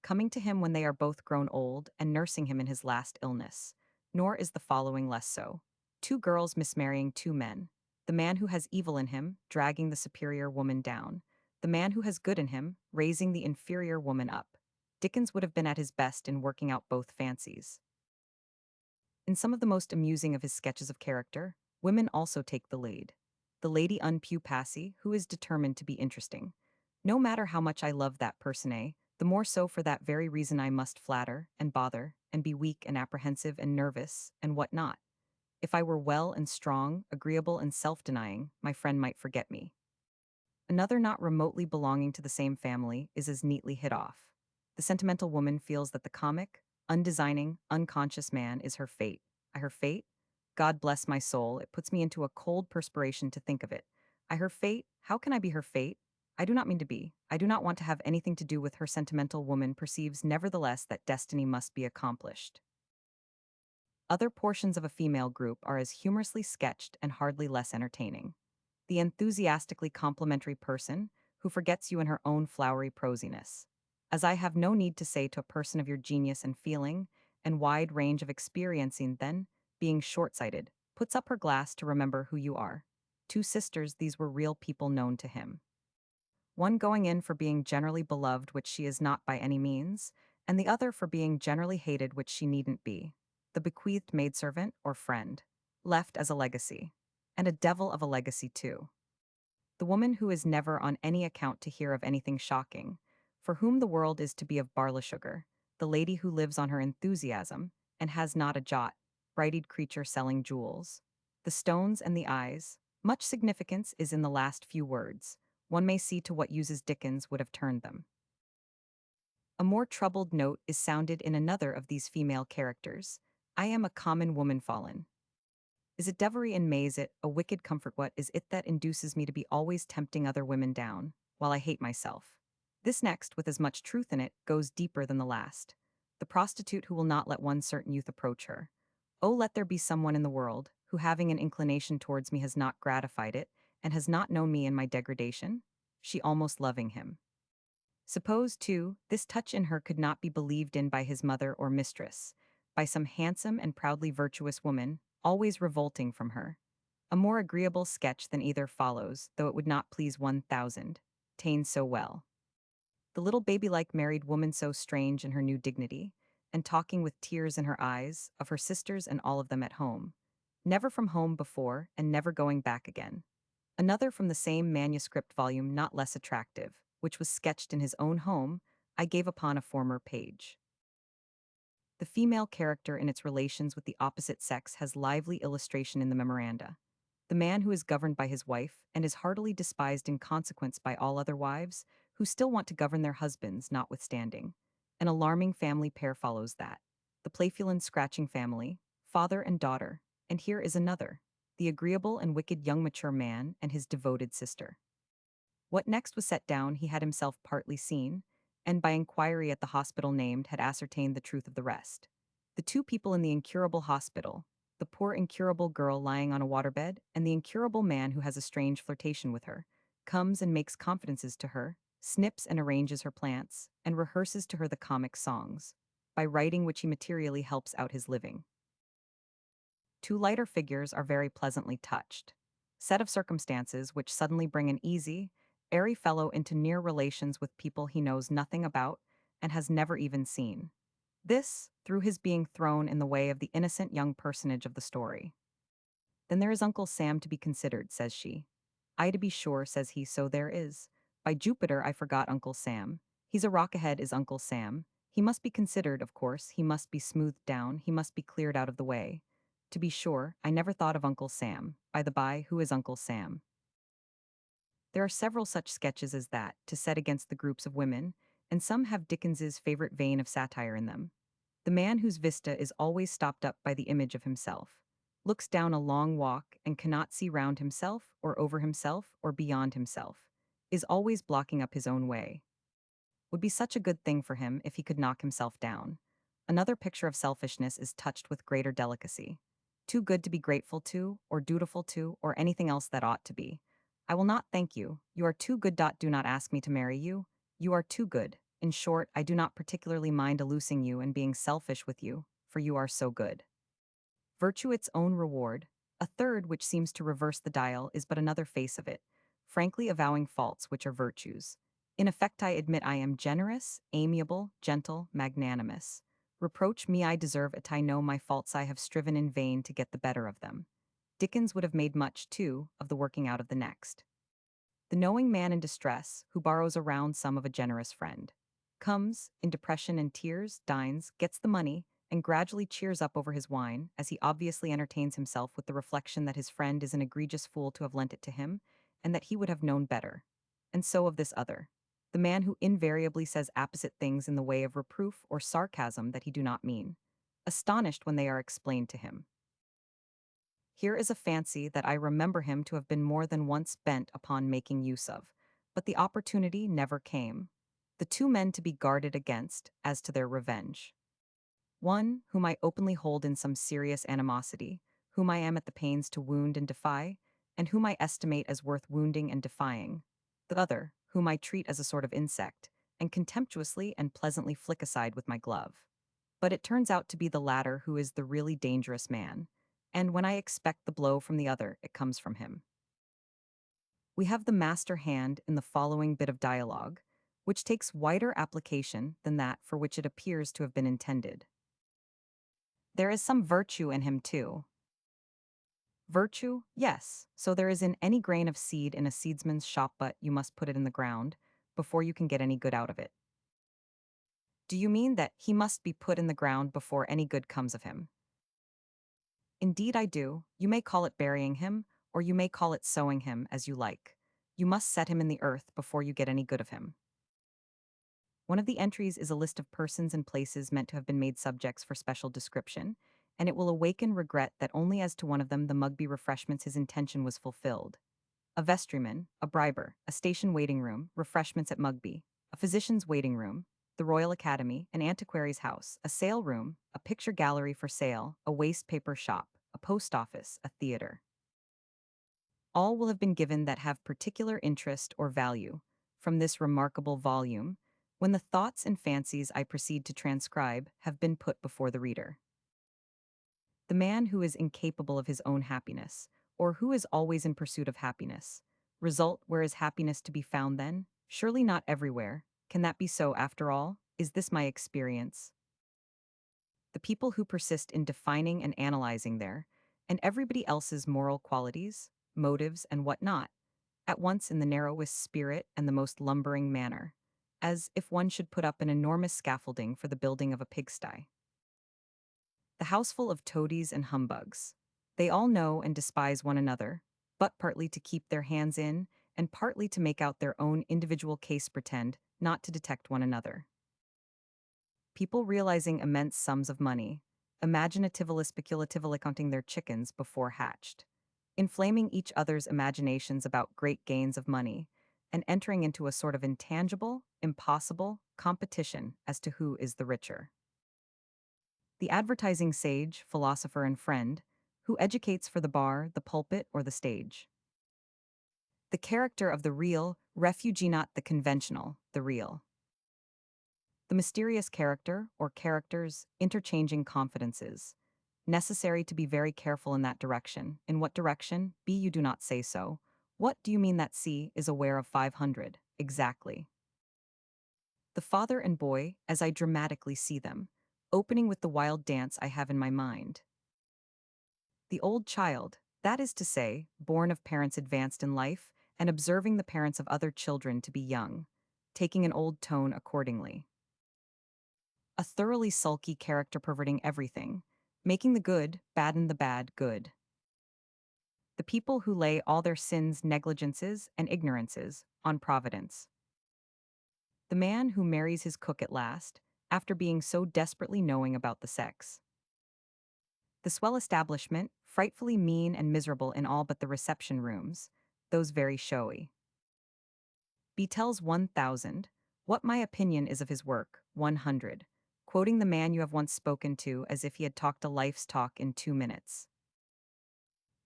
Coming to him when they are both grown old and nursing him in his last illness. Nor is the following less so. Two girls mismarrying two men. The man who has evil in him, dragging the superior woman down. The man who has good in him, raising the inferior woman up. Dickens would have been at his best in working out both fancies. In some of the most amusing of his sketches of character, women also take the lead. The lady unpu passy, who is determined to be interesting. No matter how much I love that person, the more so for that very reason I must flatter, and bother, and be weak and apprehensive and nervous, and what not. If I were well and strong, agreeable and self-denying, my friend might forget me. Another not remotely belonging to the same family is as neatly hit off. The sentimental woman feels that the comic, undesigning, unconscious man is her fate. Her fate? God bless my soul, it puts me into a cold perspiration to think of it. Her fate? How can I be her fate? I do not mean to be. I do not want to have anything to do with her. Sentimental woman perceives nevertheless that destiny must be accomplished. Other portions of a female group are as humorously sketched and hardly less entertaining. The enthusiastically complimentary person who forgets you in her own flowery prosiness. As I have no need to say to a person of your genius and feeling, and wide range of experiencing, then, being short-sighted, puts up her glass to remember who you are. Two sisters, these were real people known to him. One going in for being generally beloved, which she is not by any means, and the other for being generally hated, which she needn't be. The bequeathed maidservant or friend, left as a legacy, and a devil of a legacy too. The woman who is never on any account to hear of anything shocking, for whom the world is to be of barley sugar, the lady who lives on her enthusiasm, and has not a jot, brighted creature selling jewels. The stones and the eyes, much significance is in the last few words. One may see to what uses Dickens would have turned them. A more troubled note is sounded in another of these female characters. I am a common woman fallen. Is it devilry in me? Is it a wicked comfort? What is it that induces me to be always tempting other women down, while I hate myself? This next, with as much truth in it, goes deeper than the last. The prostitute who will not let one certain youth approach her. Oh, let there be someone in the world, who having an inclination towards me has not gratified it, and has not known me in my degradation? She almost loving him. Suppose, too, this touch in her could not be believed in by his mother or mistress, by some handsome and proudly virtuous woman, always revolting from her. A more agreeable sketch than either follows, though it would not please 1,000, ta'en so well. The little baby-like married woman so strange in her new dignity, and talking with tears in her eyes, of her sisters and all of them at home. Never from home before, and never going back again. Another from the same manuscript volume not less attractive, which was sketched in his own home, I gave upon a former page. The female character in its relations with the opposite sex has lively illustration in the memoranda. The man who is governed by his wife and is heartily despised in consequence by all other wives, who still want to govern their husbands notwithstanding. An alarming family pair follows that. The playful and scratching family, father and daughter, and here is another, the agreeable and wicked young mature man and his devoted sister. What next was set down he had himself partly seen, and by inquiry at the hospital named had ascertained the truth of the rest. The two people in the incurable hospital, the poor incurable girl lying on a waterbed, and the incurable man who has a strange flirtation with her, comes and makes confidences to her, snips and arranges her plants, and rehearses to her the comic songs, by writing which he materially helps out his living. Two lighter figures are very pleasantly touched. Set of circumstances which suddenly bring an easy, airy fellow into near relations with people he knows nothing about and has never even seen. This, through his being thrown in the way of the innocent young personage of the story. Then there is Uncle Sam to be considered, says she. Ay, to be sure, says he, so there is. By Jupiter, I forgot Uncle Sam. He's a rock ahead, is Uncle Sam. He must be considered, of course, he must be smoothed down, he must be cleared out of the way. To be sure, I never thought of Uncle Sam. By the by, who is Uncle Sam? There are several such sketches as that, to set against the groups of women, and some have Dickens's favorite vein of satire in them. The man whose vista is always stopped up by the image of himself, looks down a long walk and cannot see round himself, or over himself, or beyond himself, is always blocking up his own way. Would be such a good thing for him if he could knock himself down. Another picture of selfishness is touched with greater delicacy. Too good to be grateful to, or dutiful to, or anything else that ought to be. I will not thank you. You are too good. Do not ask me to marry you. You are too good. In short, I do not particularly mind eluding you and being selfish with you, for you are so good. Virtue its own reward. A third, which seems to reverse the dial, is but another face of it, frankly avowing faults which are virtues. In effect, I admit I am generous, amiable, gentle, magnanimous. Reproach me, I deserve it. I know my faults. I have striven in vain to get the better of them. Dickens would have made much, too, of the working out of the next. The knowing man in distress, who borrows a round sum of a generous friend, comes, in depression and tears, dines, gets the money, and gradually cheers up over his wine, as he obviously entertains himself with the reflection that his friend is an egregious fool to have lent it to him, and that he would have known better. And so of this other, the man who invariably says apposite things in the way of reproof or sarcasm that he do not mean, astonished when they are explained to him. Here is a fancy that I remember him to have been more than once bent upon making use of, but the opportunity never came. The two men to be guarded against, as to their revenge. One, whom I openly hold in some serious animosity, whom I am at the pains to wound and defy, and whom I estimate as worth wounding and defying. The other, whom I treat as a sort of insect, and contemptuously and pleasantly flick aside with my glove. But it turns out to be the latter who is the really dangerous man, and when I expect the blow from the other, it comes from him. We have the master hand in the following bit of dialogue, which takes wider application than that for which it appears to have been intended. There is some virtue in him, too. Virtue? Yes, so there is in any grain of seed in a seedsman's shop, but you must put it in the ground before you can get any good out of it. Do you mean that he must be put in the ground before any good comes of him? Indeed, I do. You may call it burying him, or you may call it sowing him, as you like. You must set him in the earth before you get any good of him. One of the entries is a list of persons and places meant to have been made subjects for special description, and it will awaken regret that only as to one of them, the Mugby refreshments, his intention was fulfilled. A vestryman, a briber, a station waiting room, refreshments at Mugby, a physician's waiting room, the Royal Academy, an antiquary's house, a sale room, a picture gallery for sale, a waste paper shop, a post office, a theater. All will have been given that have particular interest or value from this remarkable volume, when the thoughts and fancies I proceed to transcribe have been put before the reader. The man who is incapable of his own happiness, or who is always in pursuit of happiness, result where is happiness to be found then? Surely not everywhere. Can that be so after all? Is this my experience? The people who persist in defining and analyzing their, and everybody else's moral qualities, motives, and what not, at once in the narrowest spirit and the most lumbering manner, as if one should put up an enormous scaffolding for the building of a pigsty. the house full of toadies and humbugs. They all know and despise one another, but partly to keep their hands in, and partly to make out their own individual case pretend not to detect one another. People realizing immense sums of money, imaginatively speculatively counting their chickens before hatched, inflaming each other's imaginations about great gains of money, and entering into a sort of intangible, impossible competition as to who is the richer. The advertising sage, philosopher, and friend, who educates for the bar, the pulpit, or the stage. The character of the real refugee, not the conventional, the real. The mysterious character, or characters, interchanging confidences. Necessary to be very careful in that direction. In what direction? B. You do not say so. What do you mean that C is aware of 500? Exactly. The father and boy, as I dramatically see them, opening with the wild dance I have in my mind. The old child, that is to say, born of parents advanced in life, and observing the parents of other children to be young, taking an old tone accordingly. A thoroughly sulky character perverting everything, making the good bad and the bad good. The people who lay all their sins, negligences, and ignorances on Providence. The man who marries his cook at last, after being so desperately knowing about the sex. The swell establishment, frightfully mean and miserable in all but the reception rooms, those very showy. B tells 1,000, what my opinion is of his work, 100, quoting the man you have once spoken to as if he had talked a life's talk in 2 minutes.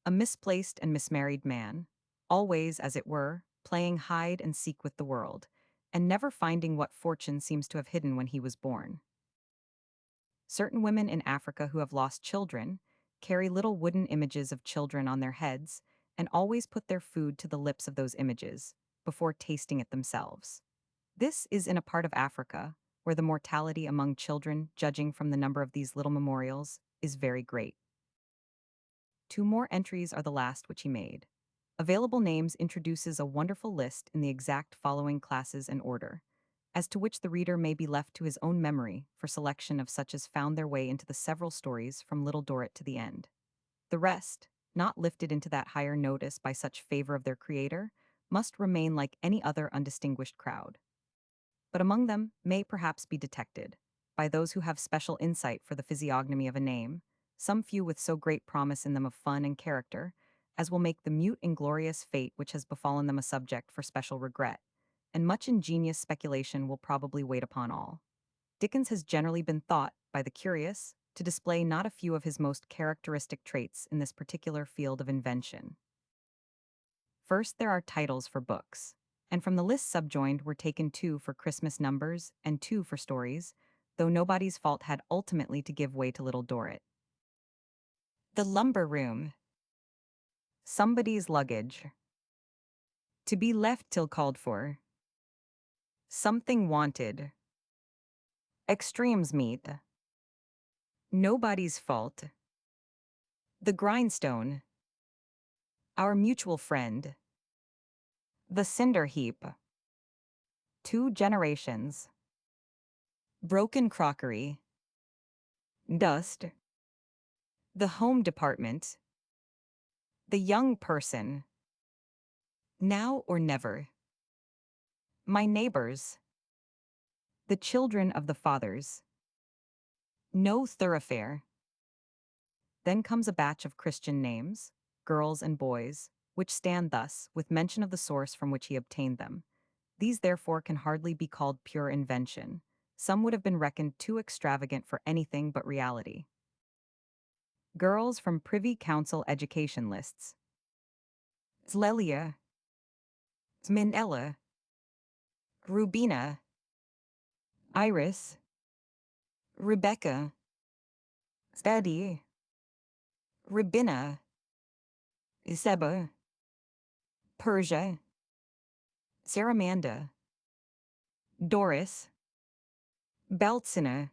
A misplaced and mismarried man, always, as it were, playing hide and seek with the world, and never finding what fortune seems to have hidden when he was born. Certain women in Africa who have lost children carry little wooden images of children on their heads and always put their food to the lips of those images before tasting it themselves. This is in a part of Africa where the mortality among children, judging from the number of these little memorials, is very great. 2 more entries are the last which he made. Available names introduces a wonderful list in the exact following classes and order, as to which the reader may be left to his own memory for selection of such as found their way into the several stories from Little Dorrit to the end. The rest, not lifted into that higher notice by such favor of their creator, must remain like any other undistinguished crowd. But among them may perhaps be detected, by those who have special insight for the physiognomy of a name, some few with so great promise in them of fun and character, as will make the mute inglorious fate which has befallen them a subject for special regret, and much ingenious speculation will probably wait upon all. Dickens has generally been thought, by the curious, to display not a few of his most characteristic traits in this particular field of invention. First, there are titles for books, and from the list subjoined were taken 2 for Christmas numbers and 2 for stories, though nobody's fault had ultimately to give way to Little Dorrit. The Lumber Room. Somebody's Luggage. To be left till called for. Something Wanted. Extremes Meet. Nobody's Fault. The Grindstone. Our Mutual Friend. The Cinder Heap. 2 Generations. Broken Crockery. Dust. The Home Department. The Young Person. Now or Never. My Neighbors. The Children of the Fathers. No Thoroughfare. Then comes a batch of Christian names, girls and boys, which stand thus, with mention of the source from which he obtained them. These therefore can hardly be called pure invention. Some would have been reckoned too extravagant for anything but reality. Girls from Privy Council education lists. Zlelia. Zminella. Rubina. Iris. Rebecca. Steady. Rabina. Seba. Persia. Saramanda. Doris. Beltsina.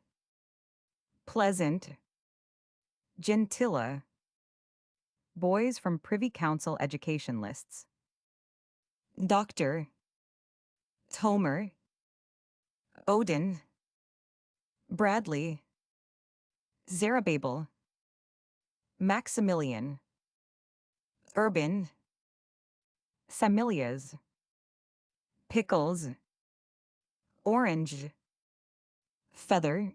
Pleasant. Gentilla. Boys from Privy Council education lists. Doctor. Tomer. Odin. Bradley. Zerubbabel. Maximilian, Urban, Samilias, Pickles, Orange, Feather,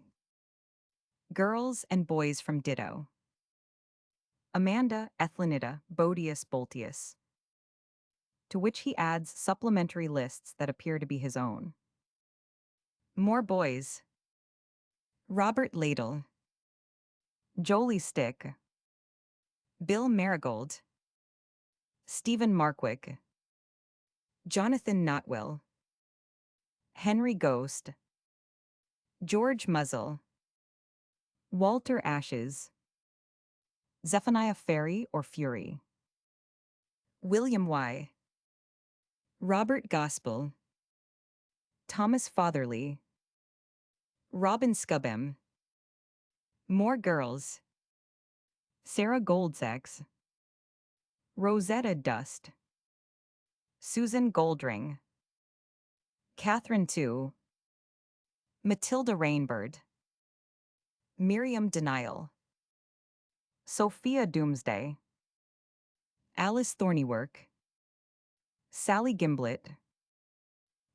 Girls and Boys from Ditto. Amanda Ethlinida Bodius Boltius, to which he adds supplementary lists that appear to be his own. More boys. Robert Ladle, Jolie Stick, Bill Marigold, Stephen Markwick, Jonathan Notwell, Henry Ghost, George Muzzle, Walter Ashes, Zephaniah Ferry or Fury, William Y., Robert Gospel, Thomas Fatherly, Robin Scubbam, More Girls, Sarah Goldsex, Rosetta Dust, Susan Goldring, Catherine II, Matilda Rainbird, Miriam Denial, Sophia Doomsday, Alice Thornywork, Sally Gimblett,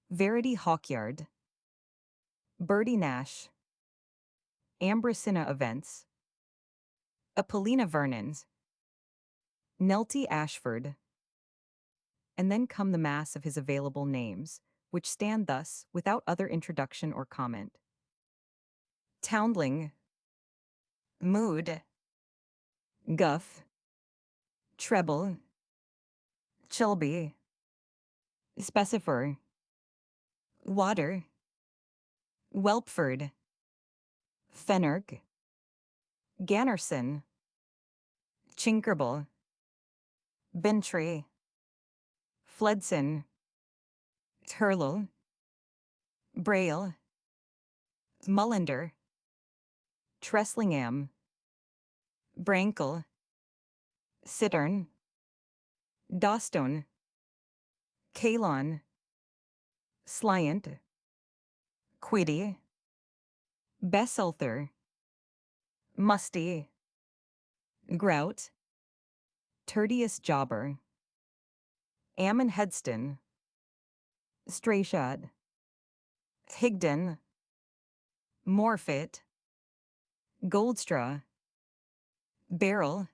Verity Hawkyard, Bertie Nash, Ambrosina Events, Apollina Vernons, Neltie Ashford, and then come the mass of his available names, which stand thus without other introduction or comment. Toundling, Mood, Guff, Treble, Chilby, Specifer, Water, Welpford, Fennerk, Gannerson, Chinkerble, Bintry, Fledson, Turle, Braille, Mullender, Treslingham, Brankle, Cittern, Dostone, Kalon, Slyant, Quiddy, Besselther, Musty, Grout, Tertius Jobber, Ammon Headston, Strayshot, Higden, Morfit, Goldstraw, Barrel,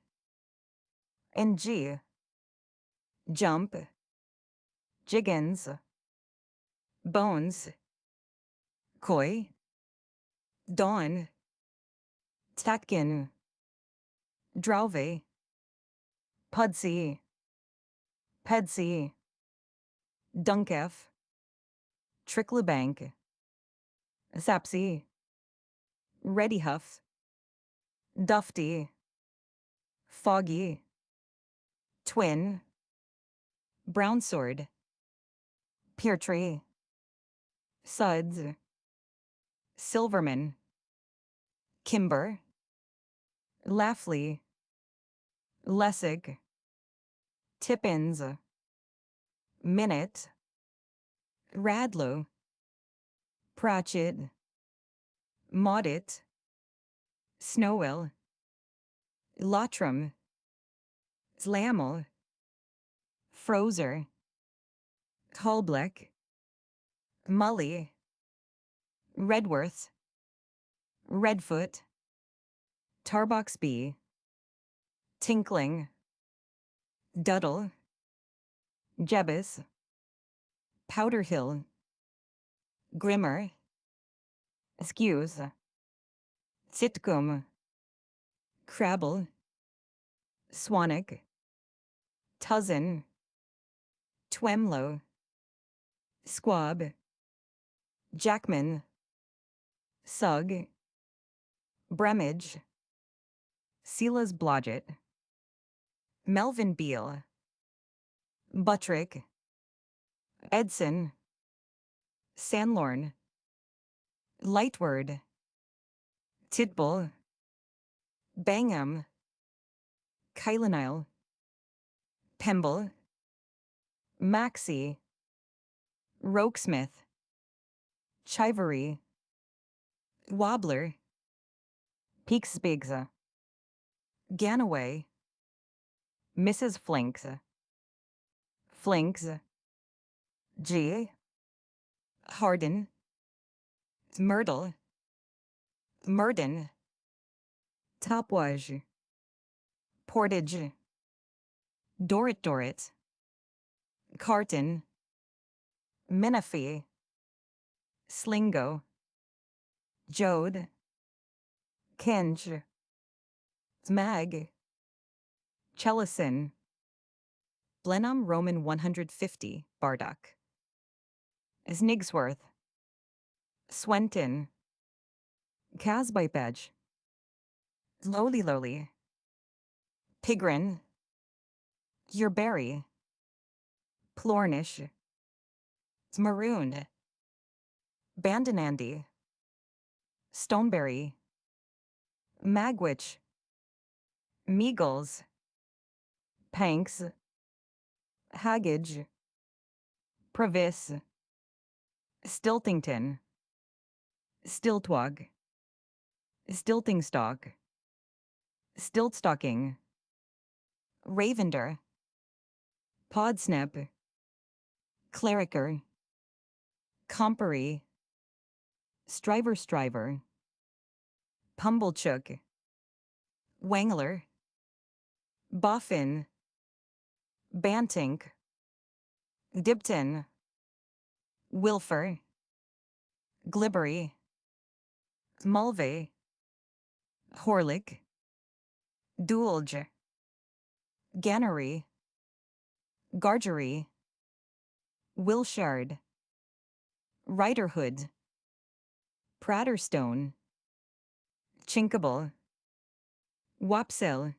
NG, Jump, Jiggins, Bones, Coy, Dawn, Tatkin, Drove, Pudsey, Pedsy, Dunkef, Tricklebank, Sapsy, Readyhuff, Dufty, Foggy, Twin, Brownsword, Peartree, Suds, Silverman, Kimber, Laughley, Lessig, Tippins, Minute, Radlow, Pratchett, Maudit, Snowell, Lottram, Slamel, Frozer, Holbleck, Mully, Redworth, Redfoot, Tarboxby, Tinkling, Duddle, Jebus, Powderhill, Grimmer, Skews, Sitcom, Crabble, Swanwick, Tuzzin, Twemlow, Squab, Jackman, Sug, Bremage, Silas Blodgett, Melvin Beale, Buttrick, Edson, Sanlorn, Lightward, Tidbull, Bangham, Kylenile, Pemble, Maxie, Rokesmith, Chivery, Wobbler, Peaksbigza, Ganaway, Mrs. Flinks, Flinks, G, Harden, Myrtle, Murden, Topwaj, Portage, Dorrit, Carton, Menifee, Slingo, Jode, Kinge, Smag, Chelison, Blenheim Roman 150, Bardock, Snigsworth, Swenton, Casbipedge, Lowly, Pigrin, Yerberry, Plornish, Maroon, Bandinandy, Stoneberry, Magwitch, Meagles, Panks, Haggage, Previs, Stiltington, Stiltwag, Stiltingstock, Stiltstocking, Ravender, Podsnap, Clericer, Compery, Striver, Pumblechook, Wangler, Boffin, Bantink, Dibton, Wilfer, Glibbery, Mulvey, Horlick, Dualge, Gannery, Gargery, Wilshard, Riderhood, Pratterstone, Chinkable, Wapsill,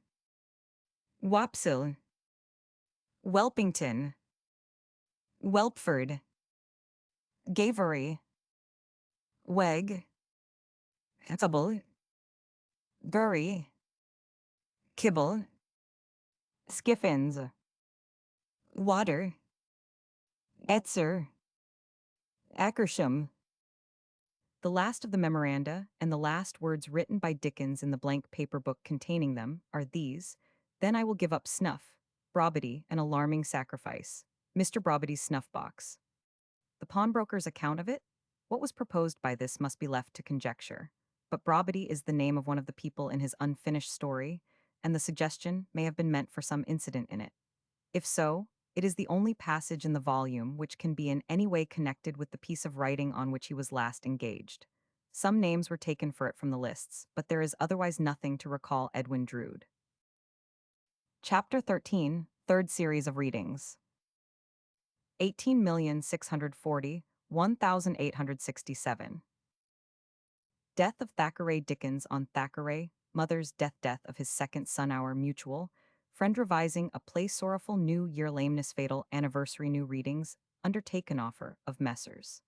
Whelpington, Whelpford, Gavery, Weg, Hethable, Bury, Kibble, Skiffins, Water, Etzer, Akersham. The last of the memoranda and the last words written by Dickens in the blank paper book containing them are these: "Then I will give up snuff, Brobity, an alarming sacrifice. Mr. Brobity's snuff box." The pawnbroker's account of it? What was proposed by this must be left to conjecture. But Brobity is the name of one of the people in his unfinished story, and the suggestion may have been meant for some incident in it. If so, it is the only passage in the volume which can be in any way connected with the piece of writing on which he was last engaged. Some names were taken for it from the lists, but there is otherwise nothing to recall Edwin Drood. Chapter 13, Third Series of Readings. 18,640,1867. Death of Thackeray Dickens on Thackeray, mother's death of his second son hour mutual, friend revising a place sorrowful new year lameness fatal anniversary new readings, undertaken offer of Messrs.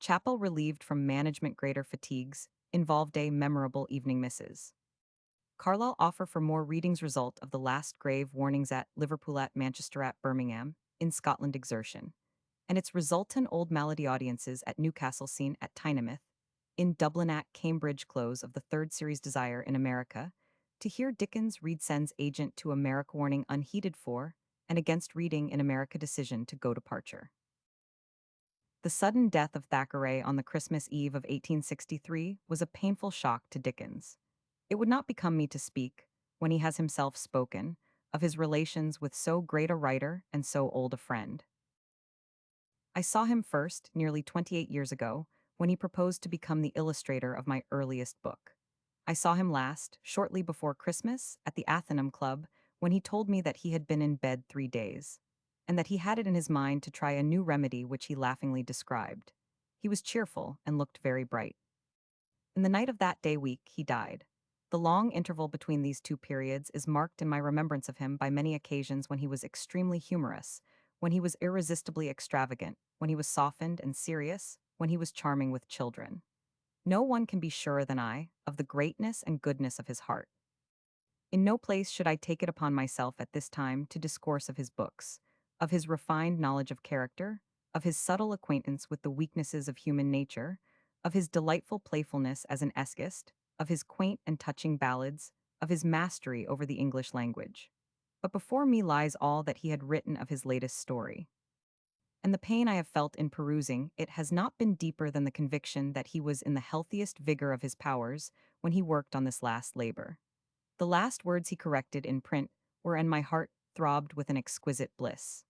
Chapel relieved from management greater fatigues, involved a memorable evening misses. Carlyle offer for more readings result of the last grave warnings at Liverpool at Manchester at Birmingham, in Scotland exertion, and its resultant old malady audiences at Newcastle scene at Tynemouth, in Dublin at Cambridge close of the third series Desire in America, to hear Dickens read sends agent to America warning unheeded for, and against reading in America decision to go departure. The sudden death of Thackeray on the Christmas Eve of 1863 was a painful shock to Dickens. It would not become me to speak, when he has himself spoken, of his relations with so great a writer and so old a friend. I saw him first, nearly 28 years ago, when he proposed to become the illustrator of my earliest book. I saw him last, shortly before Christmas, at the Athenum Club, when he told me that he had been in bed 3 days, and that he had it in his mind to try a new remedy which he laughingly described. He was cheerful and looked very bright. In the night of that day week, he died. The long interval between these two periods is marked in my remembrance of him by many occasions when he was extremely humorous, when he was irresistibly extravagant, when he was softened and serious, when he was charming with children. No one can be surer than I of the greatness and goodness of his heart. In no place should I take it upon myself at this time to discourse of his books, of his refined knowledge of character, of his subtle acquaintance with the weaknesses of human nature, of his delightful playfulness as an eskist, of his quaint and touching ballads, of his mastery over the English language. But before me lies all that he had written of his latest story. And the pain I have felt in perusing it has not been deeper than the conviction that he was in the healthiest vigor of his powers when he worked on this last labor. The last words he corrected in print were, and my heart throbbed with an exquisite bliss.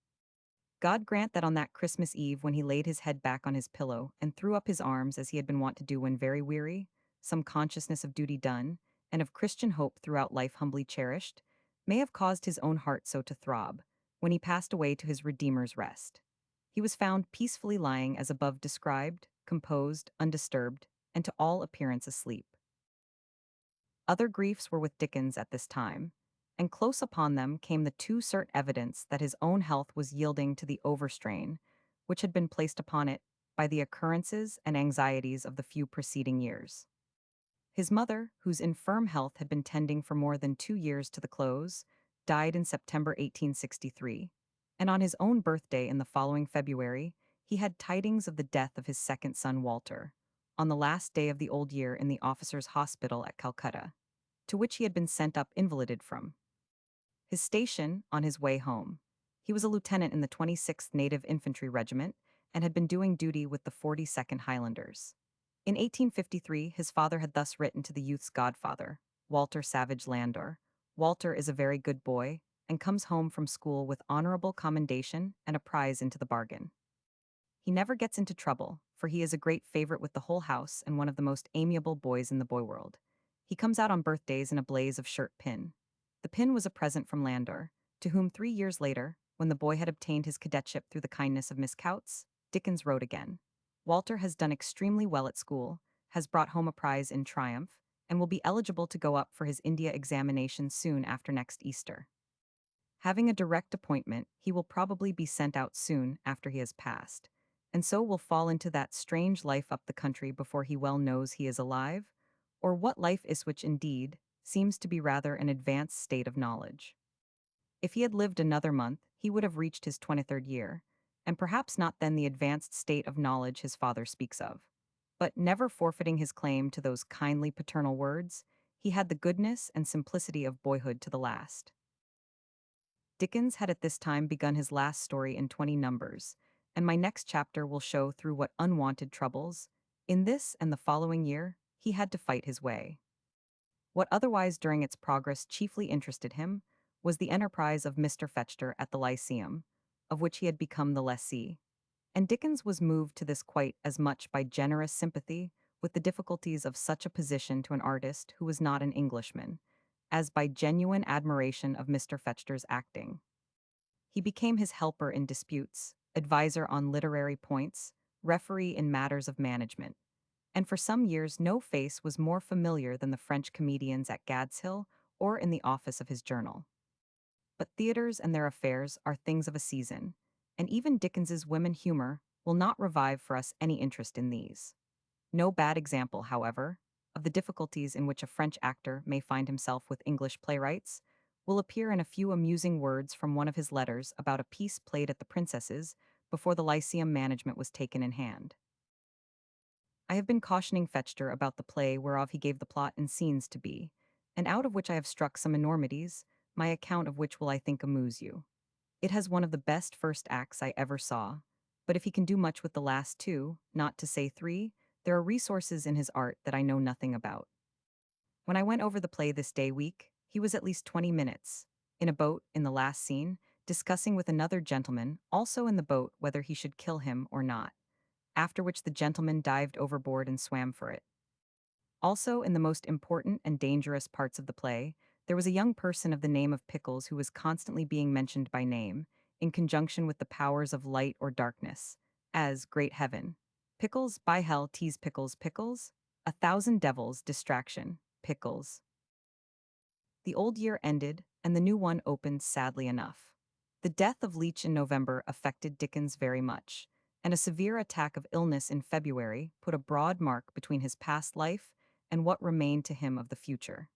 God grant that on that Christmas Eve, when he laid his head back on his pillow and threw up his arms as he had been wont to do when very weary, some consciousness of duty done, and of Christian hope throughout life humbly cherished, may have caused his own heart so to throb, when he passed away to his Redeemer's rest. He was found peacefully lying as above described, composed, undisturbed, and to all appearance asleep. Other griefs were with Dickens at this time, and close upon them came the too cert evidence that his own health was yielding to the overstrain which had been placed upon it by the occurrences and anxieties of the few preceding years. His mother, whose infirm health had been tending for more than 2 years to the close, died in September 1863, and on his own birthday in the following February, he had tidings of the death of his second son Walter, on the last day of the old year in the officers' hospital at Calcutta, to which he had been sent up invalided from his station on his way home. He was a lieutenant in the 26th Native Infantry Regiment and had been doing duty with the 42nd Highlanders. In 1853, his father had thus written to the youth's godfather, Walter Savage Landor: "Walter is a very good boy, and comes home from school with honorable commendation and a prize into the bargain. He never gets into trouble, for he is a great favorite with the whole house and one of the most amiable boys in the boy world. He comes out on birthdays in a blaze of shirt pin." The pin was a present from Landor, to whom 3 years later, when the boy had obtained his cadetship through the kindness of Miss Coutts, Dickens wrote again: "Walter has done extremely well at school, has brought home a prize in triumph, and will be eligible to go up for his India examination soon after next Easter. Having a direct appointment, he will probably be sent out soon after he has passed, and so will fall into that strange life up the country before he well knows he is alive, or what life is, which indeed seems to be rather an advanced state of knowledge. If he had lived another month, he would have reached his 23rd year, and perhaps not then the advanced state of knowledge his father speaks of. But never forfeiting his claim to those kindly paternal words, he had the goodness and simplicity of boyhood to the last." Dickens had at this time begun his last story in 20 numbers, and my next chapter will show through what unwanted troubles, in this and the following year, he had to fight his way. What otherwise during its progress chiefly interested him was the enterprise of Mr. Fetcher at the Lyceum, of which he had become the lessee, and Dickens was moved to this quite as much by generous sympathy with the difficulties of such a position to an artist who was not an Englishman, as by genuine admiration of Mr. Fetcher's acting. He became his helper in disputes, advisor on literary points, referee in matters of management, and for some years no face was more familiar than the French comedians at Gadshill or in the office of his journal. But theaters and their affairs are things of a season, and even Dickens's women humor will not revive for us any interest in these. No bad example, however, of the difficulties in which a French actor may find himself with English playwrights will appear in a few amusing words from one of his letters about a piece played at the Princess's before the Lyceum management was taken in hand. "I have been cautioning Fetcher about the play whereof he gave the plot and scenes to be, and out of which I have struck some enormities, my account of which will I think amuse you. It has one of the best first acts I ever saw, but if he can do much with the last two, not to say three, there are resources in his art that I know nothing about. When I went over the play this day week, he was at least 20 minutes, in a boat in the last scene, discussing with another gentleman, also in the boat, whether he should kill him or not, after which the gentleman dived overboard and swam for it. Also, in the most important and dangerous parts of the play, there was a young person of the name of Pickles who was constantly being mentioned by name, in conjunction with the powers of light or darkness, as Great Heaven, Pickles, by hell, tease Pickles, Pickles, a thousand devils, distraction, Pickles. The old year ended, and the new one opened sadly enough. The death of Leach in November affected Dickens very much, and a severe attack of illness in February put a broad mark between his past life and what remained to him of the future.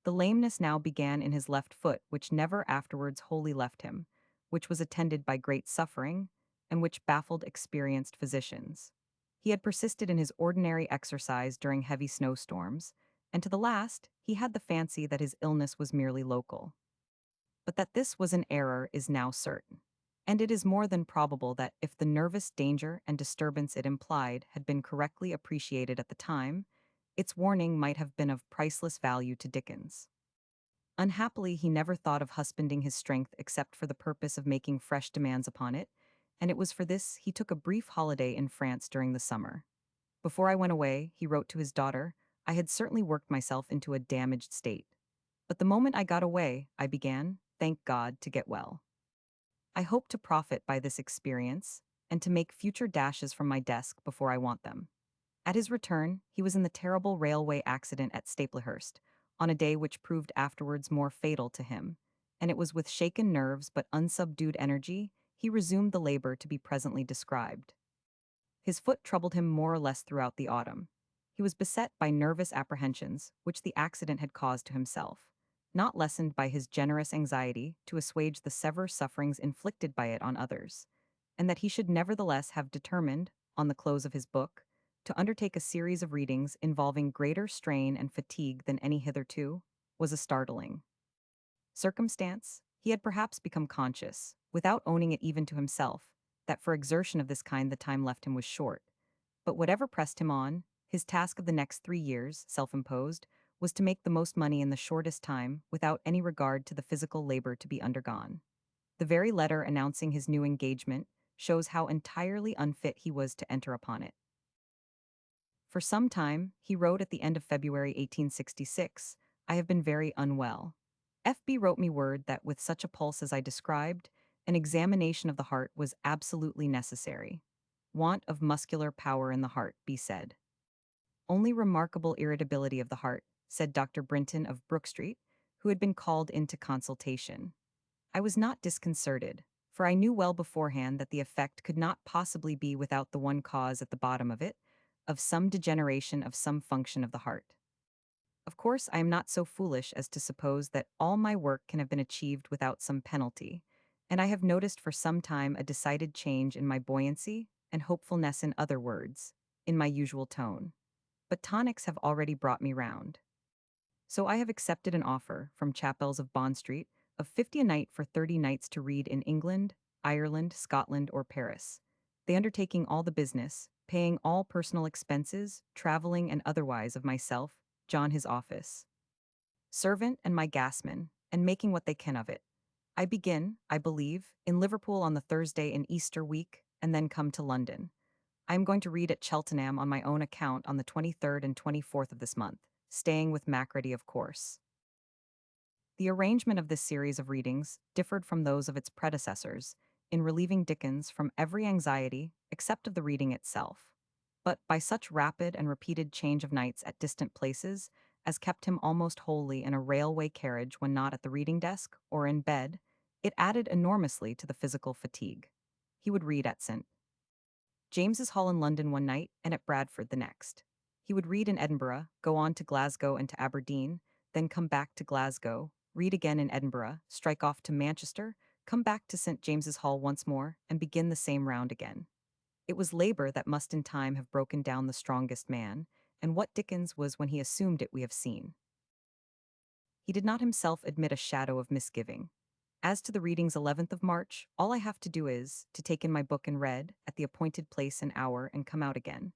The lameness now began in his left foot, which never afterwards wholly left him, which was attended by great suffering, and which baffled experienced physicians. He had persisted in his ordinary exercise during heavy snowstorms, and to the last he he had the fancy that his illness was merely local. But that this was an error is now certain. And it is more than probable that if the nervous danger and disturbance it implied had been correctly appreciated at the time, its warning might have been of priceless value to Dickens. Unhappily, he never thought of husbanding his strength except for the purpose of making fresh demands upon it, and it was for this he took a brief holiday in France during the summer. Before I went away, he wrote to his daughter, I had certainly worked myself into a damaged state. But the moment I got away, I began, thank God, to get well. I hope to profit by this experience and to make future dashes from my desk before I want them. At his return, he was in the terrible railway accident at Staplehurst, on a day which proved afterwards more fatal to him, and it was with shaken nerves but unsubdued energy he resumed the labor to be presently described. His foot troubled him more or less throughout the autumn. He was beset by nervous apprehensions, which the accident had caused to himself, not lessened by his generous anxiety to assuage the severe sufferings inflicted by it on others, and that he should nevertheless have determined, on the close of his book, to undertake a series of readings involving greater strain and fatigue than any hitherto, was a startling circumstance. He had perhaps become conscious, without owning it even to himself, that for exertion of this kind the time left him was short. But whatever pressed him on, his task of the next 3 years, self-imposed, was to make the most money in the shortest time without any regard to the physical labor to be undergone. The very letter announcing his new engagement shows how entirely unfit he was to enter upon it. For some time, he wrote at the end of February 1866, I have been very unwell. FB wrote me word that with such a pulse as I described, an examination of the heart was absolutely necessary. Want of muscular power in the heart, B said. Only remarkable irritability of the heart, said Dr. Brinton of Brook Street, who had been called into consultation. I was not disconcerted, for I knew well beforehand that the effect could not possibly be without the one cause at the bottom of it, of some degeneration of some function of the heart. Of course, I am not so foolish as to suppose that all my work can have been achieved without some penalty, and I have noticed for some time a decided change in my buoyancy and hopefulness in other words, in my usual tone. But tonics have already brought me round. So I have accepted an offer from Chapels of Bond Street of 50 a night for 30 nights to read in England, Ireland, Scotland, or Paris, they undertaking all the business, paying all personal expenses, traveling and otherwise of myself, John his office, servant and my gasman, and making what they can of it. I begin, I believe, in Liverpool on the Thursday in Easter week, and then come to London. I am going to read at Cheltenham on my own account on the 23rd and 24th of this month, staying with Macready, of course. The arrangement of this series of readings differed from those of its predecessors in relieving Dickens from every anxiety except of the reading itself, but by such rapid and repeated change of nights at distant places as kept him almost wholly in a railway carriage when not at the reading desk or in bed, it added enormously to the physical fatigue. He would read at St. James's Hall in London one night and at Bradford the next. He would read in Edinburgh, go on to Glasgow and to Aberdeen, then come back to Glasgow, read again in Edinburgh, strike off to Manchester, come back to St. James's Hall once more, and begin the same round again. It was labor that must in time have broken down the strongest man, and what Dickens was when he assumed it we have seen. He did not himself admit a shadow of misgiving. As to the readings 11th of March, all I have to do is to take in my book and read, at the appointed place and hour, and come out again.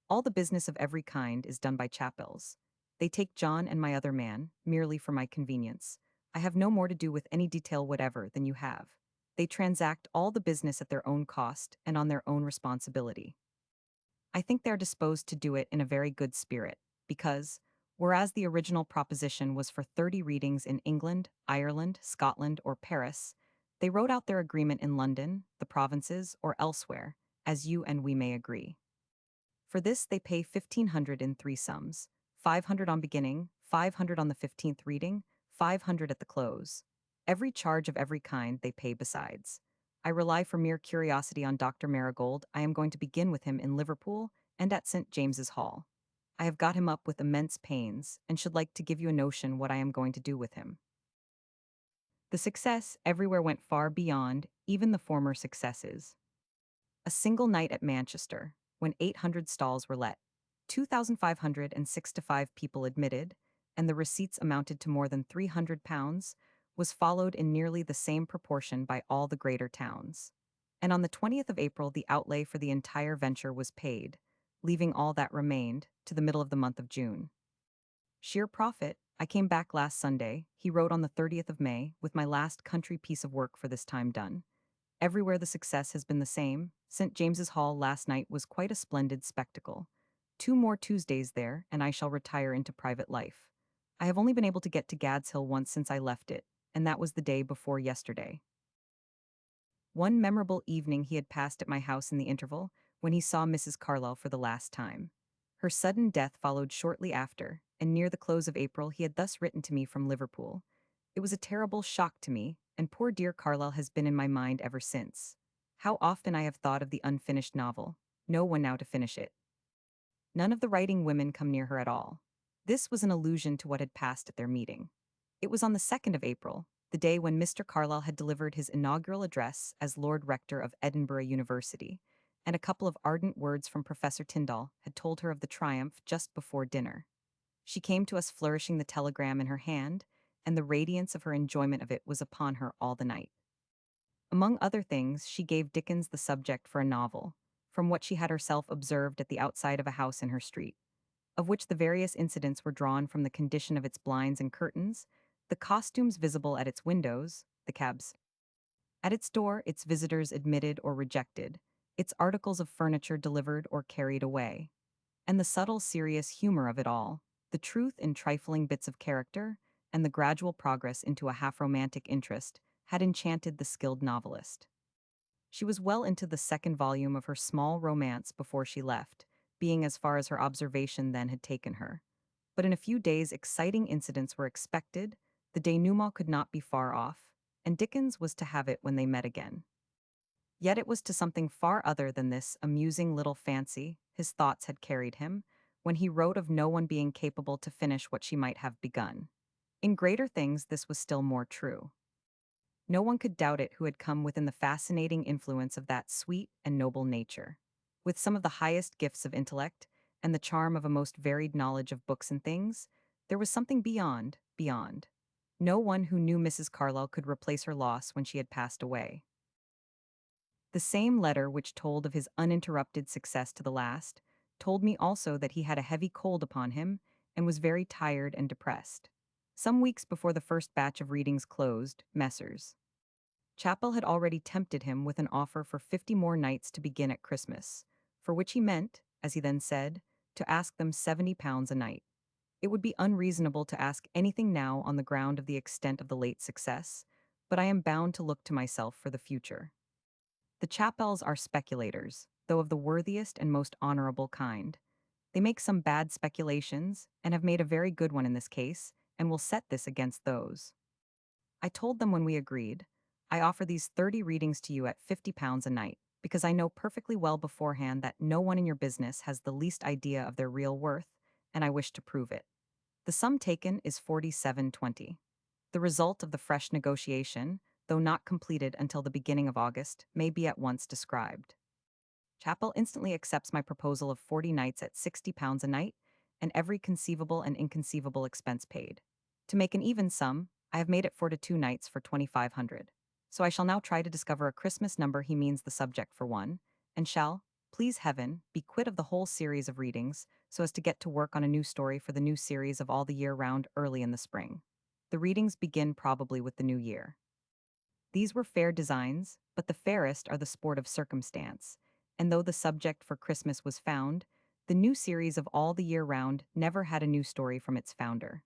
All the business of every kind is done by Chapels. They take John and my other man, merely for my convenience. I have no more to do with any detail whatever than you have. They transact all the business at their own cost and on their own responsibility. I think they are disposed to do it in a very good spirit, because, whereas the original proposition was for 30 readings in England, Ireland, Scotland, or Paris, they wrote out their agreement in London, the provinces, or elsewhere, as you and we may agree. For this they pay 1,500 in 3 sums, 500 on beginning, 500 on the 15th reading, 500 at the close. Every charge of every kind they pay besides. I rely for mere curiosity on Dr. Marigold. I am going to begin with him in Liverpool and at St. James's Hall. I have got him up with immense pains, and should like to give you a notion what I am going to do with him. The success everywhere went far beyond even the former successes. A single night at Manchester, when 800 stalls were let, 2,565 people admitted, and the receipts amounted to more than £300, was followed in nearly the same proportion by all the greater towns. And on the 20th of April, the outlay for the entire venture was paid, leaving all that remained to the middle of the month of June. Sheer profit. I came back last Sunday, he wrote on the 30th of May, with my last country piece of work for this time done. Everywhere the success has been the same. St. James's Hall last night was quite a splendid spectacle. 2 more Tuesdays there, and I shall retire into private life. I have only been able to get to Gad's Hill once since I left it, and that was the day before yesterday. One memorable evening he had passed at my house in the interval, when he saw Mrs. Carlyle for the last time. Her sudden death followed shortly after, and near the close of April he had thus written to me from Liverpool. It was a terrible shock to me, and poor dear Carlyle has been in my mind ever since. How often I have thought of the unfinished novel. No one now to finish it. None of the writing women come near her at all. This was an allusion to what had passed at their meeting. It was on the 2nd of April, the day when Mr. Carlyle had delivered his inaugural address as Lord Rector of Edinburgh University, and a couple of ardent words from Professor Tyndall had told her of the triumph just before dinner. She came to us flourishing the telegram in her hand, and the radiance of her enjoyment of it was upon her all the night. Among other things, she gave Dickens the subject for a novel, from what she had herself observed at the outside of a house in her street, of which the various incidents were drawn from the condition of its blinds and curtains, the costumes visible at its windows, the cabs at its door, its visitors admitted or rejected, its articles of furniture delivered or carried away, and the subtle, serious humor of it all, the truth in trifling bits of character, and the gradual progress into a half-romantic interest, had enchanted the skilled novelist. She was well into the second volume of her small romance before she left, being as far as her observation then had taken her. But in a few days exciting incidents were expected, the denouement could not be far off, and Dickens was to have it when they met again. Yet it was to something far other than this amusing little fancy his thoughts had carried him, when he wrote of no one being capable to finish what she might have begun. In greater things this was still more true. No one could doubt it who had come within the fascinating influence of that sweet and noble nature. With some of the highest gifts of intellect, and the charm of a most varied knowledge of books and things, there was something beyond. No one who knew Mrs. Carlyle could replace her loss when she had passed away. The same letter which told of his uninterrupted success to the last, told me also that he had a heavy cold upon him, and was very tired and depressed. Some weeks before the first batch of readings closed, Messrs. Chappell had already tempted him with an offer for 50 more nights to begin at Christmas, for which he meant, as he then said, to ask them £70 a night. It would be unreasonable to ask anything now on the ground of the extent of the late success, but I am bound to look to myself for the future. The Chappells are speculators, though of the worthiest and most honorable kind. They make some bad speculations, and have made a very good one in this case, and will set this against those. I told them when we agreed, I offer these 30 readings to you at £50 a night, because I know perfectly well beforehand that no one in your business has the least idea of their real worth, and I wish to prove it. The sum taken is 47.20. The result of the fresh negotiation, though not completed until the beginning of August, may be at once described. Chappell instantly accepts my proposal of 40 nights at £60 a night, and every conceivable and inconceivable expense paid. To make an even sum, I have made it 42 nights for 2,500. So I shall now try to discover a Christmas number he means the subject for one, and shall, please heaven, be quit of the whole series of readings, so as to get to work on a new story for the new series of all the year round early in the spring. The readings begin probably with the new year. These were fair designs, but the fairest are the sport of circumstance, and though the subject for Christmas was found, the new series of all the year round never had a new story from its founder.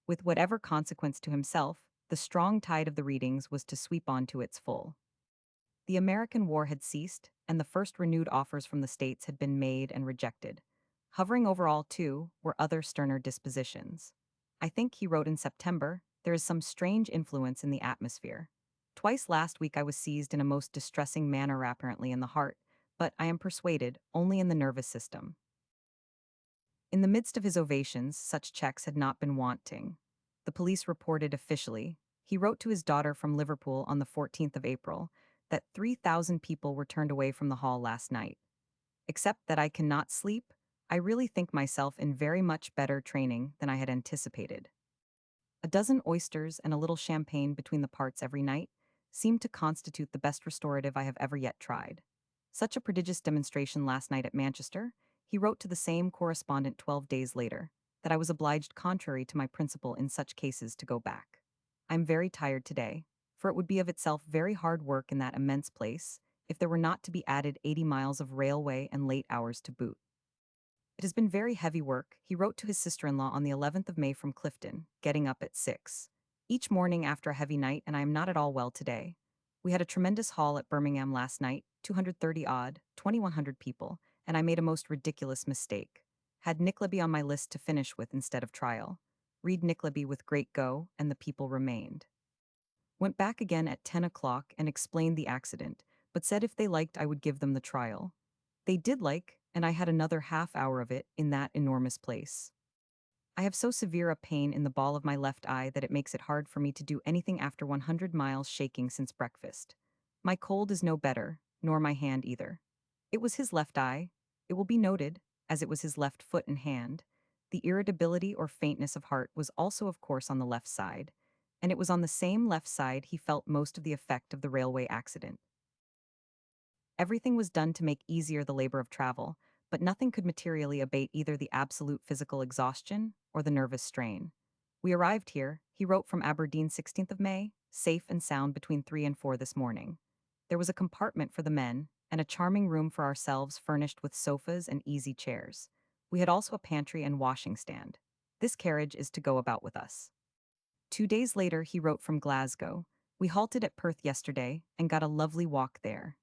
With whatever consequence to himself, the strong tide of the readings was to sweep on to its full. The American War had ceased, and the first renewed offers from the States had been made and rejected. Hovering over all, too, were other sterner dispositions. I think, he wrote in September, there is some strange influence in the atmosphere. Twice last week I was seized in a most distressing manner apparently in the heart, but, I am persuaded, only in the nervous system. In the midst of his ovations, such checks had not been wanting. The police reported officially, he wrote to his daughter from Liverpool on the 14th of April, that 3,000 people were turned away from the hall last night. Except that I cannot sleep, I really think myself in very much better training than I had anticipated. A dozen oysters and a little champagne between the parts every night seemed to constitute the best restorative I have ever yet tried. Such a prodigious demonstration last night at Manchester, he wrote to the same correspondent 12 days later, that I was obliged, contrary to my principle in such cases, to go back. I am very tired today, for it would be of itself very hard work in that immense place, if there were not to be added 80 miles of railway and late hours to boot. It has been very heavy work, he wrote to his sister-in-law on the 11th of May from Clifton, getting up at 6 each morning after a heavy night, and I am not at all well today. We had a tremendous haul at Birmingham last night, 230 odd, 2100 people, and I made a most ridiculous mistake. Had Nickleby on my list to finish with instead of trial. Read Nickleby with great go, and the people remained. Went back again at 10 o'clock and explained the accident, but said if they liked I would give them the trial. They did like, and I had another half hour of it in that enormous place. I have so severe a pain in the ball of my left eye that it makes it hard for me to do anything after 100 miles shaking since breakfast. My cold is no better, nor my hand either. It was his left eye, it will be noted, as it was his left foot and hand. The irritability or faintness of heart was also of course on the left side, and it was on the same left side he felt most of the effect of the railway accident. Everything was done to make easier the labor of travel, but nothing could materially abate either the absolute physical exhaustion or the nervous strain. We arrived here, he wrote from Aberdeen 16th of May, safe and sound between 3 and 4 this morning. There was a compartment for the men, and a charming room for ourselves furnished with sofas and easy chairs. We had also a pantry and washing stand. This carriage is to go about with us. 2 days later he wrote from Glasgow. We halted at Perth yesterday and got a lovely walk there.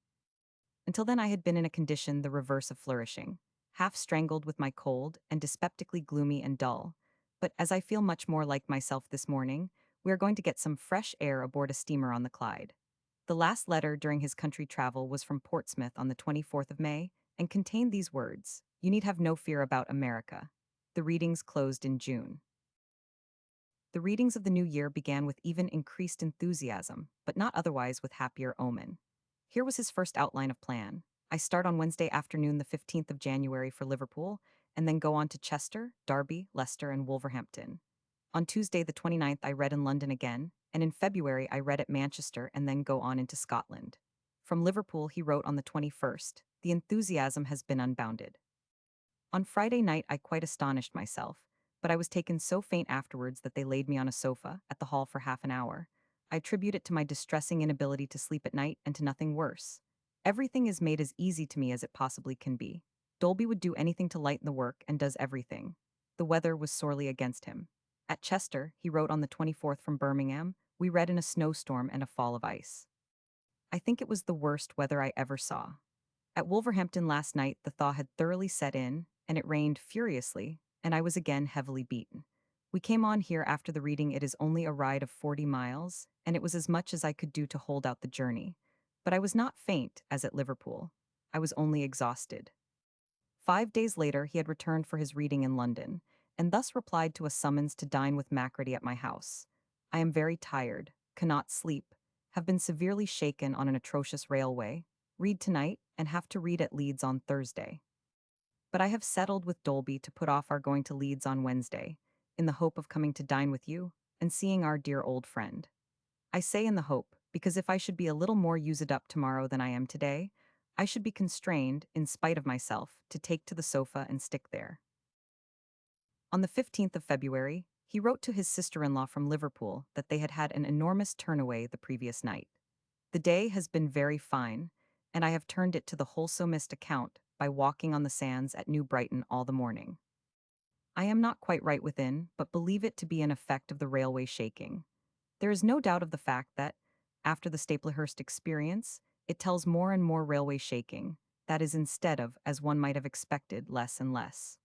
Until then I had been in a condition the reverse of flourishing, half strangled with my cold and dyspeptically gloomy and dull. But as I feel much more like myself this morning, we are going to get some fresh air aboard a steamer on the Clyde. The last letter during his country travel was from Portsmouth on the 24th of May and contained these words: "You need have no fear about America." The readings closed in June. The readings of the new year began with even increased enthusiasm, but not otherwise with happier omen. Here was his first outline of plan. I start on Wednesday afternoon, the 15th of January, for Liverpool, and then go on to Chester, Derby, Leicester, and Wolverhampton. On Tuesday, the 29th, I read in London again, and in February, I read at Manchester and then go on into Scotland. From Liverpool, he wrote on the 21st, "The enthusiasm has been unbounded." On Friday night, I quite astonished myself, but I was taken so faint afterwards that they laid me on a sofa at the hall for half an hour. I attribute it to my distressing inability to sleep at night and to nothing worse. Everything is made as easy to me as it possibly can be. Dolby would do anything to lighten the work and does everything. The weather was sorely against him. At Chester, he wrote on the 24th from Birmingham, we read in a snowstorm and a fall of ice. I think it was the worst weather I ever saw. At Wolverhampton last night, the thaw had thoroughly set in, and it rained furiously, and I was again heavily beaten. We came on here after the reading. It is only a ride of 40 miles, and it was as much as I could do to hold out the journey. But I was not faint, as at Liverpool. I was only exhausted. 5 days later, he had returned for his reading in London, and thus replied to a summons to dine with Macready at my house. I am very tired, cannot sleep, have been severely shaken on an atrocious railway, read tonight, and have to read at Leeds on Thursday. But I have settled with Dolby to put off our going to Leeds on Wednesday, in the hope of coming to dine with you and seeing our dear old friend. I say in the hope, because if I should be a little more used up tomorrow than I am today, I should be constrained, in spite of myself, to take to the sofa and stick there. On the 15th of February, he wrote to his sister-in-law from Liverpool that they had had an enormous turnaway the previous night. The day has been very fine, and I have turned it to the wholesomest account by walking on the sands at New Brighton all the morning. I am not quite right within, but believe it to be an effect of the railway shaking. There is no doubt of the fact that, after the Staplehurst experience, it tells more and more railway shaking, that is, instead of, as one might have expected, less and less.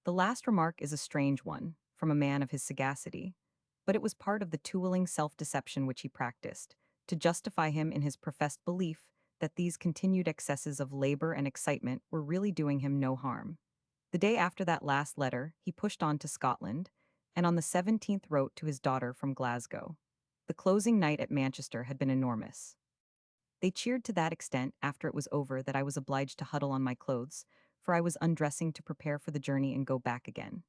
The last remark is a strange one, from a man of his sagacity, but it was part of the tooling self-deception which he practiced, to justify him in his professed belief that these continued excesses of labor and excitement were really doing him no harm. The day after that last letter, he pushed on to Scotland, and on the 17th wrote to his daughter from Glasgow. The closing night at Manchester had been enormous. They cheered to that extent after it was over that I was obliged to huddle on my clothes, for I was undressing to prepare for the journey and go back again.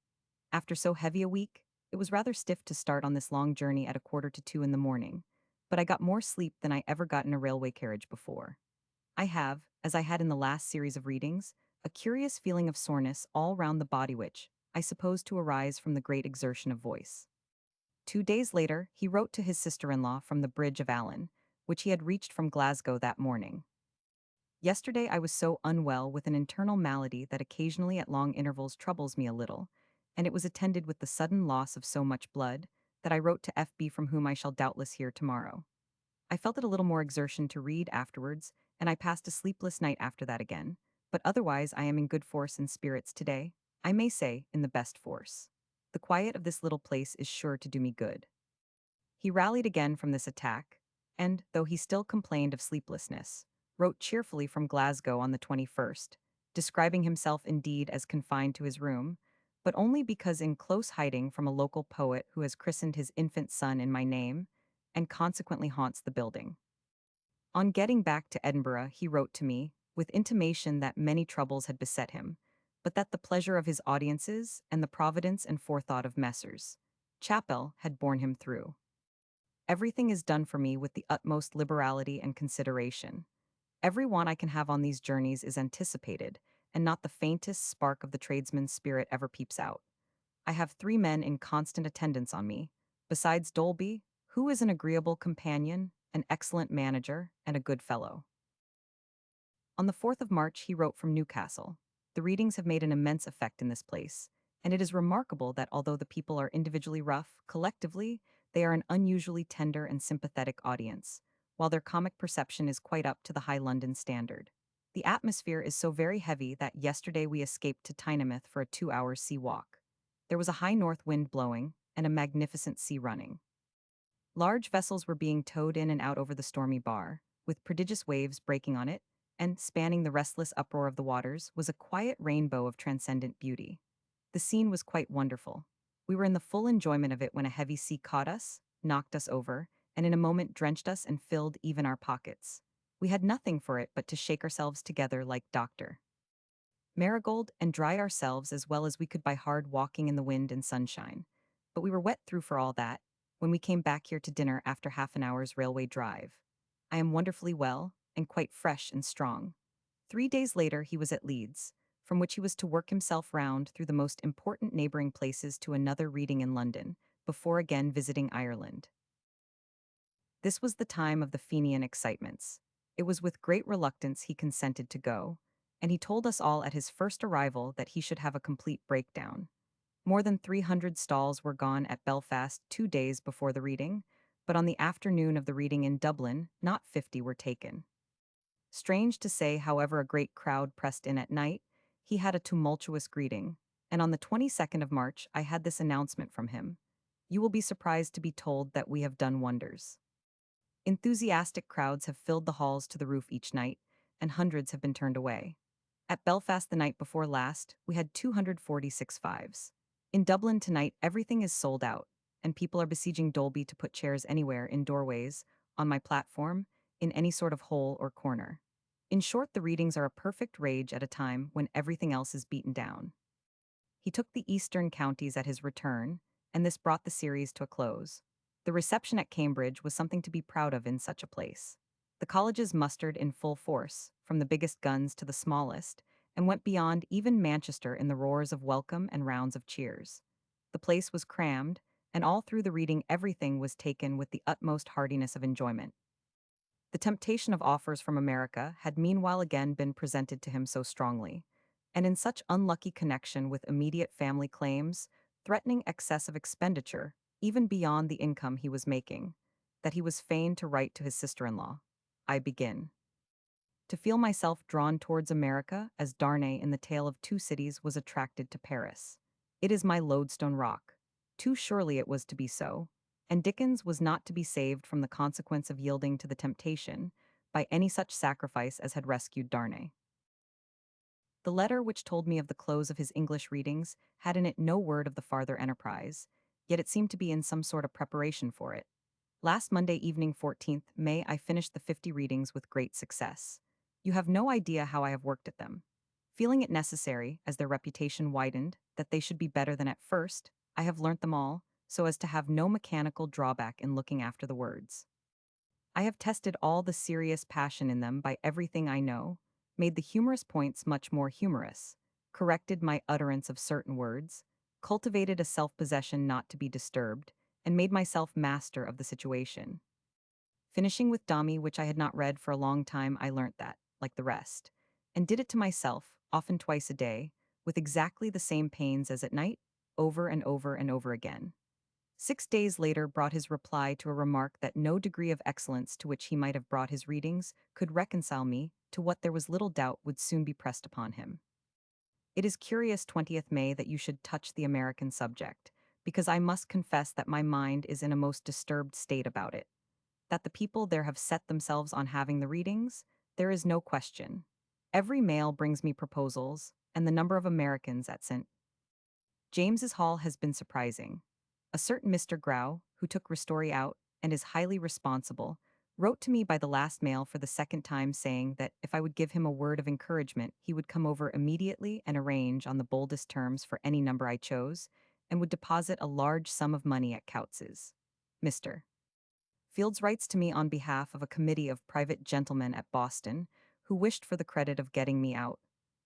After so heavy a week, it was rather stiff to start on this long journey at 1:45 in the morning, but I got more sleep than I ever got in a railway carriage before. I have, as I had in the last series of readings, a curious feeling of soreness all round the body which, I suppose to arise from the great exertion of voice. 2 days later, he wrote to his sister-in-law from the Bridge of Allan, which he had reached from Glasgow that morning. Yesterday I was so unwell with an internal malady that occasionally at long intervals troubles me a little, and it was attended with the sudden loss of so much blood, that I wrote to FB from whom I shall doubtless hear tomorrow. I felt it a little more exertion to read afterwards, and I passed a sleepless night after that again, but otherwise I am in good force and spirits today, I may say, in the best force. The quiet of this little place is sure to do me good. He rallied again from this attack, and, though he still complained of sleeplessness, wrote cheerfully from Glasgow on the 21st, describing himself indeed as confined to his room, but only because in close hiding from a local poet who has christened his infant son in my name, and consequently haunts the building. On getting back to Edinburgh, he wrote to me, with intimation that many troubles had beset him, but that the pleasure of his audiences and the providence and forethought of Messrs. Chapel had borne him through. Everything is done for me with the utmost liberality and consideration. Every want I can have on these journeys is anticipated, and not the faintest spark of the tradesman's spirit ever peeps out. I have 3 men in constant attendance on me, besides Dolby, who is an agreeable companion, an excellent manager, and a good fellow. On the 4th of March he wrote from Newcastle. The readings have made an immense effect in this place, and it is remarkable that although the people are individually rough, collectively, they are an unusually tender and sympathetic audience, while their comic perception is quite up to the high London standard. The atmosphere is so very heavy that yesterday we escaped to Tynemouth for a 2 hours sea walk. There was a high north wind blowing, and a magnificent sea running. Large vessels were being towed in and out over the stormy bar, with prodigious waves breaking on it, and, spanning the restless uproar of the waters, was a quiet rainbow of transcendent beauty. The scene was quite wonderful. We were in the full enjoyment of it when a heavy sea caught us, knocked us over, and in a moment drenched us and filled even our pockets. We had nothing for it but to shake ourselves together like Dr. Marigold and dry ourselves as well as we could by hard walking in the wind and sunshine. But we were wet through for all that, when we came back here to dinner after half an hour's railway drive. I am wonderfully well, and quite fresh and strong. 3 days later he was at Leeds, from which he was to work himself round through the most important neighbouring places to another reading in London, before again visiting Ireland. This was the time of the Fenian excitements. It was with great reluctance he consented to go, and he told us all at his first arrival that he should have a complete breakdown. More than 300 stalls were gone at Belfast 2 days before the reading, but on the afternoon of the reading in Dublin, not 50 were taken. Strange to say, however a great crowd pressed in at night, he had a tumultuous greeting, and on the 22nd of March I had this announcement from him. You will be surprised to be told that we have done wonders. Enthusiastic crowds have filled the halls to the roof each night, and hundreds have been turned away. At Belfast the night before last, we had 246 fives. In Dublin tonight, everything is sold out, and people are besieging Dolby to put chairs anywhere, in doorways, on my platform, in any sort of hole or corner. In short, the readings are a perfect rage at a time when everything else is beaten down. He took the eastern counties at his return, and this brought the series to a close. The reception at Cambridge was something to be proud of in such a place. The colleges mustered in full force, from the biggest guns to the smallest, and went beyond even Manchester in the roars of welcome and rounds of cheers. The place was crammed, and all through the reading everything was taken with the utmost heartiness of enjoyment. The temptation of offers from America had meanwhile again been presented to him so strongly, and in such unlucky connection with immediate family claims, threatening excess of expenditure, even beyond the income he was making, that he was fain to write to his sister-in-law. I begin to feel myself drawn towards America as Darnay in the Tale of Two Cities was attracted to Paris. It is my lodestone rock. Too surely it was to be so, and Dickens was not to be saved from the consequence of yielding to the temptation by any such sacrifice as had rescued Darnay. The letter which told me of the close of his English readings had in it no word of the farther enterprise, yet it seemed to be in some sort of preparation for it. Last Monday evening, 14th May, I finished the 50 readings with great success. You have no idea how I have worked at them. Feeling it necessary, as their reputation widened, that they should be better than at first, I have learnt them all, so as to have no mechanical drawback in looking after the words. I have tested all the serious passion in them by everything I know, made the humorous points much more humorous, corrected my utterance of certain words, cultivated a self-possession not to be disturbed, and made myself master of the situation. Finishing with Dami, which I had not read for a long time, I learnt that, like the rest, and did it to myself, often twice a day, with exactly the same pains as at night, over and over and over again. 6 days later brought his reply to a remark that no degree of excellence to which he might have brought his readings could reconcile me to what there was little doubt would soon be pressed upon him. It is curious, 20th May, that you should touch the American subject, because I must confess that my mind is in a most disturbed state about it. That the people there have set themselves on having the readings, there is no question. Every mail brings me proposals, and the number of Americans at St. James's Hall has been surprising. A certain Mr. Grau, who took Ristori out and is highly responsible, wrote to me by the last mail for the second time saying that if I would give him a word of encouragement, he would come over immediately and arrange on the boldest terms for any number I chose, and would deposit a large sum of money at Couts's. Mr. Fields writes to me on behalf of a committee of private gentlemen at Boston who wished for the credit of getting me out,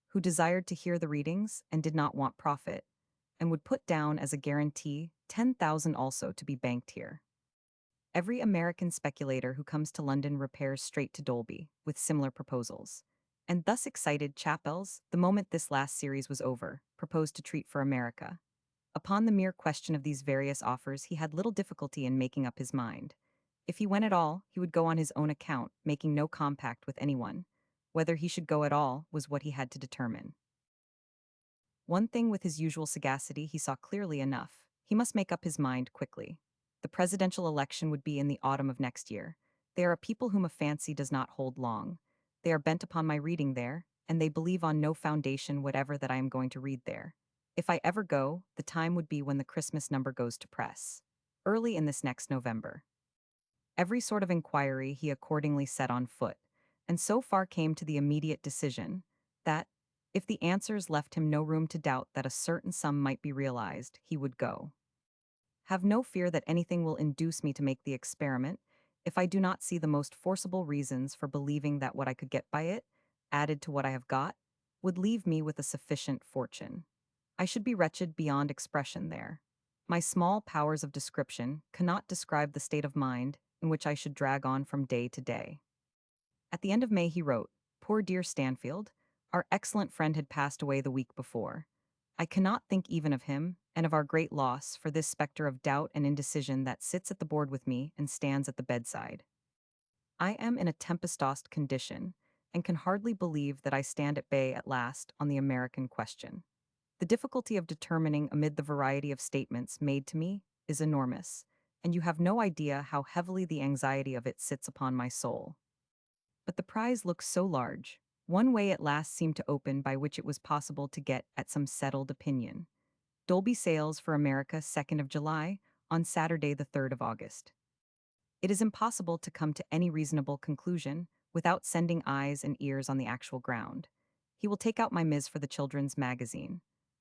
who desired to hear the readings and did not want profit, and would put down as a guarantee 10,000 also to be banked here. Every American speculator who comes to London repairs straight to Dolby with similar proposals. And thus excited, Chappells, the moment this last series was over, proposed to treat for America. Upon the mere question of these various offers, he had little difficulty in making up his mind. If he went at all, he would go on his own account, making no compact with anyone. Whether he should go at all was what he had to determine. One thing with his usual sagacity he saw clearly enough. He must make up his mind quickly. The presidential election would be in the autumn of next year. They are a people whom a fancy does not hold long. They are bent upon my reading there, and they believe on no foundation whatever that I am going to read there. If I ever go, the time would be when the Christmas number goes to press, early in this next November. Every sort of inquiry he accordingly set on foot, and so far came to the immediate decision that, if the answers left him no room to doubt that a certain sum might be realized, he would go. Have no fear that anything will induce me to make the experiment, if I do not see the most forcible reasons for believing that what I could get by it, added to what I have got, would leave me with a sufficient fortune. I should be wretched beyond expression there. My small powers of description cannot describe the state of mind in which I should drag on from day to day. At the end of May he wrote, "Poor dear Stanfield, our excellent friend had passed away the week before. I cannot think even of him, and of our great loss, for this spectre of doubt and indecision that sits at the board with me and stands at the bedside. I am in a tempest-tossed condition, and can hardly believe that I stand at bay at last on the American question. The difficulty of determining amid the variety of statements made to me is enormous, and you have no idea how heavily the anxiety of it sits upon my soul. But the prize looks so large. One way at last seemed to open by which it was possible to get at some settled opinion. Dolby sails for America 2nd of July, on Saturday the 3rd of August. It is impossible to come to any reasonable conclusion without sending eyes and ears on the actual ground. He will take out my Ms. for the children's magazine.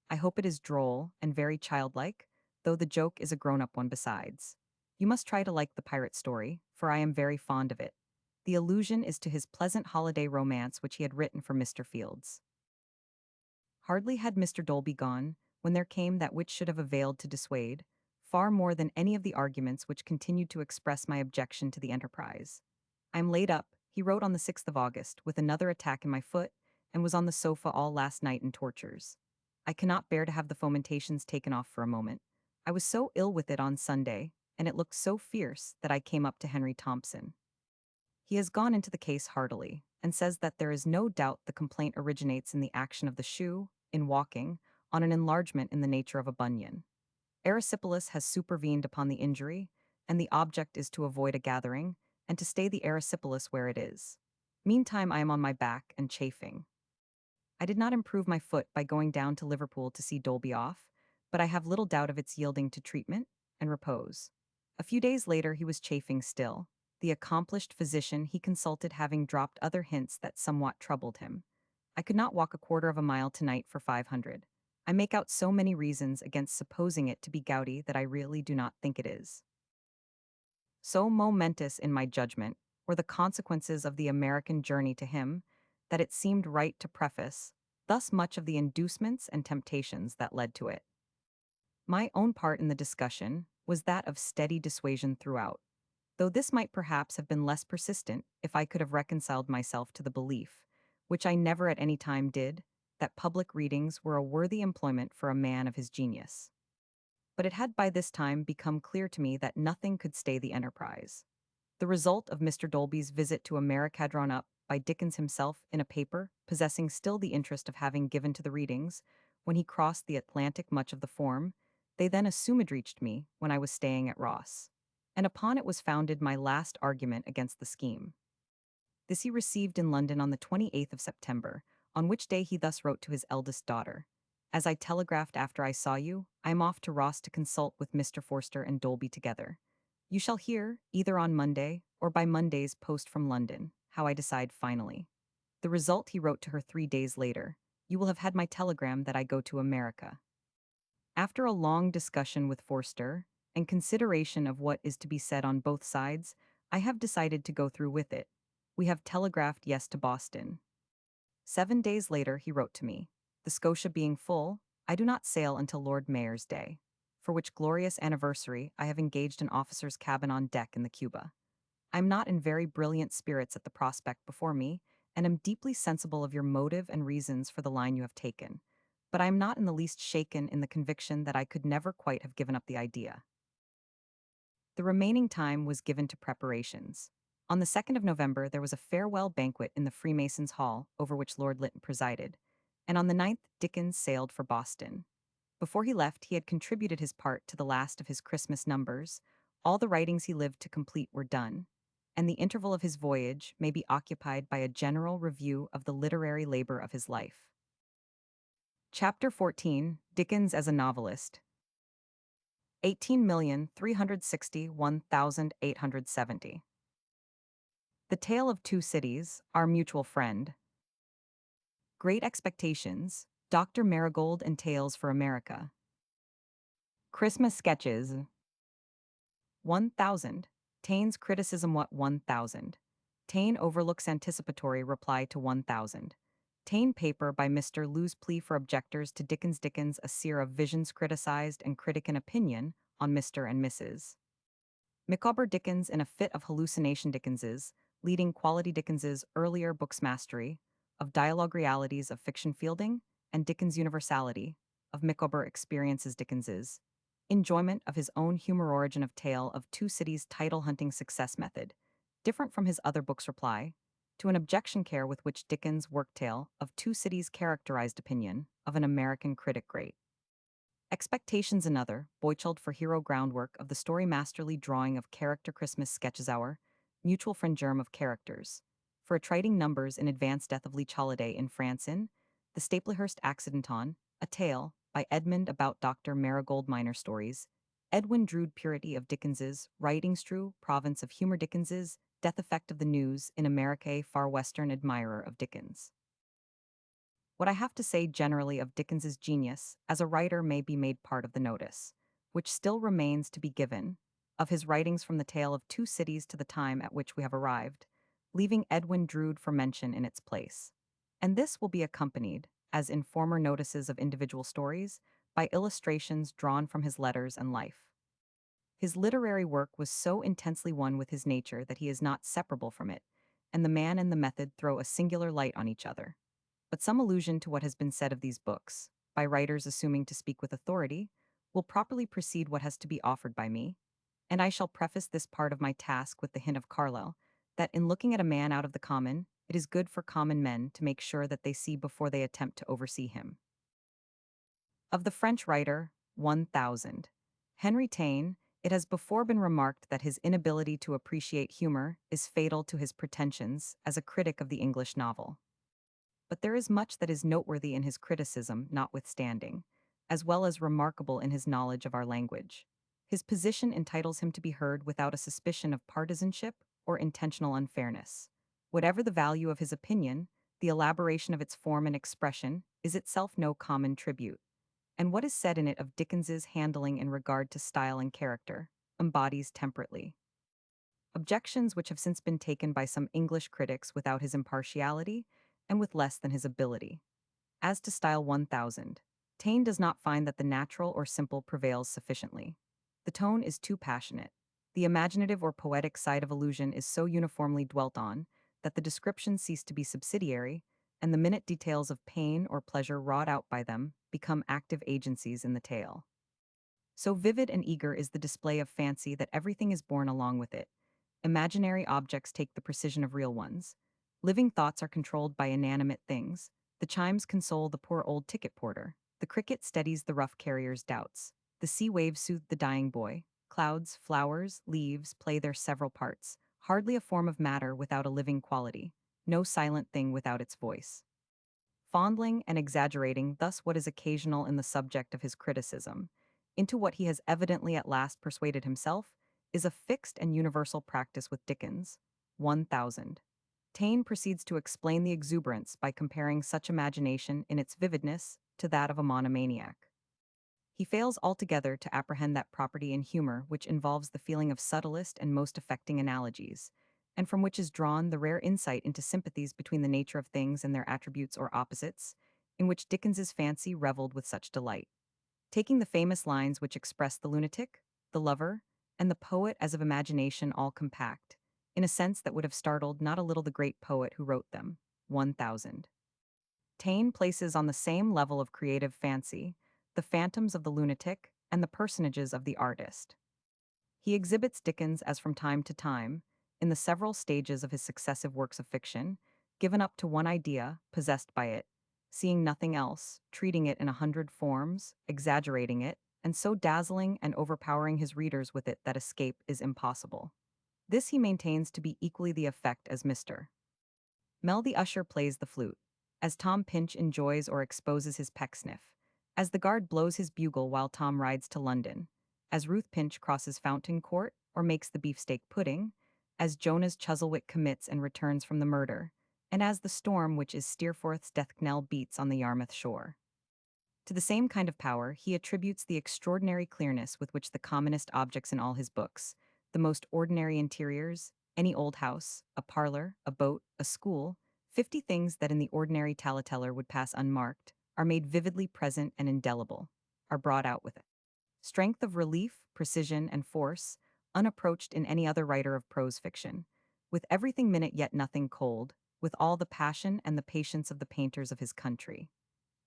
I hope it is droll and very childlike, though the joke is a grown-up one besides. You must try to like the pirate story, for I am very fond of it. The allusion is to his pleasant holiday romance which he had written for Mr. Fields. Hardly had Mr. Dolby gone, when there came that which should have availed to dissuade, far more than any of the arguments which continued to express my objection to the enterprise. I am laid up, he wrote on the 6th of August, with another attack in my foot, and was on the sofa all last night in tortures. I cannot bear to have the fomentations taken off for a moment. I was so ill with it on Sunday, and it looked so fierce that I came up to Henry Thompson. He has gone into the case heartily, and says that there is no doubt the complaint originates in the action of the shoe, in walking, on an enlargement in the nature of a bunion. Erysipelas has supervened upon the injury, and the object is to avoid a gathering, and to stay the erysipelas where it is. Meantime I am on my back and chafing. I did not improve my foot by going down to Liverpool to see Dolby off, but I have little doubt of its yielding to treatment and repose. A few days later he was chafing still, the accomplished physician he consulted having dropped other hints that somewhat troubled him. I could not walk a quarter of a mile tonight for 500. I make out so many reasons against supposing it to be gouty that I really do not think it is. So momentous in my judgment were the consequences of the American journey to him that it seemed right to preface thus much of the inducements and temptations that led to it. My own part in the discussion was that of steady dissuasion throughout, though this might perhaps have been less persistent if I could have reconciled myself to the belief, which I never at any time did, that public readings were a worthy employment for a man of his genius. But it had by this time become clear to me that nothing could stay the enterprise. The result of Mr. Dolby's visit to America drawn up by Dickens himself in a paper possessing still the interest of having given to the readings, when he crossed the Atlantic much of the form, they then assumed reached me when I was staying at Ross. And upon it was founded my last argument against the scheme. This he received in London on the 28th of September, on which day he thus wrote to his eldest daughter. As I telegraphed after I saw you, I am off to Ross to consult with Mr. Forster and Dolby together. You shall hear, either on Monday or by Monday's post from London, how I decide finally. The result he wrote to her 3 days later. You will have had my telegram that I go to America. After a long discussion with Forster, and consideration of what is to be said on both sides, I have decided to go through with it. We have telegraphed yes to Boston. 7 days later, he wrote to me. The Scotia being full, I do not sail until Lord Mayor's Day, for which glorious anniversary I have engaged an officer's cabin on deck in the Cuba. I am not in very brilliant spirits at the prospect before me, and am deeply sensible of your motive and reasons for the line you have taken, but I am not in the least shaken in the conviction that I could never quite have given up the idea. The remaining time was given to preparations. On the 2nd of November, there was a farewell banquet in the Freemasons' Hall, over which Lord Lytton presided, and on the 9th, Dickens sailed for Boston. Before he left, he had contributed his part to the last of his Christmas numbers. All the writings he lived to complete were done, and the interval of his voyage may be occupied by a general review of the literary labor of his life. Chapter 14. Dickens as a Novelist. 18,361,870. The Tale of Two Cities, Our Mutual Friend. Great Expectations, Dr. Marigold and Tales for America. Christmas Sketches. 1000. Taine's criticism. What 1000? Taine overlooks anticipatory reply to 1000. Taine paper by Mr. Lew's plea for objectors to Dickens a seer of visions criticized and critic in opinion on Mr. and Mrs. Micawber Dickens in a fit of hallucination Dickens's, leading quality Dickens's earlier books mastery, of dialogue realities of fiction fielding, and Dickens' universality, of Micawber experiences Dickens's, enjoyment of his own humor origin of tale of two cities title hunting success method, different from his other books reply, to an objection care with which Dickens' work tale of two cities characterized opinion of an American critic great. Expectations another, Boychild for hero groundwork of the story masterly drawing of character Christmas sketches our mutual friend germ of characters. For attriting numbers in advance death of Leech Holiday in France in The Staplehurst Accident on, a tale, by Edmund about Dr. Marigold Minor Stories, Edwin Drood Purity of Dickens's, Writings True, Province of Humor Dickens's, Death Effect of the News in America Far Western Admirer of Dickens. What I have to say generally of Dickens's genius as a writer may be made part of the notice, which still remains to be given, of his writings from the tale of two cities to the time at which we have arrived, leaving Edwin Drood for mention in its place. And this will be accompanied, as in former notices of individual stories, by illustrations drawn from his letters and life. His literary work was so intensely one with his nature that he is not separable from it, and the man and the method throw a singular light on each other. But some allusion to what has been said of these books, by writers assuming to speak with authority, will properly precede what has to be offered by me, and I shall preface this part of my task with the hint of Carlyle, that in looking at a man out of the common, it is good for common men to make sure that they see before they attempt to oversee him. Of the French writer, 1000. Henry Taine, it has before been remarked that his inability to appreciate humor is fatal to his pretensions as a critic of the English novel. But there is much that is noteworthy in his criticism, notwithstanding, as well as remarkable in his knowledge of our language. His position entitles him to be heard without a suspicion of partisanship or intentional unfairness. Whatever the value of his opinion, the elaboration of its form and expression, is itself no common tribute, and what is said in it of Dickens's handling in regard to style and character embodies temperately objections which have since been taken by some English critics without his impartiality and with less than his ability. As to style 1000, Taine does not find that the natural or simple prevails sufficiently. The tone is too passionate. The imaginative or poetic side of illusion is so uniformly dwelt on that the descriptions cease to be subsidiary, and the minute details of pain or pleasure wrought out by them become active agencies in the tale. So vivid and eager is the display of fancy that everything is borne along with it. Imaginary objects take the precision of real ones. Living thoughts are controlled by inanimate things. The chimes console the poor old ticket porter. The cricket steadies the rough carrier's doubts. The sea waves soothe the dying boy. Clouds, flowers, leaves play their several parts. Hardly a form of matter without a living quality. No silent thing without its voice. Fondling and exaggerating thus what is occasional in the subject of his criticism, into what he has evidently at last persuaded himself, is a fixed and universal practice with Dickens. 1000. Taine proceeds to explain the exuberance by comparing such imagination in its vividness to that of a monomaniac. He fails altogether to apprehend that property in humor which involves the feeling of subtlest and most affecting analogies, and from which is drawn the rare insight into sympathies between the nature of things and their attributes or opposites, in which Dickens's fancy reveled with such delight. Taking the famous lines which express the lunatic, the lover, and the poet as of imagination all compact, in a sense that would have startled not a little the great poet who wrote them, 1000. Taine places on the same level of creative fancy the phantoms of the lunatic and the personages of the artist. He exhibits Dickens as from time to time, in the several stages of his successive works of fiction, given up to one idea, possessed by it, seeing nothing else, treating it in 100 forms, exaggerating it, and so dazzling and overpowering his readers with it that escape is impossible. This he maintains to be equally the effect as Mr. Mel the usher plays the flute, as Tom Pinch enjoys or exposes his pecksniff, as the guard blows his bugle while Tom rides to London, as Ruth Pinch crosses Fountain Court or makes the beefsteak pudding, as Jonas Chuzzlewit commits and returns from the murder, and as the storm which is Steerforth's death knell beats on the Yarmouth shore. To the same kind of power he attributes the extraordinary clearness with which the commonest objects in all his books, the most ordinary interiors, any old house, a parlor, a boat, a school, 50 things that in the ordinary tale-teller would pass unmarked, are made vividly present and indelible, are brought out with it. Strength of relief, precision, and force, unapproached in any other writer of prose fiction, with everything minute yet nothing cold, with all the passion and the patience of the painters of his country.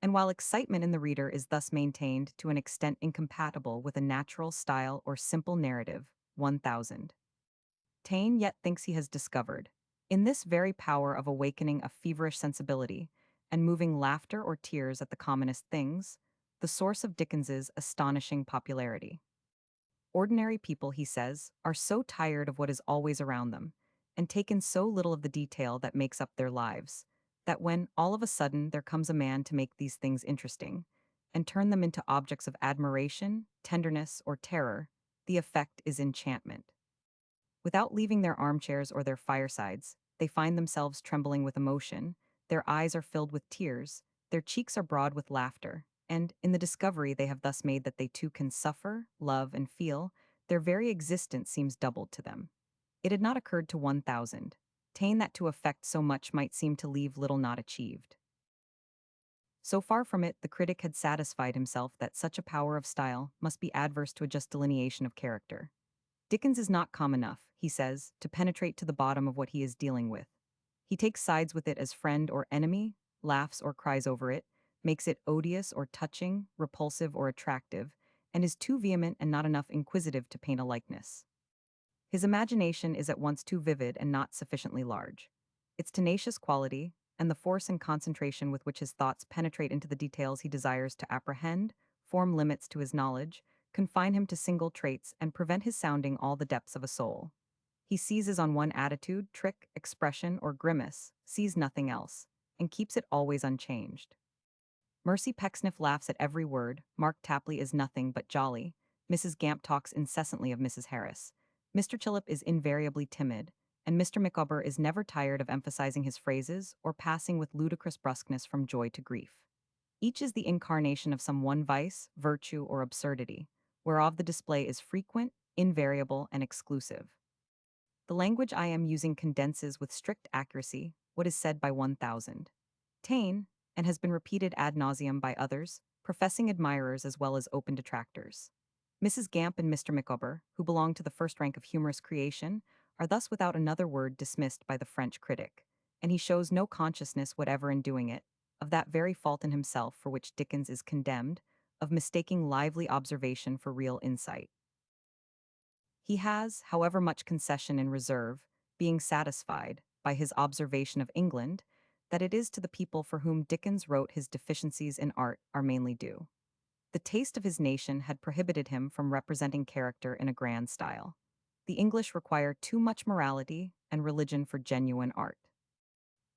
And while excitement in the reader is thus maintained to an extent incompatible with a natural style or simple narrative, 1000. Taine yet thinks he has discovered, in this very power of awakening a feverish sensibility and moving laughter or tears at the commonest things, the source of Dickens's astonishing popularity. Ordinary people, he says, are so tired of what is always around them, and take in so little of the detail that makes up their lives, that when, all of a sudden, there comes a man to make these things interesting, and turn them into objects of admiration, tenderness, or terror, the effect is enchantment. Without leaving their armchairs or their firesides, they find themselves trembling with emotion, their eyes are filled with tears, their cheeks are broad with laughter, and, in the discovery they have thus made that they too can suffer, love, and feel, their very existence seems doubled to them. It had not occurred to 1000. Taine that to effect so much might seem to leave little not achieved. So far from it, the critic had satisfied himself that such a power of style must be adverse to a just delineation of character. Dickens is not calm enough, he says, to penetrate to the bottom of what he is dealing with. He takes sides with it as friend or enemy, laughs or cries over it, makes it odious or touching, repulsive or attractive, and is too vehement and not enough inquisitive to paint a likeness. His imagination is at once too vivid and not sufficiently large. Its tenacious quality, and the force and concentration with which his thoughts penetrate into the details he desires to apprehend, form limits to his knowledge, confine him to single traits, and prevent his sounding all the depths of a soul. He seizes on one attitude, trick, expression, or grimace, sees nothing else, and keeps it always unchanged. Mercy Pecksniff laughs at every word, Mark Tapley is nothing but jolly, Mrs. Gamp talks incessantly of Mrs. Harris, Mr. Chillip is invariably timid, and Mr. Micawber is never tired of emphasizing his phrases or passing with ludicrous brusqueness from joy to grief. Each is the incarnation of some one vice, virtue, or absurdity, whereof the display is frequent, invariable, and exclusive. The language I am using condenses with strict accuracy what is said by 1,000. Taine, and has been repeated ad nauseum by others, professing admirers as well as open detractors. Mrs. Gamp and Mr. Micawber, who belong to the first rank of humorous creation, are thus without another word dismissed by the French critic, and he shows no consciousness whatever in doing it, of that very fault in himself for which Dickens is condemned, of mistaking lively observation for real insight. He has, however much concession and reserve, being satisfied, by his observation of England, that it is to the people for whom Dickens wrote his deficiencies in art are mainly due. The taste of his nation had prohibited him from representing character in a grand style. The English require too much morality and religion for genuine art.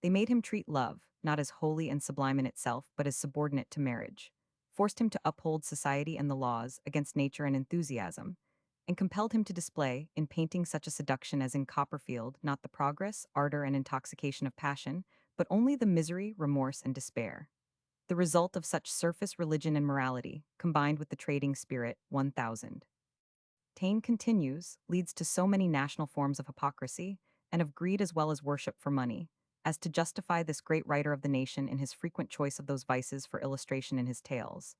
They made him treat love, not as holy and sublime in itself, but as subordinate to marriage, forced him to uphold society and the laws against nature and enthusiasm, and compelled him to display, in painting such a seduction as in Copperfield, not the progress, ardor, and intoxication of passion, but only the misery, remorse, and despair. The result of such surface religion and morality, combined with the trading spirit, 1,000. Taine continues, leads to so many national forms of hypocrisy, and of greed as well as worship for money, as to justify this great writer of the nation in his frequent choice of those vices for illustration in his tales.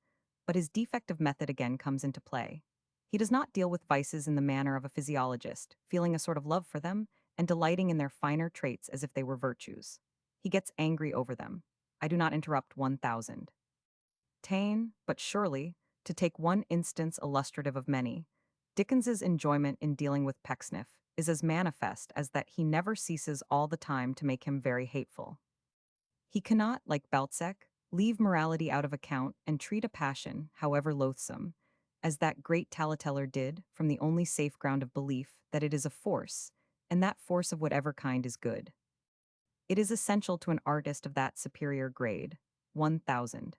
But his defect of method again comes into play. He does not deal with vices in the manner of a physiologist, feeling a sort of love for them, and delighting in their finer traits as if they were virtues. He gets angry over them. I do not interrupt 1,000. Taine, but surely, to take one instance illustrative of many, Dickens's enjoyment in dealing with Pecksniff is as manifest as that he never ceases all the time to make him very hateful. He cannot, like Balzac, leave morality out of account and treat a passion, however loathsome, as that great tale-teller did, from the only safe ground of belief that it is a force, and that force of whatever kind is good. It is essential to an artist of that superior grade, 1,000.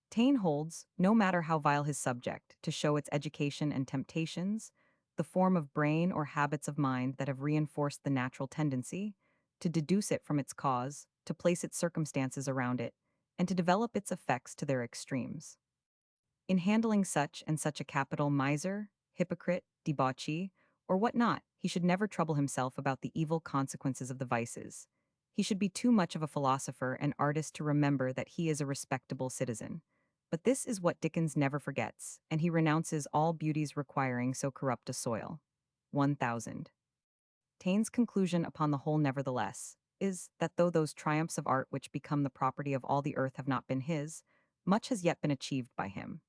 Taine holds, no matter how vile his subject, to show its education and temptations, the form of brain or habits of mind that have reinforced the natural tendency, to deduce it from its cause, to place its circumstances around it, and to develop its effects to their extremes. In handling such and such a capital miser, hypocrite, debauchee, or what not, he should never trouble himself about the evil consequences of the vices. He should be too much of a philosopher and artist to remember that he is a respectable citizen. But this is what Dickens never forgets, and he renounces all beauties requiring so corrupt a soil. 1,000. Taine's conclusion upon the whole, nevertheless, is that though those triumphs of art which become the property of all the earth have not been his, much has yet been achieved by him.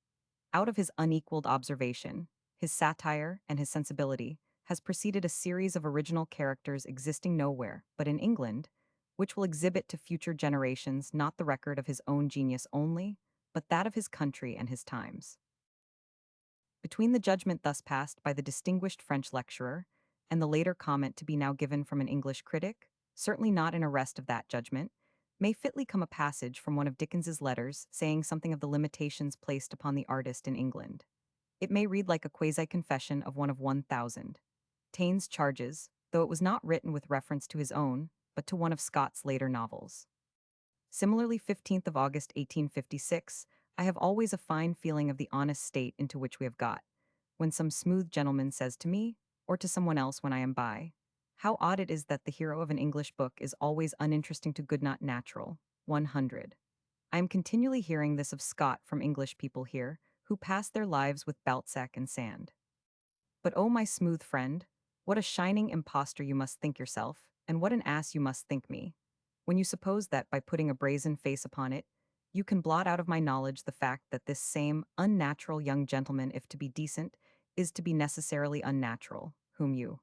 Out of his unequaled observation, his satire, and his sensibility, has proceeded a series of original characters existing nowhere but in England, which will exhibit to future generations not the record of his own genius only, but that of his country and his times. Between the judgment thus passed by the distinguished French lecturer and the later comment to be now given from an English critic, certainly not in arrest of that judgment, may fitly come a passage from one of Dickens's letters saying something of the limitations placed upon the artist in England. It may read like a quasi-confession of one of 1,000. Taine's charges, though it was not written with reference to his own, but to one of Scott's later novels. Similarly, 15th of August 1856, I have always a fine feeling of the honest state into which we have got, when some smooth gentleman says to me, or to someone else when I am by, how odd it is that the hero of an English book is always uninteresting to good, not natural. 100. I am continually hearing this of Scott from English people here, who pass their lives with Balzac and sand. But oh, my smooth friend, what a shining impostor you must think yourself, and what an ass you must think me, when you suppose that by putting a brazen face upon it, you can blot out of my knowledge the fact that this same unnatural young gentleman, if to be decent, is to be necessarily unnatural, whom you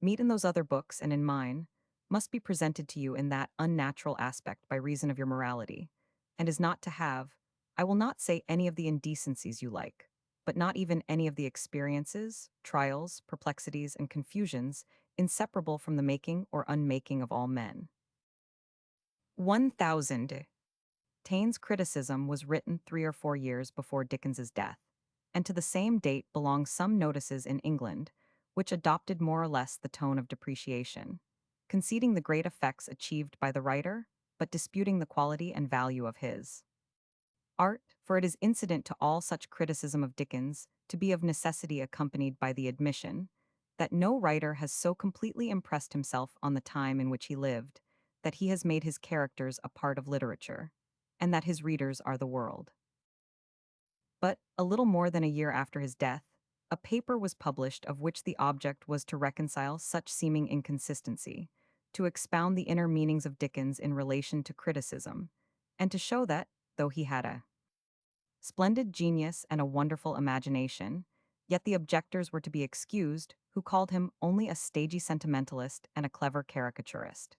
meet in those other books and in mine, must be presented to you in that unnatural aspect by reason of your morality, and is not to have, I will not say any of the indecencies you like, but not even any of the experiences, trials, perplexities, and confusions inseparable from the making or unmaking of all men. 1,000. Taine's criticism was written 3 or 4 years before Dickens's death, and to the same date belong some notices in England, which adopted more or less the tone of depreciation. conceding the great effects achieved by the writer, but disputing the quality and value of his art, for it is incident to all such criticism of Dickens to be of necessity accompanied by the admission that no writer has so completely impressed himself on the time in which he lived, that he has made his characters a part of literature, and that his readers are the world. But, a little more than a year after his death, a paper was published of which the object was to reconcile such seeming inconsistency, to expound the inner meanings of Dickens in relation to criticism, and to show that, though he had a splendid genius and a wonderful imagination, yet the objectors were to be excused, who called him only a stagey sentimentalist and a clever caricaturist.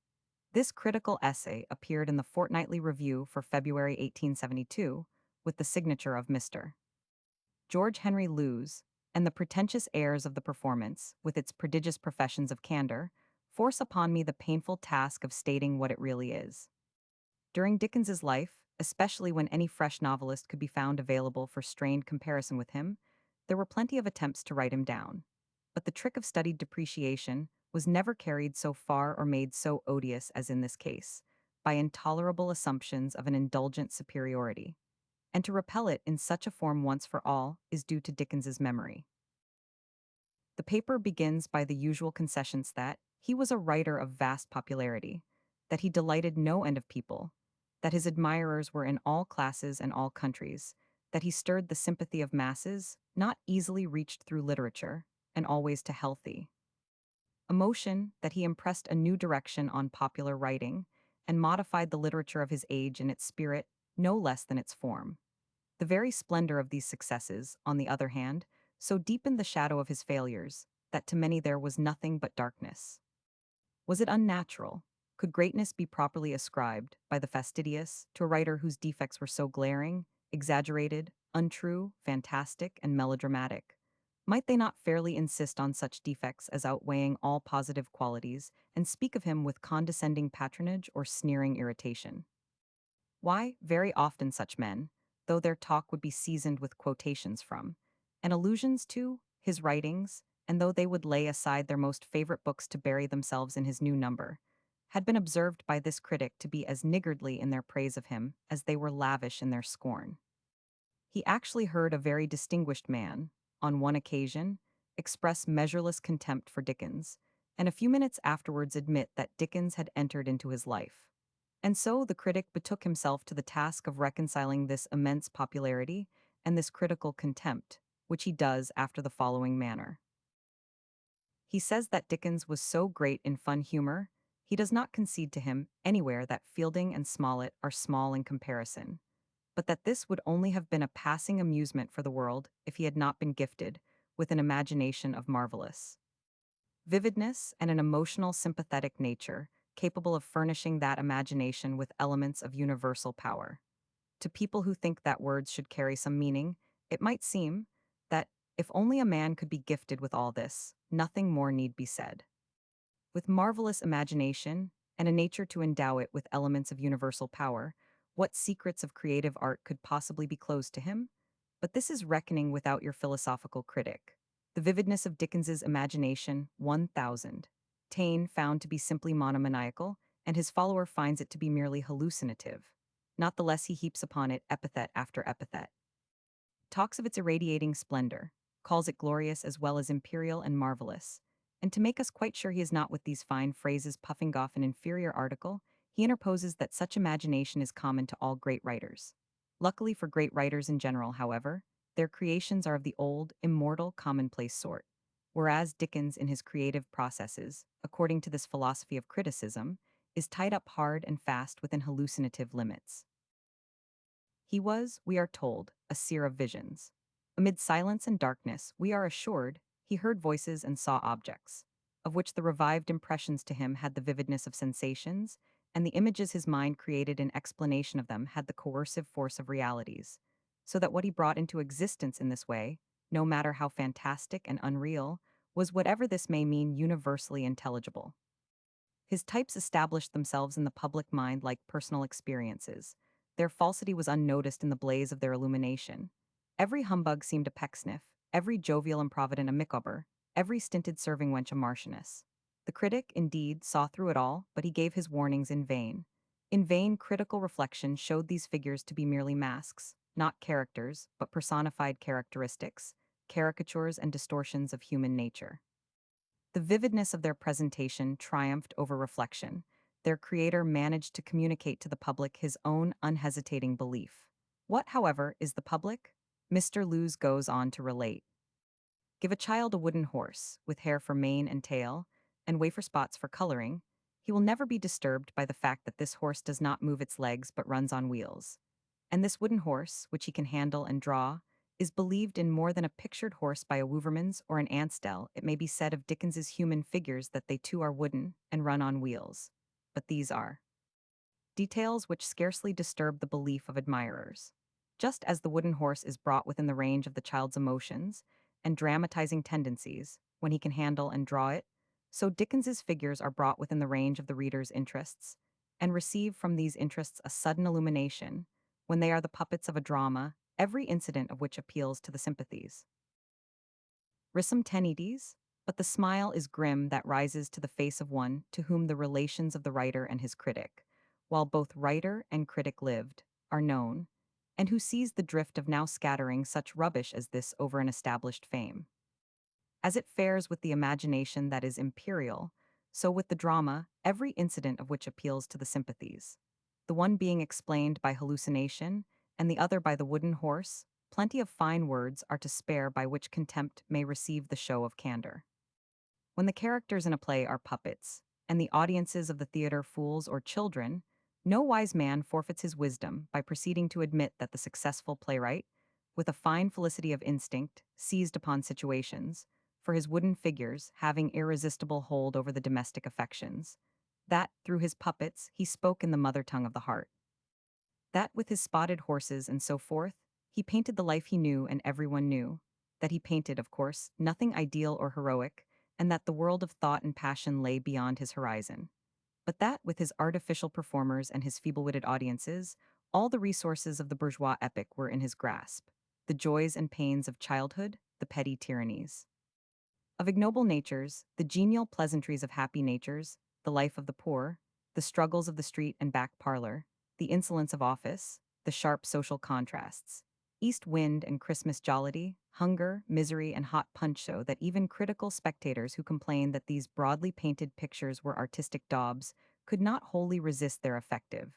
This critical essay appeared in the Fortnightly Review for February 1872, with the signature of Mr. George Henry Lewes, and the pretentious airs of the performance, with its prodigious professions of candor, force upon me the painful task of stating what it really is. During Dickens's life, especially when any fresh novelist could be found available for strained comparison with him, there were plenty of attempts to write him down. But the trick of studied depreciation was never carried so far or made so odious as in this case, by intolerable assumptions of an indulgent superiority. And to repel it in such a form once for all is due to Dickens's memory. The paper begins by the usual concessions that he was a writer of vast popularity, that he delighted no end of people, that his admirers were in all classes and all countries, that he stirred the sympathy of masses, not easily reached through literature, and always to healthy emotion, that he impressed a new direction on popular writing, and modified the literature of his age in its spirit no less than its form. The very splendor of these successes, on the other hand, so deepened the shadow of his failures, that to many there was nothing but darkness. Was it unnatural? Could greatness be properly ascribed, by the fastidious, to a writer whose defects were so glaring, exaggerated, untrue, fantastic, and melodramatic? Might they not fairly insist on such defects as outweighing all positive qualities, and speak of him with condescending patronage or sneering irritation? Why, very often such men, though their talk would be seasoned with quotations from, and allusions to, his writings, and though they would lay aside their most favorite books to bury themselves in his new number, had been observed by this critic to be as niggardly in their praise of him as they were lavish in their scorn. He actually heard a very distinguished man, on one occasion, express measureless contempt for Dickens, and a few minutes afterwards admit that Dickens had entered into his life. And so the critic betook himself to the task of reconciling this immense popularity and this critical contempt, which he does after the following manner. He says that Dickens was so great in fun humor, he does not concede to him anywhere that Fielding and Smollett are small in comparison, but that this would only have been a passing amusement for the world if he had not been gifted with an imagination of marvelous vividness and an emotional sympathetic nature capable of furnishing that imagination with elements of universal power. To people who think that words should carry some meaning, it might seem that, if only a man could be gifted with all this, nothing more need be said. With marvelous imagination, and a nature to endow it with elements of universal power, what secrets of creative art could possibly be closed to him? But this is reckoning without your philosophical critic. The vividness of Dickens's imagination, 1000. Taine found to be simply monomaniacal, and his follower finds it to be merely hallucinative. Not the less he heaps upon it epithet after epithet. Talks of its irradiating splendor, calls it glorious as well as imperial and marvelous. And to make us quite sure he is not with these fine phrases puffing off an inferior article, he interposes that such imagination is common to all great writers. Luckily for great writers in general, however, their creations are of the old, immortal, commonplace sort. Whereas Dickens, in his creative processes, according to this philosophy of criticism, is tied up hard and fast within hallucinative limits. He was, we are told, a seer of visions. Amid silence and darkness, we are assured, he heard voices and saw objects, of which the revived impressions to him had the vividness of sensations, and the images his mind created in explanation of them had the coercive force of realities, so that what he brought into existence in this way, no matter how fantastic and unreal, was whatever this may mean universally intelligible. His types established themselves in the public mind like personal experiences. Their falsity was unnoticed in the blaze of their illumination. Every humbug seemed a Pecksniff, every jovial improvident a Micawber, every stinted serving wench a Marchioness. The critic, indeed, saw through it all, but he gave his warnings in vain. In vain, critical reflection showed these figures to be merely masks, not characters, but personified characteristics, caricatures and distortions of human nature. The vividness of their presentation triumphed over reflection. Their creator managed to communicate to the public his own unhesitating belief. What, however, is the public? Mr. Lewes goes on to relate. Give a child a wooden horse, with hair for mane and tail, and wafer spots for coloring, he will never be disturbed by the fact that this horse does not move its legs but runs on wheels. And this wooden horse, which he can handle and draw, is believed in more than a pictured horse by a Wouvermans or an Ansdell. It may be said of Dickens's human figures that they too are wooden and run on wheels. But these are details which scarcely disturb the belief of admirers. Just as the wooden horse is brought within the range of the child's emotions and dramatizing tendencies when he can handle and draw it, so Dickens's figures are brought within the range of the reader's interests and receive from these interests a sudden illumination when they are the puppets of a drama, every incident of which appeals to the sympathies. Risum tenides, but the smile is grim that rises to the face of one to whom the relations of the writer and his critic, while both writer and critic lived, are known, and who sees the drift of now scattering such rubbish as this over an established fame. As it fares with the imagination that is imperial, so with the drama, every incident of which appeals to the sympathies. The one being explained by hallucination, and the other by the wooden horse, plenty of fine words are to spare by which contempt may receive the show of candor. When the characters in a play are puppets, and the audiences of the theater fools or children, no wise man forfeits his wisdom by proceeding to admit that the successful playwright, with a fine felicity of instinct, seized upon situations, for his wooden figures having irresistible hold over the domestic affections, that, through his puppets, he spoke in the mother tongue of the heart. That with his spotted horses and so forth, he painted the life he knew and everyone knew, that he painted, of course, nothing ideal or heroic, and that the world of thought and passion lay beyond his horizon. But that, with his artificial performers and his feeble-witted audiences, all the resources of the bourgeois epic were in his grasp, the joys and pains of childhood, the petty tyrannies of ignoble natures, the genial pleasantries of happy natures, the life of the poor, the struggles of the street and back parlor, the insolence of office, the sharp social contrasts, east wind and Christmas jollity, hunger, misery, and hot punch, so that even critical spectators who complained that these broadly painted pictures were artistic daubs could not wholly resist their effective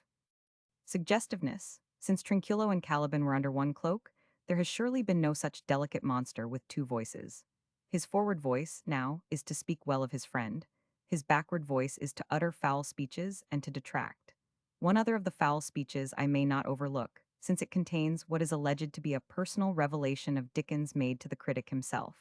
suggestiveness. Since Trinculo and Caliban were under one cloak, there has surely been no such delicate monster with two voices. His forward voice, now, is to speak well of his friend. His backward voice is to utter foul speeches and to detract. One other of the foul speeches I may not overlook, since it contains what is alleged to be a personal revelation of Dickens made to the critic himself.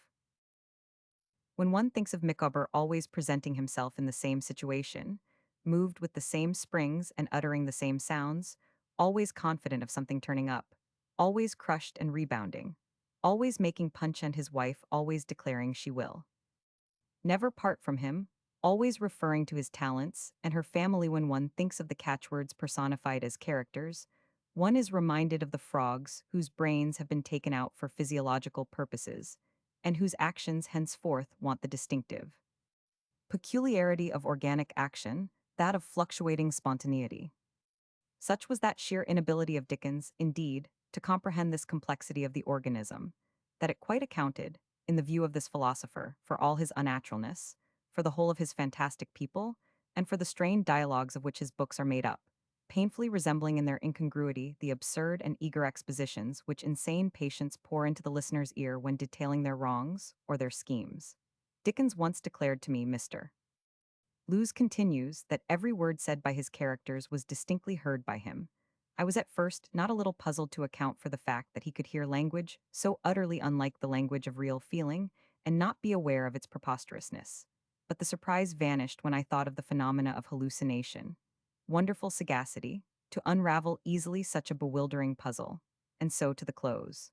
When one thinks of Micawber always presenting himself in the same situation, moved with the same springs and uttering the same sounds, always confident of something turning up, always crushed and rebounding, always making Punch and his wife always declaring she will never part from him, always referring to his talents and her family when one thinks of the catchwords personified as characters, one is reminded of the frogs whose brains have been taken out for physiological purposes, and whose actions henceforth want the distinctive peculiarity of organic action, that of fluctuating spontaneity. Such was that sheer inability of Dickens, indeed, to comprehend this complexity of the organism, that it quite accounted, in the view of this philosopher, for all his unnaturalness, for the whole of his fantastic people, and for the strained dialogues of which his books are made up, painfully resembling in their incongruity the absurd and eager expositions which insane patients pour into the listener's ear when detailing their wrongs or their schemes. Dickens once declared to me, Mr. Lewes continues that every word said by his characters was distinctly heard by him. I was at first not a little puzzled to account for the fact that he could hear language so utterly unlike the language of real feeling and not be aware of its preposterousness. But the surprise vanished when I thought of the phenomena of hallucination. Wonderful sagacity, to unravel easily such a bewildering puzzle, and so to the close.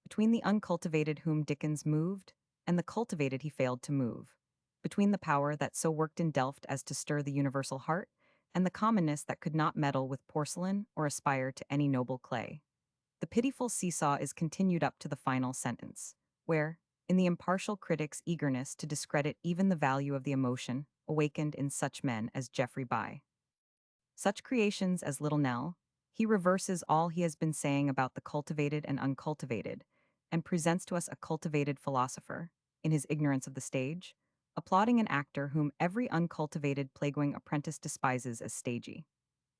Between the uncultivated whom Dickens moved, and the cultivated he failed to move. Between the power that so worked in Delft as to stir the universal heart, and the commonness that could not meddle with porcelain or aspire to any noble clay. The pitiful seesaw is continued up to the final sentence, where, in the impartial critic's eagerness to discredit even the value of the emotion awakened in such men as Geoffrey By. Such creations as Little Nell, he reverses all he has been saying about the cultivated and uncultivated, and presents to us a cultivated philosopher, in his ignorance of the stage, applauding an actor whom every uncultivated plague-going apprentice despises as stagey.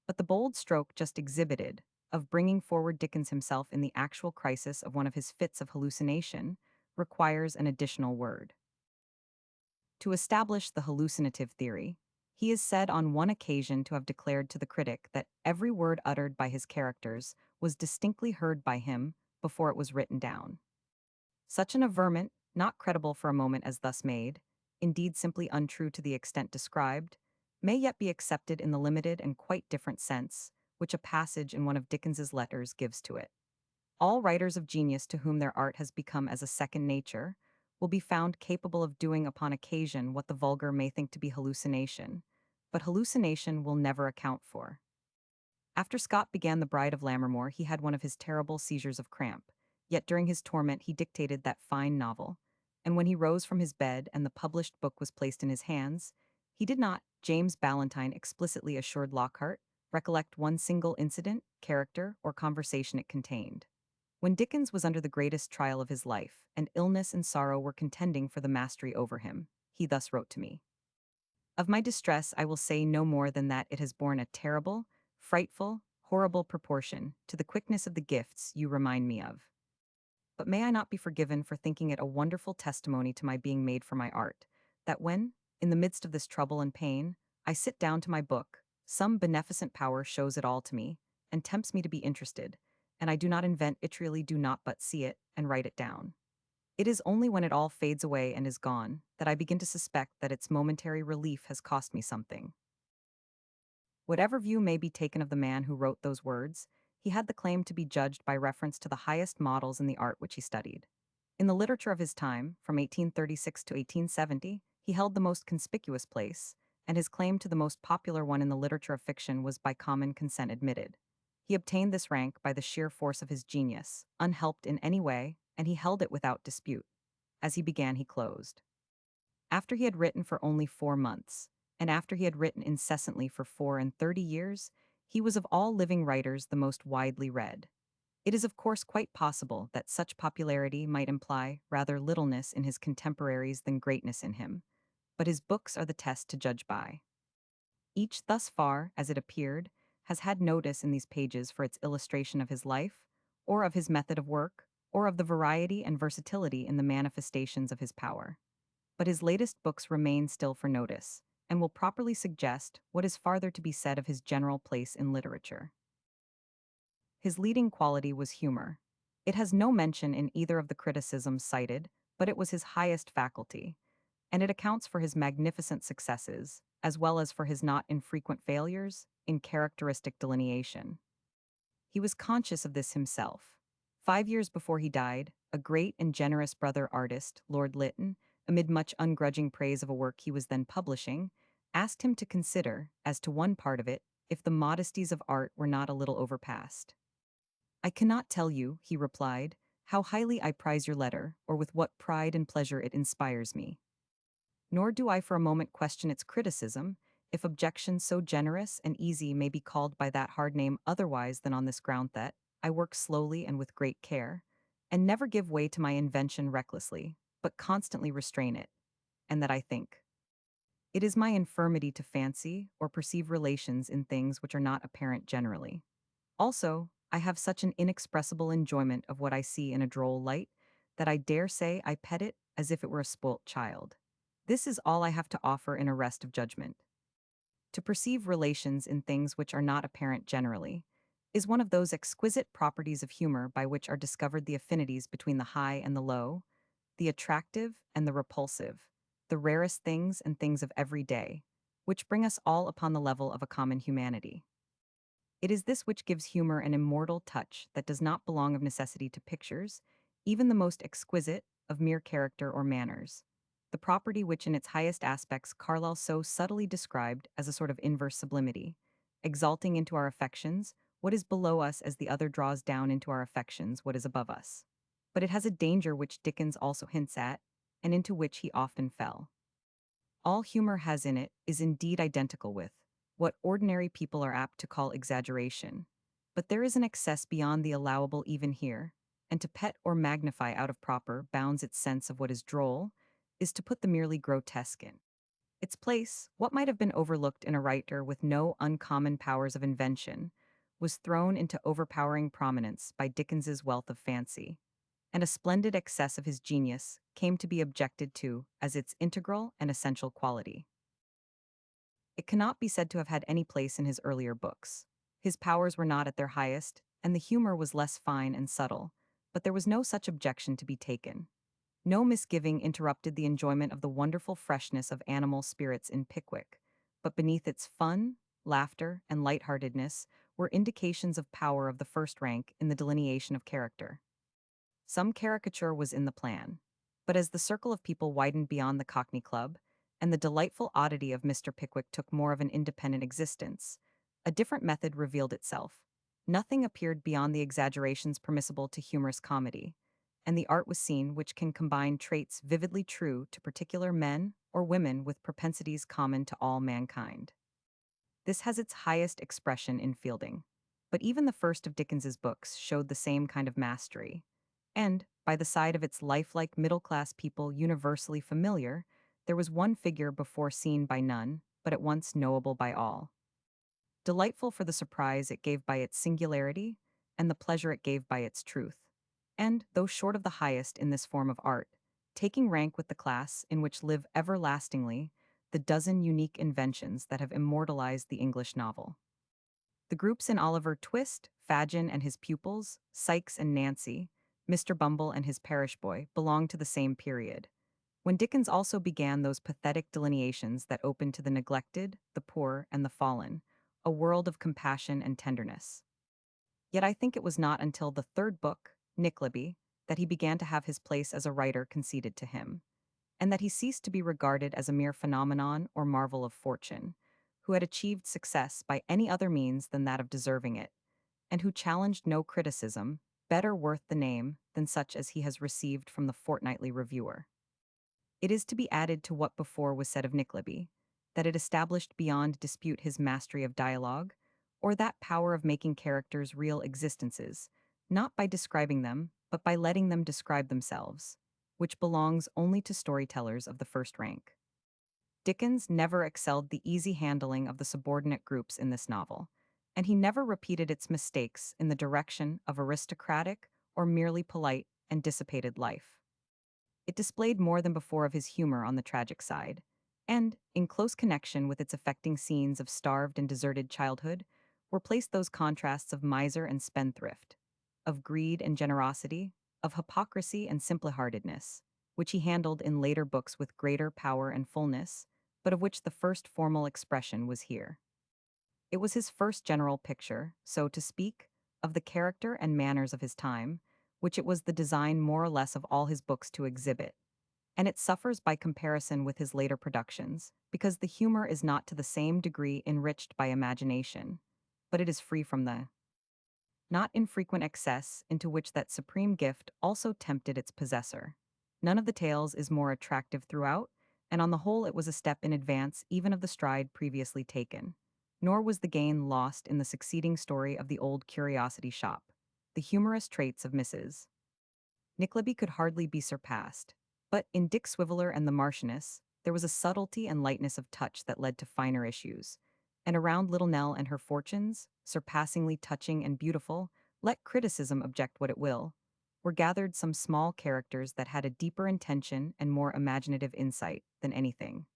But the bold stroke just exhibited, of bringing forward Dickens himself in the actual crisis of one of his fits of hallucination, requires an additional word. To establish the hallucinative theory, he is said on one occasion to have declared to the critic that every word uttered by his characters was distinctly heard by him before it was written down. Such an averment, not credible for a moment as thus made, indeed simply untrue to the extent described, may yet be accepted in the limited and quite different sense which a passage in one of Dickens's letters gives to it. All writers of genius to whom their art has become as a second nature will be found capable of doing upon occasion what the vulgar may think to be hallucination, but hallucination will never account for. After Scott began The Bride of Lammermoor, he had one of his terrible seizures of cramp, yet during his torment he dictated that fine novel, and when he rose from his bed and the published book was placed in his hands, he did not, James Ballantyne explicitly assured Lockhart, recollect one single incident, character, or conversation it contained. When Dickens was under the greatest trial of his life, and illness and sorrow were contending for the mastery over him, he thus wrote to me. Of my distress I will say no more than that it has borne a terrible, frightful, horrible proportion to the quickness of the gifts you remind me of. But may I not be forgiven for thinking it a wonderful testimony to my being made for my art, that when, in the midst of this trouble and pain, I sit down to my book, some beneficent power shows it all to me, and tempts me to be interested, and I do not invent it, really do not but see it, and write it down. It is only when it all fades away and is gone that I begin to suspect that its momentary relief has cost me something. Whatever view may be taken of the man who wrote those words, he had the claim to be judged by reference to the highest models in the art which he studied. In the literature of his time, from 1836 to 1870, he held the most conspicuous place, and his claim to the most popular one in the literature of fiction was by common consent admitted. He obtained this rank by the sheer force of his genius, unhelped in any way, and he held it without dispute. As he began, he closed. After he had written for only 4 months, and after he had written incessantly for 34 years, he was of all living writers the most widely read. It is of course quite possible that such popularity might imply rather littleness in his contemporaries than greatness in him, but his books are the test to judge by. Each thus far, as it appeared, has had notice in these pages for its illustration of his life, or of his method of work, or of the variety and versatility in the manifestations of his power. But his latest books remain still for notice, and will properly suggest what is farther to be said of his general place in literature. His leading quality was humor. It has no mention in either of the criticisms cited, but it was his highest faculty, and it accounts for his magnificent successes, as well as for his not infrequent failures, in characteristic delineation. He was conscious of this himself. 5 years before he died, a great and generous brother artist, Lord Lytton, amid much ungrudging praise of a work he was then publishing, asked him to consider, as to one part of it, if the modesties of art were not a little overpassed. I cannot tell you, he replied, how highly I prize your letter, or with what pride and pleasure it inspires me. Nor do I for a moment question its criticism, if objections so generous and easy may be called by that hard name otherwise than on this ground that I work slowly and with great care, and never give way to my invention recklessly, but constantly restrain it, and that I think. It is my infirmity to fancy or perceive relations in things which are not apparent generally. Also, I have such an inexpressible enjoyment of what I see in a droll light, that I dare say I pet it as if it were a spoilt child. This is all I have to offer in arrest of judgment. To perceive relations in things which are not apparent generally is one of those exquisite properties of humor by which are discovered the affinities between the high and the low, the attractive and the repulsive, the rarest things and things of every day, which bring us all upon the level of a common humanity. It is this which gives humor an immortal touch that does not belong of necessity to pictures, even the most exquisite, of mere character or manners. The property which in its highest aspects Carlyle so subtly described as a sort of inverse sublimity, exalting into our affections what is below us as the other draws down into our affections what is above us. but it has a danger which Dickens also hints at, and into which he often fell. All humor has in it is indeed identical with what ordinary people are apt to call exaggeration, but there is an excess beyond the allowable even here, and to pet or magnify out of proper bounds its sense of what is droll is to put the merely grotesque in its place. What might have been overlooked in a writer with no uncommon powers of invention was thrown into overpowering prominence by Dickens's wealth of fancy, and a splendid excess of his genius came to be objected to as its integral and essential quality. It cannot be said to have had any place in his earlier books. His powers were not at their highest, and the humor was less fine and subtle, but there was no such objection to be taken. No misgiving interrupted the enjoyment of the wonderful freshness of animal spirits in Pickwick, but beneath its fun, laughter, and lightheartedness were indications of power of the first rank in the delineation of character. Some caricature was in the plan, but as the circle of people widened beyond the Cockney Club, and the delightful oddity of Mr. Pickwick took more of an independent existence, a different method revealed itself. Nothing appeared beyond the exaggerations permissible to humorous comedy, and the art was seen which can combine traits vividly true to particular men or women with propensities common to all mankind. This has its highest expression in Fielding, but even the first of Dickens's books showed the same kind of mastery. And, by the side of its lifelike middle-class people universally familiar, there was one figure before seen by none, but at once knowable by all. Delightful for the surprise it gave by its singularity, and the pleasure it gave by its truth. And, though short of the highest in this form of art, taking rank with the class in which live everlastingly the dozen unique inventions that have immortalized the English novel. The groups in Oliver Twist, Fagin and his pupils, Sikes and Nancy, Mr. Bumble and his parish boy belong to the same period, when Dickens also began those pathetic delineations that open to the neglected, the poor, and the fallen, a world of compassion and tenderness. Yet I think it was not until the third book, Nickleby, that he began to have his place as a writer conceded to him, and that he ceased to be regarded as a mere phenomenon or marvel of fortune, who had achieved success by any other means than that of deserving it, and who challenged no criticism, better worth the name than such as he has received from the fortnightly reviewer. It is to be added to what before was said of Nickleby, that it established beyond dispute his mastery of dialogue, or that power of making characters real existences, not by describing them, but by letting them describe themselves, which belongs only to storytellers of the first rank. Dickens never excelled the easy handling of the subordinate groups in this novel, and he never repeated its mistakes in the direction of aristocratic or merely polite and dissipated life. It displayed more than before of his humor on the tragic side, and, in close connection with its affecting scenes of starved and deserted childhood, were placed those contrasts of miser and spendthrift, of greed and generosity, of hypocrisy and simple-heartedness, which he handled in later books with greater power and fullness, but of which the first formal expression was here. It was his first general picture, so to speak, of the character and manners of his time, which it was the design more or less of all his books to exhibit, and it suffers by comparison with his later productions, because the humor is not to the same degree enriched by imagination, but it is free from the not infrequent excess into which that supreme gift also tempted its possessor. None of the tales is more attractive throughout, and on the whole it was a step in advance even of the stride previously taken. Nor was the gain lost in the succeeding story of the old curiosity shop. The humorous traits of Mrs. Nickleby could hardly be surpassed, but in Dick Swiveller and the Marchioness, there was a subtlety and lightness of touch that led to finer issues, and around Little Nell and her fortunes, surpassingly touching and beautiful, let criticism object what it will, were gathered some small characters that had a deeper intention and more imaginative insight than anything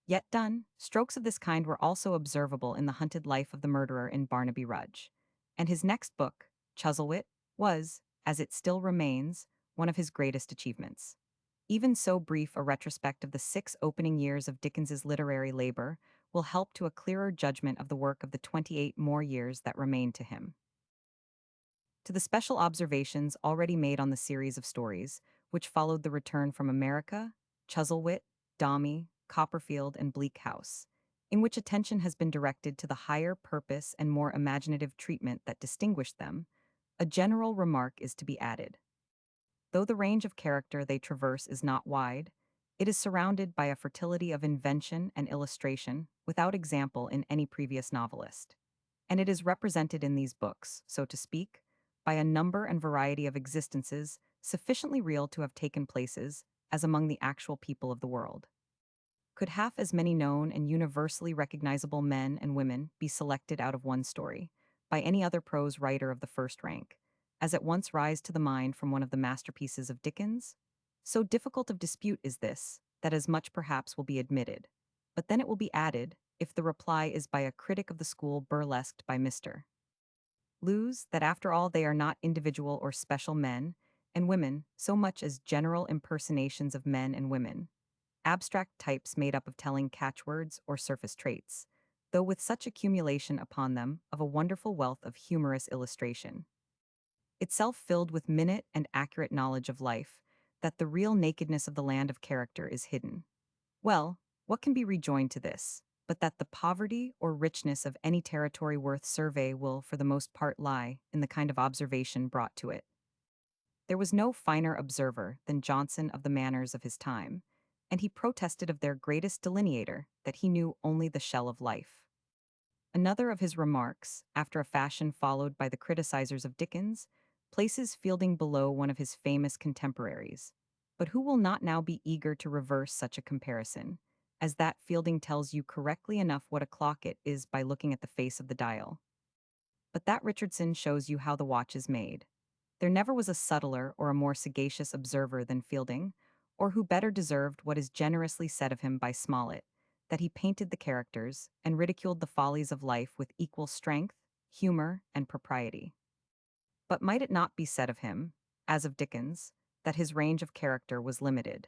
yet done. Strokes of this kind were also observable in the hunted life of the murderer in Barnaby Rudge, and his next book, Chuzzlewit, was, as it still remains, one of his greatest achievements. Even so brief a retrospect of the 6 opening years of Dickens's literary labor will help to a clearer judgment of the work of the 28 more years that remain to him. To the special observations already made on the series of stories, which followed the return from America, Chuzzlewit, Dommy, Copperfield, and Bleak House, in which attention has been directed to the higher purpose and more imaginative treatment that distinguished them, a general remark is to be added. Though the range of character they traverse is not wide, it is surrounded by a fertility of invention and illustration without example in any previous novelist. And it is represented in these books, so to speak, by a number and variety of existences sufficiently real to have taken places as among the actual people of the world. Could half as many known and universally recognizable men and women be selected out of one story, by any other prose writer of the first rank, as at once rise to the mind from one of the masterpieces of Dickens? So difficult of dispute is this, that as much perhaps will be admitted. But then it will be added, if the reply is by a critic of the school burlesqued by Mr. Lewes, that after all they are not individual or special men and women so much as general impersonations of men and women, abstract types made up of telling catchwords or surface traits, though with such accumulation upon them of a wonderful wealth of humorous illustration, itself filled with minute and accurate knowledge of life, that the real nakedness of the land of character is hidden. Well, what can be rejoined to this, but that the poverty or richness of any territory worth survey will for the most part lie in the kind of observation brought to it? There was no finer observer than Johnson of the manners of his time, and he protested of their greatest delineator that he knew only the shell of life. Another of his remarks, after a fashion followed by the criticizers of Dickens, places Fielding below one of his famous contemporaries. But who will not now be eager to reverse such a comparison, as that Fielding tells you correctly enough what o'clock it is by looking at the face of the dial? But that Richardson shows you how the watch is made. There never was a subtler or a more sagacious observer than Fielding, or who better deserved what is generously said of him by Smollett, that he painted the characters and ridiculed the follies of life with equal strength, humor, and propriety. But might it not be said of him, as of Dickens, that his range of character was limited,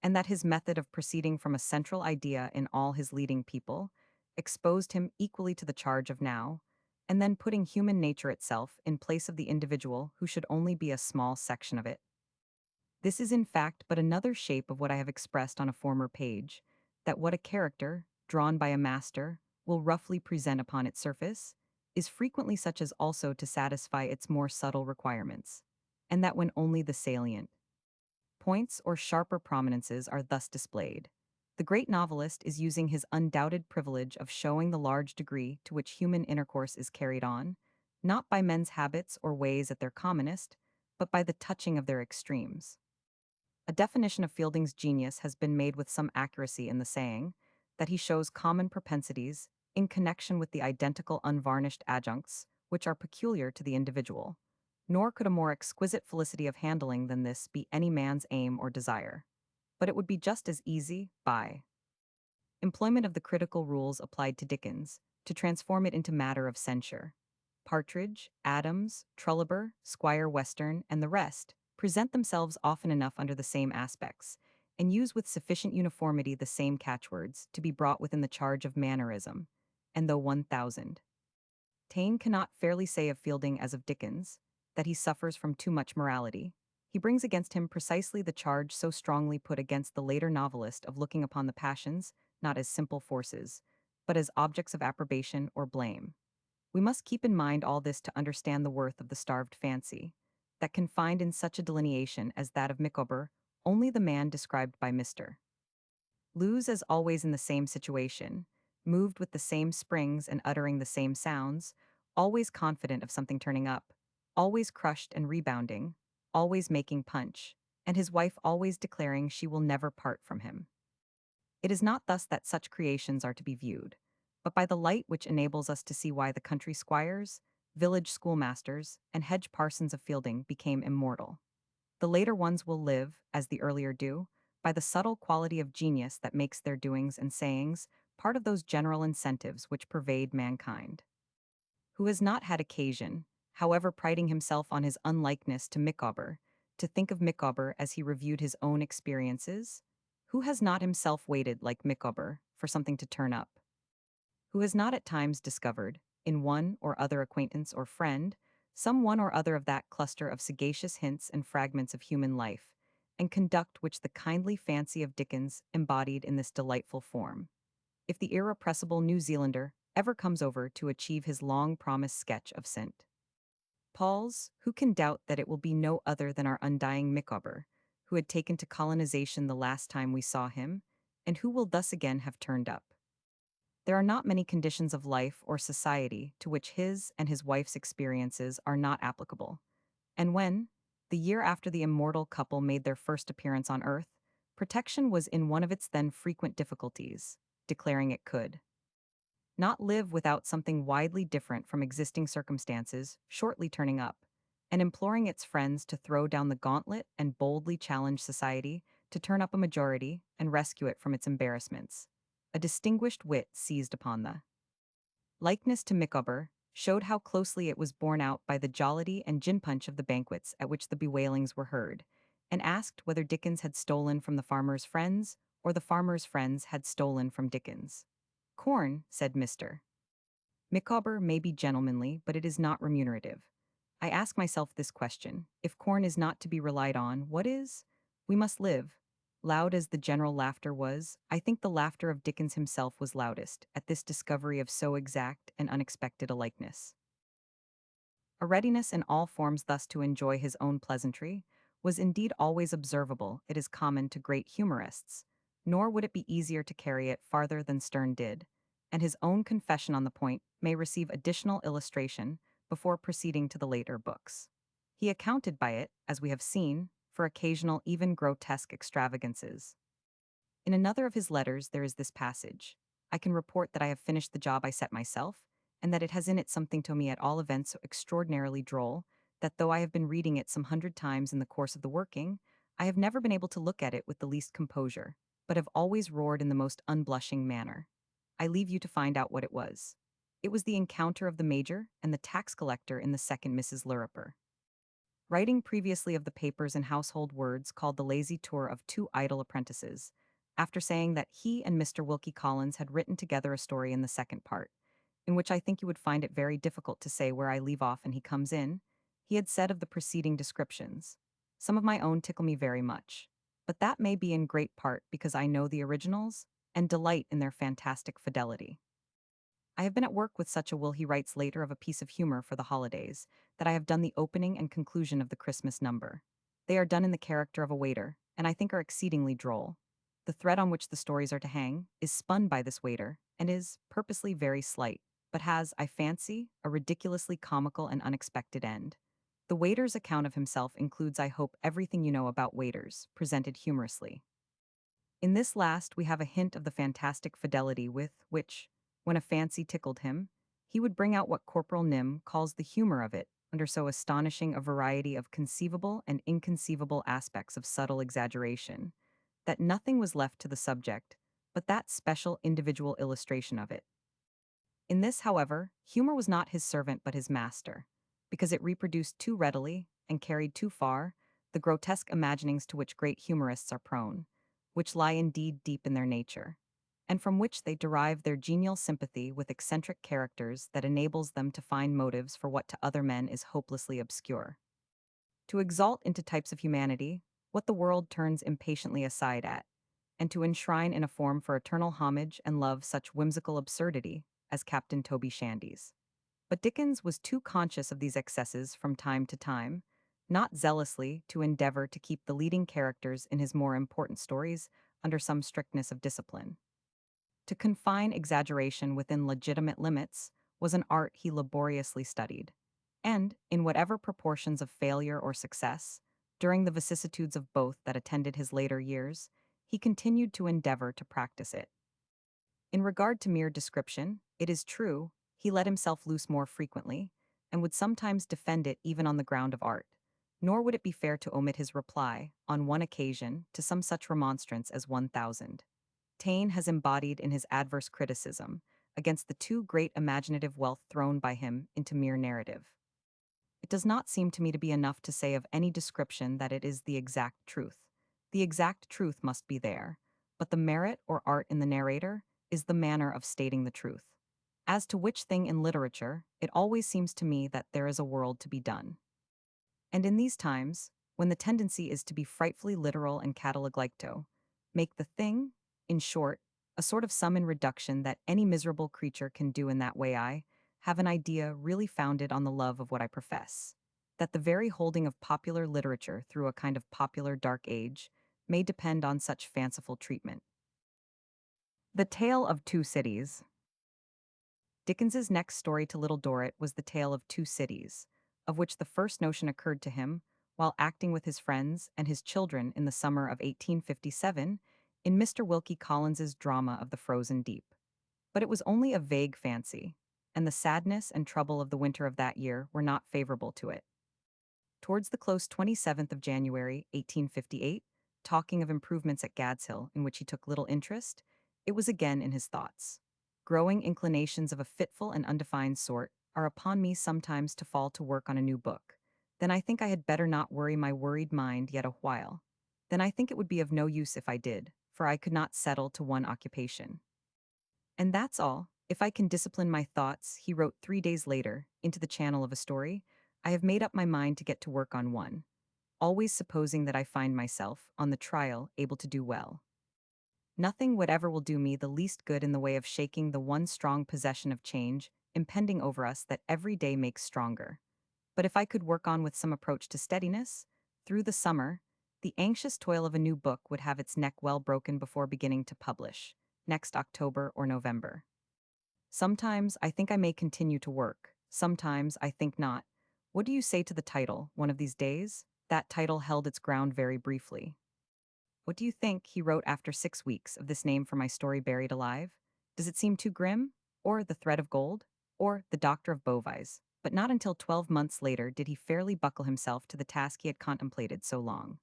and that his method of proceeding from a central idea in all his leading people exposed him equally to the charge of now, and then putting human nature itself in place of the individual who should only be a small section of it? This is in fact but another shape of what I have expressed on a former page, that what a character, drawn by a master, will roughly present upon its surface, is frequently such as also to satisfy its more subtle requirements, and that when only the salient points or sharper prominences are thus displayed, the great novelist is using his undoubted privilege of showing the large degree to which human intercourse is carried on, not by men's habits or ways at their commonest, but by the touching of their extremes. A definition of Fielding's genius has been made with some accuracy in the saying that he shows common propensities in connection with the identical unvarnished adjuncts which are peculiar to the individual. Nor could a more exquisite felicity of handling than this be any man's aim or desire. But it would be just as easy, by employment of the critical rules applied to Dickens, to transform it into matter of censure. Partridge, Adams, Trolloper, Squire Western, and the rest present themselves often enough under the same aspects, and use with sufficient uniformity the same catchwords to be brought within the charge of mannerism, and though 1,000. Taine cannot fairly say of Fielding as of Dickens, that he suffers from too much morality. He brings against him precisely the charge so strongly put against the later novelist of looking upon the passions not as simple forces, but as objects of approbation or blame. We must keep in mind all this to understand the worth of the starved fancy, that can find in such a delineation as that of Micawber only the man described by Mr. Lewes as always in the same situation, moved with the same springs and uttering the same sounds, always confident of something turning up, always crushed and rebounding, always making punch, and his wife always declaring she will never part from him. It is not thus that such creations are to be viewed, but by the light which enables us to see why the country squires, village schoolmasters, and hedge parsons of Fielding became immortal. The later ones will live, as the earlier do, by the subtle quality of genius that makes their doings and sayings part of those general incentives which pervade mankind. Who has not had occasion, however priding himself on his unlikeness to Micawber, to think of Micawber as he reviewed his own experiences? Who has not himself waited, like Micawber, for something to turn up? Who has not at times discovered, in one or other acquaintance or friend, some one or other of that cluster of sagacious hints and fragments of human life and conduct which the kindly fancy of Dickens embodied in this delightful form? If the irrepressible New Zealander ever comes over to achieve his long-promised sketch of St. Paul's, who can doubt that it will be no other than our undying Micawber, who had taken to colonization the last time we saw him, and who will thus again have turned up. There are not many conditions of life or society to which his and his wife's experiences are not applicable. And when, the year after the immortal couple made their first appearance on Earth, protection was in one of its then frequent difficulties, declaring it could not live without something widely different from existing circumstances shortly turning up, and imploring its friends to throw down the gauntlet and boldly challenge society to turn up a majority and rescue it from its embarrassments. A distinguished wit seized upon the likeness to Micawber, showed how closely it was borne out by the jollity and gin punch of the banquets at which the bewailings were heard, and asked whether Dickens had stolen from the farmer's friends or the farmer's friends had stolen from Dickens. Corn, said Mr. Micawber may be gentlemanly, but it is not remunerative. I ask myself this question: if corn is not to be relied on, what is? We must live. Loud as the general laughter was, I think the laughter of Dickens himself was loudest at this discovery of so exact and unexpected a likeness. A readiness in all forms thus to enjoy his own pleasantry was indeed always observable. It is common to great humorists, nor would it be easier to carry it farther than Sterne did, and his own confession on the point may receive additional illustration before proceeding to the later books. He accounted by it, as we have seen, for occasional even grotesque extravagances. In another of his letters there is this passage: I can report that I have finished the job I set myself, and that it has in it something to me at all events so extraordinarily droll, that though I have been reading it some 100 times in the course of the working, I have never been able to look at it with the least composure, but have always roared in the most unblushing manner. I leave you to find out what it was. It was the encounter of the Major and the tax collector in the second Mrs. Lirriper. Writing previously of the papers and household words called The Lazy Tour of Two Idle Apprentices, after saying that he and Mr. Wilkie Collins had written together a story in the second part, in which I think you would find it very difficult to say where I leave off and he comes in, he had said of the preceding descriptions: some of my own tickle me very much, but that may be in great part because I know the originals and delight in their fantastic fidelity. I have been at work with such a will, he writes later of a piece of humor for the holidays, that I have done the opening and conclusion of the Christmas number. They are done in the character of a waiter, and I think are exceedingly droll. The thread on which the stories are to hang is spun by this waiter, and is purposely very slight, but has, I fancy, a ridiculously comical and unexpected end. The waiter's account of himself includes, I hope, everything you know about waiters, presented humorously. In this last we have a hint of the fantastic fidelity with which, when a fancy tickled him, he would bring out what Corporal Nym calls the humor of it, under so astonishing a variety of conceivable and inconceivable aspects of subtle exaggeration, that nothing was left to the subject but that special individual illustration of it. In this, however, humor was not his servant but his master, because it reproduced too readily, and carried too far, the grotesque imaginings to which great humorists are prone, which lie indeed deep in their nature, and from which they derive their genial sympathy with eccentric characters that enables them to find motives for what to other men is hopelessly obscure. To exalt into types of humanity what the world turns impatiently aside at, and to enshrine in a form for eternal homage and love such whimsical absurdity as Captain Toby Shandy's. But Dickens was too conscious of these excesses from time to time, not zealously to endeavor to keep the leading characters in his more important stories under some strictness of discipline. To confine exaggeration within legitimate limits was an art he laboriously studied, and, in whatever proportions of failure or success, during the vicissitudes of both that attended his later years, he continued to endeavor to practice it. In regard to mere description, it is true, he let himself loose more frequently, and would sometimes defend it even on the ground of art. Nor would it be fair to omit his reply, on one occasion, to some such remonstrance as 1000. Taine has embodied in his adverse criticism against the too great imaginative wealth thrown by him into mere narrative. It does not seem to me to be enough to say of any description that it is the exact truth. The exact truth must be there, but the merit or art in the narrator is the manner of stating the truth. As to which thing in literature, it always seems to me that there is a world to be done. And in these times, when the tendency is to be frightfully literal and cataloglecto, make the thing, in short, a sort of sum in reduction that any miserable creature can do in that way, I have an idea really founded on the love of what I profess. that the very holding of popular literature through a kind of popular dark age may depend on such fanciful treatment. The Tale of Two Cities. Dickens's next story to Little Dorrit was The Tale of Two Cities, of which the first notion occurred to him while acting with his friends and his children in the summer of 1857 in Mr. Wilkie Collins's drama of the Frozen Deep. But it was only a vague fancy, and the sadness and trouble of the winter of that year were not favorable to it. Towards the close 27th of January, 1858, talking of improvements at Gadshill, in which he took little interest, it was again in his thoughts. Growing inclinations of a fitful and undefined sort are upon me sometimes to fall to work on a new book. Then I think I had better not worry my worried mind yet a while. Then I think it would be of no use if I did, for I could not settle to one occupation. And that's all. If I can discipline my thoughts, he wrote 3 days later, into the channel of a story, I have made up my mind to get to work on one, always supposing that I find myself, on the trial, able to do well. Nothing whatever will do me the least good in the way of shaking the one strong possession of change impending over us that every day makes stronger. But if I could work on with some approach to steadiness, through the summer, the anxious toil of a new book would have its neck well broken before beginning to publish, next October or November. Sometimes I think I may continue to work, sometimes I think not. What do you say to the title, One of These Days? That title held its ground very briefly. What do you think, he wrote after 6 weeks, of this name for my story Buried Alive? Does it seem too grim? Or The Thread of Gold? Or The Doctor of Bovies? But not until 12 months later did he fairly buckle himself to the task he had contemplated so long.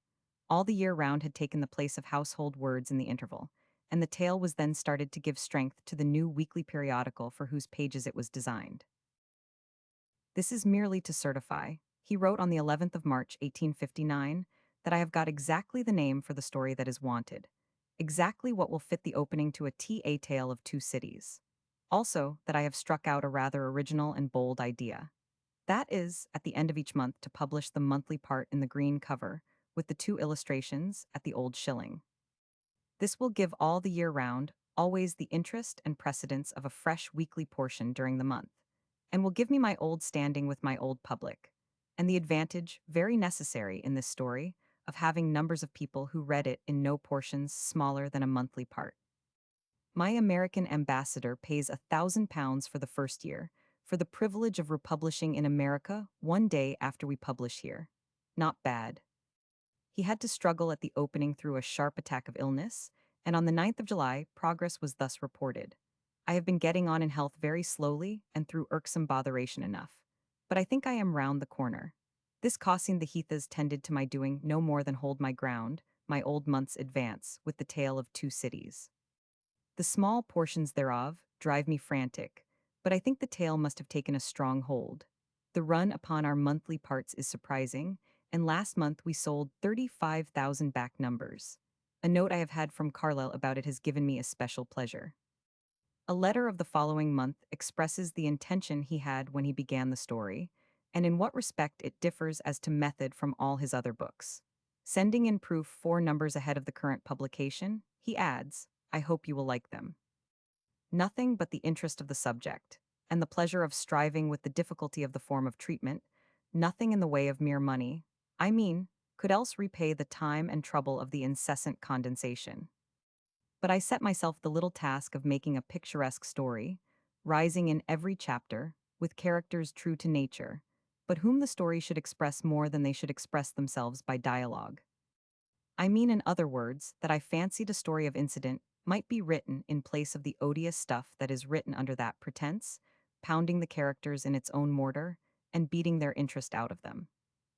All the year round had taken the place of household words in the interval, and the tale was then started to give strength to the new weekly periodical for whose pages it was designed. This is merely to certify, he wrote on the 11th of March, 1859, that I have got exactly the name for the story that is wanted, exactly what will fit the opening to a tale of two cities. Also, that I have struck out a rather original and bold idea. That is, at the end of each month to publish the monthly part in the green cover, with the two illustrations at the old shilling. This will give all the year round, always the interest and precedence of a fresh weekly portion during the month, and will give me my old standing with my old public, and the advantage, very necessary in this story, of having numbers of people who read it in no portions smaller than a monthly part. My American ambassador pays £1,000 for the first year, for the privilege of republishing in America one day after we publish here. Not bad. He had to struggle at the opening through a sharp attack of illness, and on the 9th of July, progress was thus reported. I have been getting on in health very slowly and through irksome botheration enough, but I think I am round the corner. This crossing the heaths tended to my doing no more than hold my ground, my old month's advance, with the tale of two cities. The small portions thereof drive me frantic, but I think the tale must have taken a strong hold. The run upon our monthly parts is surprising, and last month we sold 35,000 back numbers. A note I have had from Carlyle about it has given me especial pleasure. A letter of the following month expresses the intention he had when he began the story, and in what respect it differs as to method from all his other books. Sending in proof 4 numbers ahead of the current publication, he adds, I hope you will like them. Nothing but the interest of the subject, and the pleasure of striving with the difficulty of the form of treatment, nothing in the way of mere money, I mean, could else repay the time and trouble of the incessant condensation. But I set myself the little task of making a picturesque story, rising in every chapter, with characters true to nature, but whom the story should express more than they should express themselves by dialogue. I mean, in other words, that I fancied a story of incident might be written in place of the odious stuff that is written under that pretense, pounding the characters in its own mortar, and beating their interest out of them.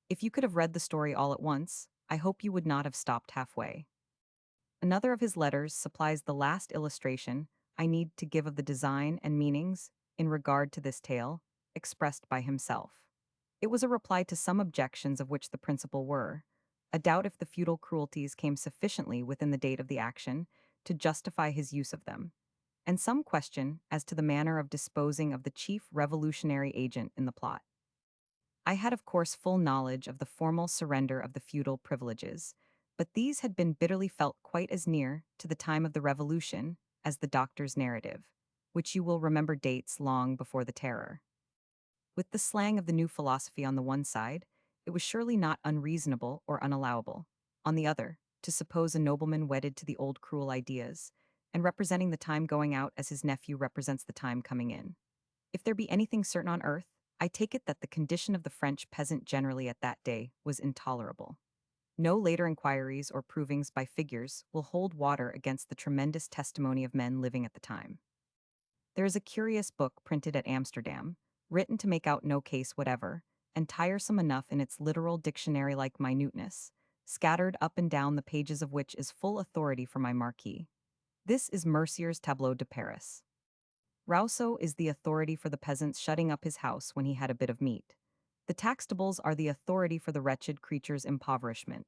If you could have read the story all at once, I hope you would not have stopped halfway. Another of his letters supplies the last illustration I need to give of the design and meanings, in regard to this tale, expressed by himself. It was a reply to some objections of which the principal were a doubt if the feudal cruelties came sufficiently within the date of the action to justify his use of them, and some question as to the manner of disposing of the chief revolutionary agent in the plot. I had of course full knowledge of the formal surrender of the feudal privileges, but these had been bitterly felt quite as near to the time of the Revolution as the doctor's narrative, which you will remember dates long before the Terror. With the slang of the new philosophy on the one side, it was surely not unreasonable or unallowable. On the other, to suppose a nobleman wedded to the old cruel ideas, and representing the time going out as his nephew represents the time coming in. If there be anything certain on earth, I take it that the condition of the French peasant generally at that day was intolerable. No later inquiries or provings by figures will hold water against the tremendous testimony of men living at the time. There is a curious book printed at Amsterdam, written to make out no case whatever, and tiresome enough in its literal dictionary like minuteness, scattered up and down the pages of which is full authority for my marquis. This is Mercier's Tableau de Paris. Rousseau is the authority for the peasant's shutting up his house when he had a bit of meat. The Taxtables are the authority for the wretched creature's impoverishment.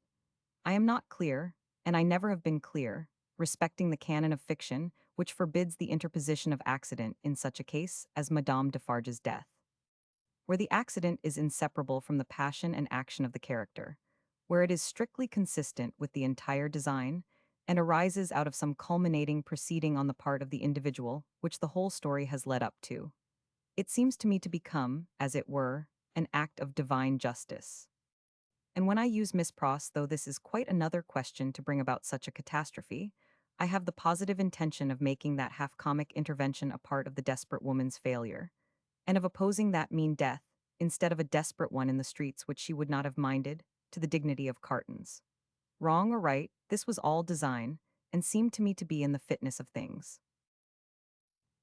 I am not clear, and I never have been clear, respecting the canon of fiction, which forbids the interposition of accident in such a case as Madame Defarge's death, where the accident is inseparable from the passion and action of the character, where it is strictly consistent with the entire design, and arises out of some culminating proceeding on the part of the individual which the whole story has led up to. It seems to me to become, as it were, an act of divine justice. And when I use Miss Pross, though this is quite another question to bring about such a catastrophe, I have the positive intention of making that half-comic intervention a part of the desperate woman's failure, and of opposing that mean death, instead of a desperate one in the streets which she would not have minded, to the dignity of cartons. Wrong or right, this was all design, and seemed to me to be in the fitness of things.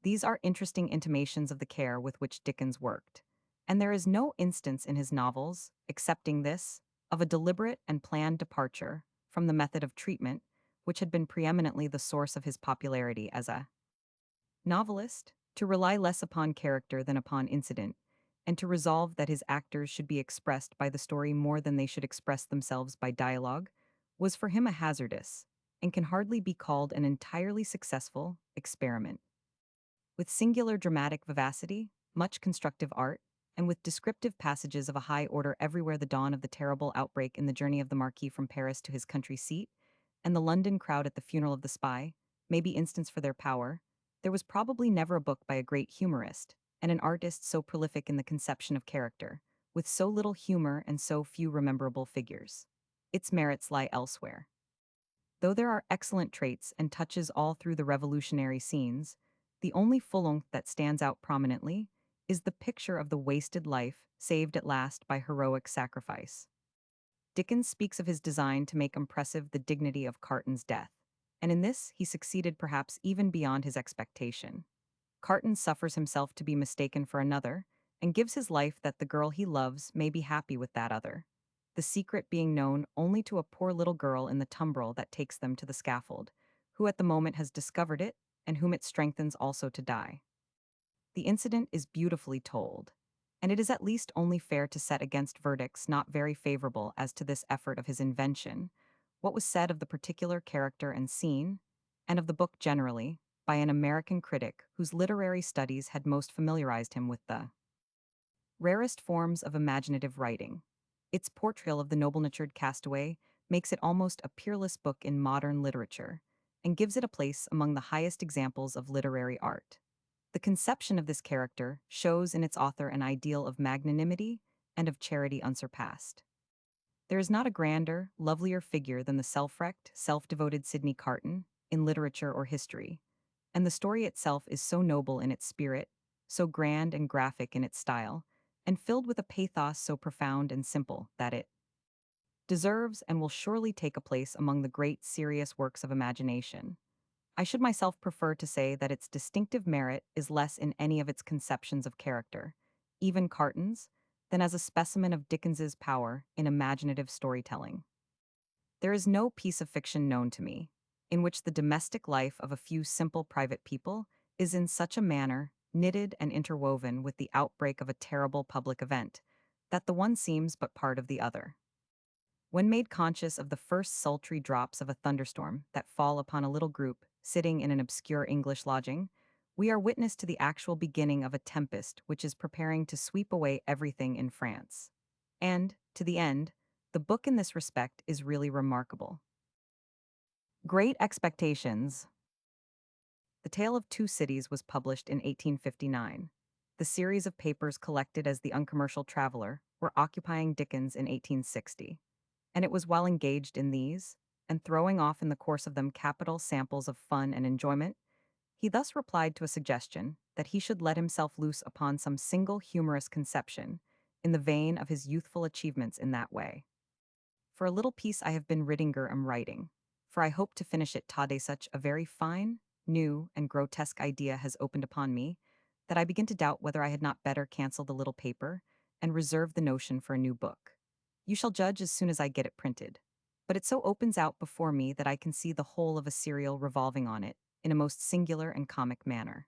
These are interesting intimations of the care with which Dickens worked, and there is no instance in his novels, excepting this, of a deliberate and planned departure from the method of treatment which had been preeminently the source of his popularity as a novelist, to rely less upon character than upon incident, and to resolve that his actors should be expressed by the story more than they should express themselves by dialogue, was for him a hazardous, and can hardly be called an entirely successful, experiment. With singular dramatic vivacity, much constructive art, and with descriptive passages of a high order everywhere, the dawn of the terrible outbreak in the journey of the Marquis from Paris to his country seat, and the London crowd at the funeral of the spy, may be instance for their power, there was probably never a book by a great humorist, and an artist so prolific in the conception of character, with so little humor and so few rememberable figures. Its merits lie elsewhere. Though there are excellent traits and touches all through the revolutionary scenes, the only Fulonk that stands out prominently is the picture of the wasted life saved at last by heroic sacrifice. Dickens speaks of his design to make impressive the dignity of Carton's death, and in this he succeeded perhaps even beyond his expectation. Carton suffers himself to be mistaken for another, and gives his life that the girl he loves may be happy with that other, the secret being known only to a poor little girl in the tumbril that takes them to the scaffold, who at the moment has discovered it, and whom it strengthens also to die. The incident is beautifully told, and it is at least only fair to set against verdicts not very favorable as to this effort of his invention what was said of the particular character and scene, and of the book generally, by an American critic whose literary studies had most familiarized him with the rarest forms of imaginative writing. Its portrayal of the noble-natured castaway makes it almost a peerless book in modern literature, and gives it a place among the highest examples of literary art. The conception of this character shows in its author an ideal of magnanimity and of charity unsurpassed. There is not a grander, lovelier figure than the self-wrecked, self-devoted Sidney Carton, in literature or history, and the story itself is so noble in its spirit, so grand and graphic in its style, and filled with a pathos so profound and simple that it deserves and will surely take a place among the great serious works of imagination. I should myself prefer to say that its distinctive merit is less in any of its conceptions of character, even Carton's, than as a specimen of Dickens's power in imaginative storytelling. There is no piece of fiction known to me in which the domestic life of a few simple private people is in such a manner knitted and interwoven with the outbreak of a terrible public event that the one seems but part of the other. When made conscious of the first sultry drops of a thunderstorm that fall upon a little group sitting in an obscure English lodging, we are witness to the actual beginning of a tempest which is preparing to sweep away everything in France. And, to the end, the book in this respect is really remarkable. Great Expectations. The Tale of Two Cities was published in 1859. The series of papers collected as The Uncommercial Traveler were occupying Dickens in 1860, and it was while engaged in these, and throwing off in the course of them capital samples of fun and enjoyment, he thus replied to a suggestion that he should let himself loose upon some single humorous conception, in the vein of his youthful achievements in that way. For a little piece I have been Riddinger am writing, for I hope to finish it tade such a very fine, new, and grotesque idea has opened upon me, that I begin to doubt whether I had not better cancel the little paper, and reserve the notion for a new book. You shall judge as soon as I get it printed. But it so opens out before me that I can see the whole of a serial revolving on it, in a most singular and comic manner.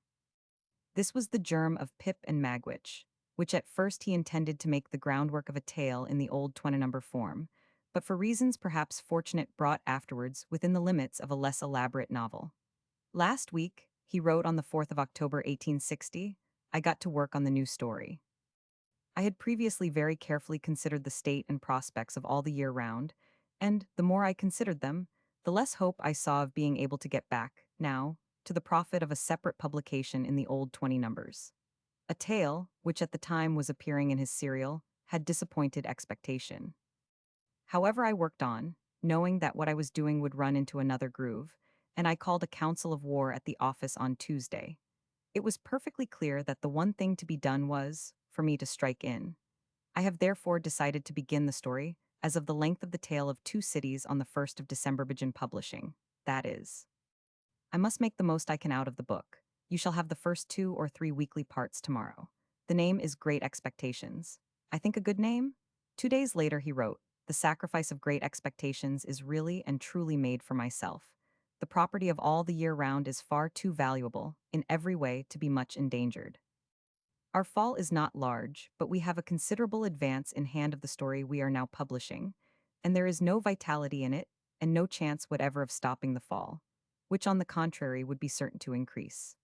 This was the germ of Pip and Magwitch, which at first he intended to make the groundwork of a tale in the old 20-number form, but for reasons perhaps fortunate brought afterwards within the limits of a less elaborate novel. Last week, he wrote on the 4th of October 1860, I got to work on the new story. I had previously very carefully considered the state and prospects of all the year round, and the more I considered them, the less hope I saw of being able to get back, now, to the profit of a separate publication in the old 20 numbers. A tale, which at the time was appearing in his serial, had disappointed expectation. However, I worked on, knowing that what I was doing would run into another groove, and I called a council of war at the office on Tuesday. It was perfectly clear that the one thing to be done was, for me to strike in. I have therefore decided to begin the story, as of the length of the tale of two cities on the 1st of December begin publishing, that is. I must make the most I can out of the book. You shall have the first 2 or 3 weekly parts tomorrow. The name is Great Expectations. I think a good name? 2 days later he wrote, The sacrifice of great expectations is really and truly made for myself. The property of all the year round is far too valuable, in every way, to be much endangered. Our fall is not large, but we have a considerable advance in hand of the story we are now publishing, and there is no vitality in it, and no chance whatever of stopping the fall, which on the contrary would be certain to increase.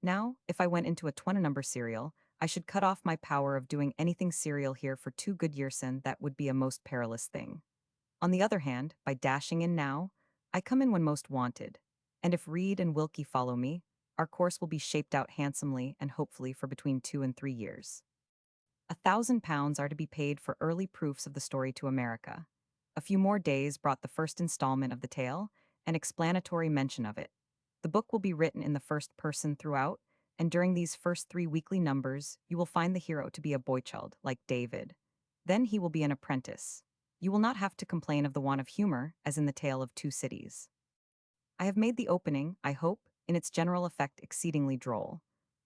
Now, if I went into a 20-number serial, I should cut off my power of doing anything serial here for 2 good years, and that would be a most perilous thing. On the other hand, by dashing in now, I come in when most wanted, and if Reed and Wilkie follow me, our course will be shaped out handsomely and hopefully for between 2 and 3 years. £1,000 are to be paid for early proofs of the story to America. A few more days brought the first installment of the tale, an explanatory mention of it. The book will be written in the first person throughout, and during these first 3 weekly numbers, you will find the hero to be a boychild, like David. Then he will be an apprentice. You will not have to complain of the want of humor, as in the tale of two cities. I have made the opening, I hope, in its general effect exceedingly droll.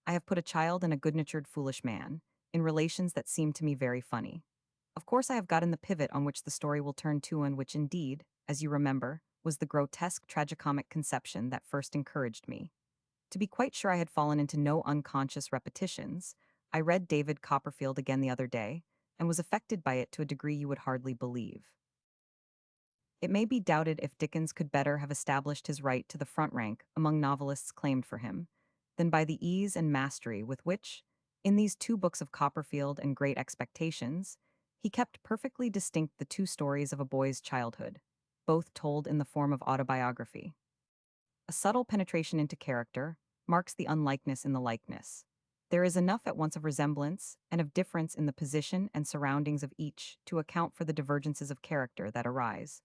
I have put a child and a good-natured foolish man, in relations that seem to me very funny. Of course I have got in the pivot on which the story will turn to, and which indeed, as you remember, was the grotesque tragicomic conception that first encouraged me. To be quite sure I had fallen into no unconscious repetitions, I read David Copperfield again the other day, and was affected by it to a degree you would hardly believe. It may be doubted if Dickens could better have established his right to the front rank among novelists claimed for him, than by the ease and mastery with which, in these 2 books of Copperfield and Great Expectations, he kept perfectly distinct the 2 stories of a boy's childhood, both told in the form of autobiography. A subtle penetration into character marks the unlikeness in the likeness. There is enough at once of resemblance and of difference in the position and surroundings of each to account for the divergences of character that arise.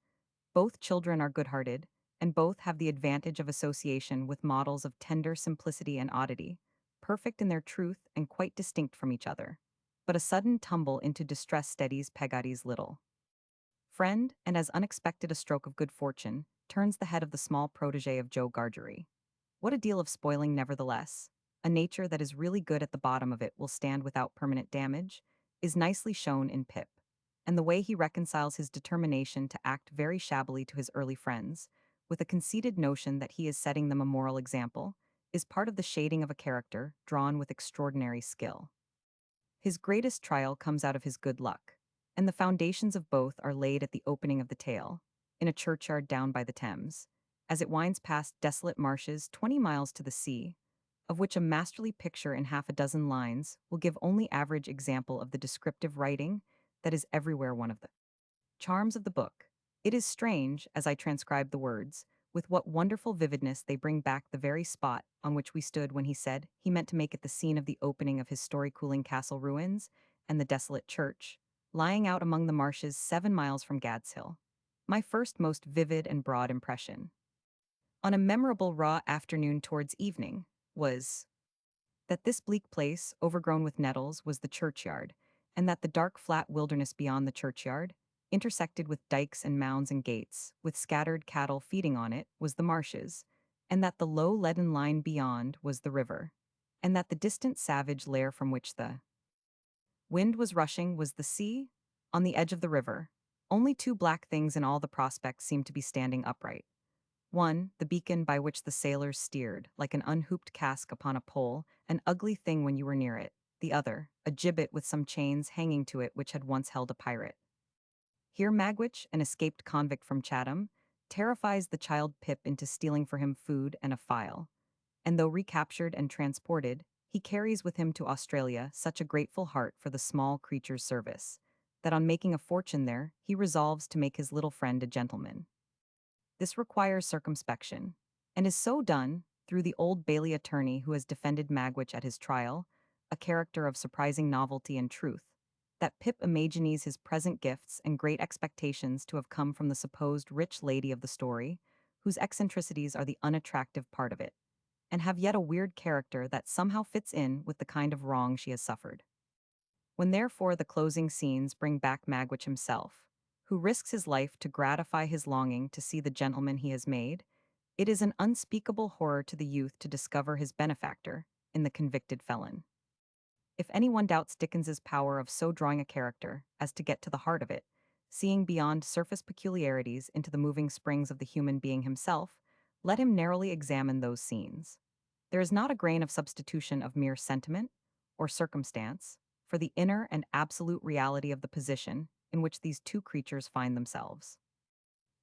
Both children are good-hearted, and both have the advantage of association with models of tender simplicity and oddity, perfect in their truth and quite distinct from each other. But a sudden tumble into distress steadies Peggotty's little friend, and as unexpected a stroke of good fortune turns the head of the small protege of Joe Gargery. What a deal of spoiling, nevertheless! A nature that is really good at the bottom of it will stand without permanent damage, is nicely shown in Pip, and the way he reconciles his determination to act very shabbily to his early friends, with a conceited notion that he is setting them a moral example, is part of the shading of a character drawn with extraordinary skill. His greatest trial comes out of his good luck, and the foundations of both are laid at the opening of the tale, in a churchyard down by the Thames, as it winds past desolate marshes 20 miles to the sea, of which a masterly picture in half a dozen lines will give only average example of the descriptive writing that is everywhere one of the charms of the book. It is strange, as I transcribe the words, with what wonderful vividness they bring back the very spot on which we stood when he said he meant to make it the scene of the opening of his story Cooling Castle ruins and the desolate church, lying out among the marshes 7 miles from Gad's Hill. My first most vivid and broad impression, on a memorable raw afternoon towards evening, was that this bleak place, overgrown with nettles, was the churchyard, and that the dark flat wilderness beyond the churchyard, intersected with dikes and mounds and gates, with scattered cattle feeding on it, was the marshes, and that the low leaden line beyond was the river, and that the distant savage lair from which the wind was rushing was the sea. On the edge of the river, only two black things in all the prospect seemed to be standing upright. One, the beacon by which the sailors steered, like an unhooped cask upon a pole, an ugly thing when you were near it. The other, a gibbet with some chains hanging to it which had once held a pirate. Here Magwitch, an escaped convict from Chatham, terrifies the child Pip into stealing for him food and a file, and though recaptured and transported, he carries with him to Australia such a grateful heart for the small creature's service, that on making a fortune there, he resolves to make his little friend a gentleman. This requires circumspection, and is so done through the Old Bailey attorney who has defended Magwitch at his trial, a character of surprising novelty and truth, that Pip imagines his present gifts and great expectations to have come from the supposed rich lady of the story, whose eccentricities are the unattractive part of it, and have yet a weird character that somehow fits in with the kind of wrong she has suffered. When therefore the closing scenes bring back Magwitch himself, who risks his life to gratify his longing to see the gentleman he has made, it is an unspeakable horror to the youth to discover his benefactor in the convicted felon. If anyone doubts Dickens's power of so drawing a character as to get to the heart of it, seeing beyond surface peculiarities into the moving springs of the human being himself, let him narrowly examine those scenes. There is not a grain of substitution of mere sentiment or circumstance for the inner and absolute reality of the position in which these two creatures find themselves.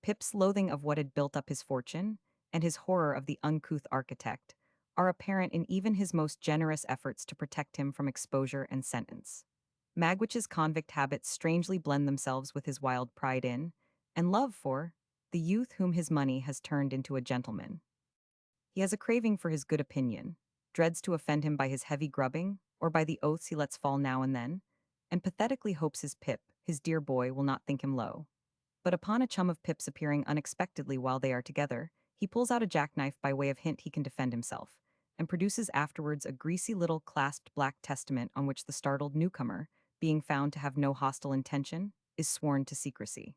Pip's loathing of what had built up his fortune, and his horror of the uncouth architect, are apparent in even his most generous efforts to protect him from exposure and sentence. Magwitch's convict habits strangely blend themselves with his wild pride in, and love for, the youth whom his money has turned into a gentleman. He has a craving for his good opinion, dreads to offend him by his heavy grubbing, or by the oaths he lets fall now and then, and pathetically hopes his Pip, his dear boy, will not think him low. But upon a chum of Pip's appearing unexpectedly while they are together, he pulls out a jackknife by way of hint he can defend himself, and produces afterwards a greasy little clasped black testament on which the startled newcomer, being found to have no hostile intention, is sworn to secrecy.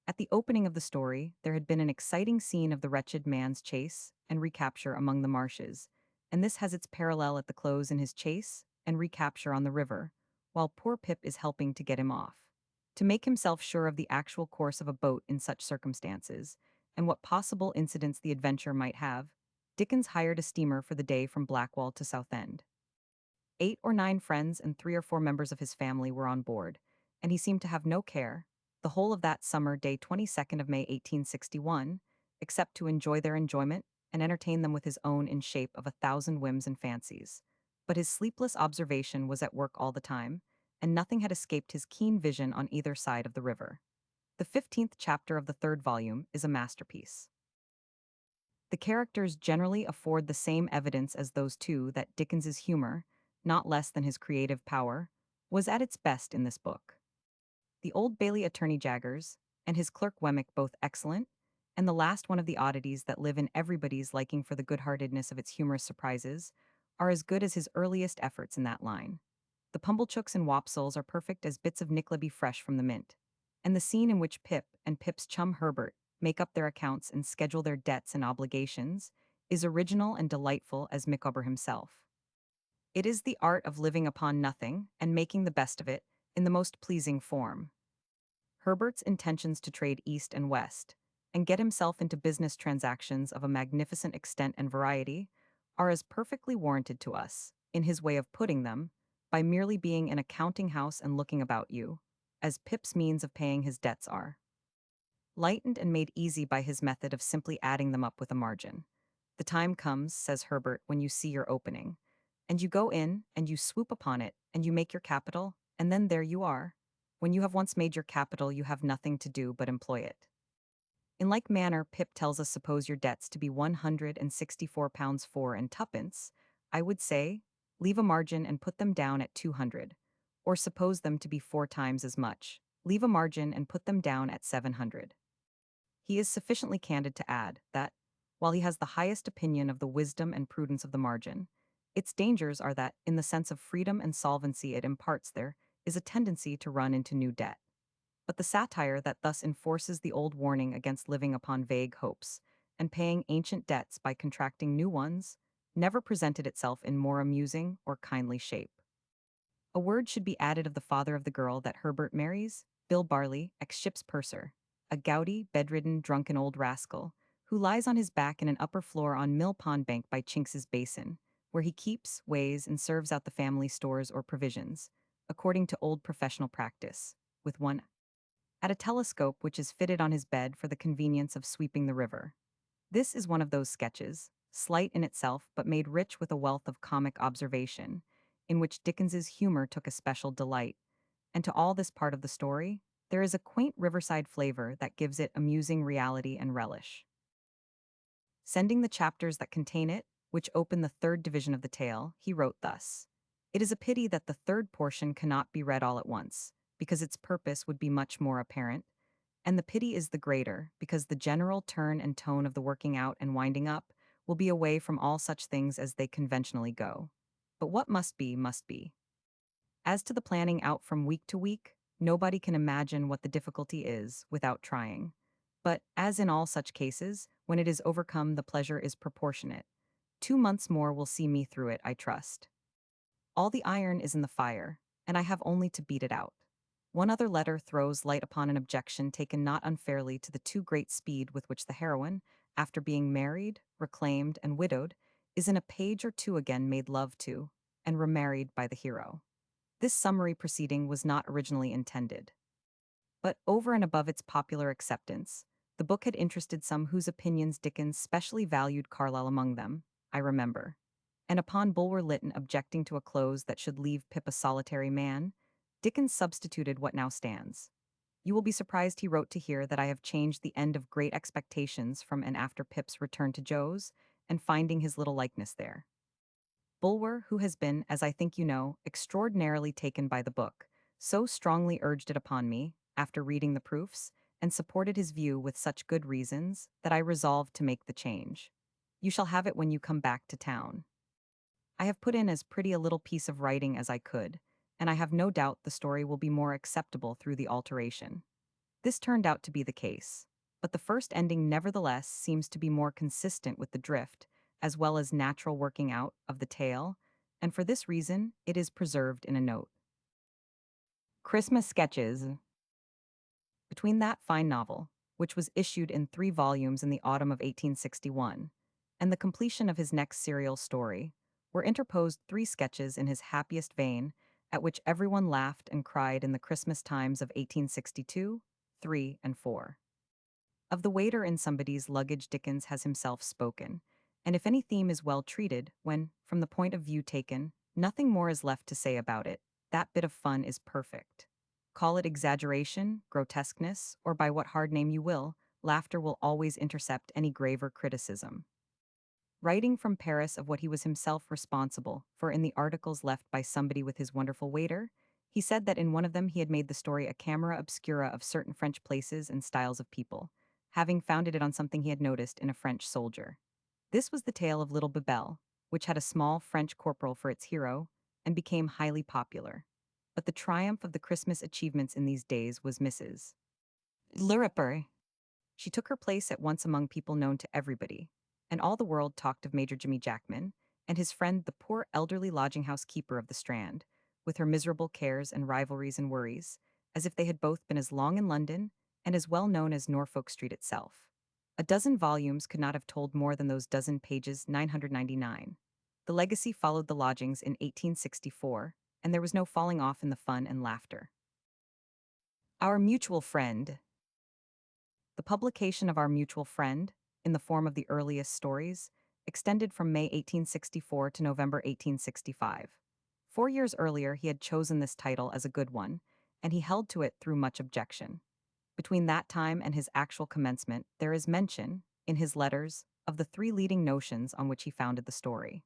At the opening of the story, there had been an exciting scene of the wretched man's chase and recapture among the marshes, and this has its parallel at the close in his chase and recapture on the river, while poor Pip is helping to get him off. To make himself sure of the actual course of a boat in such circumstances, and what possible incidents the adventure might have, Dickens hired a steamer for the day from Blackwall to Southend. 8 or 9 friends and 3 or 4 members of his family were on board, and he seemed to have no care, the whole of that summer day 22nd of May 1861, except to enjoy their enjoyment and entertain them with his own in shape of 1,000 whims and fancies. But his sleepless observation was at work all the time, and nothing had escaped his keen vision on either side of the river. The 15th chapter of the 3rd volume is a masterpiece. The characters generally afford the same evidence as those two that Dickens's humor, not less than his creative power, was at its best in this book. The Old Bailey attorney Jaggers, and his clerk Wemmick both excellent, and the last one of the oddities that live in everybody's liking for the good-heartedness of its humorous surprises, are as good as his earliest efforts in that line. The Pumblechooks and Wopsles are perfect as bits of Nickleby fresh from the mint, and the scene in which Pip and Pip's chum Herbert make up their accounts and schedule their debts and obligations is original and delightful as Micawber himself. It is the art of living upon nothing and making the best of it in the most pleasing form. Herbert's intentions to trade east and west, and get himself into business transactions of a magnificent extent and variety, are as perfectly warranted to us, in his way of putting them, by merely being in a counting house and looking about you, as Pip's means of paying his debts are. Lightened and made easy by his method of simply adding them up with a margin. The time comes, says Herbert, when you see your opening, and you go in, and you swoop upon it, and you make your capital, and then there you are. When you have once made your capital, you have nothing to do but employ it. In like manner, Pip tells us suppose your debts to be £164 4 and twopence, I would say, leave a margin and put them down at 200, or suppose them to be 4 times as much, leave a margin and put them down at 700. He is sufficiently candid to add that, while he has the highest opinion of the wisdom and prudence of the margin, its dangers are that, in the sense of freedom and solvency it imparts, there is a tendency to run into new debt. But the satire that thus enforces the old warning against living upon vague hopes and paying ancient debts by contracting new ones never presented itself in more amusing or kindly shape. A word should be added of the father of the girl that Herbert marries, Bill Barley, ex-ship's purser, a gouty, bedridden, drunken old rascal, who lies on his back in an upper floor on Mill Pond Bank by Chinks's Basin, where he keeps, weighs, and serves out the family stores or provisions, according to old professional practice, with one at a telescope which is fitted on his bed for the convenience of sweeping the river. This is one of those sketches, slight in itself but made rich with a wealth of comic observation, in which Dickens's humor took a special delight, and to all this part of the story, there is a quaint riverside flavor that gives it amusing reality and relish. Sending the chapters that contain it, which open the third division of the tale, he wrote thus: "It is a pity that the third portion cannot be read all at once, because its purpose would be much more apparent, and the pity is the greater, because the general turn and tone of the working out and winding up will be away from all such things as they conventionally go. But what must be, must be. As to the planning out from week to week, nobody can imagine what the difficulty is without trying. But, as in all such cases, when it is overcome, the pleasure is proportionate. 2 months more will see me through it, I trust. All the iron is in the fire, and I have only to beat it out." One other letter throws light upon an objection taken not unfairly to the too great speed with which the heroine, after being married, reclaimed, and widowed, is in a page or two again made love to, and remarried by the hero. This summary proceeding was not originally intended. But over and above its popular acceptance, the book had interested some whose opinions Dickens specially valued, Carlyle among them, I remember. And upon Bulwer Lytton objecting to a close that should leave Pip a solitary man, Dickens substituted what now stands. "You will be surprised," he wrote, "to hear that I have changed the end of Great Expectations from and after Pip's return to Joe's, and finding his little likeness there." Bulwer, who has been, as I think you know, extraordinarily taken by the book, so strongly urged it upon me, after reading the proofs, and supported his view with such good reasons, that I resolved to make the change. You shall have it when you come back to town. I have put in as pretty a little piece of writing as I could, and I have no doubt the story will be more acceptable through the alteration. This turned out to be the case, but the first ending nevertheless seems to be more consistent with the drift, as well as natural working out, of the tale, and for this reason it is preserved in a note. Christmas Sketches. Between that fine novel, which was issued in 3 volumes in the autumn of 1861, and the completion of his next serial story, were interposed 3 sketches in his happiest vein, at which everyone laughed and cried in the Christmas times of 1862, 3, and 4. Of the waiter in somebody's luggage Dickens has himself spoken, and if any theme is well treated, when, from the point of view taken, nothing more is left to say about it, that bit of fun is perfect. Call it exaggeration, grotesqueness, or by what hard name you will, laughter will always intercept any graver criticism. Writing from Paris of what he was himself responsible for in the articles left by somebody with his wonderful waiter, he said that in one of them he had made the story a camera obscura of certain French places and styles of people, having founded it on something he had noticed in a French soldier. This was the tale of Little Bebel, which had a small French corporal for its hero, and became highly popular. But the triumph of the Christmas achievements in these days was Mrs. Lirriper. She took her place at once among people known to everybody, and all the world talked of Major Jimmy Jackman, and his friend the poor elderly lodging-house keeper of the Strand, with her miserable cares and rivalries and worries, as if they had both been as long in London and as well known as Norfolk Street itself. A dozen volumes could not have told more than those dozen pages 999. The legacy followed the lodgings in 1864, and there was no falling off in the fun and laughter. Our Mutual Friend. The publication of Our Mutual Friend, in the form of the earliest stories, extended from May 1864 to November 1865. 4 years earlier he had chosen this title as a good one, and he held to it through much objection. Between that time and his actual commencement, there is mention, in his letters, of the 3 leading notions on which he founded the story.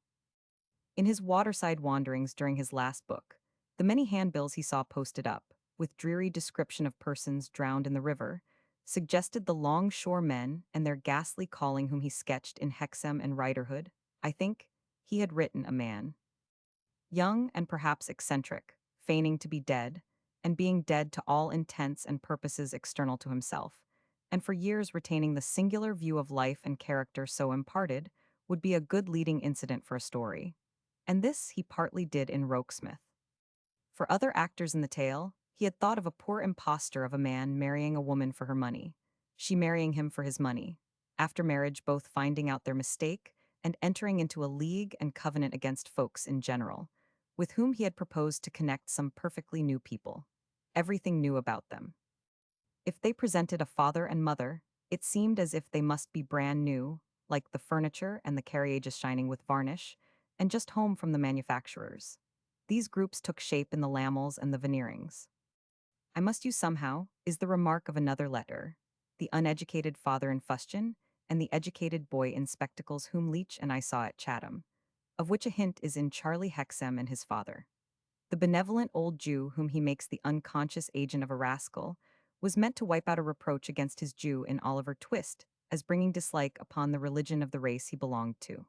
In his waterside wanderings during his last book, the The many handbills he saw posted up, with dreary description of persons drowned in the river, suggested the longshore men and their ghastly calling whom he sketched in Hexam and Riderhood. I think he had written a man, young and perhaps eccentric, feigning to be dead, and being dead to all intents and purposes external to himself, and for years retaining the singular view of life and character so imparted, would be a good leading incident for a story. And this he partly did in Rokesmith. For other actors in the tale, he had thought of a poor impostor of a man marrying a woman for her money, she marrying him for his money, after marriage both finding out their mistake and entering into a league and covenant against folks in general, with whom he had proposed to connect some perfectly new people. Everything new about them. If they presented a father and mother, it seemed as if they must be brand new, like the furniture and the carriages shining with varnish, and just home from the manufacturers. These groups took shape in the lamels and the veneerings. I must use somehow is the remark of another letter, the uneducated father in fustian, and the educated boy in spectacles whom Leach and I saw at Chatham, of which a hint is in Charlie Hexam and his father. The benevolent old Jew whom he makes the unconscious agent of a rascal was meant to wipe out a reproach against his Jew in Oliver Twist as bringing dislike upon the religion of the race he belonged to.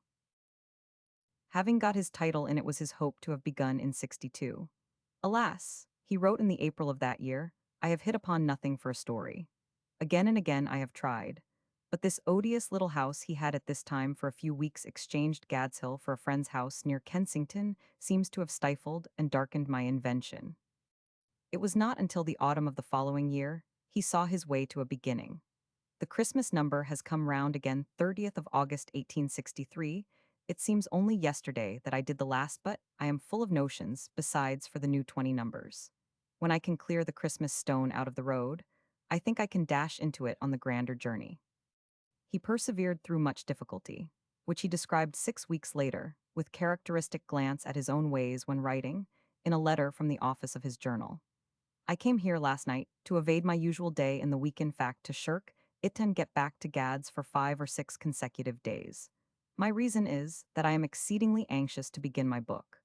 Having got his title, and it was his hope to have begun in 62. Alas, he wrote in the April of that year, I have hit upon nothing for a story. Again and again I have tried. But this odious little house he had at this time for a few weeks exchanged Gadshill for a friend's house near Kensington seems to have stifled and darkened my invention. It was not until the autumn of the following year he saw his way to a beginning. The Christmas number has come round again, 30th of August 1863. It seems only yesterday that I did the last, but I am full of notions, besides, for the new 20 numbers. When I can clear the Christmas stone out of the road, I think I can dash into it on the grander journey. He persevered through much difficulty, which he described 6 weeks later, with characteristic glance at his own ways when writing, in a letter from the office of his journal. I came here last night to evade my usual day in the week, in fact, to shirk it and get back to Gads for 5 or 6 consecutive days. My reason is that I am exceedingly anxious to begin my book.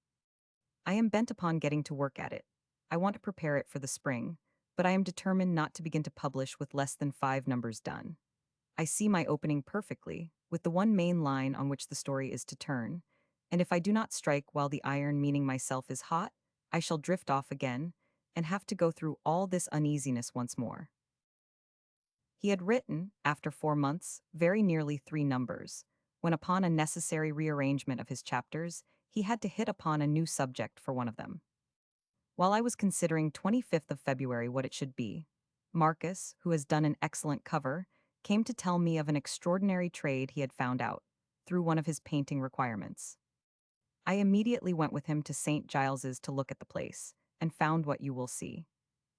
I am bent upon getting to work at it. I want to prepare it for the spring, but I am determined not to begin to publish with less than 5 numbers done. I see my opening perfectly, with the one main line on which the story is to turn, and if I do not strike while the iron, meaning myself, is hot, I shall drift off again, and have to go through all this uneasiness once more. He had written, after 4 months, very nearly 3 numbers, when upon a necessary rearrangement of his chapters, he had to hit upon a new subject for one of them. While I was considering 25th of February what it should be, Marcus, who has done an excellent cover, came to tell me of an extraordinary trade he had found out, through one of his painting requirements. I immediately went with him to St. Giles's to look at the place, and found what you will see.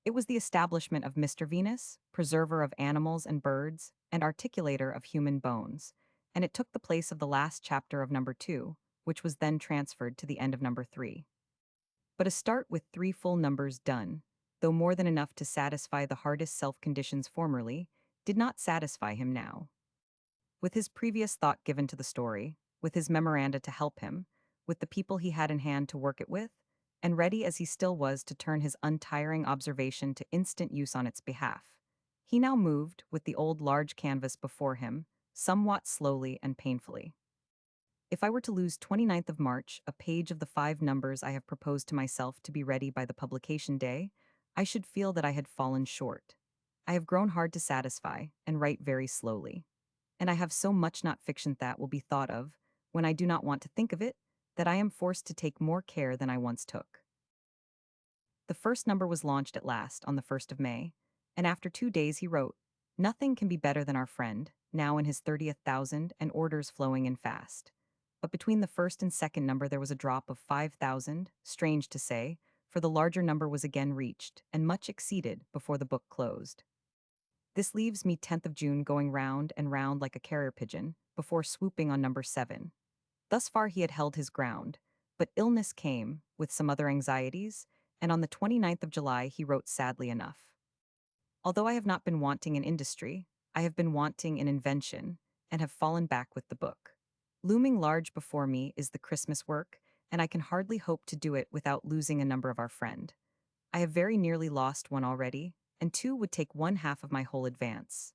It was the establishment of Mr. Venus, preserver of animals and birds, and articulator of human bones, and it took the place of the last chapter of number 2, which was then transferred to the end of number 3. But a start with 3 full numbers done, though more than enough to satisfy the hardest self-conditions formerly, did not satisfy him now. With his previous thought given to the story, with his memoranda to help him, with the people he had in hand to work it with, and ready as he still was to turn his untiring observation to instant use on its behalf, he now moved, with the old large canvas before him, somewhat slowly and painfully. If I were to lose 29th of March, a page of the 5 numbers I have proposed to myself to be ready by the publication day, I should feel that I had fallen short. I have grown hard to satisfy, and write very slowly. And I have so much not fiction that will be thought of, when I do not want to think of it, that I am forced to take more care than I once took. The first number was launched at last on the 1st of May, and after 2 days he wrote, Nothing can be better than our friend, now in his 30th thousand, and orders flowing in fast. But between the first and second number there was a drop of 5,000, strange to say, for the larger number was again reached, and much exceeded, before the book closed. This leaves me 10th of June going round and round like a carrier pigeon, before swooping on number 7. Thus far he had held his ground, but illness came, with some other anxieties, and on the 29th of July he wrote sadly enough. Although I have not been wanting in industry, I have been wanting in invention, and have fallen back with the book. Looming large before me is the Christmas work, and I can hardly hope to do it without losing a number of our friend. I have very nearly lost one already, and two would take one half of my whole advance.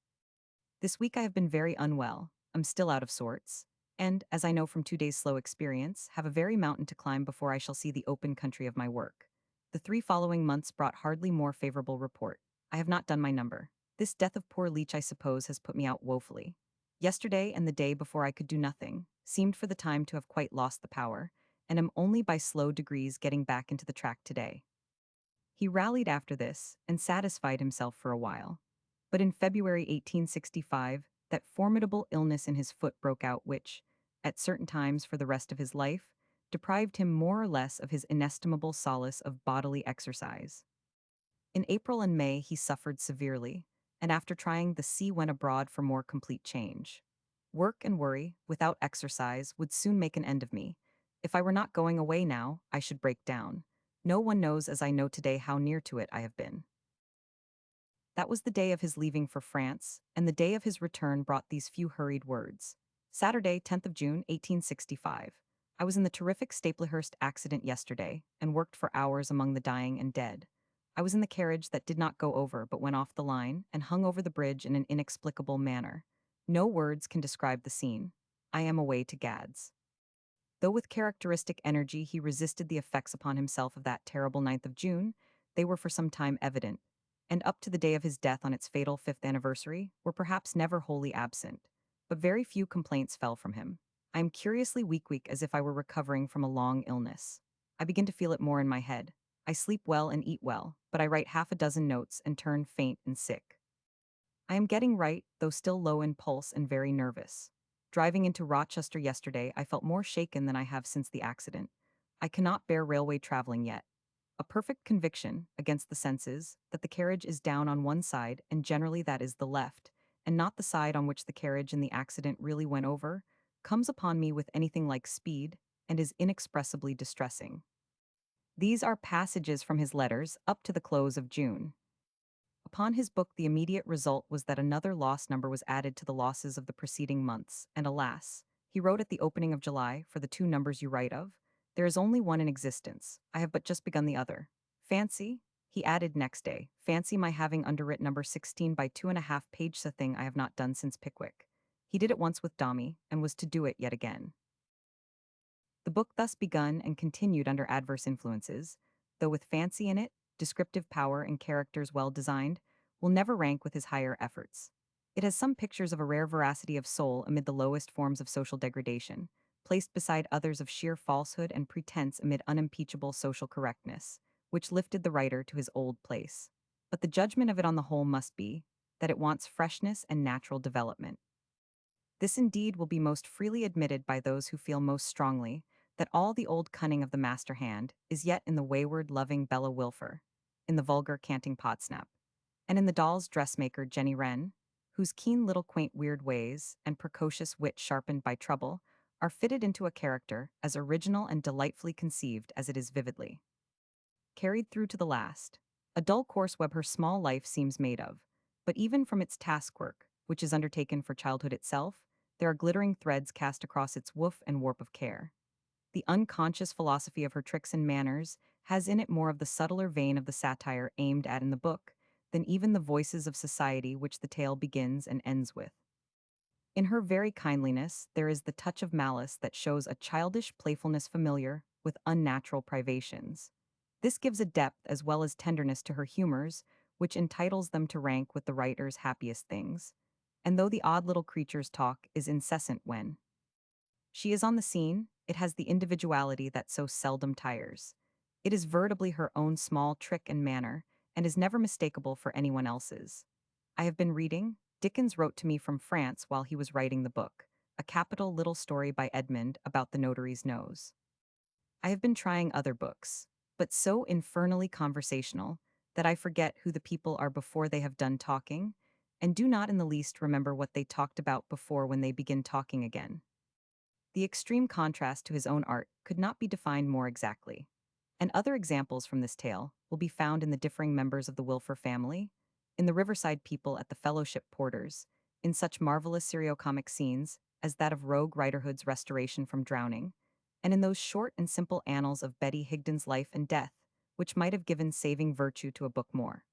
This week I have been very unwell, I'm still out of sorts, and, as I know from 2 days' slow experience, have a very mountain to climb before I shall see the open country of my work. The 3 following months brought hardly more favorable report. I have not done my number. This death of poor Leech, I suppose, has put me out woefully. Yesterday and the day before I could do nothing, seemed for the time to have quite lost the power, and am only by slow degrees getting back into the track today. He rallied after this, and satisfied himself for a while. But in February 1865, that formidable illness in his foot broke out which, at certain times for the rest of his life, deprived him more or less of his inestimable solace of bodily exercise. In April and May he suffered severely, and after trying the sea went abroad for more complete change. Work and worry, without exercise, would soon make an end of me. If I were not going away now, I should break down. No one knows as I know today how near to it I have been. That was the day of his leaving for France, and the day of his return brought these few hurried words. Saturday, 10th of June, 1865. I was in the terrific Staplehurst accident yesterday, and worked for hours among the dying and dead. I was in the carriage that did not go over but went off the line, and hung over the bridge in an inexplicable manner. No words can describe the scene. I am away to Gad's. Though with characteristic energy he resisted the effects upon himself of that terrible 9th of June, they were for some time evident, and up to the day of his death on its fatal 5th anniversary, were perhaps never wholly absent. But very few complaints fell from him. I am curiously weak as if I were recovering from a long illness. I begin to feel it more in my head. I sleep well and eat well, but I write half a dozen notes and turn faint and sick. I am getting right, though still low in pulse and very nervous. Driving into Rochester yesterday, I felt more shaken than I have since the accident. I cannot bear railway traveling yet. A perfect conviction, against the senses, that the carriage is down on one side, and generally that is the left, and not the side on which the carriage in the accident really went over, comes upon me with anything like speed, and is inexpressibly distressing. These are passages from his letters up to the close of June. Upon his book, the immediate result was that another loss number was added to the losses of the preceding months, and alas, he wrote at the opening of July, for the 2 numbers you write of, there is only one in existence. I have but just begun the other. Fancy, he added next day, fancy my having underwrit number 16 by 2.5 pages, a thing I have not done since Pickwick. He did it once with Dommy, and was to do it yet again. The book thus begun and continued under adverse influences, though with fancy in it, descriptive power and characters well designed, will never rank with his higher efforts. It has some pictures of a rare veracity of soul amid the lowest forms of social degradation, placed beside others of sheer falsehood and pretense amid unimpeachable social correctness, which lifted the writer to his old place. But the judgment of it on the whole must be that it wants freshness and natural development. This indeed will be most freely admitted by those who feel most strongly that all the old cunning of the master hand is yet in the wayward, loving Bella Wilfer, in the vulgar, canting Podsnap, and in the doll's dressmaker Jenny Wren, whose keen little quaint weird ways and precocious wit sharpened by trouble are fitted into a character as original and delightfully conceived as it is vividly carried through to the last. A dull course web her small life seems made of, but even from its task work, which is undertaken for childhood itself, there are glittering threads cast across its woof and warp of care. The unconscious philosophy of her tricks and manners has in it more of the subtler vein of the satire aimed at in the book than even the voices of society which the tale begins and ends with. In her very kindliness, there is the touch of malice that shows a childish playfulness familiar with unnatural privations. This gives a depth as well as tenderness to her humors, which entitles them to rank with the writer's happiest things. And though the odd little creature's talk is incessant when she is on the scene, it has the individuality that so seldom tires. It is veritably her own small trick and manner, and is never mistakable for anyone else's. I have been reading, Dickens wrote to me from France while he was writing the book, a capital little story by Edmund about the notary's nose. I have been trying other books, but so infernally conversational that I forget who the people are before they have done talking, and do not in the least remember what they talked about before when they begin talking again. The extreme contrast to his own art could not be defined more exactly. And other examples from this tale will be found in the differing members of the Wilfer family, in the riverside people at the fellowship porters, in such marvelous seriocomic scenes as that of Rogue Riderhood's restoration from drowning, and in those short and simple annals of Betty Higden's life and death, which might have given saving virtue to a book more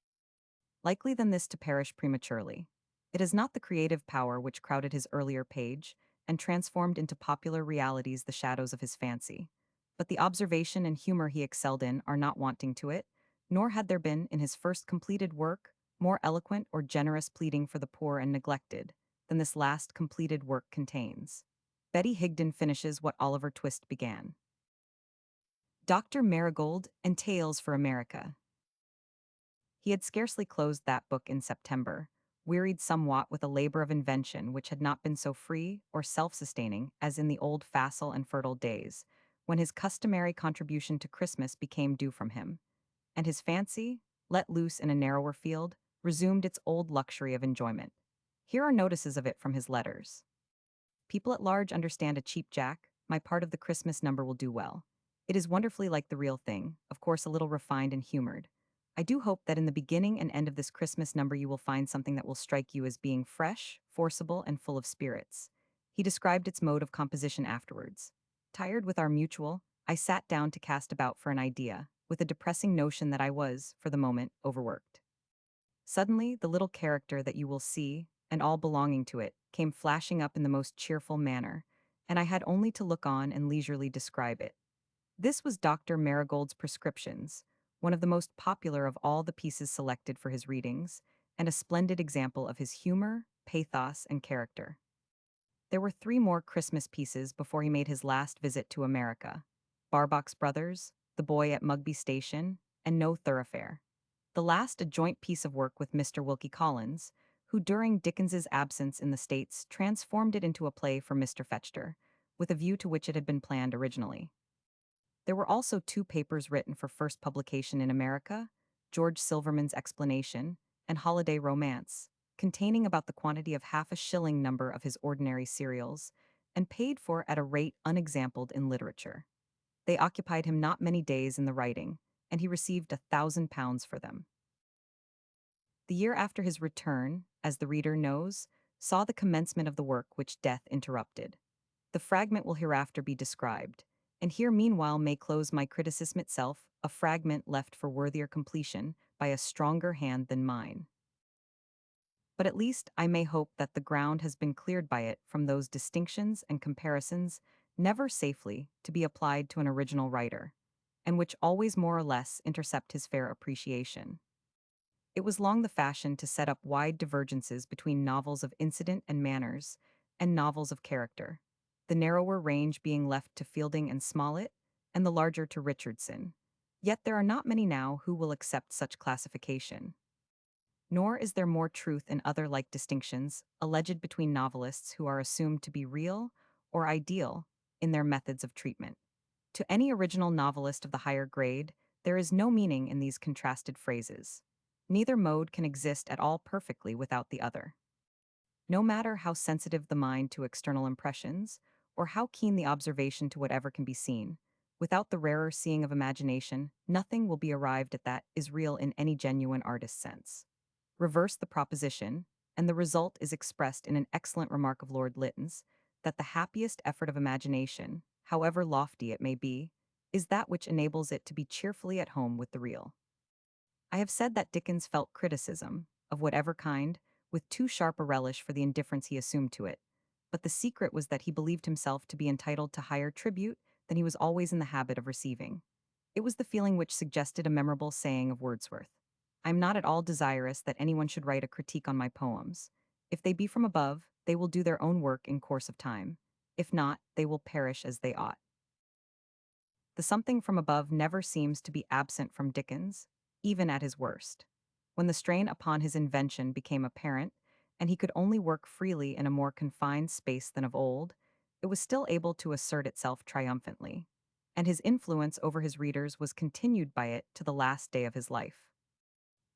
likely than this to perish prematurely. It is not the creative power which crowded his earlier page and transformed into popular realities the shadows of his fancy, but the observation and humor he excelled in are not wanting to it, nor had there been, in his first completed work, more eloquent or generous pleading for the poor and neglected than this last completed work contains. Betty Higden finishes what Oliver Twist began. Dr. Marigold and Tales for America. He had scarcely closed that book in September, wearied somewhat with a labor of invention which had not been so free or self-sustaining as in the old facile and fertile days, when his customary contribution to Christmas became due from him, and his fancy, let loose in a narrower field, resumed its old luxury of enjoyment. Here are notices of it from his letters. People at large understand a cheap jack. My part of the Christmas number will do well. It is wonderfully like the real thing, of course a little refined and humored. I do hope that in the beginning and end of this Christmas number you will find something that will strike you as being fresh, forcible, and full of spirits. He described its mode of composition afterwards. Tired with our mutual, I sat down to cast about for an idea, with a depressing notion that I was, for the moment, overworked. Suddenly, the little character that you will see, and all belonging to it, came flashing up in the most cheerful manner, and I had only to look on and leisurely describe it. This was Dr. Marigold's Prescriptions, one of the most popular of all the pieces selected for his readings, and a splendid example of his humor, pathos, and character. There were three more Christmas pieces before he made his last visit to America: Barbox Brothers, The Boy at Mugby Station, and No Thoroughfare. The last a joint piece of work with Mr. Wilkie Collins, who during Dickens's absence in the States transformed it into a play for Mr. Fetchter, with a view to which it had been planned originally. There were also two papers written for first publication in America, George Silverman's Explanation and Holiday Romance, containing about the quantity of half a shilling number of his ordinary serials, and paid for at a rate unexampled in literature. They occupied him not many days in the writing, and he received £1,000 for them. The year after his return, as the reader knows, saw the commencement of the work which death interrupted. The fragment will hereafter be described, and here meanwhile may close my criticism itself, a fragment left for worthier completion by a stronger hand than mine. But at least I may hope that the ground has been cleared by it from those distinctions and comparisons never safely to be applied to an original writer, and which always more or less intercept his fair appreciation. It was long the fashion to set up wide divergences between novels of incident and manners and novels of character, the narrower range being left to Fielding and Smollett, and the larger to Richardson. Yet there are not many now who will accept such classification. Nor is there more truth in other like distinctions alleged between novelists who are assumed to be real or ideal in their methods of treatment. To any original novelist of the higher grade, there is no meaning in these contrasted phrases. Neither mode can exist at all perfectly without the other. No matter how sensitive the mind to external impressions, or how keen the observation to whatever can be seen, without the rarer seeing of imagination, nothing will be arrived at that is real in any genuine artist's sense. Reverse the proposition, and the result is expressed in an excellent remark of Lord Lytton's, that the happiest effort of imagination, however lofty it may be, is that which enables it to be cheerfully at home with the real. I have said that Dickens felt criticism, of whatever kind, with too sharp a relish for the indifference he assumed to it, but the secret was that he believed himself to be entitled to higher tribute than he was always in the habit of receiving. It was the feeling which suggested a memorable saying of Wordsworth: I am not at all desirous that anyone should write a critique on my poems. If they be from above, they will do their own work in course of time. If not, they will perish as they ought. The something from above never seems to be absent from Dickens, even at his worst. When the strain upon his invention became apparent, and he could only work freely in a more confined space than of old, it was still able to assert itself triumphantly, and his influence over his readers was continued by it to the last day of his life.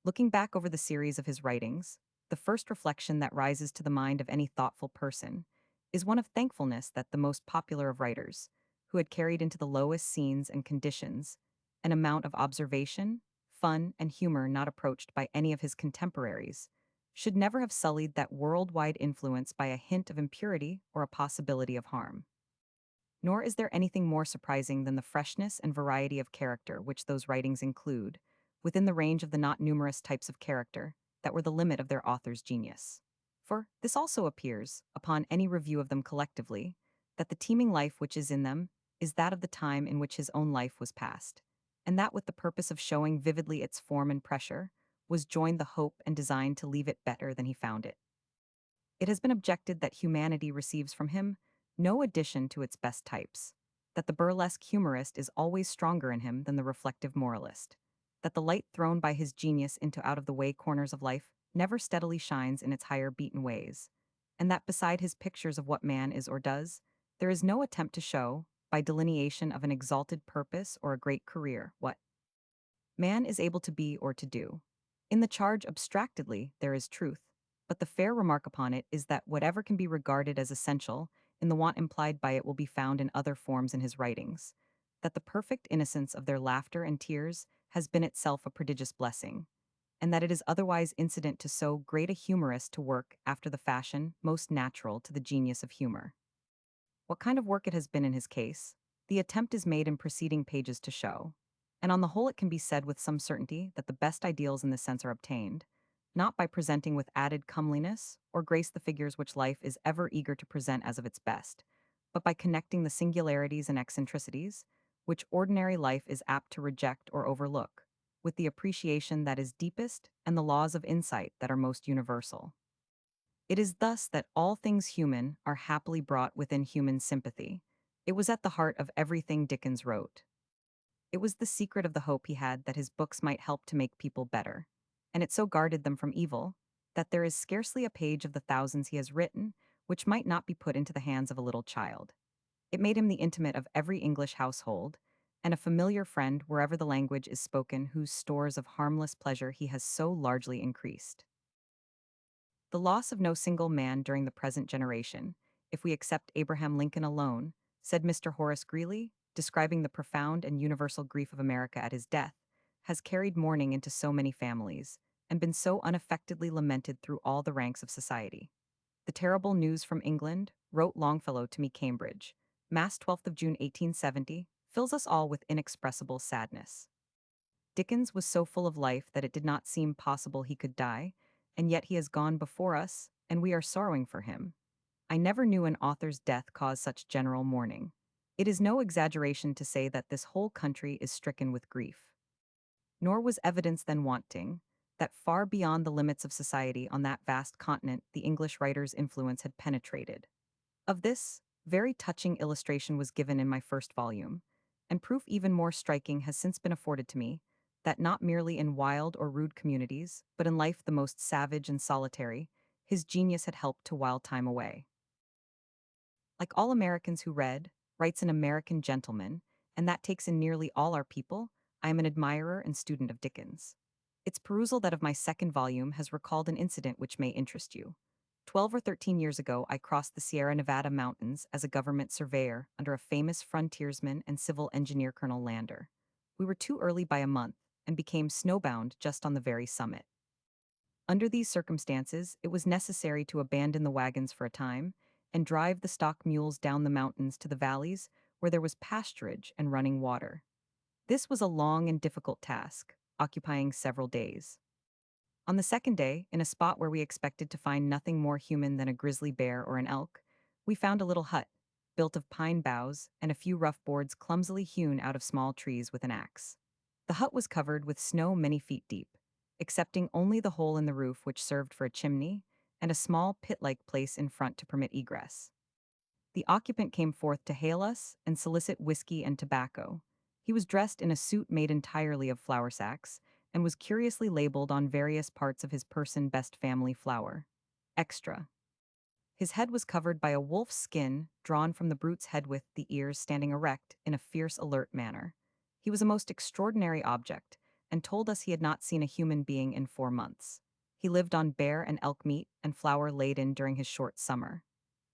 Looking back over the series of his writings, the first reflection that rises to the mind of any thoughtful person is one of thankfulness that the most popular of writers, who had carried into the lowest scenes and conditions an amount of observation, fun, and humor not approached by any of his contemporaries, should never have sullied that worldwide influence by a hint of impurity or a possibility of harm. Nor is there anything more surprising than the freshness and variety of character which those writings include, within the range of the not numerous types of character that were the limit of their author's genius. For this also appears, upon any review of them collectively, that the teeming life which is in them is that of the time in which his own life was passed, and that with the purpose of showing vividly its form and pressure, was joined the hope and design to leave it better than he found it. It has been objected that humanity receives from him no addition to its best types, that the burlesque humorist is always stronger in him than the reflective moralist, that the light thrown by his genius into out-of-the-way corners of life never steadily shines in its higher beaten ways, and that beside his pictures of what man is or does, there is no attempt to show, by delineation of an exalted purpose or a great career, what man is able to be or to do. In the charge abstractedly there is truth, but the fair remark upon it is that whatever can be regarded as essential, in the want implied by it will be found in other forms in his writings, that the perfect innocence of their laughter and tears has been itself a prodigious blessing, and that it is otherwise incident to so great a humorist to work after the fashion most natural to the genius of humor. What kind of work it has been in his case, the attempt is made in preceding pages to show, and on the whole it can be said with some certainty that the best ideals in this sense are obtained, not by presenting with added comeliness or grace the figures which life is ever eager to present as of its best, but by connecting the singularities and eccentricities, which ordinary life is apt to reject or overlook, with the appreciation that is deepest and the laws of insight that are most universal. It is thus that all things human are happily brought within human sympathy. It was at the heart of everything Dickens wrote. It was the secret of the hope he had that his books might help to make people better, and it so guarded them from evil that there is scarcely a page of the thousands he has written which might not be put into the hands of a little child. It made him the intimate of every English household, and a familiar friend wherever the language is spoken whose stores of harmless pleasure he has so largely increased. The loss of no single man during the present generation, if we accept Abraham Lincoln alone, said Mr. Horace Greeley, describing the profound and universal grief of America at his death, has carried mourning into so many families, and been so unaffectedly lamented through all the ranks of society. The terrible news from England, wrote Longfellow to me Cambridge, Mass 12th of June 1870, fills us all with inexpressible sadness. Dickens was so full of life that it did not seem possible he could die, and yet he has gone before us, and we are sorrowing for him. I never knew an author's death cause such general mourning. It is no exaggeration to say that this whole country is stricken with grief. Nor was evidence then wanting that far beyond the limits of society on that vast continent the English writer's influence had penetrated. Of this, very touching illustration was given in my first volume, and proof even more striking has since been afforded to me that not merely in wild or rude communities, but in life the most savage and solitary, his genius had helped to while time away. Like all Americans who read, writes an American gentleman, and that takes in nearly all our people, I am an admirer and student of Dickens. Its perusal that of my second volume has recalled an incident which may interest you. 12 or 13 years ago, I crossed the Sierra Nevada mountains as a government surveyor under a famous frontiersman and civil engineer Colonel Lander. We were too early by a month and became snowbound just on the very summit. Under these circumstances, it was necessary to abandon the wagons for a time and drive the stock mules down the mountains to the valleys where there was pasturage and running water. This was a long and difficult task, occupying several days. On the second day, in a spot where we expected to find nothing more human than a grizzly bear or an elk, we found a little hut, built of pine boughs and a few rough boards clumsily hewn out of small trees with an axe. The hut was covered with snow many feet deep, excepting only the hole in the roof which served for a chimney, and a small pit-like place in front to permit egress. The occupant came forth to hail us and solicit whiskey and tobacco. He was dressed in a suit made entirely of flour sacks, and was curiously labeled on various parts of his person best family flour. Extra. His head was covered by a wolf's skin drawn from the brute's head with the ears standing erect in a fierce, alert manner. He was a most extraordinary object, and told us he had not seen a human being in 4 months. He lived on bear and elk meat and flour laid in during his short summer.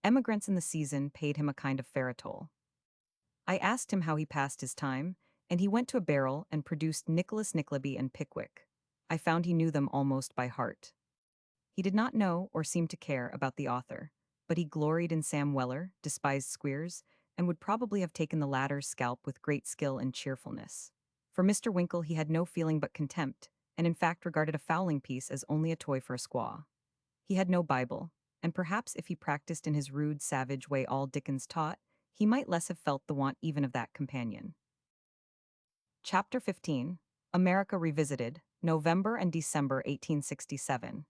Emigrants in the season paid him a kind of farratole. I asked him how he passed his time, and he went to a barrel and produced Nicholas Nickleby and Pickwick. I found he knew them almost by heart. He did not know or seem to care about the author, but he gloried in Sam Weller, despised Squeers, and would probably have taken the latter's scalp with great skill and cheerfulness. For Mr. Winkle he had no feeling but contempt, and in fact regarded a fowling piece as only a toy for a squaw. He had no Bible, and perhaps if he practiced in his rude, savage way all Dickens taught, he might less have felt the want even of that companion. Chapter 15. America Revisited, November and December 1867.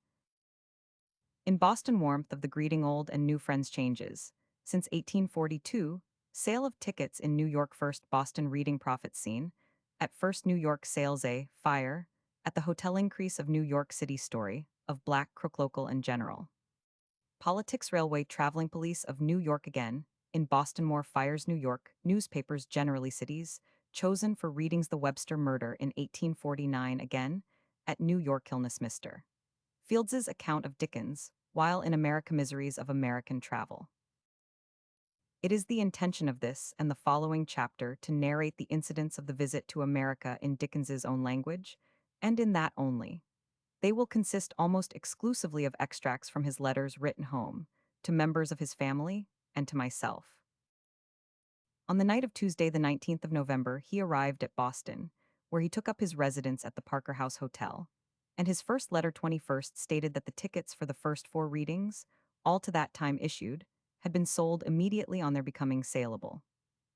In Boston warmth of the greeting old and new friends changes. Since 1842, sale of tickets in New York first Boston reading profits seen, at first New York sales a fire, at the hotel increase of New York City story, of Black Crook local and general. Politics railway traveling police of New York again, in Boston more fires New York, newspapers generally cities, chosen for readings the Webster murder in 1849 again, at New York illness Mr. Fields's account of Dickens, while in America miseries of American travel. It is the intention of this and the following chapter to narrate the incidents of the visit to America in Dickens's own language, and in that only. They will consist almost exclusively of extracts from his letters written home, to members of his family, and to myself. On the night of Tuesday, the 19th of November, he arrived at Boston, where he took up his residence at the Parker House Hotel, and his first letter 21st stated that the tickets for the first 4 readings, all to that time issued, had been sold immediately on their becoming saleable.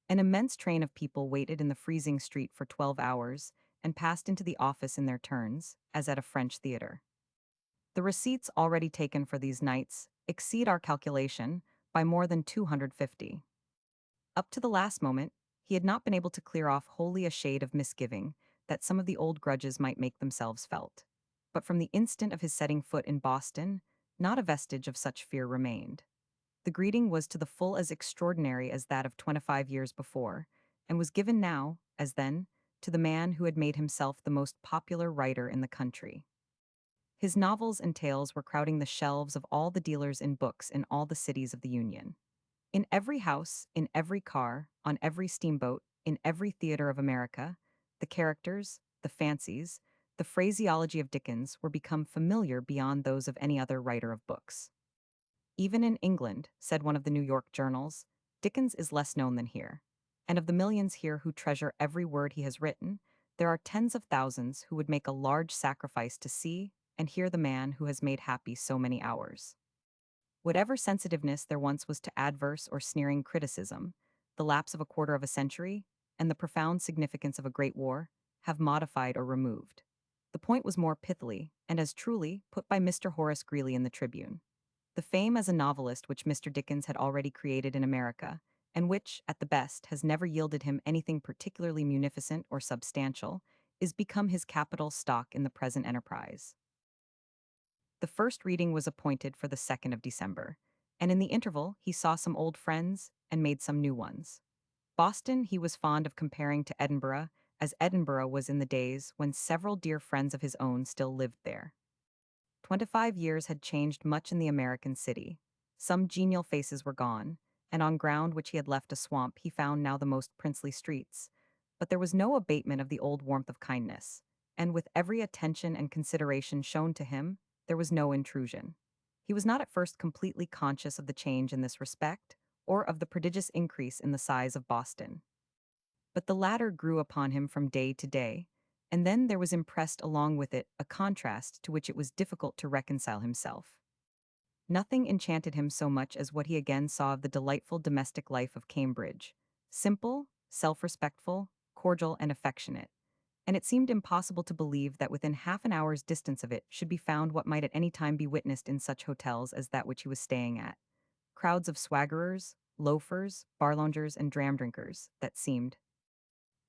An immense train of people waited in the freezing street for 12 hours and passed into the office in their turns, as at a French theater. The receipts already taken for these nights exceed our calculation by more than 250. Up to the last moment, he had not been able to clear off wholly a shade of misgiving that some of the old grudges might make themselves felt. But from the instant of his setting foot in Boston, not a vestige of such fear remained. The greeting was to the full as extraordinary as that of 25 years before, and was given now, as then, to the man who had made himself the most popular writer in the country. His novels and tales were crowding the shelves of all the dealers in books in all the cities of the Union. In every house, in every car, on every steamboat, in every theater of America, the characters, the fancies, the phraseology of Dickens were become familiar beyond those of any other writer of books. Even in England, said one of the New York journals, Dickens is less known than here. And of the millions here who treasure every word he has written, there are tens of thousands who would make a large sacrifice to see and hear the man who has made happy so many hours. Whatever sensitiveness there once was to adverse or sneering criticism, the lapse of a quarter of a century, and the profound significance of a great war, have modified or removed. The point was more pithily, and as truly, put by Mr. Horace Greeley in the Tribune. The fame as a novelist which Mr. Dickens had already created in America, and which, at the best, has never yielded him anything particularly munificent or substantial, is become his capital stock in the present enterprise. The first reading was appointed for the 2nd of December, and in the interval he saw some old friends and made some new ones. Boston he was fond of comparing to Edinburgh, as Edinburgh was in the days when several dear friends of his own still lived there. 25 years had changed much in the American city. Some genial faces were gone, and on ground which he had left a swamp he found now the most princely streets. But there was no abatement of the old warmth of kindness, and with every attention and consideration shown to him, there was no intrusion. He was not at first completely conscious of the change in this respect, or of the prodigious increase in the size of Boston. But the latter grew upon him from day to day, and then there was impressed along with it a contrast to which it was difficult to reconcile himself. Nothing enchanted him so much as what he again saw of the delightful domestic life of Cambridge, simple, self-respectful, cordial, and affectionate, and it seemed impossible to believe that within half an hour's distance of it should be found what might at any time be witnessed in such hotels as that which he was staying at. Crowds of swaggerers, loafers, bar-loungers, and dram-drinkers, that seemed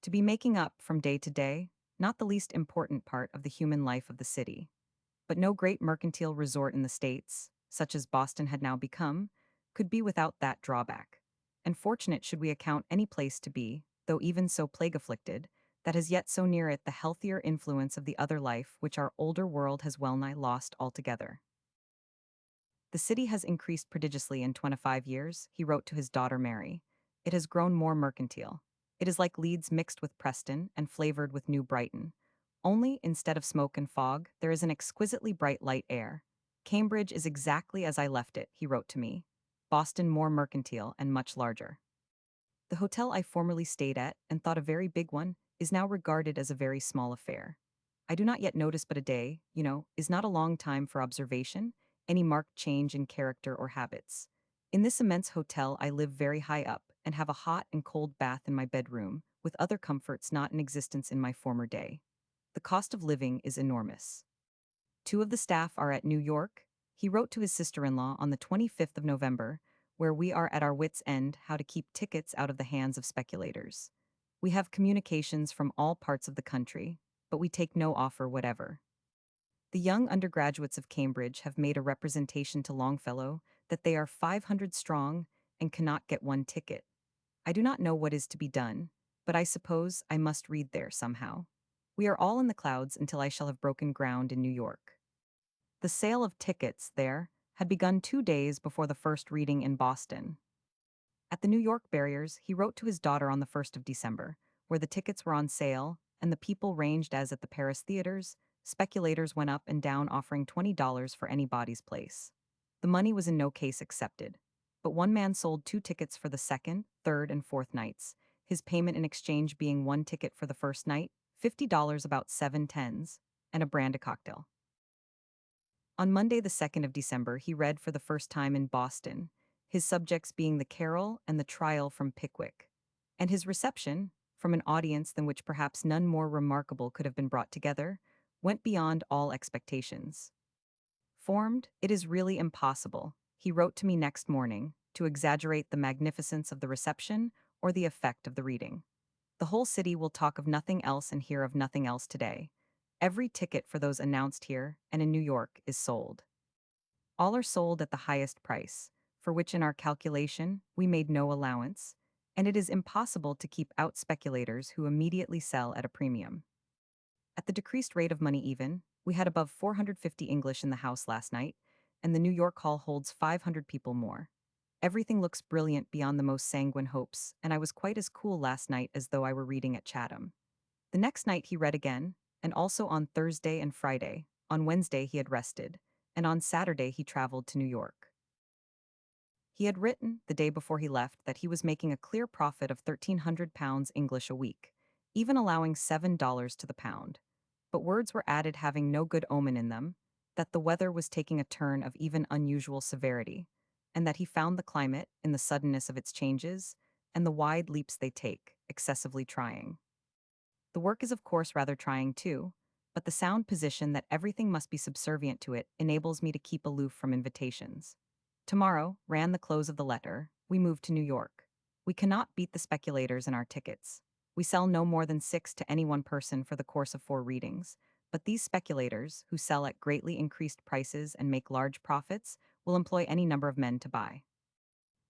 to be making up, from day to day, not the least important part of the human life of the city. But no great mercantile resort in the States, such as Boston had now become, could be without that drawback. And fortunate should we account any place to be, though even so plague-afflicted, that has yet so near it the healthier influence of the other life which our older world has well-nigh lost altogether. The city has increased prodigiously in 25 years, he wrote to his daughter Mary. It has grown more mercantile. It is like Leeds mixed with Preston and flavored with New Brighton. Only, instead of smoke and fog, there is an exquisitely bright light air. Cambridge is exactly as I left it, he wrote to me. Boston more mercantile and much larger. The hotel I formerly stayed at and thought a very big one is now regarded as a very small affair. I do not yet notice but a day, is not a long time for observation, any marked change in character or habits. In this immense hotel, I live very high up and have a hot and cold bath in my bedroom, with other comforts not in existence in my former day. The cost of living is enormous. Two of the staff are at New York. He wrote to his sister-in-law on the 25th of November, where we are at our wits' end how to keep tickets out of the hands of speculators. We have communications from all parts of the country, but we take no offer whatever. The young undergraduates of Cambridge have made a representation to Longfellow that they are 500 strong and cannot get one ticket. I do not know what is to be done, but I suppose I must read there somehow. We are all in the clouds until I shall have broken ground in New York. The sale of tickets there had begun 2 days before the first reading in Boston. At the New York barriers, he wrote to his daughter on the 1st of December, where the tickets were on sale and the people ranged as at the Paris theaters. Speculators went up and down offering $20 for anybody's place. The money was in no case accepted. But one man sold 2 tickets for the second, third, and fourth nights, his payment in exchange being 1 ticket for the first night, $50 about 7 tens, and a brandy cocktail. On Monday, the 2nd of December, he read for the first time in Boston, his subjects being the Carol and the Trial from Pickwick. And his reception, from an audience than which perhaps none more remarkable could have been brought together, went beyond all expectations. Formed, it is really impossible, he wrote to me next morning, to exaggerate the magnificence of the reception or the effect of the reading. The whole city will talk of nothing else and hear of nothing else today. Every ticket for those announced here and in New York is sold. All are sold at the highest price, for which in our calculation we made no allowance, and it is impossible to keep out speculators who immediately sell at a premium. At the decreased rate of money even, we had above 450 English in the house last night, and the New York hall holds 500 people more. Everything looks brilliant beyond the most sanguine hopes, and I was quite as cool last night as though I were reading at Chatham. The next night he read again, and also on Thursday and Friday. On Wednesday he had rested, and on Saturday he traveled to New York. He had written, the day before he left, that he was making a clear profit of £1,300 English a week, even allowing $7 to the pound. But words were added having no good omen in them, that the weather was taking a turn of even unusual severity, and that he found the climate, in the suddenness of its changes, and the wide leaps they take, excessively trying. The work is of course rather trying too, but the sound position that everything must be subservient to it enables me to keep aloof from invitations. Tomorrow, ran the close of the letter, we move to New York. We cannot beat the speculators in our tickets. We sell no more than 6 to any one person for the course of 4 readings, but these speculators, who sell at greatly increased prices and make large profits, will employ any number of men to buy.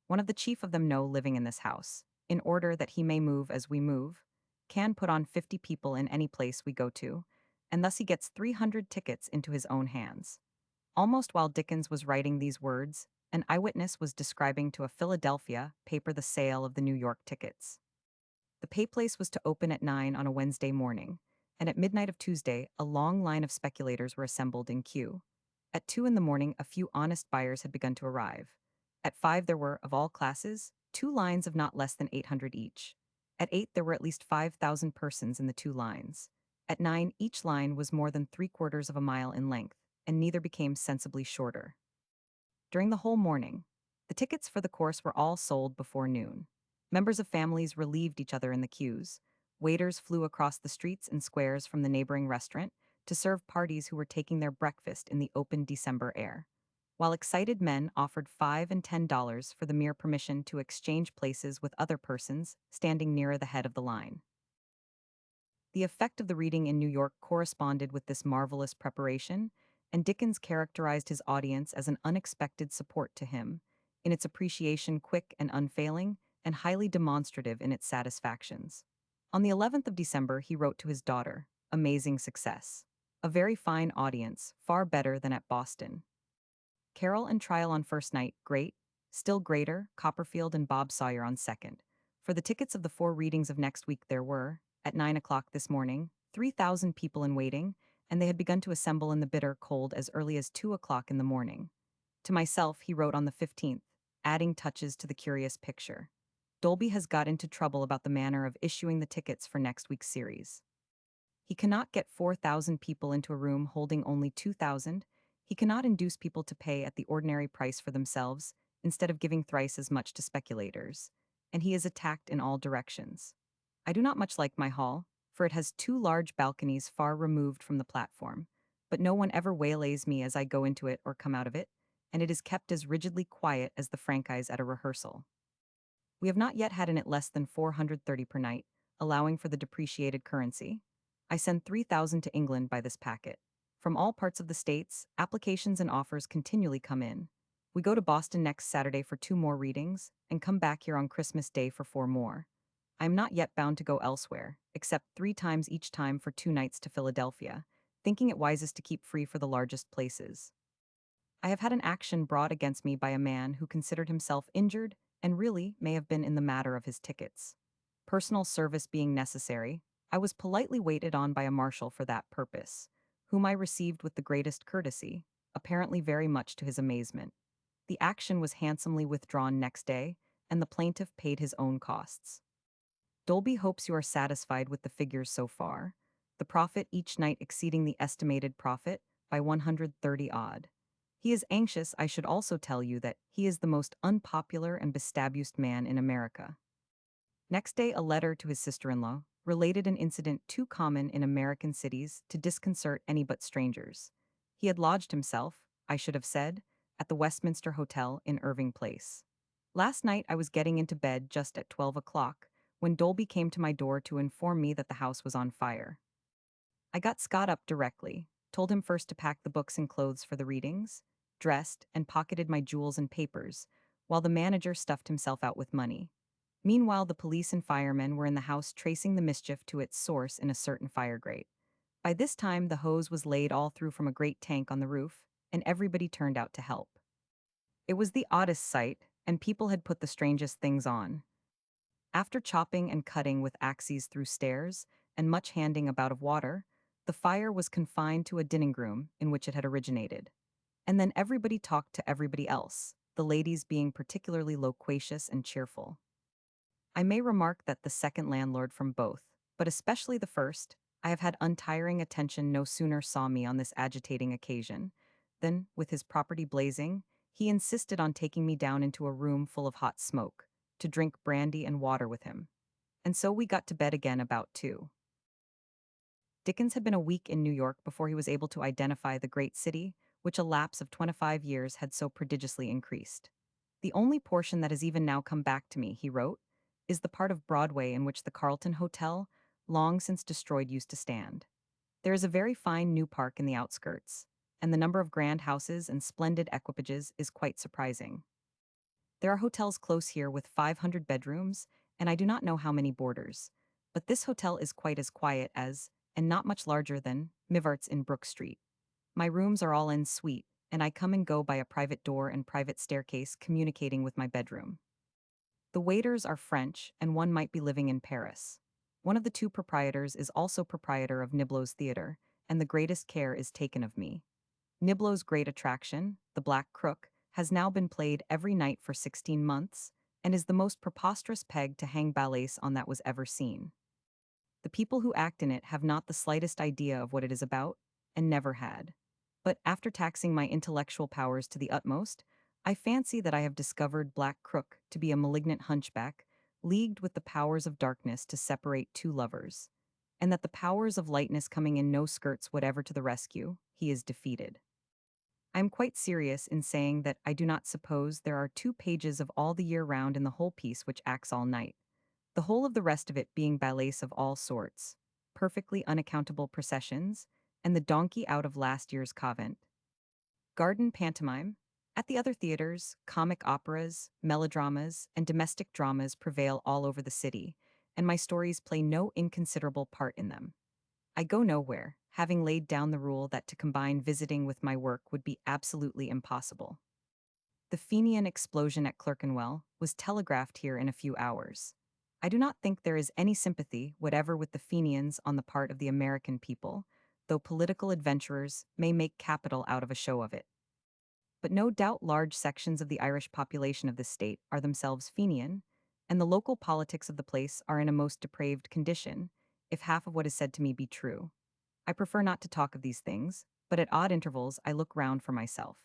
One of the chief of them know living in this house, in order that he may move as we move, can put on 50 people in any place we go to, and thus he gets 300 tickets into his own hands. Almost while Dickens was writing these words, an eyewitness was describing to a Philadelphia paper the sale of the New York tickets. The pay place was to open at 9 on a Wednesday morning, and at midnight of Tuesday, a long line of speculators were assembled in queue. At 2 in the morning, a few honest buyers had begun to arrive. At 5 there were, of all classes, 2 lines of not less than 800 each. At 8 there were at least 5,000 persons in the 2 lines. At 9 each line was more than 3/4 of a mile in length, and neither became sensibly shorter. During the whole morning, the tickets for the course were all sold before noon. Members of families relieved each other in the queues. Waiters flew across the streets and squares from the neighboring restaurant to serve parties who were taking their breakfast in the open December air, while excited men offered $5 and $10 for the mere permission to exchange places with other persons standing nearer the head of the line. The effect of the reading in New York corresponded with this marvelous preparation, and Dickens characterized his audience as an unexpected support to him, in its appreciation quick and unfailing, and highly demonstrative in its satisfactions. On the 11th of December he wrote to his daughter, "Amazing success. A very fine audience, far better than at Boston. Carol and Trial on first night, great. Still greater, Copperfield and Bob Sawyer on second. For the tickets of the 4 readings of next week there were, at 9 o'clock this morning, 3,000 people in waiting, and they had begun to assemble in the bitter cold as early as 2 o'clock in the morning." To myself he wrote on the 15th, adding touches to the curious picture. Dolby has got into trouble about the manner of issuing the tickets for next week's series. He cannot get 4,000 people into a room holding only 2,000. He cannot induce people to pay at the ordinary price for themselves, instead of giving thrice as much to speculators. And he is attacked in all directions. I do not much like my hall, for it has two large balconies far removed from the platform, but no one ever waylays me as I go into it or come out of it, and it is kept as rigidly quiet as the franchise at a rehearsal. We have not yet had in it less than 430 per night, allowing for the depreciated currency. I send 3,000 to England by this packet. From all parts of the States, applications and offers continually come in. We go to Boston next Saturday for 2 more readings, and come back here on Christmas Day for 4 more. I am not yet bound to go elsewhere, except 3 times each time for 2 nights to Philadelphia, thinking it wisest to keep free for the largest places. I have had an action brought against me by a man who considered himself injured and really may have been in the matter of his tickets. Personal service being necessary, I was politely waited on by a marshal for that purpose, whom I received with the greatest courtesy, apparently very much to his amazement. The action was handsomely withdrawn next day, and the plaintiff paid his own costs. Dolby hopes you are satisfied with the figures so far, the profit each night exceeding the estimated profit by 130 odd. He is anxious I should also tell you that he is the most unpopular and bestabused man in America. Next day, a letter to his sister-in-law related an incident too common in American cities to disconcert any but strangers. He had lodged himself, I should have said, at the Westminster Hotel in Irving Place. Last night I was getting into bed just at 12 o'clock, when Dolby came to my door to inform me that the house was on fire. I got Scott up directly, told him first to pack the books and clothes for the readings, dressed, and pocketed my jewels and papers, while the manager stuffed himself out with money. Meanwhile, the police and firemen were in the house tracing the mischief to its source in a certain fire grate. By this time, the hose was laid all through from a great tank on the roof, and everybody turned out to help. It was the oddest sight, and people had put the strangest things on. After chopping and cutting with axes through stairs, and much handing about of water, the fire was confined to a dining room in which it had originated. And then everybody talked to everybody else, the ladies being particularly loquacious and cheerful. I may remark that the second landlord from both, but especially the first, I have had untiring attention no sooner saw me on this agitating occasion, than, with his property blazing, he insisted on taking me down into a room full of hot smoke, to drink brandy and water with him. And so we got to bed again about 2. Dickens had been a week in New York before he was able to identify the great city, which a lapse of 25 years had so prodigiously increased. The only portion that has even now come back to me, he wrote, is the part of Broadway in which the Carlton Hotel, long since destroyed, used to stand. There is a very fine new park in the outskirts, and the number of grand houses and splendid equipages is quite surprising. There are hotels close here with 500 bedrooms, and I do not know how many boarders, but this hotel is quite as quiet as, and not much larger than, Mivart's in Brook Street. My rooms are all en suite, and I come and go by a private door and private staircase communicating with my bedroom. The waiters are French, and one might be living in Paris. One of the 2 proprietors is also proprietor of Niblo's Theatre, and the greatest care is taken of me. Niblo's great attraction, The Black Crook, has now been played every night for 16 months, and is the most preposterous peg to hang ballets on that was ever seen. The people who act in it have not the slightest idea of what it is about, and never had. But after taxing my intellectual powers to the utmost, I fancy that I have discovered Black Crook to be a malignant hunchback, leagued with the powers of darkness to separate 2 lovers, and that the powers of lightness coming in no skirts whatever to the rescue, he is defeated. I am quite serious in saying that I do not suppose there are 2 pages of all the year round in the whole piece which acts all night, the whole of the rest of it being ballets of all sorts, perfectly unaccountable processions, and the donkey out of last year's convent. Garden pantomime. At the other theaters, comic operas, melodramas, and domestic dramas prevail all over the city, and my stories play no inconsiderable part in them. I go nowhere, having laid down the rule that to combine visiting with my work would be absolutely impossible. The Fenian explosion at Clerkenwell was telegraphed here in a few hours. I do not think there is any sympathy whatever with the Fenians on the part of the American people, though political adventurers may make capital out of a show of it. But no doubt large sections of the Irish population of this state are themselves Fenian, and the local politics of the place are in a most depraved condition, if half of what is said to me be true. I prefer not to talk of these things, but at odd intervals I look round for myself.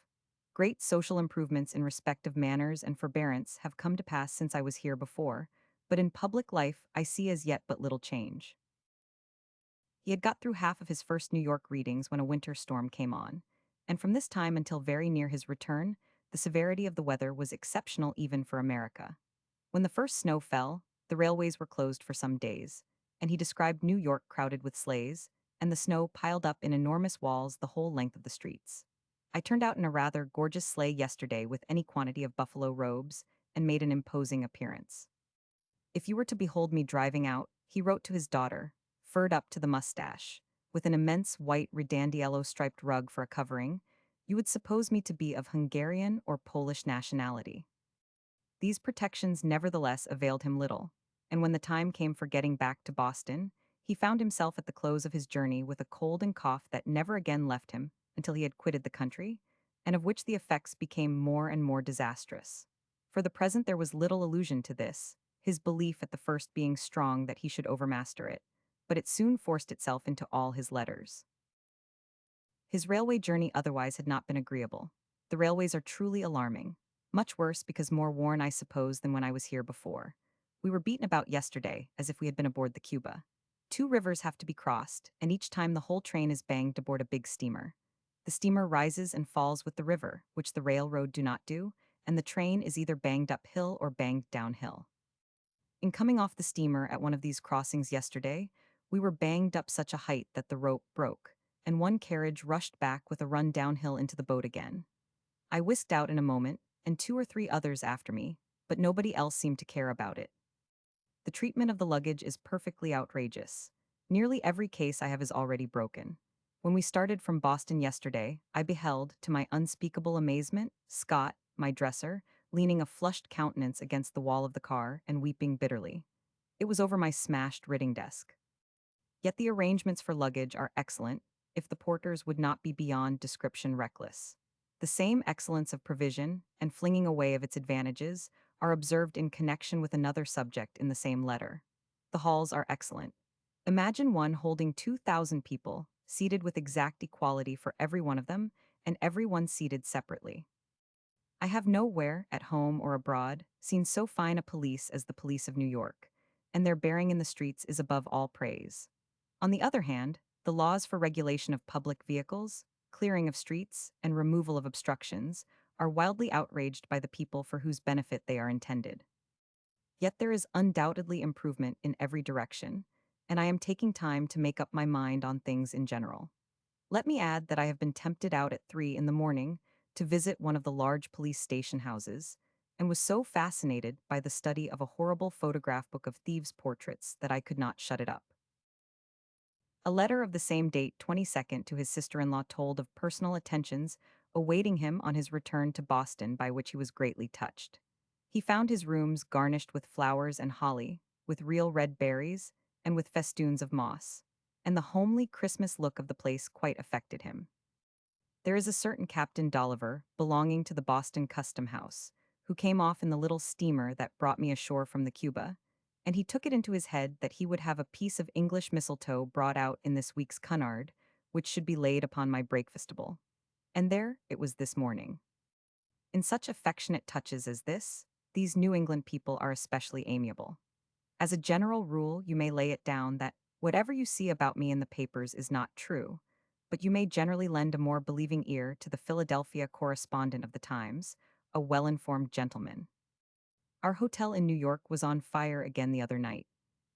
Great social improvements in respect of manners and forbearance have come to pass since I was here before, but in public life I see as yet but little change. He had got through half of his first New York readings when a winter storm came on, and from this time until very near his return, the severity of the weather was exceptional even for America. When the first snow fell, the railways were closed for some days, and he described New York crowded with sleighs, and the snow piled up in enormous walls the whole length of the streets. I turned out in a rather gorgeous sleigh yesterday with any quantity of buffalo robes, and made an imposing appearance. If you were to behold me driving out, he wrote to his daughter, furred up to the mustache, with an immense white ridandiello striped rug for a covering, you would suppose me to be of Hungarian or Polish nationality. These protections nevertheless availed him little, and when the time came for getting back to Boston, he found himself at the close of his journey with a cold and cough that never again left him until he had quitted the country, and of which the effects became more and more disastrous. For the present there was little allusion to this, his belief at the first being strong that he should overmaster it, but it soon forced itself into all his letters. His railway journey otherwise had not been agreeable. The railways are truly alarming. Much worse because more worn, I suppose, than when I was here before. We were beaten about yesterday, as if we had been aboard the Cuba. Two rivers have to be crossed, and each time the whole train is banged aboard a big steamer. The steamer rises and falls with the river, which the railroad do not do, and the train is either banged uphill or banged downhill. In coming off the steamer at one of these crossings yesterday, we were banged up such a height that the rope broke, and one carriage rushed back with a run downhill into the boat again. I whisked out in a moment, and two or three others after me, but nobody else seemed to care about it. The treatment of the luggage is perfectly outrageous. Nearly every case I have is already broken. When we started from Boston yesterday, I beheld, to my unspeakable amazement, Scott, my dresser, leaning a flushed countenance against the wall of the car and weeping bitterly. It was over my smashed writing desk. Yet the arrangements for luggage are excellent, if the porters would not be beyond description reckless. The same excellence of provision, and flinging away of its advantages, are observed in connection with another subject in the same letter. The halls are excellent. Imagine one holding 2,000 people, seated with exact equality for every one of them, and every one seated separately. I have nowhere, at home or abroad, seen so fine a police as the police of New York, and their bearing in the streets is above all praise. On the other hand, the laws for regulation of public vehicles, clearing of streets, and removal of obstructions are wildly outraged by the people for whose benefit they are intended. Yet there is undoubtedly improvement in every direction, and I am taking time to make up my mind on things in general. Let me add that I have been tempted out at 3 in the morning to visit one of the large police station houses, and was so fascinated by the study of a horrible photograph book of thieves' portraits that I could not shut it up. A letter of the same date, 22nd, to his sister-in-law told of personal attentions awaiting him on his return to Boston by which he was greatly touched. He found his rooms garnished with flowers and holly, with real red berries, and with festoons of moss, and the homely Christmas look of the place quite affected him. There is a certain Captain Dolliver, belonging to the Boston Custom House, who came off in the little steamer that brought me ashore from the Cuba, and he took it into his head that he would have a piece of English mistletoe brought out in this week's Cunard, which should be laid upon my breakfastable. And there it was this morning. In such affectionate touches as this, these New England people are especially amiable. As a general rule, you may lay it down that whatever you see about me in the papers is not true, but you may generally lend a more believing ear to the Philadelphia correspondent of the Times, a well-informed gentleman. Our hotel in New York was on fire again the other night,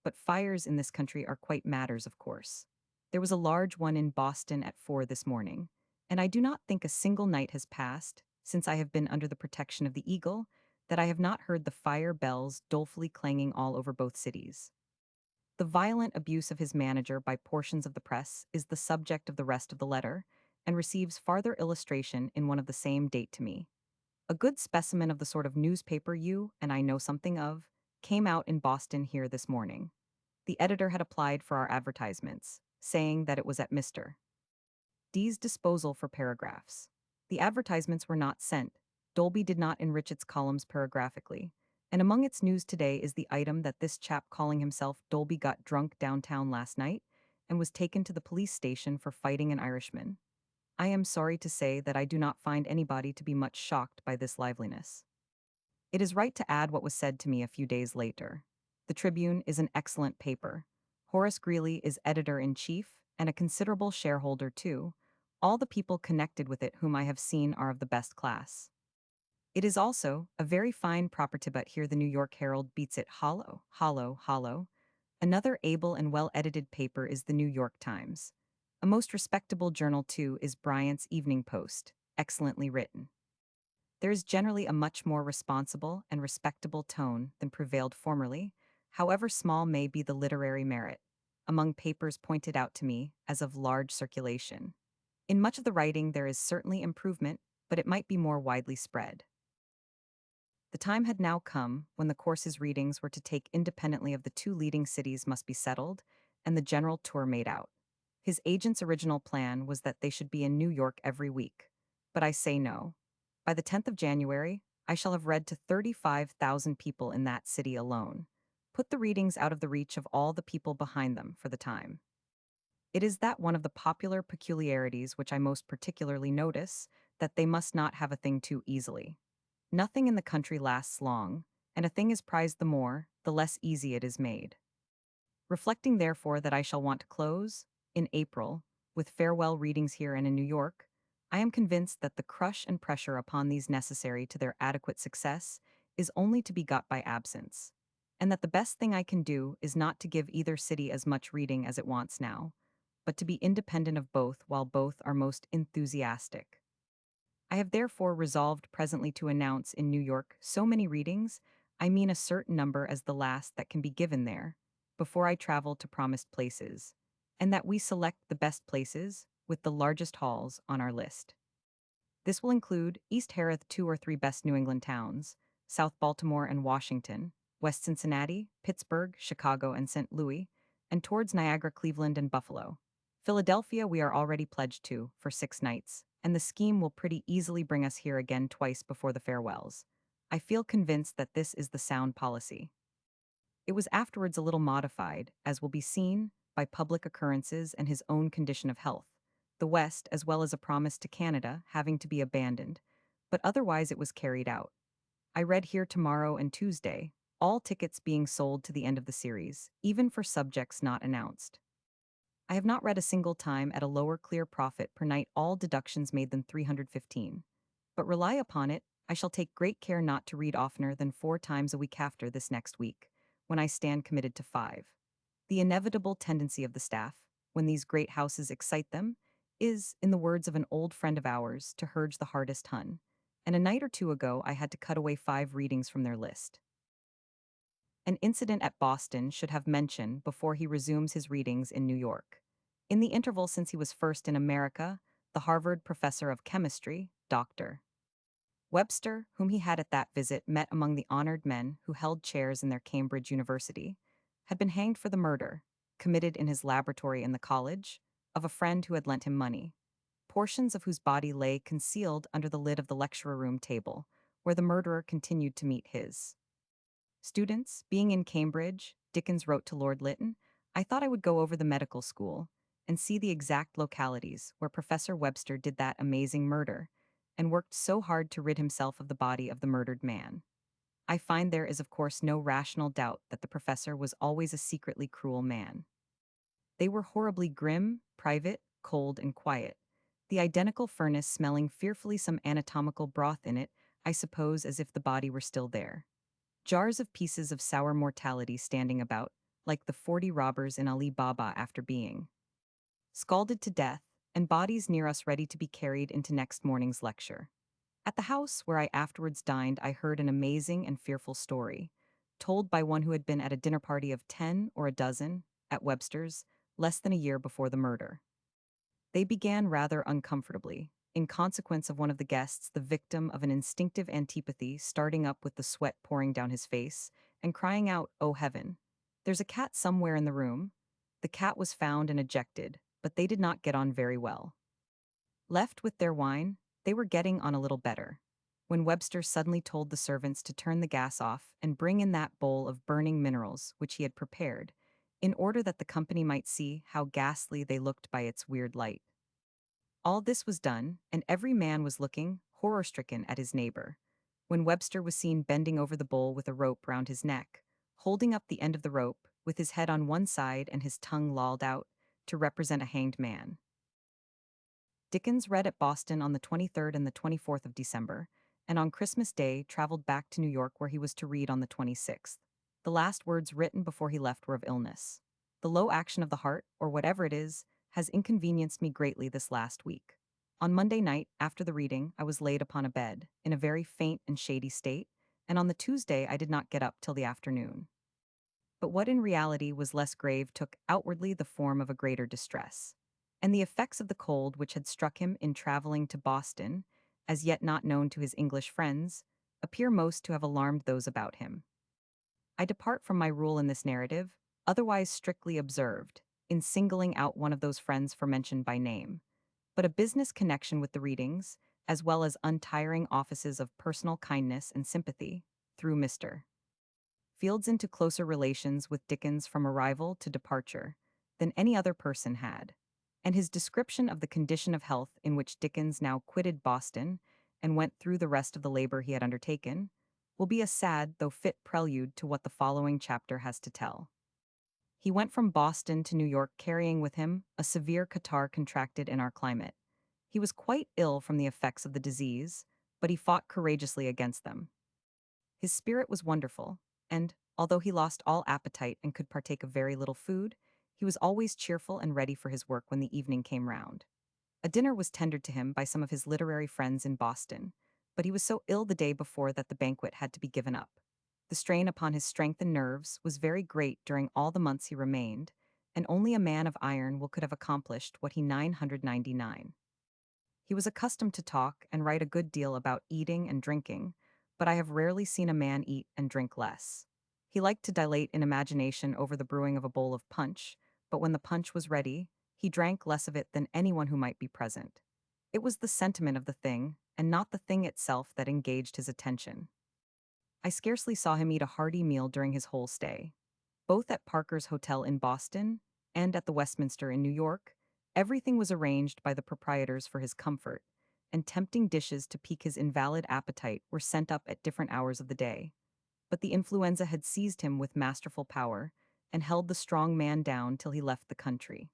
but fires in this country are quite matters of course. There was a large one in Boston at 4 this morning, and I do not think a single night has passed, since I have been under the protection of the Eagle, that I have not heard the fire bells dolefully clanging all over both cities. The violent abuse of his manager by portions of the press is the subject of the rest of the letter, and receives farther illustration in one of the same date to me. A good specimen of the sort of newspaper you, and I know something of, came out in Boston here this morning. The editor had applied for our advertisements, saying that it was at Mr. D's disposal for paragraphs. The advertisements were not sent. Dolby did not enrich its columns paragraphically, And among its news today is the item that this chap calling himself Dolby got drunk downtown last night and was taken to the police station for fighting an Irishman. I am sorry to say that I do not find anybody to be much shocked by this liveliness. It is right to add what was said to me a few days later. The Tribune is an excellent paper. Horace Greeley is editor-in-chief and a considerable shareholder too. All the people connected with it whom I have seen are of the best class. It is also a very fine property, but here the New York Herald beats it hollow, hollow, hollow. Another able and well-edited paper is the New York Times. A most respectable journal too is Bryant's Evening Post, excellently written. There is generally a much more responsible and respectable tone than prevailed formerly, however small may be the literary merit, among papers pointed out to me as of large circulation. In much of the writing there is certainly improvement, but it might be more widely spread. The time had now come when the course's readings were to take independently of the two leading cities must be settled, and the general tour made out. His agent's original plan was that they should be in New York every week. But I say no. By the 10th of January, I shall have read to 35,000 people in that city alone. Put the readings out of the reach of all the people behind them for the time. It is that one of the popular peculiarities which I most particularly notice, that they must not have a thing too easily. Nothing in the country lasts long, and a thing is prized the more, the less easy it is made. Reflecting therefore that I shall want to close, in April, with farewell readings here and in New York, I am convinced that the crush and pressure upon these necessary to their adequate success is only to be got by absence, and that the best thing I can do is not to give either city as much reading as it wants now, but to be independent of both while both are most enthusiastic. I have therefore resolved presently to announce in New York so many readings, I mean a certain number as the last that can be given there, before I travel to promised places, and that we select the best places, with the largest halls, on our list. This will include East Harrith 2 or 3 best New England towns, South Baltimore and Washington, West Cincinnati, Pittsburgh, Chicago, and St. Louis, and towards Niagara, Cleveland, and Buffalo. Philadelphia we are already pledged to, for 6 nights, and the scheme will pretty easily bring us here again twice before the farewells. I feel convinced that this is the sound policy. It was afterwards a little modified, as will be seen, by public occurrences and his own condition of health, the West, as well as a promise to Canada, having to be abandoned, but otherwise it was carried out. I read here tomorrow and Tuesday, all tickets being sold to the end of the series, even for subjects not announced. I have not read a single time at a lower clear profit per night, all deductions made, than 315. But rely upon it, I shall take great care not to read oftener than 4 times a week after this next week, when I stand committed to 5. The inevitable tendency of the staff, when these great houses excite them, is, in the words of an old friend of ours, to hurge the hardest Hun. And a night or two ago I had to cut away 5 readings from their list. An incident at Boston should have mention before he resumes his readings in New York. In the interval since he was first in America, the Harvard professor of chemistry, Dr. Webster, whom he had at that visit met among the honored men who held chairs in their Cambridge University, had been hanged for the murder, committed in his laboratory in the college, of a friend who had lent him money, portions of whose body lay concealed under the lid of the lecture room table, where the murderer continued to meet his students. Being in Cambridge, Dickens wrote to Lord Lytton, I thought I would go over the medical school and see the exact localities where Professor Webster did that amazing murder, and worked so hard to rid himself of the body of the murdered man. I find there is of course no rational doubt that the professor was always a secretly cruel man. They were horribly grim, private, cold, and quiet, the identical furnace smelling fearfully some anatomical broth in it, I suppose as if the body were still there. Jars of pieces of sour mortality standing about, like the 40 robbers in Ali Baba after being scalded to death, and bodies near us ready to be carried into next morning's lecture. At the house where I afterwards dined, I heard an amazing and fearful story, told by one who had been at a dinner party of 10 or a dozen, at Webster's, less than a year before the murder. They began rather uncomfortably, in consequence of one of the guests, the victim of an instinctive antipathy, starting up with the sweat pouring down his face, and crying out, "Oh heaven! There's a cat somewhere in the room." The cat was found and ejected, but they did not get on very well. Left with their wine, they were getting on a little better. when Webster suddenly told the servants to turn the gas off and bring in that bowl of burning minerals which he had prepared, in order that the company might see how ghastly they looked by its weird light. All this was done, and every man was looking, horror-stricken, at his neighbor, when Webster was seen bending over the bowl with a rope round his neck, holding up the end of the rope, with his head on one side and his tongue lolled out, to represent a hanged man. Dickens read at Boston on the 23rd and the 24th of December, and on Christmas Day traveled back to New York where he was to read on the 26th. The last words written before he left were of illness. The low action of the heart, or whatever it is, has inconvenienced me greatly this last week. On Monday night, after the reading, I was laid upon a bed, in a very faint and shady state, and on the Tuesday I did not get up till the afternoon. But what in reality was less grave took outwardly the form of a greater distress. And the effects of the cold which had struck him in traveling to Boston, as yet not known to his English friends, appear most to have alarmed those about him. I depart from my rule in this narrative, otherwise strictly observed, in singling out one of those friends forementioned by name, but a business connection with the readings, as well as untiring offices of personal kindness and sympathy, through Mr. Fields into closer relations with Dickens from arrival to departure than any other person had, and his description of the condition of health in which Dickens now quitted Boston and went through the rest of the labor he had undertaken will be a sad though fit prelude to what the following chapter has to tell. He went from Boston to New York carrying with him a severe catarrh contracted in our climate. He was quite ill from the effects of the disease, but he fought courageously against them. His spirit was wonderful, and, although he lost all appetite and could partake of very little food, he was always cheerful and ready for his work when the evening came round. A dinner was tendered to him by some of his literary friends in Boston, but he was so ill the day before that the banquet had to be given up. The strain upon his strength and nerves was very great during all the months he remained, and only a man of iron could have accomplished what he 999. He was accustomed to talk and write a good deal about eating and drinking, but I have rarely seen a man eat and drink less. He liked to dilate in imagination over the brewing of a bowl of punch, but when the punch was ready, he drank less of it than anyone who might be present. It was the sentiment of the thing, and not the thing itself, that engaged his attention. I scarcely saw him eat a hearty meal during his whole stay. Both at Parker's Hotel in Boston and at the Westminster in New York, everything was arranged by the proprietors for his comfort, and tempting dishes to pique his invalid appetite were sent up at different hours of the day. But the influenza had seized him with masterful power, and held the strong man down till he left the country.